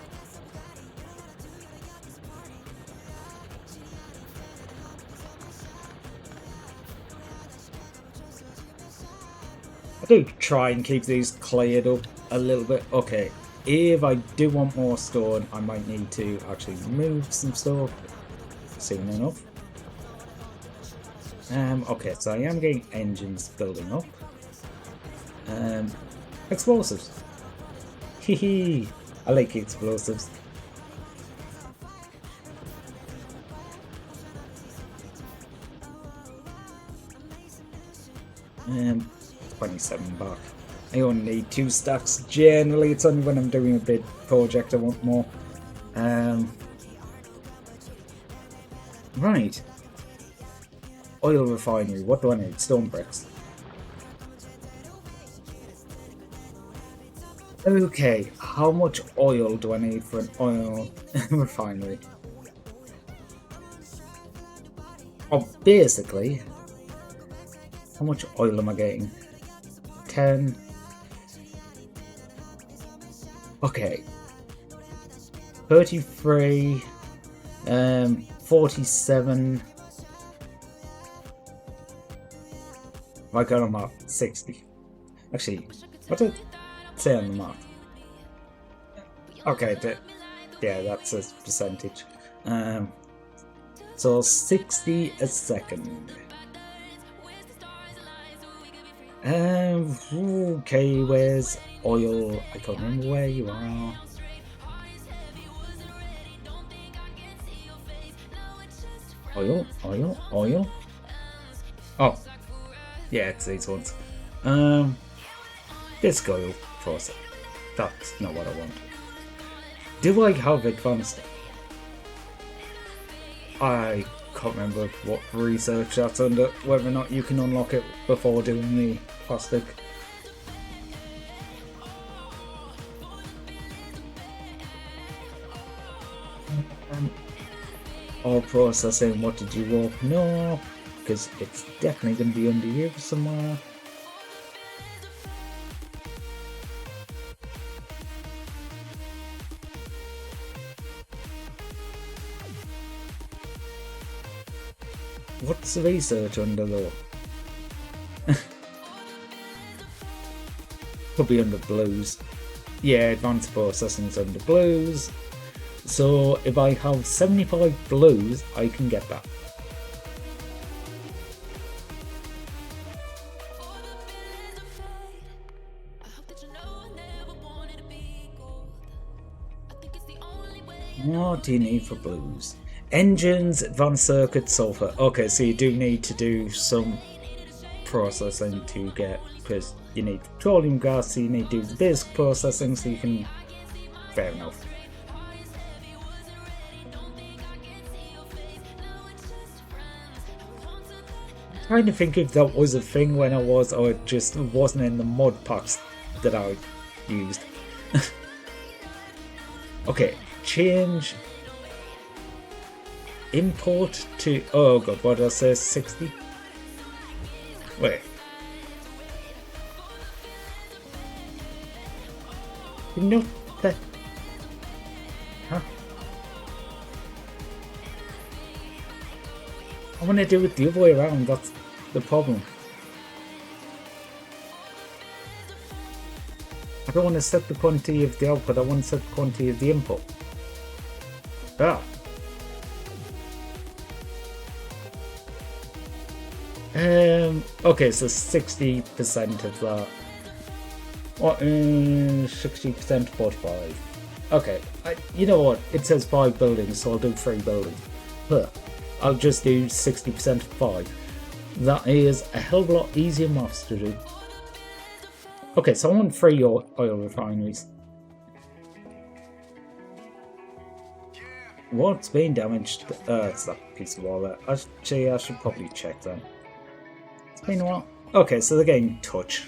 I do try and keep these cleared up a little bit. Okay, if I do want more stone, I might need to actually move some stuff soon enough. Okay, so I am getting engines building up. Explosives. Hehe, I like explosives. Um, 27 back. I only need 2 stacks. Generally, it's only when I'm doing a big project I want more. Right. Oil refinery. What do I need? Stone bricks. Okay, how much oil do I need for an oil refinery? Oh, basically, how much oil am I getting? 10. Okay. 33. 47. I got on that 60. Actually, what did it say on the map? Okay, yeah, that's a percentage. So 60 a second. Okay, where's oil? I can't remember where you are. Oil. Oh, yeah, it's these ones. Disc oil process. That's not what I want. Do I have advanced? I can't remember what research that's under, whether or not you can unlock it before doing the plastic. Or processing, what did you walk? No, because it's definitely going to be under here somewhere. What's the research under though? Could be under blues. Yeah, advanced processing's under blues. So if I have 75 blues, I can get that. What do you need for blues? Engines, advanced circuit, sulfur. Okay, so you do need to do some processing to get, because you need petroleum gas, so you need to do the basic processing so you can. Fair enough. I'm trying to think if that was a thing when I was, or it just wasn't in the mod packs that I used. Okay, change. Import to, oh god, what did I say, 60? Wait. Not that. Huh? I want to do it the other way around, that's the problem. I don't want to set the quantity of the output, I want to set the quantity of the input. Ah. Okay, so 60% of that. What? 60% 45. Okay, you know what? It says 5 buildings, so I'll do 3 buildings. But I'll just do 60% of 5. That is a hell of a lot easier maths to do. Okay, so I want 3 oil refineries. What's been damaged? It's that piece of wall there. Actually, I should probably check that. It's been a while. Okay, so they're getting touched.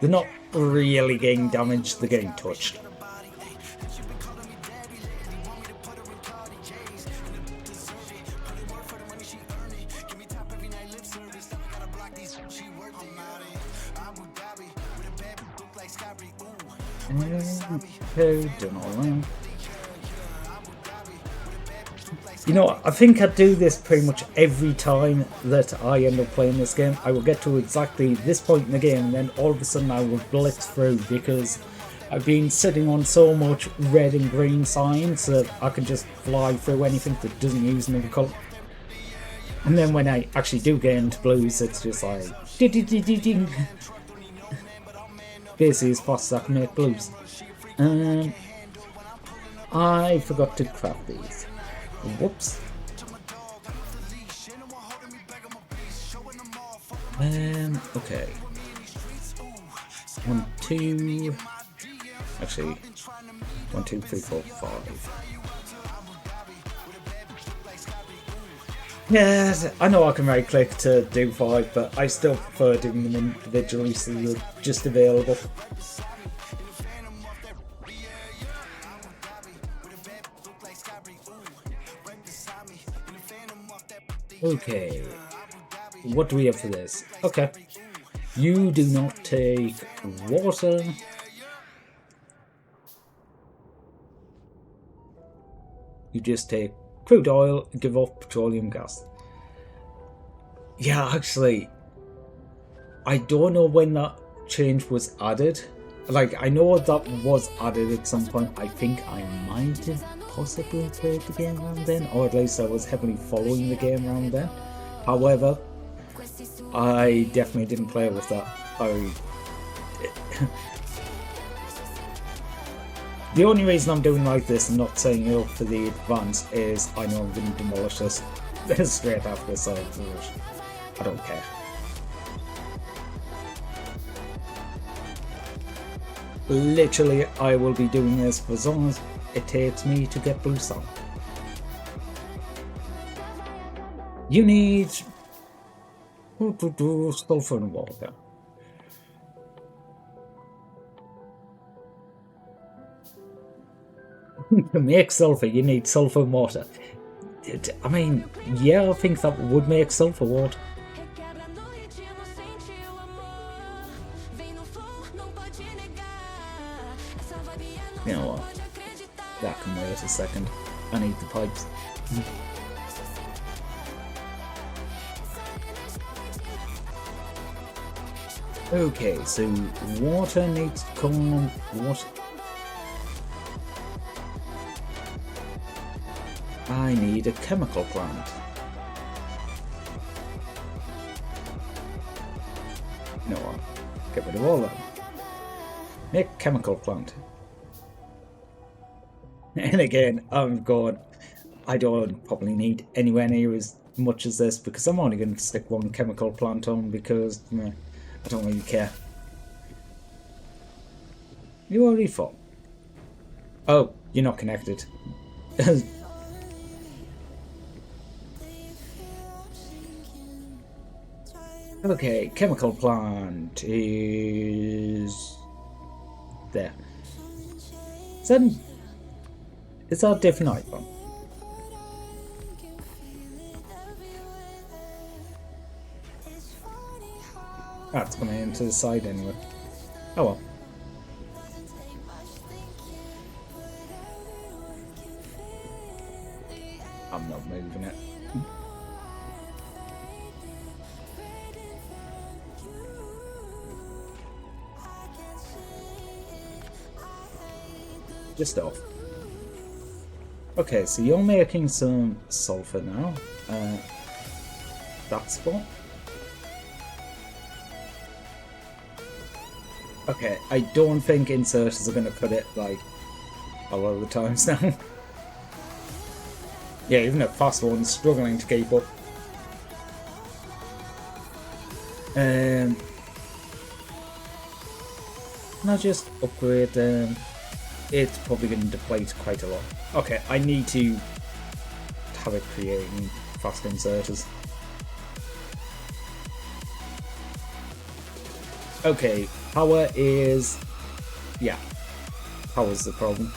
They're not really getting damaged, they're getting touched. Okay, done all that. You know, I think I do this pretty much every time that I end up playing this game. I will get to exactly this point in the game and then all of a sudden I will blitz through because I've been sitting on so much red and green signs that I can just fly through anything that doesn't use another colour. And then when I actually do get into blues, it's just like... ding. Basically as fast as I can make blues. I forgot to craft these. Whoops. Okay. 1, 2. Actually, 1, 2, 3, 4, 5. Yeah, I know I can right click to do 5, but I still prefer doing them individually so they're just available. Okay, what do we have for this? Okay, you do not take water. You just take crude oil and give up petroleum gas. Yeah, actually, I don't know when that change was added. Like, I know that was added at some point. I think I might have possibly played the game around then, or at least I was heavily following the game around then. However, I definitely didn't play with that. The only reason I'm doing like this and not setting it up for the advance is I know I'm going to demolish this straight after this, so I don't care. Literally, I will be doing this for as long as it takes me to get boost on. You need sulfur and water. To make sulfur, you need sulfur and water. I mean, yeah, I think that would make sulfur water. You know what? That can wait a second. I need the pipes. Okay, so water needs to come on. What? I need a chemical plant. You know what? Get rid of all of them. Make chemical plant. And again, I'm going, I don't probably need anywhere near as much as this because I'm only going to stick one chemical plant on because I don't really care. You already fought. Oh, you're not connected. Okay, chemical plant is there. Is that a different icon? That's coming into the side anyway. Oh well. I'm not moving it. Just off. Okay, so you're making some sulfur now. That spot. Okay, I don't think inserters are going to cut it like a lot of the times now. Yeah, even a fast one's struggling to keep up. Can I just upgrade them? It's probably going to deplete quite a lot. Okay, I need to have it creating fast inserters. Okay, power is... yeah, power's the problem.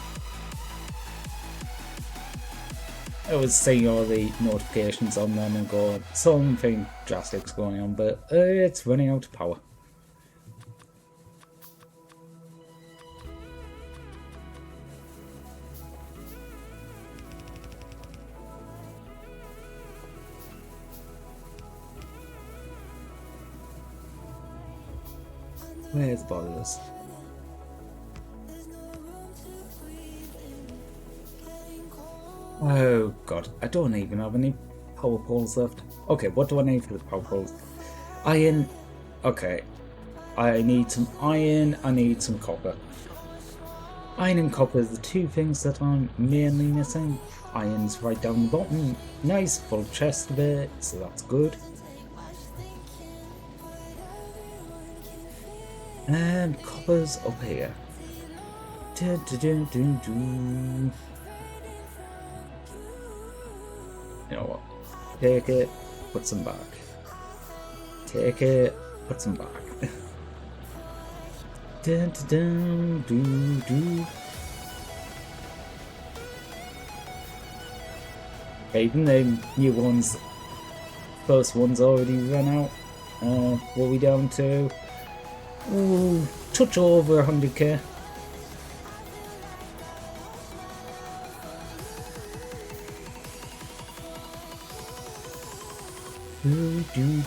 I was seeing all the notifications on them and going, something drastic's going on, but it's running out of power. Where's boilers? Oh god, I don't even have any power poles left. Okay, what do I need for the power poles? Iron. Okay, I need some iron, I need some copper. Iron and copper are the two things that I'm mainly missing. Iron's right down the bottom. Nice full chest of it, so that's good. And copper's up here. You know what? Take it, put some back. Take it, put some back. Even the new ones, first one's already run out. What are we down to? Ooh, touch over 100k. Do.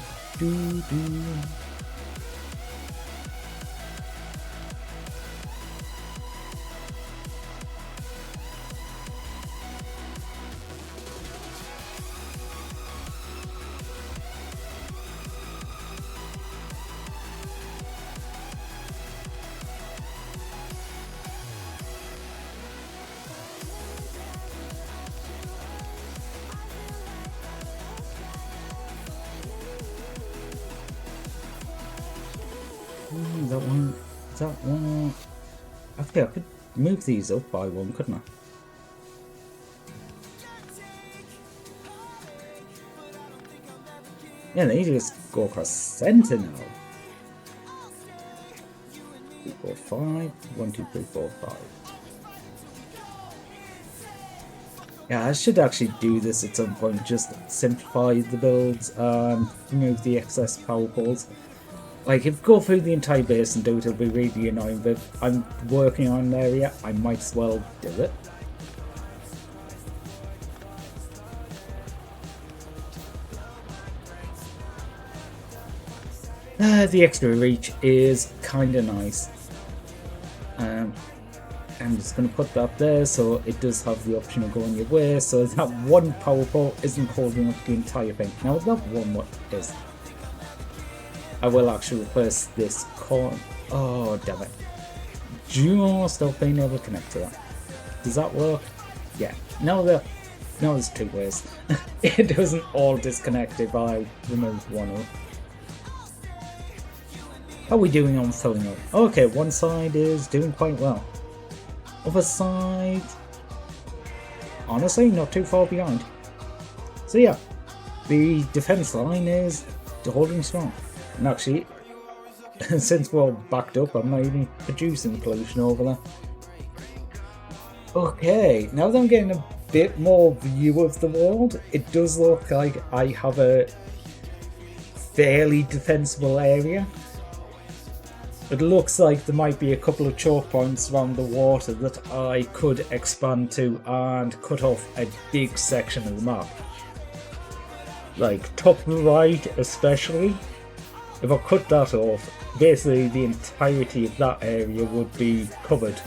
That one. Okay, I could move these up by one, couldn't I? Yeah, they just go across center now. 2, 4, 5. 1, 2, 3, 4, 5. Yeah, I should actually do this at some point. Just simplify the builds and remove the excess power poles. Like, if go through the entire base and do it, it'll be really annoying, but I'm working on an area, I might as well do it. The extra reach is kinda nice. I'm just gonna put that there, so it does have the option of going your way, so that one power pole isn't holding up the entire thing. Now, that one what is. I will actually replace this corn. Oh, damn it. Just not being able to connect to that. Does that work? Yeah. No, there's two ways. It doesn't all disconnect if I remove one of them. How are we doing on filling up? Okay, one side is doing quite well. Other side, honestly, not too far behind. So yeah, the defense line is holding strong. And actually, since we're all backed up, I'm not even producing pollution over there. Okay, now that I'm getting a bit more view of the world, it does look like I have a fairly defensible area. It looks like there might be a couple of choke points around the water that I could expand to and cut off a big section of the map. Like top right especially. If I cut that off, basically the entirety of that area would be covered.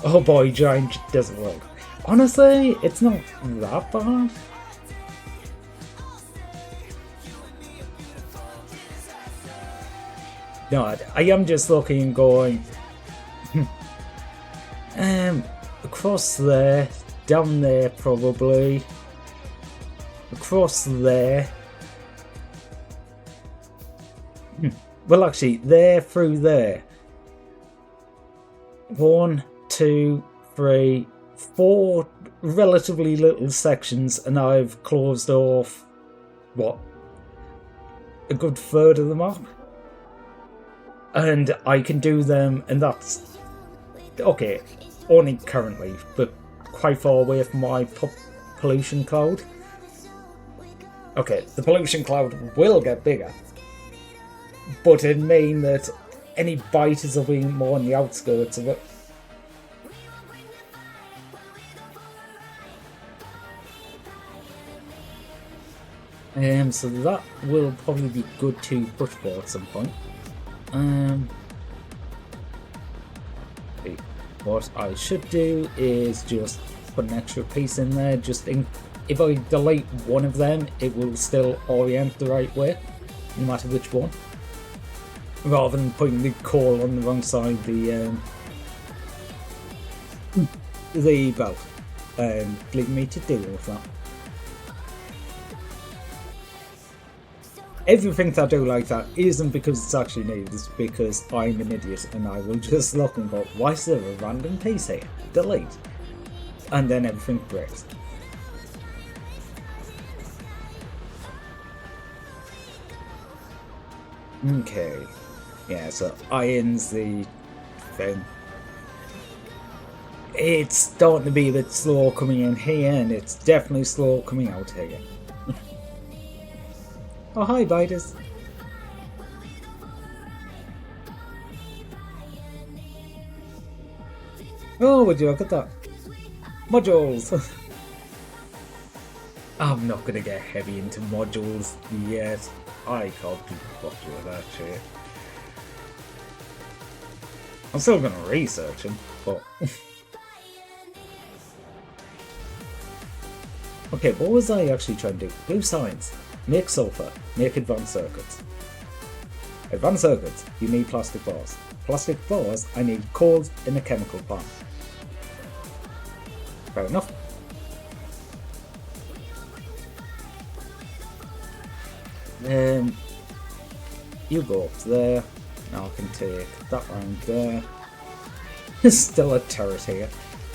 Oh boy, giant desert world. Honestly, it's not that bad. No, I am just looking and going, across there, down there probably, across there. Well, actually, they're through there. 1, 2, 3, 4 relatively little sections, and I've closed off, what, a good third of the map? And I can do them, and that's, okay, only currently, but quite far away from my pollution cloud. Okay, the pollution cloud will get bigger, but it mean that any biters will be more on the outskirts of it. So that will probably be good to push for at some point. What I should do is just put an extra piece in there, if I delete one of them, it will still orient the right way, no matter which one. Rather than putting the coal on the wrong side of the belt, and leaving me to deal with that. Everything that I do like that isn't because it's actually needed, it's because I'm an idiot and I will just look and go, why is there a random piece here? Delete. And then everything breaks. Okay. Yeah, so iron's the thing. It's starting to be a bit slow coming in here, and it's definitely slow coming out here. Oh, hi, biters. Oh, would you look at that? Modules! I'm not gonna get heavy into modules yet. I can't be fucked with that shit. I'm still gonna research them, but... Okay, what was I actually trying to do? Blue science. Make sulfur. Make advanced circuits. Advanced circuits, you need plastic bars. Plastic bars, I need coals in a chemical plant. Fair enough. You go up there. Now I can take that round there. There's still a turret here.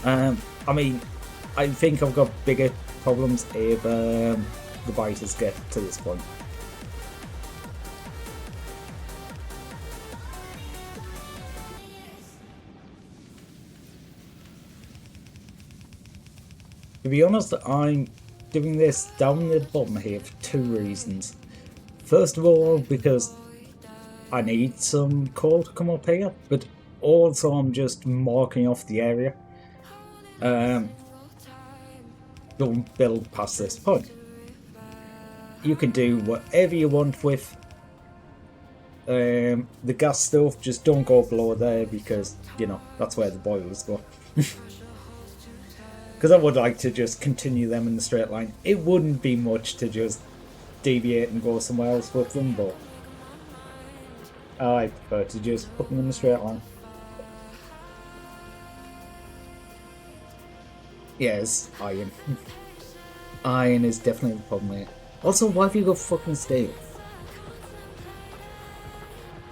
I mean, I think I've got bigger problems if the biters get to this point. To be honest, I'm doing this down the bottom here for 2 reasons. First of all, because I need some coal to come up here, but also I'm just marking off the area. Don't build past this point. You can do whatever you want with the gas stuff, just don't go below there because, you know, that's where the boilers go. Because I would like to just continue them in the straight line. It wouldn't be much to just deviate and go somewhere else with them, but I prefer to just put them in the straight line. Yes, iron. Iron is definitely the problem here. Also, why have you got fucking steel?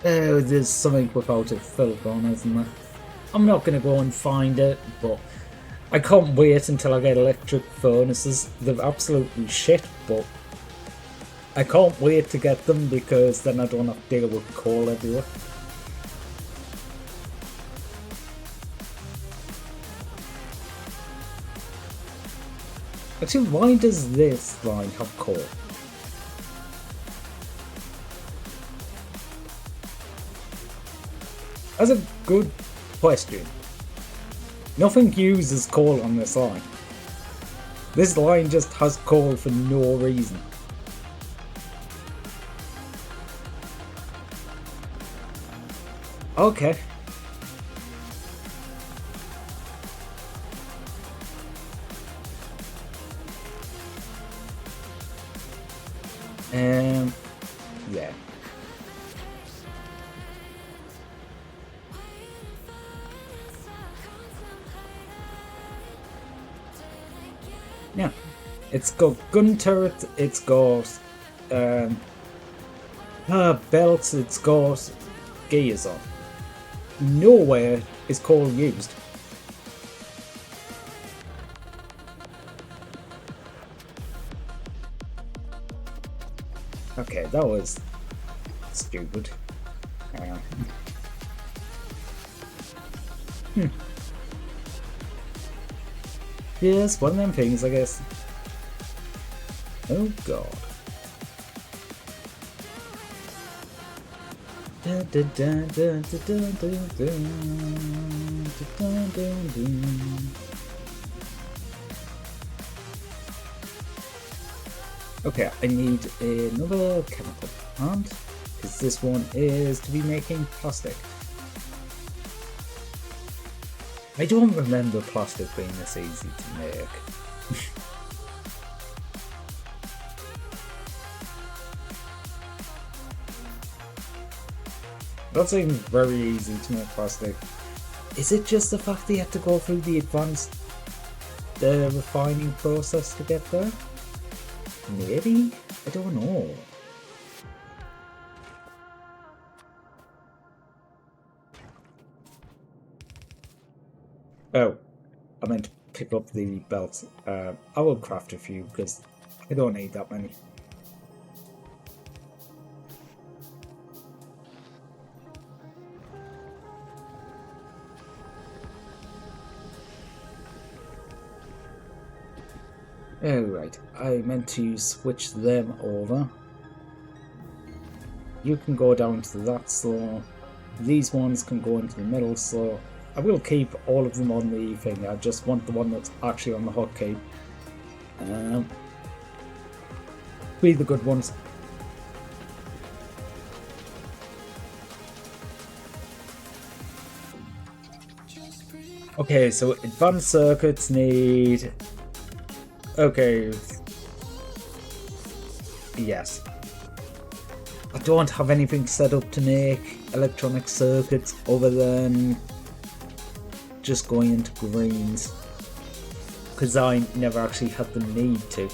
Oh, there's something without a filter on, isn't there? I'm not going to go and find it, but I can't wait until I get electric furnaces. They're absolutely shit, but I can't wait to get them because then I don't have to deal with coal everywhere. Actually, why does this line have coal? That's a good question. Nothing uses coal on this line. This line just has coal for no reason. Okay. Yeah. Yeah. It's got gun turret, it's got her belt, it's got gears on. Nowhere is coal used. Okay, that was stupid. Yes, one of them things, I guess. Oh god. Okay, I need another chemical plant, because this one is to be making plastic. I don't remember plastic being this easy to make. That seems very easy to make plastic. Is it just the fact that you have to go through the advanced refining process to get there? Maybe? I don't know. Oh, I meant to pick up the belt. I will craft a few because I don't need that many. Alright, I meant to switch them over. You can go down to that slot. These ones can go into the middle slot. I will keep all of them on the thing, I just want the one that's actually on the hotkey. Be the good ones. Okay, so advanced circuits need... Okay. Yes. I don't have anything set up to make electronic circuits other than just going into greens, because I never actually had the need to.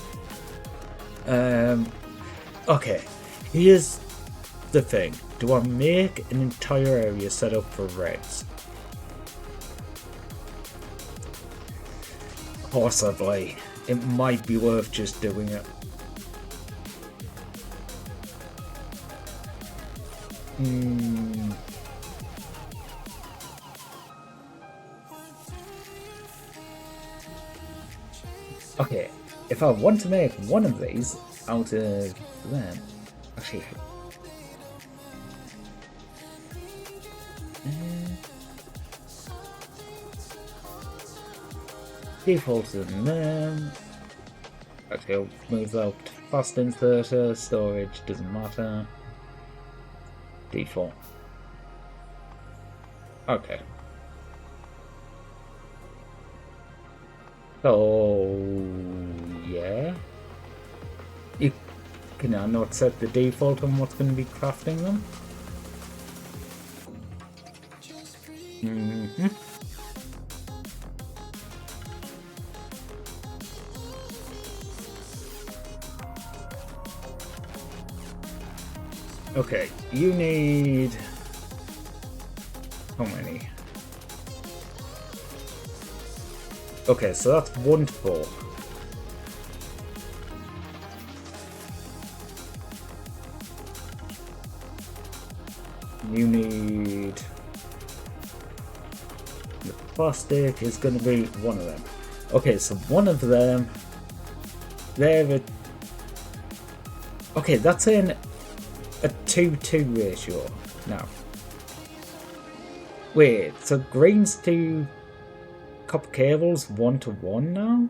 Okay, here's the thing. Do I make an entire area set up for reds? Possibly. It might be worth just doing it. Okay, if I want to make one of these out of them, actually, default in them. Okay, I'll move out fast inserter, storage doesn't matter. Default. Okay. So yeah. You can I not set the default on what's going to be crafting them? Okay, you need... how many? Okay, so that's 1 to 4. You need... the plastic is going to be one of them. Okay, so one of them... they're... okay, that's in a 2-2 ratio now. Wait, so greens to copper cables 1-to-1 now?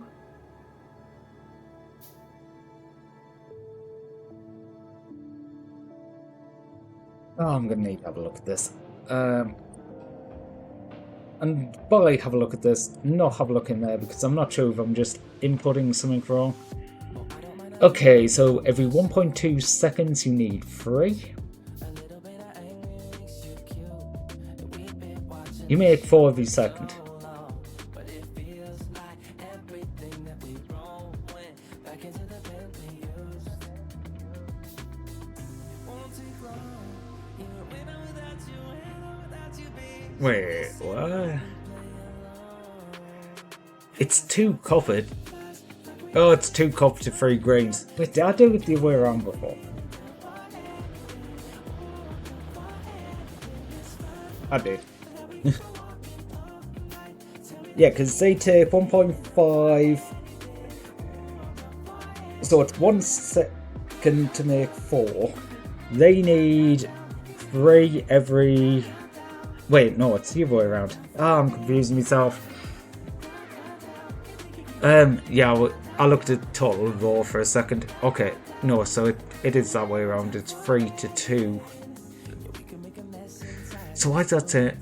Oh, I'm gonna need to have a look at this. And by have a look at this, not have a look in there because I'm not sure if I'm just inputting something wrong. Okay, so every 1.2 seconds you need 3. You make 4 every second. Wait, what? It's 2 copper. Oh, it's 2 copper to 3 greens. Wait, did I do it the other way around before? I did. Yeah, because they take 1.5. So it's 1 second to make 4. They need 3 every. Wait, no, it's the other way around. Ah, I'm confusing myself. Yeah, I looked at total raw for a second. Okay, no, so it is that way around. It's 3 to 2. So why is that it?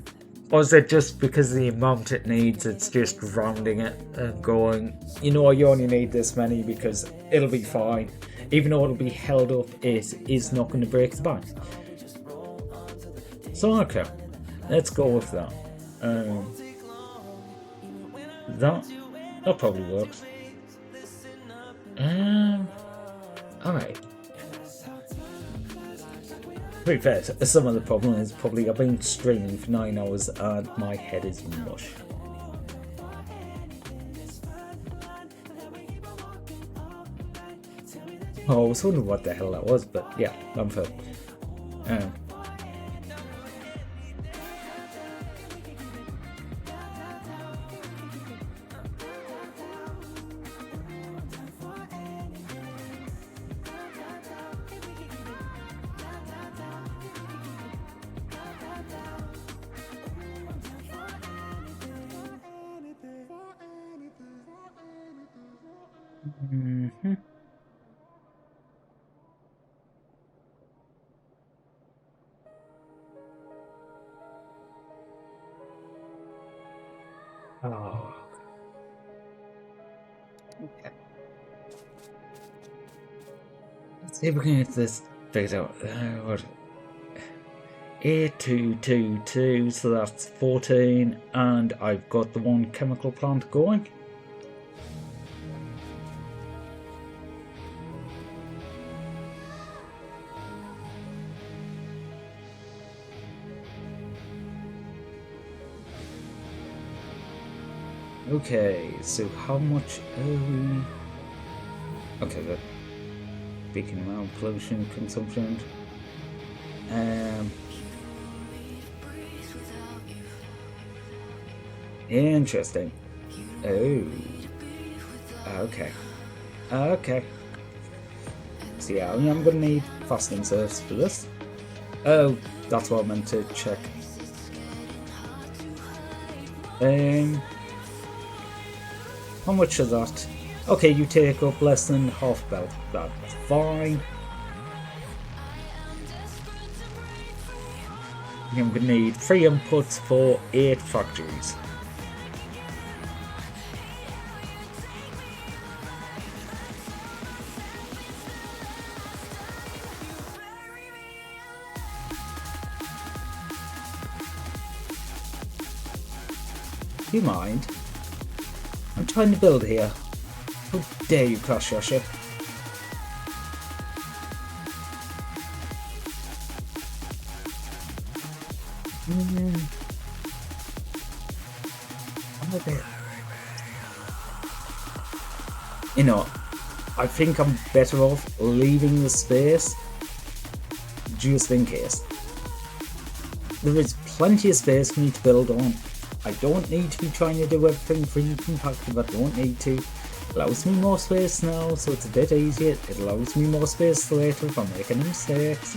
Or is it just because of the amount it needs, it's just rounding it and going, you know, you only need this many because it'll be fine. Even though it'll be held up, it is not going to break the bank. So, okay. Let's go with that. That probably works. Alright. To be fair, some of the problem is probably I've been streaming for 9 hours and my head is mush. Oh, I was wondering what the hell that was, but yeah, I'm fair. Mm-hmm. Oh. Okay. Let's see if we can get this figured out. What? 8222, so that's 14, and I've got the 1 chemical plant going. Okay, so how much are we? Okay, good. Speaking about pollution consumption. Interesting. Oh. Okay. Okay. So yeah, I'm gonna need fasting serves for this. Oh, that's what I meant to check. How much is that? Okay, you take up less than half belt. That's fine. I'm gonna need 3 inputs for 8 factories. Do you mind? I'm trying to build here. How dare you, Crash Yasha? I'm a bit... You know, I think I'm better off leaving the space just in case. There is plenty of space for me to build on. I don't need to be trying to do everything really compacted, I don't need to. It allows me more space now, so it's a bit easier. It allows me more space later if I'm making mistakes.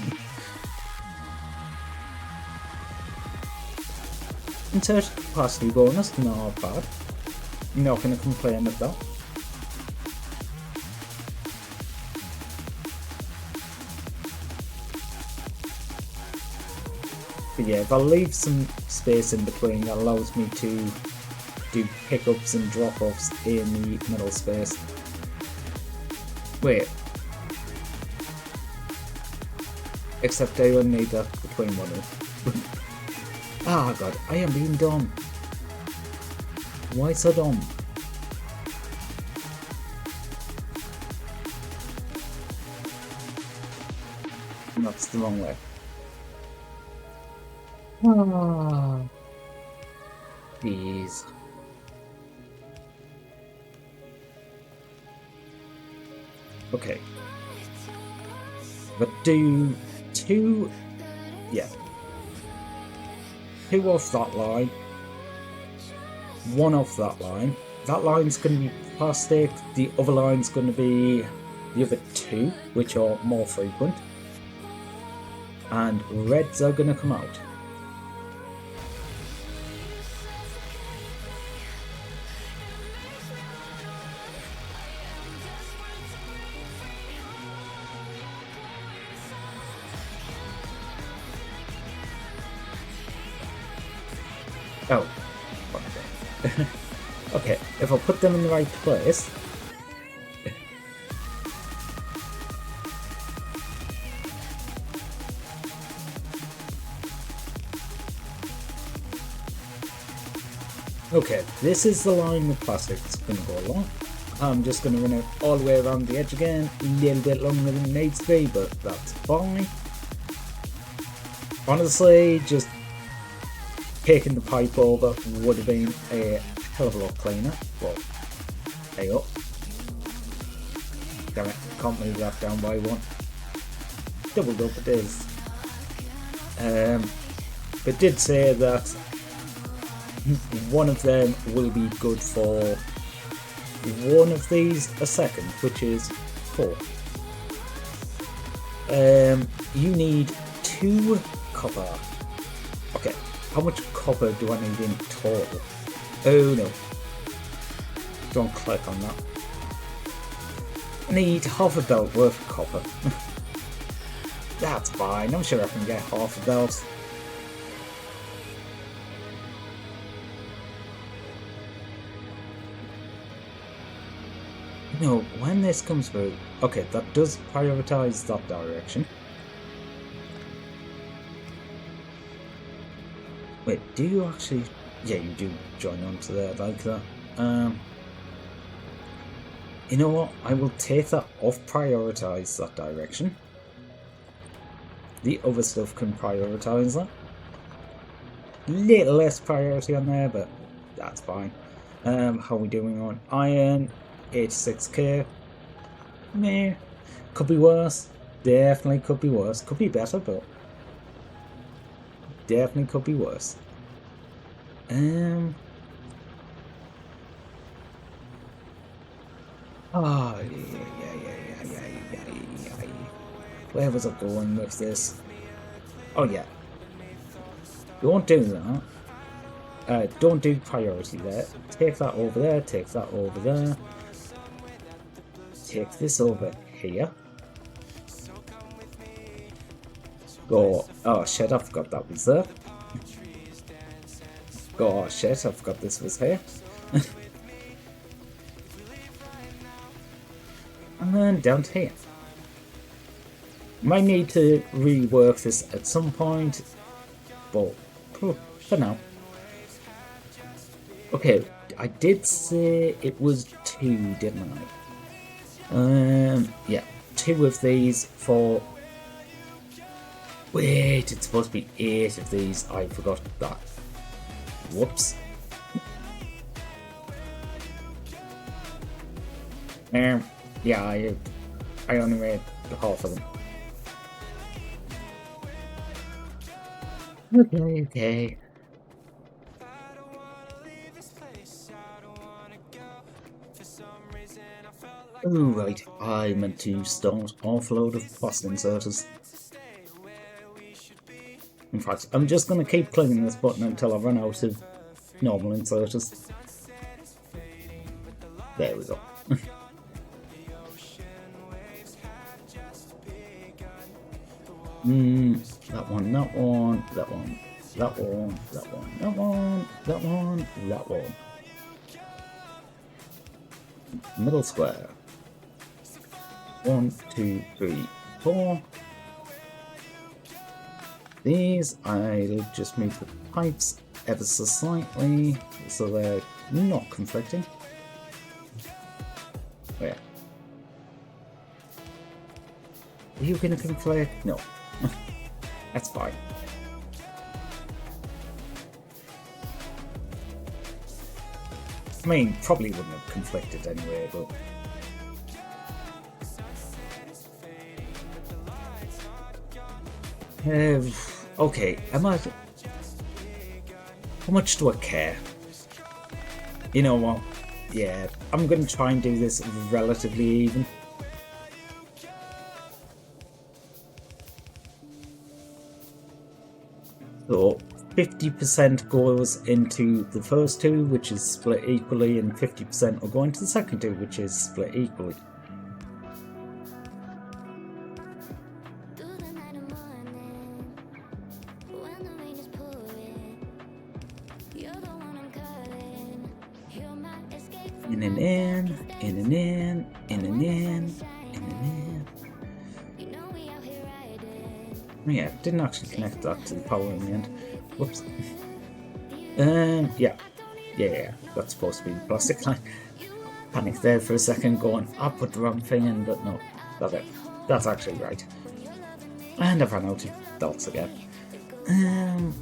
Insert capacity bonus, not bad. I'm not going to complain of that. But yeah, if I leave some space in between, that allows me to do pickups and drop-offs in the middle space. Wait. Except I only need that between one of Ah god, I am being dumb. Why so dumb? That's the wrong way. Ah, jeez. Okay. But do two, yeah. Two off that line. One off that line. That line's going to be plastic. The other line's going to be the other two, which are more frequent. And reds are going to come out. Oh, okay. Okay, if I put them in the right place. Okay, this is the line the plastic's going to go along. I'm just going to run it all the way around the edge again, a little bit longer than it needs to be, but that's fine. Honestly, just taking the pipe over would have been a hell of a lot cleaner. Well, hey up. Damn it, can't move that down by one. Doubled up it is. But did say that one of them will be good for one of these a second, which is 4. You need 2 copper. Okay, how much copper do I need in total? Oh no. Don't click on that. I need half a belt worth of copper. That's fine, I'm sure I can get half a belt. No, when this comes through, okay, that does prioritize that direction. Wait, do you actually? Yeah, you do join onto there like that. You know what? I will take that off prioritize that direction. The other stuff can prioritize that. Little less priority on there, but that's fine. How are we doing on iron? 86k. Meh. Could be worse. Definitely could be worse. Could be better, but definitely could be worse. Oh, yeah. Where was I going with this? Oh, yeah. Don't do that. Don't do priority there. Take that over there, take that over there. Take this over here. Go. Oh shit, I forgot that was there. Oh shit, I forgot this was here. And then down to here. Might need to rework this at some point, but for now. Okay, I did say it was 2, didn't I? Yeah, 2 of these for. Wait, it's supposed to be 8 of these. I forgot that. Whoops. Yeah, I only made half of them. Okay. Oh, right, I meant to start offload of fast inserters. In fact, I'm just going to keep clicking this button until I run out of normal inserters. There we go. That one, that one, that one, that one, that one, that one, that one, that one. Middle square. 1, 2, 3, 4. These, I'll just move the pipes ever so slightly so they're not conflicting. Where? Are you gonna conflict? No. That's fine. I mean, probably wouldn't have conflicted anyway, but... Okay, how much do I care? You know what? Yeah, I'm going to try and do this relatively even. So 50% goes into the first two, which is split equally, and 50% will go into the second two, which is split equally. Through the night and morning, when the rain is pouring, you're the one I'm calling. You're my escape from In and in, in and in, in and in, in and in. you know we out here riding. Yeah, didn't actually connect that to the power in the end. Whoops. Yeah, that's supposed to be the plastic line. Panicked there for a second, going, I put the wrong thing in, but no, that's actually right. And I've run out of belts again. I'm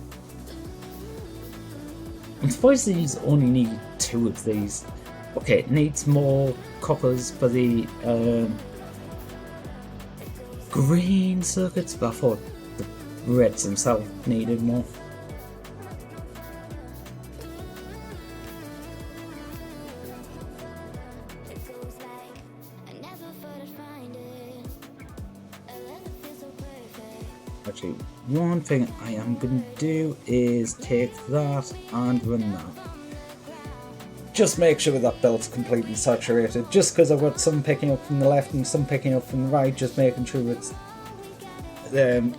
surprised these only need 2 of these. Okay, it needs more coppers for the green circuits, but I thought the reds themselves needed more. It goes like I never thought I'd find it. A love that feels so perfect. Actually, one thing I am going to do is take that and run that. Just make sure that belt's completely saturated. Just because I've got some picking up from the left and some picking up from the right, just making sure it's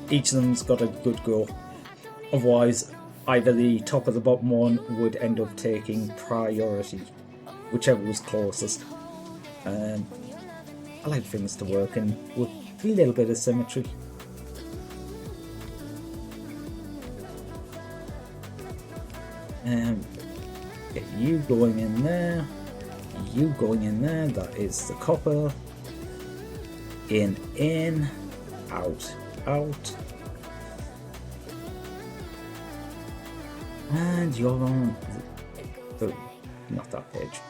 each of them's got a good go. Otherwise, either the top or the bottom one would end up taking priority, whichever was closest. I like things to work in with a little bit of symmetry. Get you going in there, you going in there, that is the copper. In, out, out. And you're on the not that page.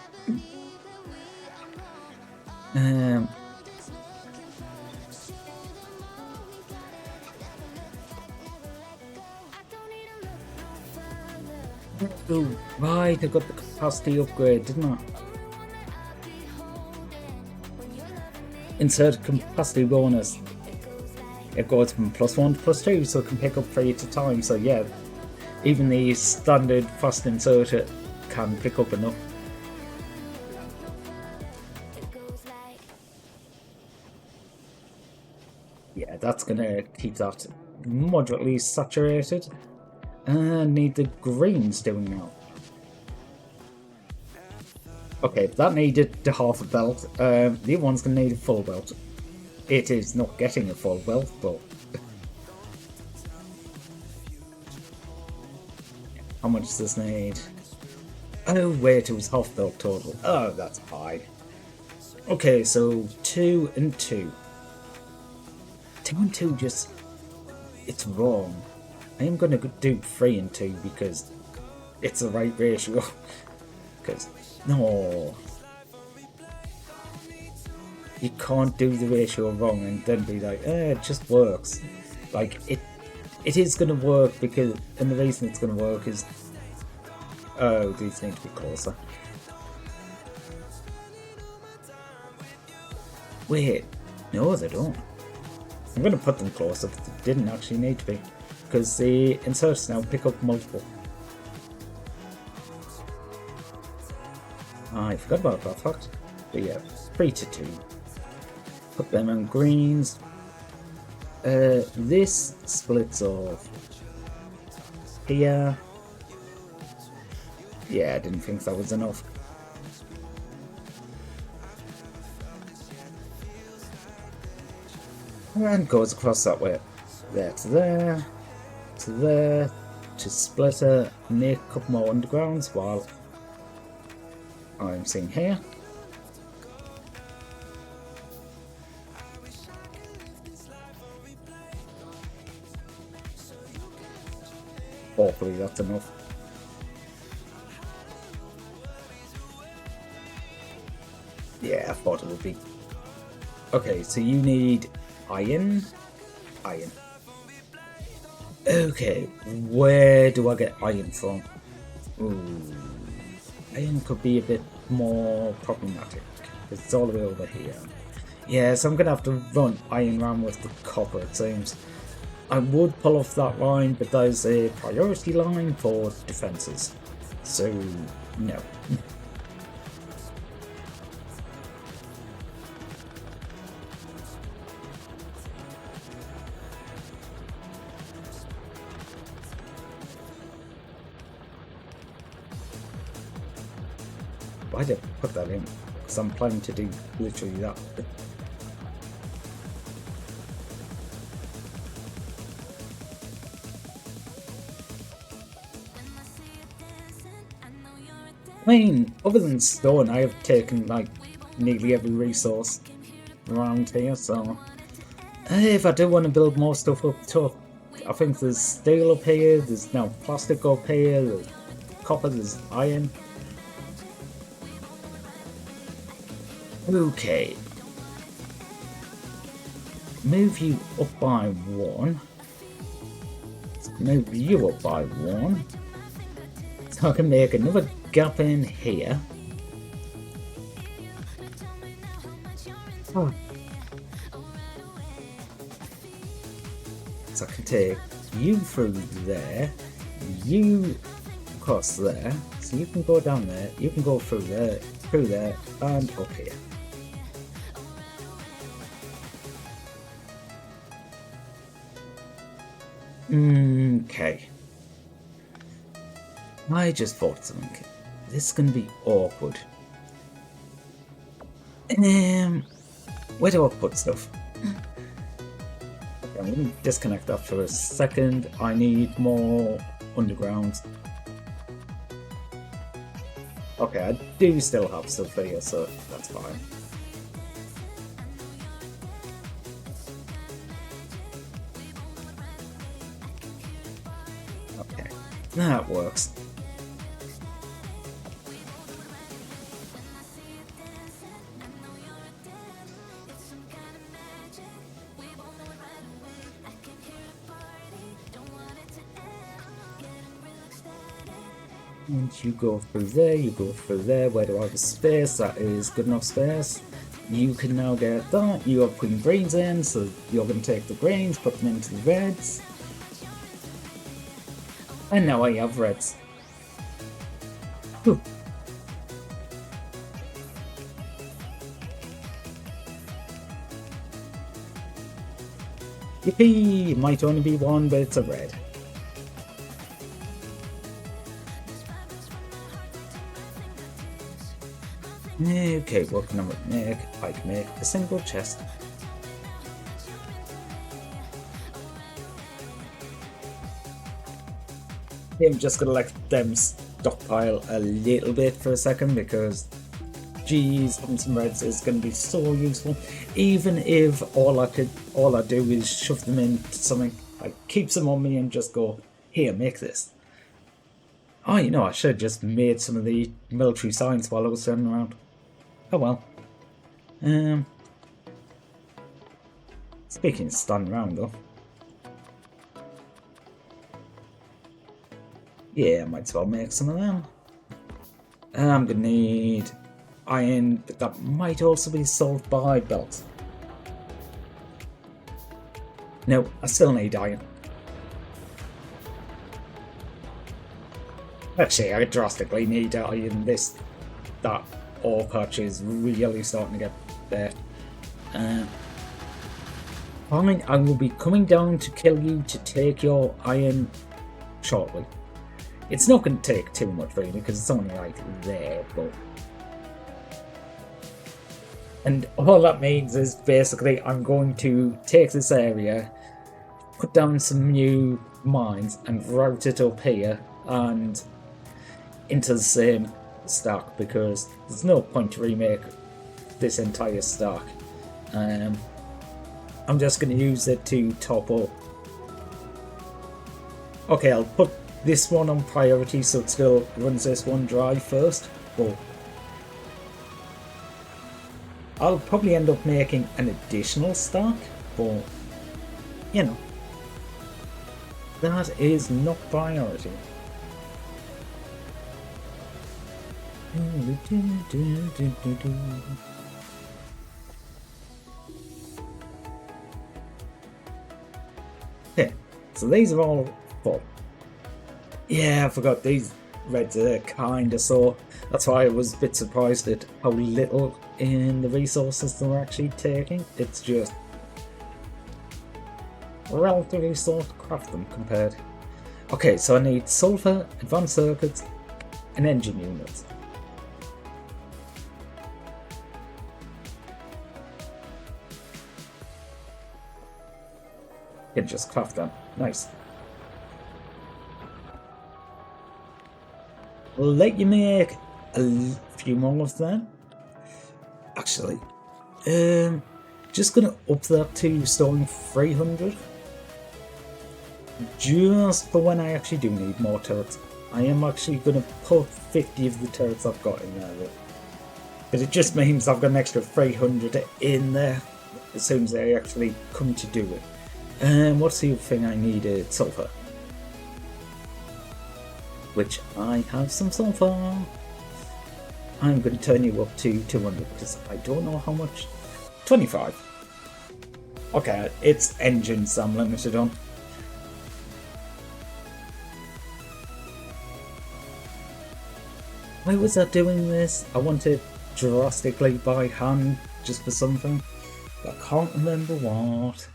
Oh, right, I got the capacity upgrade, didn't I? Insert capacity bonus. It goes from +1 to +2, so it can pick up 3 at a time. So yeah, even the standard fast inserter can pick up enough. Yeah, that's gonna keep that moderately saturated. And need the greens doing now. Okay, that needed the half a belt. The other one's gonna need a full belt. It is not getting a full belt, but how much does this need? Oh wait, it was half belt total. Oh, that's high. Okay, so 2 and 2. 2 and 2 just... it's wrong. I am going to do 3 and 2 because it's the right ratio. Because, no. You can't do the ratio wrong and then be like, it just works. Like, it is going to work because, and the reason it's going to work is, oh, these need to be closer. Wait, no they don't. I'm going to put them closer, but they didn't actually need to be. Because the inserts now pick up multiple. I forgot about that fact. But yeah, 3 to 2. Put them on greens. This splits off here. Yeah, I didn't think that was enough. And goes across that way. There to there. To there, to splitter, make a couple more undergrounds while I'm seeing here. Hopefully that's enough. thought it would be. Okay, so you need iron. Iron. Okay, where do I get iron from? Ooh, iron could be a bit more problematic. It's all the way over here. Yeah, so I'm going to have to run iron ram with the copper, it seems. I would pull off that line, but there's a priority line for defences. So, no. Why did I put that in? Because I'm planning to do literally that. I mean, other than stone, I have taken like nearly every resource around here, so if I do want to build more stuff up top, I think there's steel up here, there's now plastic up here, there's copper, there's iron. Okay. Move you up by 1. Let's move you up by 1. So I can make another gap in here. Oh. So I can take you through there, you across there, so you can go down there, you can go through there, and up here. Okay. I just thought something. This is going to be awkward. Where do I put stuff? Okay, I'm going to disconnect that for a second. I need more underground. Okay, I do still have stuff here, so that's fine. Okay, that works. And you go through there, you go through there. Where do I have a space? That is good enough space. You can now get that. You are putting greens in, so you're going to take the greens, put them into the reds. And now I have reds. Whew. Yippee! Might only be one, but it's a red. Okay, what can I make? I can make a single chest. I'm just gonna let them stockpile a little bit for a second because, geez, having some reds is gonna be so useful. Even if all I do is shove them into something, I keep them on me and just go, here, make this. Oh, you know, I should have just made some of the military signs while I was turning around. Oh well. Speaking of standing around though. Yeah, I might as well make some of them. I'm gonna need iron, but that might also be solved by belts. No, I still need iron. Actually, I drastically need iron. That ore patch is really starting to get there. Fine, I will be coming down to kill you to take your iron shortly. It's not going to take too much really because it's only like there, but... And all that means is basically I'm going to take this area, put down some new mines and route it up here and into the same stack because there's no point to remake this entire stack. I'm just going to use it to top up. Okay, I'll put this one on priority so it still runs this one dry first, but I'll probably end up making an additional stack, but you know, that is not priority. Okay, so these are all full. Yeah, I forgot these reds are kinda sore. That's why I was a bit surprised at how little in the resources they're actually taking. It's just relatively slow to craft them compared. Okay, so I need sulfur, advanced circuits, and engine units. Can just craft them. Nice. I'll let you make a few more of them. Actually, just gonna up that to storing 300. Just for when I actually do need more turrets. I am actually gonna put 50 of the turrets I've got in there. But it just means I've got an extra 300 in there as soon as I actually come to do it. And what's the other thing I needed? Sulfur. Which I have some sulfur. I'm going to turn you up to 200 because I don't know how much. 25. Okay, it's engines I'm limited on. Why was I doing this? I wanted drastically by hand just for something. But I can't remember what.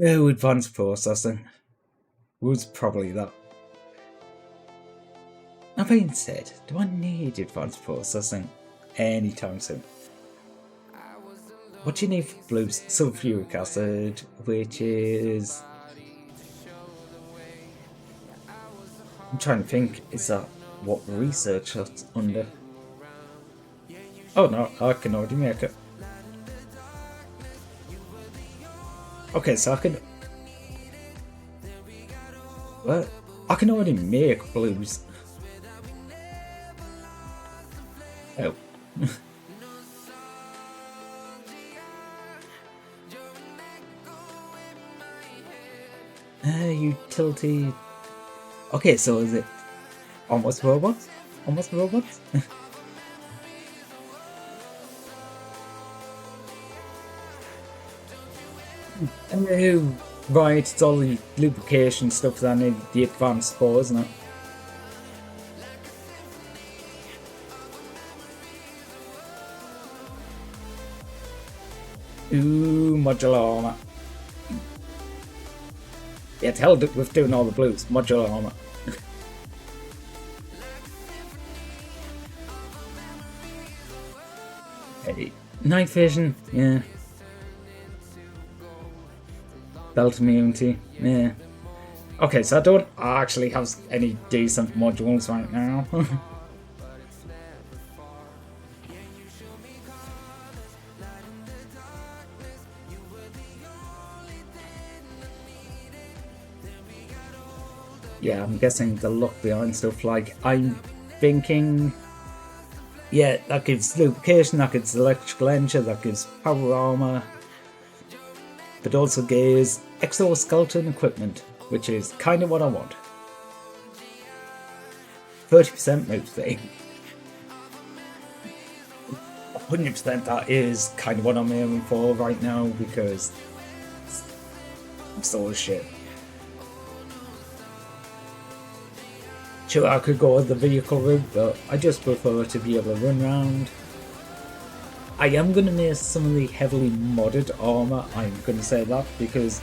Oh, advanced processing was probably that. That being said, do I need advanced processing anytime soon? What do you need for blues? Sulfuric acid, which is... I'm trying to think, is that what research that's under? Oh no, I can already make it. Okay, so I can... What? I can already make blues. Oh. Utility... Okay, so is it almost robots? Almost robots? Oh, right, it's all the lubrication stuff that I need the advanced for, isn't it? Ooh, modular armor. Yeah, it's held with doing all the blues. Modular armor. Hey, night vision, yeah. Belt immunity, yeah. Okay, so I don't actually have any decent modules right now. Yeah, I'm guessing the luck behind stuff like I'm thinking. Yeah, that gives lubrication, that gives electrical engine, that gives power armor. But also gives exoskeleton equipment, which is kind of what I want. 30% move thing. 100% that is kind of what I'm aiming for right now because I'm still as shit. Sure, I could go the vehicle route, but I just prefer to be able to run around. I am going to make some of the heavily modded armor, I'm going to say that, because,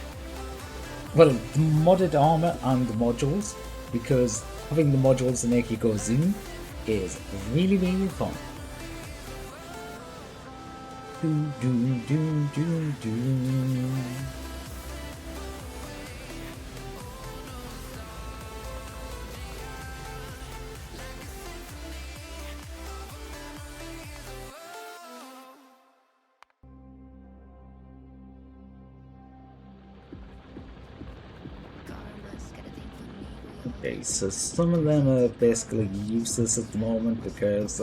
well, the modded armor and the modules, because having the modules that make you go zoom is really, really fun. Okay, so some of them are basically useless at the moment because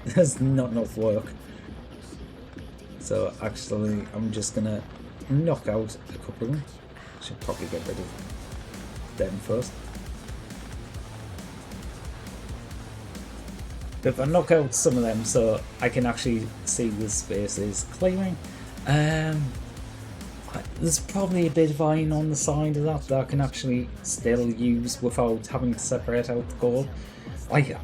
There's not enough work. So actually, I'm just gonna knock out a couple of them. Should probably get rid of them first. If I knock out some of them so I can actually see the spaces clearing. There's probably a bit of iron on the side of that I can actually still use without having to separate out the gold. Like,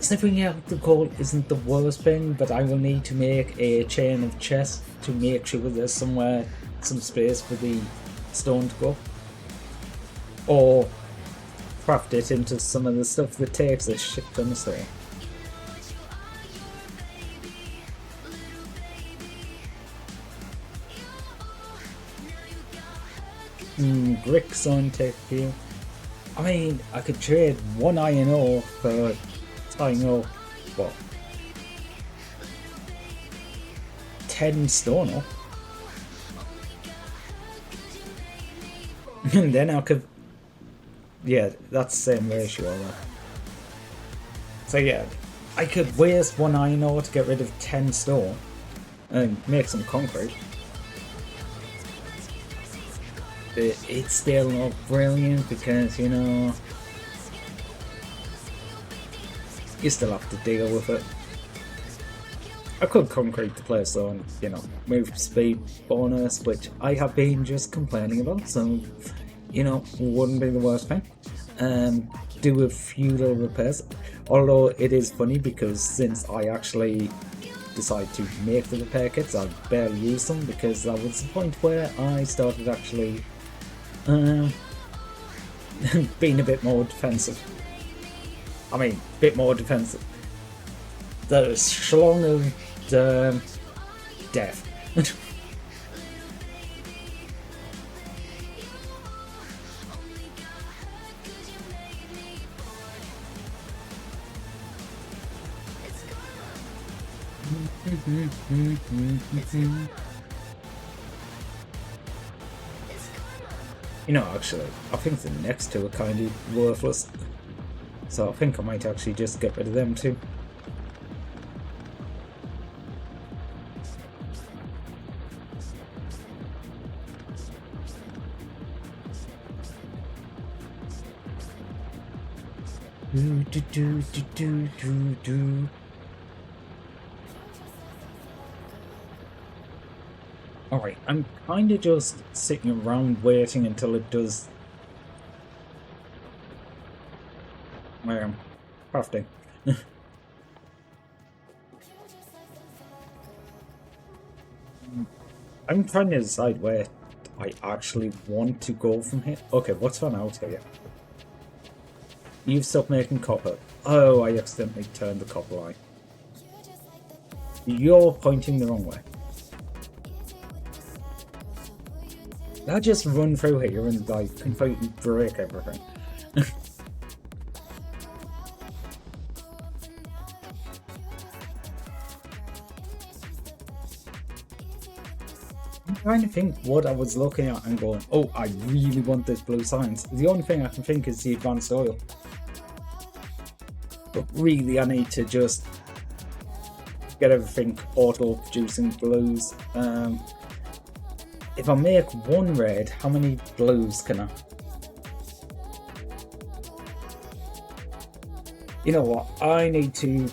separating out the gold isn't the worst thing, but I will need to make a chain of chests to make sure there's some space for the stone to go. Or craft it into some of the stuff that takes a shit ton of stone. Bricks on take here. I mean, I could trade 1 iron ore for tying up, what, 10 stone ore. And then I could, yeah, that's the same ratio. Right? So yeah, I could waste 1 iron ore to get rid of 10 stone and make some concrete. It's still not brilliant because, you know, you still have to deal with it. I could concrete the place though and, you know, move speed bonus, which I have been just complaining about, so, you know, wouldn't be the worst thing. Do a few little repairs, although it is funny because since I actually decided to make the repair kits, I barely use them because that was the point where I started actually being a bit more defensive. I mean, a bit more defensive. The Schlong of death. You know, actually, I think the next two are kind of worthless. So I think I might actually just get rid of them too. Alright, I'm kind of just sitting around waiting until it does. Where am I? Crafting. I'm trying to decide where I actually want to go from here. Okay, what's run out here? You've stopped making copper. Oh, I accidentally turned the copper line. You're pointing the wrong way. I just run through here and like completely break everything. I'm trying to think what I was looking at and going, oh, I really want this blue science. The only thing I can think is the advanced oil. But really I need to just get everything auto producing blues. If I make 1 red, how many blues can I? You know what? I need to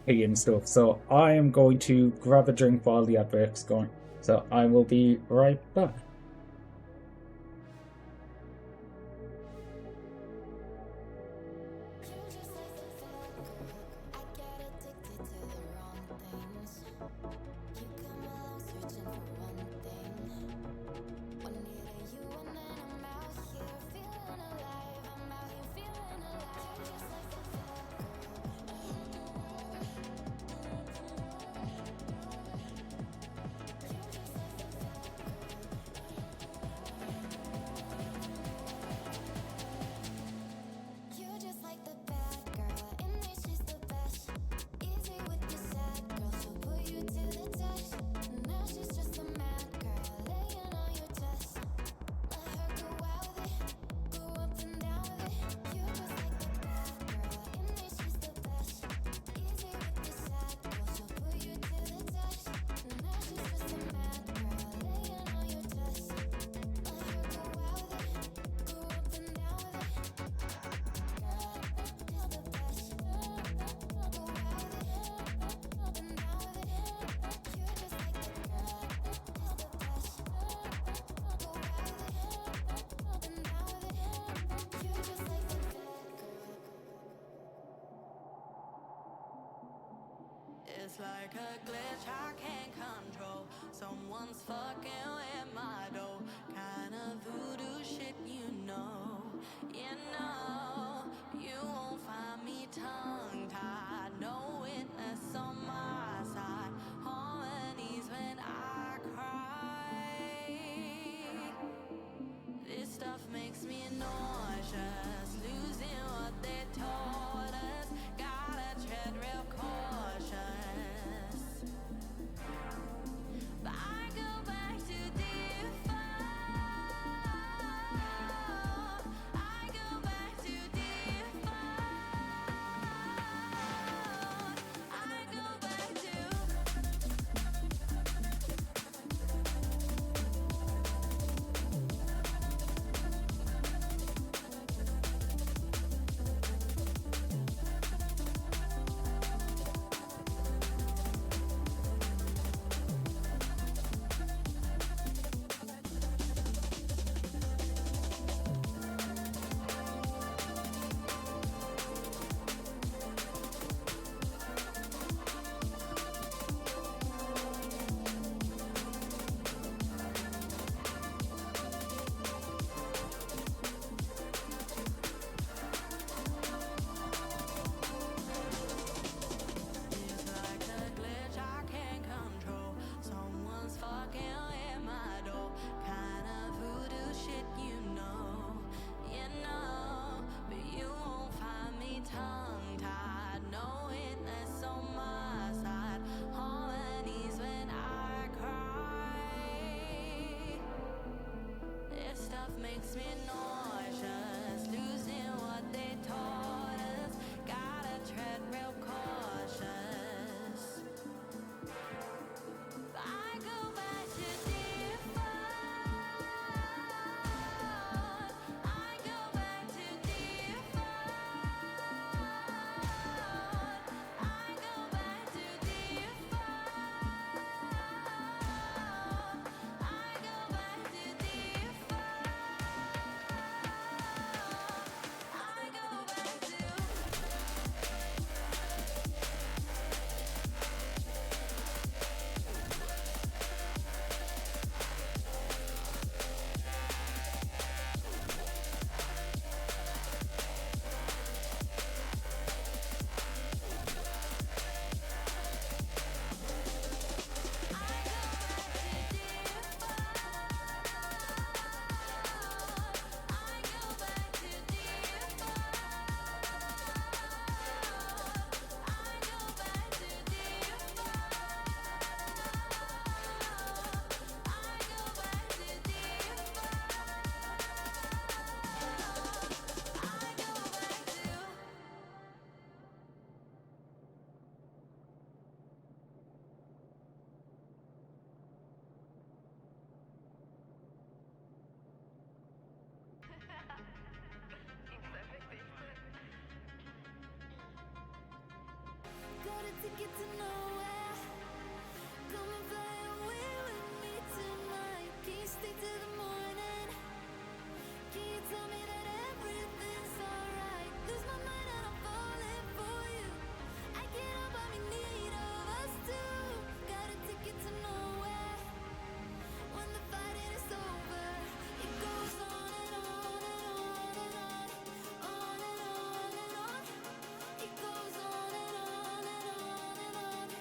pee and stuff, so I am going to grab a drink while the advert's going. So I will be right back. It's like a glitch I can't control. Someone's fucking with my dough. Kind of voodoo shit, you know. You know, you won't find me tongue-tied. No witness on my side. Harmonies when I cry. This stuff makes me nauseous. Losing what they taught us. Gotta tread real cautious. But I go back to default. I go back to default. I go back to. It's like a glitch I can't control. Someone's fucking with my door. Kind of voodoo shit, you know. You know, but you won't find me tongue-tied. No witness on my side. Harmonies when I cry. This stuff makes me nauseous. Losing what they taught us. Gotta tread real cautious. I go back to default. I go back to default. I go back to default. I go back to default. I go back to. Got a ticket to nowhere. Come and fly away with me tonight. Can you stay till the morning? Can you tell me that everything's alright? Lose my mind and I'm falling for you. I can't help but be need of us two. Got a ticket to nowhere. When the fighting is over, it goes on and on and on and on, on and on and on. It goes on and on and on and on.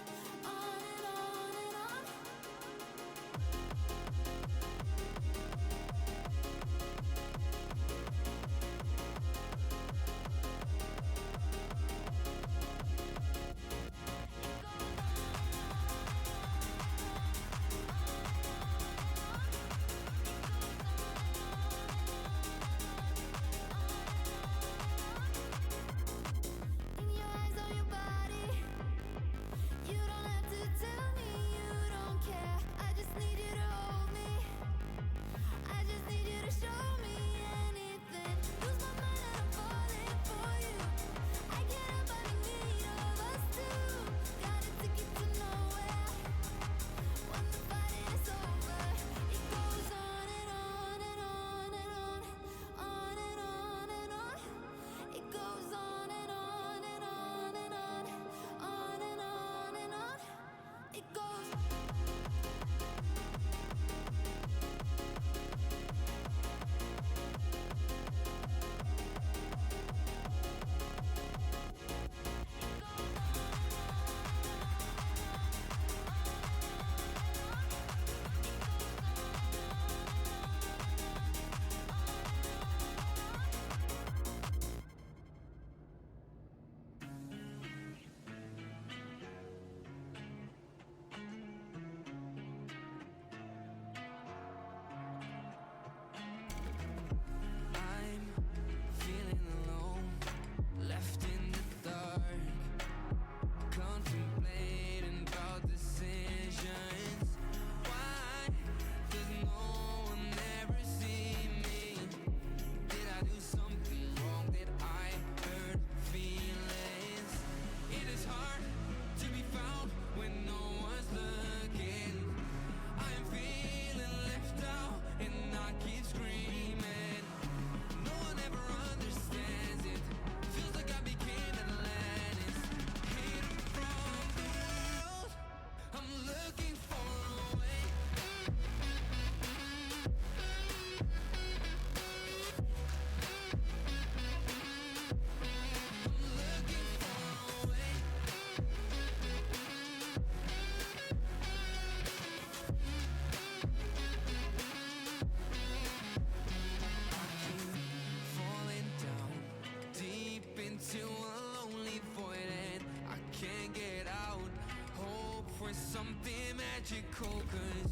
for something magical, 'cause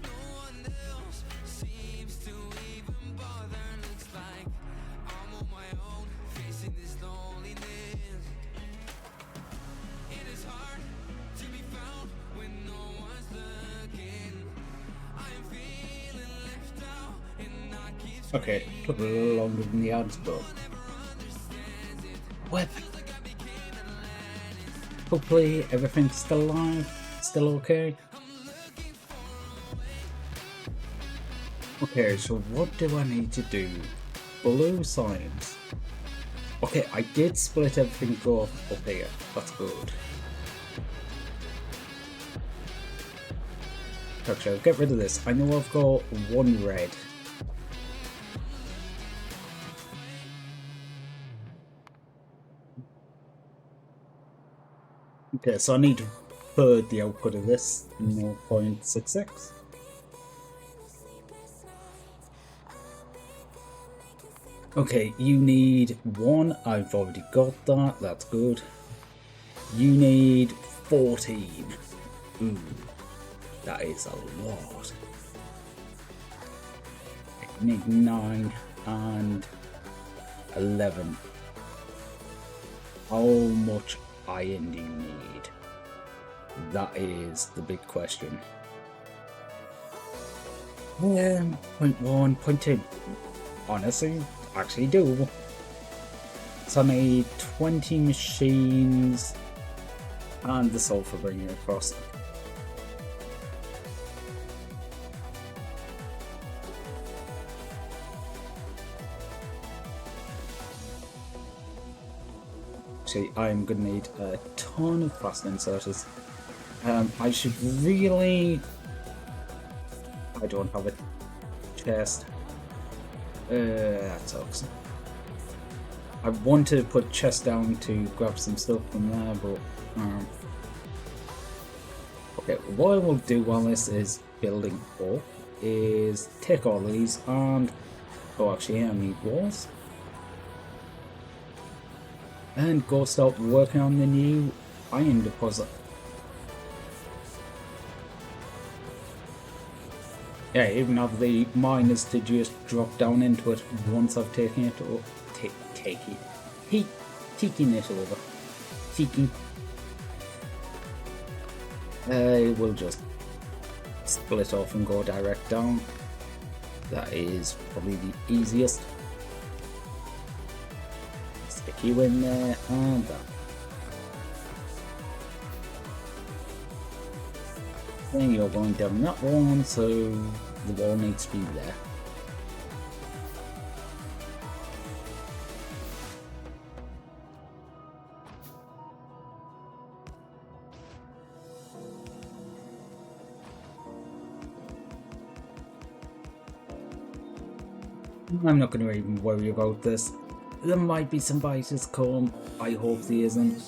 no one else seems to even bother. Looks like I'm on my own, facing this loneliness. It is hard to be found when no one's looking. I'm feeling left out and I keep Okay, took a little longer than the ads, but what? Hopefully everything's still alive, still okay. Okay, so what do I need to do? Blue science. Okay, I did split everything off up here. That's good. Actually, I'll get rid of this. I know I've got one red. Okay, so I need to third the output of this 0.66. Okay, you need 1. I've already got that. That's good. You need 14. Ooh, that is a lot. I need 9 and 11. How much iron do you need? That is the big question. 0.1, 0.2. Honestly, actually doable. So I need 20 machines and the sulfur bringer across. I'm gonna need a ton of fast inserters. I should really... I don't have a chest. That sucks. I want to put chest down to grab some stuff from there, but... Okay, what I will do while this is building up is take all these and... Oh, actually, I need walls. And go start working on the new iron deposit. Yeah, even have the miners to just drop down into it once I've taken it over. Taking it over. We'll just split off and go direct down. That is probably the easiest. Stick you in there and that. Then you're going down that one, so the wall needs to be there. I'm not going to even worry about this. There might be some biters come. I hope there isn't.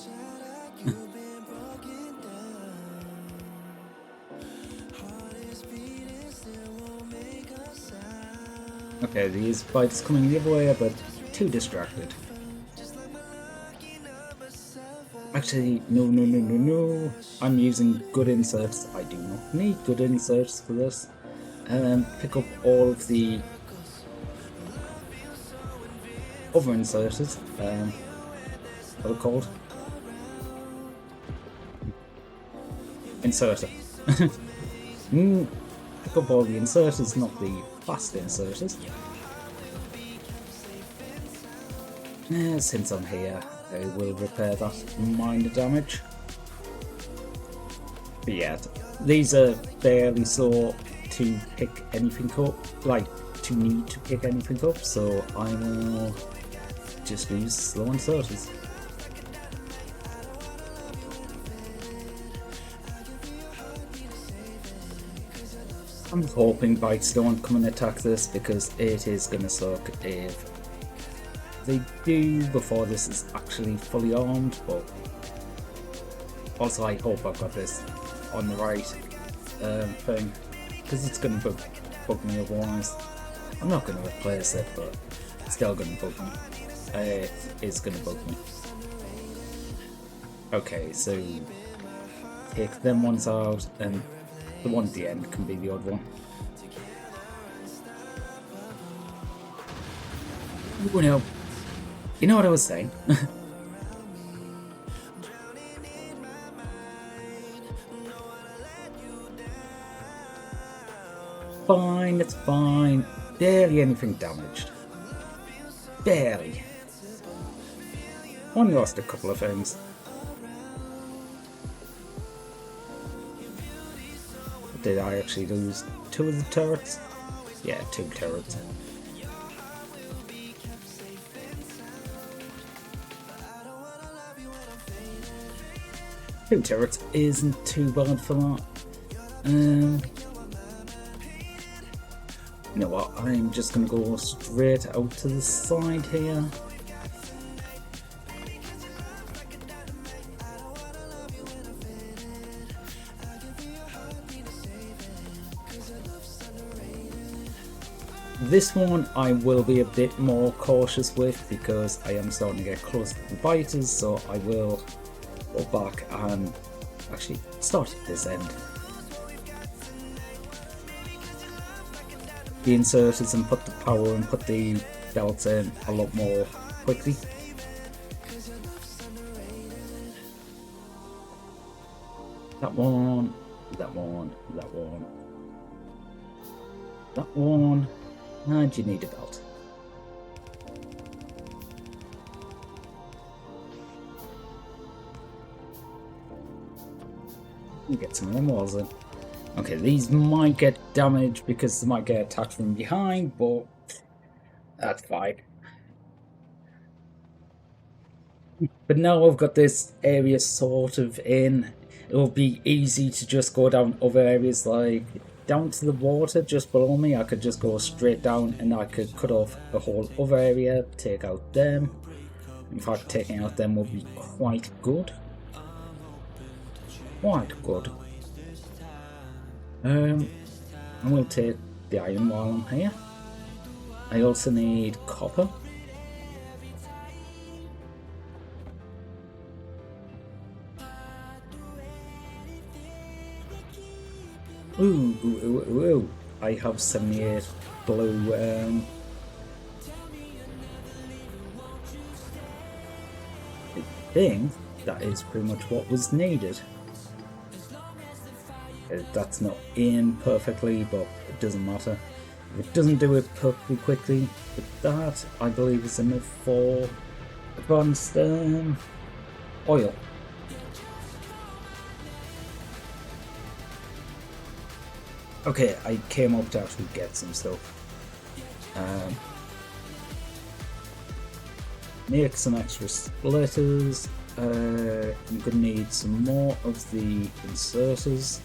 Okay, these biters coming the other way, but too distracted. Actually, no. I'm using good inserts. I do not need good inserts for this. Pick up all of the other inserters, what are called? Inserter. Pick up all the inserters, not the fast inserters. Since I'm here, I will repair that minor damage. But yeah, these are fairly slow to pick anything up, like to need to pick anything up, so I will just use slow inserters. I'm hoping bites don't come and attack this because it is gonna suck if they do before this is actually fully armed, but also I hope I've got this on the right thing because it's gonna bug me otherwise. I'm not gonna replace it, but it's still gonna bug me. It is gonna bug me. Okay, so take them ones out, and the one at the end can be the odd one. Oh no. You know what I was saying? Fine, it's fine. Barely anything damaged. Barely. Only lost a couple of things. Did I actually lose 2 of the turrets? Yeah, 2 turrets. Two turrets isn't too bad for that. You know what? I'm just gonna go straight out to the side here. This one I will be a bit more cautious with because I am starting to get close to the biters, so I will go back and actually start at this end. The inserters and put the power and put the belts in a lot more quickly. That one, that one, that one, that one, and you need a belt. You get some of them walls in. Okay, these might get damaged because they might get attacked from behind, but that's fine. But now I've got this area sort of in, it'll be easy to just go down other areas, like down to the water just below me. I could just go straight down and I could cut off a whole other area, take out them. In fact, taking out them will be quite good. Quite good. I will take the iron while I'm here. I also need copper. Ooh. I have 78 blue, I think that is pretty much what was needed. That's not in perfectly, but it doesn't matter. If it doesn't do it perfectly quickly, but that I believe is enough for advanced oil. Okay, I came up to actually get some stuff. Make some extra splitters. I'm gonna need some more of the inserters.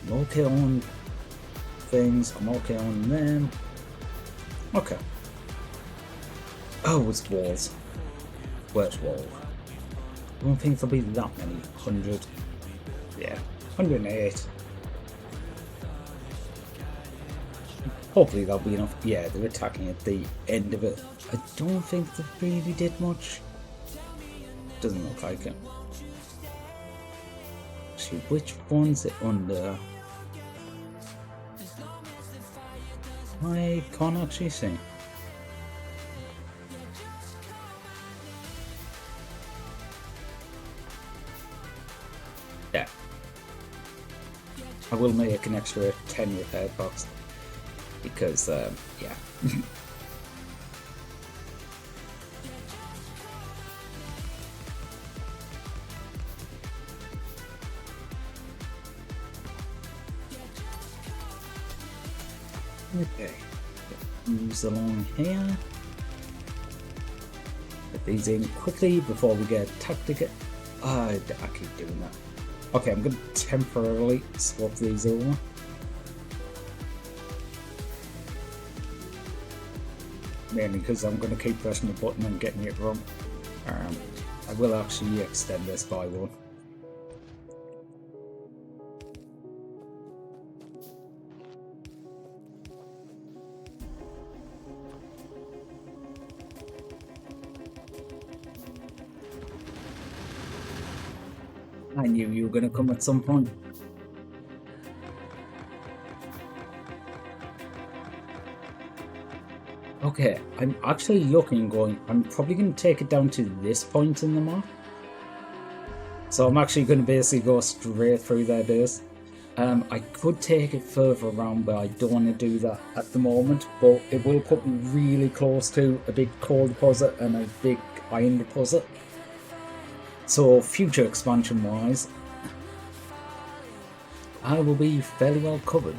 I'm okay on things, I'm okay on them. Okay. Oh, it's walls. Where's wall? I don't think there'll be that many. 100. Yeah, 108. Hopefully that'll be enough. Yeah, they're attacking at the end of it. I don't think they really did much. Doesn't look like it. Actually, which one's it under? I can't actually see. Yeah. I will make an extra 10 repair box. Because, yeah. Okay. Moves along here. Get these in quickly before we get attacked again. I keep doing that. Okay, I'm going to temporarily swap these over. Mainly because I'm going to keep pressing the button and getting it wrong. I will actually extend this by one. I I knew you were going to come at some point. Okay, I'm actually looking and going, I'm probably going to take it down to this point in the map. So I'm actually going to basically go straight through their base. I could take it further around, but I don't want to do that at the moment. But it will put me really close to a big coal deposit and a big iron deposit. So future expansion wise, I will be fairly well covered.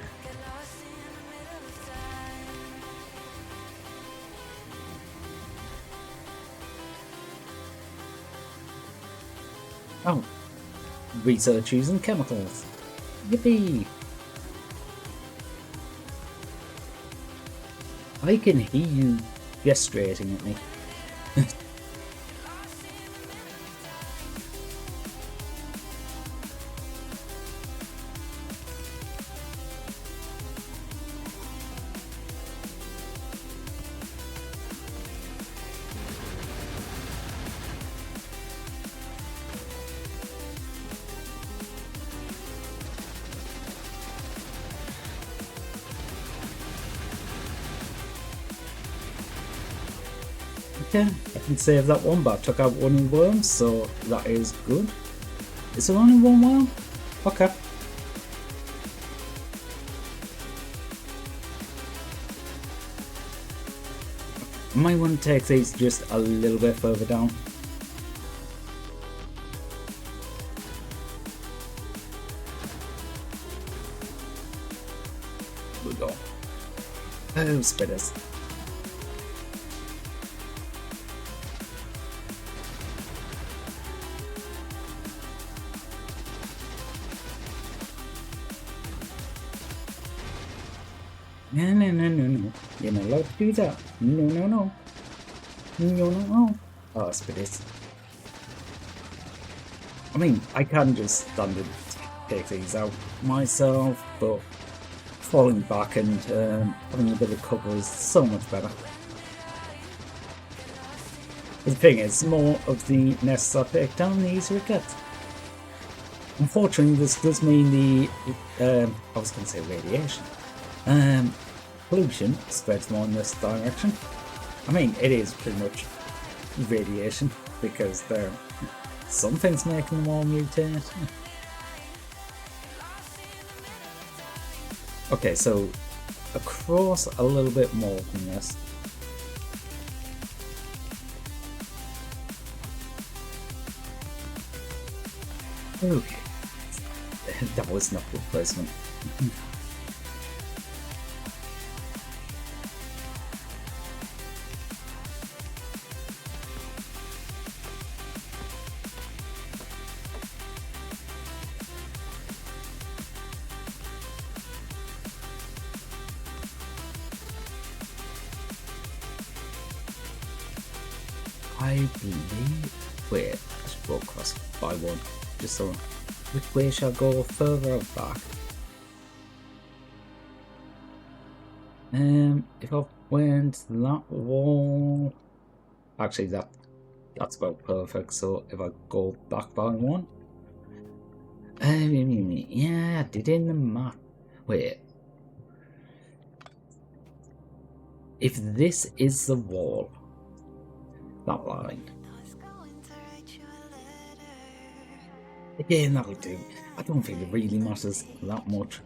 Oh, research using chemicals. Yippee! I can hear you gesturing at me. Okay, I can save that one, but I took out one of the worms, so that is good. Is there only one worm? Okay. I might want to take these just a little bit further down. We go. Oh, spitters. No. You're not allowed to do that. No. No. Oh, spitters. I mean, I can just stand and take these out myself, but falling back and having a bit of cover is so much better. The thing is, the more of the nests I take down, the easier it gets. Unfortunately, this does mean the, I was going to say radiation. Pollution spreads more in this direction. I mean, it is pretty much radiation because something's making them all mutate. Okay, so across a little bit more than this. Okay, that was not good placement. I believe. Wait, I should go across by one. Just so. Which way shall I go further or back? If I went that wall. Actually, that's about perfect. So if I go back by one. Yeah, I did in the map. Wait. If this is the wall. That line. Again, that'll do. I don't think it really matters that much.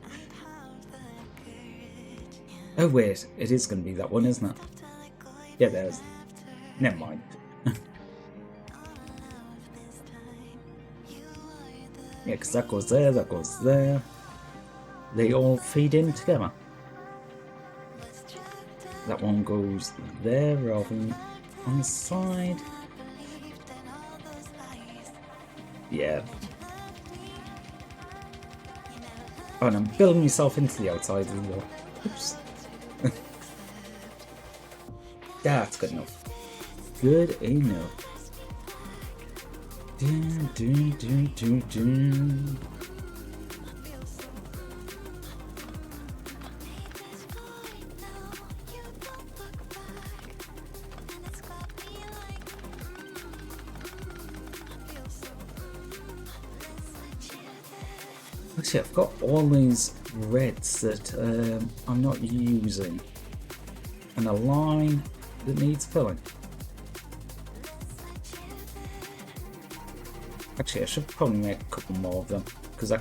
Oh wait, it is going to be that one, isn't it? Yeah, there's. Never mind. Yeah, because that goes there, that goes there. They all feed in together. That one goes there rather than on the side. Yeah. Oh, and I'm building myself into the outside of the wall. Oops. That's good enough. Good enough. Actually, I've got all these reds that I'm not using. And a line that needs filling. Actually, I should probably make a couple more of them. Because I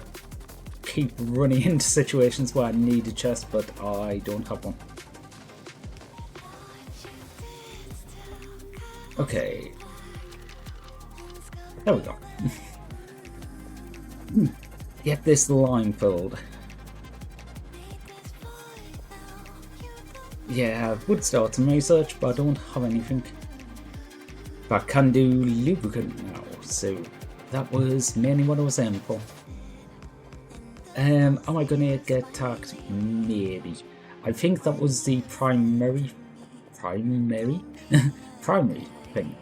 keep running into situations where I need a chest, but I don't have one. Okay. There we go. Get this line filled. Yeah, I would start some research, but I don't have anything. But I can do lubricant now, so that was mainly what I was aiming for. Am I gonna get attacked? Maybe. I think that was the primary thing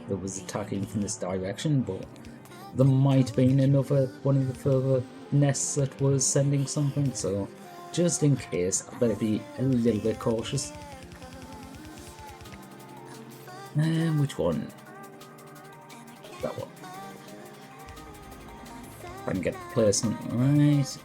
that was attacking from this direction, but there might have been another one of the further nests that was sending something, so just in case, I better be a little bit cautious. Which one? That one. If I can get the placement right.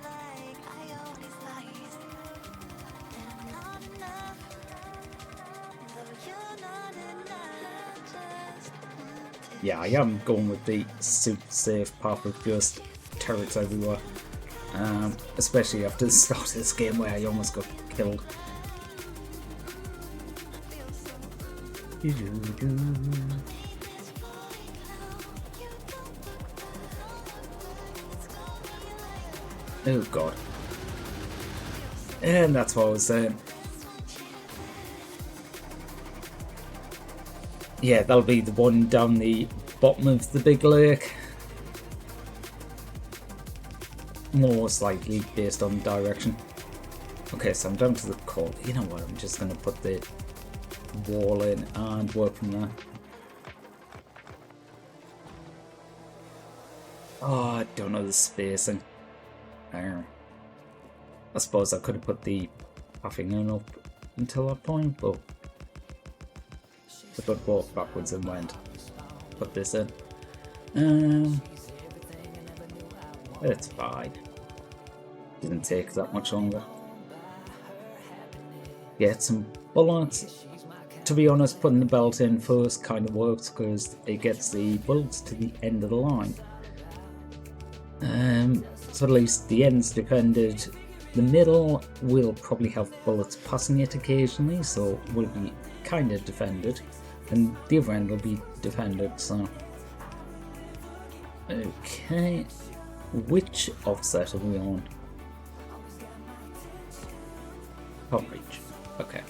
Yeah, I am going with the super safe path of just turrets everywhere. Especially after the start of this game where I almost got killed. Oh god. And that's what I was saying. Yeah, that'll be the one down the bottom of the big lake. Most likely based on direction. Okay, so I'm down to the core. You know what, I'm just going to put the wall in and work from there. Oh, I don't know the spacing. I suppose I could have put the pathing in up until that point, but I got walked backwards and went. Put this in. It's fine. Didn't take that much longer. Get some bullets. To be honest, putting the belt in first kind of works because it gets the bullets to the end of the line. So at least the end's defended. The middle will probably have bullets passing it occasionally, so will be kind of defended. And the other end will be defended, so... Okay... Which offset are we on? Can't reach. Okay.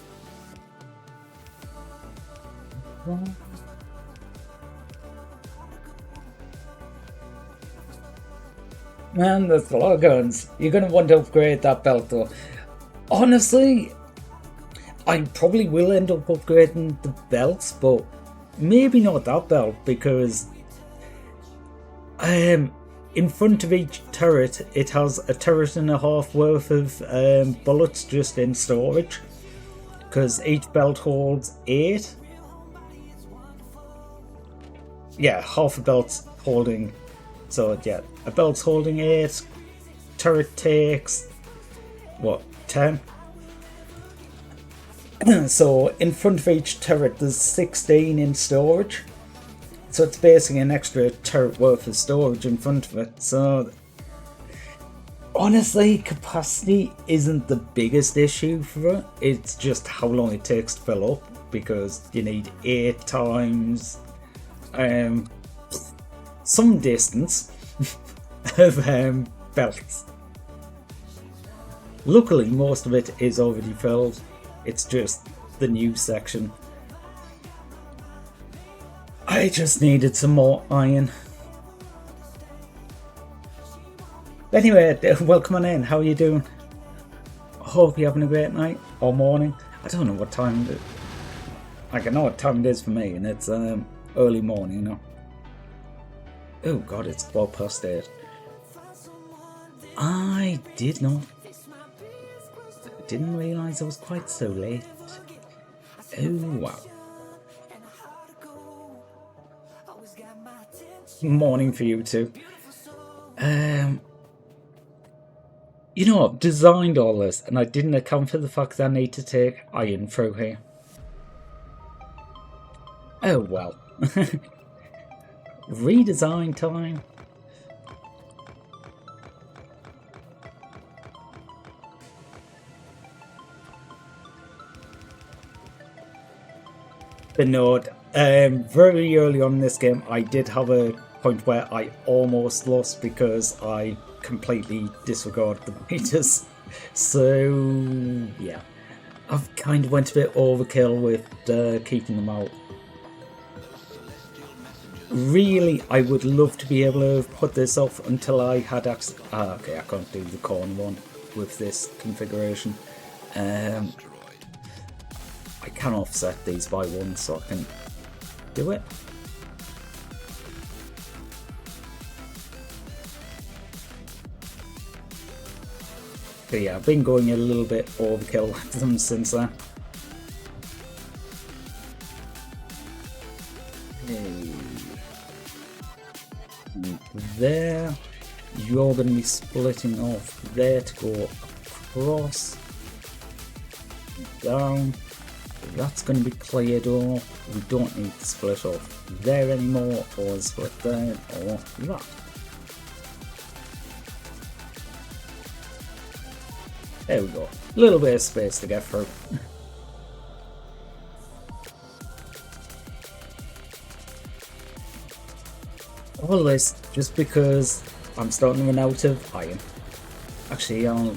Man, that's a lot of guns. You're gonna want to upgrade that belt though. Honestly, I probably will end up upgrading the belts, but maybe not that belt because in front of each turret it has a turret and a half worth of bullets just in storage because each belt holds 8. Yeah, half a belt's holding, so yeah, a belt's holding 8, turret takes what, 10? So in front of each turret there's 16 in storage. So it's basically an extra turret worth of storage in front of it. So honestly, capacity isn't the biggest issue for it. It's just how long it takes to fill up, because you need 8 times some distance of belts. Luckily, most of it is already filled. It's just the new section. I just needed some more iron. Anyway, welcome on in. How are you doing? Hope you're having a great night or morning. I don't know what time it is. Like, I know what time it is for me, and it's early morning, you know. Oh god, it's 8:12. I didn't realise I was quite so late. Oh wow. Morning for you too. You know, I've designed all this and I didn't account for the fact that I need to take iron through here. Oh well. Redesign time. But no, very early on in this game, I did have a point where I almost lost because I completely disregarded the meters. So, yeah. I've kind of went a bit overkill with keeping them out. Really, I would love to be able to put this off until I had access. Okay, I can't do the corner one with this configuration. I can offset these by one, so I can do it. But yeah, I've been going a little bit overkill with them since then. There, you're going to be splitting off there to go across, down. That's going to be cleared off. We don't need to split off there anymore, or split there, or that. There we go. A little bit of space to get through. All this just because I'm starting to run out of iron. Actually, I'll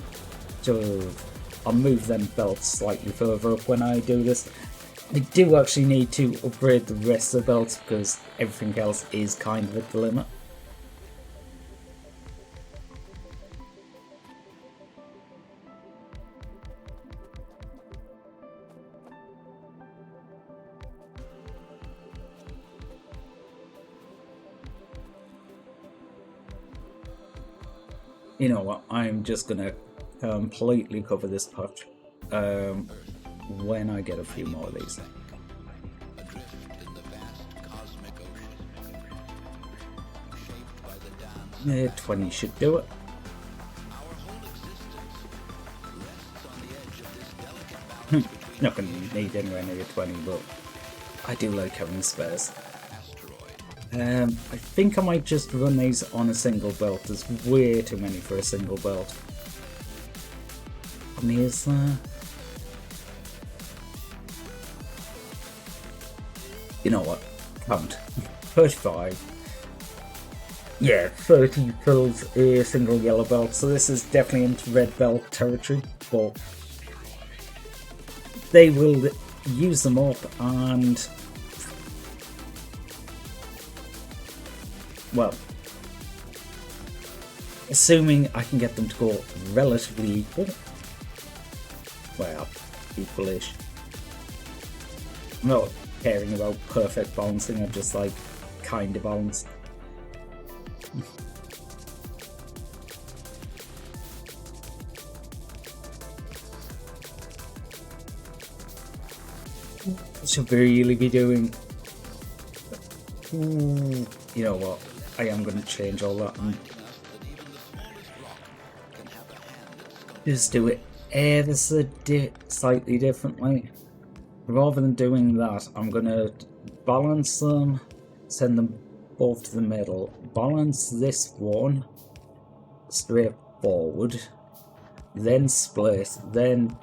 move them belts slightly further up when I do this. I do actually need to upgrade the rest of the belts because everything else is kind of at the limit. You know what, I'm just gonna completely cover this patch when I get a few more of these. 20 should do it. Not gonna need anywhere near 20, but I do like having spares. I think I might just run these on a single belt. There's way too many for a single belt. How many is there? You know what? Count. 35. Yeah, 30 fills a single yellow belt, so this is definitely into red belt territory, but they will use them up and, well, assuming I can get them to go relatively equal, well, equal-ish. I'm not caring about perfect balancing, I'm just like kind of balanced. Should really be doing. You know what? I am going to change all that and just do it ever so slightly differently. Rather than doing that, I'm going to balance them, send them both to the middle, balance this one straight forward, then split, then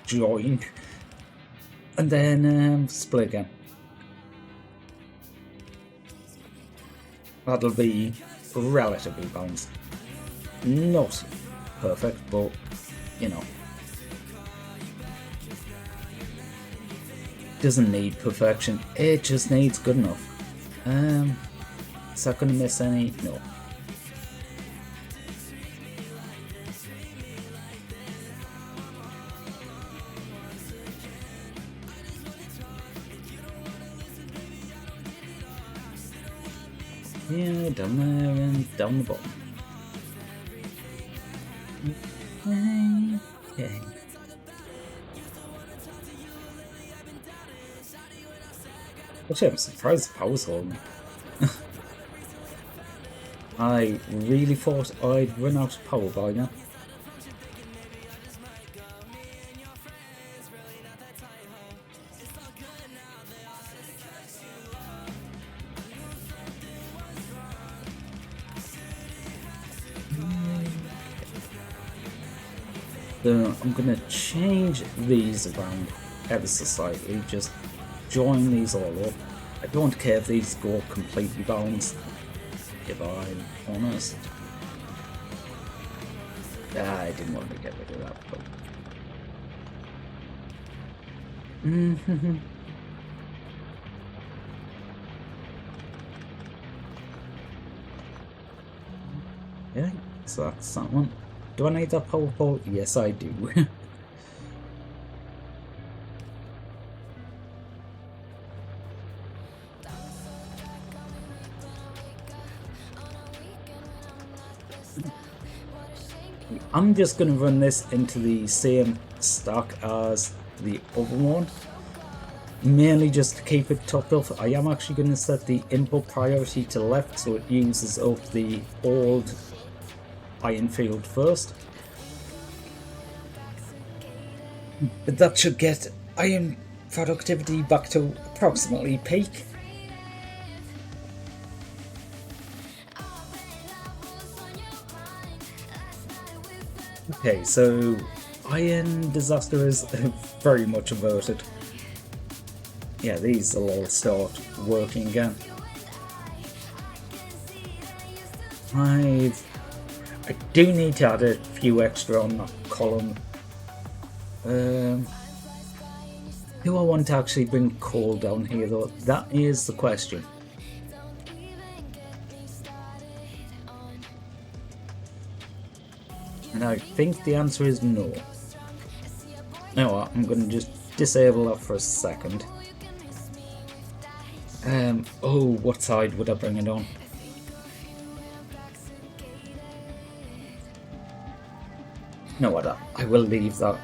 join, and then split again. That'll be relatively balanced. Not perfect, but you know. Doesn't need perfection, it just needs good enough. Is that going to miss any? No. Yeah, down there and down the bottom. Okay. Actually, I'm surprised the power's holding. I really thought I'd run out of power by now. So I'm gonna change these around ever so slightly, just join these all up. I don't care if these go completely balanced, if I'm honest. I didn't want to get rid of that, but... Yeah, so that's that one. Do I need that power pole? Yes, I do. I'm just going to run this into the same stack as the other one, mainly just to keep it topped off. I am actually going to set the input priority to left so it uses up the old iron field first. But that should get iron productivity back to approximately peak. Okay, so iron disaster is very much averted. Yeah, these will all start working again. I do need to add a few extra on that column. Do I want to actually bring coal down here though? That is the question. And I think the answer is no. You know what, I'm going to just disable that for a second. Oh, what side would I bring it on? No, what, I will leave that.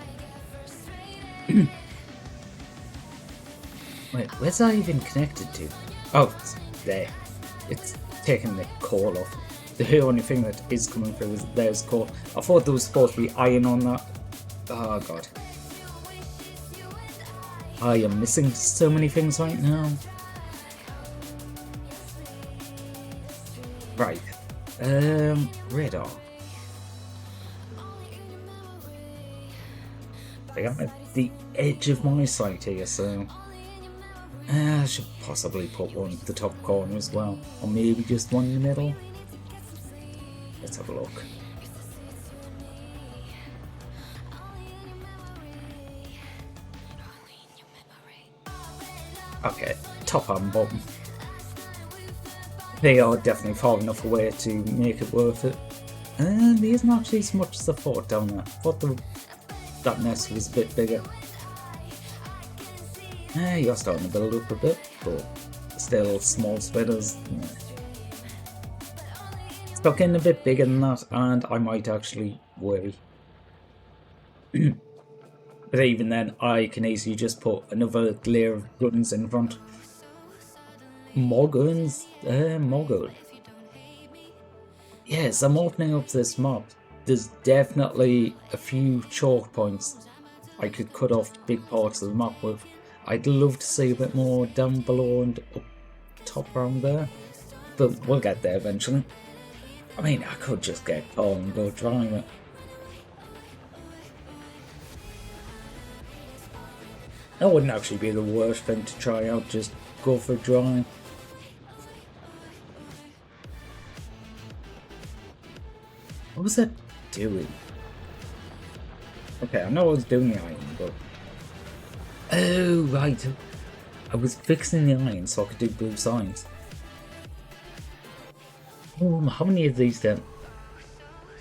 Wait, where's that even connected to? Oh, it's there. It's taking the coal off. The only thing that is coming through is there's coal. I thought there was supposed to be iron on that. Oh god. I am missing so many things right now. Right. Radar. I'm at the edge of my sight here, so I should possibly put one at the top corner as well, or maybe just one in the middle. Let's have a look. Okay, top and bottom. They are definitely far enough away to make it worth it. And there isn't actually as much as I thought down there. I thought that nest was a bit bigger. You're starting to build up a bit, but still small spitters. Yeah. Stuck in a bit bigger than that, and I might actually worry. But even then, I can easily just put another layer of guns in front. More guns? More guns. Yes, I'm opening up this map. There's definitely a few choke points I could cut off big parts of the map with. I'd love to see a bit more down below and up top around there, but we'll get there eventually. I mean, I could just get coal and go drive it. That wouldn't actually be the worst thing to try out, just go for a drive. What was that doing? Okay, I know I was doing the iron, but... Oh, right. I was fixing the iron so I could do blue signs. Oh, how many of these then?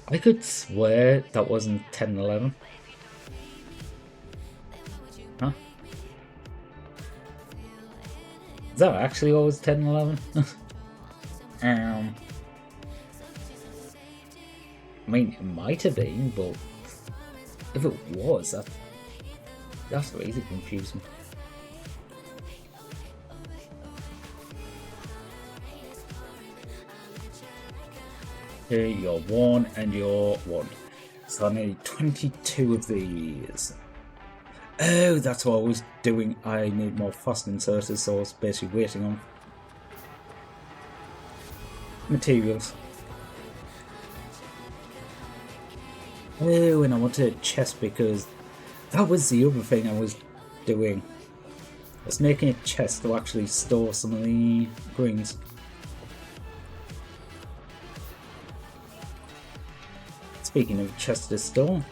I could swear that wasn't 10, 11. Huh? Is that actually always 10, 11? I mean, it might have been, but if it was, that's really confusing. 2, you're 1, and you're 1. So I need 22 of these. Oh, that's what I was doing. I need more fast inserters, so I was basically waiting on materials. Oh, and I wanted a chest because that was the other thing I was doing. I was making a chest to actually store some of the greens. Speaking of chest to store,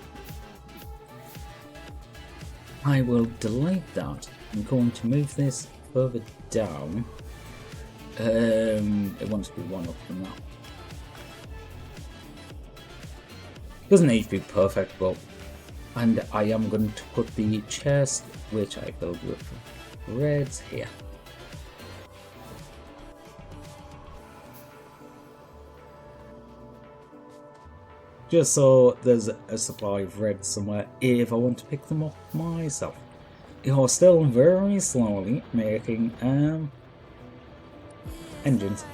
I will delete that. I'm going to move this further down. It wants to be one up from that. Doesn't need to be perfect, but and I am going to put the chest, which I filled with reds, here. Just so there's a supply of reds somewhere if I want to pick them up myself. You're still very slowly making engines.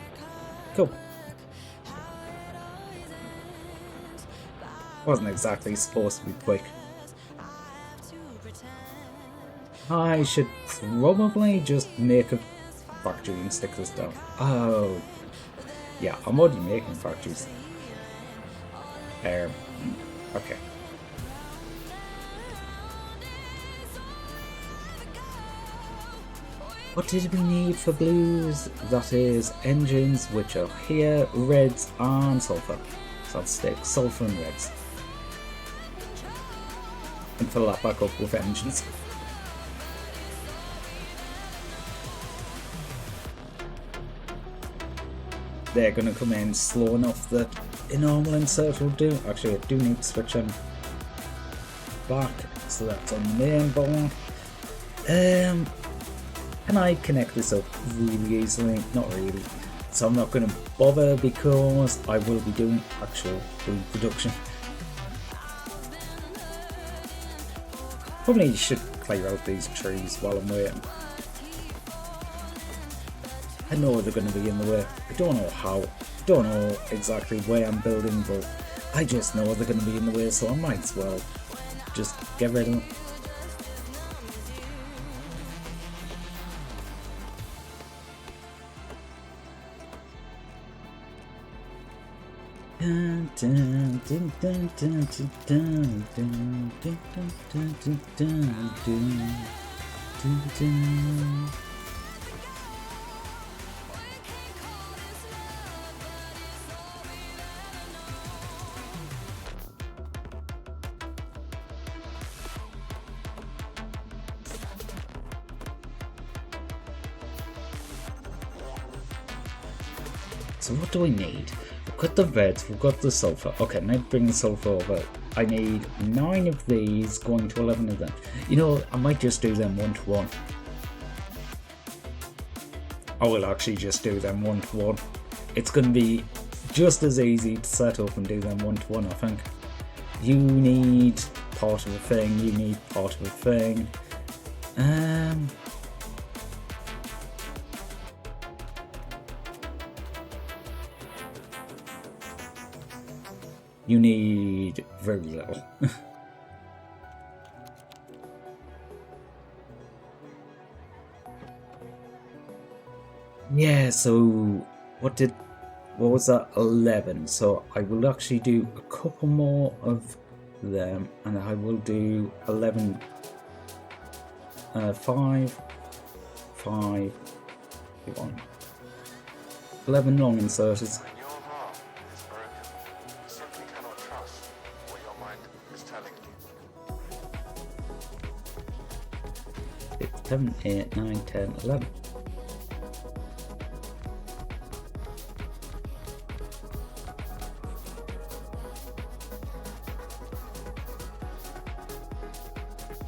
Cool. Wasn't exactly supposed to be quick. I should probably just make a factory and stick this down. Oh, yeah, I'm already making factories. Okay. What did we need for blues? That is engines, which are here, reds and sulfur. So I'll stick sulfur and reds. And fill that back up with engines. They're going to come in slow enough that a normal insert will do. Actually, I do need to switch them back, so that's on the main board. Can I connect this up really easily? Not really. So I'm not going to bother because I will be doing actual food production. Probably should clear out these trees while I'm waiting. I know they're going to be in the way. I don't know how. Don't know exactly where I'm building, but I just know they're going to be in the way, so I might as well just get rid of them. So what do I need? We've got the reds, we've got the sulfur. Okay, now bring the sulfur over. I need 9 of these, going to 11 of them. You know, I might just do them 1 to 1. I will actually just do them 1 to 1. It's going to be just as easy to set up and do them 1 to 1, I think. You need part of a thing, you need part of a thing. You need very little. Yeah, so what was that? 11. So I will actually do a couple more of them, and I will do 11 5 5 1 11 long inserters. When your heart is broken, you simply cannot trust what your mind is telling you. 6, 7, 8, 9, 10, 11.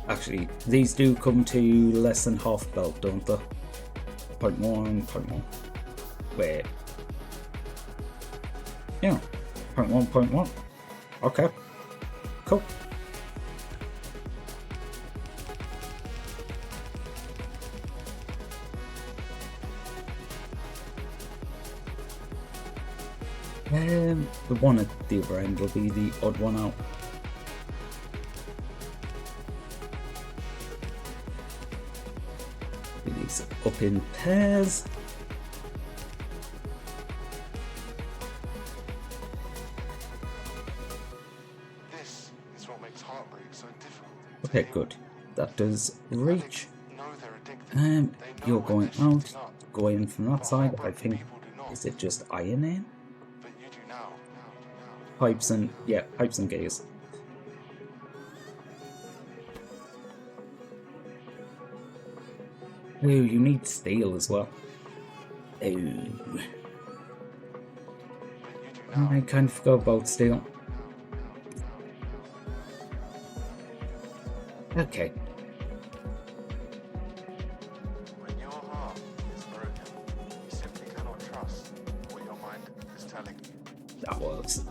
Actually, these do come to less than half belt, don't they? 0.1, 0.1. Wait. Yeah. 0.1, 0.1. Okay. Cool. The one at the other end will be the odd one out. Put these up in pairs. This is what makes heartbreak so difficult. Okay, good. That does reach. Know they're addicted. You're going out, go in from that side. I think, is it just iron in? But you do now. Pipes and, yeah, pipes and gears. Ooh, you need steel as well. Ooh. I kind of forgot about steel. Okay. When your heart is broken, you simply cannot trust what your mind is telling you. That works.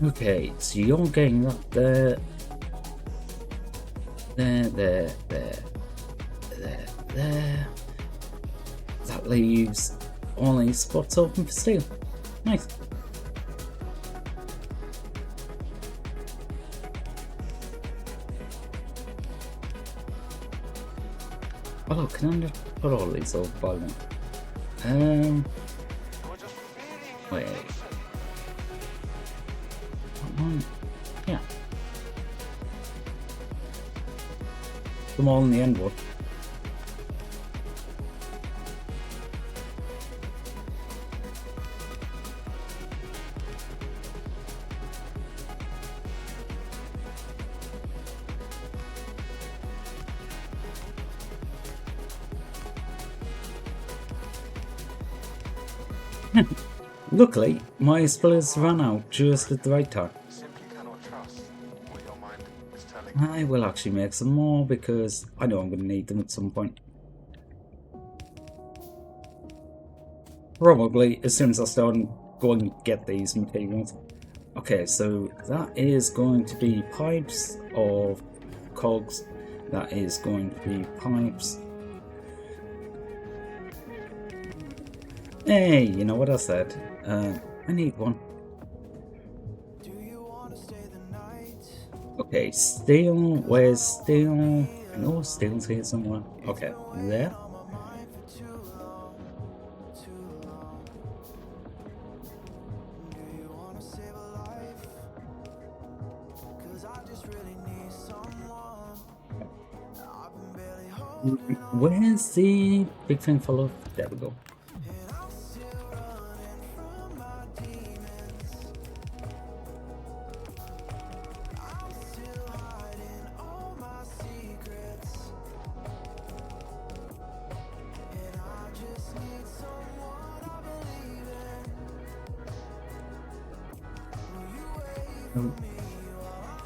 Okay, so you're getting that there. There. That leaves all these spots open for steel. Nice. Oh, can I just put all these over by one? Wait. That one? Yeah. Them all in the end wood. Luckily, my splitters ran out just at the right time. Simply cannot trust what your mind is telling you. I will actually make some more because I know I'm going to need them at some point. Probably as soon as I start going and get these materials. Okay, so that is going to be pipes of cogs. That is going to be pipes. Hey, you know what I said? I need one. Okay, steel. Where's steel? I know steel's here somewhere. Okay, there. Where's the big thing full of? There we go.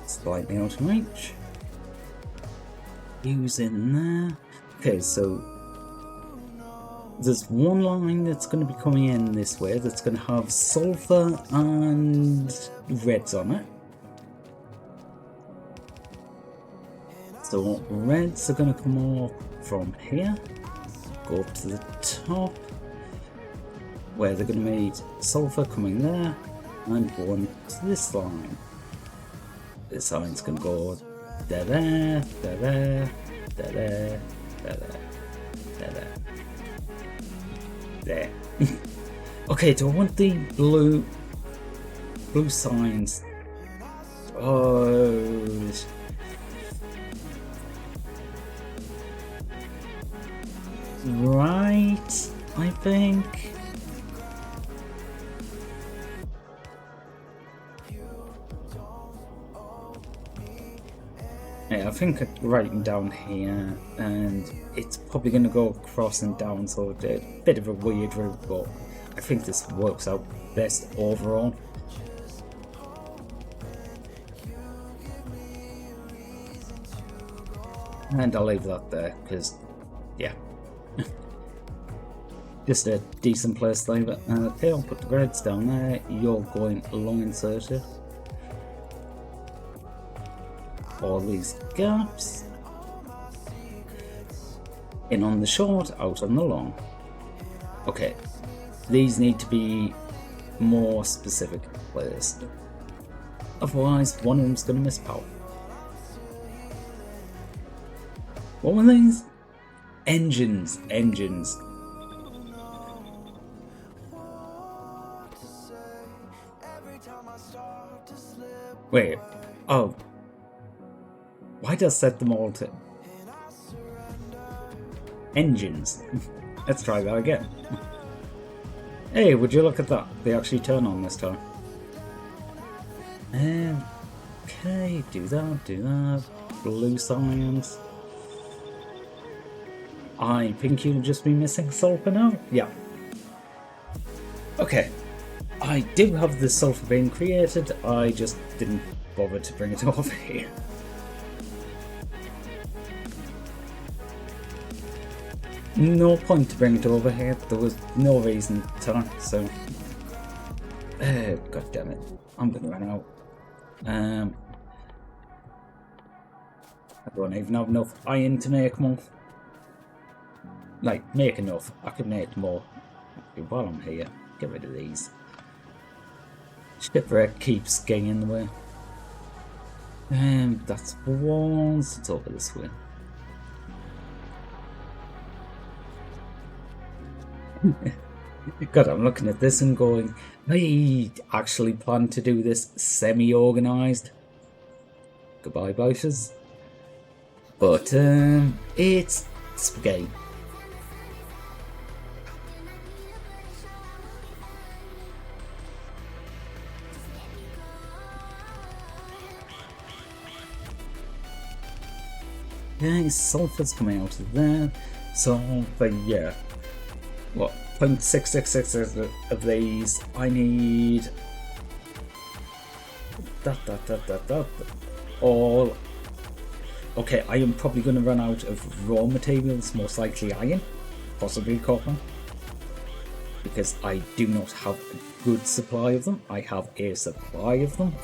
Slightly out of reach. Use in there. Okay, so there's one line that's going to be coming in this way that's going to have sulfur and reds on it. So reds are going to come off from here, go up to the top, where they're going to need sulfur coming there, and going to this line. This line's going to go there, there, there, there, there, there, there. Okay, do I want the blue signs? Oh, right, I think. Yeah, I think I'm writing down here, and it's probably going to go across and down, so it's a bit of a weird route, but I think this works out best overall. And I'll leave that there, because, yeah. Just a decent place to leave it. Okay, I'll put the reds down there. You're going along inserted. All these gaps. In on the short, out on the long. Okay, these need to be more specific placed. Otherwise, one of them's going to miss power. What were these? Engines. Wait, oh. Why does set them all to engines? Let's try that again. Hey, would you look at that? They actually turn on this time. Okay, do that. Blue science. I think you'll just be missing sulfur now? Yeah. Okay. I do have the sulfur being created, I just didn't bother to bring it over here. No point to bring it over here, there was no reason to, so... God damn it, I'm gonna run out. I don't even have enough iron to make more. Like, make enough, I could make more. While I'm here, get rid of these. Shipwreck keeps getting in the way. That's walls, it's over this way. God, I'm looking at this and going, I actually plan to do this semi-organised. Goodbye, biters. But, it's spaghetti. Yeah, sulfur's coming out of there. Sulfur, yeah. What? 0.666 of these. I need that. All. Okay, I am probably going to run out of raw materials, most likely iron, possibly copper, because I do not have a good supply of them. I have a supply of them.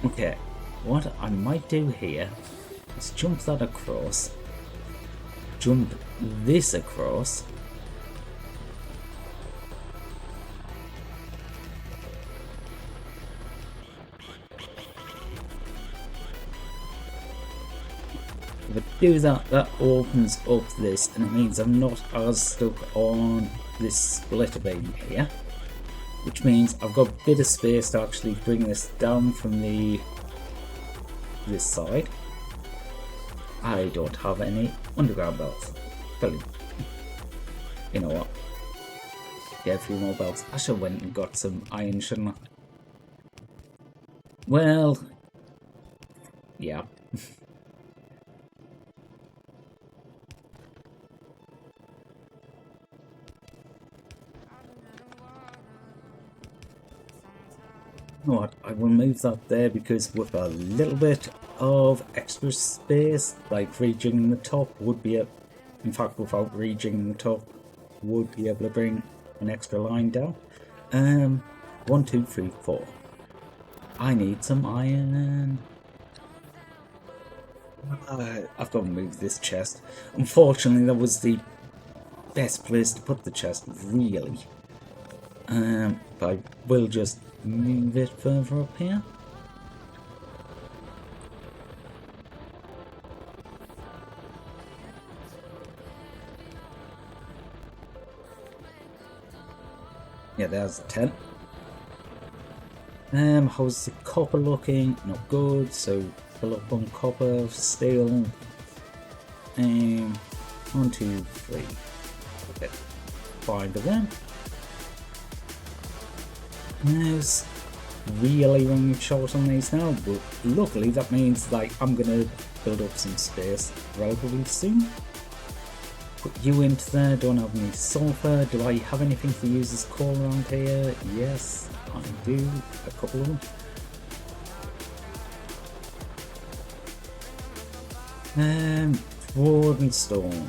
Okay, what I might do here is jump that across, jump this across, if I do that, that opens up this, and it means I'm not as stuck on this splitter beam here. Which means I've got a bit of space to actually bring this down from this side. I don't have any underground belts. Brilliant. You know what? Get a few more belts. I should have went and got some iron, shouldn't I? Well, yeah. You know what, I will move that there because with a little bit of extra space, like reaching the top would be in fact without reaching the top, would be able to bring an extra line down. 1, 2, 3, 4. I need some iron. I've got to move this chest. Unfortunately, that was the best place to put the chest, really. But I will just move it further up here. Yeah, there's the tent. How's the copper looking? Not good, so fill up on copper, steel. 1, 2, 3. Okay. 5 of them. There's really running short on these now, but luckily that means like I'm gonna build up some space relatively soon. Put you into there, don't have any sulfur. Do I have anything to use as coal around here? Yes, I do, a couple of them. Wood and stone.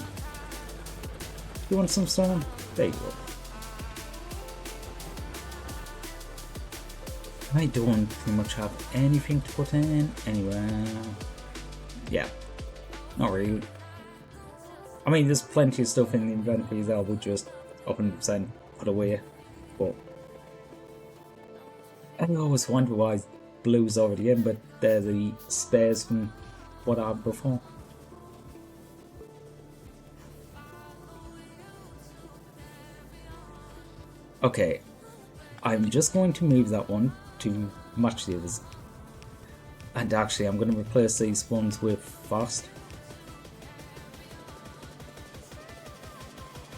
You want some stone? There you go. I don't pretty much have anything to put in anywhere. Yeah, not really. I mean, there's plenty of stuff in the inventory that I would just 100% put away, but I always wonder why blue's already in, but they're the spares from what I had before. Okay, I'm just going to move that one to match the others. And actually, I'm going to replace these ones with fast.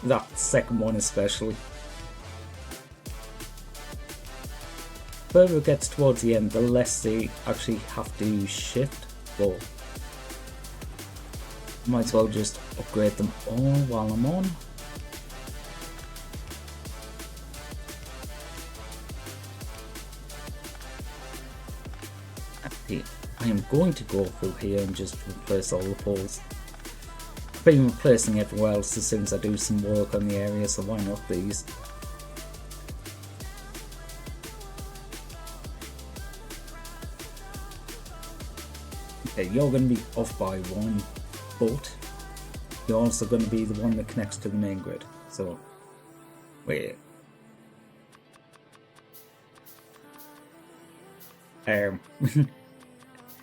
That second one especially. The further it gets towards the end, the less they actually have to shift, but might as well just upgrade them all while I'm on. Okay, I am going to go through here and just replace all the poles. I've been replacing everywhere else as soon as I do some work on the area, so why not these? Okay, you're going to be off by one, but you're also going to be the one that connects to the main grid. So, wait.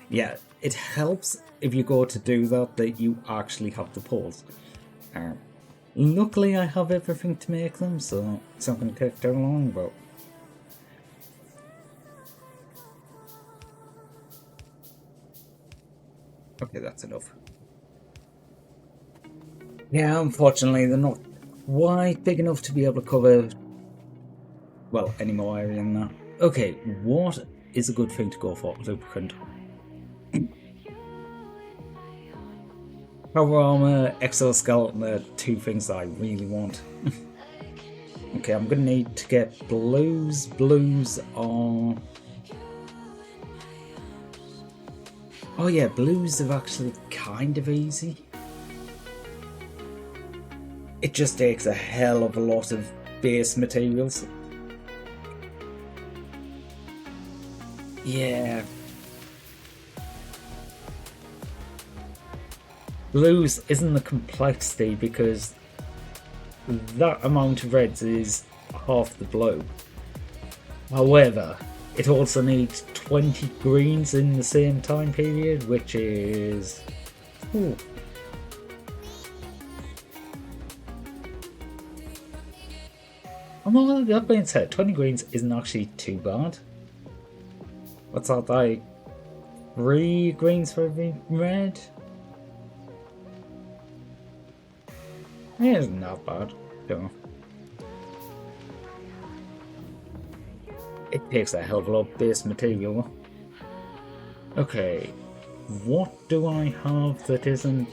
Yeah, it helps if you go to do that you actually have the poles. Luckily I have everything to make them, so it's not going to take too long, but okay, that's enough. Yeah, unfortunately they're not quite big enough to be able to cover, well, any more area than that. Okay, what is a good thing to go for? Lubricant. Power armor, exoskeleton are two things that I really want. Okay, I'm gonna need to get blues. Blues are... oh yeah, blues are actually kind of easy. It just takes a hell of a lot of base materials. Yeah. Blues isn't the complexity because that amount of reds is half the blue. However, it also needs 20 greens in the same time period, which is... ooh. Although that being said, 20 greens isn't actually too bad. What's that, like 3 greens for every red? Yeah, it's not bad. So, it takes a hell of a lot of base material. Okay, what do I have that isn't...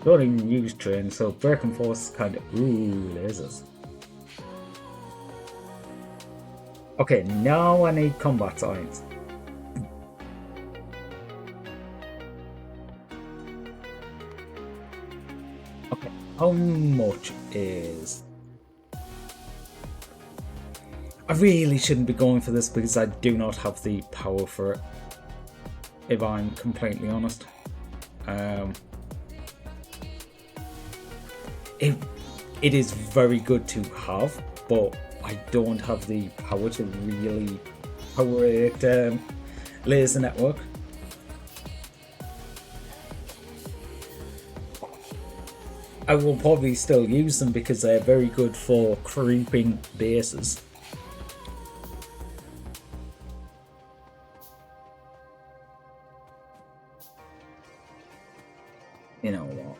don't even use train, so break and force is kind of... ooh, lasers. Okay, now I need combat science. Okay, how much is... I really shouldn't be going for this because I do not have the power for it, if I'm completely honest. It is very good to have, but I don't have the power to really power it laser network. I will probably still use them because they're very good for creeping bases. You know what?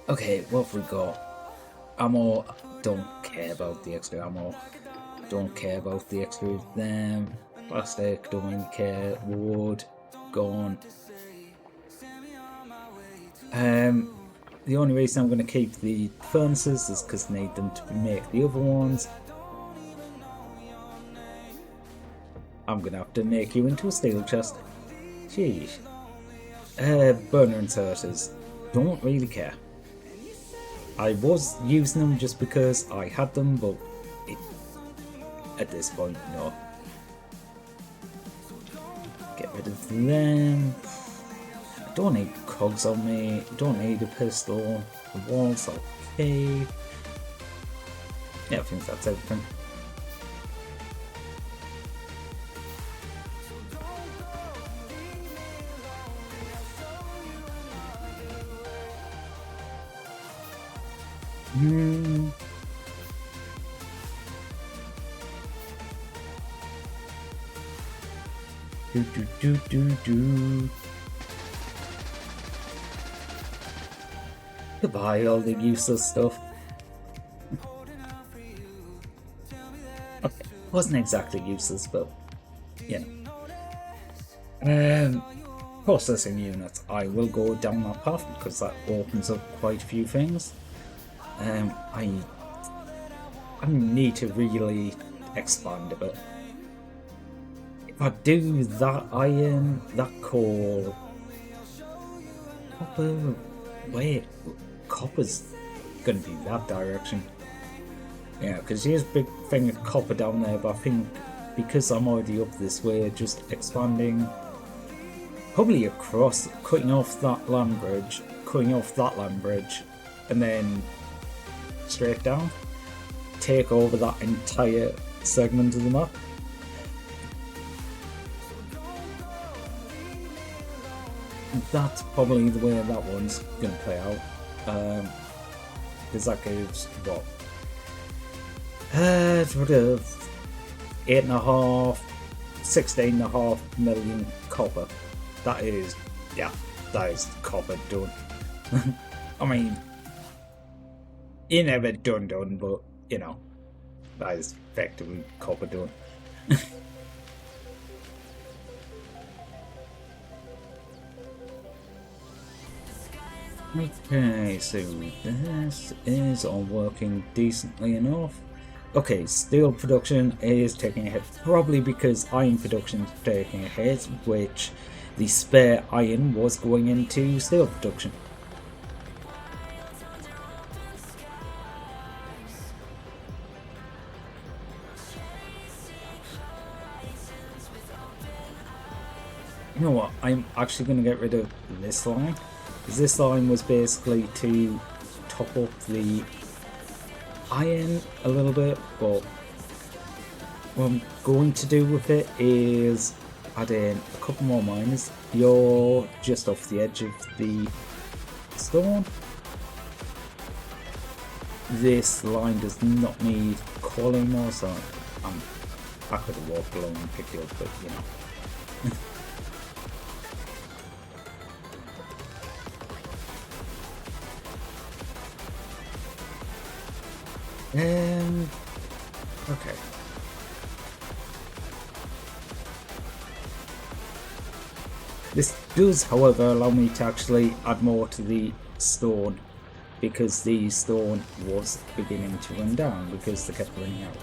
Okay, what have we got? Ammo, don't care about the extra ammo. Don't care about the extra plastic, don't really care. Wood, gone. The only reason I'm going to keep the furnaces is because I need them to make the other ones. I'm going to have to make you into a steel chest. Jeez. Burner inserters. Don't really care. I was using them just because I had them, but at this point, no. Get rid of them. I don't need cogs on me. Don't need a pistol. The walls okay. Yeah, I think that's everything. Do. Goodbye, all the useless stuff. Okay, wasn't exactly useless, but you know. Processing units. I will go down that path because that opens up quite a few things. I need to really expand a bit. If I do that iron, that coal, copper. Wait, copper's gonna be that direction. Yeah, because there's a big thing of copper down there, but I think because I'm already up this way, just expanding, probably across, cutting off that land bridge, and then straight down, take over that entire segment of the map. That's probably the way that one's gonna play out, because that gives what 16.5 million copper. That is copper done. I mean, you never done, but you know, that is effectively copper done. Okay, so this is all working decently enough. Okay, steel production is taking a hit, probably because iron production is taking a hit, which the spare iron was going into steel production. You know what, I'm actually going to get rid of this line. This line was basically to top up the iron a little bit, but what I'm going to do with it is add in a couple more miners. You're just off the edge of the stone. This line does not need coal anymore, so I could have walked along and picked it up, but you know. Okay. This does, however, allow me to actually add more to the stone, because the stone was beginning to run down because they kept running out.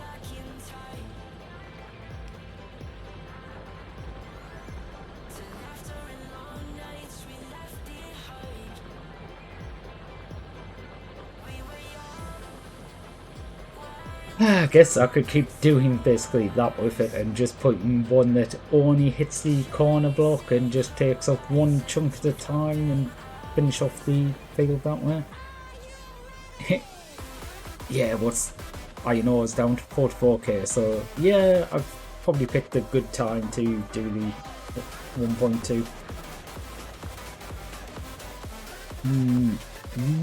I guess I could keep doing basically that with it and just putting one that only hits the corner block and just takes up one chunk at a time and finish off the field that way. Yeah, iron ore is down to 44k, so yeah, I've probably picked a good time to do the 1.2.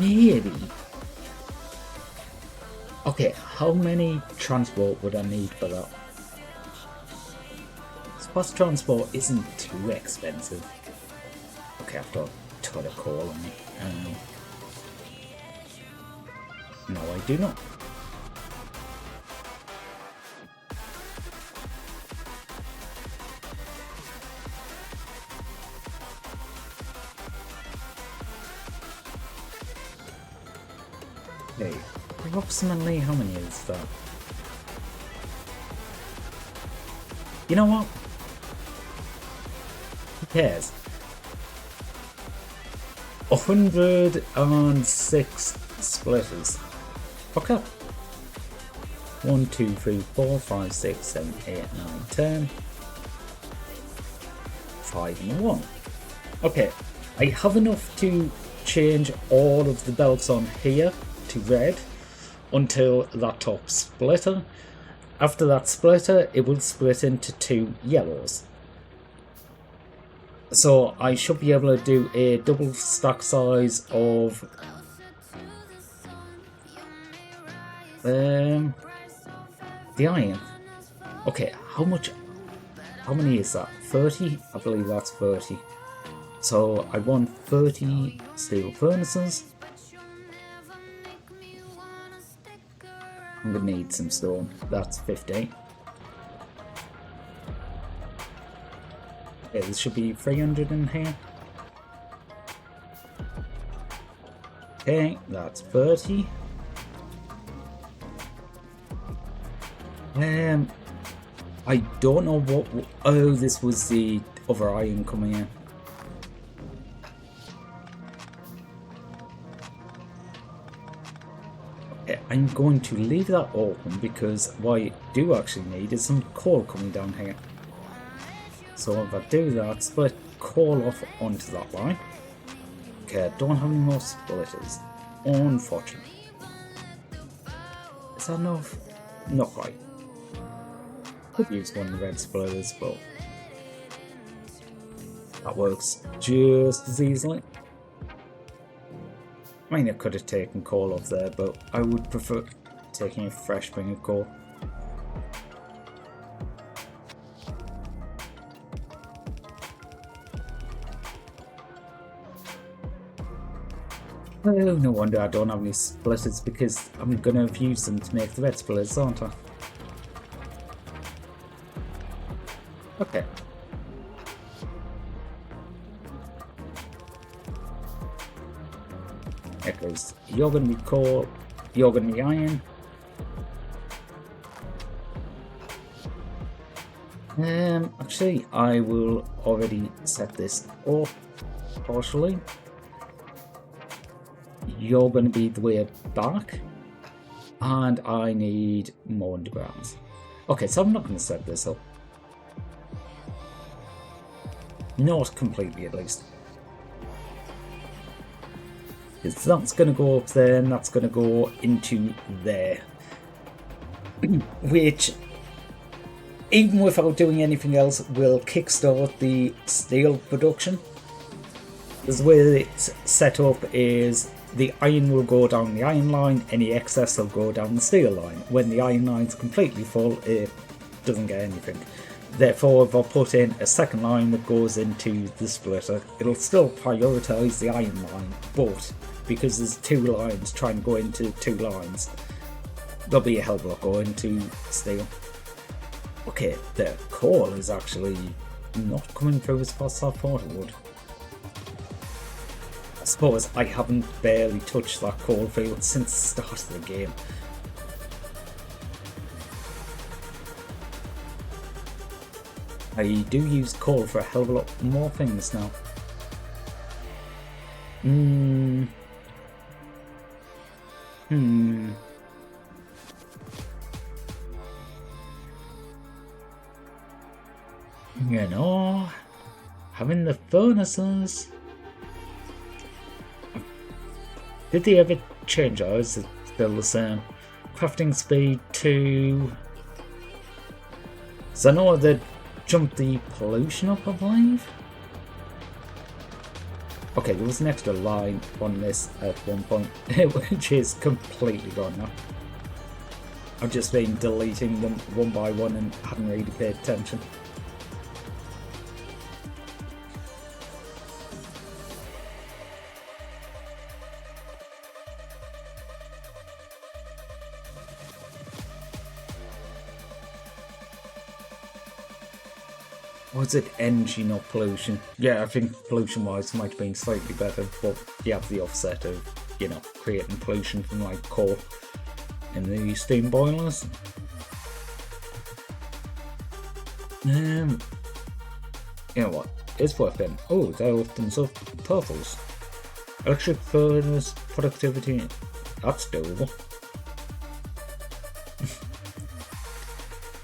Maybe. Okay, how many transport would I need for that? Suppose transport isn't too expensive. Okay, I've got a ton of coal on me. No, I do not. Hey. Approximately how many is that? You know what? Who cares? 106 splitters. Okay. 1, 2, 3, 4, 5, 6, 7, 8, 9, 10. 5 and 1. Okay, I have enough to change all of the belts on here to red until that top splitter. After that splitter, it will split into 2 yellows. So I should be able to do a double stack size of the iron. Okay, how many is that? 30? I believe that's 30. So I want 30 steel furnaces. I'm gonna need some stone. That's 50. Okay, there should be 300 in here. Okay, that's 30. I don't know what. Oh, this was the other iron coming in. Okay, I'm going to leave that open because what I do actually need is some coal coming down here. So if I do that, split coal off onto that line. Okay, I don't have any more splitters, unfortunately. Is that enough? Not quite. Could use one of the red splitters, but that works just as easily. I mean, I could have taken coal off there, but I would prefer taking a fresh bring of coal. Oh, no wonder I don't have any splitters because I'm gonna have used them to make the red splitters, aren't I? Okay. Because you're gonna be coal, you're gonna be iron. Actually, I will already set this up partially. You're going to be the way back, and I need more undergrounds. Okay, so I'm not going to set this up. Not completely, at least. Because that's going to go up there, and that's going to go into there. Which, even without doing anything else, will kickstart the steel production. The way it's set up is the iron will go down the iron line, any excess will go down the steel line. When the iron line's completely full, it doesn't get anything. Therefore, if I put in a second line that goes into the splitter, it'll still prioritise the iron line, but because there's 2 lines trying to go into 2 lines, there'll be a hell of a lot going to steel. Okay, the coal is actually not coming through as fast as I thought it would. I suppose I haven't barely touched that coal field since the start of the game. I do use coal for a hell of a lot more things now. You know, having the furnaces. Did they ever change, or is it still the same? Crafting speed 2. So I know they jumped the pollution up, I believe. Okay, there was an extra line on this at one point, which is completely gone now. I've just been deleting them one by one and hadn't really paid attention. Was it energy, not pollution? Yeah, I think pollution-wise might have been slightly better, but you have the offset of, you know, creating pollution from like coal in the steam boilers. You know what? It's worth it. Oh, that opens up purples. Electric furnace productivity That's doable.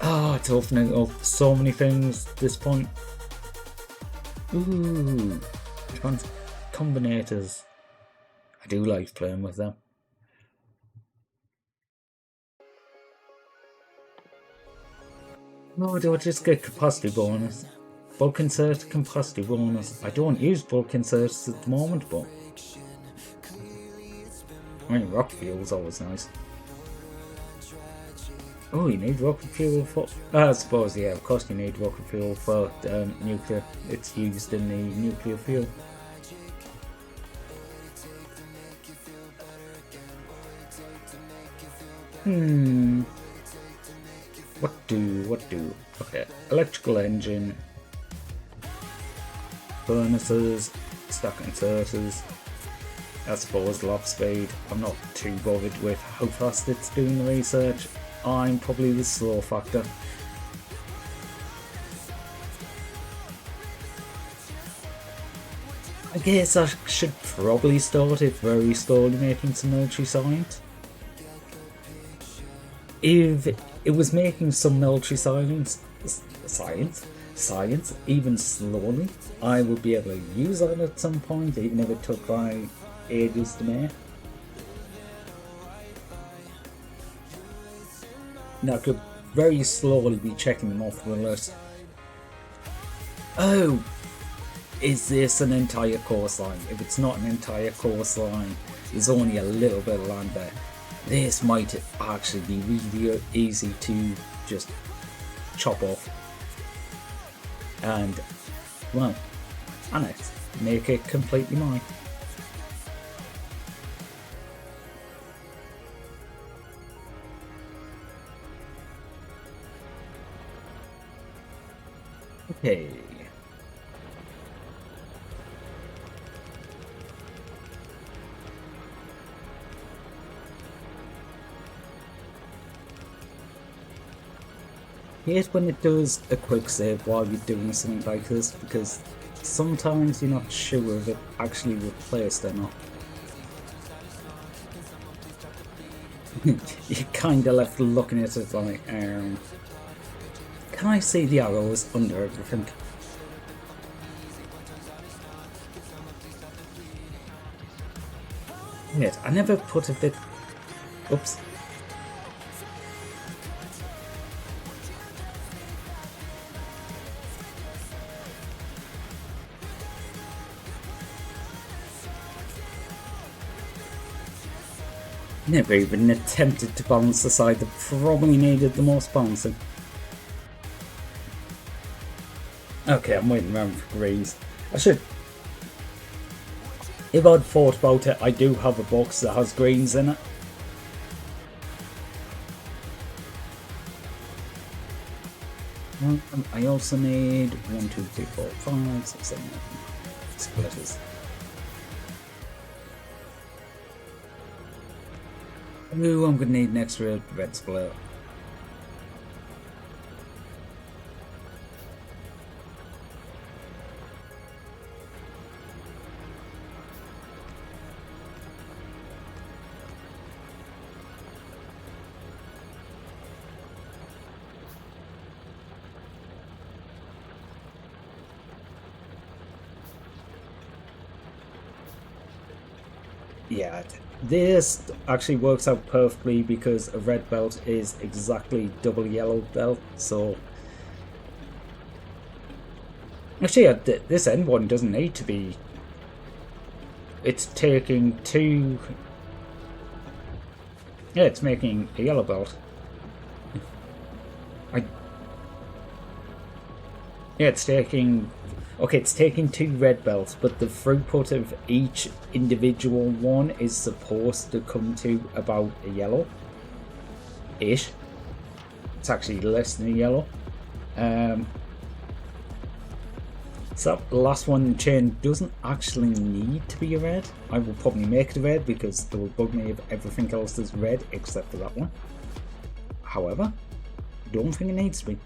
Oh, it's opening up so many things at this point. Ooh, combinators. I do like playing with them. No, do I just get capacity bonus? Bulk insert, capacity bonus. I don't use bulk inserts at the moment, but I mean, rocket fuel's always nice. Oh, you need rocket fuel for... I suppose, yeah, of course you need rocket fuel for nuclear. It's used in the nuclear fuel. What do? Okay, electrical engine, furnaces, stock inserters. I suppose lock speed. I'm not too bothered with how fast it's doing the research. I'm probably the slow factor. I guess I should probably start it very slowly making some military science. If it was making some military science even slowly, I would be able to use it at some point, even if it took like ages to make. Now I could very slowly be checking them off the list. Oh, is this an entire coastline? If it's not an entire coastline, there's only a little bit of land there. This might actually be really easy to just chop off and, well, annex, make it completely mine. Okay. Here's when it does a quick save while you're doing something like this, because sometimes you're not sure if it actually replaced or not. You're kinda left looking at it like, can I see the arrows under everything? Wait, I never put a bit... Oops. Never even attempted to balance the side that probably needed the most balancing. Okay, I'm waiting around for greens. I should... If I'd thought about it, I do have a box that has greens in it. I also need 1, 2, 3, 4, 5, 6, 7, 8 splitters. Ooh, I'm gonna need an extra red splitter. Yeah, this actually works out perfectly because a red belt is exactly double yellow belt, so... Actually, this end one doesn't need to be... It's taking 2... Yeah, it's making a yellow belt. Yeah, it's taking... Okay, it's taking 2 red belts, but the throughput of each individual one is supposed to come to about a yellow-ish. It's actually less than a yellow. So that last one in the chain doesn't actually need to be a red. I will probably make it a red because it will bug me if everything else is red except for that one. However, I don't think it needs to be.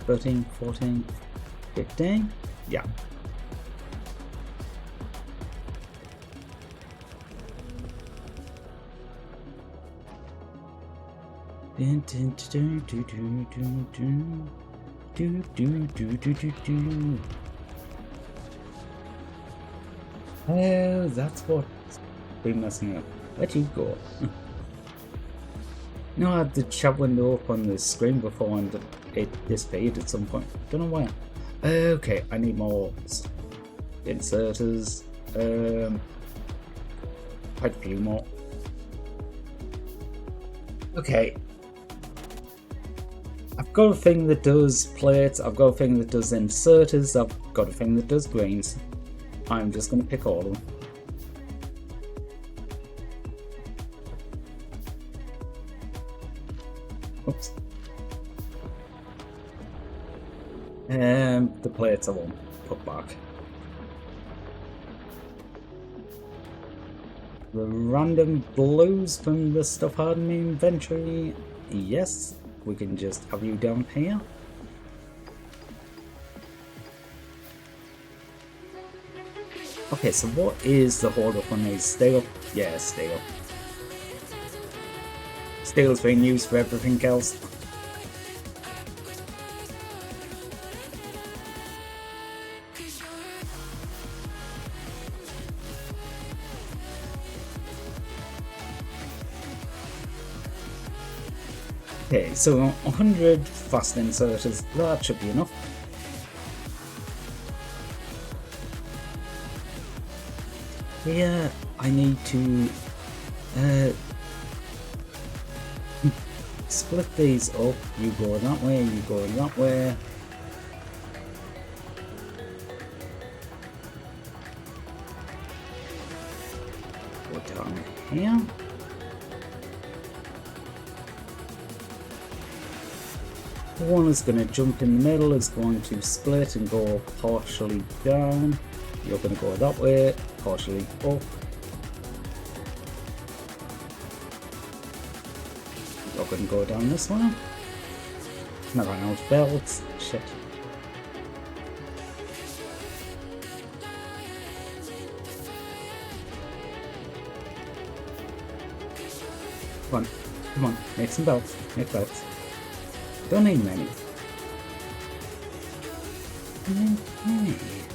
13, 14, 15. Yeah. Dun, dun, dun, dun, dun, dun, dun. Do, do, do, do, do, do. Oh, that's what's been messing up. Where'd you go? No, I had the chat window up on the screen before and it disappeared at some point. Don't know why. Okay, I need more inserters. Quite a few more. Okay. I've got a thing that does plates, I've got a thing that does inserters, I've got a thing that does greens. I'm just going to pick all of them. Oops. The plates I won't put back. The random blues from the stuff I had in my inventory. Yes, we can just have you down here. Okay, so what is the hold up on these? Steel? Yeah, steel. Steel's being used for everything else. Okay, so 100 fast inserters, that should be enough. Here, I need to split these up. You go that way, you go that way. Go down here. One is going to jump in the middle, is going to split and go partially down. You're going to go that way, partially up. You're going to go down this one. And I ran out of belts. Shit. Come on, make some belts. Make belts. Don't need many. Okay.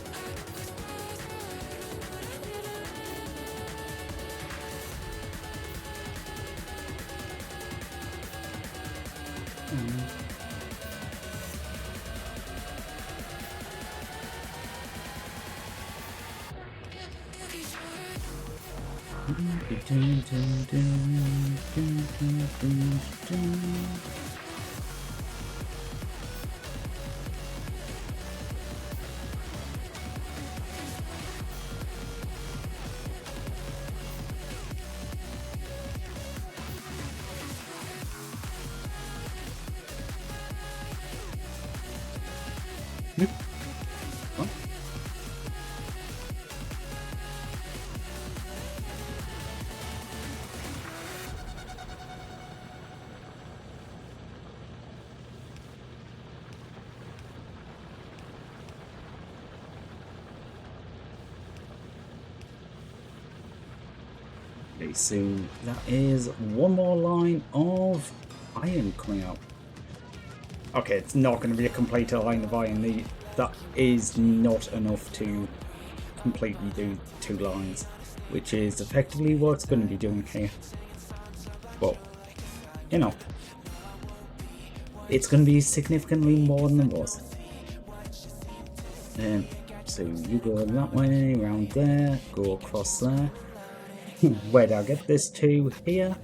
Okay, so that is one more line of iron coming out. Okay, it's not going to be a complete line of iron. That is not enough to completely do 2 lines, which is effectively what it's going to be doing here. Well, you know, it's going to be significantly more than it was. So you go that way, around there, go across there. Where do I get this to? Here,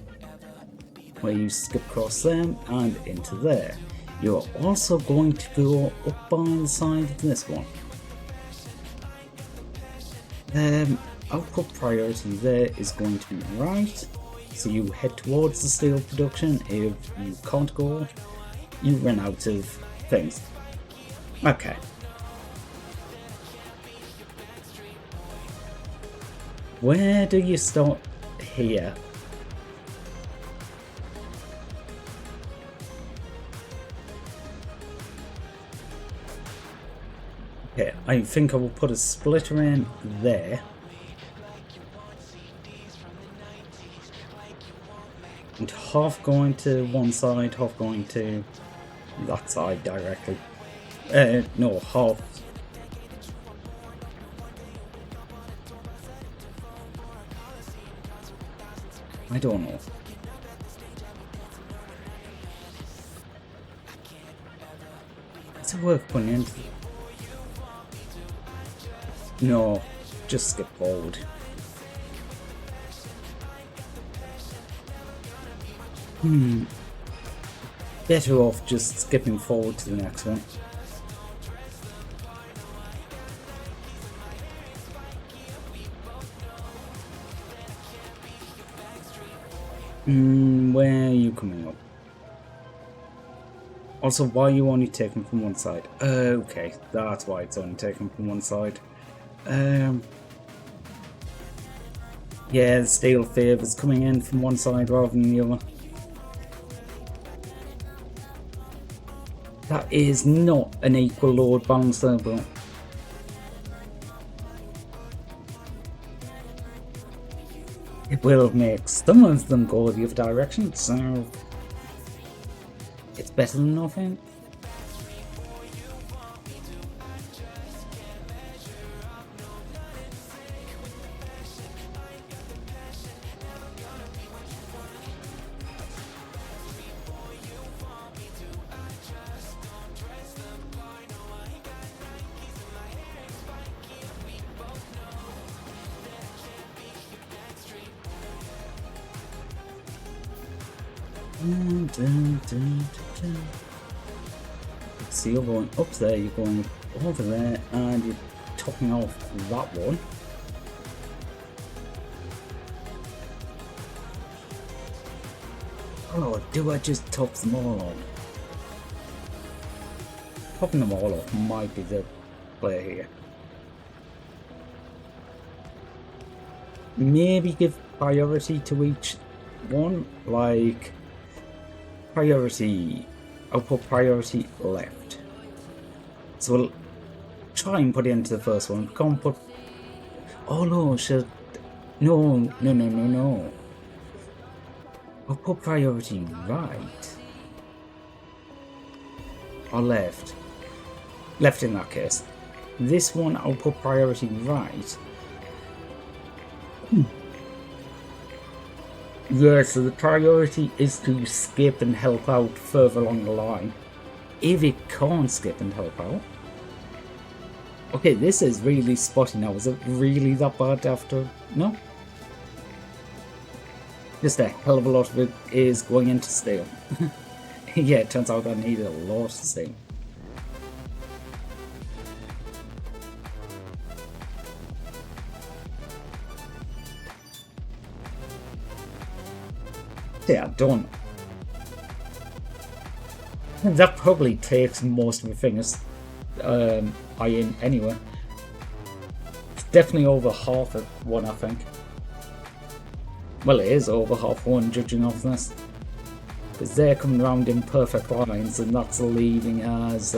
where you skip across them and into there. You're also going to go up by the side of this one. Output priority there is going to be right, so you head towards the steel production. If you can't go, you run out of things. Okay. Where do you start here? I think I will put a splitter in there. And half going to one side, half going to that side directly. No, half. I don't know. Is it worth putting into? No, just skip forward. Better off just skipping forward to the next one. Where are you coming up? Also, why are you only taking from one side? Okay, that's why it's only taken from one side. Yeah, the steel favours coming in from one side rather than the other. That is not an equal load balancer, but it will make some of them go the other direction, so it's better than nothing. So you're going up there, you're going over there, and you're topping off that one. Oh, do I just top them all on? Popping them all off might be the play here. Maybe give priority to each one, like priority. I'll put priority left. So we'll try and put it into the first one. Can't put. Oh no, should. No. I'll put priority right. Or left. Left in that case. This one I'll put priority right. Yeah, so the priority is to skip and help out further along the line. If it can't skip and help out. Okay, this is really spotty now. Is it really that bad after? No? Just a hell of a lot of it is going into steel. Yeah, it turns out I needed a lot of steel. Yeah, done. That probably takes most of the things iron anyway. It's definitely over half of one, I think. Well, it is over half one, judging off this. Because they're coming around in perfect lines, and that's leaving as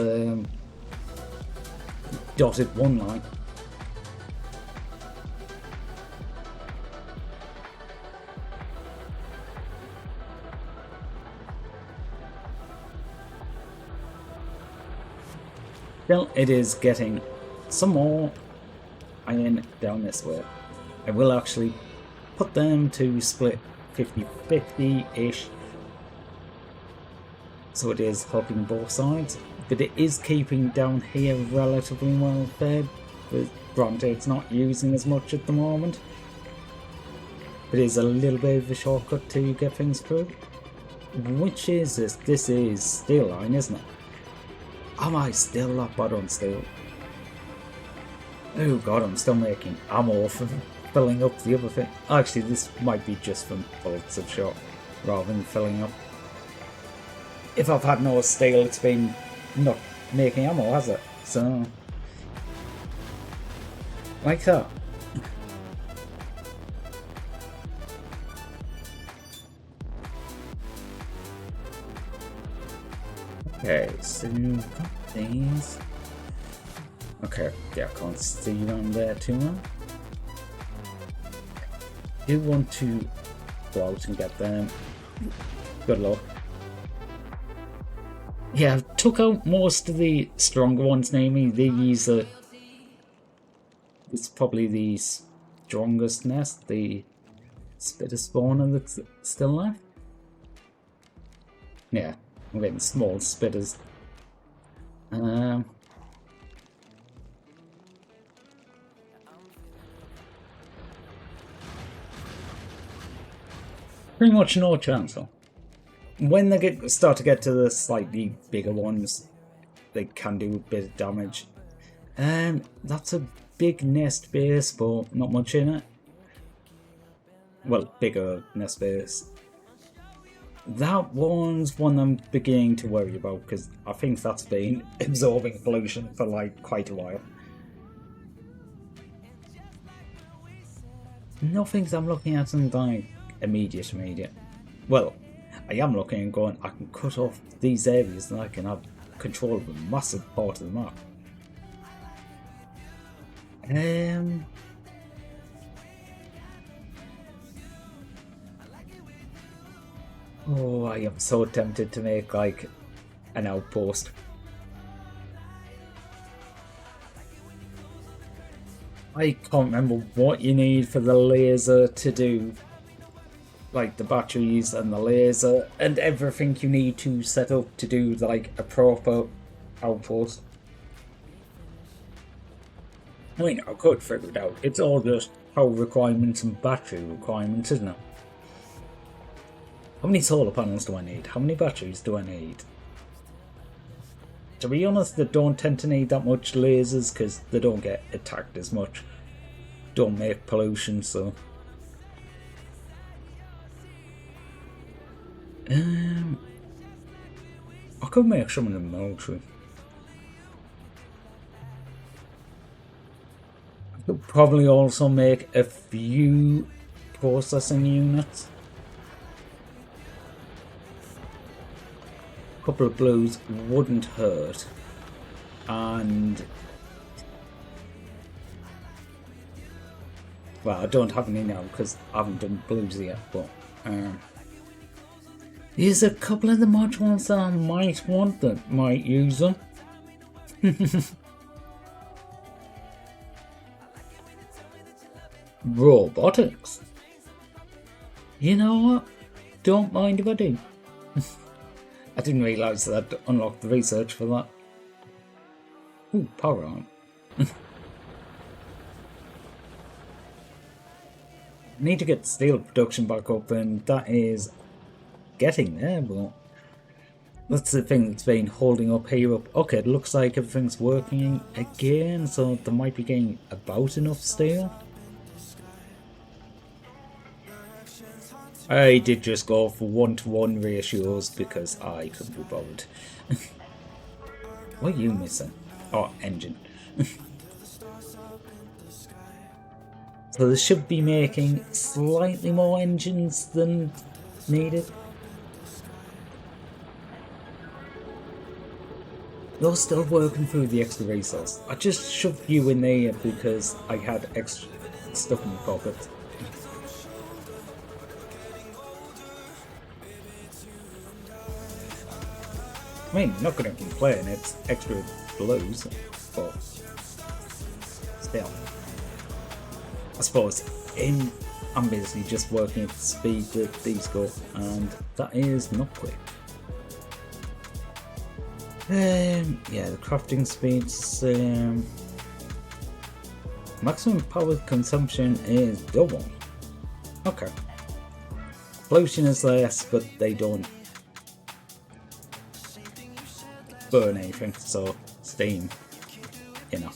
dotted one line. Still, it is getting some more iron down this way. I will actually put them to split 50-50-ish. So it is helping both sides. But it is keeping down here relatively well fed. But granted, it's not using as much at the moment. It is a little bit of a shortcut to get things through. Which is this? This is steel line, isn't it? Am I still that bad on steel? Oh god, I'm still making ammo for filling up the other thing. Actually, this might be just from bullets of shot rather than filling up. If I've had no steel, it's been not making ammo, has it? So, like that. Okay, so we've got these. Okay, yeah, I can't see around there too well. Do want to go out and get them. Good luck. Yeah, I took out most of the stronger ones, namely these are... It's probably the strongest nest, the spitter spawner that's still left. Yeah, I'm getting small spitters. Pretty much no chance though. When they start to get to the slightly bigger ones, they can do a bit of damage. That's a big nest base, but not much in it. Well, bigger nest base. That one's one I'm beginning to worry about because I think that's been absorbing pollution for like quite a while. Nothing I'm looking at in like immediate. Well, I am looking and going, I can cut off these areas and I can have control of a massive part of the map. Oh, I am so tempted to make like an outpost. I can't remember what you need for the laser to do. Like the batteries and the laser and everything you need to set up to do like a proper outpost. I mean, I could figure it out. It's all just power requirements and battery requirements, isn't it? How many solar panels do I need? How many batteries do I need? To be honest, they don't tend to need that much lasers because they don't get attacked as much. Don't make pollution, so... I could make some of the military. I could probably also make a few processing units. A couple of blues wouldn't hurt. And... well, I don't have any now because I haven't done blues yet, but... there's a couple of the modules that I might want that might use them. Robotics. You know what? Don't mind if I do. I didn't realise that I'd unlocked the research for that. Ooh, power arm. Need to get steel production back up, and that is getting there, but that's the thing that's been holding up here up. Okay, it looks like everything's working again, so they might be getting about enough steel. I did just go for 1-to-1 ratios because I couldn't be bothered. What are you missing? Oh, engine. So they should be making slightly more engines than needed. They're still working through the extra resource. I just shoved you in there because I had extra stuff in my pocket. I mean, not gonna complain, it's extra blues, but still. I suppose I'm basically just working at the speed that these go, and that is not quick. Yeah, the crafting speeds, maximum power consumption is double. Okay. Pollution is less, but they don't burn anything, so steam, you know.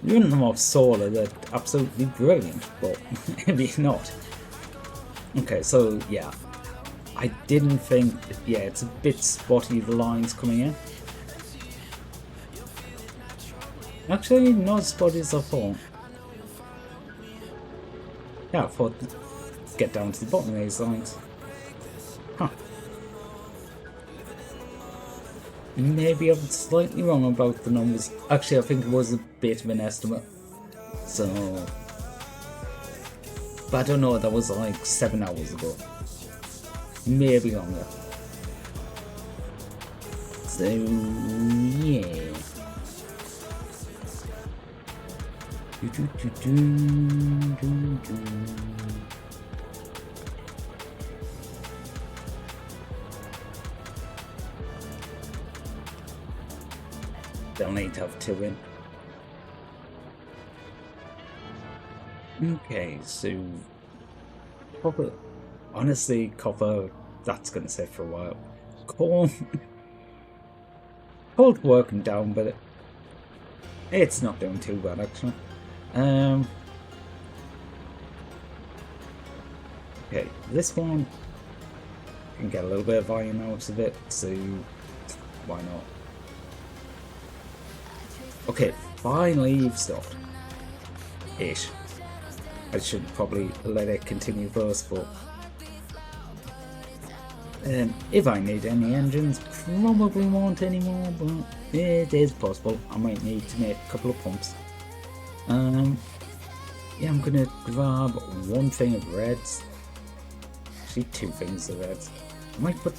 Even them off solar, they're absolutely brilliant, but maybe not. Okay, so yeah, I didn't think, yeah, it's a bit spotty, the lines coming in. Actually, not as spotty as I thought. Yeah, I thought, get down to the bottom of these lines. Huh. maybe I'm slightly wrong about the numbers. Actually, I think it was a bit of an estimate. So, but I don't know, that was like 7 hours ago. Maybe longer. So, yeah. They'll need to have 2 in. Okay, so probably, honestly, copper, that's gonna sit for a while. Coal, coal's working down, but it's not doing too bad actually. Okay, this one can get a little bit of volume out of it, so why not? Okay, finally you've stopped. Ish. I should probably let it continue first, but if I need any engines, probably won't anymore, but it is possible. I might need to make a couple of pumps. Yeah, I'm gonna grab 1 thing of reds. Actually, 2 things of reds. I might put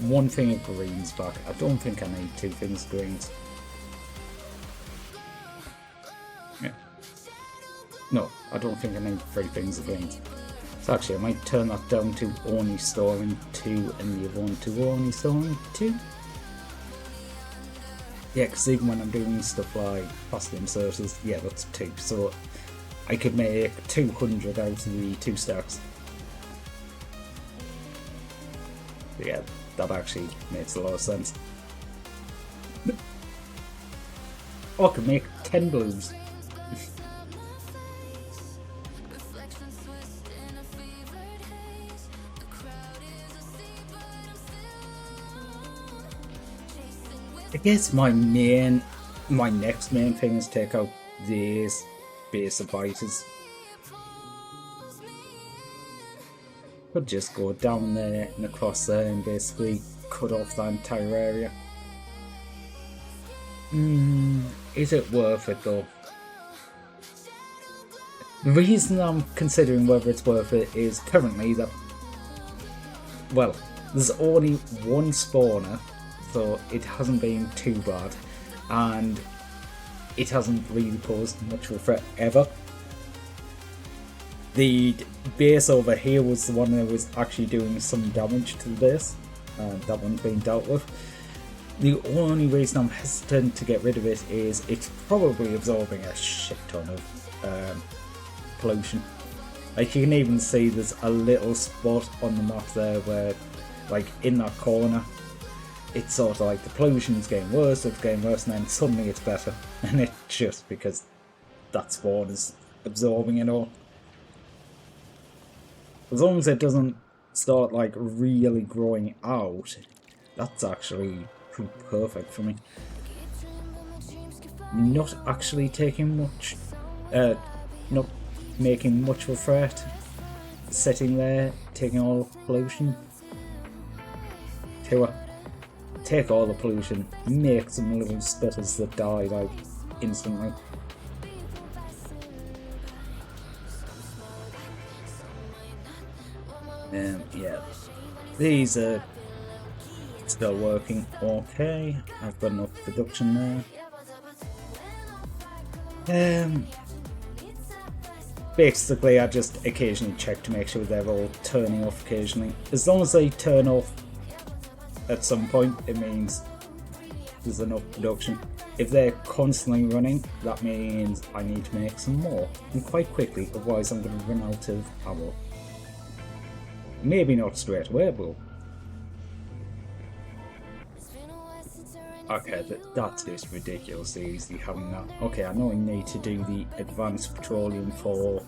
1 thing of greens back. I don't think I need 2 things of greens. Yeah. No, I don't think I need 3 things of greens. So actually, I might turn that down to only storing 2 and the other one to only storing 2. Yeah, because even when I'm doing stuff like pasta inserters, yeah, that's 2. So I could make 200 out of the 2 stacks. Yeah, that actually makes a lot of sense. Or I could make 10 blues. I guess my next main thing is take out these base biters. Could just go down there and across there and basically cut off that entire area. Is it worth it though? The reason I'm considering whether it's worth it is currently that, well, there's only 1 spawner, so it hasn't been too bad, and it hasn't really posed much of a threat ever. The base over here was the one that was actually doing some damage to the base, and that one's been dealt with. The only reason I'm hesitant to get rid of it is it's probably absorbing a shit ton of pollution. Like, you can even see there's a little spot on the map there where, like, in that corner, it's sort of like the pollution's getting worse, it's getting worse, and then suddenly it's better. And it's just because that spawn is absorbing it all. As long as it doesn't start, like, really growing out, that's actually pretty perfect for me. Not actually taking much, not making much of a threat. Sitting there, taking all the pollution. Take all the pollution, make some little spitters that die, like, instantly. Yeah, these are still working okay. I've got enough production there. Basically, I just occasionally check to make sure they're all turning off occasionally. As long as they turn off at some point, it means there's enough production. If they're constantly running, that means I need to make some more, and quite quickly, otherwise I'm going to run out of ammo. Maybe not straight away, but... Okay, that's just ridiculously easy having that. Okay, I know I need to do the advanced petroleum for...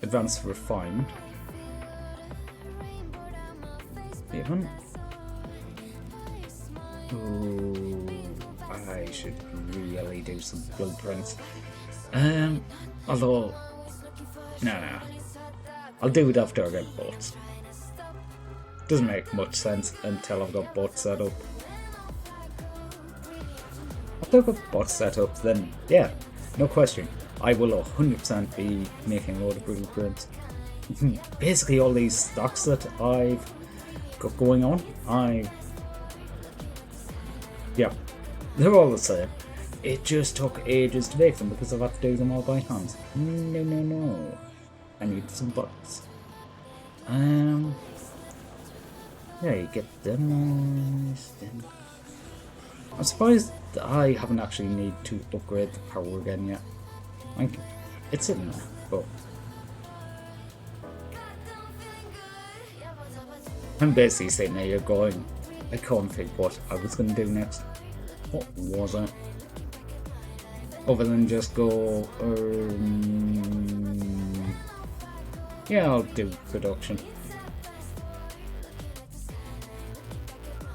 advanced refined. Even. Ooh, I should really do some blueprints. Although... No. I'll do it after I get boats. Doesn't make much sense until I've got bots set up. After I've got bots set up, then yeah, no question, I will 100% be making a load of blueprints. Basically all these stocks that I've got going on, yeah, they're all the same. It just took ages to make them because I've had to do them all by hand. No. I need some bots. Yeah, you get them. I'm surprised that I haven't actually need to upgrade the power again yet. Like, it's in there, but I'm basically sitting there going, I can't think what I was going to do next. What was it? Other than just go, yeah, I'll do production.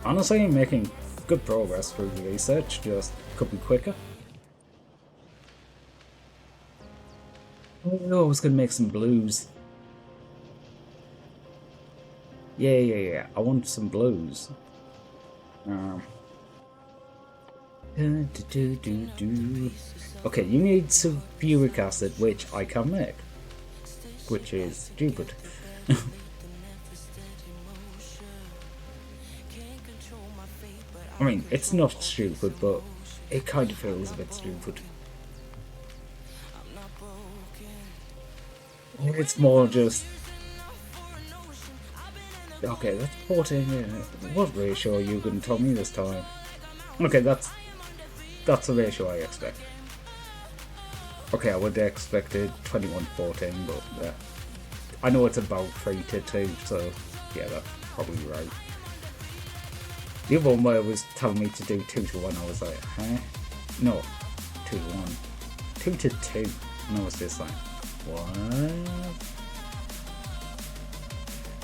Honestly, I'm making good progress through the research, just could be quicker. Oh, I was gonna make some blues. Yeah. I want some blues. Okay, you need sulfuric acid, which I can make, which is stupid. I mean, it's not stupid, but it kind of feels a bit stupid. It's more just... Okay, that's 14. What ratio are you going to tell me this time? Okay, that's the ratio I expect. Okay, I would have expected 21-14, but yeah. I know it's about 3 to 2, so yeah, that's probably right. The other one where it was telling me to do 2 to 1, I was like, huh? No, 2 to 1. 2 to 2. And I was just like, what?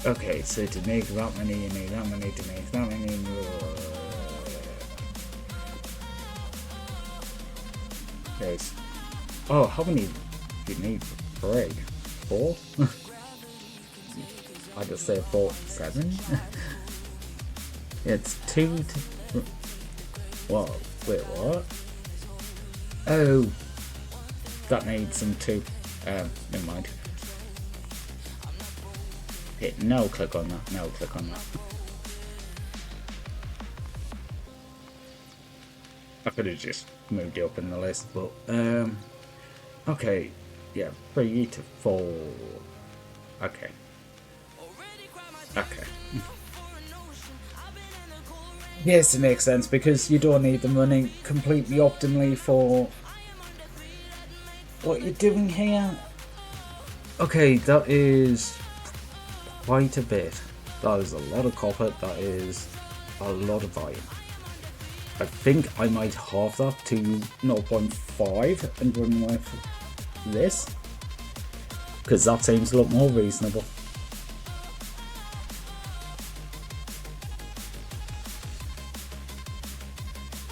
Okay, so to make that many, you need that many, to make that many. There's... Oh, how many do you need for egg? 4? I just say 4, 7? It's 2 to... Whoa, wait, what? Oh, that needs some 2. Never mind. Hit no, click on that, no, click on that. I could have just moved it up in the list, but, okay, yeah, 3 to 4. Okay. Yes, it makes sense because you don't need them running completely optimally for what you're doing here. Okay, that is quite a bit. That is a lot of copper, that is a lot of iron. I think I might halve that to 0.5 and run with this, because that seems a lot more reasonable.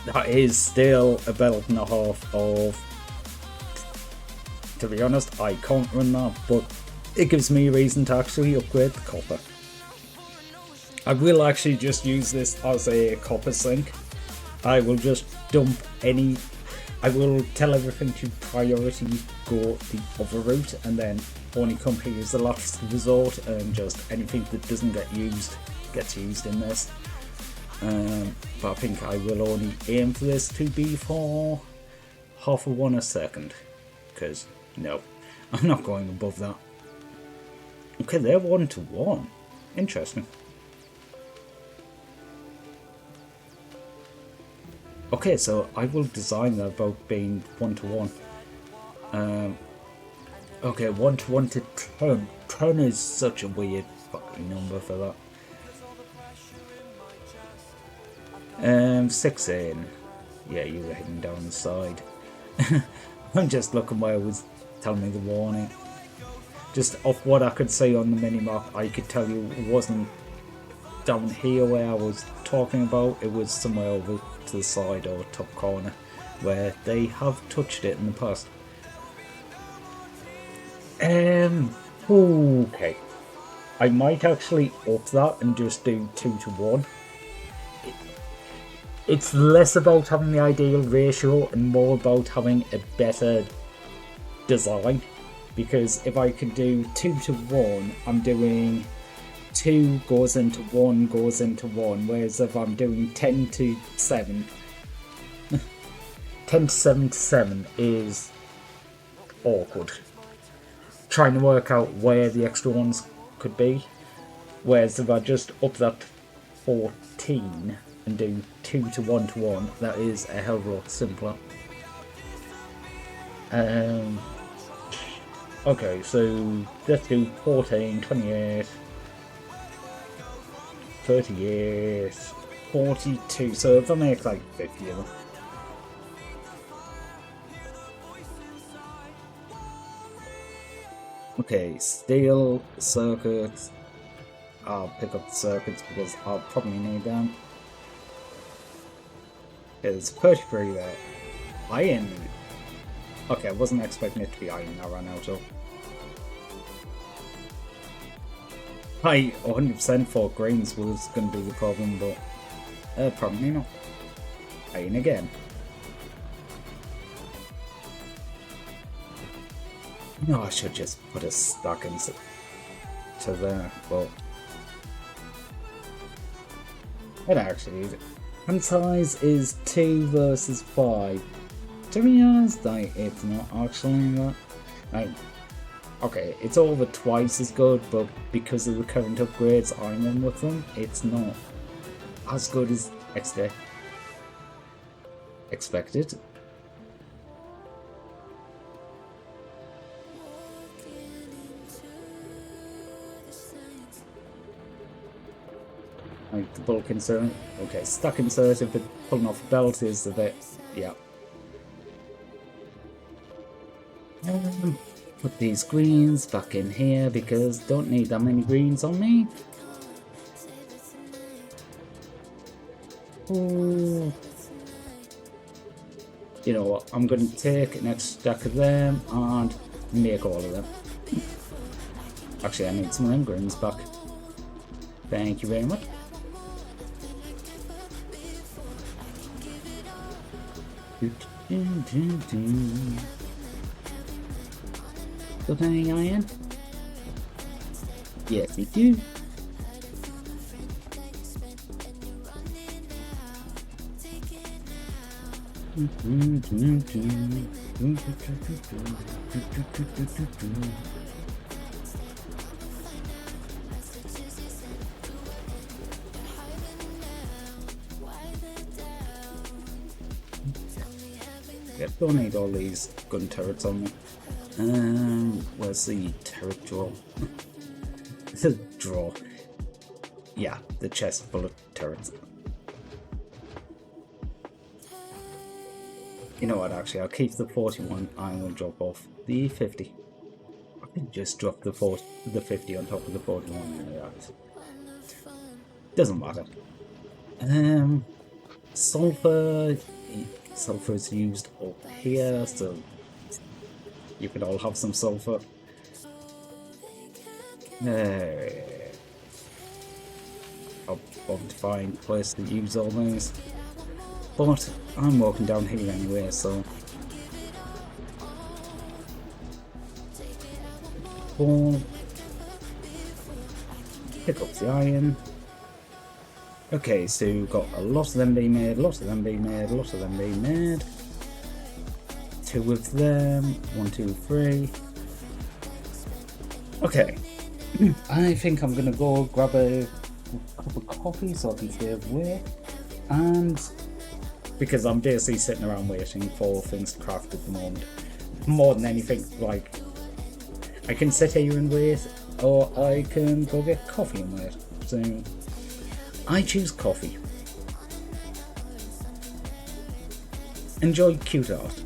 That is still a belt and a half of... To be honest, I can't run that, but it gives me a reason to actually upgrade the copper. I will actually just use this as a copper sink. I will just dump any... I will tell everything to priority go the other route and then only come here as the last resort, and just anything that doesn't get used gets used in this. But I think I will only aim for this to be for half a 1 a second, because no, I'm not going above that. Okay, they're 1 to 1. Interesting. Okay, so I will design that about being 1 to 1. Okay, 1 to 1 to 10. 10 is such a weird fucking number for that. 16. Yeah, you were heading down the side. I'm just looking where it was telling me the warning. Just off what I could see on the minimap, I could tell you it wasn't down here where I was talking about. It was somewhere over to the side or top corner where they have touched it in the past. Okay. I might actually up that and just do 2 to 1. It's less about having the ideal ratio and more about having a better design. Because if I could do 2 to 1, I'm doing 2 goes into 1 goes into 1. Whereas if I'm doing 10 to 7, 10 to 7 to 7 is awkward. Trying to work out where the extra ones could be. Whereas if I just up that 14 and do 2 to 1 to 1, that is a hell of a lot simpler. Okay, so let's do 14, 28, 38, 42. So if I make like 50 of them. Okay, steel circuits. I'll pick up the circuits because I'll probably need them. There's 33 there. Iron. Okay, I wasn't expecting it to be iron I ran out of. I 100% thought greens was going to be the problem, but probably not. Iron again. No, I should just put a stack into to there, but it actually is. And size is 2 versus 5. To be honest, it's not actually that. Okay, it's over twice as good, but because of the current upgrades I'm in with them, it's not as good as expected. Like the bulk insert. Okay, stuck insert if it's pulling off the belt is a bit, yeah. Put these greens back in here because don't need that many greens on me. Ooh. You know what, I'm going to take an extra stack of them and make all of them. Actually, I need some of them greens back. Thank you very much. Got any iron? Yes, we do. Yeah, don't need all these gun turrets on me. Where's the turret drawer? The drawer. Yeah, the chest full of turrets. You know what, actually, I'll keep the 41 and we'll drop off the 50. I can just drop the 50 on top of the 41. Yeah, doesn't matter. Sulfur. Sulfur is used up here, so you could all have some sulfur. I'll probably find a place to use all these. But I'm walking down here anyway, so pick up the iron. Okay, so we've got a lot of them being made, a lot of them being made, a lot of them being made. 2 of them, 1, 2, 3. Okay, I think I'm gonna go grab a cup of coffee so I can save weight, and because I'm basically sitting around waiting for things to craft at the moment. More than anything, like, I can sit here and wait, or I can go get coffee and wait. So I choose coffee. Enjoy cute art.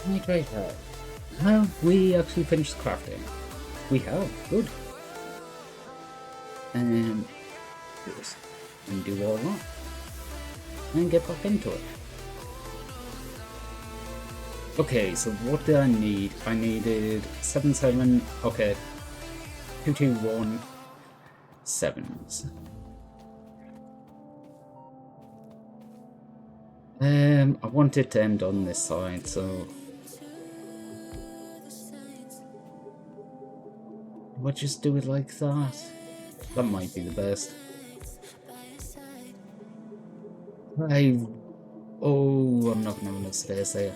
Right. Have we actually finished crafting? We have. Good. Do this. And do all that. And get back into it. Okay, so what did I need? I needed 7, okay. 2, 2, 1, 7s. I want it to end on this side, so do I just do it like that? That might be the best. Oh, I'm not gonna have enough space here.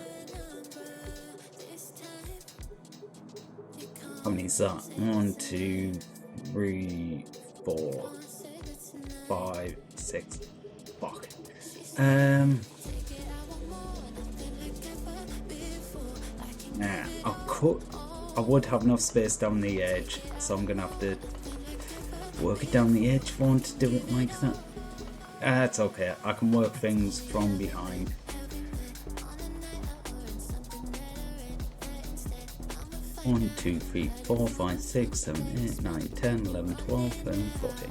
How many is that? 1, 2, 3, 4, 5, 6. Fuck. Nah, I would have enough space down the edge, so I'm gonna have to work it down the edge if I want to do it like that. It's okay, I can work things from behind. One, 2, 3, 4, 5, 6, 7, 8, 9, 10, 11, 12, 13, 14.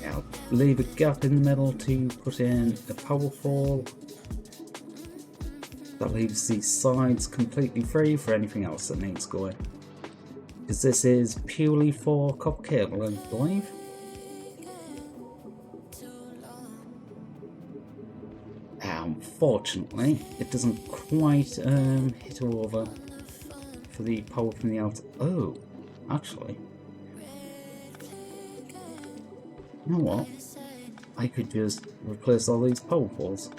Now, leave a gap in the middle to put in a power fall. That leaves these sides completely free for anything else that needs going. Because this is purely for copper cable, I believe. Unfortunately, it doesn't quite hit over for the power from the outside. Oh, actually. You know what? I could just replace all these power poles.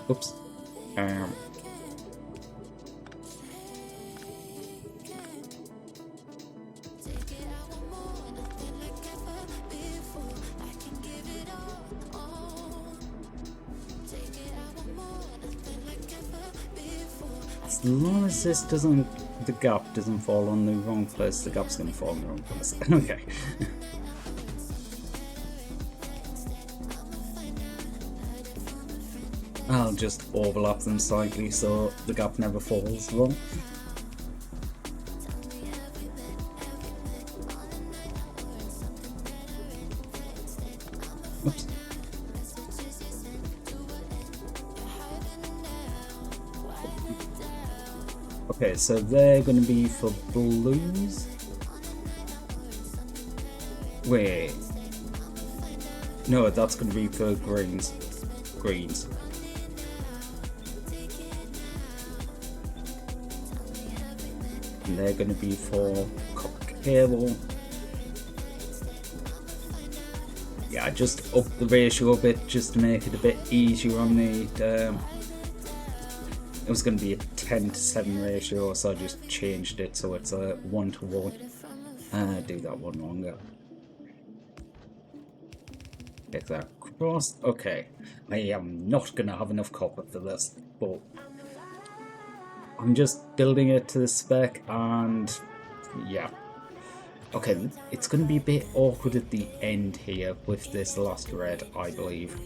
Oops. As long as this doesn't, the gap doesn't fall on the wrong place, the gap's gonna fall in the wrong place. Okay. I'll just overlap them slightly so the gap never falls wrong. Oops. Okay, so they're going to be for blues. Wait. No, that's going to be for greens. Greens. And they're going to be for copper cable. Yeah, I just up the ratio a bit just to make it a bit easier on the. It was going to be a 10:7 ratio, so I just changed it so it's a 1:1. Do that one longer. Get that crossed. Okay, I am not going to have enough copper for this, but I'm just building it to the spec, and yeah. Okay, it's going to be a bit awkward at the end here with this last red, I believe.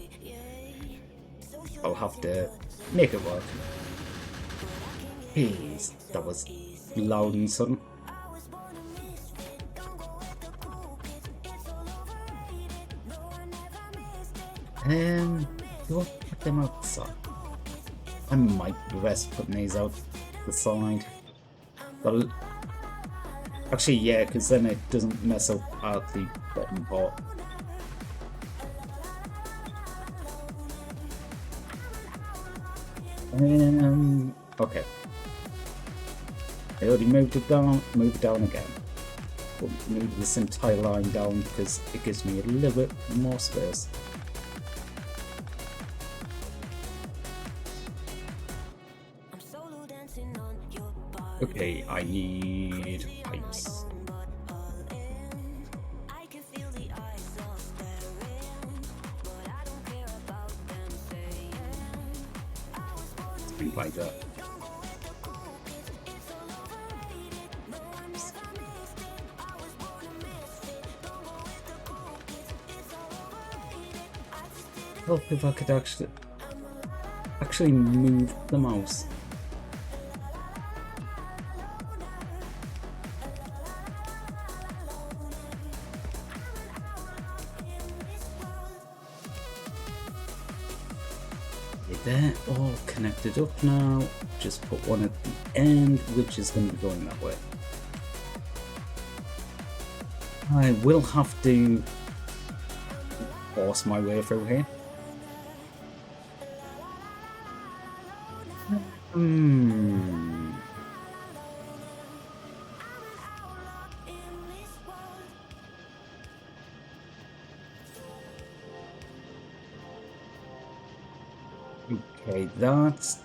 I'll have to make it work. Jeez, that was loud and sudden. Do I put them outside? I might be best putting these out the side. But actually, yeah, because then it doesn't mess up at the bottom part. Okay. I already moved it down, move it down again. But move this entire line down because it gives me a little bit more space. Okay, I need pipes. Something like that. Well, if I could actually move the mouse. They're all connected up now. Just put one at the end, which is going to be going that way. I will have to force my way through here. Okay, that's...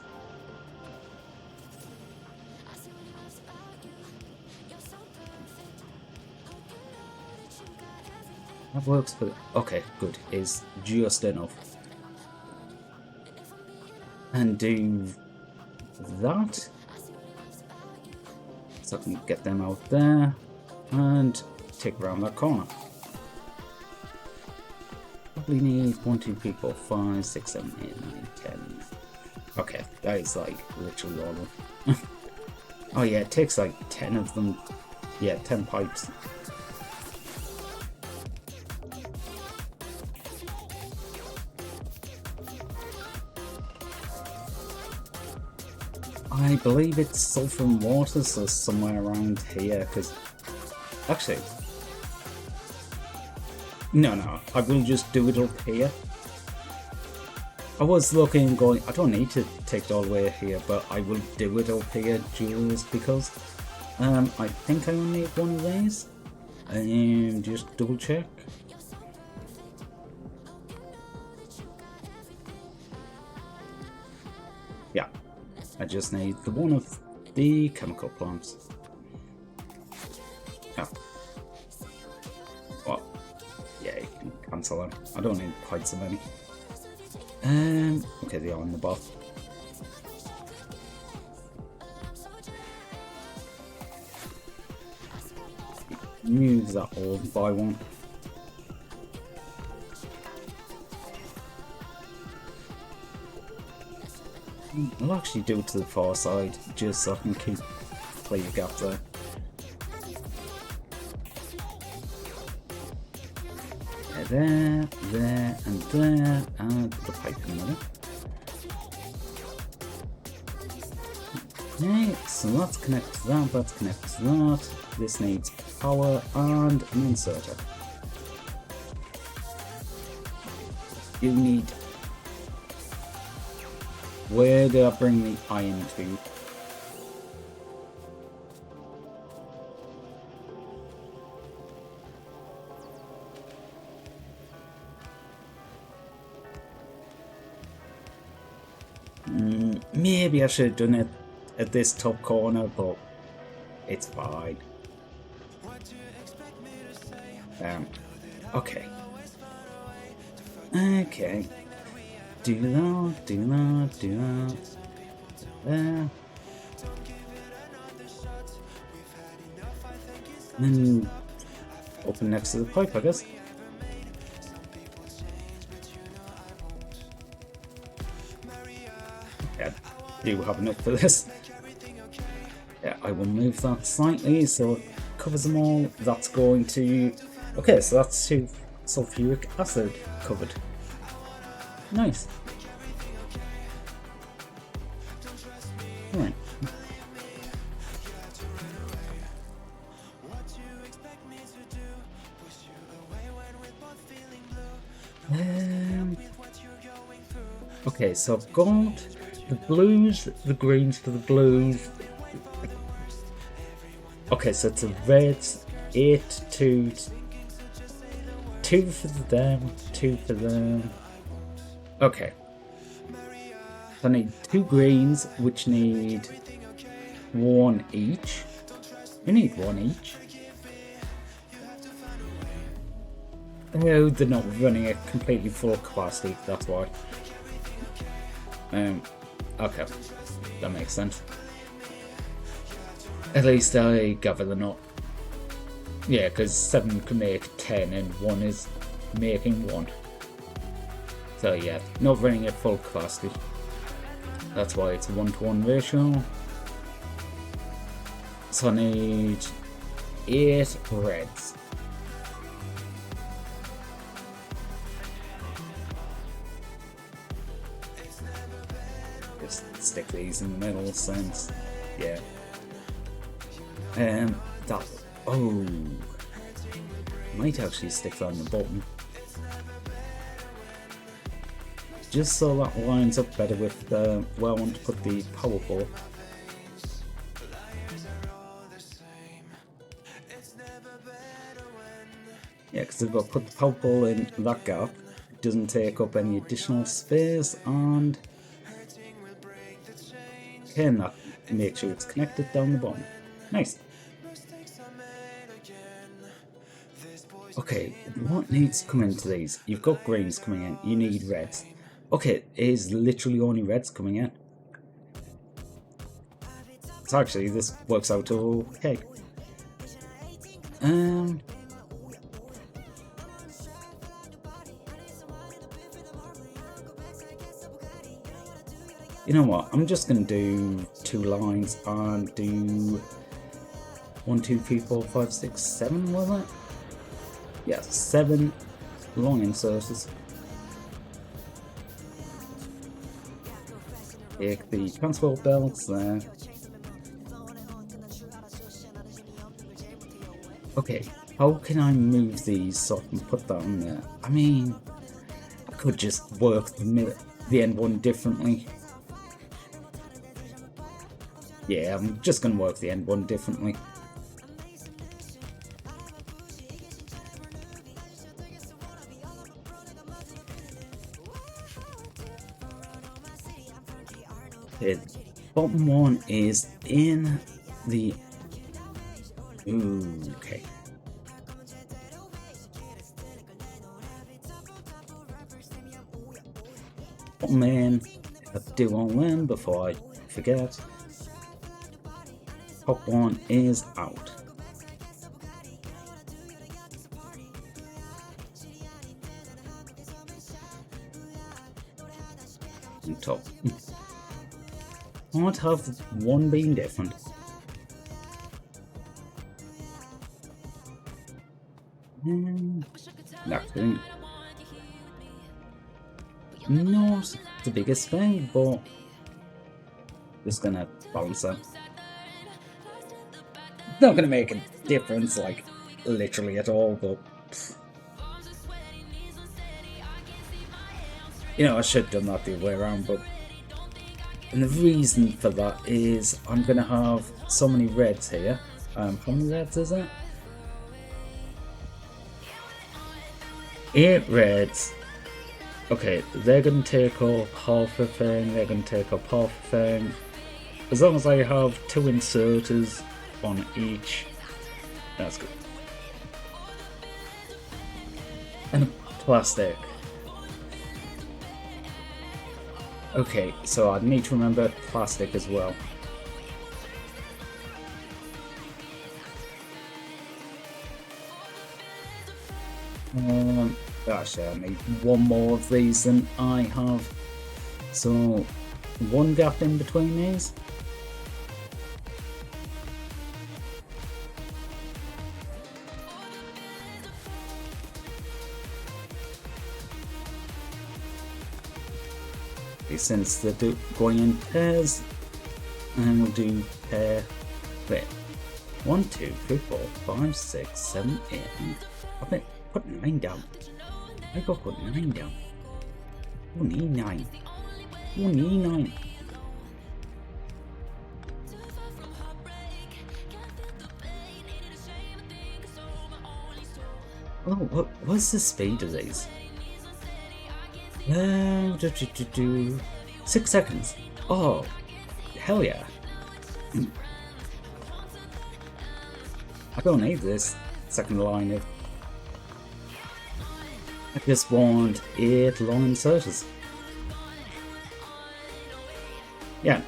That works for... Okay, good. Is just enough. And do that. So I can get them out there. And take around that corner. Probably need 1, 2, 3, 4, 5, 6, 7, 8, 9, 10. Okay, that is like literally all of them. Oh yeah, it takes like 10 of them. Yeah, 10 pipes. I believe it's sulfur and water, so somewhere around here, because... Actually... No, I will just do it up here. I was looking going, I don't need to take it all the way here, but I will do it up here just because. I think I only need one of these. Just double check. Yeah, I just need the one of the chemical plants. Yeah. Well, yeah, you can cancel them. I don't need quite so many. Okay, they are on the bottom. Move that all by one. I'll actually do it to the far side, just so I can keep play the gap there. There, and there, and put a pipe in there. Okay, so that's connected to that, that's connected to that. This needs power and an inserter. You need... Where do I bring the iron to? Maybe I should have done it at this top corner, but it's fine. Okay. Okay. Do that, do that, do that. There. And then open next to the pipe, I guess. Yeah, do have enough for this. Yeah, I will move that slightly so it covers them all. That's going to... Okay, so that's 2 sulfuric acid covered. Nice. Right. Okay, so I've got the blues, the greens for the blues. Okay, so it's a reds, 8, 2 for them, 2 for them. Okay. So I need 2 greens, which need 1 each. We need 1 each. Oh, they're not running at completely full capacity, that's why. Okay. that makes sense. At least I gather they're not. Yeah, because 7 can make 10 and 1 is making 1. So yeah, not running at full capacity. That's why it's a 1-to-1 ratio. So I need 8 reds. Just stick these in the middle since, yeah. That, oh, might actually stick that on the bottom. Just so that lines up better with where I want to put the power pole. Yeah, because if I put the power pole in that gap, it doesn't take up any additional space, and can that make sure it's connected down the bottom. Nice. Okay, what needs to come into these? You've got greens coming in, you need reds. Okay, it is literally only reds coming in. So actually, this works out okay. You know what? I'm just gonna do 2 lines and do 1, 2, 3, 4, 5, 6, 7. Was it? Yes, 7 long inserts. Take the transport belts there. Okay, how can I move these so I can put that on there? I mean, I could just work the end one differently. Yeah, I'm just gonna work the end one differently. The bottom one is in the... Ooh, okay. Bottom in, I'll do all them before I forget. Top one is out. And top. Might have one being different. Actually, not the biggest thing, but just gonna balance out. Not gonna make a difference, like, literally at all, but pff. You know, I should have done that the other way around, but... And the reason for that is I'm gonna have so many reds here. How many reds is that? 8 reds. Okay, they're gonna take up half a thing, they're gonna take up half a thing. As long as I have 2 inserters on each, that's good. And a plastic. Okay, so I need to remember plastic as well. Actually, I need one more of these than I have. So, 1 gap in between these. Since they're going in pairs, and we'll do pair. Wait, 1, 2, 3, 4, 5, 6, 7, 8. I think put 9 down. I got put 9 down. We need 9. We need 9. Oh, what's the speed of these? 6 seconds. Oh, hell yeah. I don't need this second line of... I just want 8 long inserters. Yeah,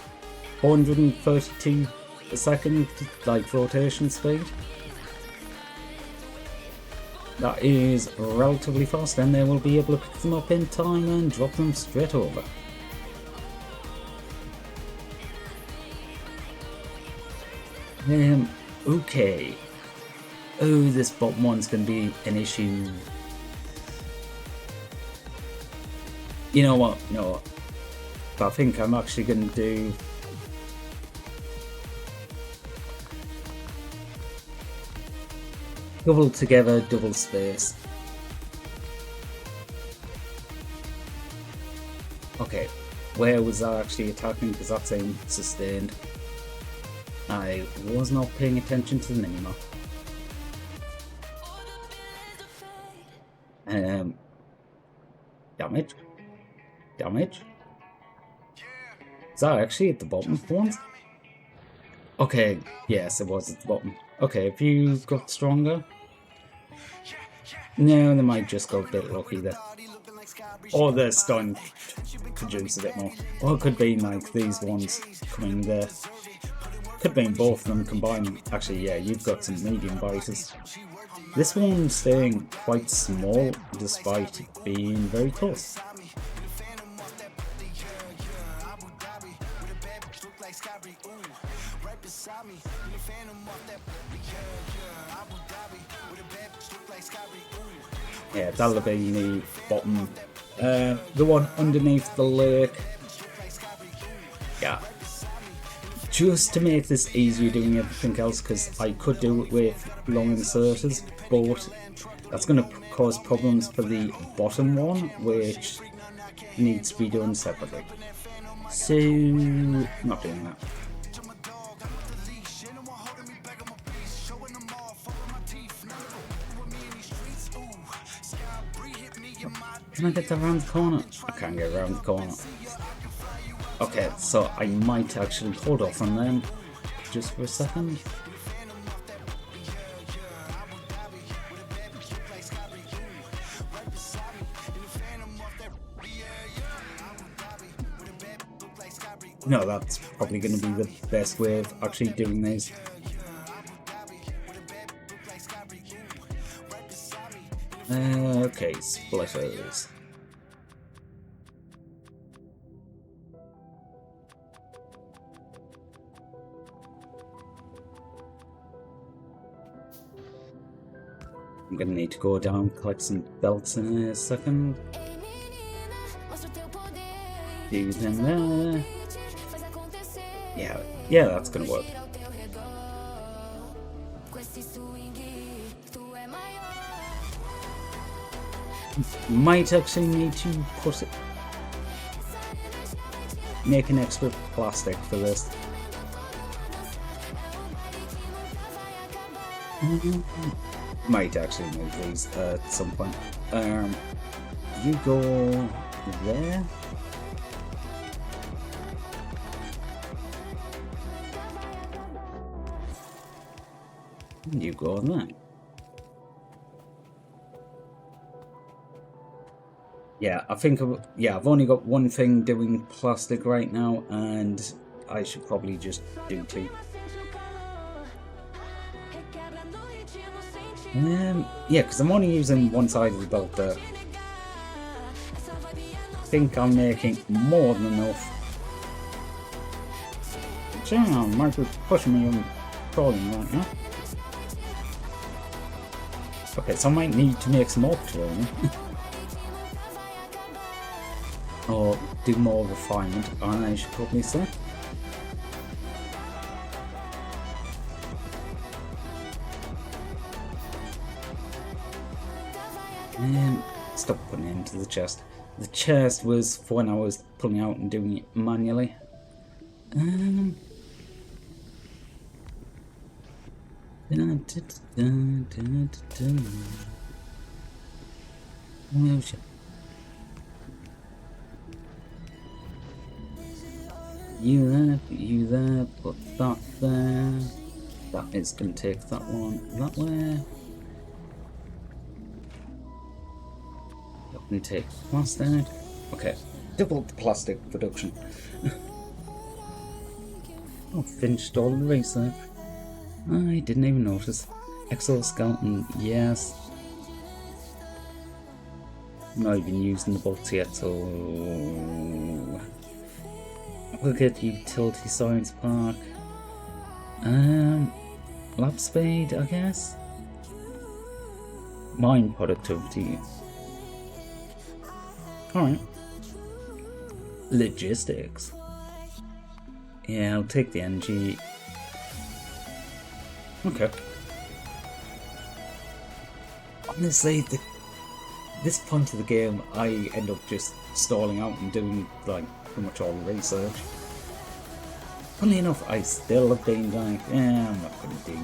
432 a second, like rotation speed. That is relatively fast, and they will be able to pick them up in time and drop them straight over. Okay. Oh, this bottom one's going to be an issue. You know what? No. I think I'm actually going to do... double together, double space. Okay, where was I actually attacking? Because that's aim sustained. I was not paying attention to the minimap. Damage. Damage. Is that actually at the bottom for once? Okay, yes, it was at the bottom. Okay, if you got stronger. No, they might just go a bit lucky there. Or they're starting to produce a bit more. Or it could be like these ones coming there. Could be both of them combined. Actually, yeah, you've got some medium biters. This one's staying quite small despite being very close. Yeah, that'll be the bottom. The one underneath the lake. Yeah. Just to make this easier doing everything else, because I could do it with long inserters, but that's going to cause problems for the bottom one, which needs to be done separately. So, not doing that. Can I get that around the corner? I can't get around the corner. Okay, so I might actually hold off on them just for a second. No, that's probably going to be the best way of actually doing these. Okay, splitters. I'm gonna need to go down and collect some belts in a second. Do them there. Yeah, that's gonna work. Might actually need to put it, make an extra plastic for this. Might actually move these at some point. You go there. You go on that. Yeah, I think, I've only got one thing doing plastic right now, and I should probably just do two. Yeah, because I'm only using one side of the belt there. I think I'm making more than enough. Damn, might be pushing me on crawling right now. Okay, so I might need to make some more crawling. Or do more refinement, I should probably say. And stop putting it into the chest. The chest was for when I was pulling out and doing it manually. Oh, shit. You there, put that there. That is going to take that one that way. That can take plastic. Okay, double the plastic production. Oh, finished all the research. I didn't even notice. Exoskeleton, yes. Not even using the books yet, so we'll get Utility Science Park. Lab Speed, I guess. Mind Productivity. Alright. Logistics. Yeah, I'll take the energy. Okay. Honestly, this point of the game, I end up just stalling out and doing, like, pretty much all the research. Funnily enough, I still have been like, I'm not gonna do